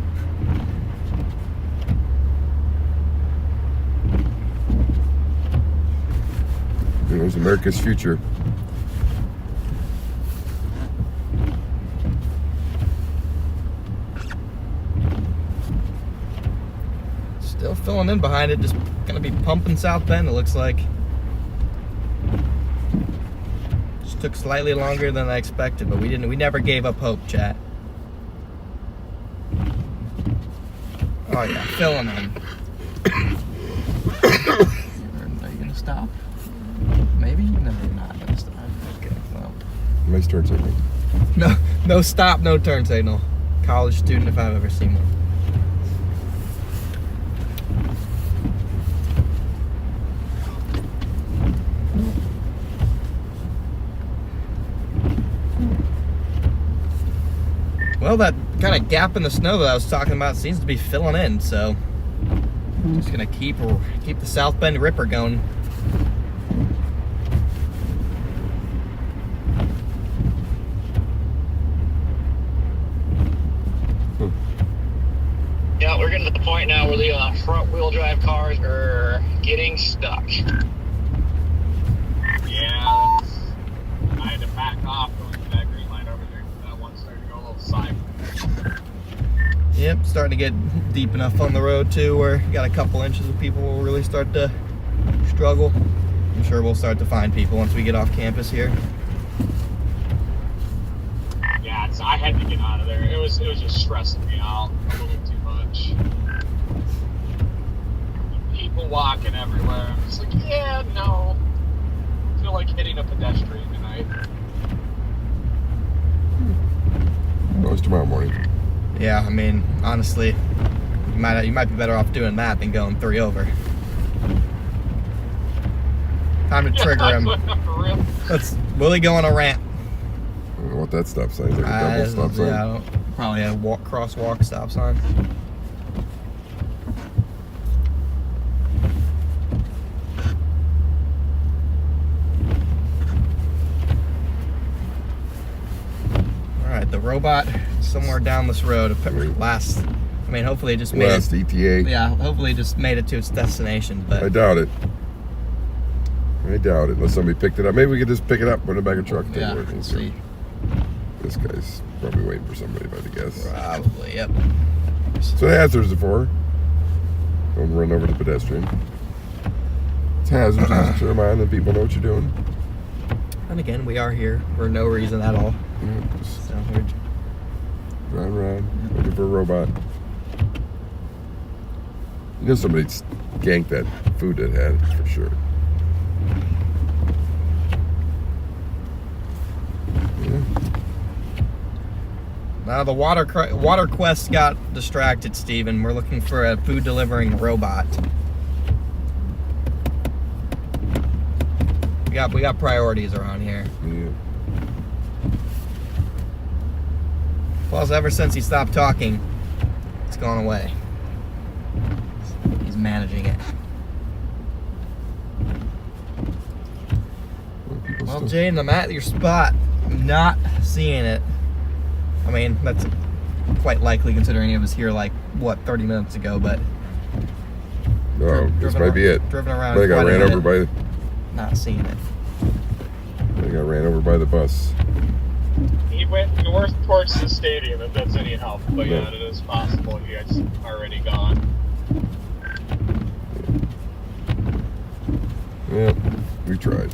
There's America's future. Still filling in behind it, just gonna be pumping South Bend, it looks like. Just took slightly longer than I expected, but we never gave up hope, chat. Oh yeah, filling in. Are you gonna stop? Maybe? No, you're not gonna stop. Okay, well. Nice turn signal. No stop, no turn signal. College student if I've ever seen one. Well, that kind of gap in the snow that I was talking about seems to be filling in, so just gonna keep the South Bend Ripper going. Yeah, we're getting to the point now where the front wheel drive cars are getting stuck. Yeah, I had to back off going to that green light over there because that one started to go a little sideways. Yep, starting to get deep enough on the road too where you got a couple inches of people will really start to struggle. I'm sure we'll start to find people once we get off campus here. Yeah, I had to get out of there. It was just stressing me out a little too much. People walking everywhere. I'm just like, yeah, no. I feel like hitting a pedestrian tonight. Oh, it's tomorrow morning. Yeah, I mean, honestly, you might be better off doing that than going 3 over. Time to trigger him. For real. Let's Willie go on a rant. I don't know what that stop sign is, like a double stop sign. Yeah, probably a crosswalk stop sign. All right, the robot somewhere down this road. Hopefully it just made Last it. ETA. Yeah, hopefully it just made it to its destination. But I doubt it. Unless somebody picked it up. Maybe we could just pick it up, put it back in the truck. And yeah, take it. we'll see. This guy's probably waiting for somebody, if I had to guess. Probably, yep. So the hazards are for. Don't run over the pedestrian. It's hazards, just to remind the people know what you're doing. And again, we are here for no reason at all. Yeah, just So we're drive around, looking for a robot. You know somebody ganked that food that had it, for sure. Yeah. Now the water quest got distracted, Steven. We're looking for a food delivering robot. We got priorities around here. Yeah. Plus, ever since he stopped talking, it's gone away. He's managing it. Well, Jaden, I'm at your spot. I'm not seeing it. I mean, that's quite likely considering it was here like, 30 minutes ago, but... Oh, this might be it. Driven around. They got ran over by... Not seeing it. They got ran over by the bus. He went north towards the stadium, if that's any help. But yeah, it is possible he has already gone. Yeah, we tried.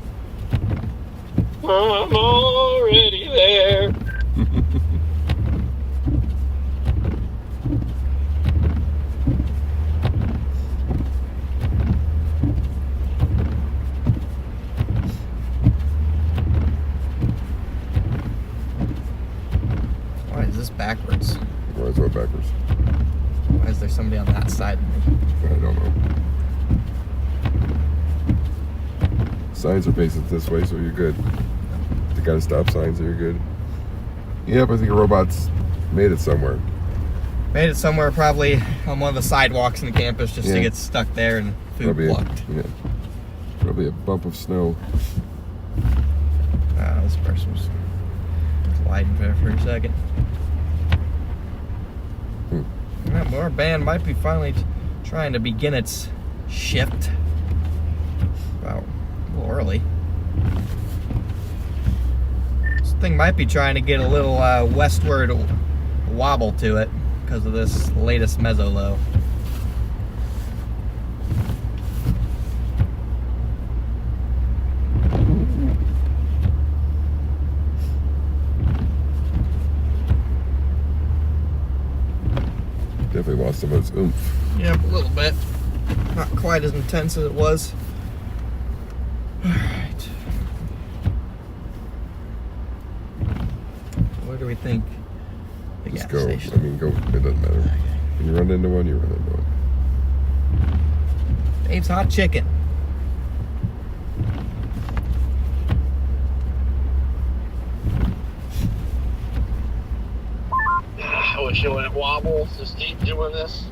I'm already there. Why is this backwards? Why is that backwards? Why is there somebody on that side of me? I don't know. Signs are facing this way, so you're good. They got to stop signs, so you're good. Yep, I think a robot's made it somewhere. Made it somewhere, probably on one of the sidewalks in the campus, just to Yeah. get stuck there and food Probably plucked. Probably a bump of snow. This person was sliding for a second. Yeah, but our band might be finally trying to begin its shift. Wow, a little early. This thing might be trying to get a little westward wobble to it because of this latest mezzo low. Definitely lost some of its oomph. Yep, a little bit. Not quite as intense as it was. Alright. Where do we think the Just gas go. station? I mean, go. It doesn't matter. When you run into one, you run into one. Dave's Hot Chicken. I wish it went wobble. Is Steve doing this?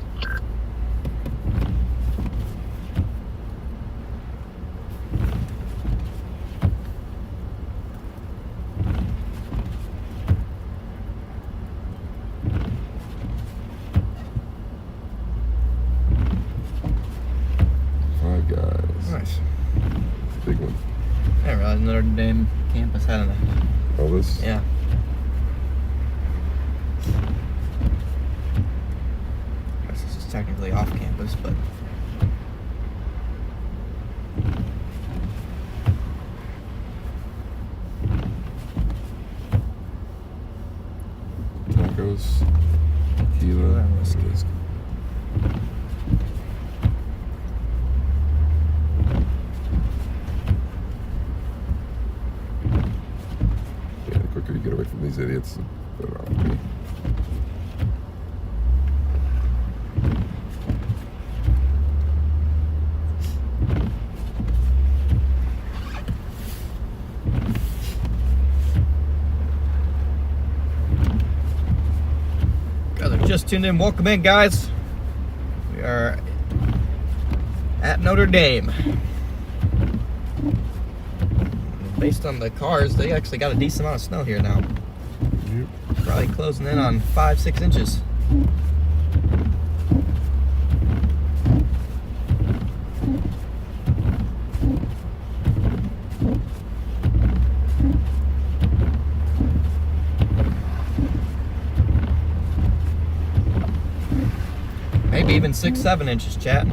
Five Guys. Nice. Big one. I didn't realize Notre Dame campus had a... Elvis. Yeah. I guess this is technically off campus, but... Tacos. Tequila. And whiskey. Yeah, the quicker you get away from these idiots, the better off you be. guys are just tuned in, welcome in, guys. We are at Notre Dame. Based on the cars, they actually got a decent amount of snow here now. Yep. Probably closing in on 5-6 inches. Maybe even 6-7 inches, chat.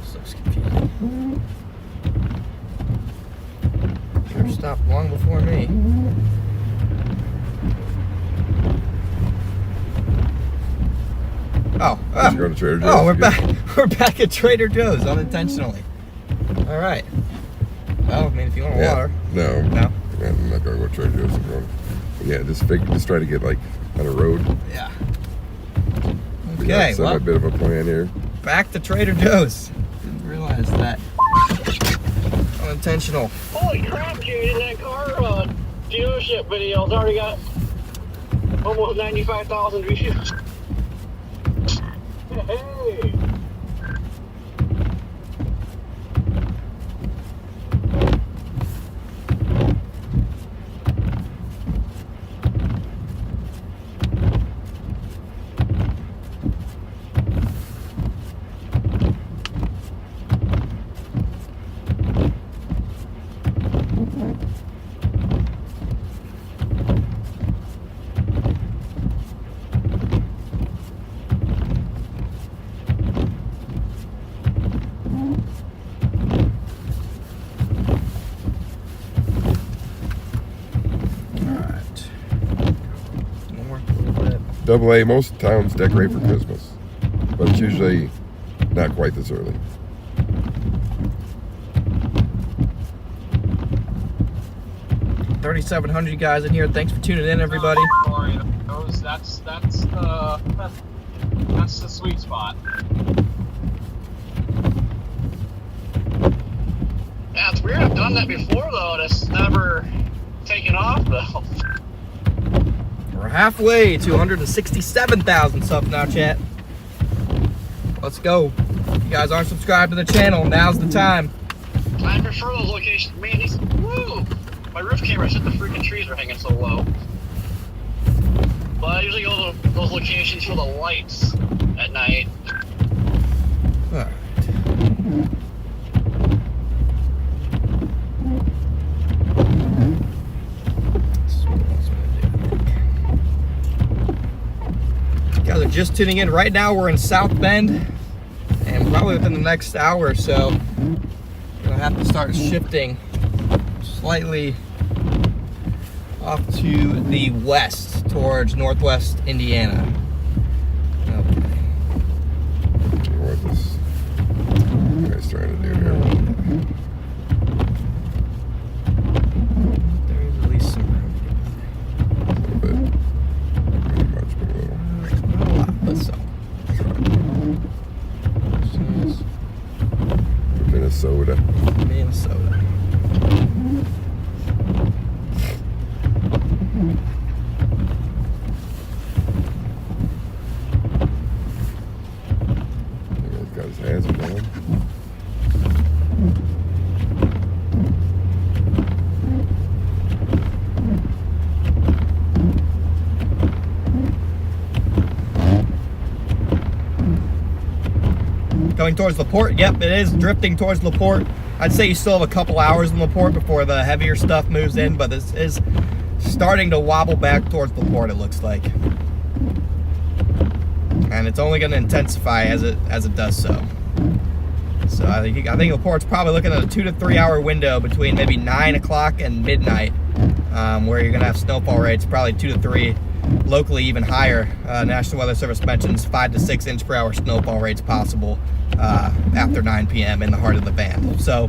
So confusing. Sure stopped long before me. Oh, Let's go to Trader Joe's. oh, we're Good. back. We're back at Trader Joe's unintentionally. All right. Well, I mean, if you want water. No. No. Yeah, I'm not gonna go to Trader Joe's. I'm going. Yeah, just try to get like on a road. Yeah. We got Okay. Well, a bit of a plan here. back to Trader Joe's. Didn't realize that. Unintentional. Holy crap, dude! In that car dealership video, it's already got almost 95,000 views. Hey! AA, most towns decorate for Christmas, but it's usually not quite this early. $3,700 guys in here. Thanks for tuning in, everybody. That's the sweet spot. Yeah, it's weird. I've done that before, though, and it's never taken off, though. We're halfway to 167,000 subs now, chat. Let's go. If you guys aren't subscribed to the channel, now's the time. I prefer those locations. Man, these. Woo! My roof camera said the freaking trees are hanging so low. But I usually go to those locations for the lights at night. All right. You guys are just tuning in. Right now we're in South Bend, and probably within the next hour or so, we're gonna have to start shifting slightly off to the west towards northwest Indiana. Okay. What this guy's trying to do here? There's at least some room. A little bit. Not much, but a little. Not a lot, but some. Minnesota. Minnesota. He's got his hazard on. Going towards LaPorte. Yep, it is drifting towards LaPorte. I'd say you still have a couple hours in LaPorte before the heavier stuff moves in, but this is starting to wobble back towards LaPorte, it looks like. And it's only going to intensify as it does so. So I think LaPorte's probably looking at a 2 to 3 hour window between maybe 9 o'clock and midnight, where you're going to have snowfall rates probably 2 to 3, locally even higher. National Weather Service mentions 5 to 6 inch per hour snowfall rates possible after 9 p.m. in the heart of the band. So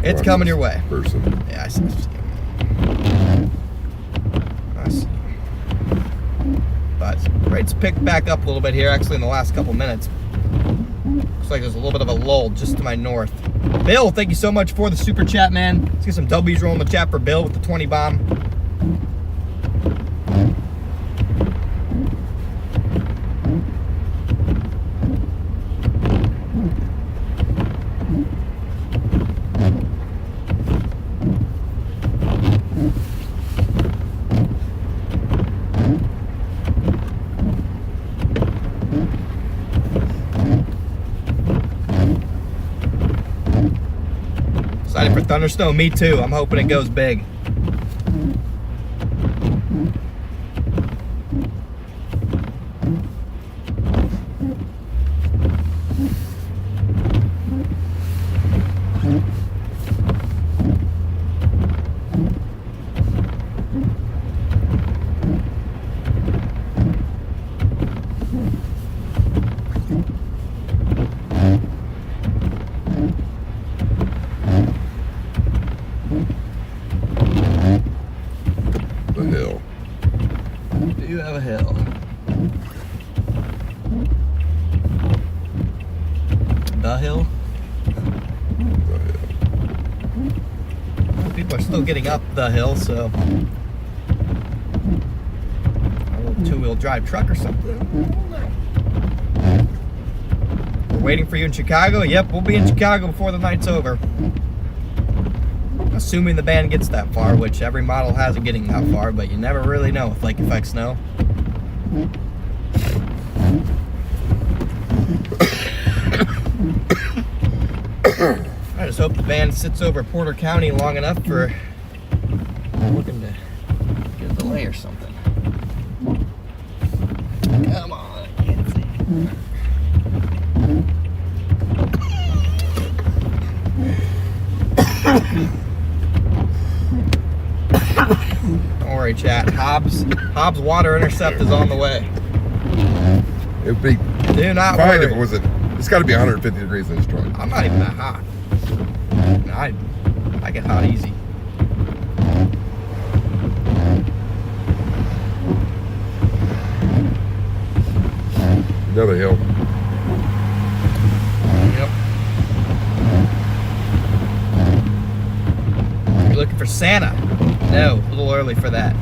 it's Watch coming this your way. Person. Yeah, I see. I see. But rates picked back up a little bit here, actually, in the last couple minutes. Looks like there's a little bit of a lull just to my north. Bill, thank you so much for the super chat, man. Let's get some W's rolling the chat for Bill with the 20 bomb. Excited for Thunder Snow, me too. I'm hoping it goes big. The hill. Do you have a hill? The hill? The hill. People are still getting up the hill, so a little two-wheel drive truck or something. I don't know. We're waiting for you in Chicago. Yep, we'll be in Chicago before the night's over. Assuming the band gets that far, which every model has it getting that far, but you never really know with Lake Effect Snow. I just hope the band sits over Porter County long enough for looking to get a delay or something. Come on, I can't see. Don't worry, chat. Hobbs water intercept is on the way. It would be Do not fine worry. if it wasn't. It's got to be 150 degrees in this truck. I'm not even that hot. I get hot easy. Another hill. Yep. You're looking for Santa? No, a little early for that.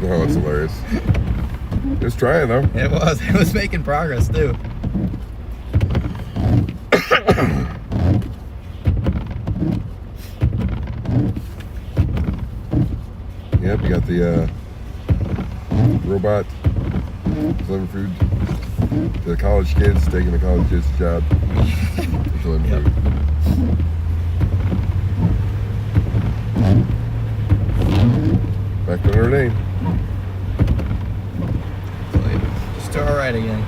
Oh, it's hilarious. It was trying though. It was making progress too. Yep, you got the robot delivering food to the college kids, taking the college kids' job. Delivering Yep. food. Back to Notre Dame. Just all right again.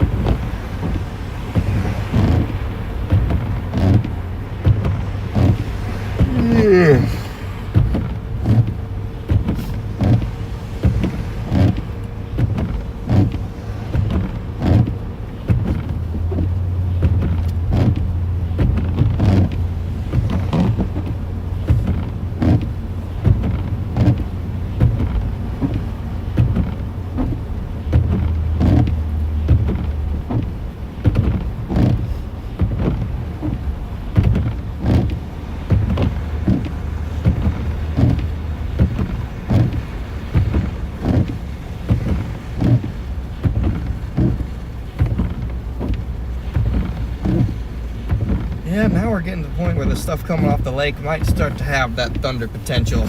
Yeah, now we're getting to the point where the stuff coming off the lake might start to have that thunder potential.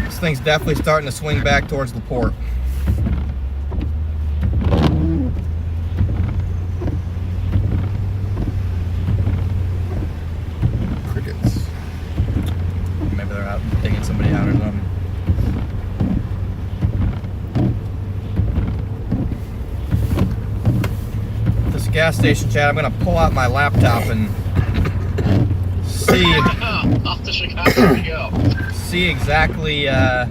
This thing's definitely starting to swing back towards LaPorte. Crickets. Maybe they're out digging somebody out or something. This gas station, chat, I'm gonna pull out my laptop and see Off to Chicago we go. see exactly how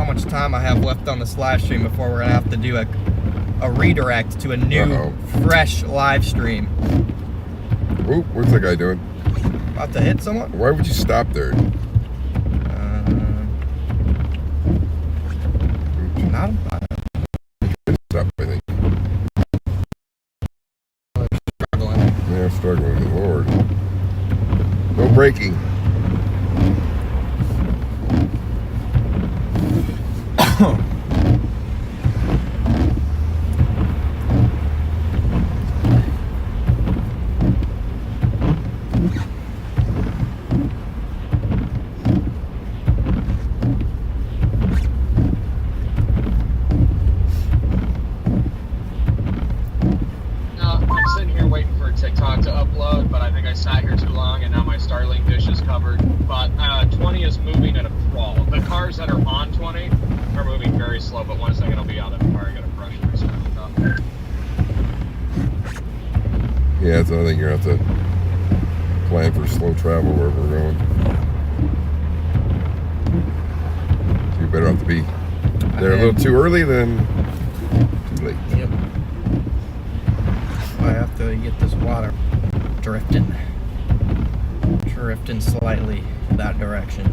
much time I have left on this live stream before we're gonna have to do a redirect to a new, fresh live stream. Oop, what's that guy doing? About to hit someone? Why would you stop there? Not. Stop, I think. Struggling. Yeah, struggling, Lord. No braking. I'm sitting here waiting for TikTok to upload, but I think I sat here too long and now my Starlink dish is covered. But 20 is moving at a crawl. The cars that are on 20 are moving very slow, but 1 second I'll be out of the car. I gotta brush my Starlink off. Yeah, that's another thing you're gonna have to plan for slow travel wherever we're going. So you better have to be there a little too early than too late. Yep. I have to get this water drifting slightly that direction.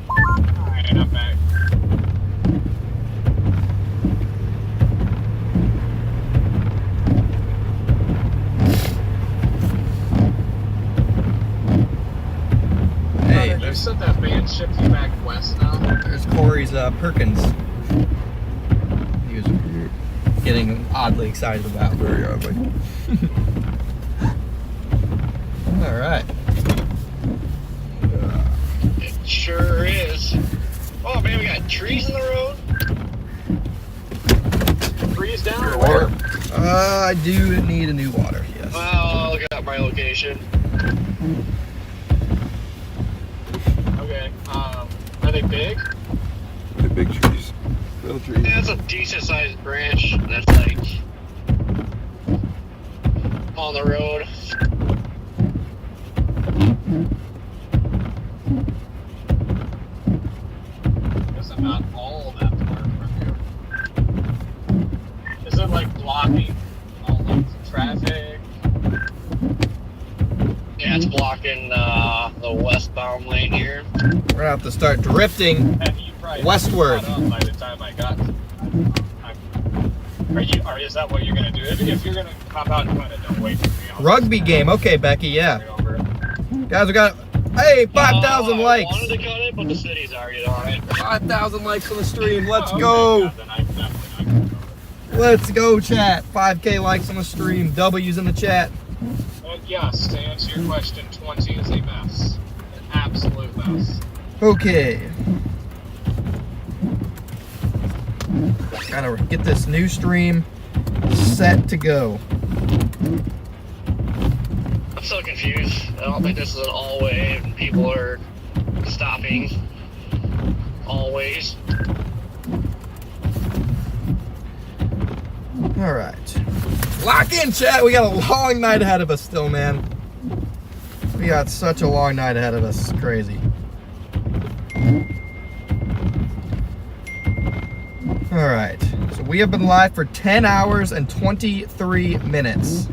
Alright, I'm back. Hey, You said that van shipped you back west now? there's Corey's Perkins. He was getting oddly excited about. Very oddly. All right. It sure is. Oh man, we got trees in the road. Trees down or Water. where? I do need a new water. Yes. Well, look at my location. Okay. Are they big? The big trees. Little trees. Yeah, it's a decent sized branch that's like on the road. Guess I'm not all that far from you. Is it like blocking all lanes of traffic? Yeah, it's blocking the westbound lane here. We're gonna have to start drifting. And you probably Westward. caught up by the time I got. Is that what you're gonna do? If you're gonna hop out and run it, don't wait for me. I'll Rugby just- game. Okay, Becky. Yeah. Right over. Guys, we got 5,000 I likes. wanted to cut it, but the city's already on it. 5,000 likes on the stream. Let's Oh, okay. go. Yeah, then I definitely not gonna go. Let's go, chat. 5K likes on the stream. W's in the chat. And yes, to answer your question, 20 is a mess. An absolute mess. Okay. Gotta get this new stream set to go. I'm so confused. I don't think this is an all-way, and people are stopping always. All right. Lock in, chat. We got a long night ahead of us still, man. We got such a long night ahead of us. It's crazy. All right. So we have been live for 10 hours and 23 minutes.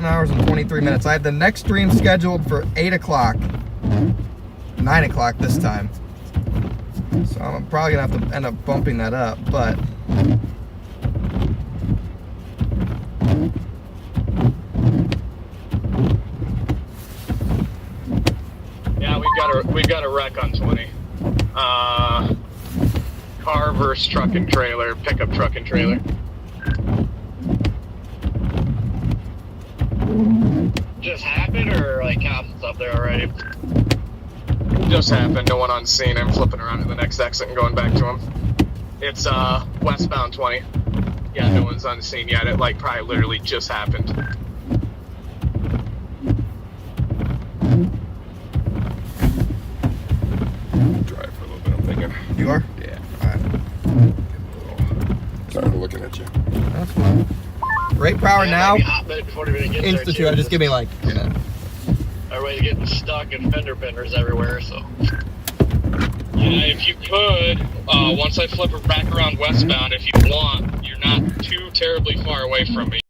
Hours and 23 minutes. I have the next stream scheduled for 8 o'clock. 9 o'clock this time. So I'm probably gonna have to end up bumping that up, but Yeah, we've got a wreck on 20. Car versus truck and trailer, pickup truck and trailer. Just happened, or like cops up there already? Just happened. No one on scene. I'm flipping around to the next exit and going back to him. It's westbound 20. Yeah, no one's on the scene yet. It like probably literally just happened. Drive for a little bit, I'm thinking. You are? Yeah. Alright. Tired of looking at you. That's fine. Rate per hour now. Institute, just give me like a minute. Everybody's getting stuck in fender benders everywhere, so. Yeah, if you could, once I flip it back around westbound, if you want, you're not too terribly far away from me.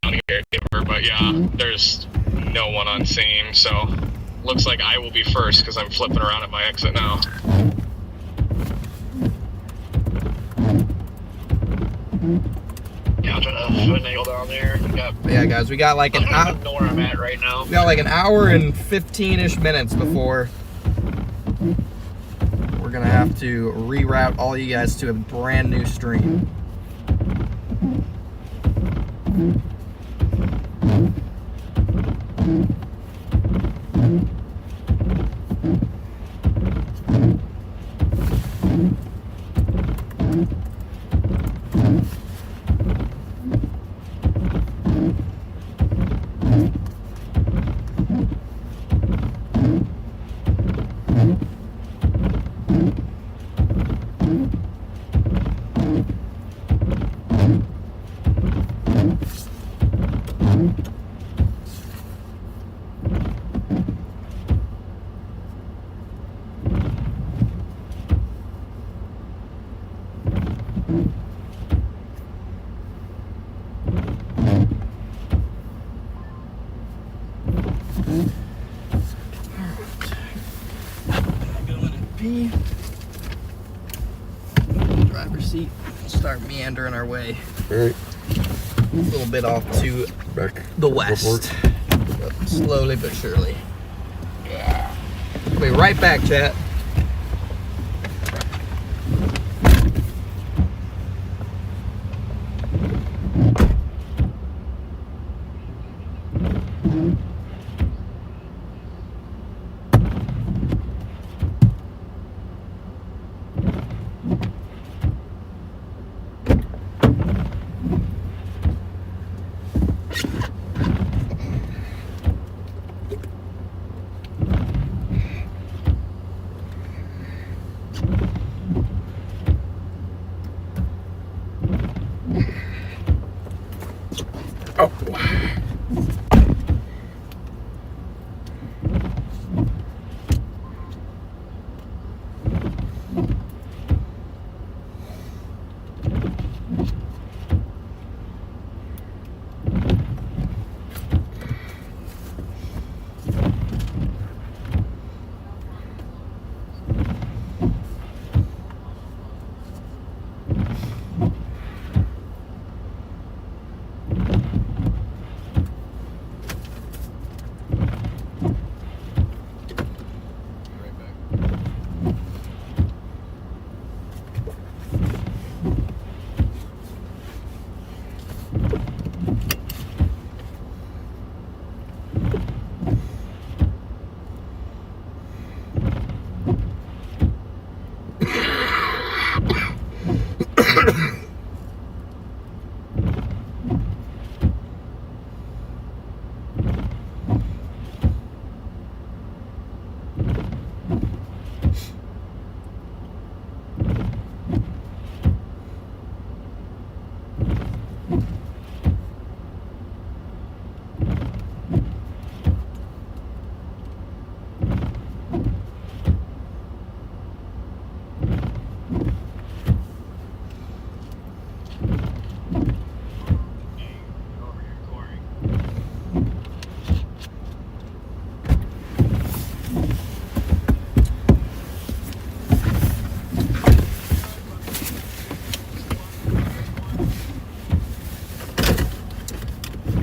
Down here, but yeah, there's no one on scene, so looks like I will be first because I'm flipping around at my exit now. Yeah, I'm trying to finagle down there. Yeah, guys, we got like an I hour. don't even know where I'm at right now. We got like an hour and 15-ish minutes before we're gonna have to reroute all you guys to a brand new stream. Driver's seat. Start meandering our way. All right. A little bit off to Back. the Go west. for it. But slowly but surely. We'll be right back, chat.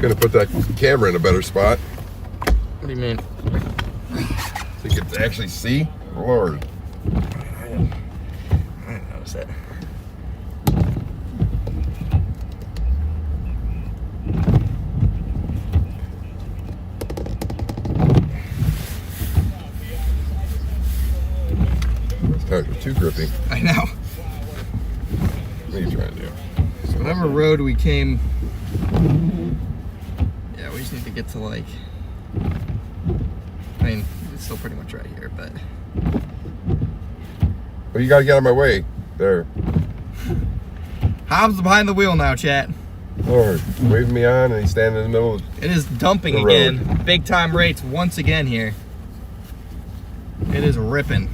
Gonna put that camera in a better spot What do you mean? so you can actually see. Lord. I didn't notice that. Those tires are too grippy. I know. What are you trying to do? So whatever road we came. Yeah, we just need to get to like. I mean, it's still pretty much right here, but. Well, you gotta get out of my way. There. Hobbs behind the wheel now, chat. Lord, waving me on, and he's standing in the middle of It is dumping the again. road. Big time rates once again here. It is ripping.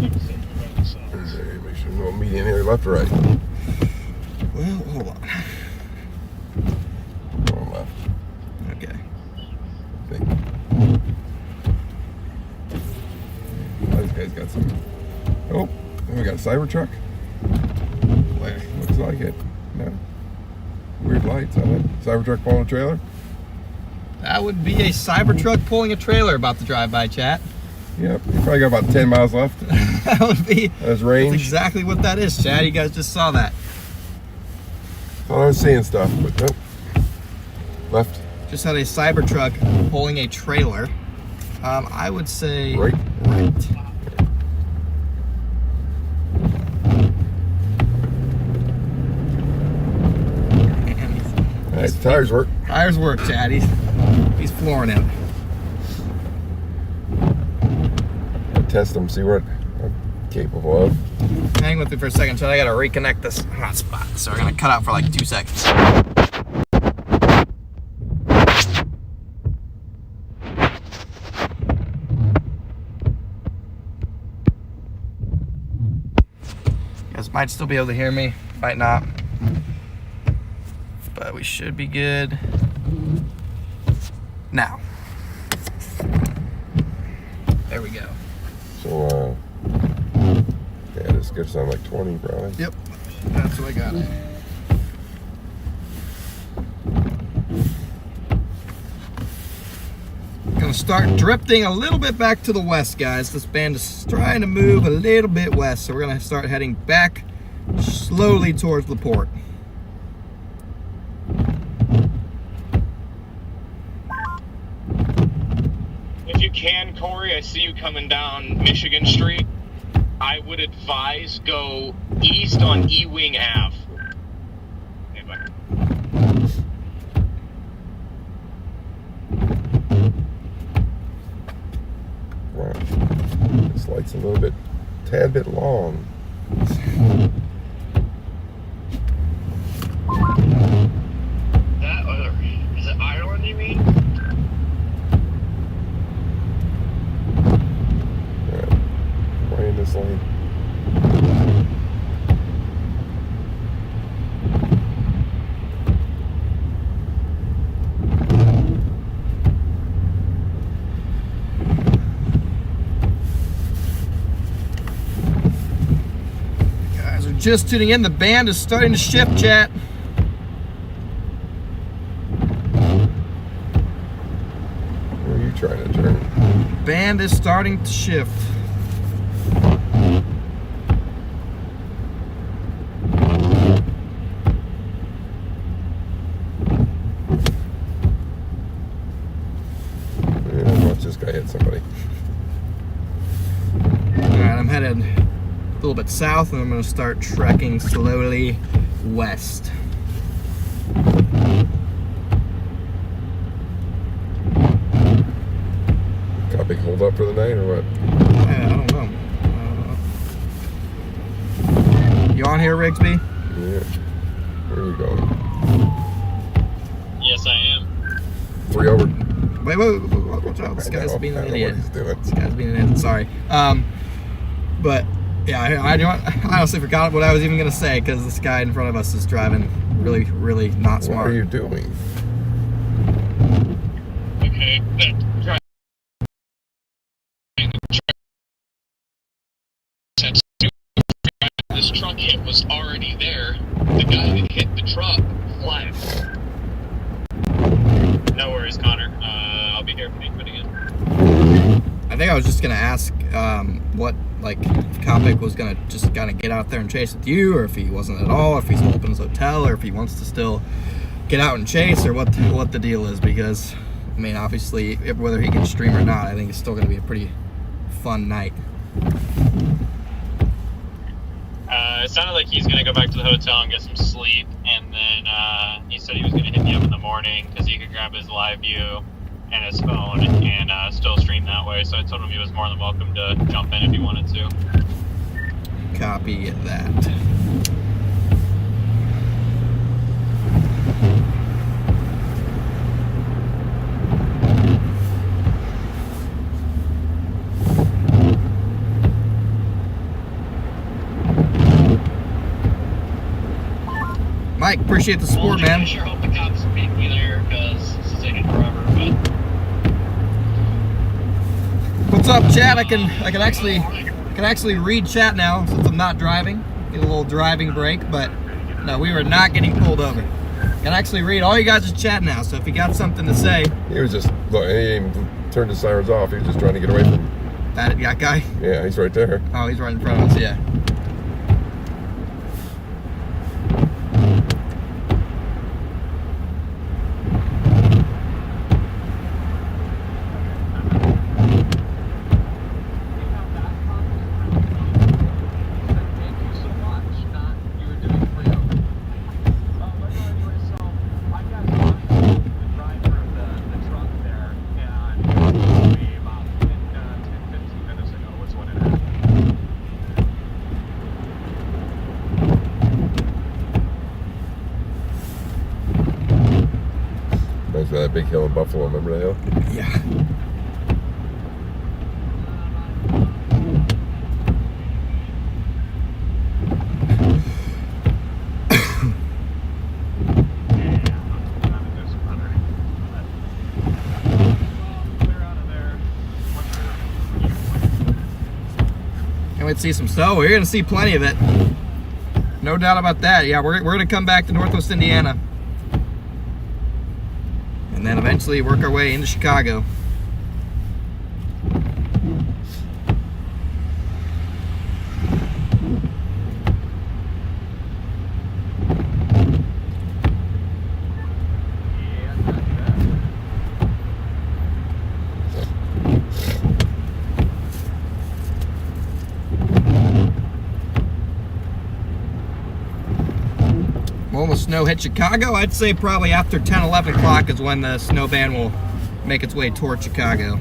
Make sure no median here, left or right. Well, hold on. Going left. Okay. I think. Oh, this guy's got some. Oh, we got a Cybertruck. Where? Looks like it. No. Weird lights on it. Cybertruck pulling a trailer. That would be a Cybertruck pulling a trailer about to drive by, chat. Yep. You probably got about 10 miles left. That would be. That's range. That's exactly what that is, chat. You guys just saw that. Thought I was seeing stuff, but nope. Left. Just had a Cybertruck pulling a trailer. I would say Right. Right. All right, the tires work. Tires work, Chad. He's flooring it. I'll test them, see what I'm capable of. Hang with me for a second, Chad. I gotta reconnect this hotspot. So we're gonna cut out for like 2 seconds. You guys might still be able to hear me, might not. But we should be good now. There we go. So, yeah, this gives sound like 20 probably. Yep, that's what I got. Gonna start drifting a little bit back to the west, guys. This band is trying to move a little bit west, so we're gonna start heading back slowly towards LaPorte. If you can, Corey, I see you coming down Michigan Street. I would advise go east on E-Wing Ave. Okay, bye. Wow. This light's a little bit, tad bit long. That other, is it Ireland you mean? Right in this lane. Guys are just tuning in. The band is starting to shift, chat. Where are you trying to turn? Band is starting to shift. Yeah, watch this guy hit somebody. Alright, I'm headed a little bit south and I'm going to start trekking slowly west. Got a big hold up for the night or what? I don't know. You on here, Rigsby? Yeah. Where are you going? Yes, I am. 3 over. Wait, watch out. This guy's being an idiot. What he's doing. This guy's being an idiot. Sorry. But yeah, I honestly forgot what I was even going to say because this guy in front of us is driving really, really not smart. What are you doing? Okay, drive. This truck hit was already there. The guy that hit the truck fled. No worries, Connor. I'll be here if you need me again. I think I was just going to ask what, like, if Kopic was going to just kind of get out there and chase with you, or if he wasn't at all, or if he's home in his hotel, or if he wants to still get out and chase, or what the deal is, because, I mean, obviously, whether he can stream or not, I think it's still going to be a pretty fun night. It sounded like he's going to go back to the hotel and get some sleep, and then he said he was going to hit me up in the morning because he could grab his live view and his phone and still stream that way. So I told him he was more than welcome to jump in if he wanted to. Copy that. Mike, appreciate the support, man. I sure hope the cops meet me there because this is taking forever. But What's up, chat? I can actually read chat now since I'm not driving. Get a little driving break, but no, we were not getting pulled over. Can actually read all you guys' chat now. So if you got something to say, He was just, look, he even turned his sirens off. He was just trying to get away from. that guy. Yeah, he's right there. Oh, he's right in front of us. Yeah. There's that big hill in Buffalo. Remember that hill? Yeah. Can't wait to see some snow. We're going to see plenty of it. No doubt about that. Yeah, we're going to come back to Northwest Indiana. And then eventually work our way into Chicago. When will snow hit Chicago? I'd say probably after 10, 11 o'clock is when the snow ban will make its way toward Chicago.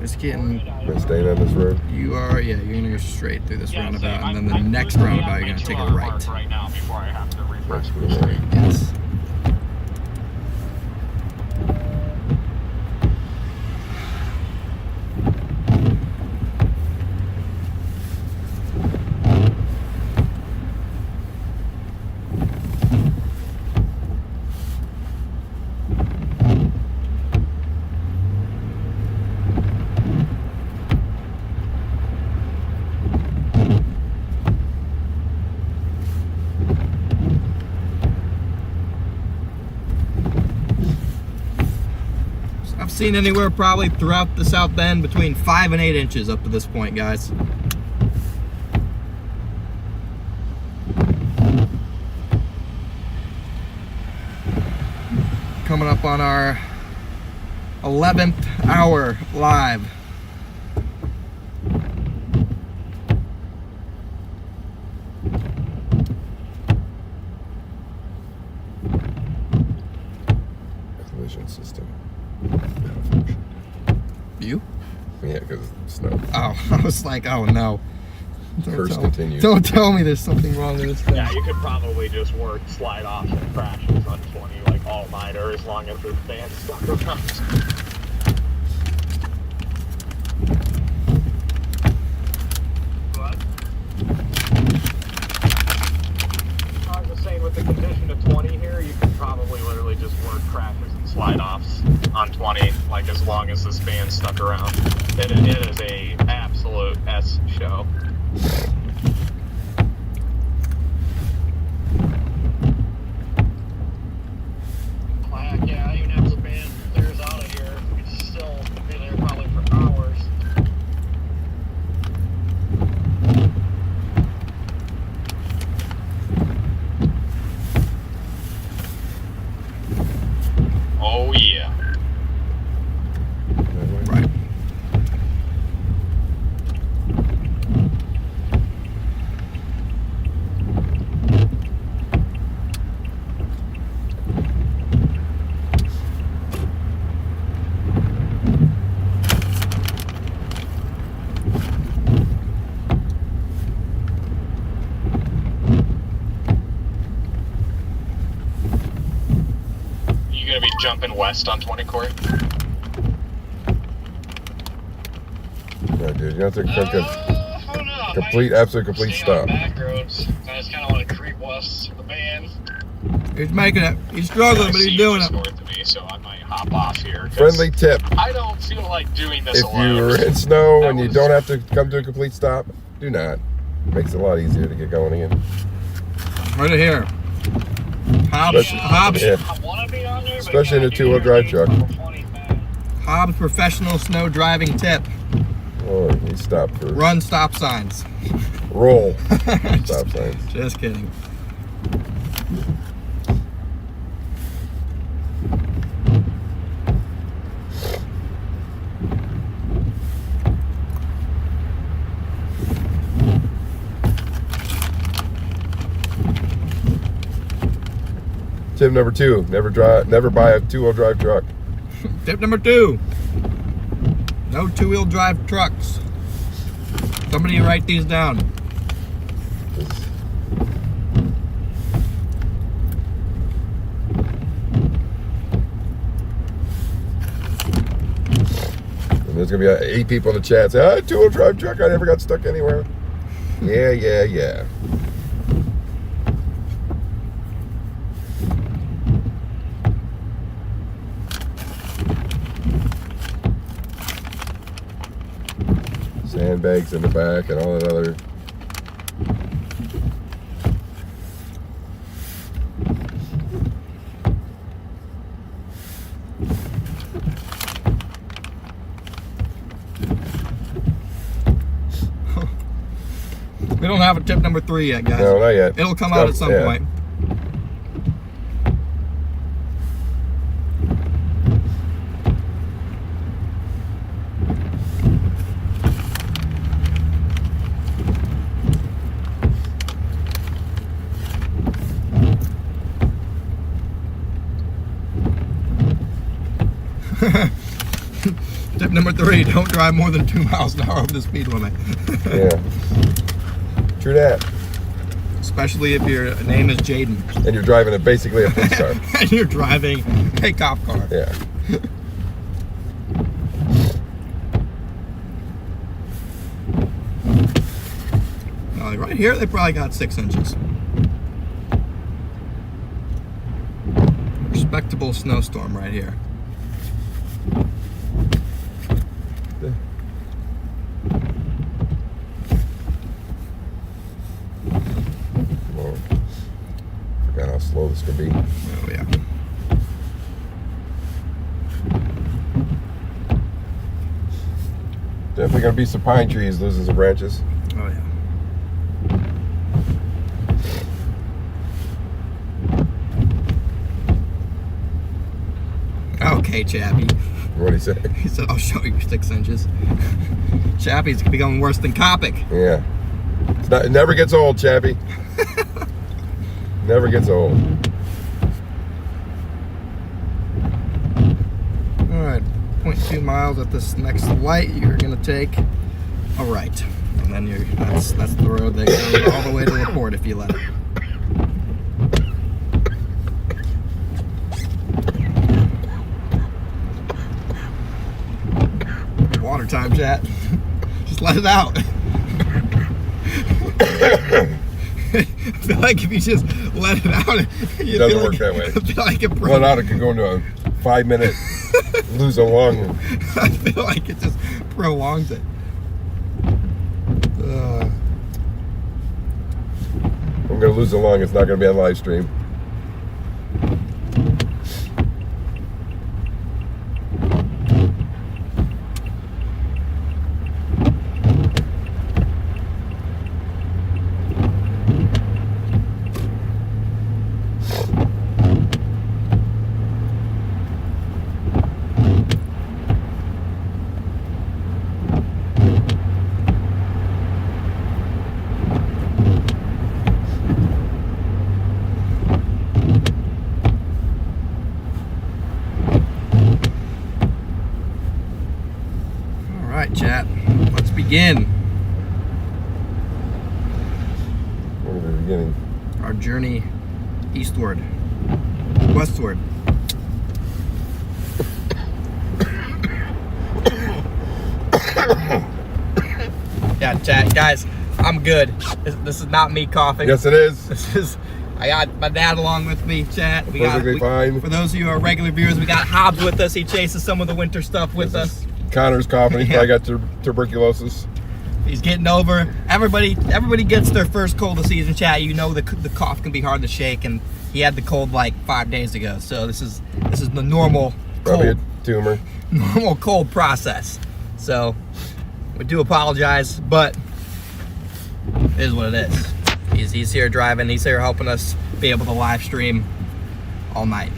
It's getting... Been staying on this road. You are, yeah, you're gonna go straight through this roundabout, and then the next roundabout you're gonna take a right. Right now before I have to refresh That's the pretty street. Yes. I've seen anywhere probably throughout the South Bend between 5 and 8 inches up to this point, guys. Coming up on our 11th hour live. Collision system. You? Yeah, because snow. Oh, I was like, oh no. Curse continues. Don't tell me there's something wrong with this thing. Yeah, you could probably just work slide offs and crashes on 20 like all nighter as long as the band's stuck around. What? I was just saying with the condition of 20 here, you could probably literally just work crashes and slide offs on 20 like as long as this band's stuck around. It is a absolute S show. heck yeah, even after the band clears out of here, we could still be there probably for hours. gonna be jumping west on 20 Corey? No, dude, you have to I don't know. absolute complete Stay stop. on back roads. I just kind of want to creep west with the van. He's making it. He's struggling, but he's doing it. North of me, so I might hop off here. 'cause Friendly tip: I don't feel like doing this if alone. you're in snow That and you was- don't have to come to a complete stop, do not. Makes it a lot easier to get going again. Right here. Hobbs, Yeah. I want to be on there, but Especially in a gotta do two-wheel drive everything truck. for 20 minutes. Hobbs professional snow driving tip. Oh, you stop for Run stop signs. roll stop signs. Just kidding. Tip number 2: never buy a two-wheel drive truck. Tip number 2. No two-wheel drive trucks. Somebody write these down. And there's gonna be 8 people in the chat say, two-wheel drive truck, I never got stuck anywhere. Yeah. Sandbags in the back and all that other. We don't have a tip number 3 yet, guys. No, not yet. It'll come It's out at some yeah. point. Tip number 3, don't drive more than 2 miles an hour over the speed limit. Yeah. True that. Especially if your name is Jaden And you're driving basically a police car. and you're driving a cop car. Yeah. Right here, they probably got 6 inches. Respectable snowstorm right here. Well, forgot how slow this could be. Oh yeah. Definitely gonna be some pine trees losing some branches. Oh yeah. Okay, Chappie. What'd he say? He said, I'll show you 6 inches. Chappie's becoming worse than Copic. Yeah. It never gets old, Chappie. Never gets old. All right, 0.2 miles at this next light. You're gonna take a right, and then that's the road that goes all the way to the port if you let it. Water time, chat. Just let it out. I feel like if you just let it out, It doesn't work that way. I feel like it Let out, it can go into a 5-minute lose a lung. I feel like it just prolongs it. I'm gonna lose a lung. It's not gonna be on live stream. All right, chat. Let's begin We're at the beginning. our journey eastward, westward. Yeah, chat, guys, I'm good. This is not me coughing. Yes, it is. This is. I got my dad along with me, chat. Perfectly fine. For those of you who are regular viewers, we got Hobbs with us. He chases some of the winter stuff with us. Connor's coughing. He probably got tuberculosis. He's getting over. Everybody gets their first cold of the season, chat. You know the cough can be hard to shake, and he had the cold like 5 days ago. So this is the normal Probably cold, a tumor. normal cold process. So we do apologize, but it is what it is. He's here driving. He's here helping us be able to live stream all night.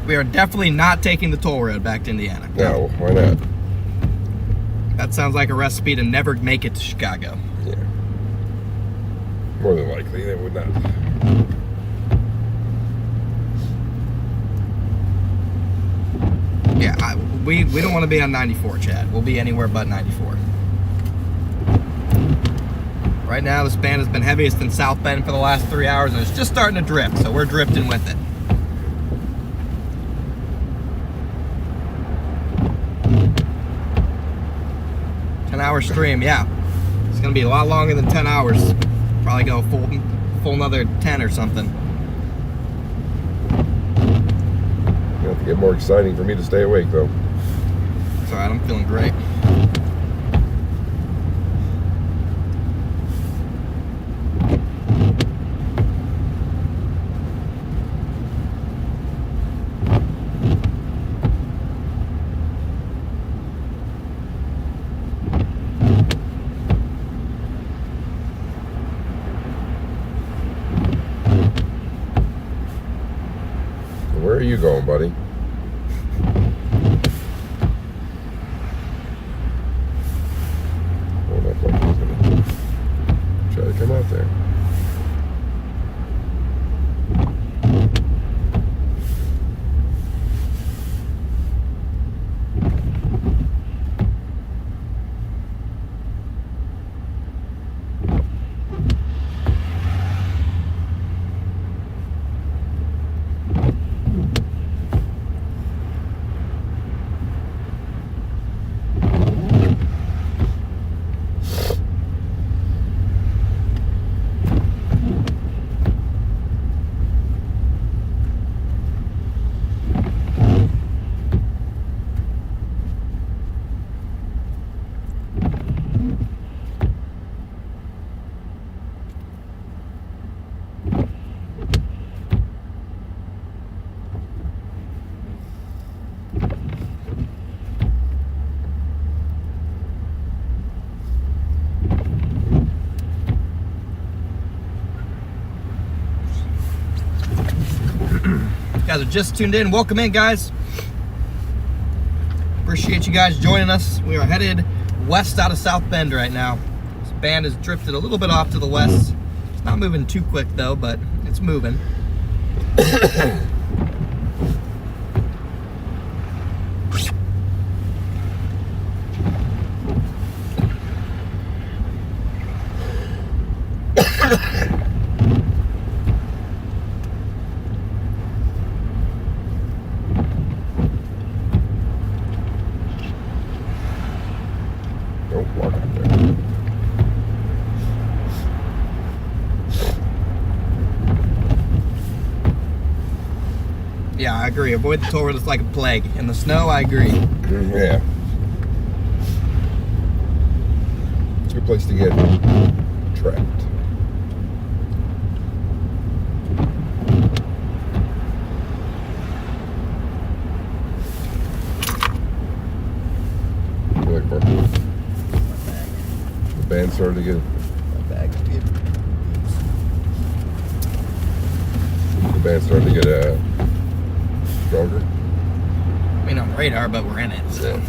We are definitely not taking the toll road back to Indiana. No, why not? That sounds like a recipe to never make it to Chicago. Yeah. More than likely, they would not. Yeah, we don't want to be on 94, Chad. We'll be anywhere but 94. Right now, this band has been heaviest in South Bend for the last 3 hours, and it's just starting to drift, so we're drifting with it. Hour stream, yeah. It's gonna be a lot longer than 10 hours. Probably go full another 10 or something. You have to get more exciting for me to stay awake, though. It's alright, I'm feeling great. Where are you going, buddy? Hold up like he's gonna try to come out there. Guys are just tuned in. Welcome in, guys. Appreciate you guys joining us. We are headed west out of South Bend right now. This band has drifted a little bit off to the west. It's not moving too quick though, but it's moving. Don't walk up there. Yeah, I agree. Avoid the toll road. It's like a plague. In the snow, I agree. Yeah. It's a good place to get trapped. Like for the band started to get stronger. I mean, on radar, but we're in it, so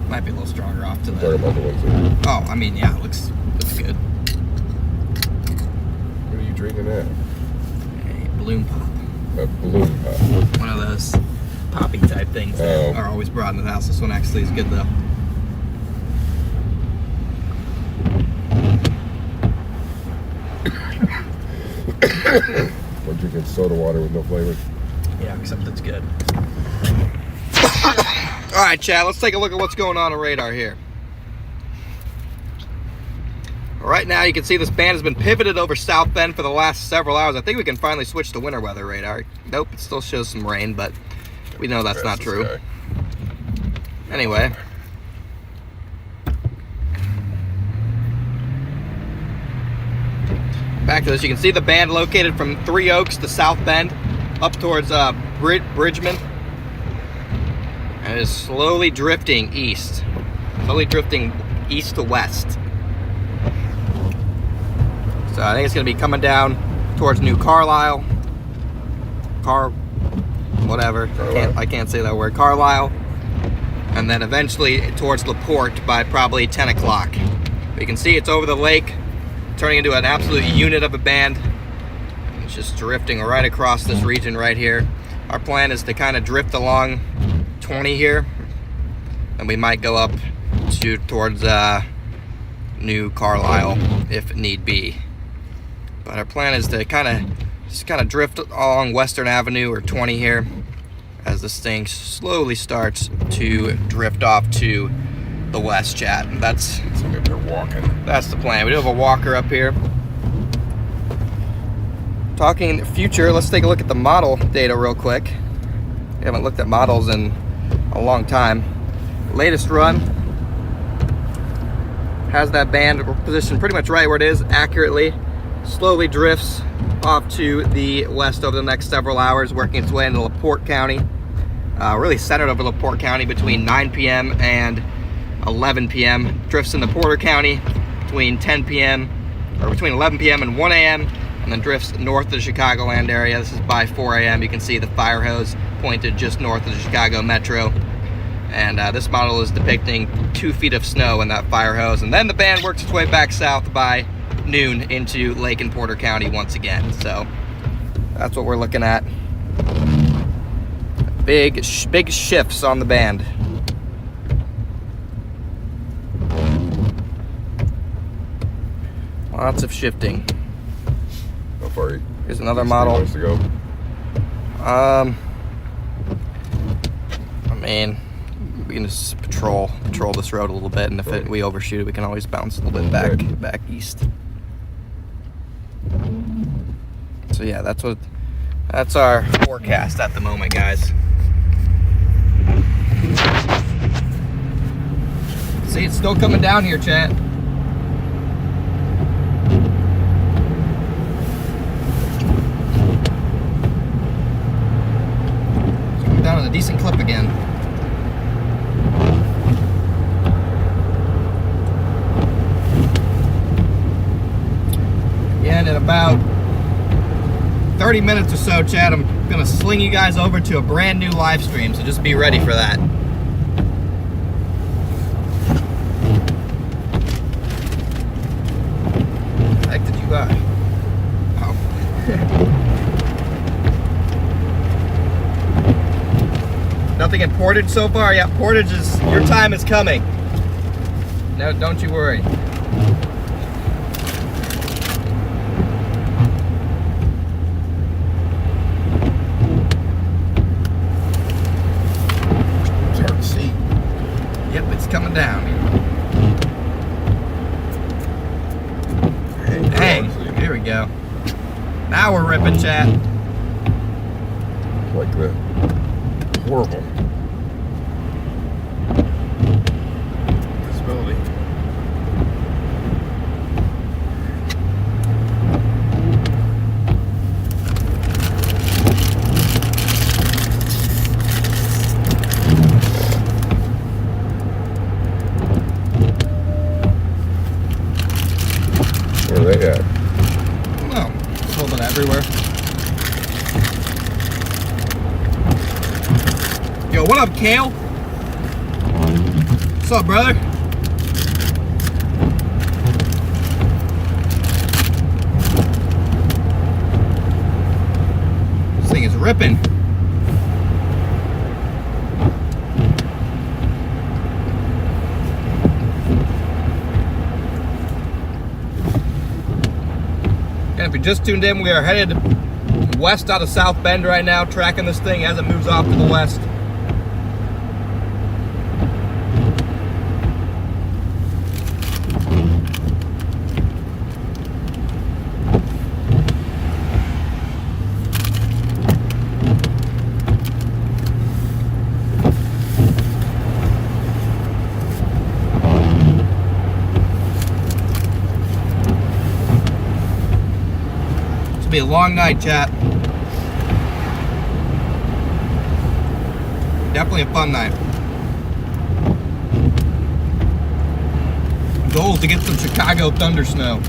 might be a little stronger off to I'm talking the. about the ones that. Oh, I mean, yeah, it looks good. What are you drinking at? A balloon pop. A balloon pop. One of those poppy type things that are always brought into the house. This one actually is good though. We're drinking soda water with no flavor. Yeah, except it's good. All right, Chad, let's take a look at what's going on radar here. Right now, you can see this band has been pivoted over South Bend for the last several hours. I think we can finally switch to winter weather radar. Nope, it still shows some rain, but we know that's not true. Anyway. Back to this, you can see the band located from Three Oaks to South Bend, up towards Bridgman. And it is slowly drifting east. Slowly drifting east to west. So I think it's going to be coming down towards New Carlisle. Whatever. I can't say that word. Carlisle. And then eventually towards LaPorte by probably 10 o'clock. But you can see it's over the lake, turning into an absolute unit of a band. It's just drifting right across this region right here. Our plan is to kind of drift along 20 here. And we might go up towards New Carlisle if need be. But our plan is to kind of drift along Western Avenue or 20 here as this thing slowly starts to drift off to the west, chat. That's they're walking. That's the plan. We do have a walker up here. Talking future, let's take a look at the model data real quick. We haven't looked at models in a long time. Latest run has that band positioned pretty much right where it is, accurately. Slowly drifts off to the west over the next several hours, working its way into LaPorte County. Really centered over LaPorte County between 9 p.m. and 11 p.m. Drifts into Porter County between 10 p.m. or between 11 p.m. and 1 a.m. and then drifts north of the Chicagoland area. This is by 4 a.m. You can see the fire hose pointed just north of the Chicago Metro. And this model is depicting 2 feet of snow in that fire hose. And then the band works its way back south by noon into Lake and Porter County once again. So that's what we're looking at. Big shifts on the band. Lots of shifting. How far? Here's another model. To go? I mean, we can just patrol this road a little bit, and if we overshoot it, we can always bounce a little bit back east. So yeah, that's our forecast at the moment, guys. See, it's still coming down here, chat. It's coming down at a decent clip again. Again, in about 30 minutes or so, chat, I'm gonna sling you guys over to a brand new live stream, so just be ready for that. What the heck did you buy? Oh. Nothing in Portage so far? Yeah, Portage is, your time is coming. No, don't you worry. Coming down. Dang, here we go. Now we're ripping, chat. Like the horrible visibility. Where are they at? Well, a little bit everywhere. Yo, what up, Kale? What's up, brother? This thing is ripping. And if you just tuned in, we are headed west out of South Bend right now, tracking this thing as it moves off to the west. Be a long night, chat. Definitely a fun night. Goal is to get some Chicago thunder snow.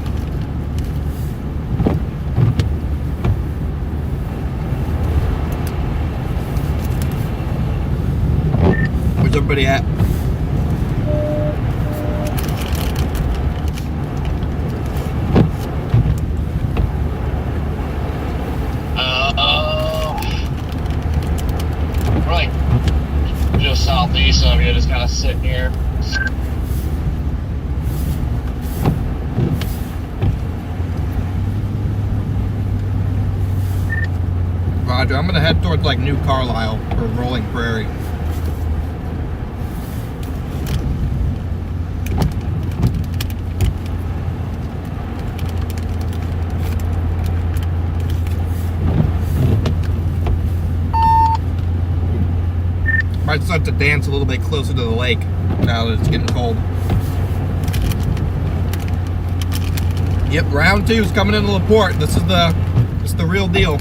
Where's everybody at? Southeast of you, just kind of sitting here. Roger, I'm gonna head towards like New Carlisle or Rolling Prairie. Might start to dance a little bit closer to the lake now that it's getting cold. Yep, round 2 is coming into LaPorte. This is the real deal.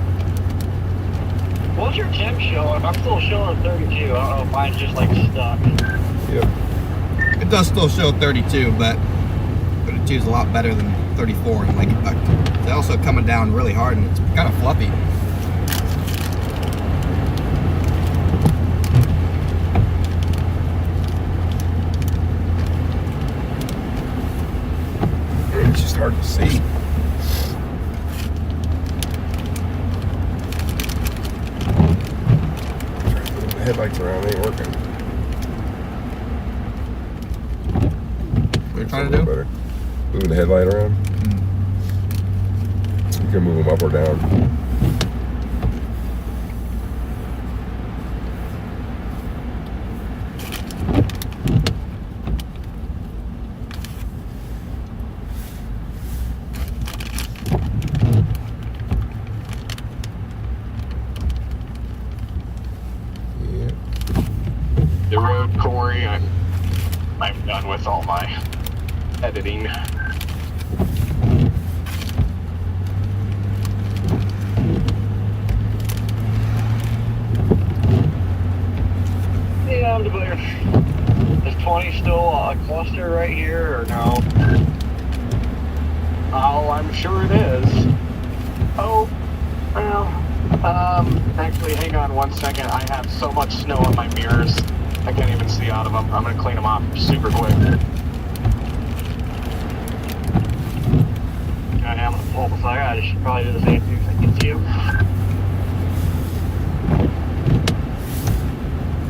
What's your temp showing? I'm still showing 32. I don't know if mine's just like stuck. Yep. It does still show 32, but 32 is a lot better than 34 in Lake Effect. It's also coming down really hard and it's kind of fluffy. It's just hard to see. The headlights around ain't working. What are you trying to do? Better. Moving the headlight around. You can move them up or down. The road, Corey. I'm done with all my editing. Yeah, I'm debating. Is 20 still a cluster right here or no? Oh, I'm sure it is. Oh, well, actually, hang on one second. I have so much snow on my mirrors. I can't even see out of them. I'm gonna clean them off super quick. I'm gonna pull the fire. I should probably do the same thing as I get to you.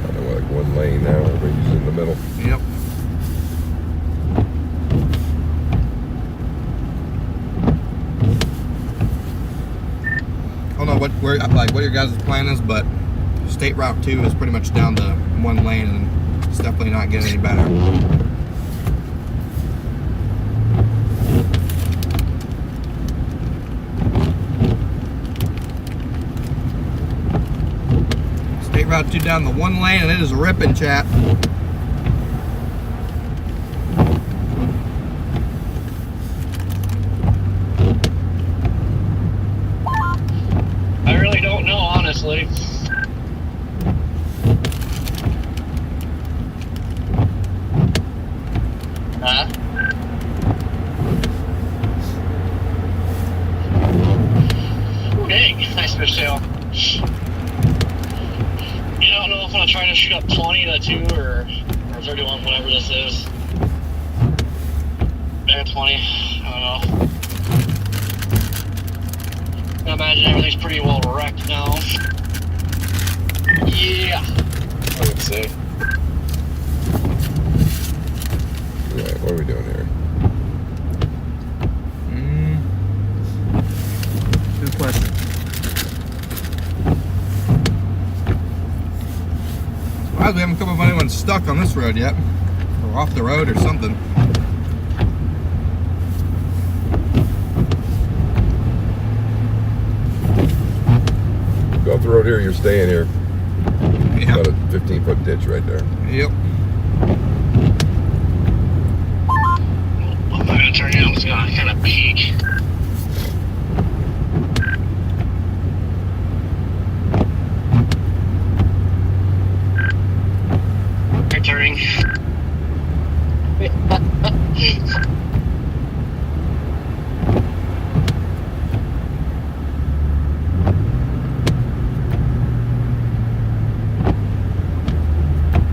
I know, like one lane now. Everybody's in the middle. Yep. I don't know what your guys' plan is, but State Route 2 is pretty much down to one lane, and it's definitely not getting any better. State Route 2 down the one lane, and it is ripping, chat. I really don't know, honestly. Huh? Dang, nice fish tail. You don't know if I'm trying to shoot up 20 to 2 or 31, whatever this is. There, 20. I don't know. I imagine everything's pretty well wrecked now. Yeah. I would say. Right, what are we doing here? Good question. surprised we haven't come up with anyone stuck on this road yet. Or off the road or something. Go off the road here, you're staying here. Yeah. About a 15-foot ditch right there. Yep. I'm gonna turn it. I'm just gonna kind of peek. They're turning.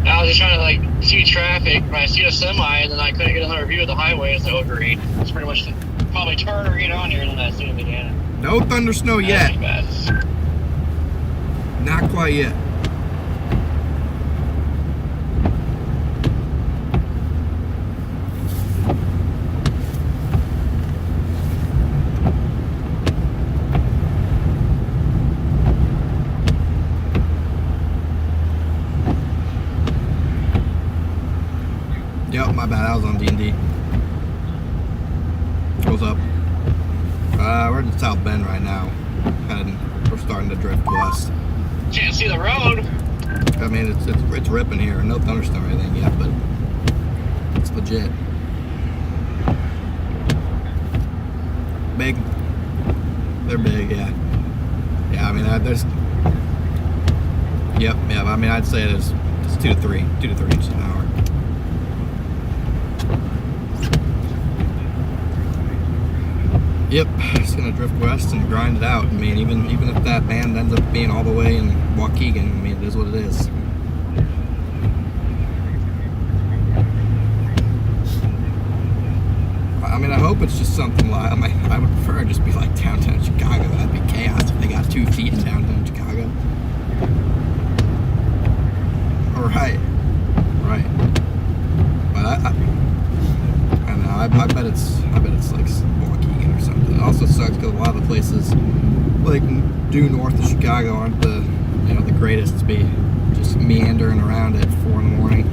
I was just trying to like see traffic when I see a semi, and then I couldn't get another view of the highway. It's like, oh great, it's pretty much probably turn or get on here, and then I see it again. No thunder snow yet. Not quite yet. Yep, my bad. I was on D&D. Goes up. We're in South Bend right now. We're starting to drift west. Can't see the road. I mean, it's ripping here. No thunderstorm or anything yet, but it's legit. Big. They're big, yeah. Yeah, I mean, there's. Yep, yeah. I mean, I'd say it's 2 to 3 inches an hour. Yep, it's gonna drift west and grind it out. I mean, even if that band ends up being all the way in Waukegan, I mean, it is what it is. I mean, I hope it's just something like, I would prefer it just be like downtown Chicago. That'd be chaos if they got 2 feet in downtown Chicago. Right. But I bet it's like Waukegan or something. It also sucks because a lot of the places like due north of Chicago aren't the greatest to be just meandering around at 4 in the morning.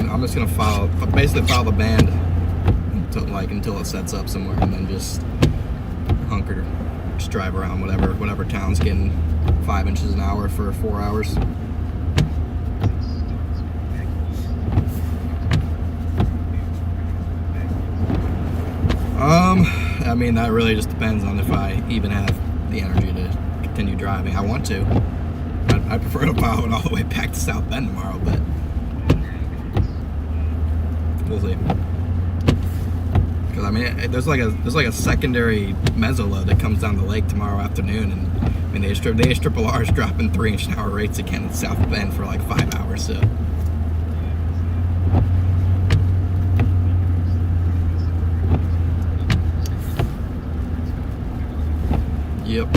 I'm just gonna basically follow the band until it sets up somewhere, and then just drive around whatever town's getting 5 inches an hour for 4 hours. I mean, that really just depends on if I even have the energy to continue driving. I want to. I prefer to follow it all the way back to South Bend tomorrow, but we'll see. Because I mean, there's like a secondary meso-load that comes down the lake tomorrow afternoon, and I mean the ACRR's dropping 3-inch-an-hour rates again in South Bend for like 5 hours. So. Yep.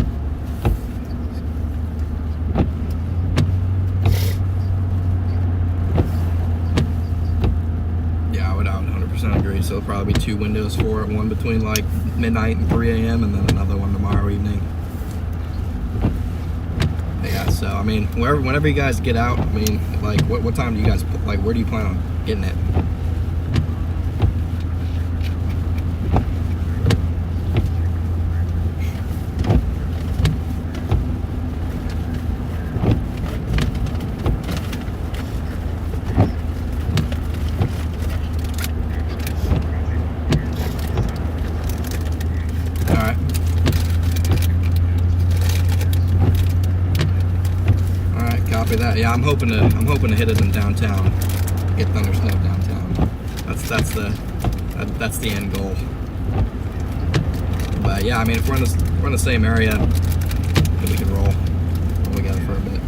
Yeah, I would 100% agree. So there'll probably be 2 windows for it. One between like midnight and 3 a.m. and then another one tomorrow evening. Yeah, so I mean, whenever you guys get out, I mean, like, what time do you guys, like, where do you plan on getting it? That. Yeah, I'm hoping to hit it in downtown, get thunder snow downtown. That's the end goal. But yeah, I mean, if we're in the same area, then we can roll together for a bit.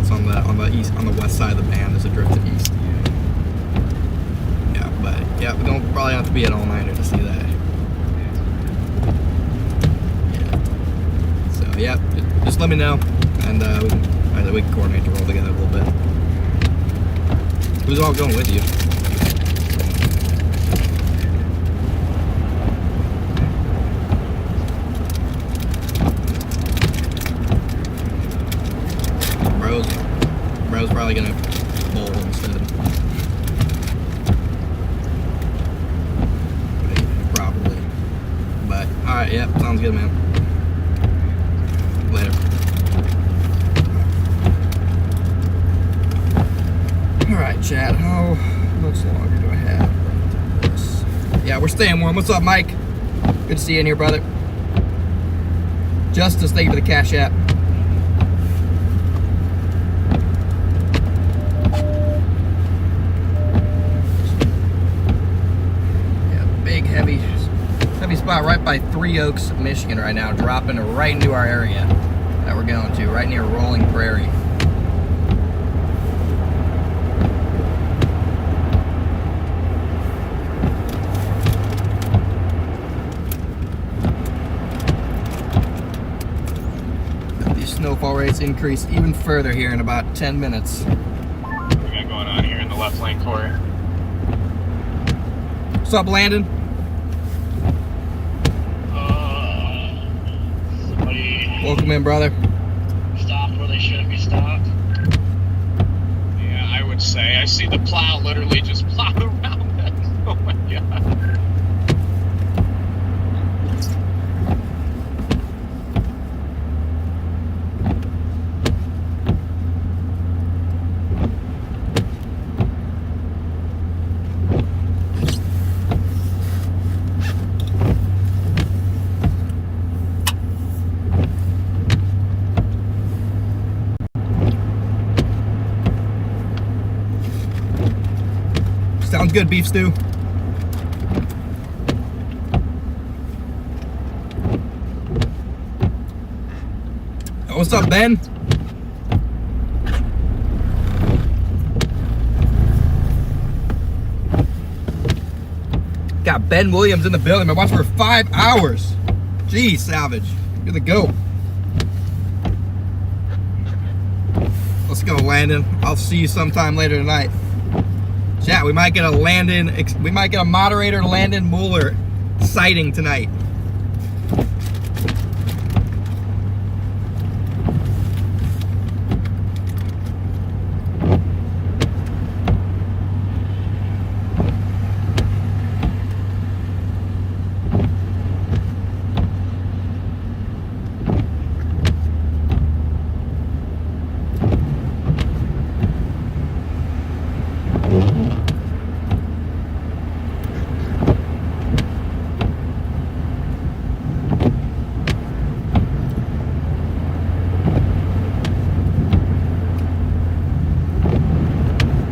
spots on the east, on the west side of the band as it drifted east. Yeah, but yeah, we don't probably have to be an all-nighter to see that. Yeah. So yeah, just let me know, and we can coordinate to roll together a little bit. Who's all going with you? Bro's probably gonna bowl instead. Probably. But alright, yep, sounds good, man. Later. Alright, chat, how much longer do I have for this? Yeah, we're staying warm. What's up, Mike? Good to see you in here, brother. Justice, thank you for the Cash App. Heavy spot right by Three Oaks, Michigan right now, dropping right into our area that we're going to, right near Rolling Prairie. These snowfall rates increase even further here in about 10 minutes. What we got going on here in the left lane, Corey? What's up, Landon? Welcome in, brother. Stopped where they shouldn't be stopped. Yeah, I would say. I see the plow literally just plowed around that. Oh my god. Sounds good, beef stew. Oh, what's up, Ben? Got Ben Williams in the building. I watched for 5 hours. Jeez, Savage. You're the GOAT. Let's go, Landon. I'll see you sometime later tonight. Chat, we might get a moderator Landon Mueller sighting tonight.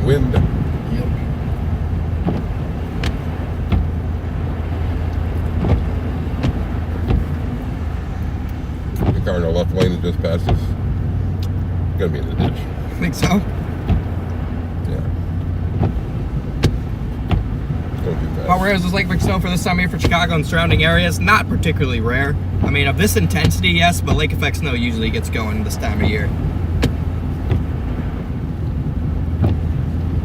Wind. Yep. The car in the left lane that just passed us. Gotta be in the ditch. Think so? Yeah. Don't do that. How rare is this lake snow for this time of year for Chicago and surrounding areas? Not particularly rare. I mean, of this intensity, yes, but lake effect snow usually gets going this time of year.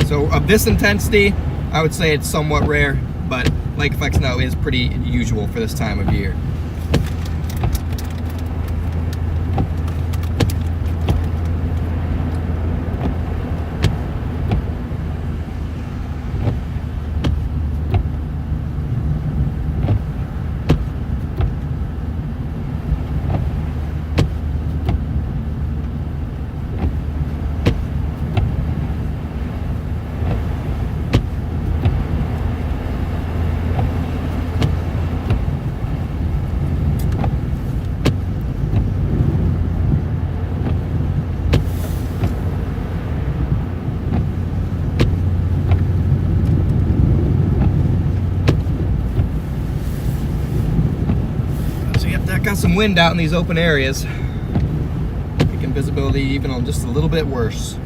So of this intensity, I would say it's somewhat rare, but lake effect snow is pretty usual for this time of year. Got some wind out in these open areas. We can visibility even just a little bit worse.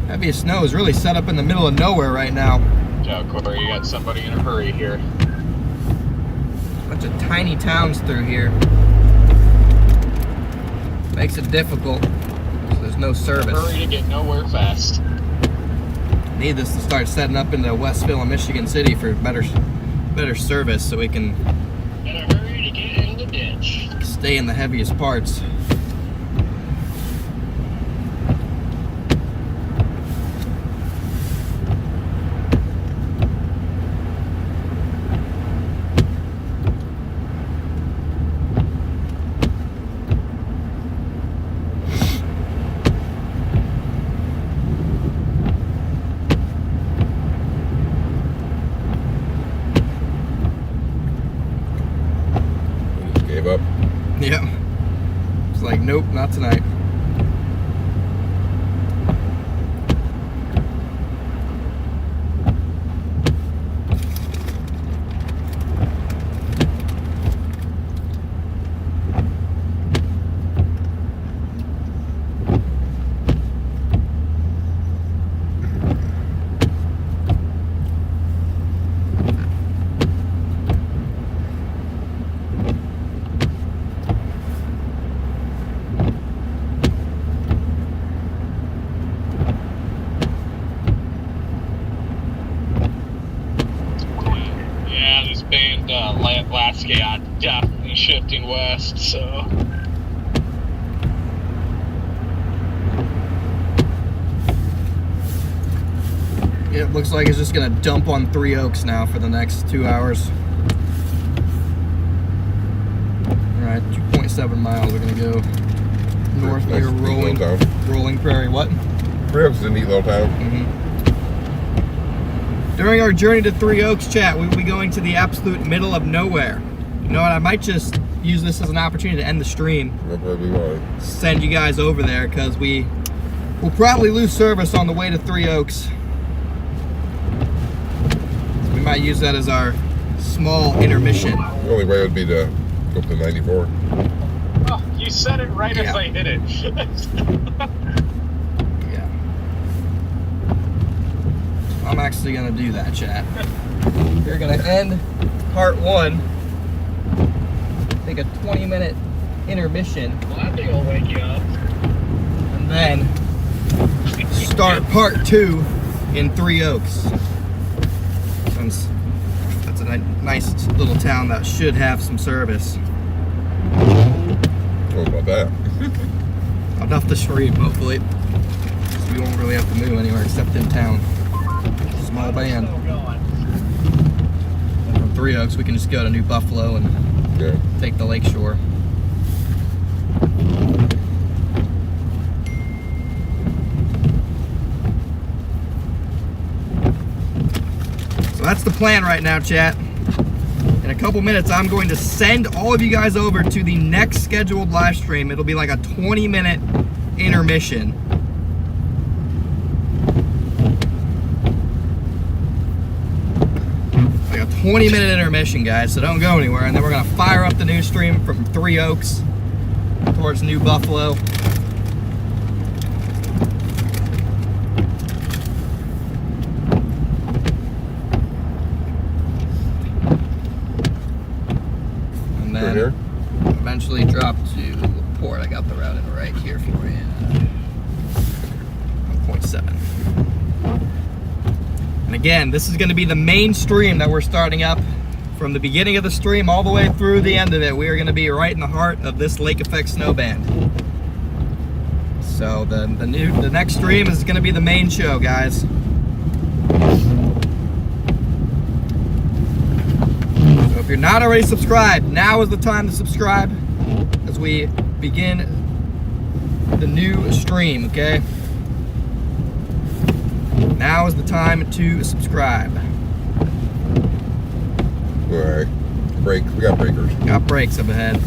Heaviest snow is really set up in the middle of nowhere right now. Yeah, Corey, you got somebody in a hurry here. Bunch of tiny towns through here. Makes it difficult. So there's no service. Hurry to get nowhere fast. Need this to start setting up into Westville and Michigan City for better service, so we can In a hurry to get in the ditch. stay in the heaviest parts. Gave up. Yeah. It's like, nope, not tonight. Yeah, this band Lasky on definitely shifting west, so. It looks like it's just gonna dump on Three Oaks now for the next 2 hours. Alright, 2.7 miles. We're gonna go north Nice near neat little town. Rolling Prairie. What? Three Oaks is a neat little town. During our journey to Three Oaks, chat, we will be going to the absolute middle of nowhere. You know what? I might just use this as an opportunity to end the stream. That's probably why. Send you guys over there because we will probably lose service on the way to Three Oaks. We might use that as our small intermission. The only way would be to go up to 94. Oh, you said it right as Yeah. I hit it. Yeah. I'm actually gonna do that, chat. We're gonna end part 1. Take a 20-minute intermission. Well, that thing will wake you up. And then start part 2 in Three Oaks. Since that's a nice little town that should have some service. What about that? Enough to stream, hopefully. So we won't really have to move anywhere except in town. Small band. Still going. From Three Oaks, we can just go to New Buffalo and Yeah. take the lake shore. So that's the plan right now, chat. In a couple minutes, I'm going to send all of you guys over to the next scheduled live stream. It'll be like a 20-minute intermission. Like a 20-minute intermission, guys, so don't go anywhere. And then we're going to fire up the new stream from Three Oaks towards New Buffalo. And Right then here? eventually drop to LaPorte. I got the routing right here for you. 1.7. And again, this is going to be the main stream that we're starting up. From the beginning of the stream all the way through the end of it, we are going to be right in the heart of this lake effect snow band. So the next stream is going to be the main show, guys. So if you're not already subscribed, now is the time to subscribe as we begin the new stream, okay? Now is the time to subscribe. Alright. Break. We got breakers. Got brakes up ahead.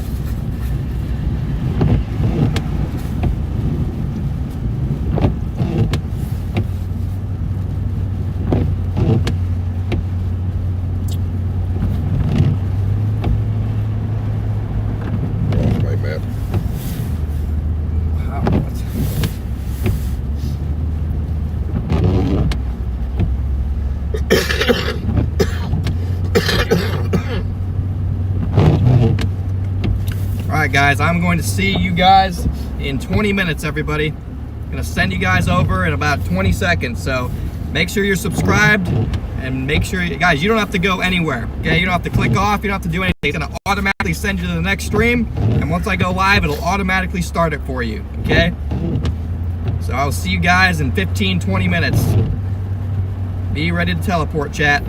guys, I'm going to see you guys in 20 minutes, everybody. I'm going to send you guys over in about 20 seconds. So make sure you're subscribed, and make sure, guys, you don't have to go anywhere. Okay, you don't have to click off. You don't have to do anything. It's going to automatically send you to the next stream. And once I go live, it'll automatically start it for you. Okay? So I'll see you guys in 15, 20 minutes. Be ready to teleport, chat.